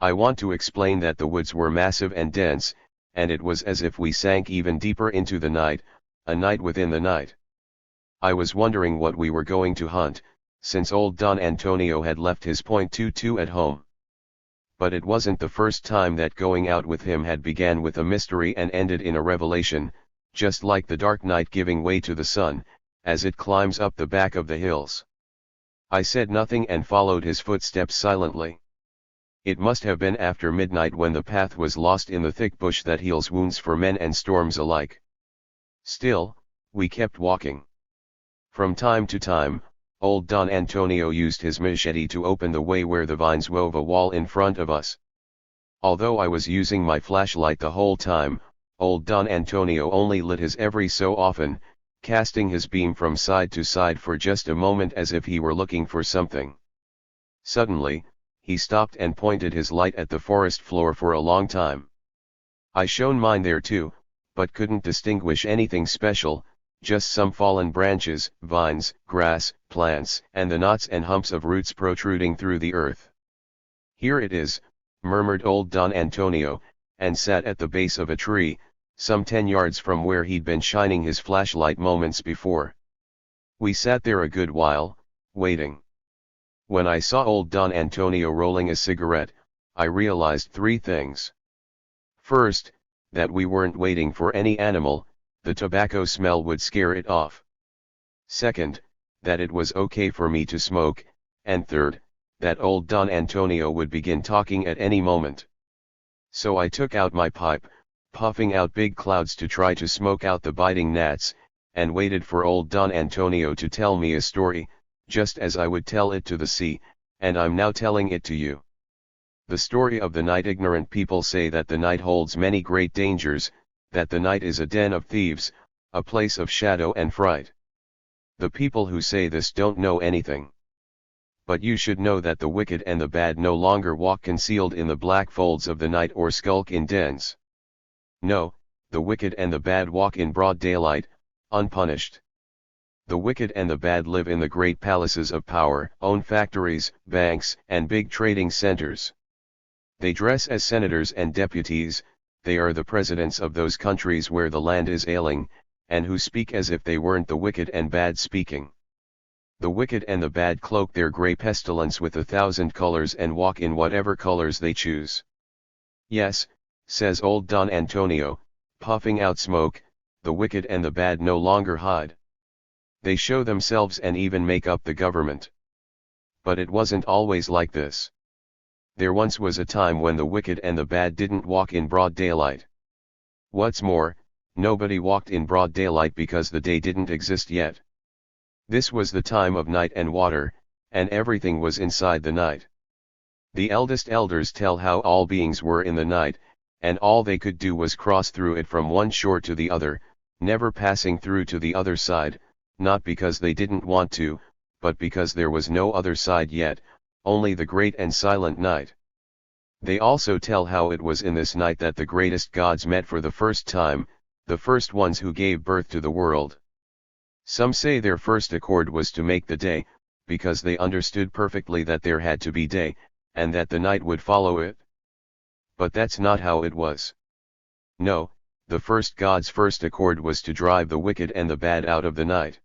I want to explain that the woods were massive and dense, and it was as if we sank even deeper into the night, a night within the night. I was wondering what we were going to hunt, since old Don Antonio had left his .22 at home. But it wasn't the first time that going out with him had began with a mystery and ended in a revelation, just like the dark night giving way to the sun, as it climbs up the back of the hills. I said nothing and followed his footsteps silently. It must have been after midnight when the path was lost in the thick bush that heals wounds for men and storms alike. Still, we kept walking. From time to time, old Don Antonio used his machete to open the way where the vines wove a wall in front of us. Although I was using my flashlight the whole time, old Don Antonio only lit his every so often, casting his beam from side to side for just a moment as if he were looking for something. Suddenly, he stopped and pointed his light at the forest floor for a long time. I shone mine there too, but couldn't distinguish anything special, just some fallen branches, vines, grass, plants, and the knots and humps of roots protruding through the earth. "Here it is," murmured old Don Antonio, and sat at the base of a tree, some 10 yards from where he'd been shining his flashlight moments before. We sat there a good while, waiting. When I saw old Don Antonio rolling a cigarette, I realized 3 things. First, that we weren't waiting for any animal, the tobacco smell would scare it off. Second, that it was okay for me to smoke, and third, that old Don Antonio would begin talking at any moment. So I took out my pipe, puffing out big clouds to try to smoke out the biting gnats, and waited for old Don Antonio to tell me a story, just as I would tell it to the sea, and I'm now telling it to you. The story of the night. Ignorant people say that the night holds many great dangers, that the night is a den of thieves, a place of shadow and fright. The people who say this don't know anything. But you should know that the wicked and the bad no longer walk concealed in the black folds of the night or skulk in dens. No, the wicked and the bad walk in broad daylight, unpunished. The wicked and the bad live in the great palaces of power, own factories, banks, and big trading centers. They dress as senators and deputies, they are the presidents of those countries where the land is ailing, and who speak as if they weren't the wicked and bad speaking. The wicked and the bad cloak their grey pestilence with 1,000 colors and walk in whatever colors they choose. Yes, says old Don Antonio, puffing out smoke, the wicked and the bad no longer hide. They show themselves and even make up the government. But it wasn't always like this. There once was a time when the wicked and the bad didn't walk in broad daylight. What's more, nobody walked in broad daylight because the day didn't exist yet. This was the time of night and water, and everything was inside the night. The eldest elders tell how all beings were in the night, and all they could do was cross through it from one shore to the other, never passing through to the other side, not because they didn't want to, but because there was no other side yet, only the great and silent night. They also tell how it was in this night that the greatest gods met for the first time, the first ones who gave birth to the world. Some say their first accord was to make the day, because they understood perfectly that there had to be day, and that the night would follow it. But that's not how it was. No, the first god's first accord was to drive the wicked and the bad out of the night.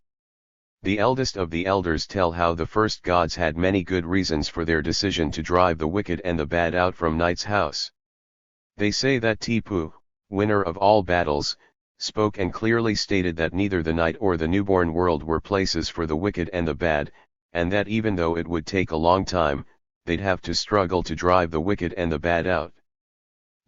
The eldest of the elders tell how the first gods had many good reasons for their decision to drive the wicked and the bad out from night's house. They say that Tipu, winner of all battles, spoke and clearly stated that neither the night or the newborn world were places for the wicked and the bad, and that even though it would take a long time, they'd have to struggle to drive the wicked and the bad out.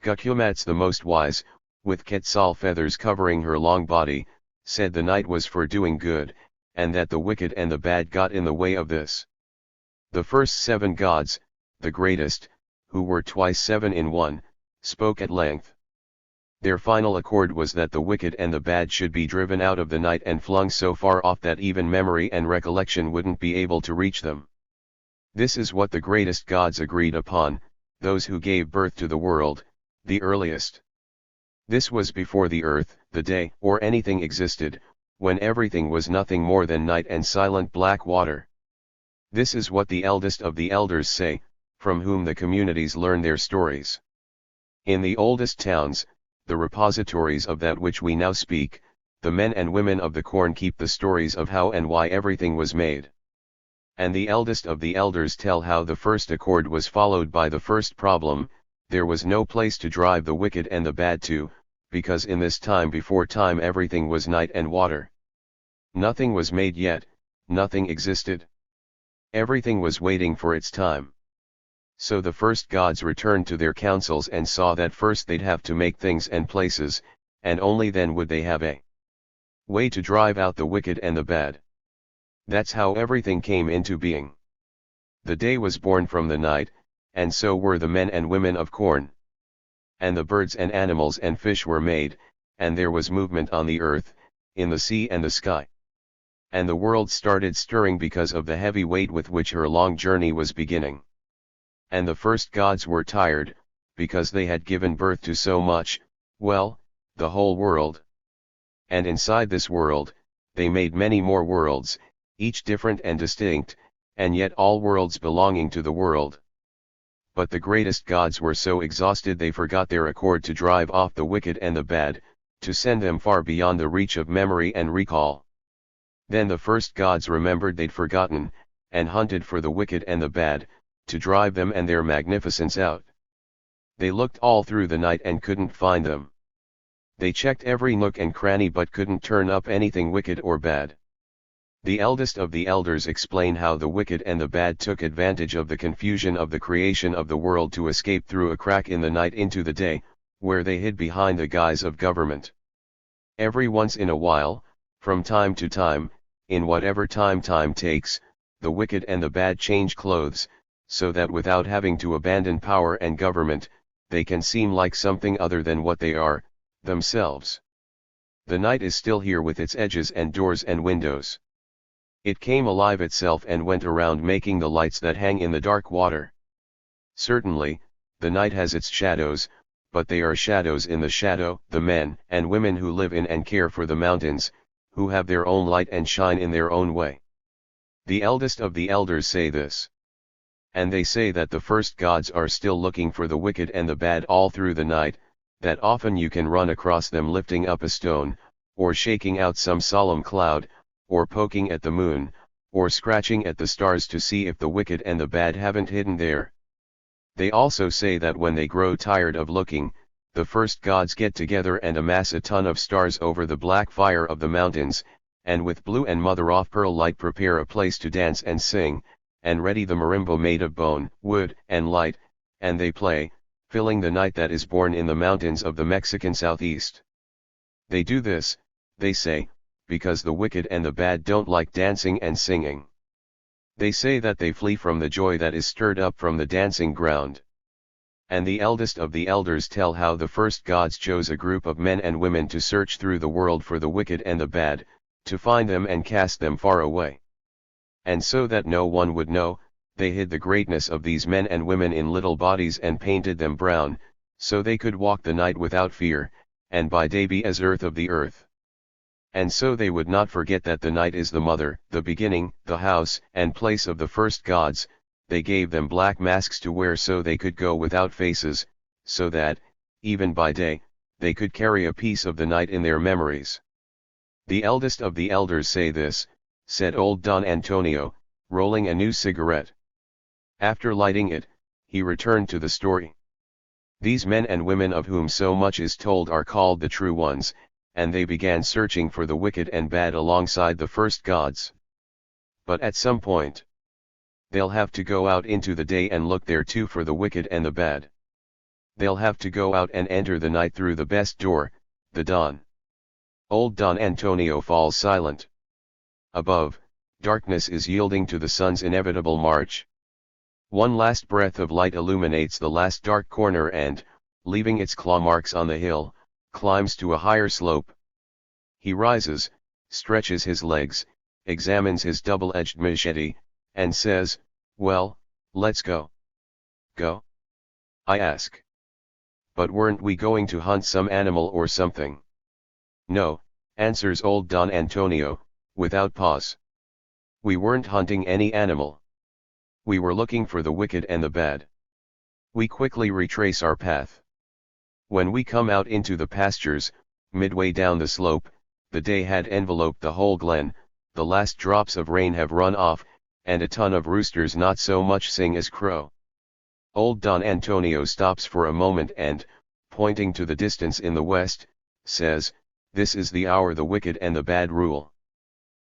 Gukumats the most wise, with Quetzal feathers covering her long body, said the night was for doing good, and that the wicked and the bad got in the way of this. The first 7 gods, the greatest, who were twice 7 in one, spoke at length. Their final accord was that the wicked and the bad should be driven out of the night and flung so far off that even memory and recollection wouldn't be able to reach them. This is what the greatest gods agreed upon, those who gave birth to the world, the earliest. This was before the earth, the day, or anything existed, when everything was nothing more than night and silent black water. This is what the eldest of the elders say, from whom the communities learn their stories. In the oldest towns, the repositories of that which we now speak, the men and women of the corn keep the stories of how and why everything was made. And the eldest of the elders tell how the first accord was followed by the first problem: there was no place to drive the wicked and the bad to, because in this time before time everything was night and water. Nothing was made yet, nothing existed. Everything was waiting for its time. So the first gods returned to their councils and saw that first they'd have to make things and places, and only then would they have a way to drive out the wicked and the bad. That's how everything came into being. The day was born from the night, and so were the men and women of corn. And the birds and animals and fish were made, and there was movement on the earth, in the sea and the sky. And the world started stirring because of the heavy weight with which her long journey was beginning. And the first gods were tired, because they had given birth to so much, well, the whole world. And inside this world, they made many more worlds, each different and distinct, and yet all worlds belonging to the world. But the greatest gods were so exhausted they forgot their accord to drive off the wicked and the bad, to send them far beyond the reach of memory and recall. Then the first gods remembered they'd forgotten, and hunted for the wicked and the bad, to drive them and their magnificence out. They looked all through the night and couldn't find them. They checked every nook and cranny but couldn't turn up anything wicked or bad. The eldest of the elders explain how the wicked and the bad took advantage of the confusion of the creation of the world to escape through a crack in the night into the day, where they hid behind the guise of government. Every once in a while, from time to time, in whatever time takes, the wicked and the bad change clothes, so that without having to abandon power and government, they can seem like something other than what they are, themselves. The night is still here with its edges and doors and windows. It came alive itself and went around making the lights that hang in the dark water. Certainly, the night has its shadows, but they are shadows in the shadow, the men and women who live in and care for the mountains, who have their own light and shine in their own way. The eldest of the elders say this. And they say that the first gods are still looking for the wicked and the bad all through the night, that often you can run across them lifting up a stone, or shaking out some solemn cloud, or poking at the moon, or scratching at the stars to see if the wicked and the bad haven't hidden there. They also say that when they grow tired of looking, the first gods get together and amass a ton of stars over the black fire of the mountains, and with blue and mother-of-pearl light prepare a place to dance and sing, and ready the marimba made of bone, wood, and light, and they play, filling the night that is born in the mountains of the Mexican southeast. They do this, they say, because the wicked and the bad don't like dancing and singing. They say that they flee from the joy that is stirred up from the dancing ground. And the eldest of the elders tell how the first gods chose a group of men and women to search through the world for the wicked and the bad, to find them and cast them far away. And so that no one would know, they hid the greatness of these men and women in little bodies and painted them brown, so they could walk the night without fear, and by day be as earth of the earth. And so they would not forget that the night is the mother, the beginning, the house, and place of the first gods. They gave them black masks to wear so they could go without faces, so that, even by day, they could carry a piece of the night in their memories. The eldest of the elders say this, said old Don Antonio, rolling a new cigarette. After lighting it, he returned to the story. These men and women of whom so much is told are called the true ones, and they began searching for the wicked and bad alongside the first gods. But at some point, they'll have to go out into the day and look there too for the wicked and the bad. They'll have to go out and enter the night through the best door, the dawn. Old Don Antonio falls silent. Above, darkness is yielding to the sun's inevitable march. One last breath of light illuminates the last dark corner and, leaving its claw marks on the hill, climbs to a higher slope. He rises, stretches his legs, examines his double-edged machete, and says, "Well, let's go." "Go?" I ask. "But weren't we going to hunt some animal or something?" "No," answers old Don Antonio, without pause. "We weren't hunting any animal. We were looking for the wicked and the bad." We quickly retrace our path. When we come out into the pastures, midway down the slope, the day had enveloped the whole glen, the last drops of rain have run off, and a ton of roosters not so much sing as crow. Old Don Antonio stops for a moment and, pointing to the distance in the west, says, "This is the hour the wicked and the bad rule.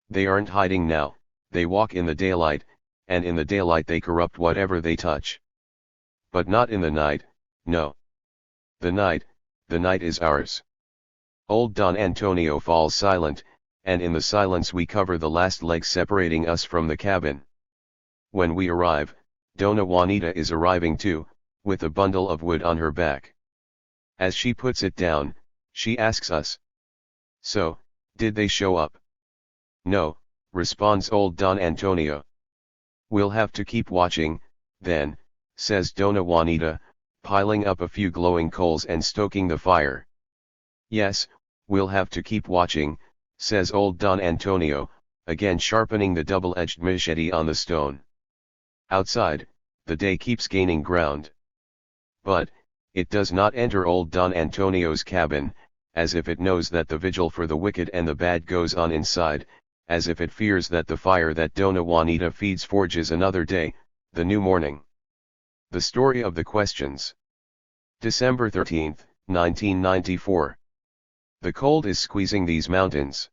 They aren't hiding now, they walk in the daylight, and in the daylight they corrupt whatever they touch. But not in the night, no. The night is ours." Old Don Antonio falls silent, and in the silence we cover the last leg separating us from the cabin. When we arrive, Dona Juanita is arriving too, with a bundle of wood on her back. As she puts it down, she asks us, "So, did they show up?" "No," responds old Don Antonio. "We'll have to keep watching, then," says Dona Juanita, piling up a few glowing coals and stoking the fire. "Yes, we'll have to keep watching," says old Don Antonio, again sharpening the double-edged machete on the stone. Outside, the day keeps gaining ground. But, it does not enter old Don Antonio's cabin, as if it knows that the vigil for the wicked and the bad goes on inside, as if it fears that the fire that Dona Juanita feeds forges another day, the new morning. The Story of the Questions. December 13, 1994. The cold is squeezing these mountains.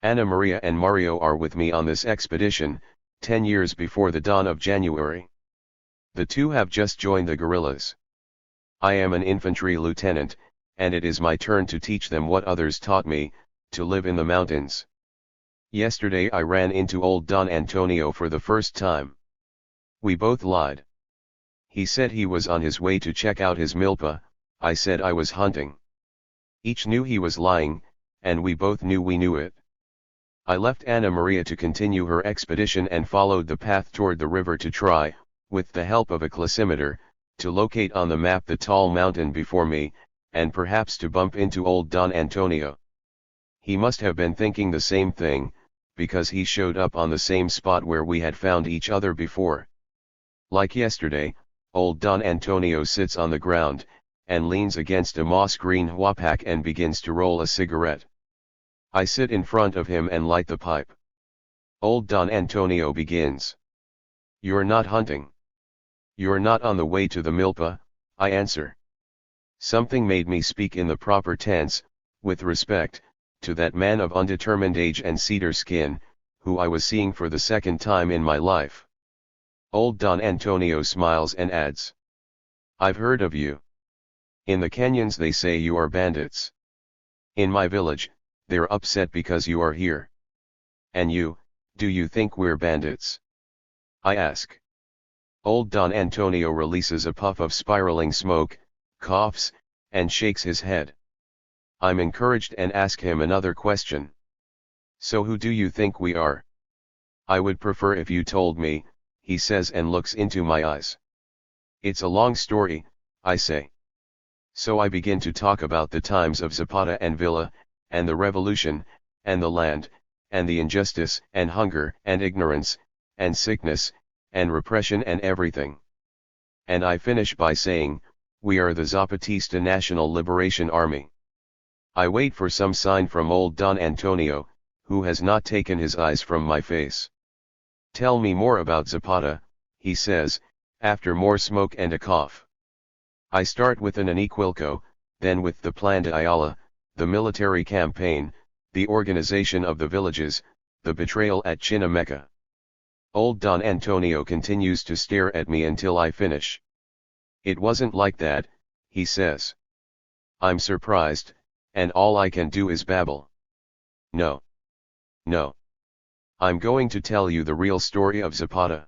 Ana Maria and Mario are with me on this expedition, 10 years before the dawn of January. The two have just joined the guerrillas. I am an infantry lieutenant, and it is my turn to teach them what others taught me, to live in the mountains. Yesterday I ran into old Don Antonio for the first time. We both lied. He said he was on his way to check out his milpa, I said I was hunting. Each knew he was lying, and we both knew we knew it. I left Ana Maria to continue her expedition and followed the path toward the river to try, with the help of a classimeter, to locate on the map the tall mountain before me, and perhaps to bump into old Don Antonio. He must have been thinking the same thing, because he showed up on the same spot where we had found each other before. Like yesterday, old Don Antonio sits on the ground, and leans against a moss-green huapac and begins to roll a cigarette. I sit in front of him and light the pipe. Old Don Antonio begins. "You're not hunting. You're not on the way to the milpa," I answer. Something made me speak in the proper tense, with respect, to that man of undetermined age and cedar skin, who I was seeing for the second time in my life. Old Don Antonio smiles and adds, I've heard of you. In the canyons they say you are bandits. In my village, they're upset because you are here. And you, do you think we're bandits? I ask. Old Don Antonio releases a puff of spiraling smoke, coughs, and shakes his head. I'm encouraged and ask him another question. So who do you think we are? I would prefer if you told me, he says and looks into my eyes. It's a long story, I say. So I begin to talk about the times of Zapata and Villa, and the revolution, and the land, and the injustice, and hunger, and ignorance, and sickness, and repression and everything. And I finish by saying, we are the Zapatista National Liberation Army. I wait for some sign from old Don Antonio, who has not taken his eyes from my face. Tell me more about Zapata, he says, after more smoke and a cough. I start with an Aniquilco, then with the Plan de Ayala, the military campaign, the organization of the villages, the betrayal at Chinameca. Old Don Antonio continues to stare at me until I finish. It wasn't like that, he says. I'm surprised, and all I can do is babble. No. No. I'm going to tell you the real story of Zapata.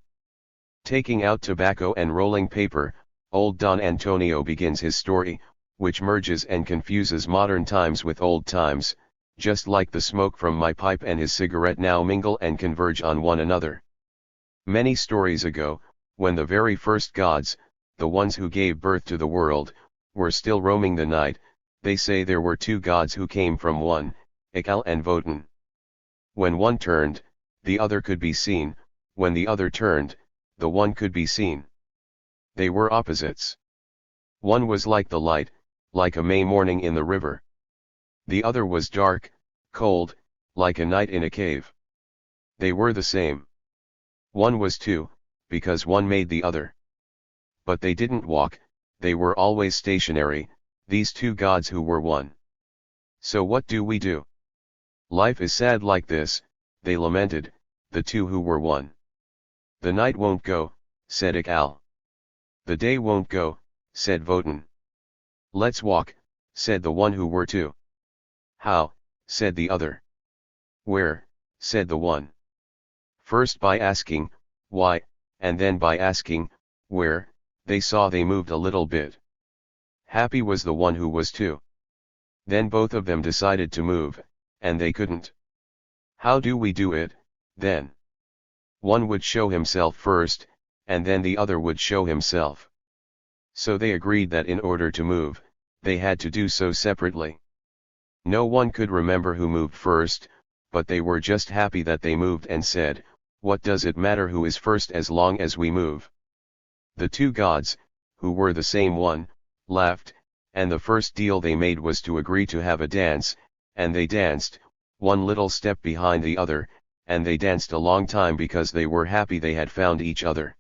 Taking out tobacco and rolling paper, old Don Antonio begins his story, which merges and confuses modern times with old times, just like the smoke from my pipe and his cigarette now mingle and converge on one another. Many stories ago, when the very first gods, the ones who gave birth to the world, were still roaming the night, they say there were two gods who came from one, Ical and Wotan. When one turned, the other could be seen, when the other turned, the one could be seen. They were opposites. One was like the light, like a May morning in the river. The other was dark, cold, like a night in a cave. They were the same. One was two, because one made the other. But they didn't walk, they were always stationary, these two gods who were one. So what do we do? Life is sad like this, they lamented, the two who were one. The night won't go, said Ical. The day won't go, said Wotan. Let's walk, said the one who were two. How, said the other. Where, said the one. First by asking, why, and then by asking, where, they saw they moved a little bit. Happy was the one who was two. Then both of them decided to move, and they couldn't. How do we do it, then? One would show himself first, and then the other would show himself. So they agreed that in order to move, they had to do so separately. No one could remember who moved first, but they were just happy that they moved and said, what does it matter who is first as long as we move? The two gods, who were the same one, laughed, and the first deal they made was to agree to have a dance, and they danced, one little step behind the other, and they danced a long time because they were happy they had found each other.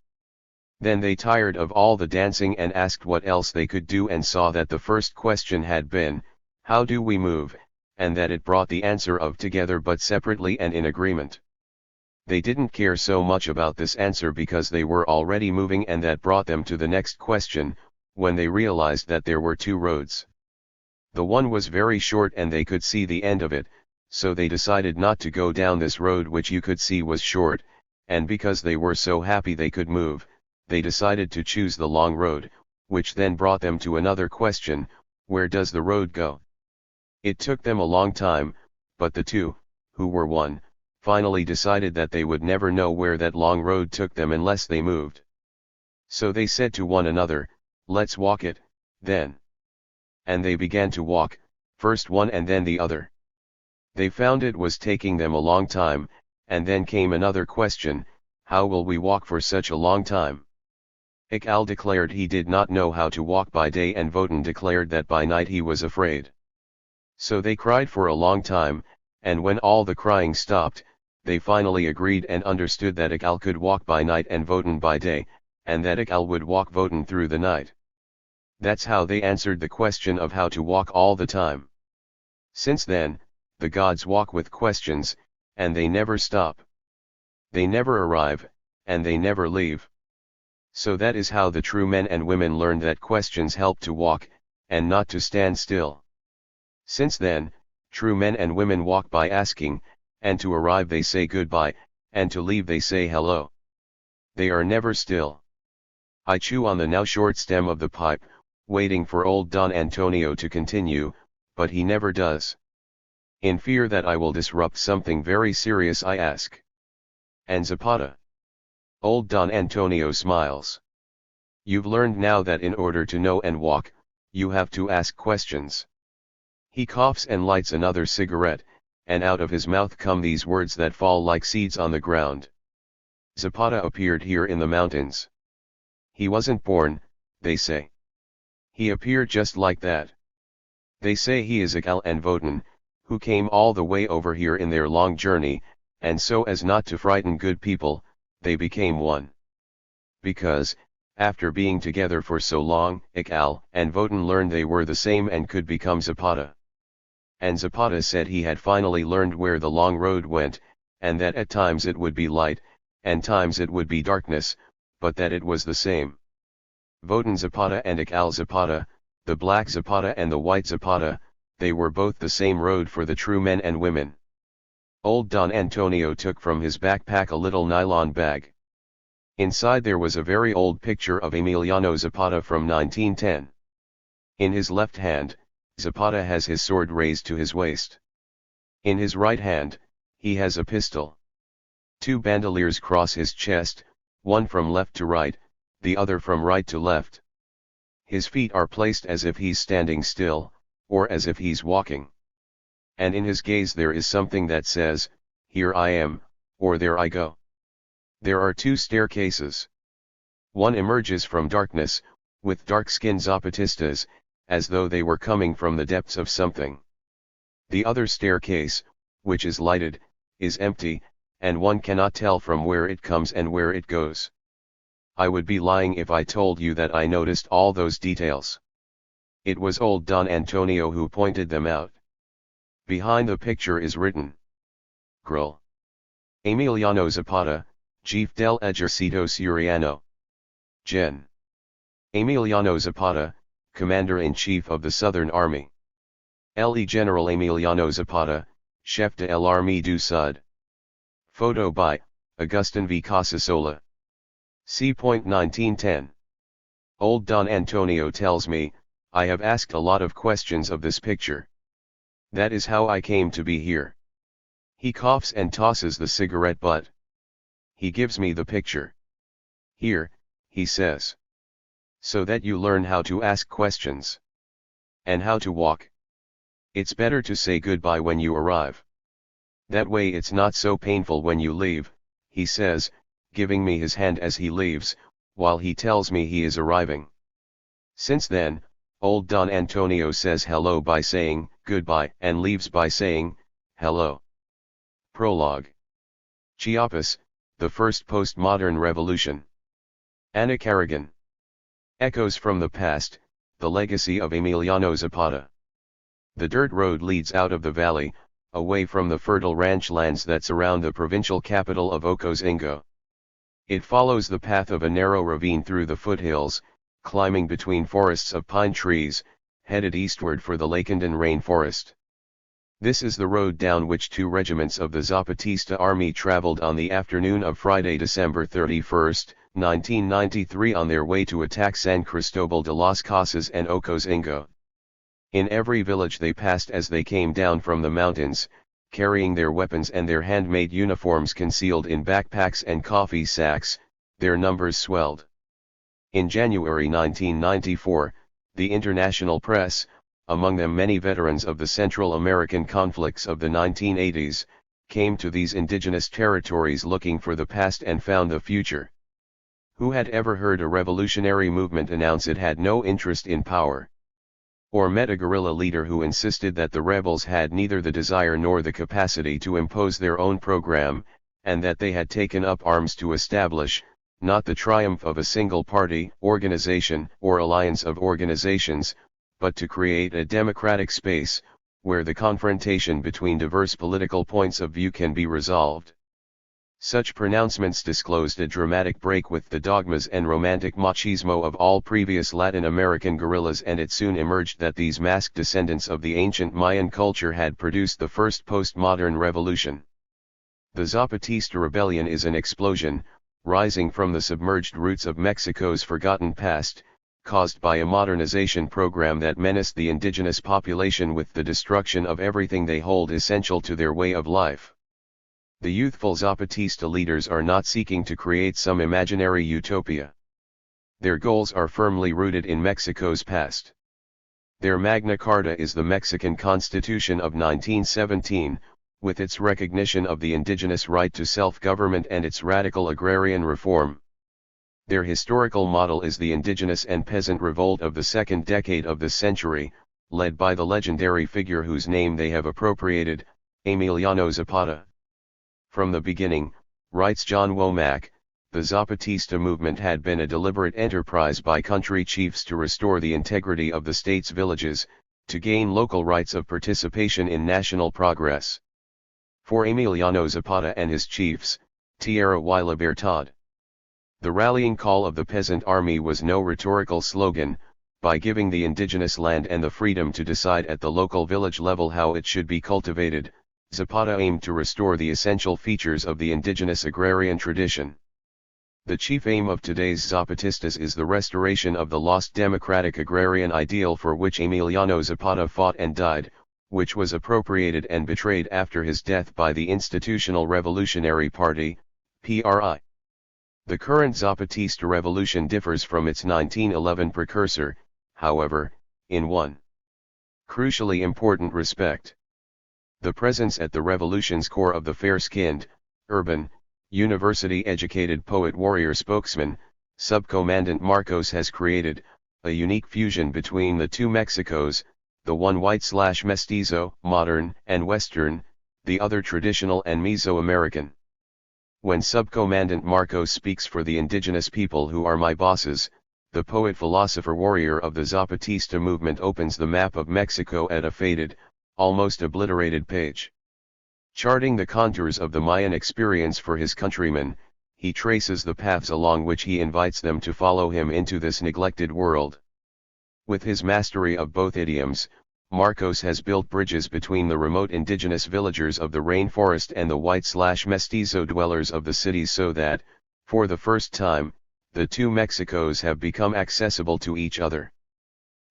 Then they tired of all the dancing and asked what else they could do and saw that the first question had been, how do we move, and that it brought the answer of together but separately and in agreement. They didn't care so much about this answer because they were already moving, and that brought them to the next question, when they realized that there were two roads. The one was very short and they could see the end of it, so they decided not to go down this road which you could see was short, and because they were so happy they could move, they decided to choose the long road, which then brought them to another question, where does the road go? It took them a long time, but the two, who were one, finally decided that they would never know where that long road took them unless they moved. So they said to one another, let's walk it, then. And they began to walk, first one and then the other. They found it was taking them a long time, and then came another question, how will we walk for such a long time? Ical declared he did not know how to walk by day, and Wotan declared that by night he was afraid. So they cried for a long time, and when all the crying stopped, they finally agreed and understood that Ical could walk by night and Wotan by day, and that Ical would walk Wotan through the night. That's how they answered the question of how to walk all the time. Since then, the gods walk with questions, and they never stop. They never arrive, and they never leave. So that is how the true men and women learned that questions help to walk, and not to stand still. Since then, true men and women walk by asking, and to arrive they say goodbye, and to leave they say hello. They are never still. I chew on the now short stem of the pipe, waiting for old Don Antonio to continue, but he never does. In fear that I will disrupt something very serious, I ask. And Zapata? Old Don Antonio smiles. You've learned now that in order to know and walk, you have to ask questions. He coughs and lights another cigarette, and out of his mouth come these words that fall like seeds on the ground. Zapata appeared here in the mountains. He wasn't born, they say. He appeared just like that. They say he is Ical and Votan, who came all the way over here in their long journey, and so as not to frighten good people, they became one. Because, after being together for so long, Ical and Votan learned they were the same and could become Zapata. And Zapata said he had finally learned where the long road went, and that at times it would be light, and times it would be darkness, but that it was the same. Votan Zapata and Ical Zapata, the black Zapata and the white Zapata, they were both the same road for the true men and women. Old Don Antonio took from his backpack a little nylon bag. Inside there was a very old picture of Emiliano Zapata from 1910. In his left hand, Zapata has his sword raised to his waist. In his right hand, he has a pistol. Two bandoliers cross his chest, one from left to right, the other from right to left. His feet are placed as if he's standing still, or as if he's walking. And in his gaze there is something that says, "Here I am," or "There I go." There are two staircases. One emerges from darkness, with dark-skinned Zapatistas, as though they were coming from the depths of something. The other staircase, which is lighted, is empty, and one cannot tell from where it comes and where it goes. I would be lying if I told you that I noticed all those details. It was old Don Antonio who pointed them out. Behind the picture is written, Grl. Emiliano Zapata, Chief del Ejército Suriano. Gen. Emiliano Zapata, Commander-in-Chief of the Southern Army. Le General Emiliano Zapata, Chef de l'Armée du Sud. Photo by, Agustin V. Casasola. C.1910. Old Don Antonio tells me, I have asked a lot of questions of this picture. That is how I came to be here. He coughs and tosses the cigarette butt. He gives me the picture. Here, he says. So that you learn how to ask questions. And how to walk. It's better to say goodbye when you arrive. That way it's not so painful when you leave, he says, giving me his hand as he leaves, while he tells me he is arriving. Since then, old Don Antonio says hello by saying goodbye and leaves by saying hello. Prologue. Chiapas, the first postmodern revolution. Anna Carrigan. Echoes from the past, the legacy of Emiliano Zapata. The dirt road leads out of the valley, away from the fertile ranch lands that surround the provincial capital of Ocosingo. It follows the path of a narrow ravine through the foothills, climbing between forests of pine trees, headed eastward for the Lacandan rainforest. This is the road down which two regiments of the Zapatista army traveled on the afternoon of Friday, December 31, 1993 on their way to attack San Cristobal de las Casas and Ocosingo. In every village they passed as they came down from the mountains, carrying their weapons and their handmade uniforms concealed in backpacks and coffee sacks, their numbers swelled. In January 1994, the international press, among them many veterans of the Central American conflicts of the 1980s, came to these indigenous territories looking for the past and found the future. Who had ever heard a revolutionary movement announce it had no interest in power? Or met a guerrilla leader who insisted that the rebels had neither the desire nor the capacity to impose their own program, and that they had taken up arms to establish, not the triumph of a single party, organization, or alliance of organizations, but to create a democratic space, where the confrontation between diverse political points of view can be resolved. Such pronouncements disclosed a dramatic break with the dogmas and romantic machismo of all previous Latin American guerrillas, and it soon emerged that these masked descendants of the ancient Mayan culture had produced the first postmodern revolution. The Zapatista rebellion is an explosion, rising from the submerged roots of Mexico's forgotten past, caused by a modernization program that menaced the indigenous population with the destruction of everything they hold essential to their way of life. The youthful Zapatista leaders are not seeking to create some imaginary utopia. Their goals are firmly rooted in Mexico's past. Their Magna Carta is the Mexican Constitution of 1917, with its recognition of the indigenous right to self-government and its radical agrarian reform. Their historical model is the indigenous and peasant revolt of the second decade of this century, led by the legendary figure whose name they have appropriated, Emiliano Zapata. From the beginning, writes John Womack, the Zapatista movement had been a deliberate enterprise by country chiefs to restore the integrity of the state's villages, to gain local rights of participation in national progress. For Emiliano Zapata and his chiefs, Tierra y Libertad. The rallying call of the peasant army was no rhetorical slogan. By giving the indigenous land and the freedom to decide at the local village level how it should be cultivated, Zapata aimed to restore the essential features of the indigenous agrarian tradition. The chief aim of today's Zapatistas is the restoration of the lost democratic agrarian ideal for which Emiliano Zapata fought and died, which was appropriated and betrayed after his death by the Institutional Revolutionary Party, PRI. The current Zapatista revolution differs from its 1911 precursor, however, in one crucially important respect. The presence at the revolution's core of the fair-skinned, urban, university-educated poet-warrior spokesman, Subcomandante Marcos has created a unique fusion between the two Mexicos, the one white/mestizo, modern and Western, the other traditional and Mesoamerican. When Subcomandante Marcos speaks for the indigenous people who are my bosses, the poet-philosopher-warrior of the Zapatista movement opens the map of Mexico at a faded, almost obliterated page. Charting the contours of the Mayan experience for his countrymen, he traces the paths along which he invites them to follow him into this neglected world. With his mastery of both idioms, Marcos has built bridges between the remote indigenous villagers of the rainforest and the white/mestizo dwellers of the cities so that, for the first time, the two Mexicos have become accessible to each other.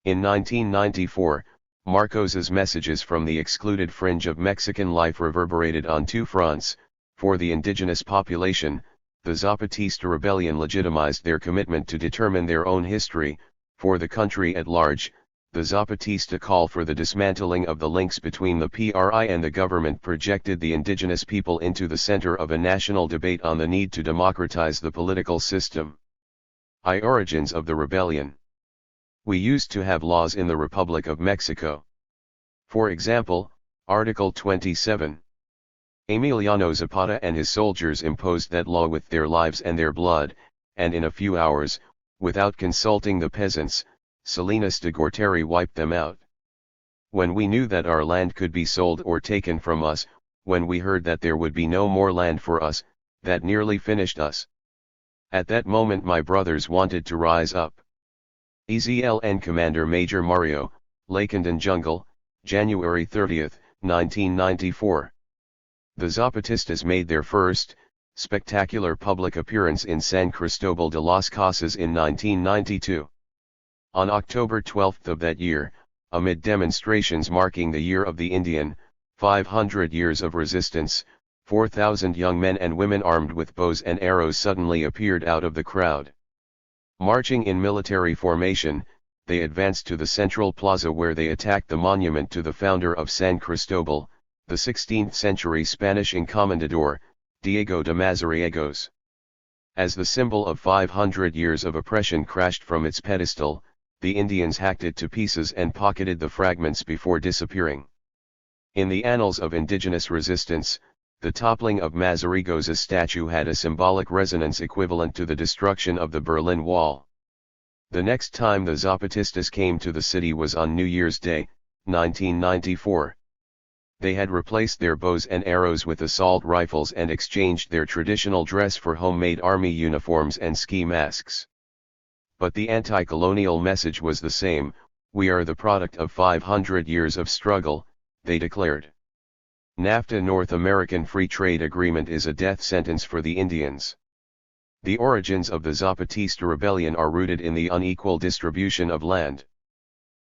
In 1994, Marcos's messages from the excluded fringe of Mexican life reverberated on two fronts. For the indigenous population, the Zapatista rebellion legitimized their commitment to determine their own history. For the country at large, the Zapatista call for the dismantling of the links between the PRI and the government projected the indigenous people into the center of a national debate on the need to democratize the political system. Origins of the rebellion. We used to have laws in the Republic of Mexico. For example, Article 27. Emiliano Zapata and his soldiers imposed that law with their lives and their blood, and in a few hours, without consulting the peasants, Salinas de Gortari wiped them out. When we knew that our land could be sold or taken from us, when we heard that there would be no more land for us, that nearly finished us. At that moment my brothers wanted to rise up. EZLN Commander Major Mario, Lacandon Jungle, January 30, 1994. The Zapatistas made their first, spectacular public appearance in San Cristobal de las Casas in 1992. On October 12 of that year, amid demonstrations marking the Year of the Indian, 500 years of resistance, 4,000 young men and women armed with bows and arrows suddenly appeared out of the crowd. Marching in military formation, they advanced to the central plaza where they attacked the monument to the founder of San Cristobal, the 16th-century Spanish encomendador, Diego de Mazariegos. As the symbol of 500 years of oppression crashed from its pedestal, the Indians hacked it to pieces and pocketed the fragments before disappearing. In the annals of indigenous resistance, the toppling of Mazariegos' statue had a symbolic resonance equivalent to the destruction of the Berlin Wall. The next time the Zapatistas came to the city was on New Year's Day, 1994. They had replaced their bows and arrows with assault rifles and exchanged their traditional dress for homemade army uniforms and ski masks. But the anti-colonial message was the same: we are the product of 500 years of struggle, they declared. NAFTA, North American Free Trade Agreement, is a death sentence for the Indians. The origins of the Zapatista rebellion are rooted in the unequal distribution of land.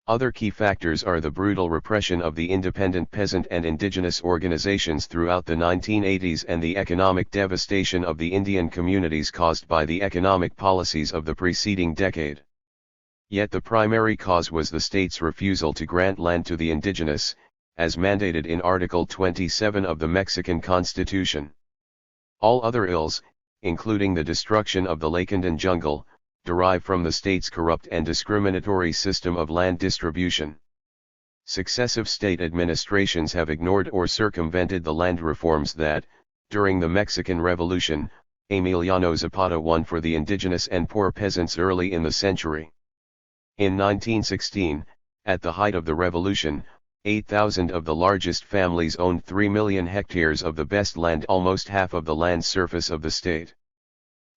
Other key factors are the brutal repression of the independent peasant and indigenous organizations throughout the 1980s and the economic devastation of the Indian communities caused by the economic policies of the preceding decade. Yet the primary cause was the state's refusal to grant land to the indigenous, as mandated in Article 27 of the Mexican Constitution. All other ills, including the destruction of the Lacandon jungle, derive from the state's corrupt and discriminatory system of land distribution. Successive state administrations have ignored or circumvented the land reforms that, during the Mexican Revolution, Emiliano Zapata won for the indigenous and poor peasants early in the century. In 1916, at the height of the revolution, 8,000 of the largest families owned 3 million hectares of the best land, almost half of the land surface of the state.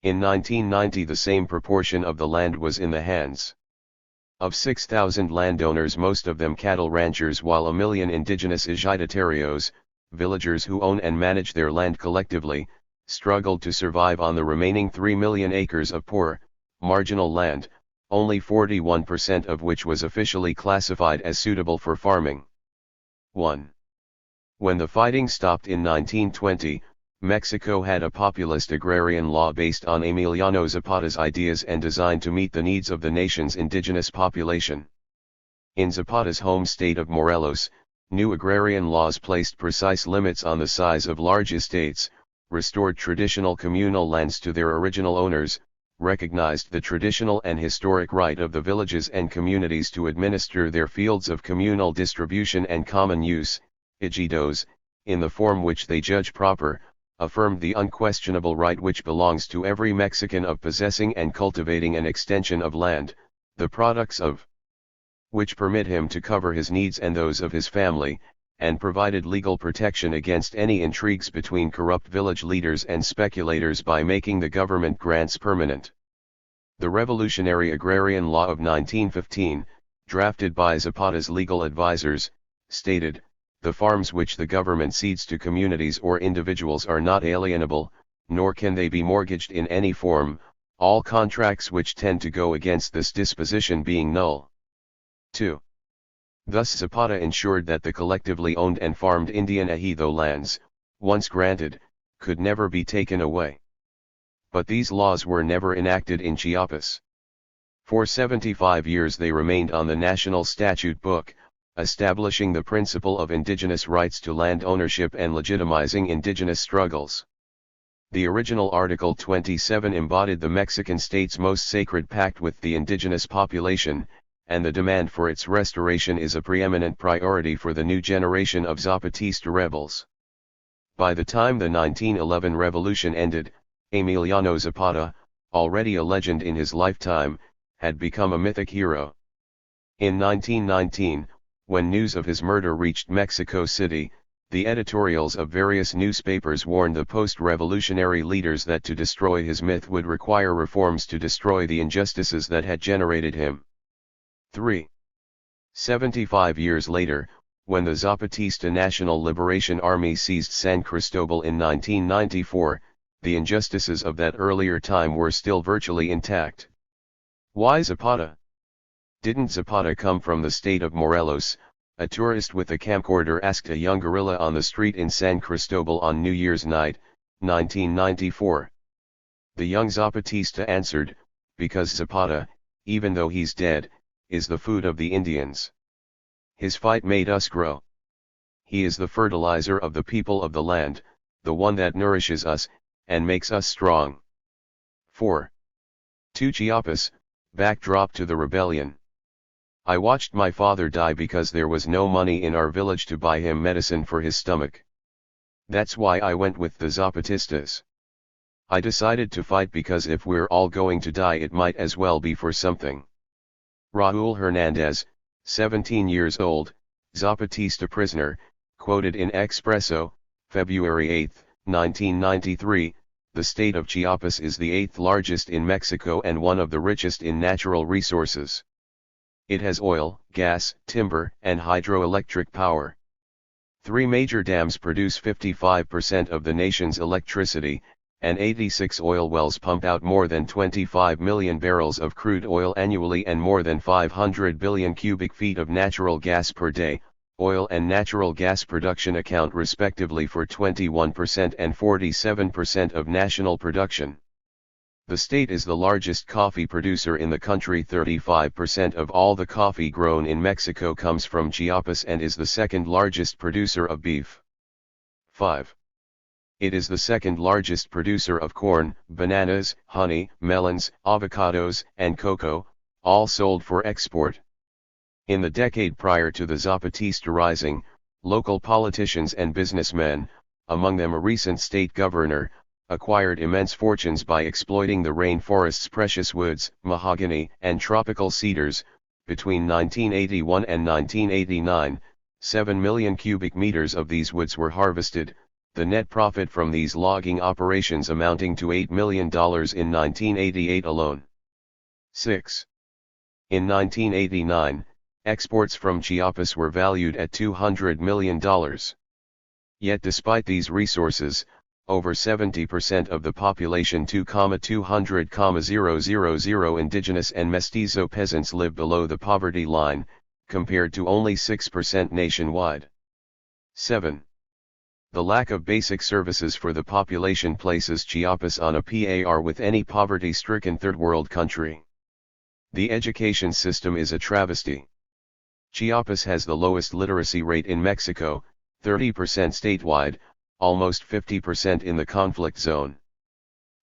In 1990, the same proportion of the land was in the hands of 6,000 landowners, most of them cattle ranchers, while a million indigenous ejidatarios, villagers who own and manage their land collectively, struggled to survive on the remaining 3 million acres of poor, marginal land, only 41% of which was officially classified as suitable for farming. 1. When the fighting stopped in 1920, Mexico had a populist agrarian law based on Emiliano Zapata's ideas and designed to meet the needs of the nation's indigenous population. In Zapata's home state of Morelos, new agrarian laws placed precise limits on the size of large estates, restored traditional communal lands to their original owners, recognized the traditional and historic right of the villages and communities to administer their fields of communal distribution and common use, ejidos, in the form which they judge proper, affirmed the unquestionable right which belongs to every Mexican of possessing and cultivating an extension of land, the products of which permit him to cover his needs and those of his family, and provided legal protection against any intrigues between corrupt village leaders and speculators by making the government grants permanent. The Revolutionary Agrarian Law of 1915, drafted by Zapata's legal advisors, stated, "The farms which the government cedes to communities or individuals are not alienable, nor can they be mortgaged in any form, all contracts which tend to go against this disposition being null." 2. Thus Zapata ensured that the collectively owned and farmed Indian ejido lands, once granted, could never be taken away. But these laws were never enacted in Chiapas. For 75 years they remained on the national statute book, establishing the principle of indigenous rights to land ownership and legitimizing indigenous struggles. The original Article 27 embodied the Mexican state's most sacred pact with the indigenous population, and the demand for its restoration is a preeminent priority for the new generation of Zapatista rebels. By the time the 1911 revolution ended, Emiliano Zapata, already a legend in his lifetime, had become a mythic hero. In 1919, when news of his murder reached Mexico City, the editorials of various newspapers warned the post-revolutionary leaders that to destroy his myth would require reforms to destroy the injustices that had generated him. 3. 75 years later, when the Zapatista National Liberation Army seized San Cristobal in 1994, the injustices of that earlier time were still virtually intact. Why Zapata? Didn't Zapata come from the state of Morelos? A tourist with a camcorder asked a young guerrilla on the street in San Cristobal on New Year's night, 1994. The young Zapatista answered, "Because Zapata, even though he's dead, is the food of the Indians. His fight made us grow. He is the fertilizer of the people of the land, the one that nourishes us, and makes us strong." 4. 2. Chiapas, backdrop to the rebellion. I watched my father die because there was no money in our village to buy him medicine for his stomach. That's why I went with the Zapatistas. I decided to fight because if we're all going to die it might as well be for something. Raul Hernandez, 17 years old, Zapatista prisoner, Quoted in Expresso, February 8, 1993, the state of Chiapas is the 8th largest in Mexico and one of the richest in natural resources. It has oil, gas, timber, and hydroelectric power. 3 major dams produce 55% of the nation's electricity, and 86 oil wells pump out more than 25 million barrels of crude oil annually and more than 500 billion cubic feet of natural gas per day. Oil and natural gas production account respectively for 21% and 47% of national production. The state is the largest coffee producer in the country. 35% of all the coffee grown in Mexico comes from Chiapas and is the second largest producer of beef. 5. It is the second largest producer of corn, bananas, honey, melons, avocados, and cocoa, all sold for export. In the decade prior to the Zapatista Rising, local politicians and businessmen, among them a recent state governor, acquired immense fortunes by exploiting the rainforest's precious woods, mahogany, and tropical cedars. Between 1981 and 1989, 7 million cubic meters of these woods were harvested, the net profit from these logging operations amounting to $8 million in 1988 alone. 6. In 1989, exports from Chiapas were valued at $200 million. Yet despite these resources, over 70% of the population 2,200,000 indigenous and mestizo peasants live below the poverty line, compared to only 6% nationwide. 7. The lack of basic services for the population places Chiapas on a par with any poverty-stricken third-world country. The education system is a travesty. Chiapas has the lowest literacy rate in Mexico, 30% statewide, almost 50% in the conflict zone.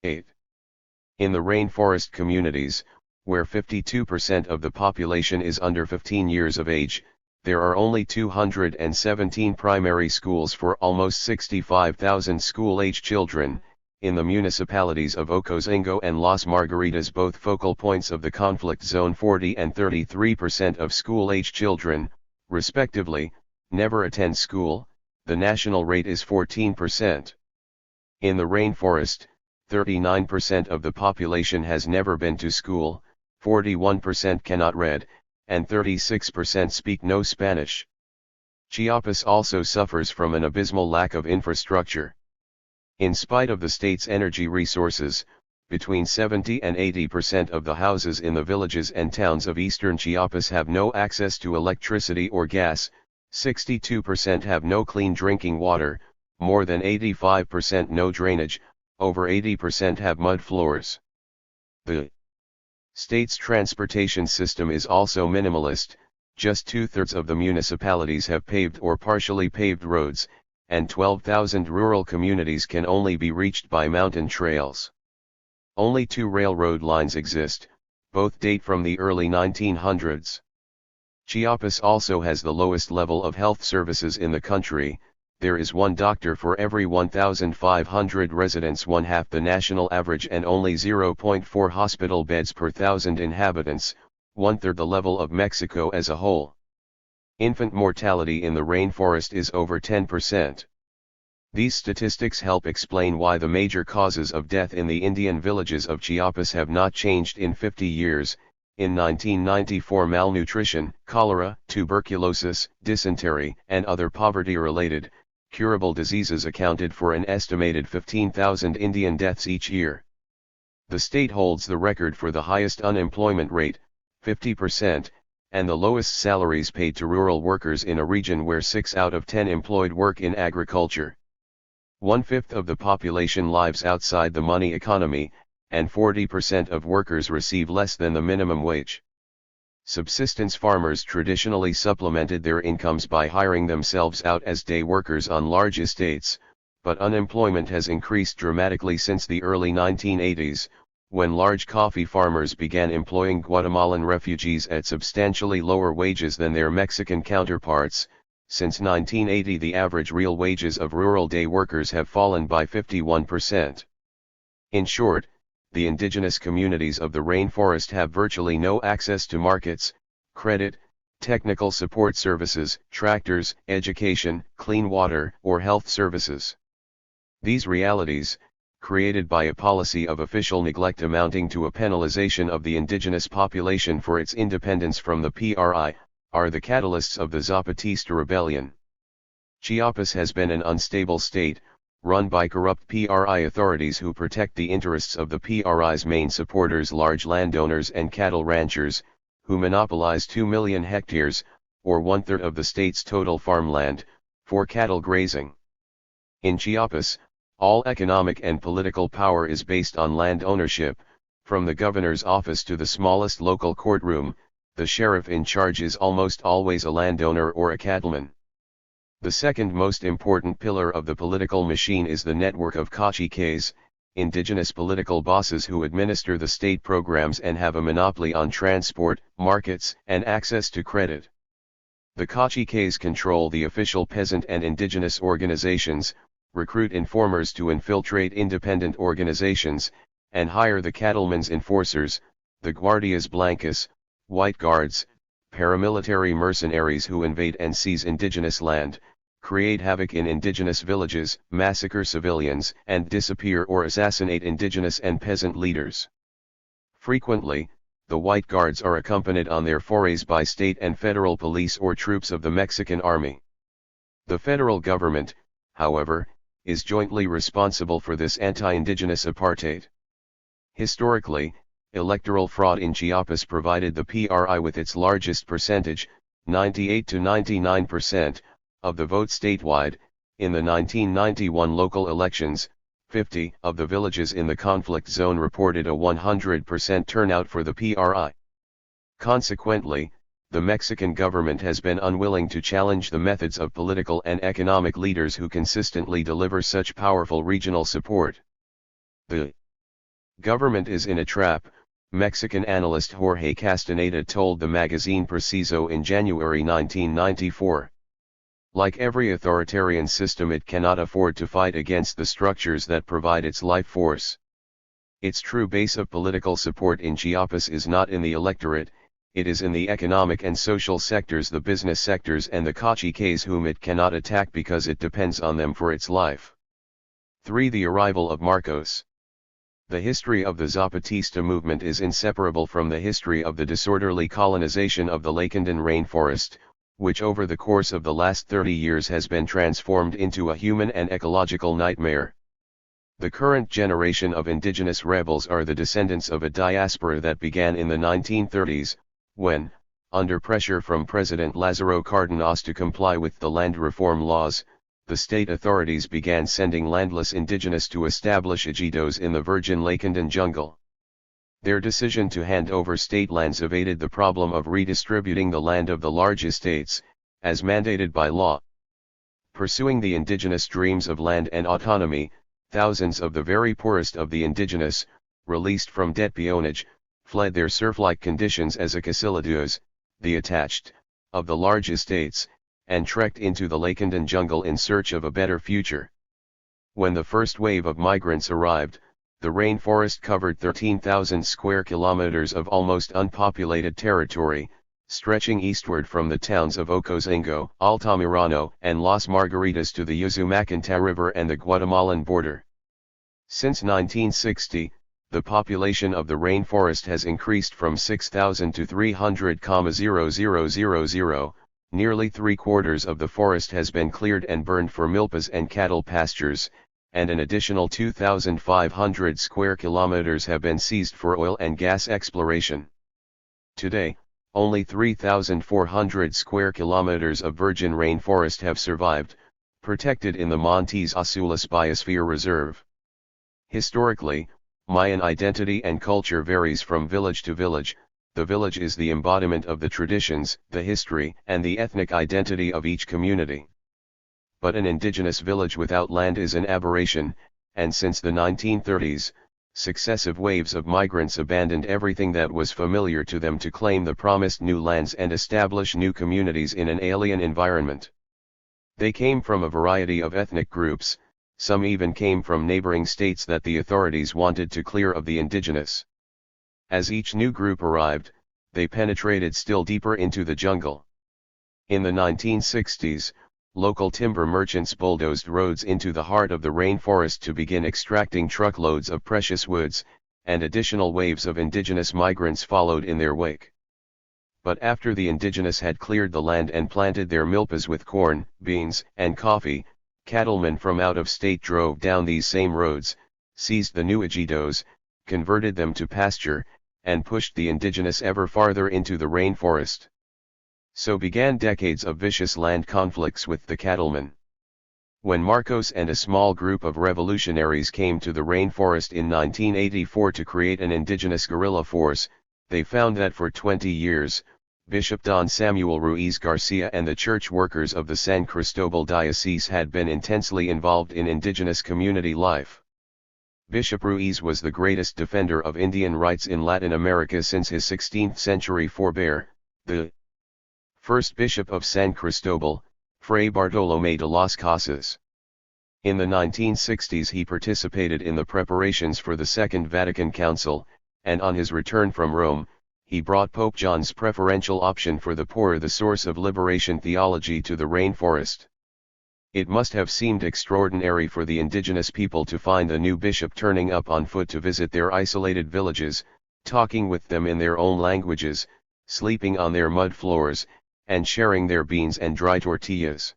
8. In the rainforest communities, where 52% of the population is under 15 years of age, there are only 217 primary schools for almost 65,000 school-age children. In the municipalities of Ocosingo and Las Margaritas, both focal points of the conflict zone, 40 and 33% of school-age children, respectively, never attend school. The national rate is 14%. In the rainforest, 39% of the population has never been to school, 41% cannot read, and 36% speak no Spanish. Chiapas also suffers from an abysmal lack of infrastructure. In spite of the state's energy resources, between 70 and 80% of the houses in the villages and towns of eastern Chiapas have no access to electricity or gas, 62% have no clean drinking water, more than 85% no drainage, over 80% have mud floors. The state's transportation system is also minimalist. Just 2/3 of the municipalities have paved or partially paved roads, and 12,000 rural communities can only be reached by mountain trails. Only 2 railroad lines exist, both date from the early 1900s. Chiapas also has the lowest level of health services in the country. There is 1 doctor for every 1,500 residents, 1/2 the national average, and only 0.4 hospital beds per 1,000 inhabitants, 1/3 the level of Mexico as a whole. Infant mortality in the rainforest is over 10%. These statistics help explain why the major causes of death in the Indian villages of Chiapas have not changed in 50 years. In 1994, malnutrition, cholera, tuberculosis, dysentery, and other poverty-related, curable diseases accounted for an estimated 15,000 Indian deaths each year. The state holds the record for the highest unemployment rate, 50%, and the lowest salaries paid to rural workers in a region where 6 out of 10 employed work in agriculture. 1/5 of the population lives outside the money economy, and 40% of workers receive less than the minimum wage. Subsistence farmers traditionally supplemented their incomes by hiring themselves out as day workers on large estates, but unemployment has increased dramatically since the early 1980s, when large coffee farmers began employing Guatemalan refugees at substantially lower wages than their Mexican counterparts. Since 1980, the average real wages of rural day workers have fallen by 51%. In short, the indigenous communities of the rainforest have virtually no access to markets, credit, technical support services, tractors, education, clean water, or health services. These realities, created by a policy of official neglect amounting to a penalization of the indigenous population for its independence from the PRI, are the catalysts of the Zapatista rebellion. Chiapas has been an unstable state, run by corrupt PRI authorities who protect the interests of the PRI's main supporters, large landowners and cattle ranchers, who monopolize 2 million hectares, or 1/3 of the state's total farmland, for cattle grazing. In Chiapas, all economic and political power is based on land ownership. From the governor's office to the smallest local courtroom, the sheriff in charge is almost always a landowner or a cattleman. The second most important pillar of the political machine is the network of caciques, indigenous political bosses who administer the state programs and have a monopoly on transport, markets, and access to credit. The caciques control the official peasant and indigenous organizations, recruit informers to infiltrate independent organizations, and hire the cattlemen's enforcers, the guardias blancas, white guards, paramilitary mercenaries who invade and seize indigenous land, create havoc in indigenous villages, massacre civilians, and disappear or assassinate indigenous and peasant leaders. Frequently, the white guards are accompanied on their forays by state and federal police or troops of the Mexican army. The federal government, however, is jointly responsible for this anti-indigenous apartheid. Historically, electoral fraud in Chiapas provided the PRI with its largest percentage, 98 to 99%, of the vote statewide. In the 1991 local elections, 50 of the villages in the conflict zone reported a 100% turnout for the PRI. Consequently, the Mexican government has been unwilling to challenge the methods of political and economic leaders who consistently deliver such powerful regional support. The government is in a trap, Mexican analyst Jorge Castaneda told the magazine Preciso in January 1994. Like every authoritarian system, it cannot afford to fight against the structures that provide its life force. Its true base of political support in Chiapas is not in the electorate, it is in the economic and social sectors, the business sectors and the caciques whom it cannot attack because it depends on them for its life. 3. The arrival of Marcos. The history of the Zapatista movement is inseparable from the history of the disorderly colonization of the Lacandan rainforest, which over the course of the last 30 years has been transformed into a human and ecological nightmare. The current generation of indigenous rebels are the descendants of a diaspora that began in the 1930s, when, under pressure from President Lázaro Cárdenas to comply with the land reform laws, the state authorities began sending landless indigenous to establish ejidos in the virgin Lacandan jungle. Their decision to hand over state lands evaded the problem of redistributing the land of the large estates, as mandated by law. Pursuing the indigenous dreams of land and autonomy, thousands of the very poorest of the indigenous, released from debt peonage, fled their serf-like conditions as acasilados, the attached, of the large estates, and trekked into the Lacandan jungle in search of a better future. When the first wave of migrants arrived, the rainforest covered 13,000 square kilometers of almost unpopulated territory, stretching eastward from the towns of Ocosingo, Altamirano, and Las Margaritas to the Usumacinta River and the Guatemalan border. Since 1960, the population of the rainforest has increased from 6,000 to 300,000. Nearly 3/4 of the forest has been cleared and burned for milpas and cattle pastures, and an additional 2,500 square kilometers have been seized for oil and gas exploration. Today, only 3,400 square kilometers of virgin rainforest have survived, protected in the Montes Azules Biosphere Reserve. Historically, Mayan identity and culture varies from village to village. The village is the embodiment of the traditions, the history, and the ethnic identity of each community. But an indigenous village without land is an aberration, and since the 1930s, successive waves of migrants abandoned everything that was familiar to them to claim the promised new lands and establish new communities in an alien environment. They came from a variety of ethnic groups, some even came from neighboring states that the authorities wanted to clear of the indigenous. As each new group arrived, they penetrated still deeper into the jungle. In the 1960s, local timber merchants bulldozed roads into the heart of the rainforest to begin extracting truckloads of precious woods, and additional waves of indigenous migrants followed in their wake. But after the indigenous had cleared the land and planted their milpas with corn, beans, and coffee, cattlemen from out of state drove down these same roads, seized the new ejidos, converted them to pasture, and pushed the indigenous ever farther into the rainforest. So began decades of vicious land conflicts with the cattlemen. When Marcos and a small group of revolutionaries came to the rainforest in 1984 to create an indigenous guerrilla force, they found that for 20 years, Bishop Don Samuel Ruiz Garcia and the church workers of the San Cristobal Diocese had been intensely involved in indigenous community life. Bishop Ruiz was the greatest defender of Indian rights in Latin America since his 16th century forebear, the first bishop of San Cristobal, Fray Bartolomé de las Casas. In the 1960s he participated in the preparations for the Second Vatican Council, and on his return from Rome, he brought Pope John's preferential option for the poor, the source of liberation theology, to the rainforest. It must have seemed extraordinary for the indigenous people to find the new bishop turning up on foot to visit their isolated villages, talking with them in their own languages, sleeping on their mud floors, and sharing their beans and dry tortillas.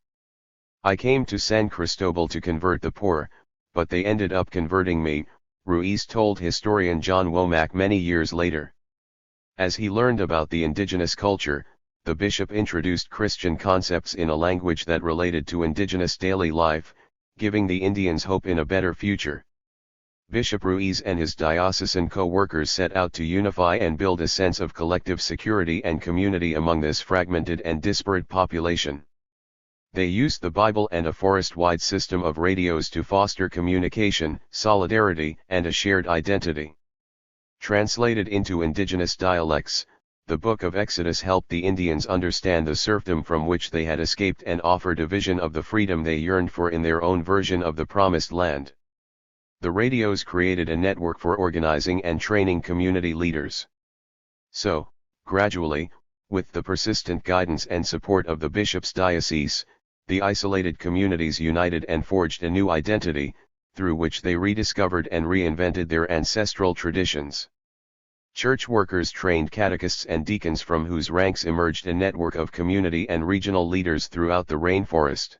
I came to San Cristobal to convert the poor, but they ended up converting me, Ruiz told historian John Womack many years later. As he learned about the indigenous culture, the bishop introduced Christian concepts in a language that related to indigenous daily life, giving the Indians hope in a better future. Bishop Ruiz and his diocesan co-workers set out to unify and build a sense of collective security and community among this fragmented and disparate population. They used the Bible and a forest-wide system of radios to foster communication, solidarity, and a shared identity. Translated into indigenous dialects, the Book of Exodus helped the Indians understand the serfdom from which they had escaped and offered a vision of the freedom they yearned for in their own version of the Promised Land. The radios created a network for organizing and training community leaders. So, gradually, with the persistent guidance and support of the bishop's diocese, the isolated communities united and forged a new identity, through which they rediscovered and reinvented their ancestral traditions. Church workers trained catechists and deacons, from whose ranks emerged a network of community and regional leaders throughout the rainforest.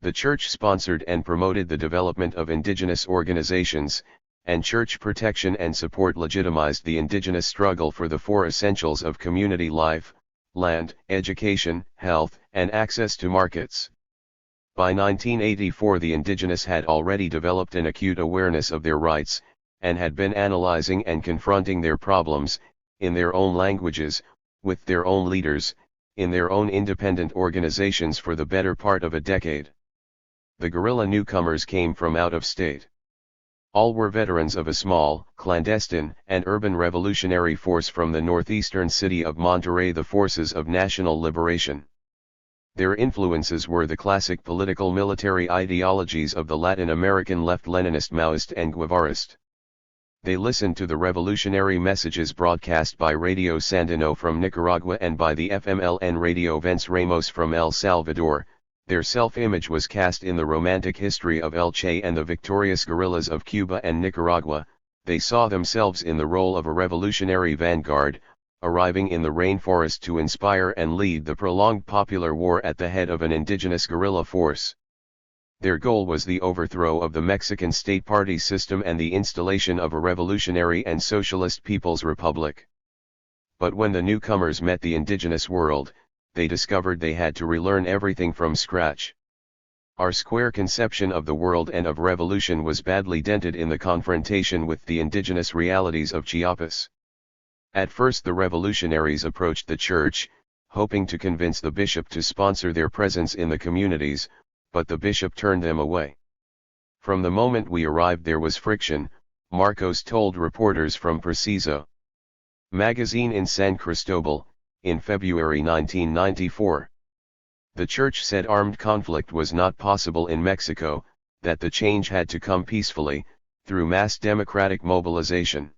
The church sponsored and promoted the development of indigenous organizations, and church protection and support legitimized the indigenous struggle for the four essentials of community life: land, education, health, and access to markets. By 1984 the indigenous had already developed an acute awareness of their rights, and had been analyzing and confronting their problems, in their own languages, with their own leaders, in their own independent organizations for the better part of a decade. The guerrilla newcomers came from out of state. All were veterans of a small, clandestine, and urban revolutionary force from the northeastern city of Monterrey, the Forces of National Liberation. Their influences were the classic political military ideologies of the Latin American left: Leninist, Maoist, and Guevarist. They listened to the revolutionary messages broadcast by Radio Sandino from Nicaragua and by the FMLN Radio Vence Ramos from El Salvador. Their self-image was cast in the romantic history of El Che and the victorious guerrillas of Cuba and Nicaragua. They saw themselves in the role of a revolutionary vanguard, arriving in the rainforest to inspire and lead the prolonged popular war at the head of an indigenous guerrilla force. Their goal was the overthrow of the Mexican state party system and the installation of a revolutionary and socialist People's Republic. But when the newcomers met the indigenous world, they discovered they had to relearn everything from scratch. Our square conception of the world and of revolution was badly dented in the confrontation with the indigenous realities of Chiapas. At first the revolutionaries approached the church, hoping to convince the bishop to sponsor their presence in the communities, but the bishop turned them away. From the moment we arrived there was friction, Marcos told reporters from Preciso magazine in San Cristobal, in February 1994. The church said armed conflict was not possible in Mexico, that the change had to come peacefully, through mass democratic mobilization.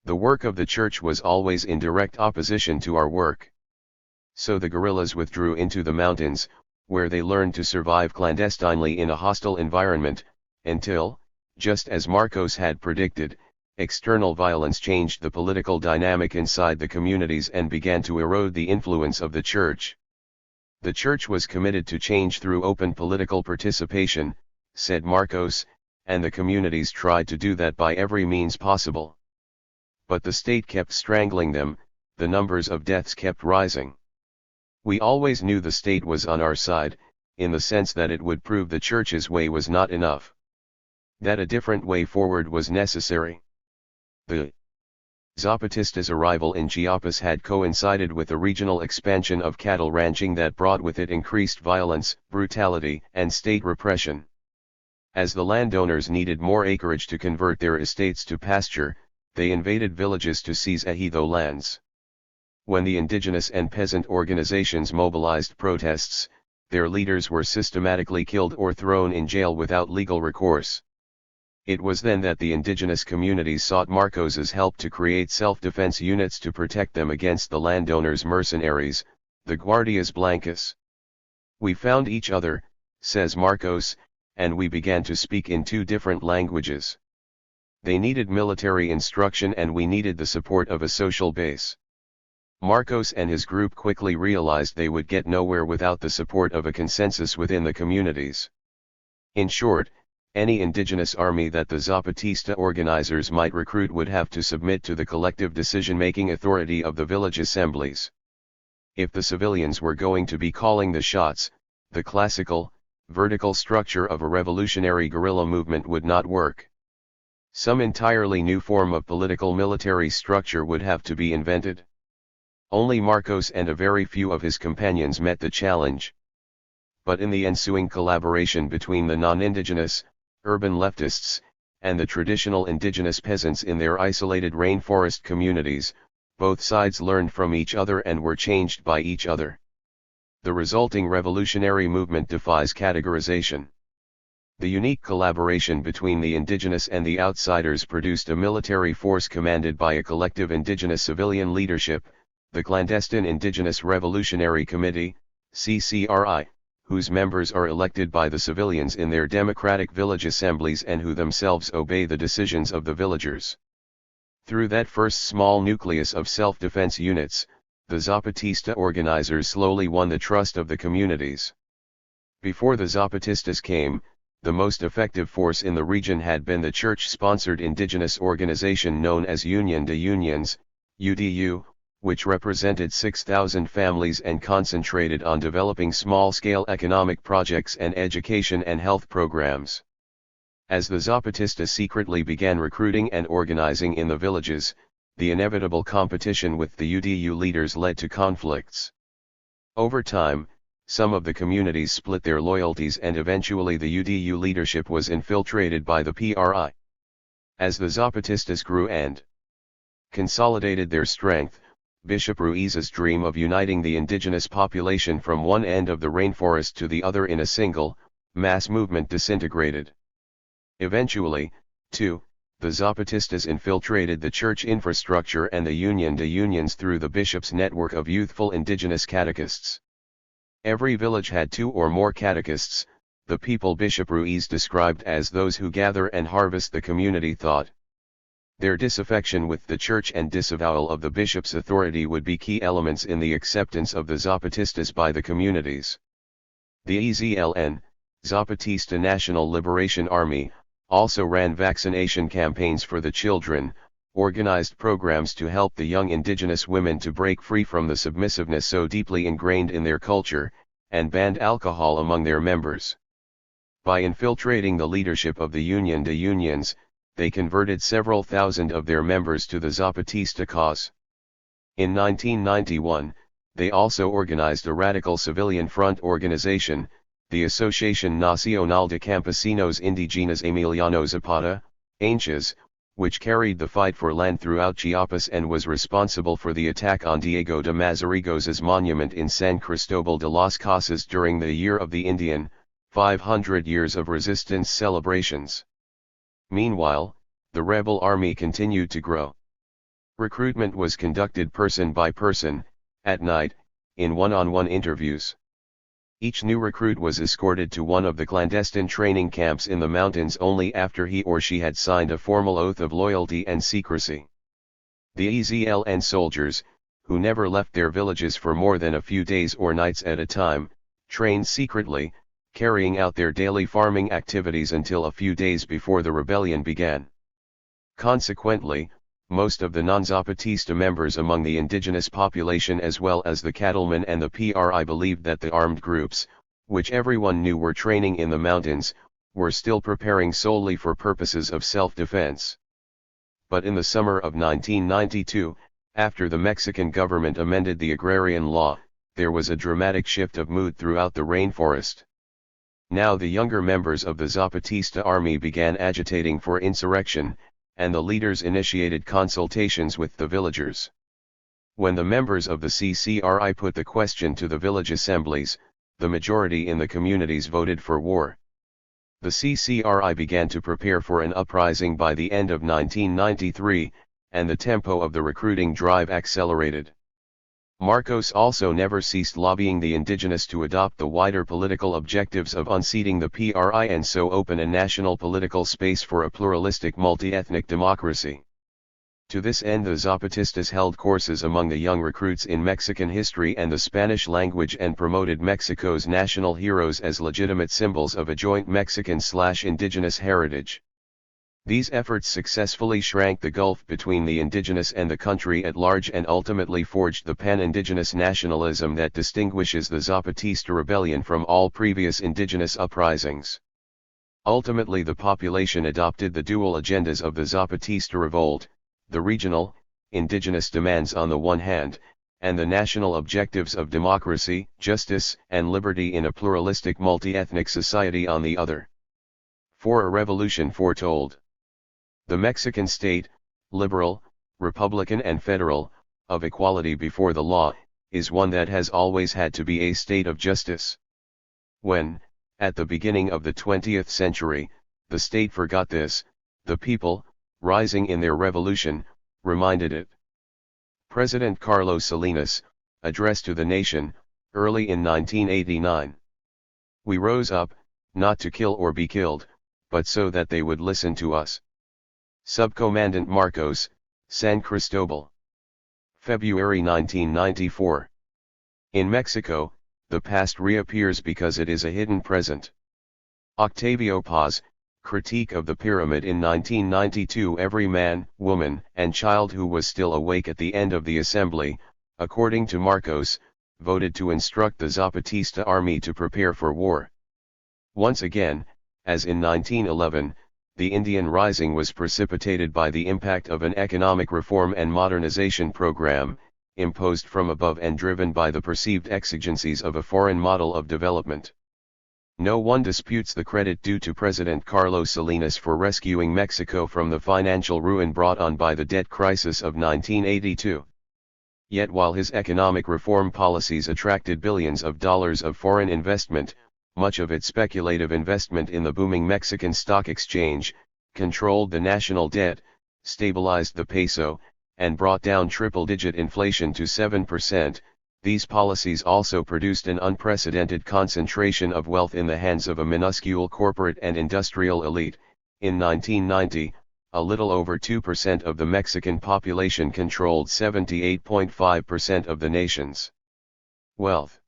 The work of the church was always in direct opposition to our work. So the guerrillas withdrew into the mountains, where they learned to survive clandestinely in a hostile environment, until, just as Marcos had predicted, external violence changed the political dynamic inside the communities and began to erode the influence of the church. The church was committed to change through open political participation, said Marcos, and the communities tried to do that by every means possible. But the state kept strangling them, the numbers of deaths kept rising. We always knew the state was on our side, in the sense that it would prove the church's way was not enough. That a different way forward was necessary. The Zapatistas' arrival in Chiapas had coincided with the regional expansion of cattle ranching that brought with it increased violence, brutality, and state repression. As the landowners needed more acreage to convert their estates to pasture, they invaded villages to seize ejido lands. When the indigenous and peasant organizations mobilized protests, their leaders were systematically killed or thrown in jail without legal recourse. It was then that the indigenous communities sought Marcos's help to create self-defense units to protect them against the landowners' mercenaries, the Guardias Blancas. We found each other, says Marcos, and we began to speak in two different languages. They needed military instruction and we needed the support of a social base. Marcos and his group quickly realized they would get nowhere without the support of a consensus within the communities. In short, any indigenous army that the Zapatista organizers might recruit would have to submit to the collective decision-making authority of the village assemblies. If the civilians were going to be calling the shots, the classical, vertical structure of a revolutionary guerrilla movement would not work. Some entirely new form of political military structure would have to be invented. Only Marcos and a very few of his companions met the challenge. But in the ensuing collaboration between the non-indigenous, urban leftists, and the traditional indigenous peasants in their isolated rainforest communities, both sides learned from each other and were changed by each other. The resulting revolutionary movement defies categorization. The unique collaboration between the indigenous and the outsiders produced a military force commanded by a collective indigenous civilian leadership, the Clandestine Indigenous Revolutionary Committee, CCRI, whose members are elected by the civilians in their democratic village assemblies and who themselves obey the decisions of the villagers. Through that first small nucleus of self-defense units, the Zapatista organizers slowly won the trust of the communities. Before the Zapatistas came, the most effective force in the region had been the church-sponsored indigenous organization known as Unión de Unions, UDU, which represented 6,000 families and concentrated on developing small-scale economic projects and education and health programs. As the Zapatistas secretly began recruiting and organizing in the villages, the inevitable competition with the UDU leaders led to conflicts. Over time, some of the communities split their loyalties and eventually the UDU leadership was infiltrated by the PRI. As the Zapatistas grew and consolidated their strength, Bishop Ruiz's dream of uniting the indigenous population from one end of the rainforest to the other in a single, mass movement disintegrated. Eventually, too, the Zapatistas infiltrated the church infrastructure and the Unión de Unions through the bishop's network of youthful indigenous catechists. Every village had 2 or more catechists, the people Bishop Ruiz described as those who gather and harvest the community thought. Their disaffection with the church and disavowal of the bishop's authority would be key elements in the acceptance of the Zapatistas by the communities. The EZLN, Zapatista National Liberation Army, also ran vaccination campaigns for the children, organized programs to help the young indigenous women to break free from the submissiveness so deeply ingrained in their culture, and banned alcohol among their members. By infiltrating the leadership of the Unión de Unions, they converted several thousand of their members to the Zapatista cause. In 1991, they also organized a radical civilian front organization, the Asociación Nacional de Campesinos Indígenas Emiliano Zapata, ANCHAS, which carried the fight for land throughout Chiapas and was responsible for the attack on Diego de Mazarigos's monument in San Cristobal de las Casas during the Year of the Indian, 500 years of resistance celebrations. Meanwhile, the rebel army continued to grow. Recruitment was conducted person by person, at night, in one-on-one interviews. Each new recruit was escorted to one of the clandestine training camps in the mountains only after he or she had signed a formal oath of loyalty and secrecy. The EZLN soldiers, who never left their villages for more than a few days or nights at a time, trained secretly, carrying out their daily farming activities until a few days before the rebellion began. Consequently, most of the non-Zapatista members among the indigenous population as well as the cattlemen and the PRI believed that the armed groups, which everyone knew were training in the mountains, were still preparing solely for purposes of self-defense. But in the summer of 1992, after the Mexican government amended the agrarian law, there was a dramatic shift of mood throughout the rainforest. Now the younger members of the Zapatista army began agitating for insurrection, and the leaders initiated consultations with the villagers. When the members of the CCRI put the question to the village assemblies, the majority in the communities voted for war. The CCRI began to prepare for an uprising by the end of 1993, and the tempo of the recruiting drive accelerated. Marcos also never ceased lobbying the indigenous to adopt the wider political objectives of unseating the PRI and so open a national political space for a pluralistic multi-ethnic democracy. To this end the Zapatistas held courses among the young recruits in Mexican history and the Spanish language and promoted Mexico's national heroes as legitimate symbols of a joint Mexican/indigenous heritage. These efforts successfully shrank the gulf between the indigenous and the country at large and ultimately forged the pan-indigenous nationalism that distinguishes the Zapatista rebellion from all previous indigenous uprisings. Ultimately the population adopted the dual agendas of the Zapatista revolt, the regional, indigenous demands on the one hand, and the national objectives of democracy, justice, and liberty in a pluralistic multi-ethnic society on the other. For a revolution foretold. The Mexican state, liberal, republican and federal, of equality before the law, is one that has always had to be a state of justice. When, at the beginning of the 20th century, the state forgot this, the people, rising in their revolution, reminded it. President Carlos Salinas, addressed to the nation, early in 1989. We rose up, not to kill or be killed, but so that they would listen to us. Subcomandante Marcos, San Cristobal. February 1994. In Mexico, the past reappears because it is a hidden present. Octavio Paz, Critique of the Pyramid in 1992. Every man, woman, and child who was still awake at the end of the assembly, according to Marcos, voted to instruct the Zapatista army to prepare for war. Once again, as in 1911, the Indian Rising was precipitated by the impact of an economic reform and modernization program, imposed from above and driven by the perceived exigencies of a foreign model of development. No one disputes the credit due to President Carlos Salinas for rescuing Mexico from the financial ruin brought on by the debt crisis of 1982. Yet while his economic reform policies attracted billions of dollars of foreign investment, much of it speculative investment in the booming Mexican stock exchange, controlled the national debt, stabilized the peso, and brought down triple-digit inflation to 7%, these policies also produced an unprecedented concentration of wealth in the hands of a minuscule corporate and industrial elite. In 1990, a little over 2% of the Mexican population controlled 78.5% of the nation's wealth.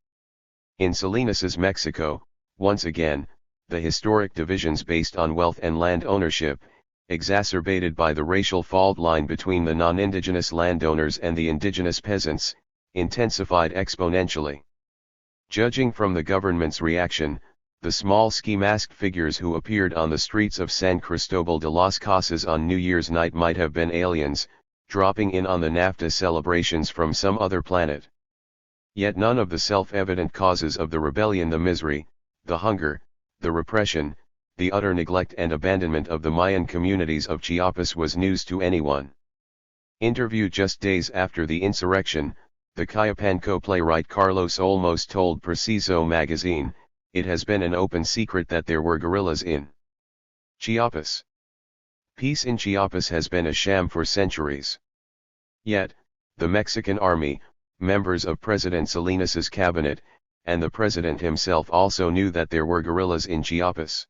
In Salinas's Mexico, once again, the historic divisions based on wealth and land ownership, exacerbated by the racial fault line between the non-indigenous landowners and the indigenous peasants, intensified exponentially. Judging from the government's reaction, the small ski-masked figures who appeared on the streets of San Cristobal de las Casas on New Year's night might have been aliens, dropping in on the NAFTA celebrations from some other planet. Yet none of the self-evident causes of the rebellion, the misery, the hunger, the repression, the utter neglect and abandonment of the Mayan communities of Chiapas was news to anyone. Interviewed just days after the insurrection, the Cayapanco playwright Carlos Olmos told Preciso magazine, "It has been an open secret that there were guerrillas in Chiapas. Peace in Chiapas has been a sham for centuries. Yet, the Mexican army, members of President Salinas's cabinet, and the president himself also knew that there were guerrillas in Chiapas.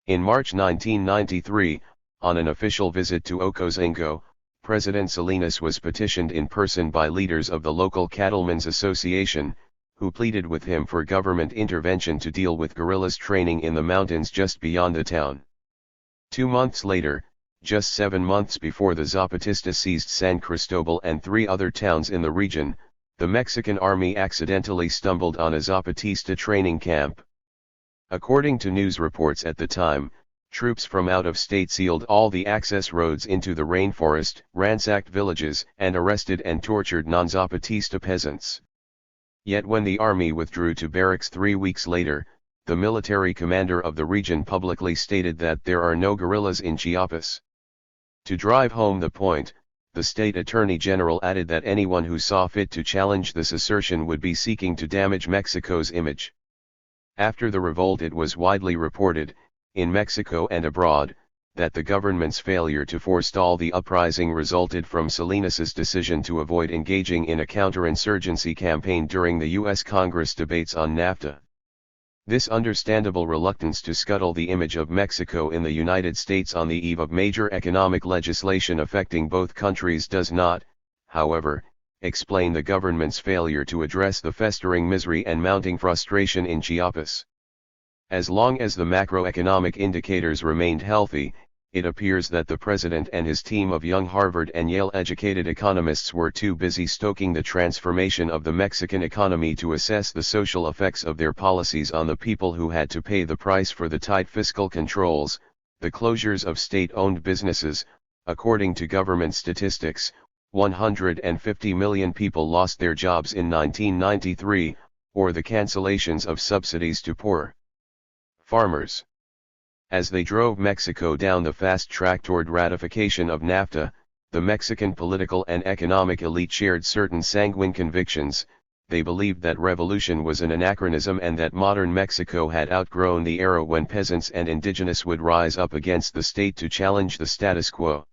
In March 1993, on an official visit to Ocosingo, President Salinas was petitioned in person by leaders of the local Cattlemen's Association, who pleaded with him for government intervention to deal with guerrillas training in the mountains just beyond the town. 2 months later, just 7 months before the Zapatista seized San Cristobal and 3 other towns in the region, the Mexican army accidentally stumbled on a Zapatista training camp. According to news reports at the time, troops from out of state sealed all the access roads into the rainforest, ransacked villages, and arrested and tortured non-Zapatista peasants. Yet when the army withdrew to barracks 3 weeks later, the military commander of the region publicly stated that there are no guerrillas in Chiapas. To drive home the point, the state attorney general added that anyone who saw fit to challenge this assertion would be seeking to damage Mexico's image. After the revolt, it was widely reported, in Mexico and abroad, that the government's failure to forestall the uprising resulted from Salinas's decision to avoid engaging in a counterinsurgency campaign during the U.S. Congress debates on NAFTA. This understandable reluctance to scuttle the image of Mexico in the United States on the eve of major economic legislation affecting both countries does not, however, explain the government's failure to address the festering misery and mounting frustration in Chiapas. As long as the macroeconomic indicators remained healthy, it appears that the president and his team of young Harvard and Yale-educated economists were too busy stoking the transformation of the Mexican economy to assess the social effects of their policies on the people who had to pay the price for the tight fiscal controls, the closures of state-owned businesses. According to government statistics, 150 million people lost their jobs in 1993, or the cancellations of subsidies to poor farmers. As they drove Mexico down the fast track toward ratification of NAFTA, the Mexican political and economic elite shared certain sanguine convictions. They believed that revolution was an anachronism and that modern Mexico had outgrown the era when peasants and indigenous would rise up against the state to challenge the status quo.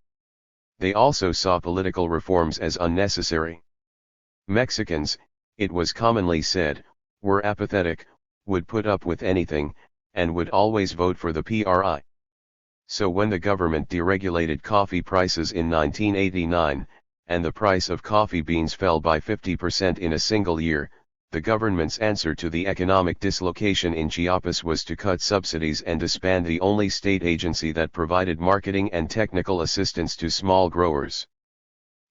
They also saw political reforms as unnecessary. Mexicans, it was commonly said, were apathetic, would put up with anything, and would always vote for the PRI. So when the government deregulated coffee prices in 1989, and the price of coffee beans fell by 50% in a single year, the government's answer to the economic dislocation in Chiapas was to cut subsidies and disband the only state agency that provided marketing and technical assistance to small growers.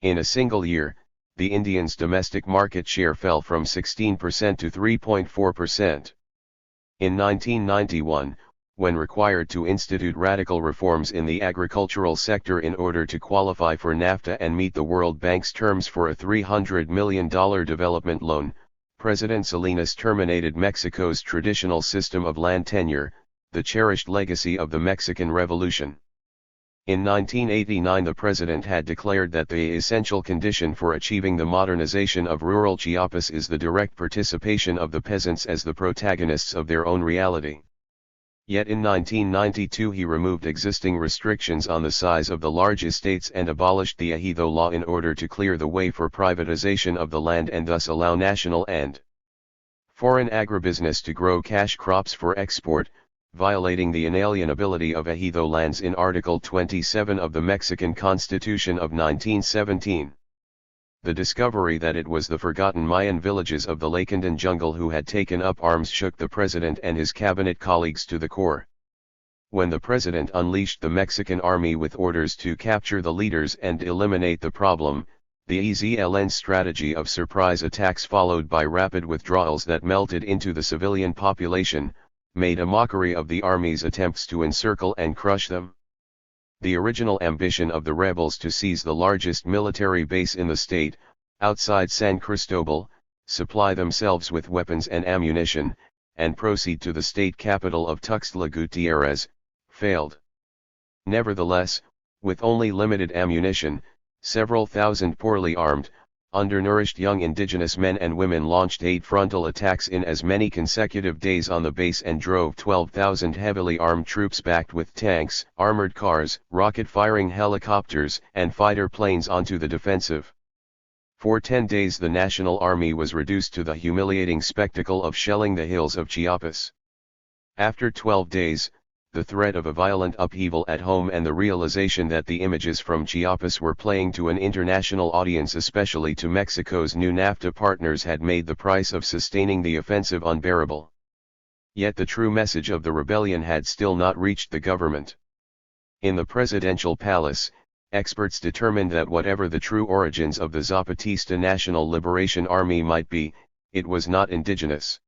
In a single year, the Indians' domestic market share fell from 16% to 3.4%. In 1991, when required to institute radical reforms in the agricultural sector in order to qualify for NAFTA and meet the World Bank's terms for a $300 million development loan, President Salinas terminated Mexico's traditional system of land tenure, the cherished legacy of the Mexican Revolution. In 1989, the president had declared that the essential condition for achieving the modernization of rural Chiapas is the direct participation of the peasants as the protagonists of their own reality. Yet in 1992 he removed existing restrictions on the size of the large estates and abolished the ejido law in order to clear the way for privatization of the land and thus allow national and foreign agribusiness to grow cash crops for export, violating the inalienability of ejido lands in Article 27 of the Mexican Constitution of 1917. The discovery that it was the forgotten Mayan villages of the Lacandan jungle who had taken up arms shook the president and his cabinet colleagues to the core. When the president unleashed the Mexican army with orders to capture the leaders and eliminate the problem, the EZLN's strategy of surprise attacks followed by rapid withdrawals that melted into the civilian population, made a mockery of the army's attempts to encircle and crush them. The original ambition of the rebels to seize the largest military base in the state, outside San Cristobal, supply themselves with weapons and ammunition, and proceed to the state capital of Tuxtla Gutiérrez, failed. Nevertheless, with only limited ammunition, several thousand poorly armed, undernourished young indigenous men and women launched 8 frontal attacks in as many consecutive days on the base and drove 12,000 heavily armed troops backed with tanks, armored cars, rocket-firing helicopters, and fighter planes onto the defensive. For 10 days the National Army was reduced to the humiliating spectacle of shelling the hills of Chiapas. After 12 days, the threat of a violent upheaval at home and the realization that the images from Chiapas were playing to an international audience, especially to Mexico's new NAFTA partners, had made the price of sustaining the offensive unbearable. Yet the true message of the rebellion had still not reached the government. In the presidential palace, experts determined that whatever the true origins of the Zapatista National Liberation Army might be, it was not indigenous.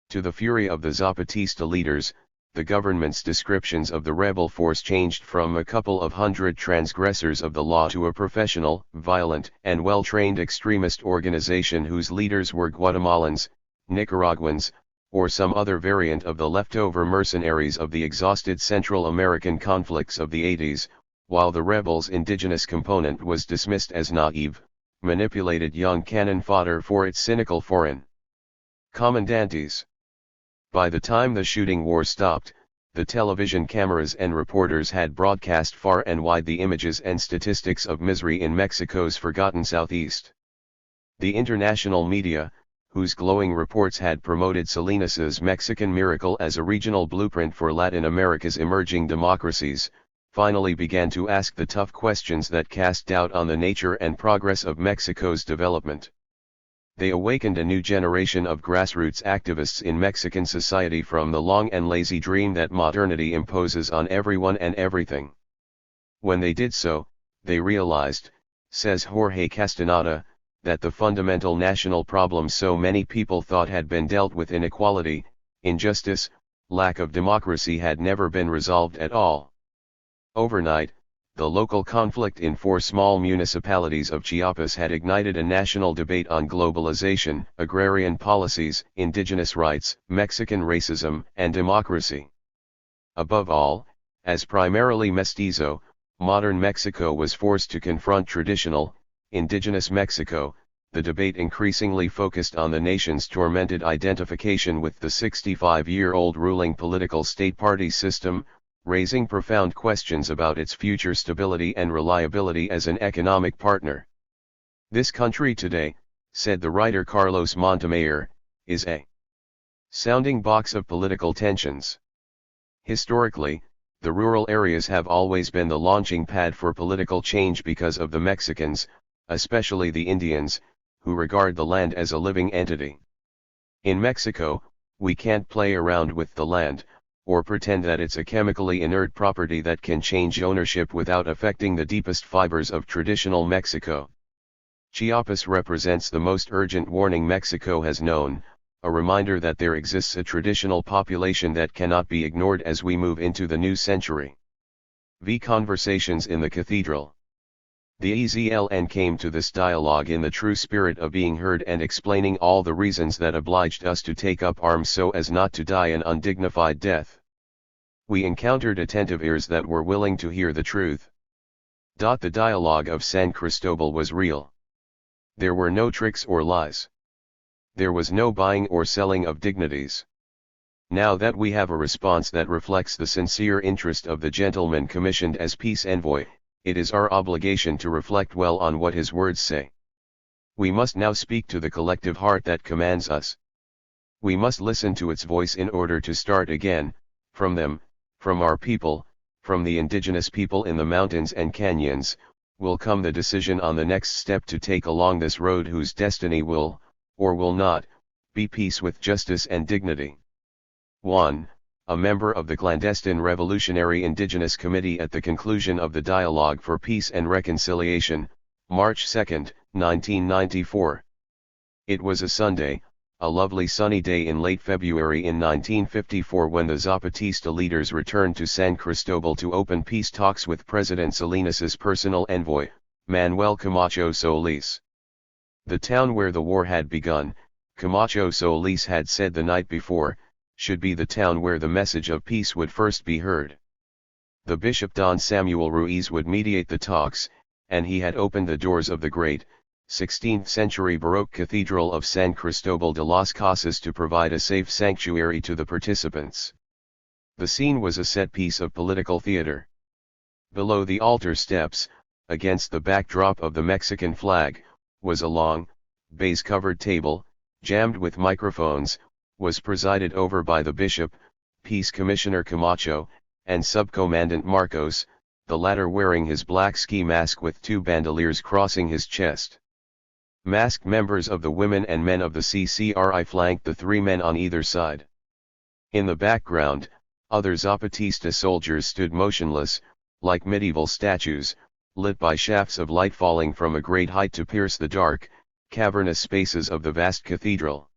To the fury of the Zapatista leaders, the government's descriptions of the rebel force changed from a couple of hundred transgressors of the law to a professional, violent, and well-trained extremist organization whose leaders were Guatemalans, Nicaraguans, or some other variant of the leftover mercenaries of the exhausted Central American conflicts of the 80s, while the rebels' indigenous component was dismissed as naive, manipulated young cannon fodder for its cynical foreign commandantes. By the time the shooting war stopped, the television cameras and reporters had broadcast far and wide the images and statistics of misery in Mexico's forgotten southeast. The international media, whose glowing reports had promoted Salinas's Mexican miracle as a regional blueprint for Latin America's emerging democracies, finally began to ask the tough questions that cast doubt on the nature and progress of Mexico's development. They awakened a new generation of grassroots activists in Mexican society from the long and lazy dream that modernity imposes on everyone and everything. When they did so, they realized, says Jorge Castaneda, that the fundamental national problems so many people thought had been dealt with, inequality, injustice, lack of democracy, had never been resolved at all. Overnight, the local conflict in 4 small municipalities of Chiapas had ignited a national debate on globalization, agrarian policies, indigenous rights, Mexican racism, and democracy. Above all, as primarily mestizo, modern Mexico was forced to confront traditional, indigenous Mexico. The debate increasingly focused on the nation's tormented identification with the 65-year-old ruling political state party system, raising profound questions about its future stability and reliability as an economic partner. This country today, said the writer Carlos Montemayor, is a sounding box of political tensions. Historically, the rural areas have always been the launching pad for political change because of the Mexicans, especially the Indians, who regard the land as a living entity. In Mexico, we can't play around with the land, or pretend that it's a chemically inert property that can change ownership without affecting the deepest fibers of traditional Mexico. Chiapas represents the most urgent warning Mexico has known, a reminder that there exists a traditional population that cannot be ignored as we move into the new century. Conversations in the Cathedral. The EZLN came to this dialogue in the true spirit of being heard and explaining all the reasons that obliged us to take up arms so as not to die an undignified death. We encountered attentive ears that were willing to hear the truth. The dialogue of San Cristobal was real. There were no tricks or lies. There was no buying or selling of dignities. Now that we have a response that reflects the sincere interest of the gentleman commissioned as peace envoy, it is our obligation to reflect well on what his words say. We must now speak to the collective heart that commands us. We must listen to its voice in order to start again, from them, from our people, from the indigenous people in the mountains and canyons, will come the decision on the next step to take along this road whose destiny will, or will not, be peace with justice and dignity. 1. A member of the clandestine Revolutionary Indigenous Committee at the conclusion of the Dialogue for Peace and Reconciliation, March 2, 1994. It was a Sunday, a lovely sunny day in late February in 1954 when the Zapatista leaders returned to San Cristobal to open peace talks with President Salinas's personal envoy, Manuel Camacho Solis. The town where the war had begun, Camacho Solis had said the night before, should be the town where the message of peace would first be heard. The Bishop Don Samuel Ruiz would mediate the talks, and he had opened the doors of the great, 16th-century Baroque Cathedral of San Cristobal de las Casas to provide a safe sanctuary to the participants. The scene was a set piece of political theater. Below the altar steps, against the backdrop of the Mexican flag, was a long, baize-covered table, jammed with microphones, was presided over by the bishop, Peace Commissioner Camacho, and Subcommandant Marcos, the latter wearing his black ski mask with two bandoliers crossing his chest. Masked members of the women and men of the CCRI flanked the three men on either side. In the background, other Zapatista soldiers stood motionless, like medieval statues, lit by shafts of light falling from a great height to pierce the dark, cavernous spaces of the vast cathedral.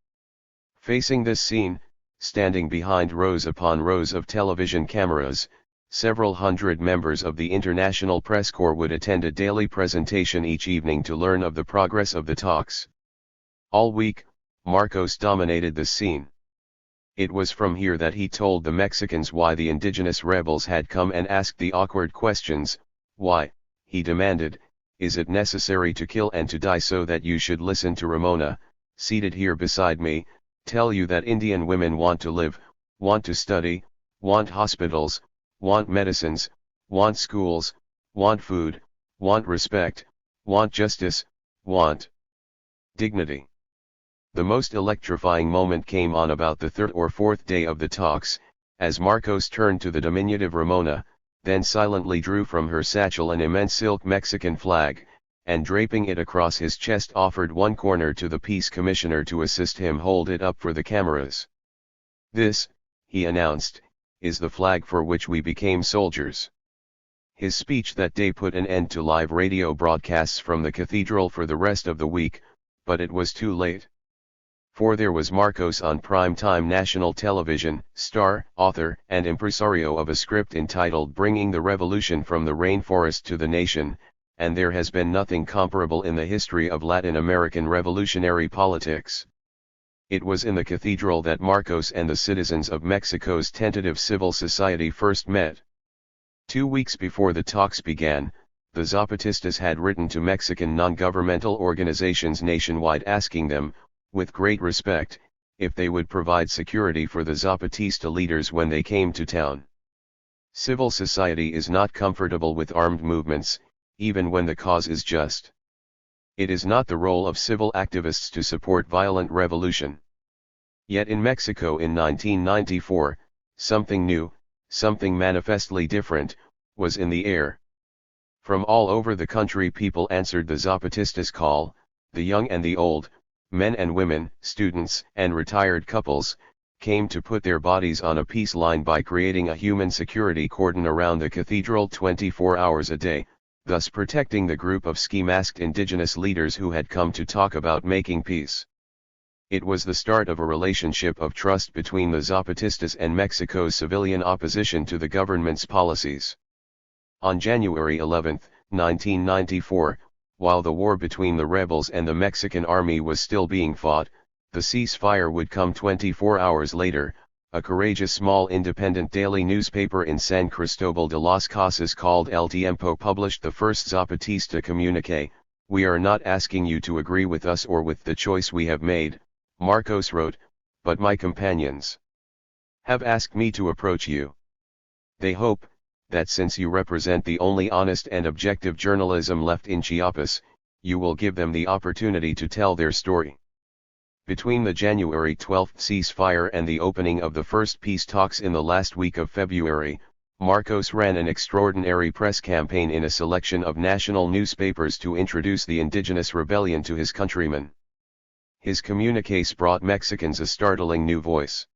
Facing this scene, standing behind rows upon rows of television cameras, several hundred members of the International Press Corps would attend a daily presentation each evening to learn of the progress of the talks. All week, Marcos dominated the scene. It was from here that he told the Mexicans why the indigenous rebels had come and asked the awkward questions. Why, he demanded, is it necessary to kill and to die so that you should listen to Ramona, seated here beside me, tell you that Indian women want to live, want to study, want hospitals, want medicines, want schools, want food, want respect, want justice, want dignity. The most electrifying moment came on about the third or fourth day of the talks, as Marcos turned to the diminutive Ramona, then silently drew from her satchel an immense silk Mexican flag, and draping it across his chest offered one corner to the peace commissioner to assist him hold it up for the cameras. This, he announced, is the flag for which we became soldiers. His speech that day put an end to live radio broadcasts from the cathedral for the rest of the week, but it was too late. For there was Marcos on prime-time national television, star, author, and impresario of a script entitled Bringing the Revolution from the Rainforest to the Nation, and there has been nothing comparable in the history of Latin American revolutionary politics. It was in the cathedral that Marcos and the citizens of Mexico's tentative civil society first met. 2 weeks before the talks began, the Zapatistas had written to Mexican non-governmental organizations nationwide asking them, with great respect, if they would provide security for the Zapatista leaders when they came to town. Civil society is not comfortable with armed movements, even when the cause is just. It is not the role of civil activists to support violent revolution. Yet in Mexico in 1994, something new, something manifestly different, was in the air. From all over the country people answered the Zapatistas' call, the young and the old, men and women, students and retired couples, came to put their bodies on a peace line by creating a human security cordon around the cathedral 24 hours a day, thus protecting the group of ski-masked indigenous leaders who had come to talk about making peace. It was the start of a relationship of trust between the Zapatistas and Mexico's civilian opposition to the government's policies. On January 11, 1994, while the war between the rebels and the Mexican army was still being fought, the ceasefire would come 24 hours later. A courageous small independent daily newspaper in San Cristobal de las Casas called El Tiempo published the first Zapatista communique. We are not asking you to agree with us or with the choice we have made, Marcos wrote, but my companions have asked me to approach you. They hope that since you represent the only honest and objective journalism left in Chiapas, you will give them the opportunity to tell their story. Between the January 12 ceasefire and the opening of the first peace talks in the last week of February, Marcos ran an extraordinary press campaign in a selection of national newspapers to introduce the indigenous rebellion to his countrymen. His communiques brought Mexicans a startling new voice.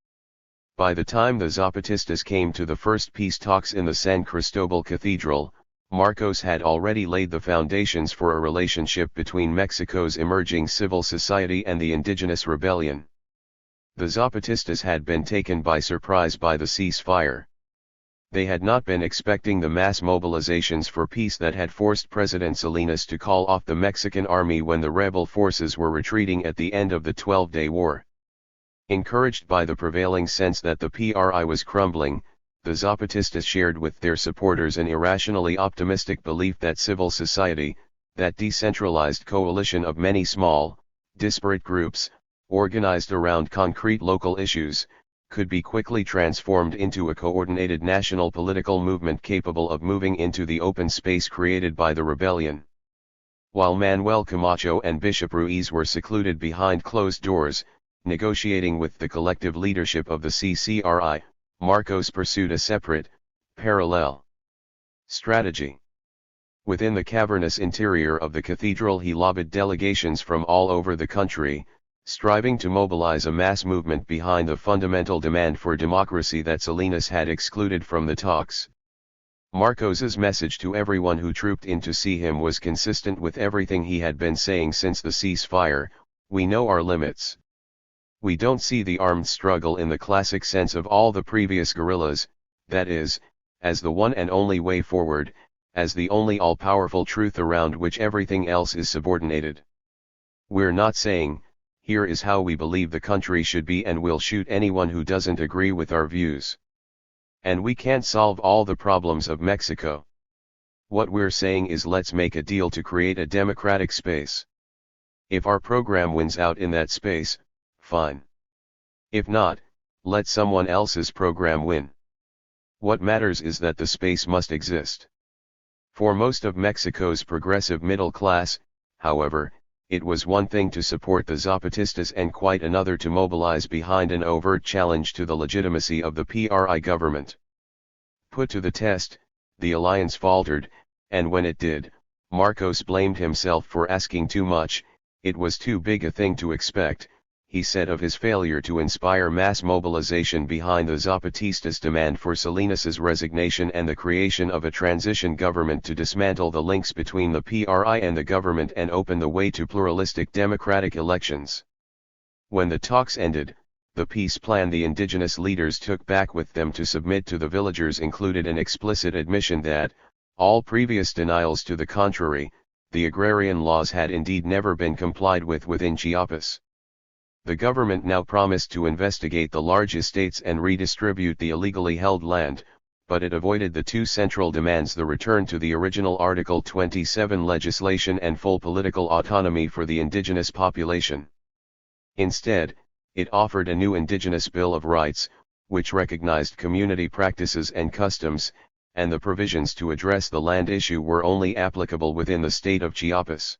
By the time the Zapatistas came to the first peace talks in the San Cristobal Cathedral, Marcos had already laid the foundations for a relationship between Mexico's emerging civil society and the indigenous rebellion. The Zapatistas had been taken by surprise by the ceasefire. They had not been expecting the mass mobilizations for peace that had forced President Salinas to call off the Mexican army when the rebel forces were retreating at the end of the 12-day war. Encouraged by the prevailing sense that the PRI was crumbling, the Zapatistas shared with their supporters an irrationally optimistic belief that civil society, that decentralized coalition of many small, disparate groups, organized around concrete local issues, could be quickly transformed into a coordinated national political movement capable of moving into the open space created by the rebellion. While Manuel Camacho and Bishop Ruiz were secluded behind closed doors, negotiating with the collective leadership of the CCRI, Marcos pursued a separate, parallel strategy. Within the cavernous interior of the cathedral he lobbied delegations from all over the country, striving to mobilize a mass movement behind the fundamental demand for democracy that Salinas had excluded from the talks. Marcos's message to everyone who trooped in to see him was consistent with everything he had been saying since the ceasefire: we know our limits. We don't see the armed struggle in the classic sense of all the previous guerrillas, that is, as the one and only way forward, as the only all-powerful truth around which everything else is subordinated. We're not saying, here is how we believe the country should be and we'll shoot anyone who doesn't agree with our views. And we can't solve all the problems of Mexico. What we're saying is, let's make a deal to create a democratic space. If our program wins out in that space, fine. If not, let someone else's program win. What matters is that the space must exist. For most of Mexico's progressive middle class, however, it was one thing to support the Zapatistas and quite another to mobilize behind an overt challenge to the legitimacy of the PRI government. Put to the test, the alliance faltered, and when it did, Marcos blamed himself for asking too much. It was too big a thing to expect, he said of his failure to inspire mass mobilization behind the Zapatistas' demand for Salinas's resignation and the creation of a transition government to dismantle the links between the PRI and the government and open the way to pluralistic democratic elections. When the talks ended, the peace plan the indigenous leaders took back with them to submit to the villagers included an explicit admission that, all previous denials to the contrary, the agrarian laws had indeed never been complied with within Chiapas. The government now promised to investigate the large estates and redistribute the illegally held land, but it avoided the two central demands: the return to the original Article 27 legislation and full political autonomy for the indigenous population. Instead, it offered a new Indigenous Bill of Rights, which recognized community practices and customs, and the provisions to address the land issue were only applicable within the state of Chiapas.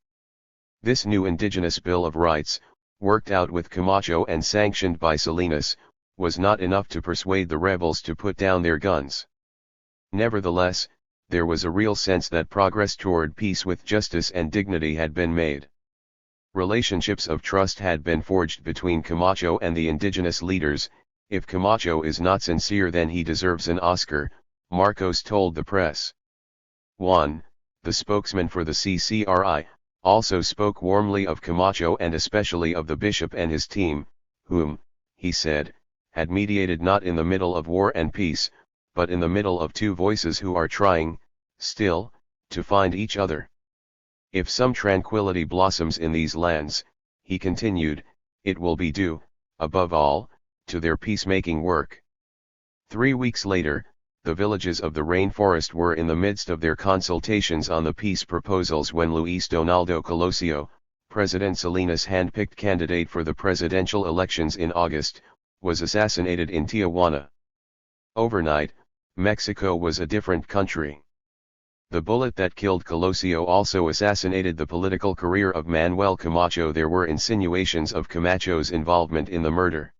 This new Indigenous Bill of Rights, worked out with Camacho and sanctioned by Salinas, was not enough to persuade the rebels to put down their guns. Nevertheless, there was a real sense that progress toward peace with justice and dignity had been made. Relationships of trust had been forged between Camacho and the indigenous leaders. If Camacho is not sincere, then he deserves an Oscar, Marcos told the press. Juan, the spokesman for the CCRI, also spoke warmly of Camacho and especially of the bishop and his team, whom, he said, had mediated not in the middle of war and peace, but in the middle of two voices who are trying, still, to find each other. If some tranquility blossoms in these lands, he continued, it will be due, above all, to their peacemaking work. 3 weeks later, the villages of the rainforest were in the midst of their consultations on the peace proposals when Luis Donaldo Colosio, President Salinas' hand-picked candidate for the presidential elections in August, was assassinated in Tijuana. Overnight, Mexico was a different country. The bullet that killed Colosio also assassinated the political career of Manuel Camacho. There were insinuations of Camacho's involvement in the murder.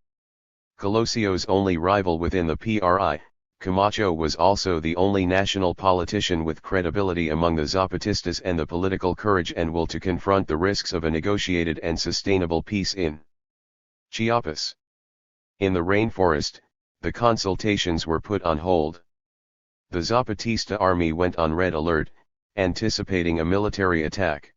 Colosio's only rival within the PRI, Camacho was also the only national politician with credibility among the Zapatistas and the political courage and will to confront the risks of a negotiated and sustainable peace in Chiapas. In the rainforest, the consultations were put on hold. The Zapatista army went on red alert, anticipating a military attack.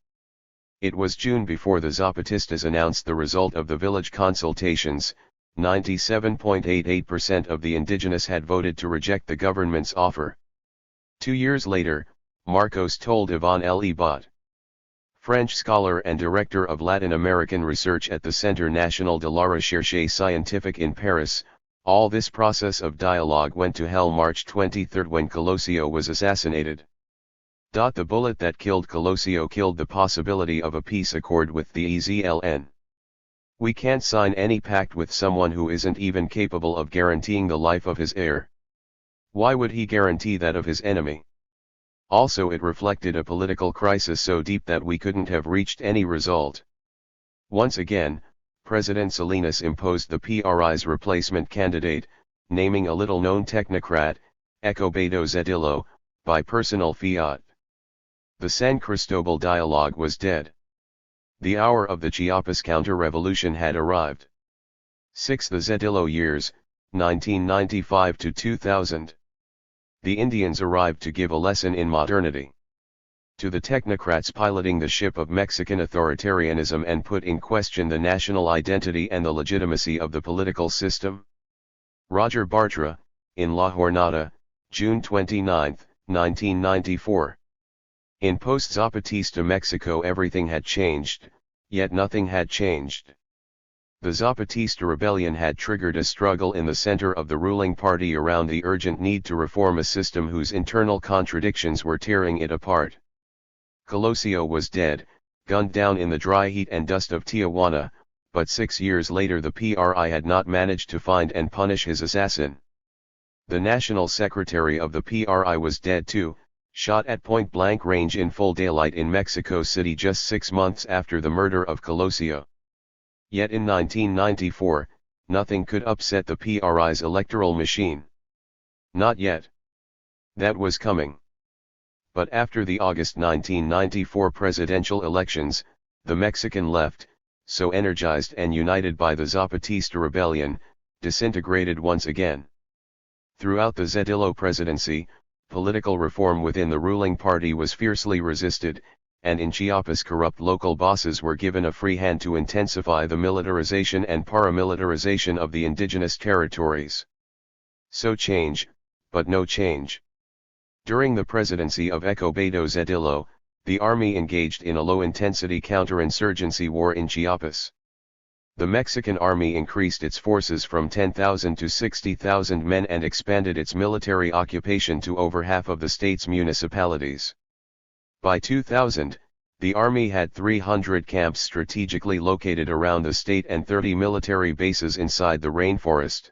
It was June before the Zapatistas announced the result of the village consultations. 97.88% of the indigenous had voted to reject the government's offer. 2 years later, Marcos told Iván L. Ebot, French scholar and director of Latin American research at the Centre National de la Recherche Scientifique in Paris, all this process of dialogue went to hell March 23 when Colosio was assassinated. The bullet that killed Colosio killed the possibility of a peace accord with the EZLN. We can't sign any pact with someone who isn't even capable of guaranteeing the life of his heir. Why would he guarantee that of his enemy? Also it reflected a political crisis so deep that we couldn't have reached any result. Once again, President Salinas imposed the PRI's replacement candidate, naming a little-known technocrat, Escobedo Zedillo, by personal fiat. The San Cristobal dialogue was dead. The hour of the Chiapas counter-revolution had arrived. 6. The Zedillo years, 1995 to 2000. The Indians arrived to give a lesson in modernity to the technocrats piloting the ship of Mexican authoritarianism and put in question the national identity and the legitimacy of the political system. Roger Bartra, in La Jornada, June 29, 1994. In post-Zapatista Mexico everything had changed, yet nothing had changed. The Zapatista rebellion had triggered a struggle in the center of the ruling party around the urgent need to reform a system whose internal contradictions were tearing it apart. Colosio was dead, gunned down in the dry heat and dust of Tijuana, but 6 years later the PRI had not managed to find and punish his assassin. The national secretary of the PRI was dead too, shot at point-blank range in full daylight in Mexico City just 6 months after the murder of Colosio. Yet in 1994, nothing could upset the PRI's electoral machine. Not yet. That was coming. But after the August 1994 presidential elections, the Mexican left, so energized and united by the Zapatista rebellion, disintegrated once again. Throughout the Zedillo presidency, political reform within the ruling party was fiercely resisted, and in Chiapas corrupt local bosses were given a free hand to intensify the militarization and paramilitarization of the indigenous territories. So change, but no change. During the presidency of Escobedo Zedillo, the army engaged in a low-intensity counterinsurgency war in Chiapas. The Mexican army increased its forces from 10,000 to 60,000 men and expanded its military occupation to over half of the state's municipalities. By 2000, the army had 300 camps strategically located around the state and 30 military bases inside the rainforest.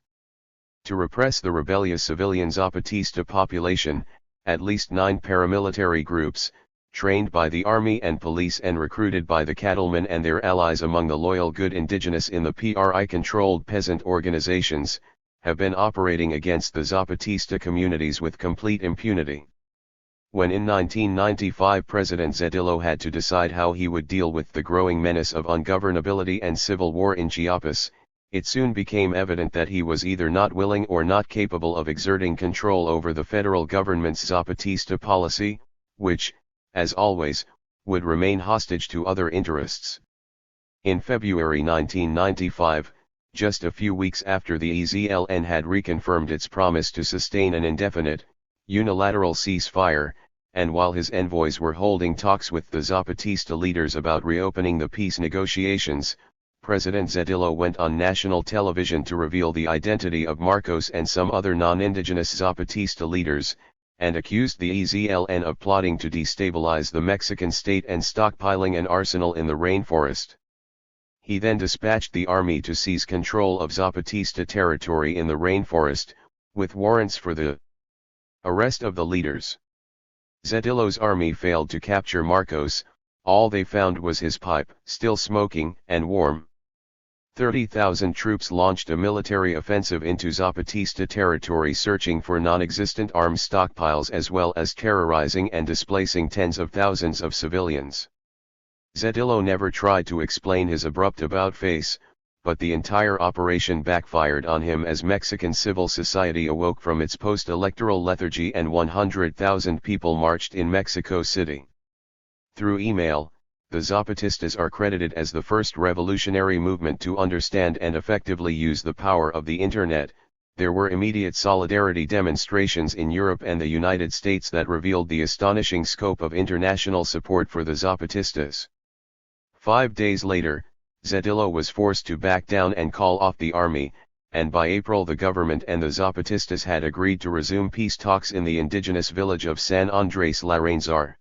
To repress the rebellious civilian Zapatista population, at least 9 paramilitary groups, trained by the army and police and recruited by the cattlemen and their allies among the loyal good indigenous in the PRI-controlled peasant organizations, have been operating against the Zapatista communities with complete impunity. When in 1995 President Zedillo had to decide how he would deal with the growing menace of ungovernability and civil war in Chiapas, it soon became evident that he was either not willing or not capable of exerting control over the federal government's Zapatista policy, which, as always, would remain hostage to other interests. In February 1995, just a few weeks after the EZLN had reconfirmed its promise to sustain an indefinite, unilateral ceasefire, and while his envoys were holding talks with the Zapatista leaders about reopening the peace negotiations, President Zedillo went on national television to reveal the identity of Marcos and some other non-indigenous Zapatista leaders, and accused the EZLN of plotting to destabilize the Mexican state and stockpiling an arsenal in the rainforest. He then dispatched the army to seize control of Zapatista territory in the rainforest, with warrants for the arrest of the leaders. Zedillo's army failed to capture Marcos, all they found was his pipe, still smoking and warm. 30,000 troops launched a military offensive into Zapatista territory searching for non-existent arms stockpiles as well as terrorizing and displacing tens of thousands of civilians. Zedillo never tried to explain his abrupt about-face, but the entire operation backfired on him as Mexican civil society awoke from its post-electoral lethargy and 100,000 people marched in Mexico City. Through email, the Zapatistas are credited as the first revolutionary movement to understand and effectively use the power of the Internet. There were immediate solidarity demonstrations in Europe and the United States that revealed the astonishing scope of international support for the Zapatistas. 5 days later, Zedillo was forced to back down and call off the army, and by April the government and the Zapatistas had agreed to resume peace talks in the indigenous village of San Andrés Larrainzar.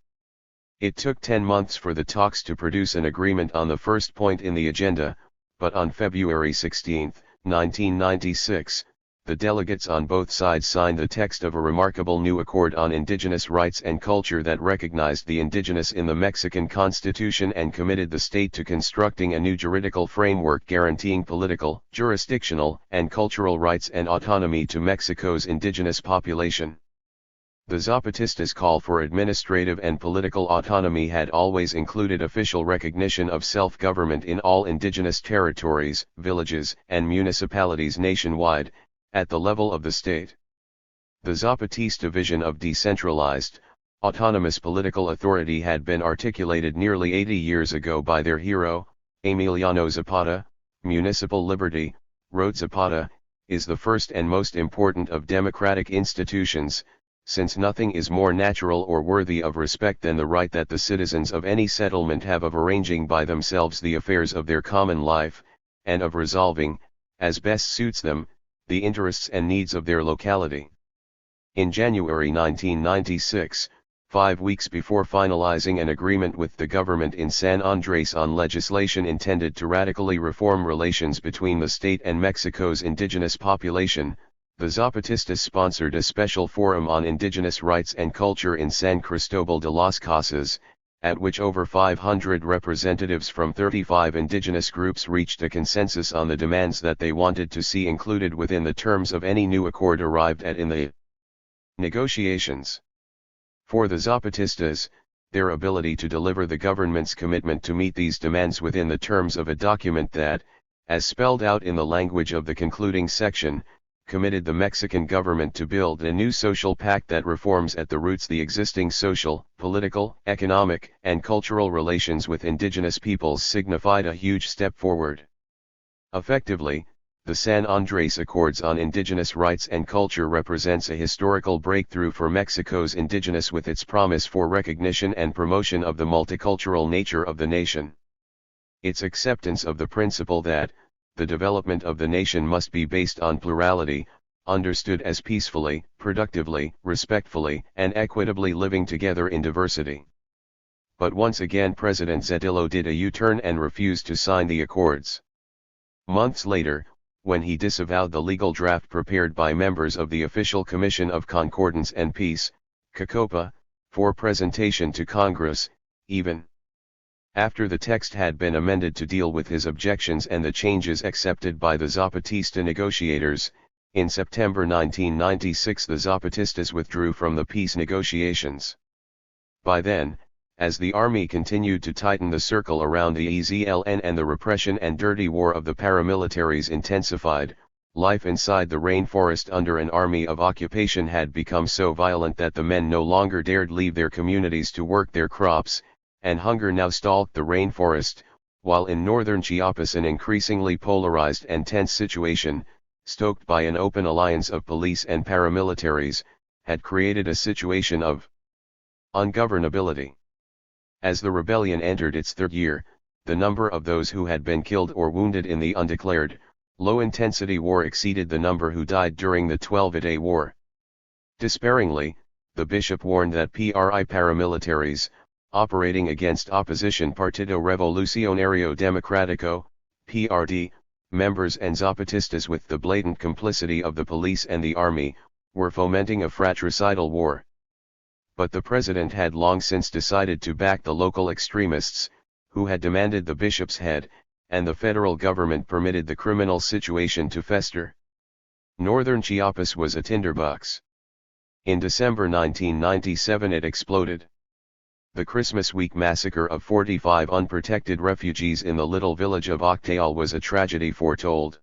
It took 10 months for the talks to produce an agreement on the first point in the agenda, but on February 16, 1996, the delegates on both sides signed the text of a remarkable new accord on indigenous rights and culture that recognized the indigenous in the Mexican Constitution and committed the state to constructing a new juridical framework guaranteeing political, jurisdictional, and cultural rights and autonomy to Mexico's indigenous population. The Zapatistas' call for administrative and political autonomy had always included official recognition of self-government in all indigenous territories, villages, and municipalities nationwide, at the level of the state. The Zapatista vision of decentralized, autonomous political authority had been articulated nearly 80 years ago by their hero, Emiliano Zapata. Municipal liberty, wrote Zapata, is the first and most important of democratic institutions, since nothing is more natural or worthy of respect than the right that the citizens of any settlement have of arranging by themselves the affairs of their common life, and of resolving, as best suits them, the interests and needs of their locality. In January 1996, 5 weeks before finalizing an agreement with the government in San Andres on legislation intended to radically reform relations between the state and Mexico's indigenous population, the Zapatistas sponsored a special forum on indigenous rights and culture in San Cristobal de las Casas, at which over 500 representatives from 35 indigenous groups reached a consensus on the demands that they wanted to see included within the terms of any new accord arrived at in the negotiations. For the Zapatistas, their ability to deliver the government's commitment to meet these demands within the terms of a document that, as spelled out in the language of the concluding section, committed the Mexican government to build a new social pact that reforms at the roots the existing social, political, economic, and cultural relations with indigenous peoples signified a huge step forward. Effectively, the San Andres Accords on Indigenous Rights and Culture represents a historical breakthrough for Mexico's indigenous with its promise for recognition and promotion of the multicultural nature of the nation. Its acceptance of the principle that, the development of the nation must be based on plurality, understood as peacefully, productively, respectfully, and equitably living together in diversity. But once again President Zedillo did a U-turn and refused to sign the accords. Months later, when he disavowed the legal draft prepared by members of the Official Commission of Concordance and Peace, COCOPA, for presentation to Congress, even after the text had been amended to deal with his objections and the changes accepted by the Zapatista negotiators, in September 1996 the Zapatistas withdrew from the peace negotiations. By then, as the army continued to tighten the circle around the EZLN and the repression and dirty war of the paramilitaries intensified, life inside the rainforest under an army of occupation had become so violent that the men no longer dared leave their communities to work their crops, and hunger now stalked the rainforest, while in northern Chiapas an increasingly polarized and tense situation, stoked by an open alliance of police and paramilitaries, had created a situation of ungovernability. As the rebellion entered its third year, the number of those who had been killed or wounded in the undeclared, low-intensity war exceeded the number who died during the 12-a-day war. Despairingly, the bishop warned that paramilitaries, operating against opposition Partido Revolucionario Democrático, PRD, members and Zapatistas with the blatant complicity of the police and the army, were fomenting a fratricidal war. But the president had long since decided to back the local extremists, who had demanded the bishop's head, and the federal government permitted the criminal situation to fester. Northern Chiapas was a tinderbox. In December 1997 it exploded. The Christmas week massacre of 45 unprotected refugees in the little village of Octal was a tragedy foretold.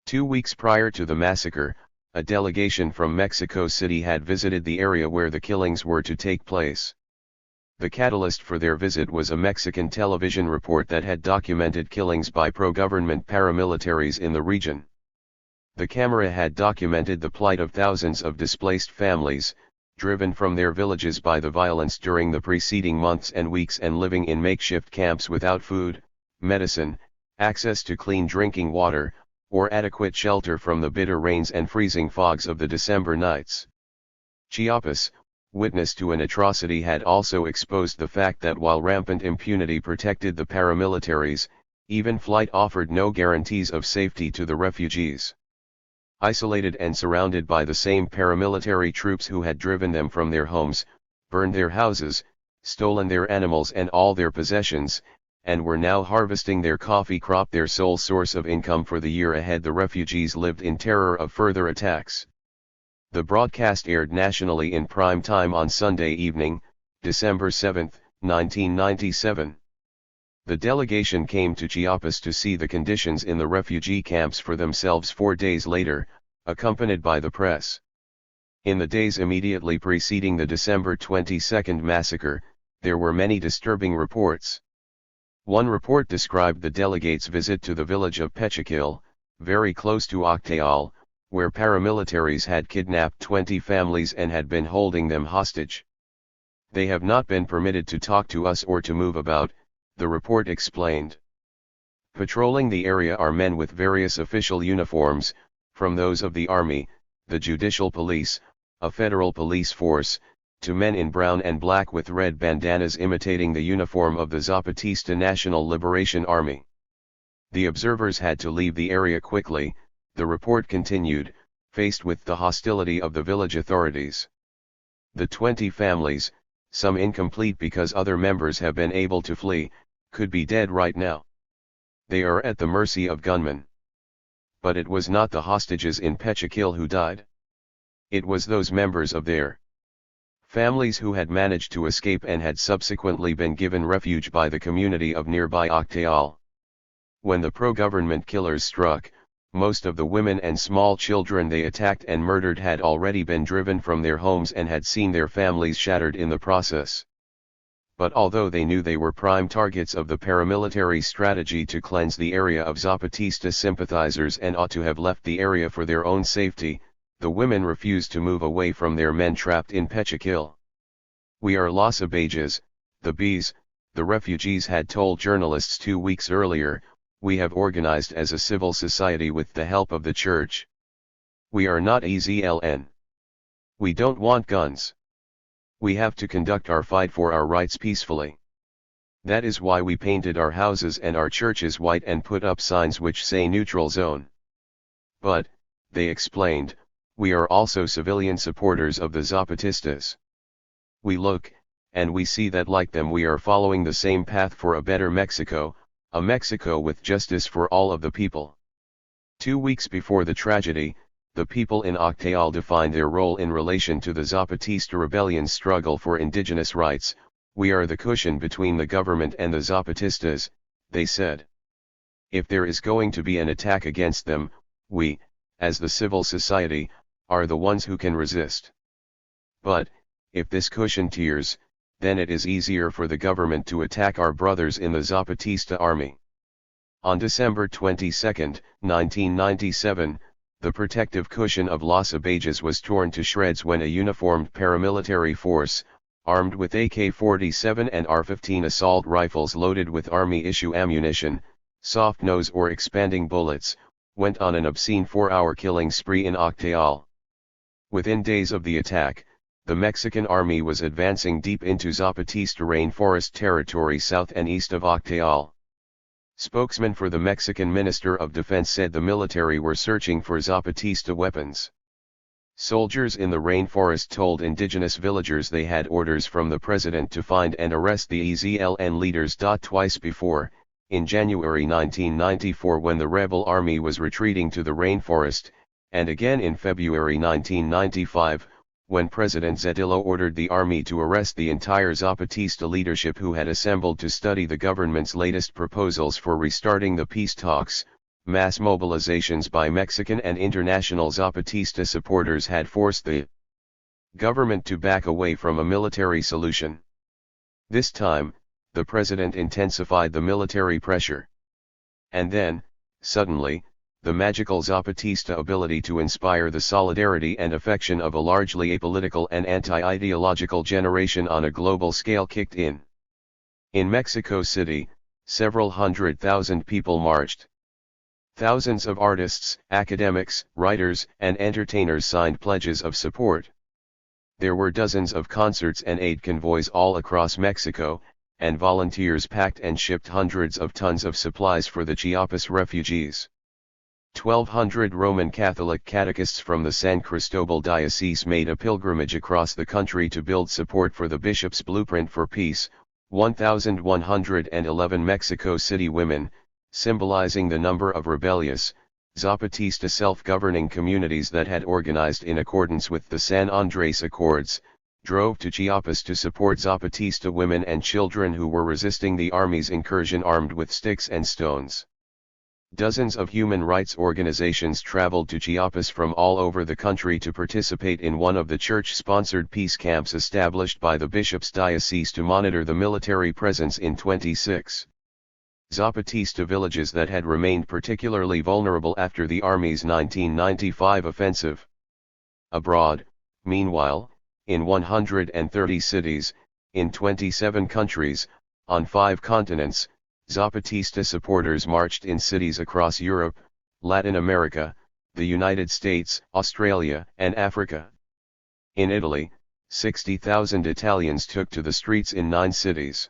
2 weeks prior to the massacre, a delegation from Mexico City had visited the area where the killings were to take place. The catalyst for their visit was a Mexican television report that had documented killings by pro-government paramilitaries in the region. The camera had documented the plight of thousands of displaced families, driven from their villages by the violence during the preceding months and weeks and living in makeshift camps without food, medicine, access to clean drinking water, or adequate shelter from the bitter rains and freezing fogs of the December nights. Chiapas, witness to an atrocity, had also exposed the fact that while rampant impunity protected the paramilitaries, even flight offered no guarantees of safety to the refugees. isolated and surrounded by the same paramilitary troops who had driven them from their homes, burned their houses, stolen their animals and all their possessions, and were now harvesting their coffee crop, their sole source of income for the year ahead. The refugees lived in terror of further attacks. The broadcast aired nationally in prime time on Sunday evening, December 7, 1997. The delegation came to Chiapas to see the conditions in the refugee camps for themselves 4 days later, accompanied by the press. In the days immediately preceding the December 22 massacre, there were many disturbing reports. One report described the delegates' visit to the village of Pechiquil, very close to Octeal, where paramilitaries had kidnapped 20 families and had been holding them hostage. They have not been permitted to talk to us or to move about, the report explained. Patrolling the area are men with various official uniforms, from those of the Army, the Judicial Police, a federal police force, to men in brown and black with red bandanas imitating the uniform of the Zapatista National Liberation Army. The observers had to leave the area quickly, the report continued, faced with the hostility of the village authorities. The 20 families, some incomplete because other members have been able to flee, could be dead right now. They are at the mercy of gunmen. But it was not the hostages in Pechiquil who died. It was those members of their families who had managed to escape and had subsequently been given refuge by the community of nearby Octeal. When the pro-government killers struck, most of the women and small children they attacked and murdered had already been driven from their homes and had seen their families shattered in the process. But although they knew they were prime targets of the paramilitary strategy to cleanse the area of Zapatista sympathizers and ought to have left the area for their own safety, the women refused to move away from their men trapped in Pechiquil. "We are Los Abages, the bees," the refugees had told journalists 2 weeks earlier. "We have organized as a civil society with the help of the church. We are not EZLN. We don't want guns. We have to conduct our fight for our rights peacefully. That is why we painted our houses and our churches white and put up signs which say neutral zone. But," they explained, "we are also civilian supporters of the Zapatistas. We look, and we see that like them we are following the same path for a better Mexico, a Mexico with justice for all of the people." 2 weeks before the tragedy, the people in Octeal defined their role in relation to the Zapatista rebellion's struggle for indigenous rights. "We are the cushion between the government and the Zapatistas," they said. "If there is going to be an attack against them, we, as the civil society, are the ones who can resist. But, if this cushion tears, then it is easier for the government to attack our brothers in the Zapatista army." On December 22, 1997, the protective cushion of Los Abages was torn to shreds when a uniformed paramilitary force, armed with AK-47 and AR-15 assault rifles loaded with Army-issue ammunition, soft nose or expanding bullets, went on an obscene 4-hour killing spree in Octeal. Within days of the attack, the Mexican army was advancing deep into Zapatista rainforest territory south and east of Octeal. Spokesman for the Mexican Minister of Defense said the military were searching for Zapatista weapons. Soldiers in the rainforest told indigenous villagers they had orders from the president to find and arrest the EZLN leaders. Twice before, in January 1994 when the rebel army was retreating to the rainforest, and again in February 1995, when President Zedillo ordered the army to arrest the entire Zapatista leadership who had assembled to study the government's latest proposals for restarting the peace talks, mass mobilizations by Mexican and international Zapatista supporters had forced the government to back away from a military solution. This time, the president intensified the military pressure. And then, suddenly, the magical Zapatista ability to inspire the solidarity and affection of a largely apolitical and anti-ideological generation on a global scale kicked in. In Mexico City, several 100,000 people marched. Thousands of artists, academics, writers, and entertainers signed pledges of support. There were dozens of concerts and aid convoys all across Mexico, and volunteers packed and shipped hundreds of tons of supplies for the Chiapas refugees. 1,200 Roman Catholic catechists from the San Cristobal Diocese made a pilgrimage across the country to build support for the bishop's blueprint for peace. 1,111 Mexico City women, symbolizing the number of rebellious, Zapatista self-governing communities that had organized in accordance with the San Andres Accords, drove to Chiapas to support Zapatista women and children who were resisting the army's incursion armed with sticks and stones. Dozens of human rights organizations traveled to Chiapas from all over the country to participate in one of the church-sponsored peace camps established by the bishop's diocese to monitor the military presence in 26 Zapatista villages that had remained particularly vulnerable after the army's 1995 offensive. Abroad, meanwhile, in 130 cities, in 27 countries, on 5 continents, Zapatista supporters marched in cities across Europe, Latin America, the United States, Australia, and Africa. In Italy, 60,000 Italians took to the streets in 9 cities.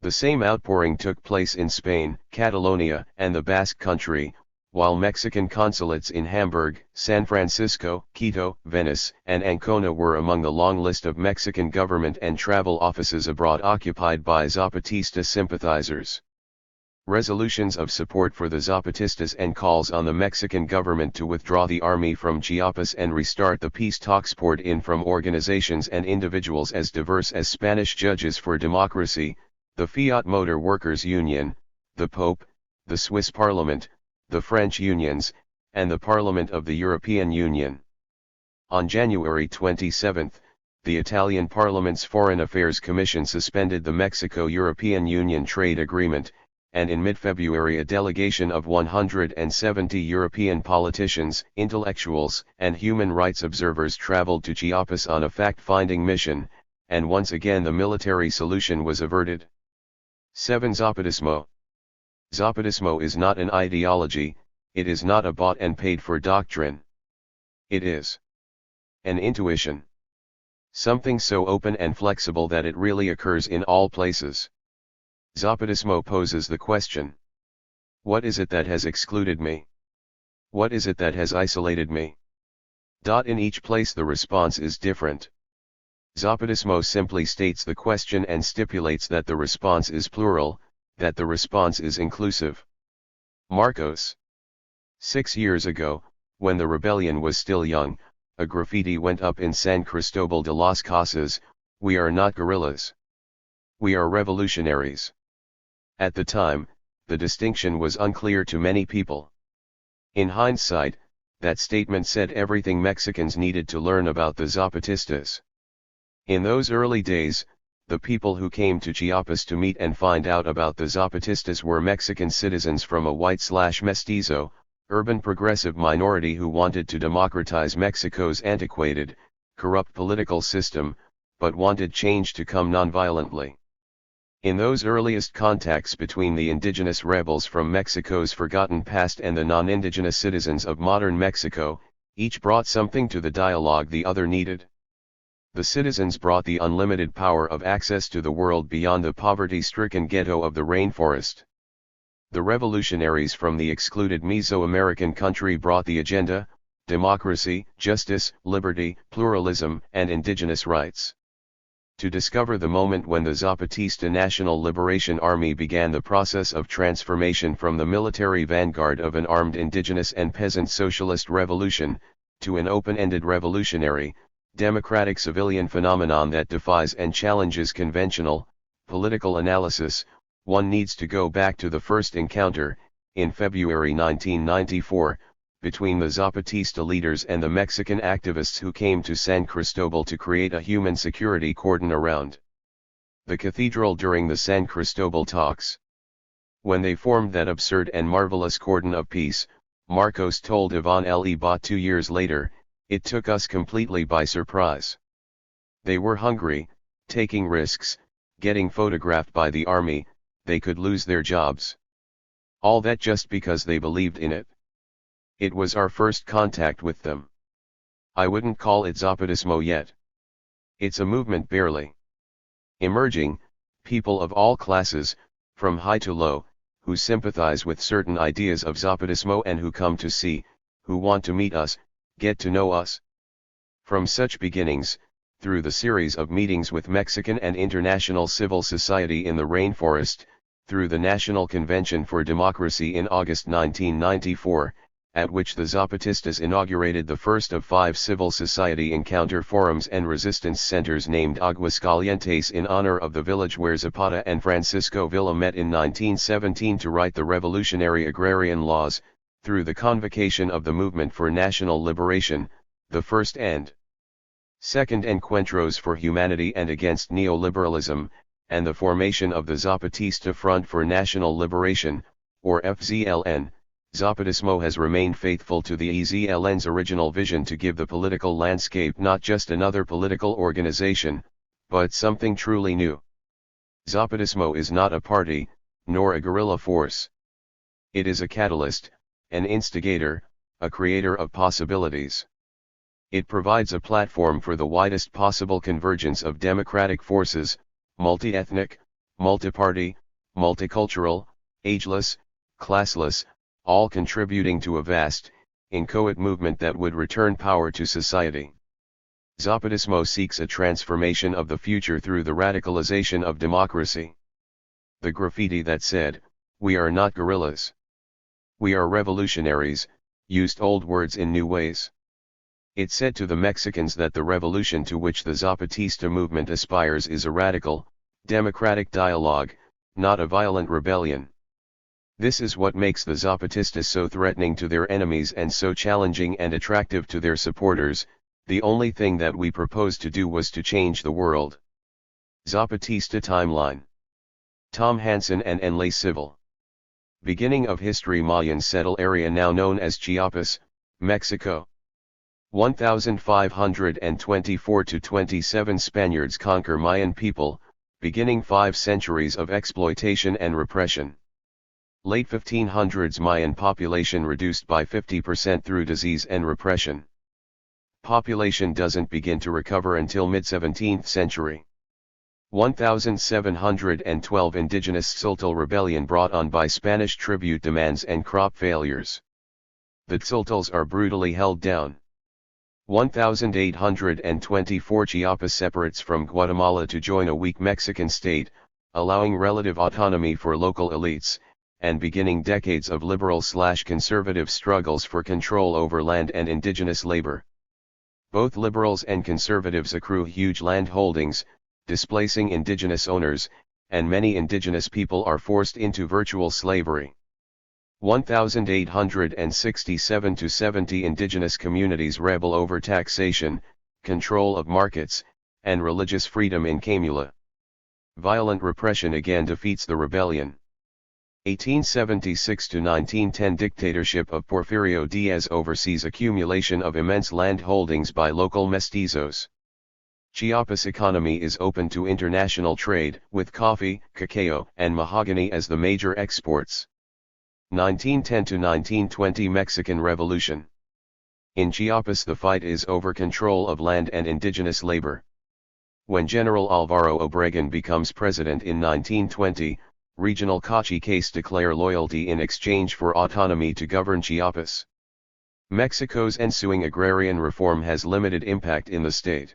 The same outpouring took place in Spain, Catalonia, and the Basque Country, while Mexican consulates in Hamburg, San Francisco, Quito, Venice, and Ancona were among the long list of Mexican government and travel offices abroad occupied by Zapatista sympathizers. Resolutions of support for the Zapatistas and calls on the Mexican government to withdraw the army from Chiapas and restart the peace talks poured in from organizations and individuals as diverse as Spanish Judges for Democracy, the Fiat Motor Workers Union, the Pope, the Swiss Parliament, the French unions, and the Parliament of the European Union. On January 27, the Italian Parliament's Foreign Affairs Commission suspended the Mexico-European Union trade agreement, and in mid-February a delegation of 170 European politicians, intellectuals, and human rights observers traveled to Chiapas on a fact-finding mission, and once again the military solution was averted. 7. Zapatismo. Zapatismo is not an ideology, it is not a bought and paid for doctrine. It is an intuition. Something so open and flexible that it really occurs in all places. Zapatismo poses the question: what is it that has excluded me? What is it that has isolated me? In each place the response is different. Zapatismo simply states the question and stipulates that the response is plural, that the response is inclusive. Marcos. 6 years ago, when the rebellion was still young, a graffiti went up in San Cristobal de las Casas: "We are not guerrillas. We are revolutionaries." At the time, the distinction was unclear to many people. In hindsight, that statement said everything Mexicans needed to learn about the Zapatistas. In those early days, the people who came to Chiapas to meet and find out about the Zapatistas were Mexican citizens from a white/mestizo, urban progressive minority who wanted to democratize Mexico's antiquated, corrupt political system, but wanted change to come nonviolently. In those earliest contacts between the indigenous rebels from Mexico's forgotten past and the non-indigenous citizens of modern Mexico, each brought something to the dialogue the other needed. The citizens brought the unlimited power of access to the world beyond the poverty-stricken ghetto of the rainforest. The revolutionaries from the excluded Mesoamerican country brought the agenda: democracy, justice, liberty, pluralism, and indigenous rights. To discover the moment when the Zapatista National Liberation Army began the process of transformation from the military vanguard of an armed indigenous and peasant socialist revolution, to an open-ended revolutionary, democratic civilian phenomenon that defies and challenges conventional, political analysis, one needs to go back to the first encounter, in February 1994, between the Zapatista leaders and the Mexican activists who came to San Cristobal to create a human security cordon around the cathedral during the San Cristobal talks. When they formed that absurd and marvelous cordon of peace, Marcos told Iván Elibot 2 years later, "It took us completely by surprise. They were hungry, taking risks, getting photographed by the army, they could lose their jobs. All that just because they believed in it. It was our first contact with them. I wouldn't call it Zapatismo yet. It's a movement barely emerging, people of all classes, from high to low, who sympathize with certain ideas of Zapatismo and who come to see, who want to meet us, get to know us. From such beginnings, through the series of meetings with Mexican and international civil society in the rainforest, through the National Convention for Democracy in August 1994, at which the Zapatistas inaugurated the first of 5 civil society encounter forums and resistance centers named Aguascalientes in honor of the village where Zapata and Francisco Villa met in 1917 to write the revolutionary agrarian laws, through the convocation of the Movement for National Liberation, the first and second encuentros for humanity and against neoliberalism, and the formation of the Zapatista Front for National Liberation, or FZLN, Zapatismo has remained faithful to the EZLN's original vision to give the political landscape not just another political organization, but something truly new. Zapatismo is not a party, nor a guerrilla force. It is a catalyst, an instigator, a creator of possibilities. It provides a platform for the widest possible convergence of democratic forces, multi-ethnic, multi-party, multicultural, ageless, classless, all contributing to a vast, inchoate movement that would return power to society. Zapatismo seeks a transformation of the future through the radicalization of democracy. The graffiti that said, "We are not guerrillas. We are revolutionaries," used old words in new ways. It said to the Mexicans that the revolution to which the Zapatista movement aspires is a radical, democratic dialogue, not a violent rebellion. This is what makes the Zapatistas so threatening to their enemies and so challenging and attractive to their supporters. The only thing that we proposed to do was to change the world. Zapatista Timeline. Tom Hansen and Enlace Civil. Beginning of history. Mayan settle area now known as Chiapas, Mexico. 1524 to 27 Spaniards conquer Mayan people, beginning 5 centuries of exploitation and repression. Late 1500s Mayan population reduced by 50% through disease and repression. Population doesn't begin to recover until mid-17th century. 1712 Indigenous Tzoltl rebellion brought on by Spanish tribute demands and crop failures. The Tzoltls are brutally held down. 1824 Chiapas separates from Guatemala to join a weak Mexican state, allowing relative autonomy for local elites, and beginning decades of liberal/conservative struggles for control over land and indigenous labor. Both liberals and conservatives accrue huge land holdings, displacing indigenous owners, and many indigenous people are forced into virtual slavery. 1867 to 70 indigenous communities rebel over taxation, control of markets, and religious freedom in Camula. Violent repression again defeats the rebellion. 1876 to 1910 Dictatorship of Porfirio Diaz oversees accumulation of immense land holdings by local mestizos. Chiapas economy is open to international trade, with coffee, cacao, and mahogany as the major exports. 1910 to 1920 Mexican Revolution. In Chiapas the fight is over control of land and indigenous labor. When General Alvaro Obregón becomes president in 1920, regional caciques declare loyalty in exchange for autonomy to govern Chiapas. Mexico's ensuing agrarian reform has limited impact in the state.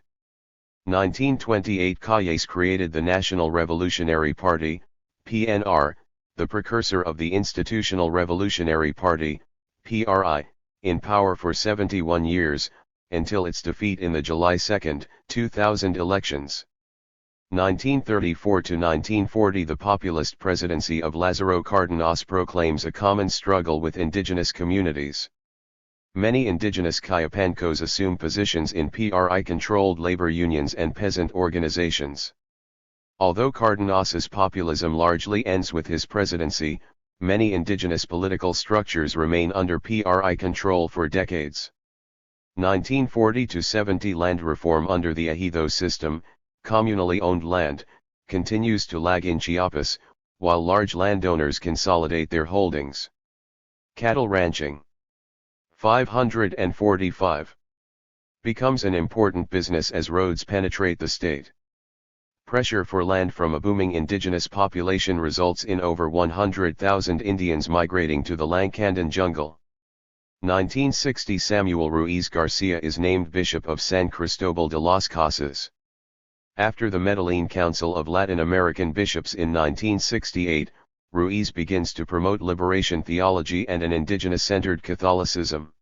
1928 Calles created the National Revolutionary Party, PNR, the precursor of the Institutional Revolutionary Party, PRI, in power for 71 years, until its defeat in the July 2, 2000 elections. 1934 to 1940 The populist presidency of Lázaro Cárdenas proclaims a common struggle with indigenous communities. Many indigenous Cayapancos assume positions in PRI-controlled labor unions and peasant organizations. Although Cárdenas's populism largely ends with his presidency, many indigenous political structures remain under PRI control for decades. 1940 to 70 Land reform under the ejido system, communally owned land, continues to lag in Chiapas, while large landowners consolidate their holdings. Cattle ranching. 545. Becomes an important business as roads penetrate the state. Pressure for land from a booming indigenous population results in over 100,000 Indians migrating to the Lancandan jungle. 1960 Samuel Ruiz Garcia is named Bishop of San Cristobal de las Casas. After the Medellin Council of Latin American Bishops in 1968, Ruiz begins to promote liberation theology and an indigenous-centered Catholicism.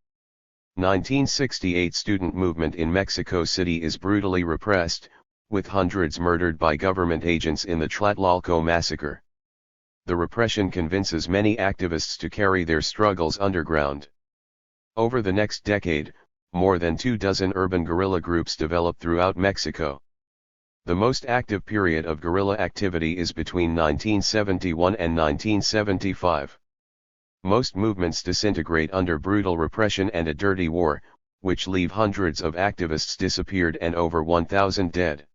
1968 Student movement in Mexico City is brutally repressed, with hundreds murdered by government agents in the Tlatelolco massacre. The repression convinces many activists to carry their struggles underground. Over the next decade, more than 24 urban guerrilla groups developed throughout Mexico. The most active period of guerrilla activity is between 1971 and 1975. Most movements disintegrate under brutal repression and a dirty war, which leave hundreds of activists disappeared and over 1,000 dead.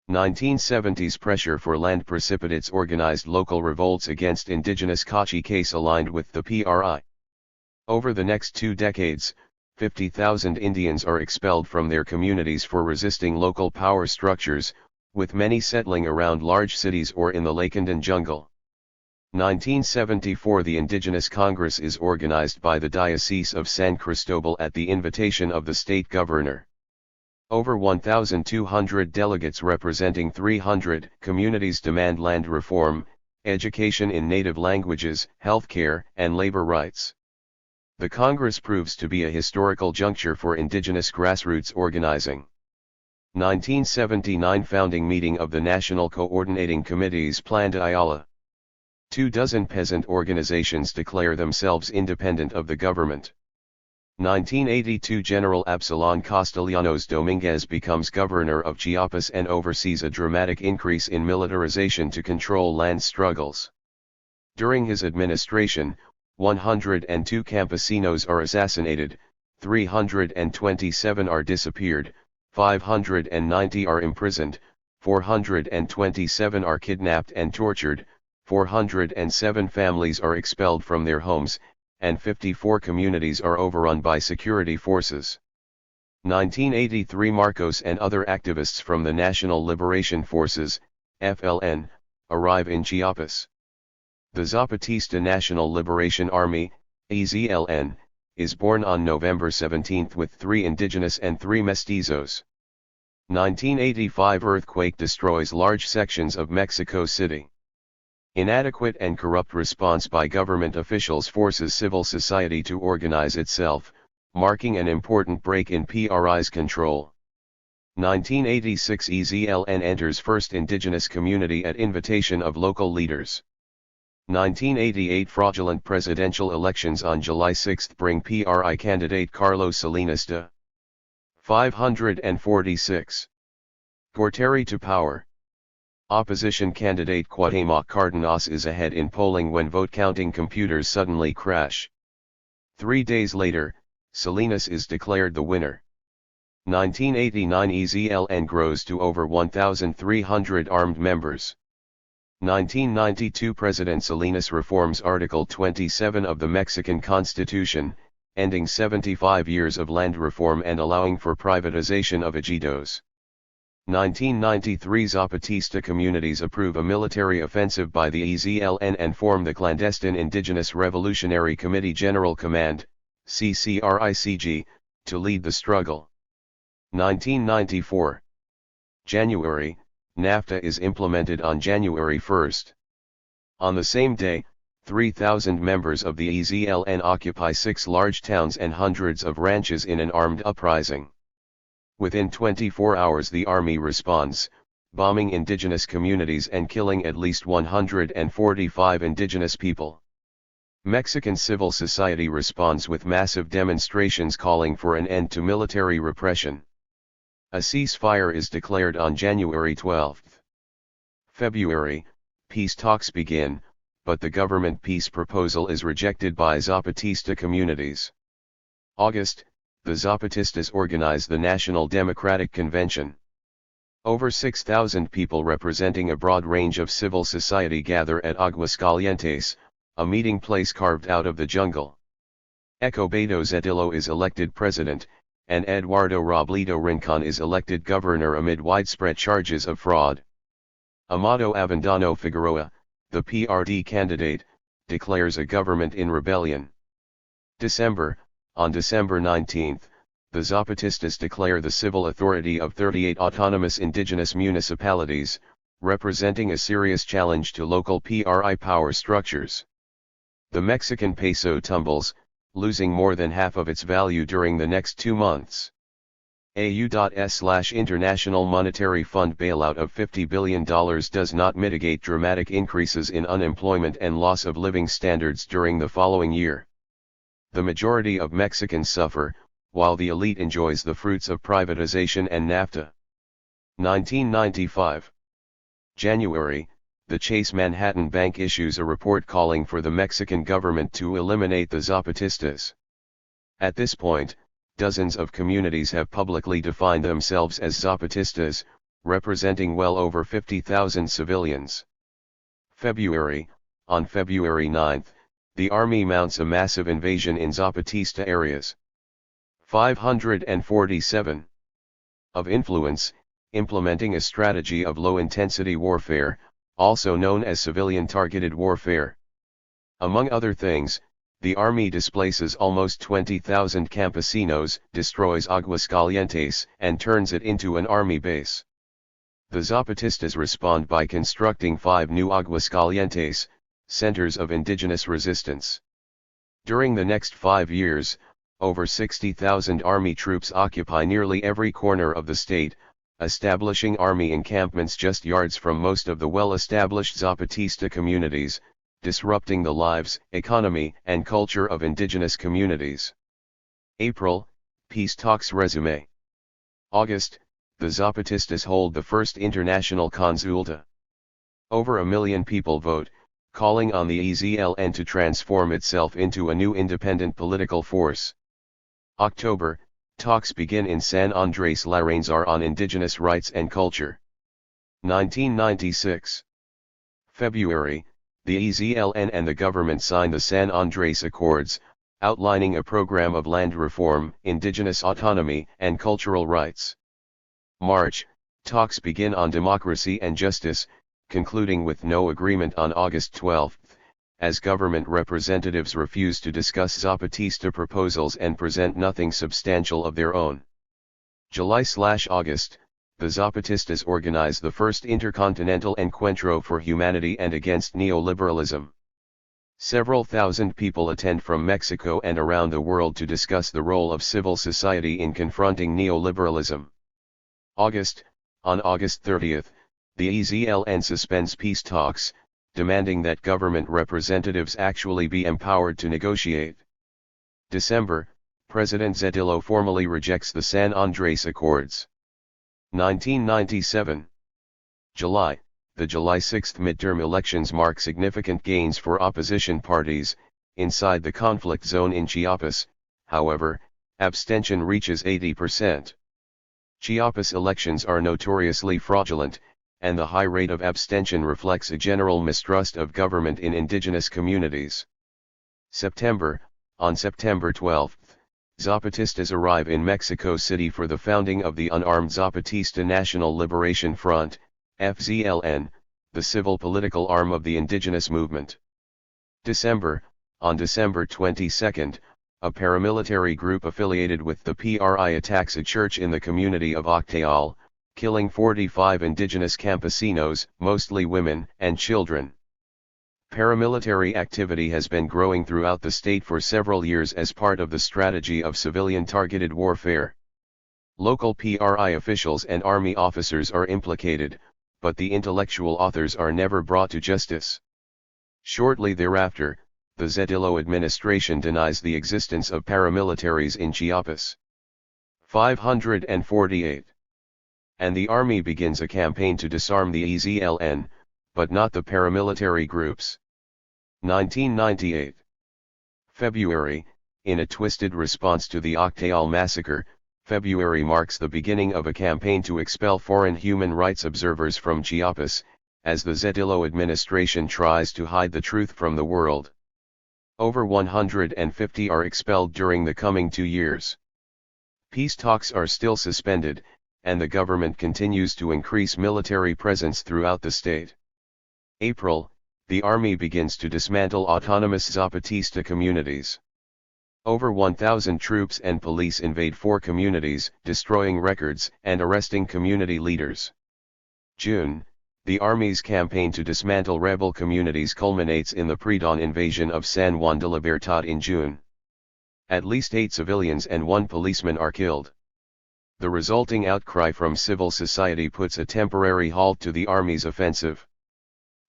1970s pressure for land precipitates organized local revolts against indigenous caciques aligned with the PRI. Over the next 2 decades, 50,000 Indians are expelled from their communities for resisting local power structures, with many settling around large cities or in the Lancandan jungle. 1974 The Indigenous Congress is organized by the Diocese of San Cristobal at the invitation of the state governor. Over 1,200 delegates representing 300 communities demand land reform, education in native languages, healthcare, and labor rights. The Congress proves to be a historical juncture for indigenous grassroots organizing. 1979 Founding meeting of the National Coordinating Committee's Plan de Ayala. 24 peasant organizations declare themselves independent of the government. 1982 General Absalón Castellanos Dominguez becomes governor of Chiapas and oversees a dramatic increase in militarization to control land struggles. During his administration, 102 campesinos are assassinated, 327 are disappeared, 590 are imprisoned, 427 are kidnapped and tortured, 407 families are expelled from their homes, and 54 communities are overrun by security forces. 1983 Marcos and other activists from the National Liberation Forces, FLN, arrive in Chiapas. The Zapatista National Liberation Army, EZLN, is born on November 17 with 3 indigenous and 3 mestizos. 1985 Earthquake destroys large sections of Mexico City. Inadequate and corrupt response by government officials forces civil society to organize itself, marking an important break in PRI's control. 1986 EZLN enters first indigenous community at invitation of local leaders. 1988 Fraudulent presidential elections on July 6 bring PRI candidate Carlos Salinas to 546. Gortari to power. Opposition candidate Cuauhtémoc Cárdenas is ahead in polling when vote-counting computers suddenly crash. 3 days later, Salinas is declared the winner. 1989 EZLN grows to over 1,300 armed members. 1992 President Salinas reforms Article 27 of the Mexican Constitution, ending 75 years of land reform and allowing for privatization of ejidos. 1993 Zapatista communities approve a military offensive by the EZLN and form the clandestine Indigenous Revolutionary Committee General Command, CCRICG, to lead the struggle. 1994 January, NAFTA is implemented on January 1. On the same day, 3,000 members of the EZLN occupy 6 large towns and hundreds of ranches in an armed uprising. Within 24 hours the army responds, bombing indigenous communities and killing at least 145 indigenous people. Mexican civil society responds with massive demonstrations calling for an end to military repression. A ceasefire is declared on January 12. February, peace talks begin, but the government peace proposal is rejected by Zapatista communities. August, the Zapatistas organize the National Democratic Convention. Over 6,000 people representing a broad range of civil society gather at Aguascalientes, a meeting place carved out of the jungle. Ecobedo Zedillo is elected president, and Eduardo Robledo Rincon is elected governor amid widespread charges of fraud. Amado Avendano Figueroa, the PRD candidate, declares a government in rebellion. On December 19, the Zapatistas declare the civil authority of 38 autonomous indigenous municipalities, representing a serious challenge to local PRI power structures. The Mexican peso tumbles, losing more than half of its value during the next 2 months. AU.S/International Monetary Fund bailout of $50 billion does not mitigate dramatic increases in unemployment and loss of living standards during the following year. The majority of Mexicans suffer, while the elite enjoys the fruits of privatization and NAFTA. 1995. January, the Chase Manhattan Bank issues a report calling for the Mexican government to eliminate the Zapatistas. At this point, dozens of communities have publicly defined themselves as Zapatistas, representing well over 50,000 civilians. On February 9, the army mounts a massive invasion in Zapatista areas. 547. Of influence, implementing a strategy of low-intensity warfare, also known as civilian-targeted warfare. Among other things, the army displaces almost 20,000 campesinos, destroys Aguascalientes, and turns it into an army base. The Zapatistas respond by constructing 5 new Aguascalientes, centers of indigenous resistance. During the next 5 years, over 60,000 army troops occupy nearly every corner of the state, establishing army encampments just yards from most of the well-established Zapatista communities, disrupting the lives, economy, and culture of indigenous communities. April, peace talks resume. August, the Zapatistas hold the first international consulta. Over 1 million people vote, calling on the EZLN to transform itself into a new independent political force. October, talks begin in San Andrés Larrañaga on indigenous rights and culture. 1996. February, the EZLN and the government sign the San Andrés Accords, outlining a program of land reform, indigenous autonomy, and cultural rights. March, talks begin on democracy and justice, concluding with no agreement on August 12, as government representatives refuse to discuss Zapatista proposals and present nothing substantial of their own. July/August, the Zapatistas organize the first intercontinental encuentro for humanity and against neoliberalism. Several thousand people attend from Mexico and around the world to discuss the role of civil society in confronting neoliberalism. On August 30, the EZLN suspends peace talks, demanding that government representatives actually be empowered to negotiate. December, President Zedillo formally rejects the San Andrés Accords. 1997. July, the July 6 midterm elections mark significant gains for opposition parties. Inside the conflict zone in Chiapas, however, abstention reaches 80%. Chiapas elections are notoriously fraudulent, and the high rate of abstention reflects a general mistrust of government in indigenous communities. On September 12, Zapatistas arrive in Mexico City for the founding of the Unarmed Zapatista National Liberation Front, FZLN, the civil political arm of the indigenous movement. On December 22, a paramilitary group affiliated with the PRI attacks a church in the community of Octeal, killing 45 indigenous campesinos, mostly women and children. Paramilitary activity has been growing throughout the state for several years as part of the strategy of civilian-targeted warfare. Local PRI officials and army officers are implicated, but the intellectual authors are never brought to justice. Shortly thereafter, the Zedillo administration denies the existence of paramilitaries in Chiapas. 548. And the army begins a campaign to disarm the EZLN, but not the paramilitary groups. 1998. February, in a twisted response to the Octeal massacre, February marks the beginning of a campaign to expel foreign human rights observers from Chiapas, as the Zedillo administration tries to hide the truth from the world. Over 150 are expelled during the coming 2 years. Peace talks are still suspended, and the government continues to increase military presence throughout the state. April, the army begins to dismantle autonomous Zapatista communities. Over 1,000 troops and police invade 4 communities, destroying records and arresting community leaders. June, the army's campaign to dismantle rebel communities culminates in the pre-dawn invasion of San Juan de Libertad in June. At least 8 civilians and 1 policeman are killed. The resulting outcry from civil society puts a temporary halt to the army's offensive.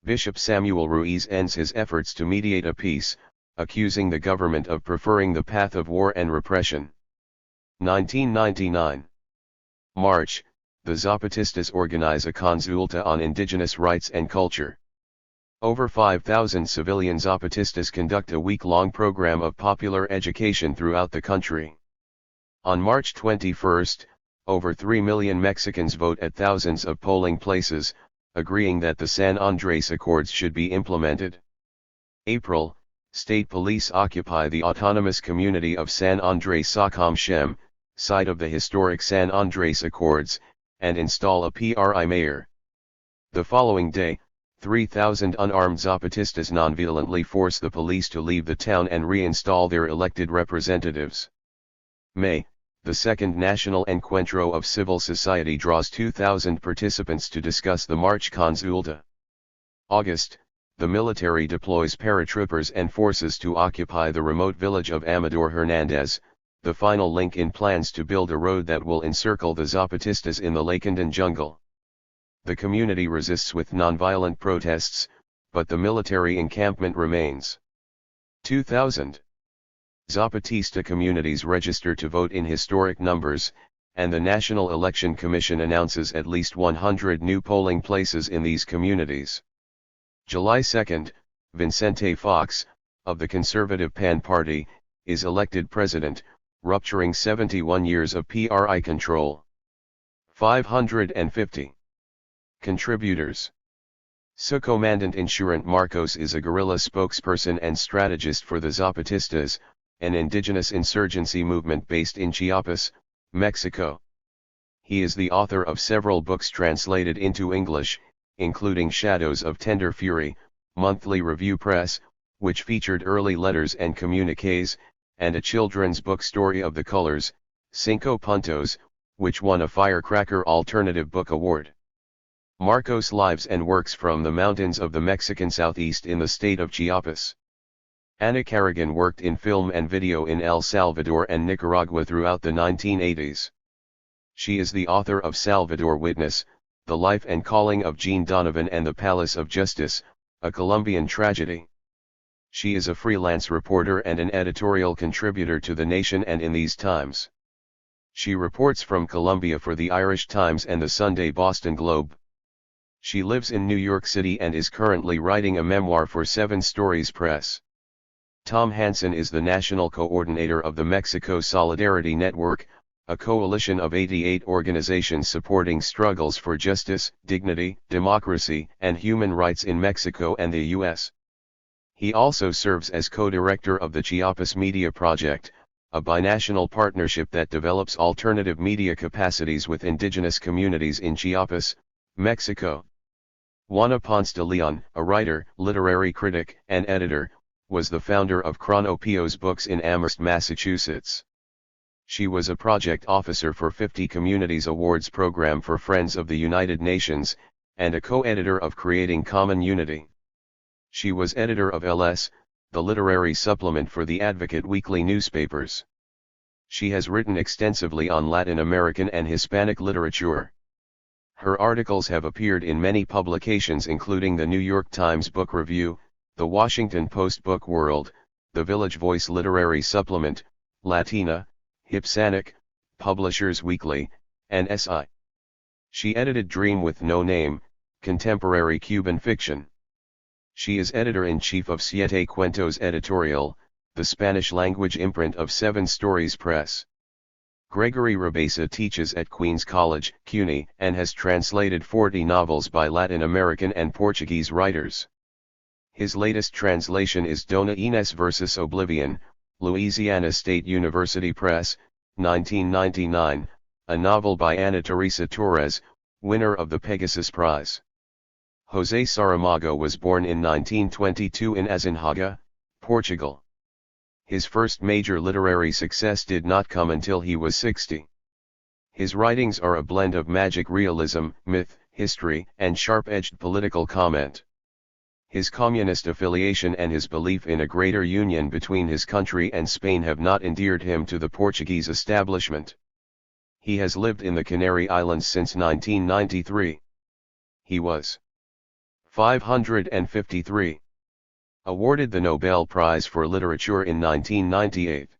Bishop Samuel Ruiz ends his efforts to mediate a peace, accusing the government of preferring the path of war and repression. 1999. March, the Zapatistas organize a consulta on indigenous rights and culture. Over 5,000 civilian Zapatistas conduct a week-long program of popular education throughout the country. On March 21, over 3 million Mexicans vote at thousands of polling places, agreeing that the San Andrés Accords should be implemented. April, state police occupy the autonomous community of San Andrés Sacom-Shem, site of the historic San Andrés Accords, and install a PRI mayor. The following day, 3,000 unarmed Zapatistas nonviolently force the police to leave the town and reinstall their elected representatives. May, the second national encuentro of civil society draws 2,000 participants to discuss the March Consulta. August, the military deploys paratroopers and forces to occupy the remote village of Amador Hernandez, the final link in plans to build a road that will encircle the Zapatistas in the Lacandan jungle. The community resists with nonviolent protests, but the military encampment remains. 2000. Zapatista communities register to vote in historic numbers, and the National Election Commission announces at least 100 new polling places in these communities. July 2, Vicente Fox, of the conservative PAN Party, is elected president, rupturing 71 years of PRI control. 550. Contributors. Subcomandante Insurante Marcos is a guerrilla spokesperson and strategist for the Zapatistas, an indigenous insurgency movement based in Chiapas, Mexico. He is the author of several books translated into English, including Shadows of Tender Fury, Monthly Review Press, which featured early letters and communiques, and a children's book Story of the Colors, Cinco Puntos, which won a Firecracker Alternative Book Award. Marcos lives and works from the mountains of the Mexican southeast in the state of Chiapas. Ana Carrigan worked in film and video in El Salvador and Nicaragua throughout the 1980s. She is the author of Salvador Witness, The Life and Calling of Jean Donovan and the Palace of Justice, a Colombian tragedy. She is a freelance reporter and an editorial contributor to The Nation and In These Times. She reports from Colombia for the Irish Times and the Sunday Boston Globe. She lives in New York City and is currently writing a memoir for 7 Stories Press. Tom Hansen is the national coordinator of the Mexico Solidarity Network, a coalition of 88 organizations supporting struggles for justice, dignity, democracy, and human rights in Mexico and the U.S. He also serves as co-director of the Chiapas Media Project, a binational partnership that develops alternative media capacities with indigenous communities in Chiapas, Mexico. Juana Ponce de Leon, a writer, literary critic, and editor, was the founder of Chronopio's Books in Amherst, Massachusetts. She was a project officer for 50 Communities Awards program for Friends of the United Nations, and a co-editor of Creating Common Unity. She was editor of LS, the literary supplement for the Advocate weekly newspapers. She has written extensively on Latin American and Hispanic literature. Her articles have appeared in many publications including the New York Times Book Review, the Washington Post Book World, the Village Voice Literary Supplement, Latina, Hipsanic, Publishers Weekly, and SI. She edited Dream with No Name, contemporary Cuban fiction. She is editor-in-chief of Siete Cuentos Editorial, the Spanish-language imprint of 7 Stories Press. Gregory Rabesa teaches at Queens College, CUNY, and has translated 40 novels by Latin American and Portuguese writers. His latest translation is Dona Inés vs. Oblivion, Louisiana State University Press, 1999, a novel by Ana Teresa Torres, winner of the Pegasus Prize. José Saramago was born in 1922 in Azinhaga, Portugal. His first major literary success did not come until he was 60. His writings are a blend of magic realism, myth, history, and sharp-edged political comment. His communist affiliation and his belief in a greater union between his country and Spain have not endeared him to the Portuguese establishment. He has lived in the Canary Islands since 1993. He was 553. Awarded the Nobel Prize for Literature in 1998.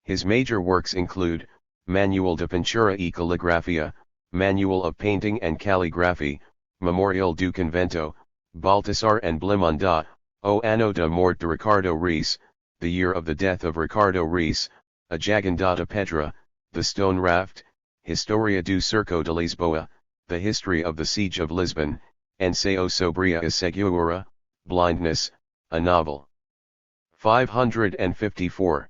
His major works include, Manual de Pintura y Caligrafía, Manual of Painting and Calligraphy, Memorial do Convento, Baltasar and Blimunda, O Ano da Morte de Ricardo Reis, The Year of the Death of Ricardo Reis, A Jagandata Pedra, The Stone Raft, Historia do Cerco de Lisboa, The History of the Siege of Lisbon, Ensaio sobre a Ceguera, Blindness, a novel. 554.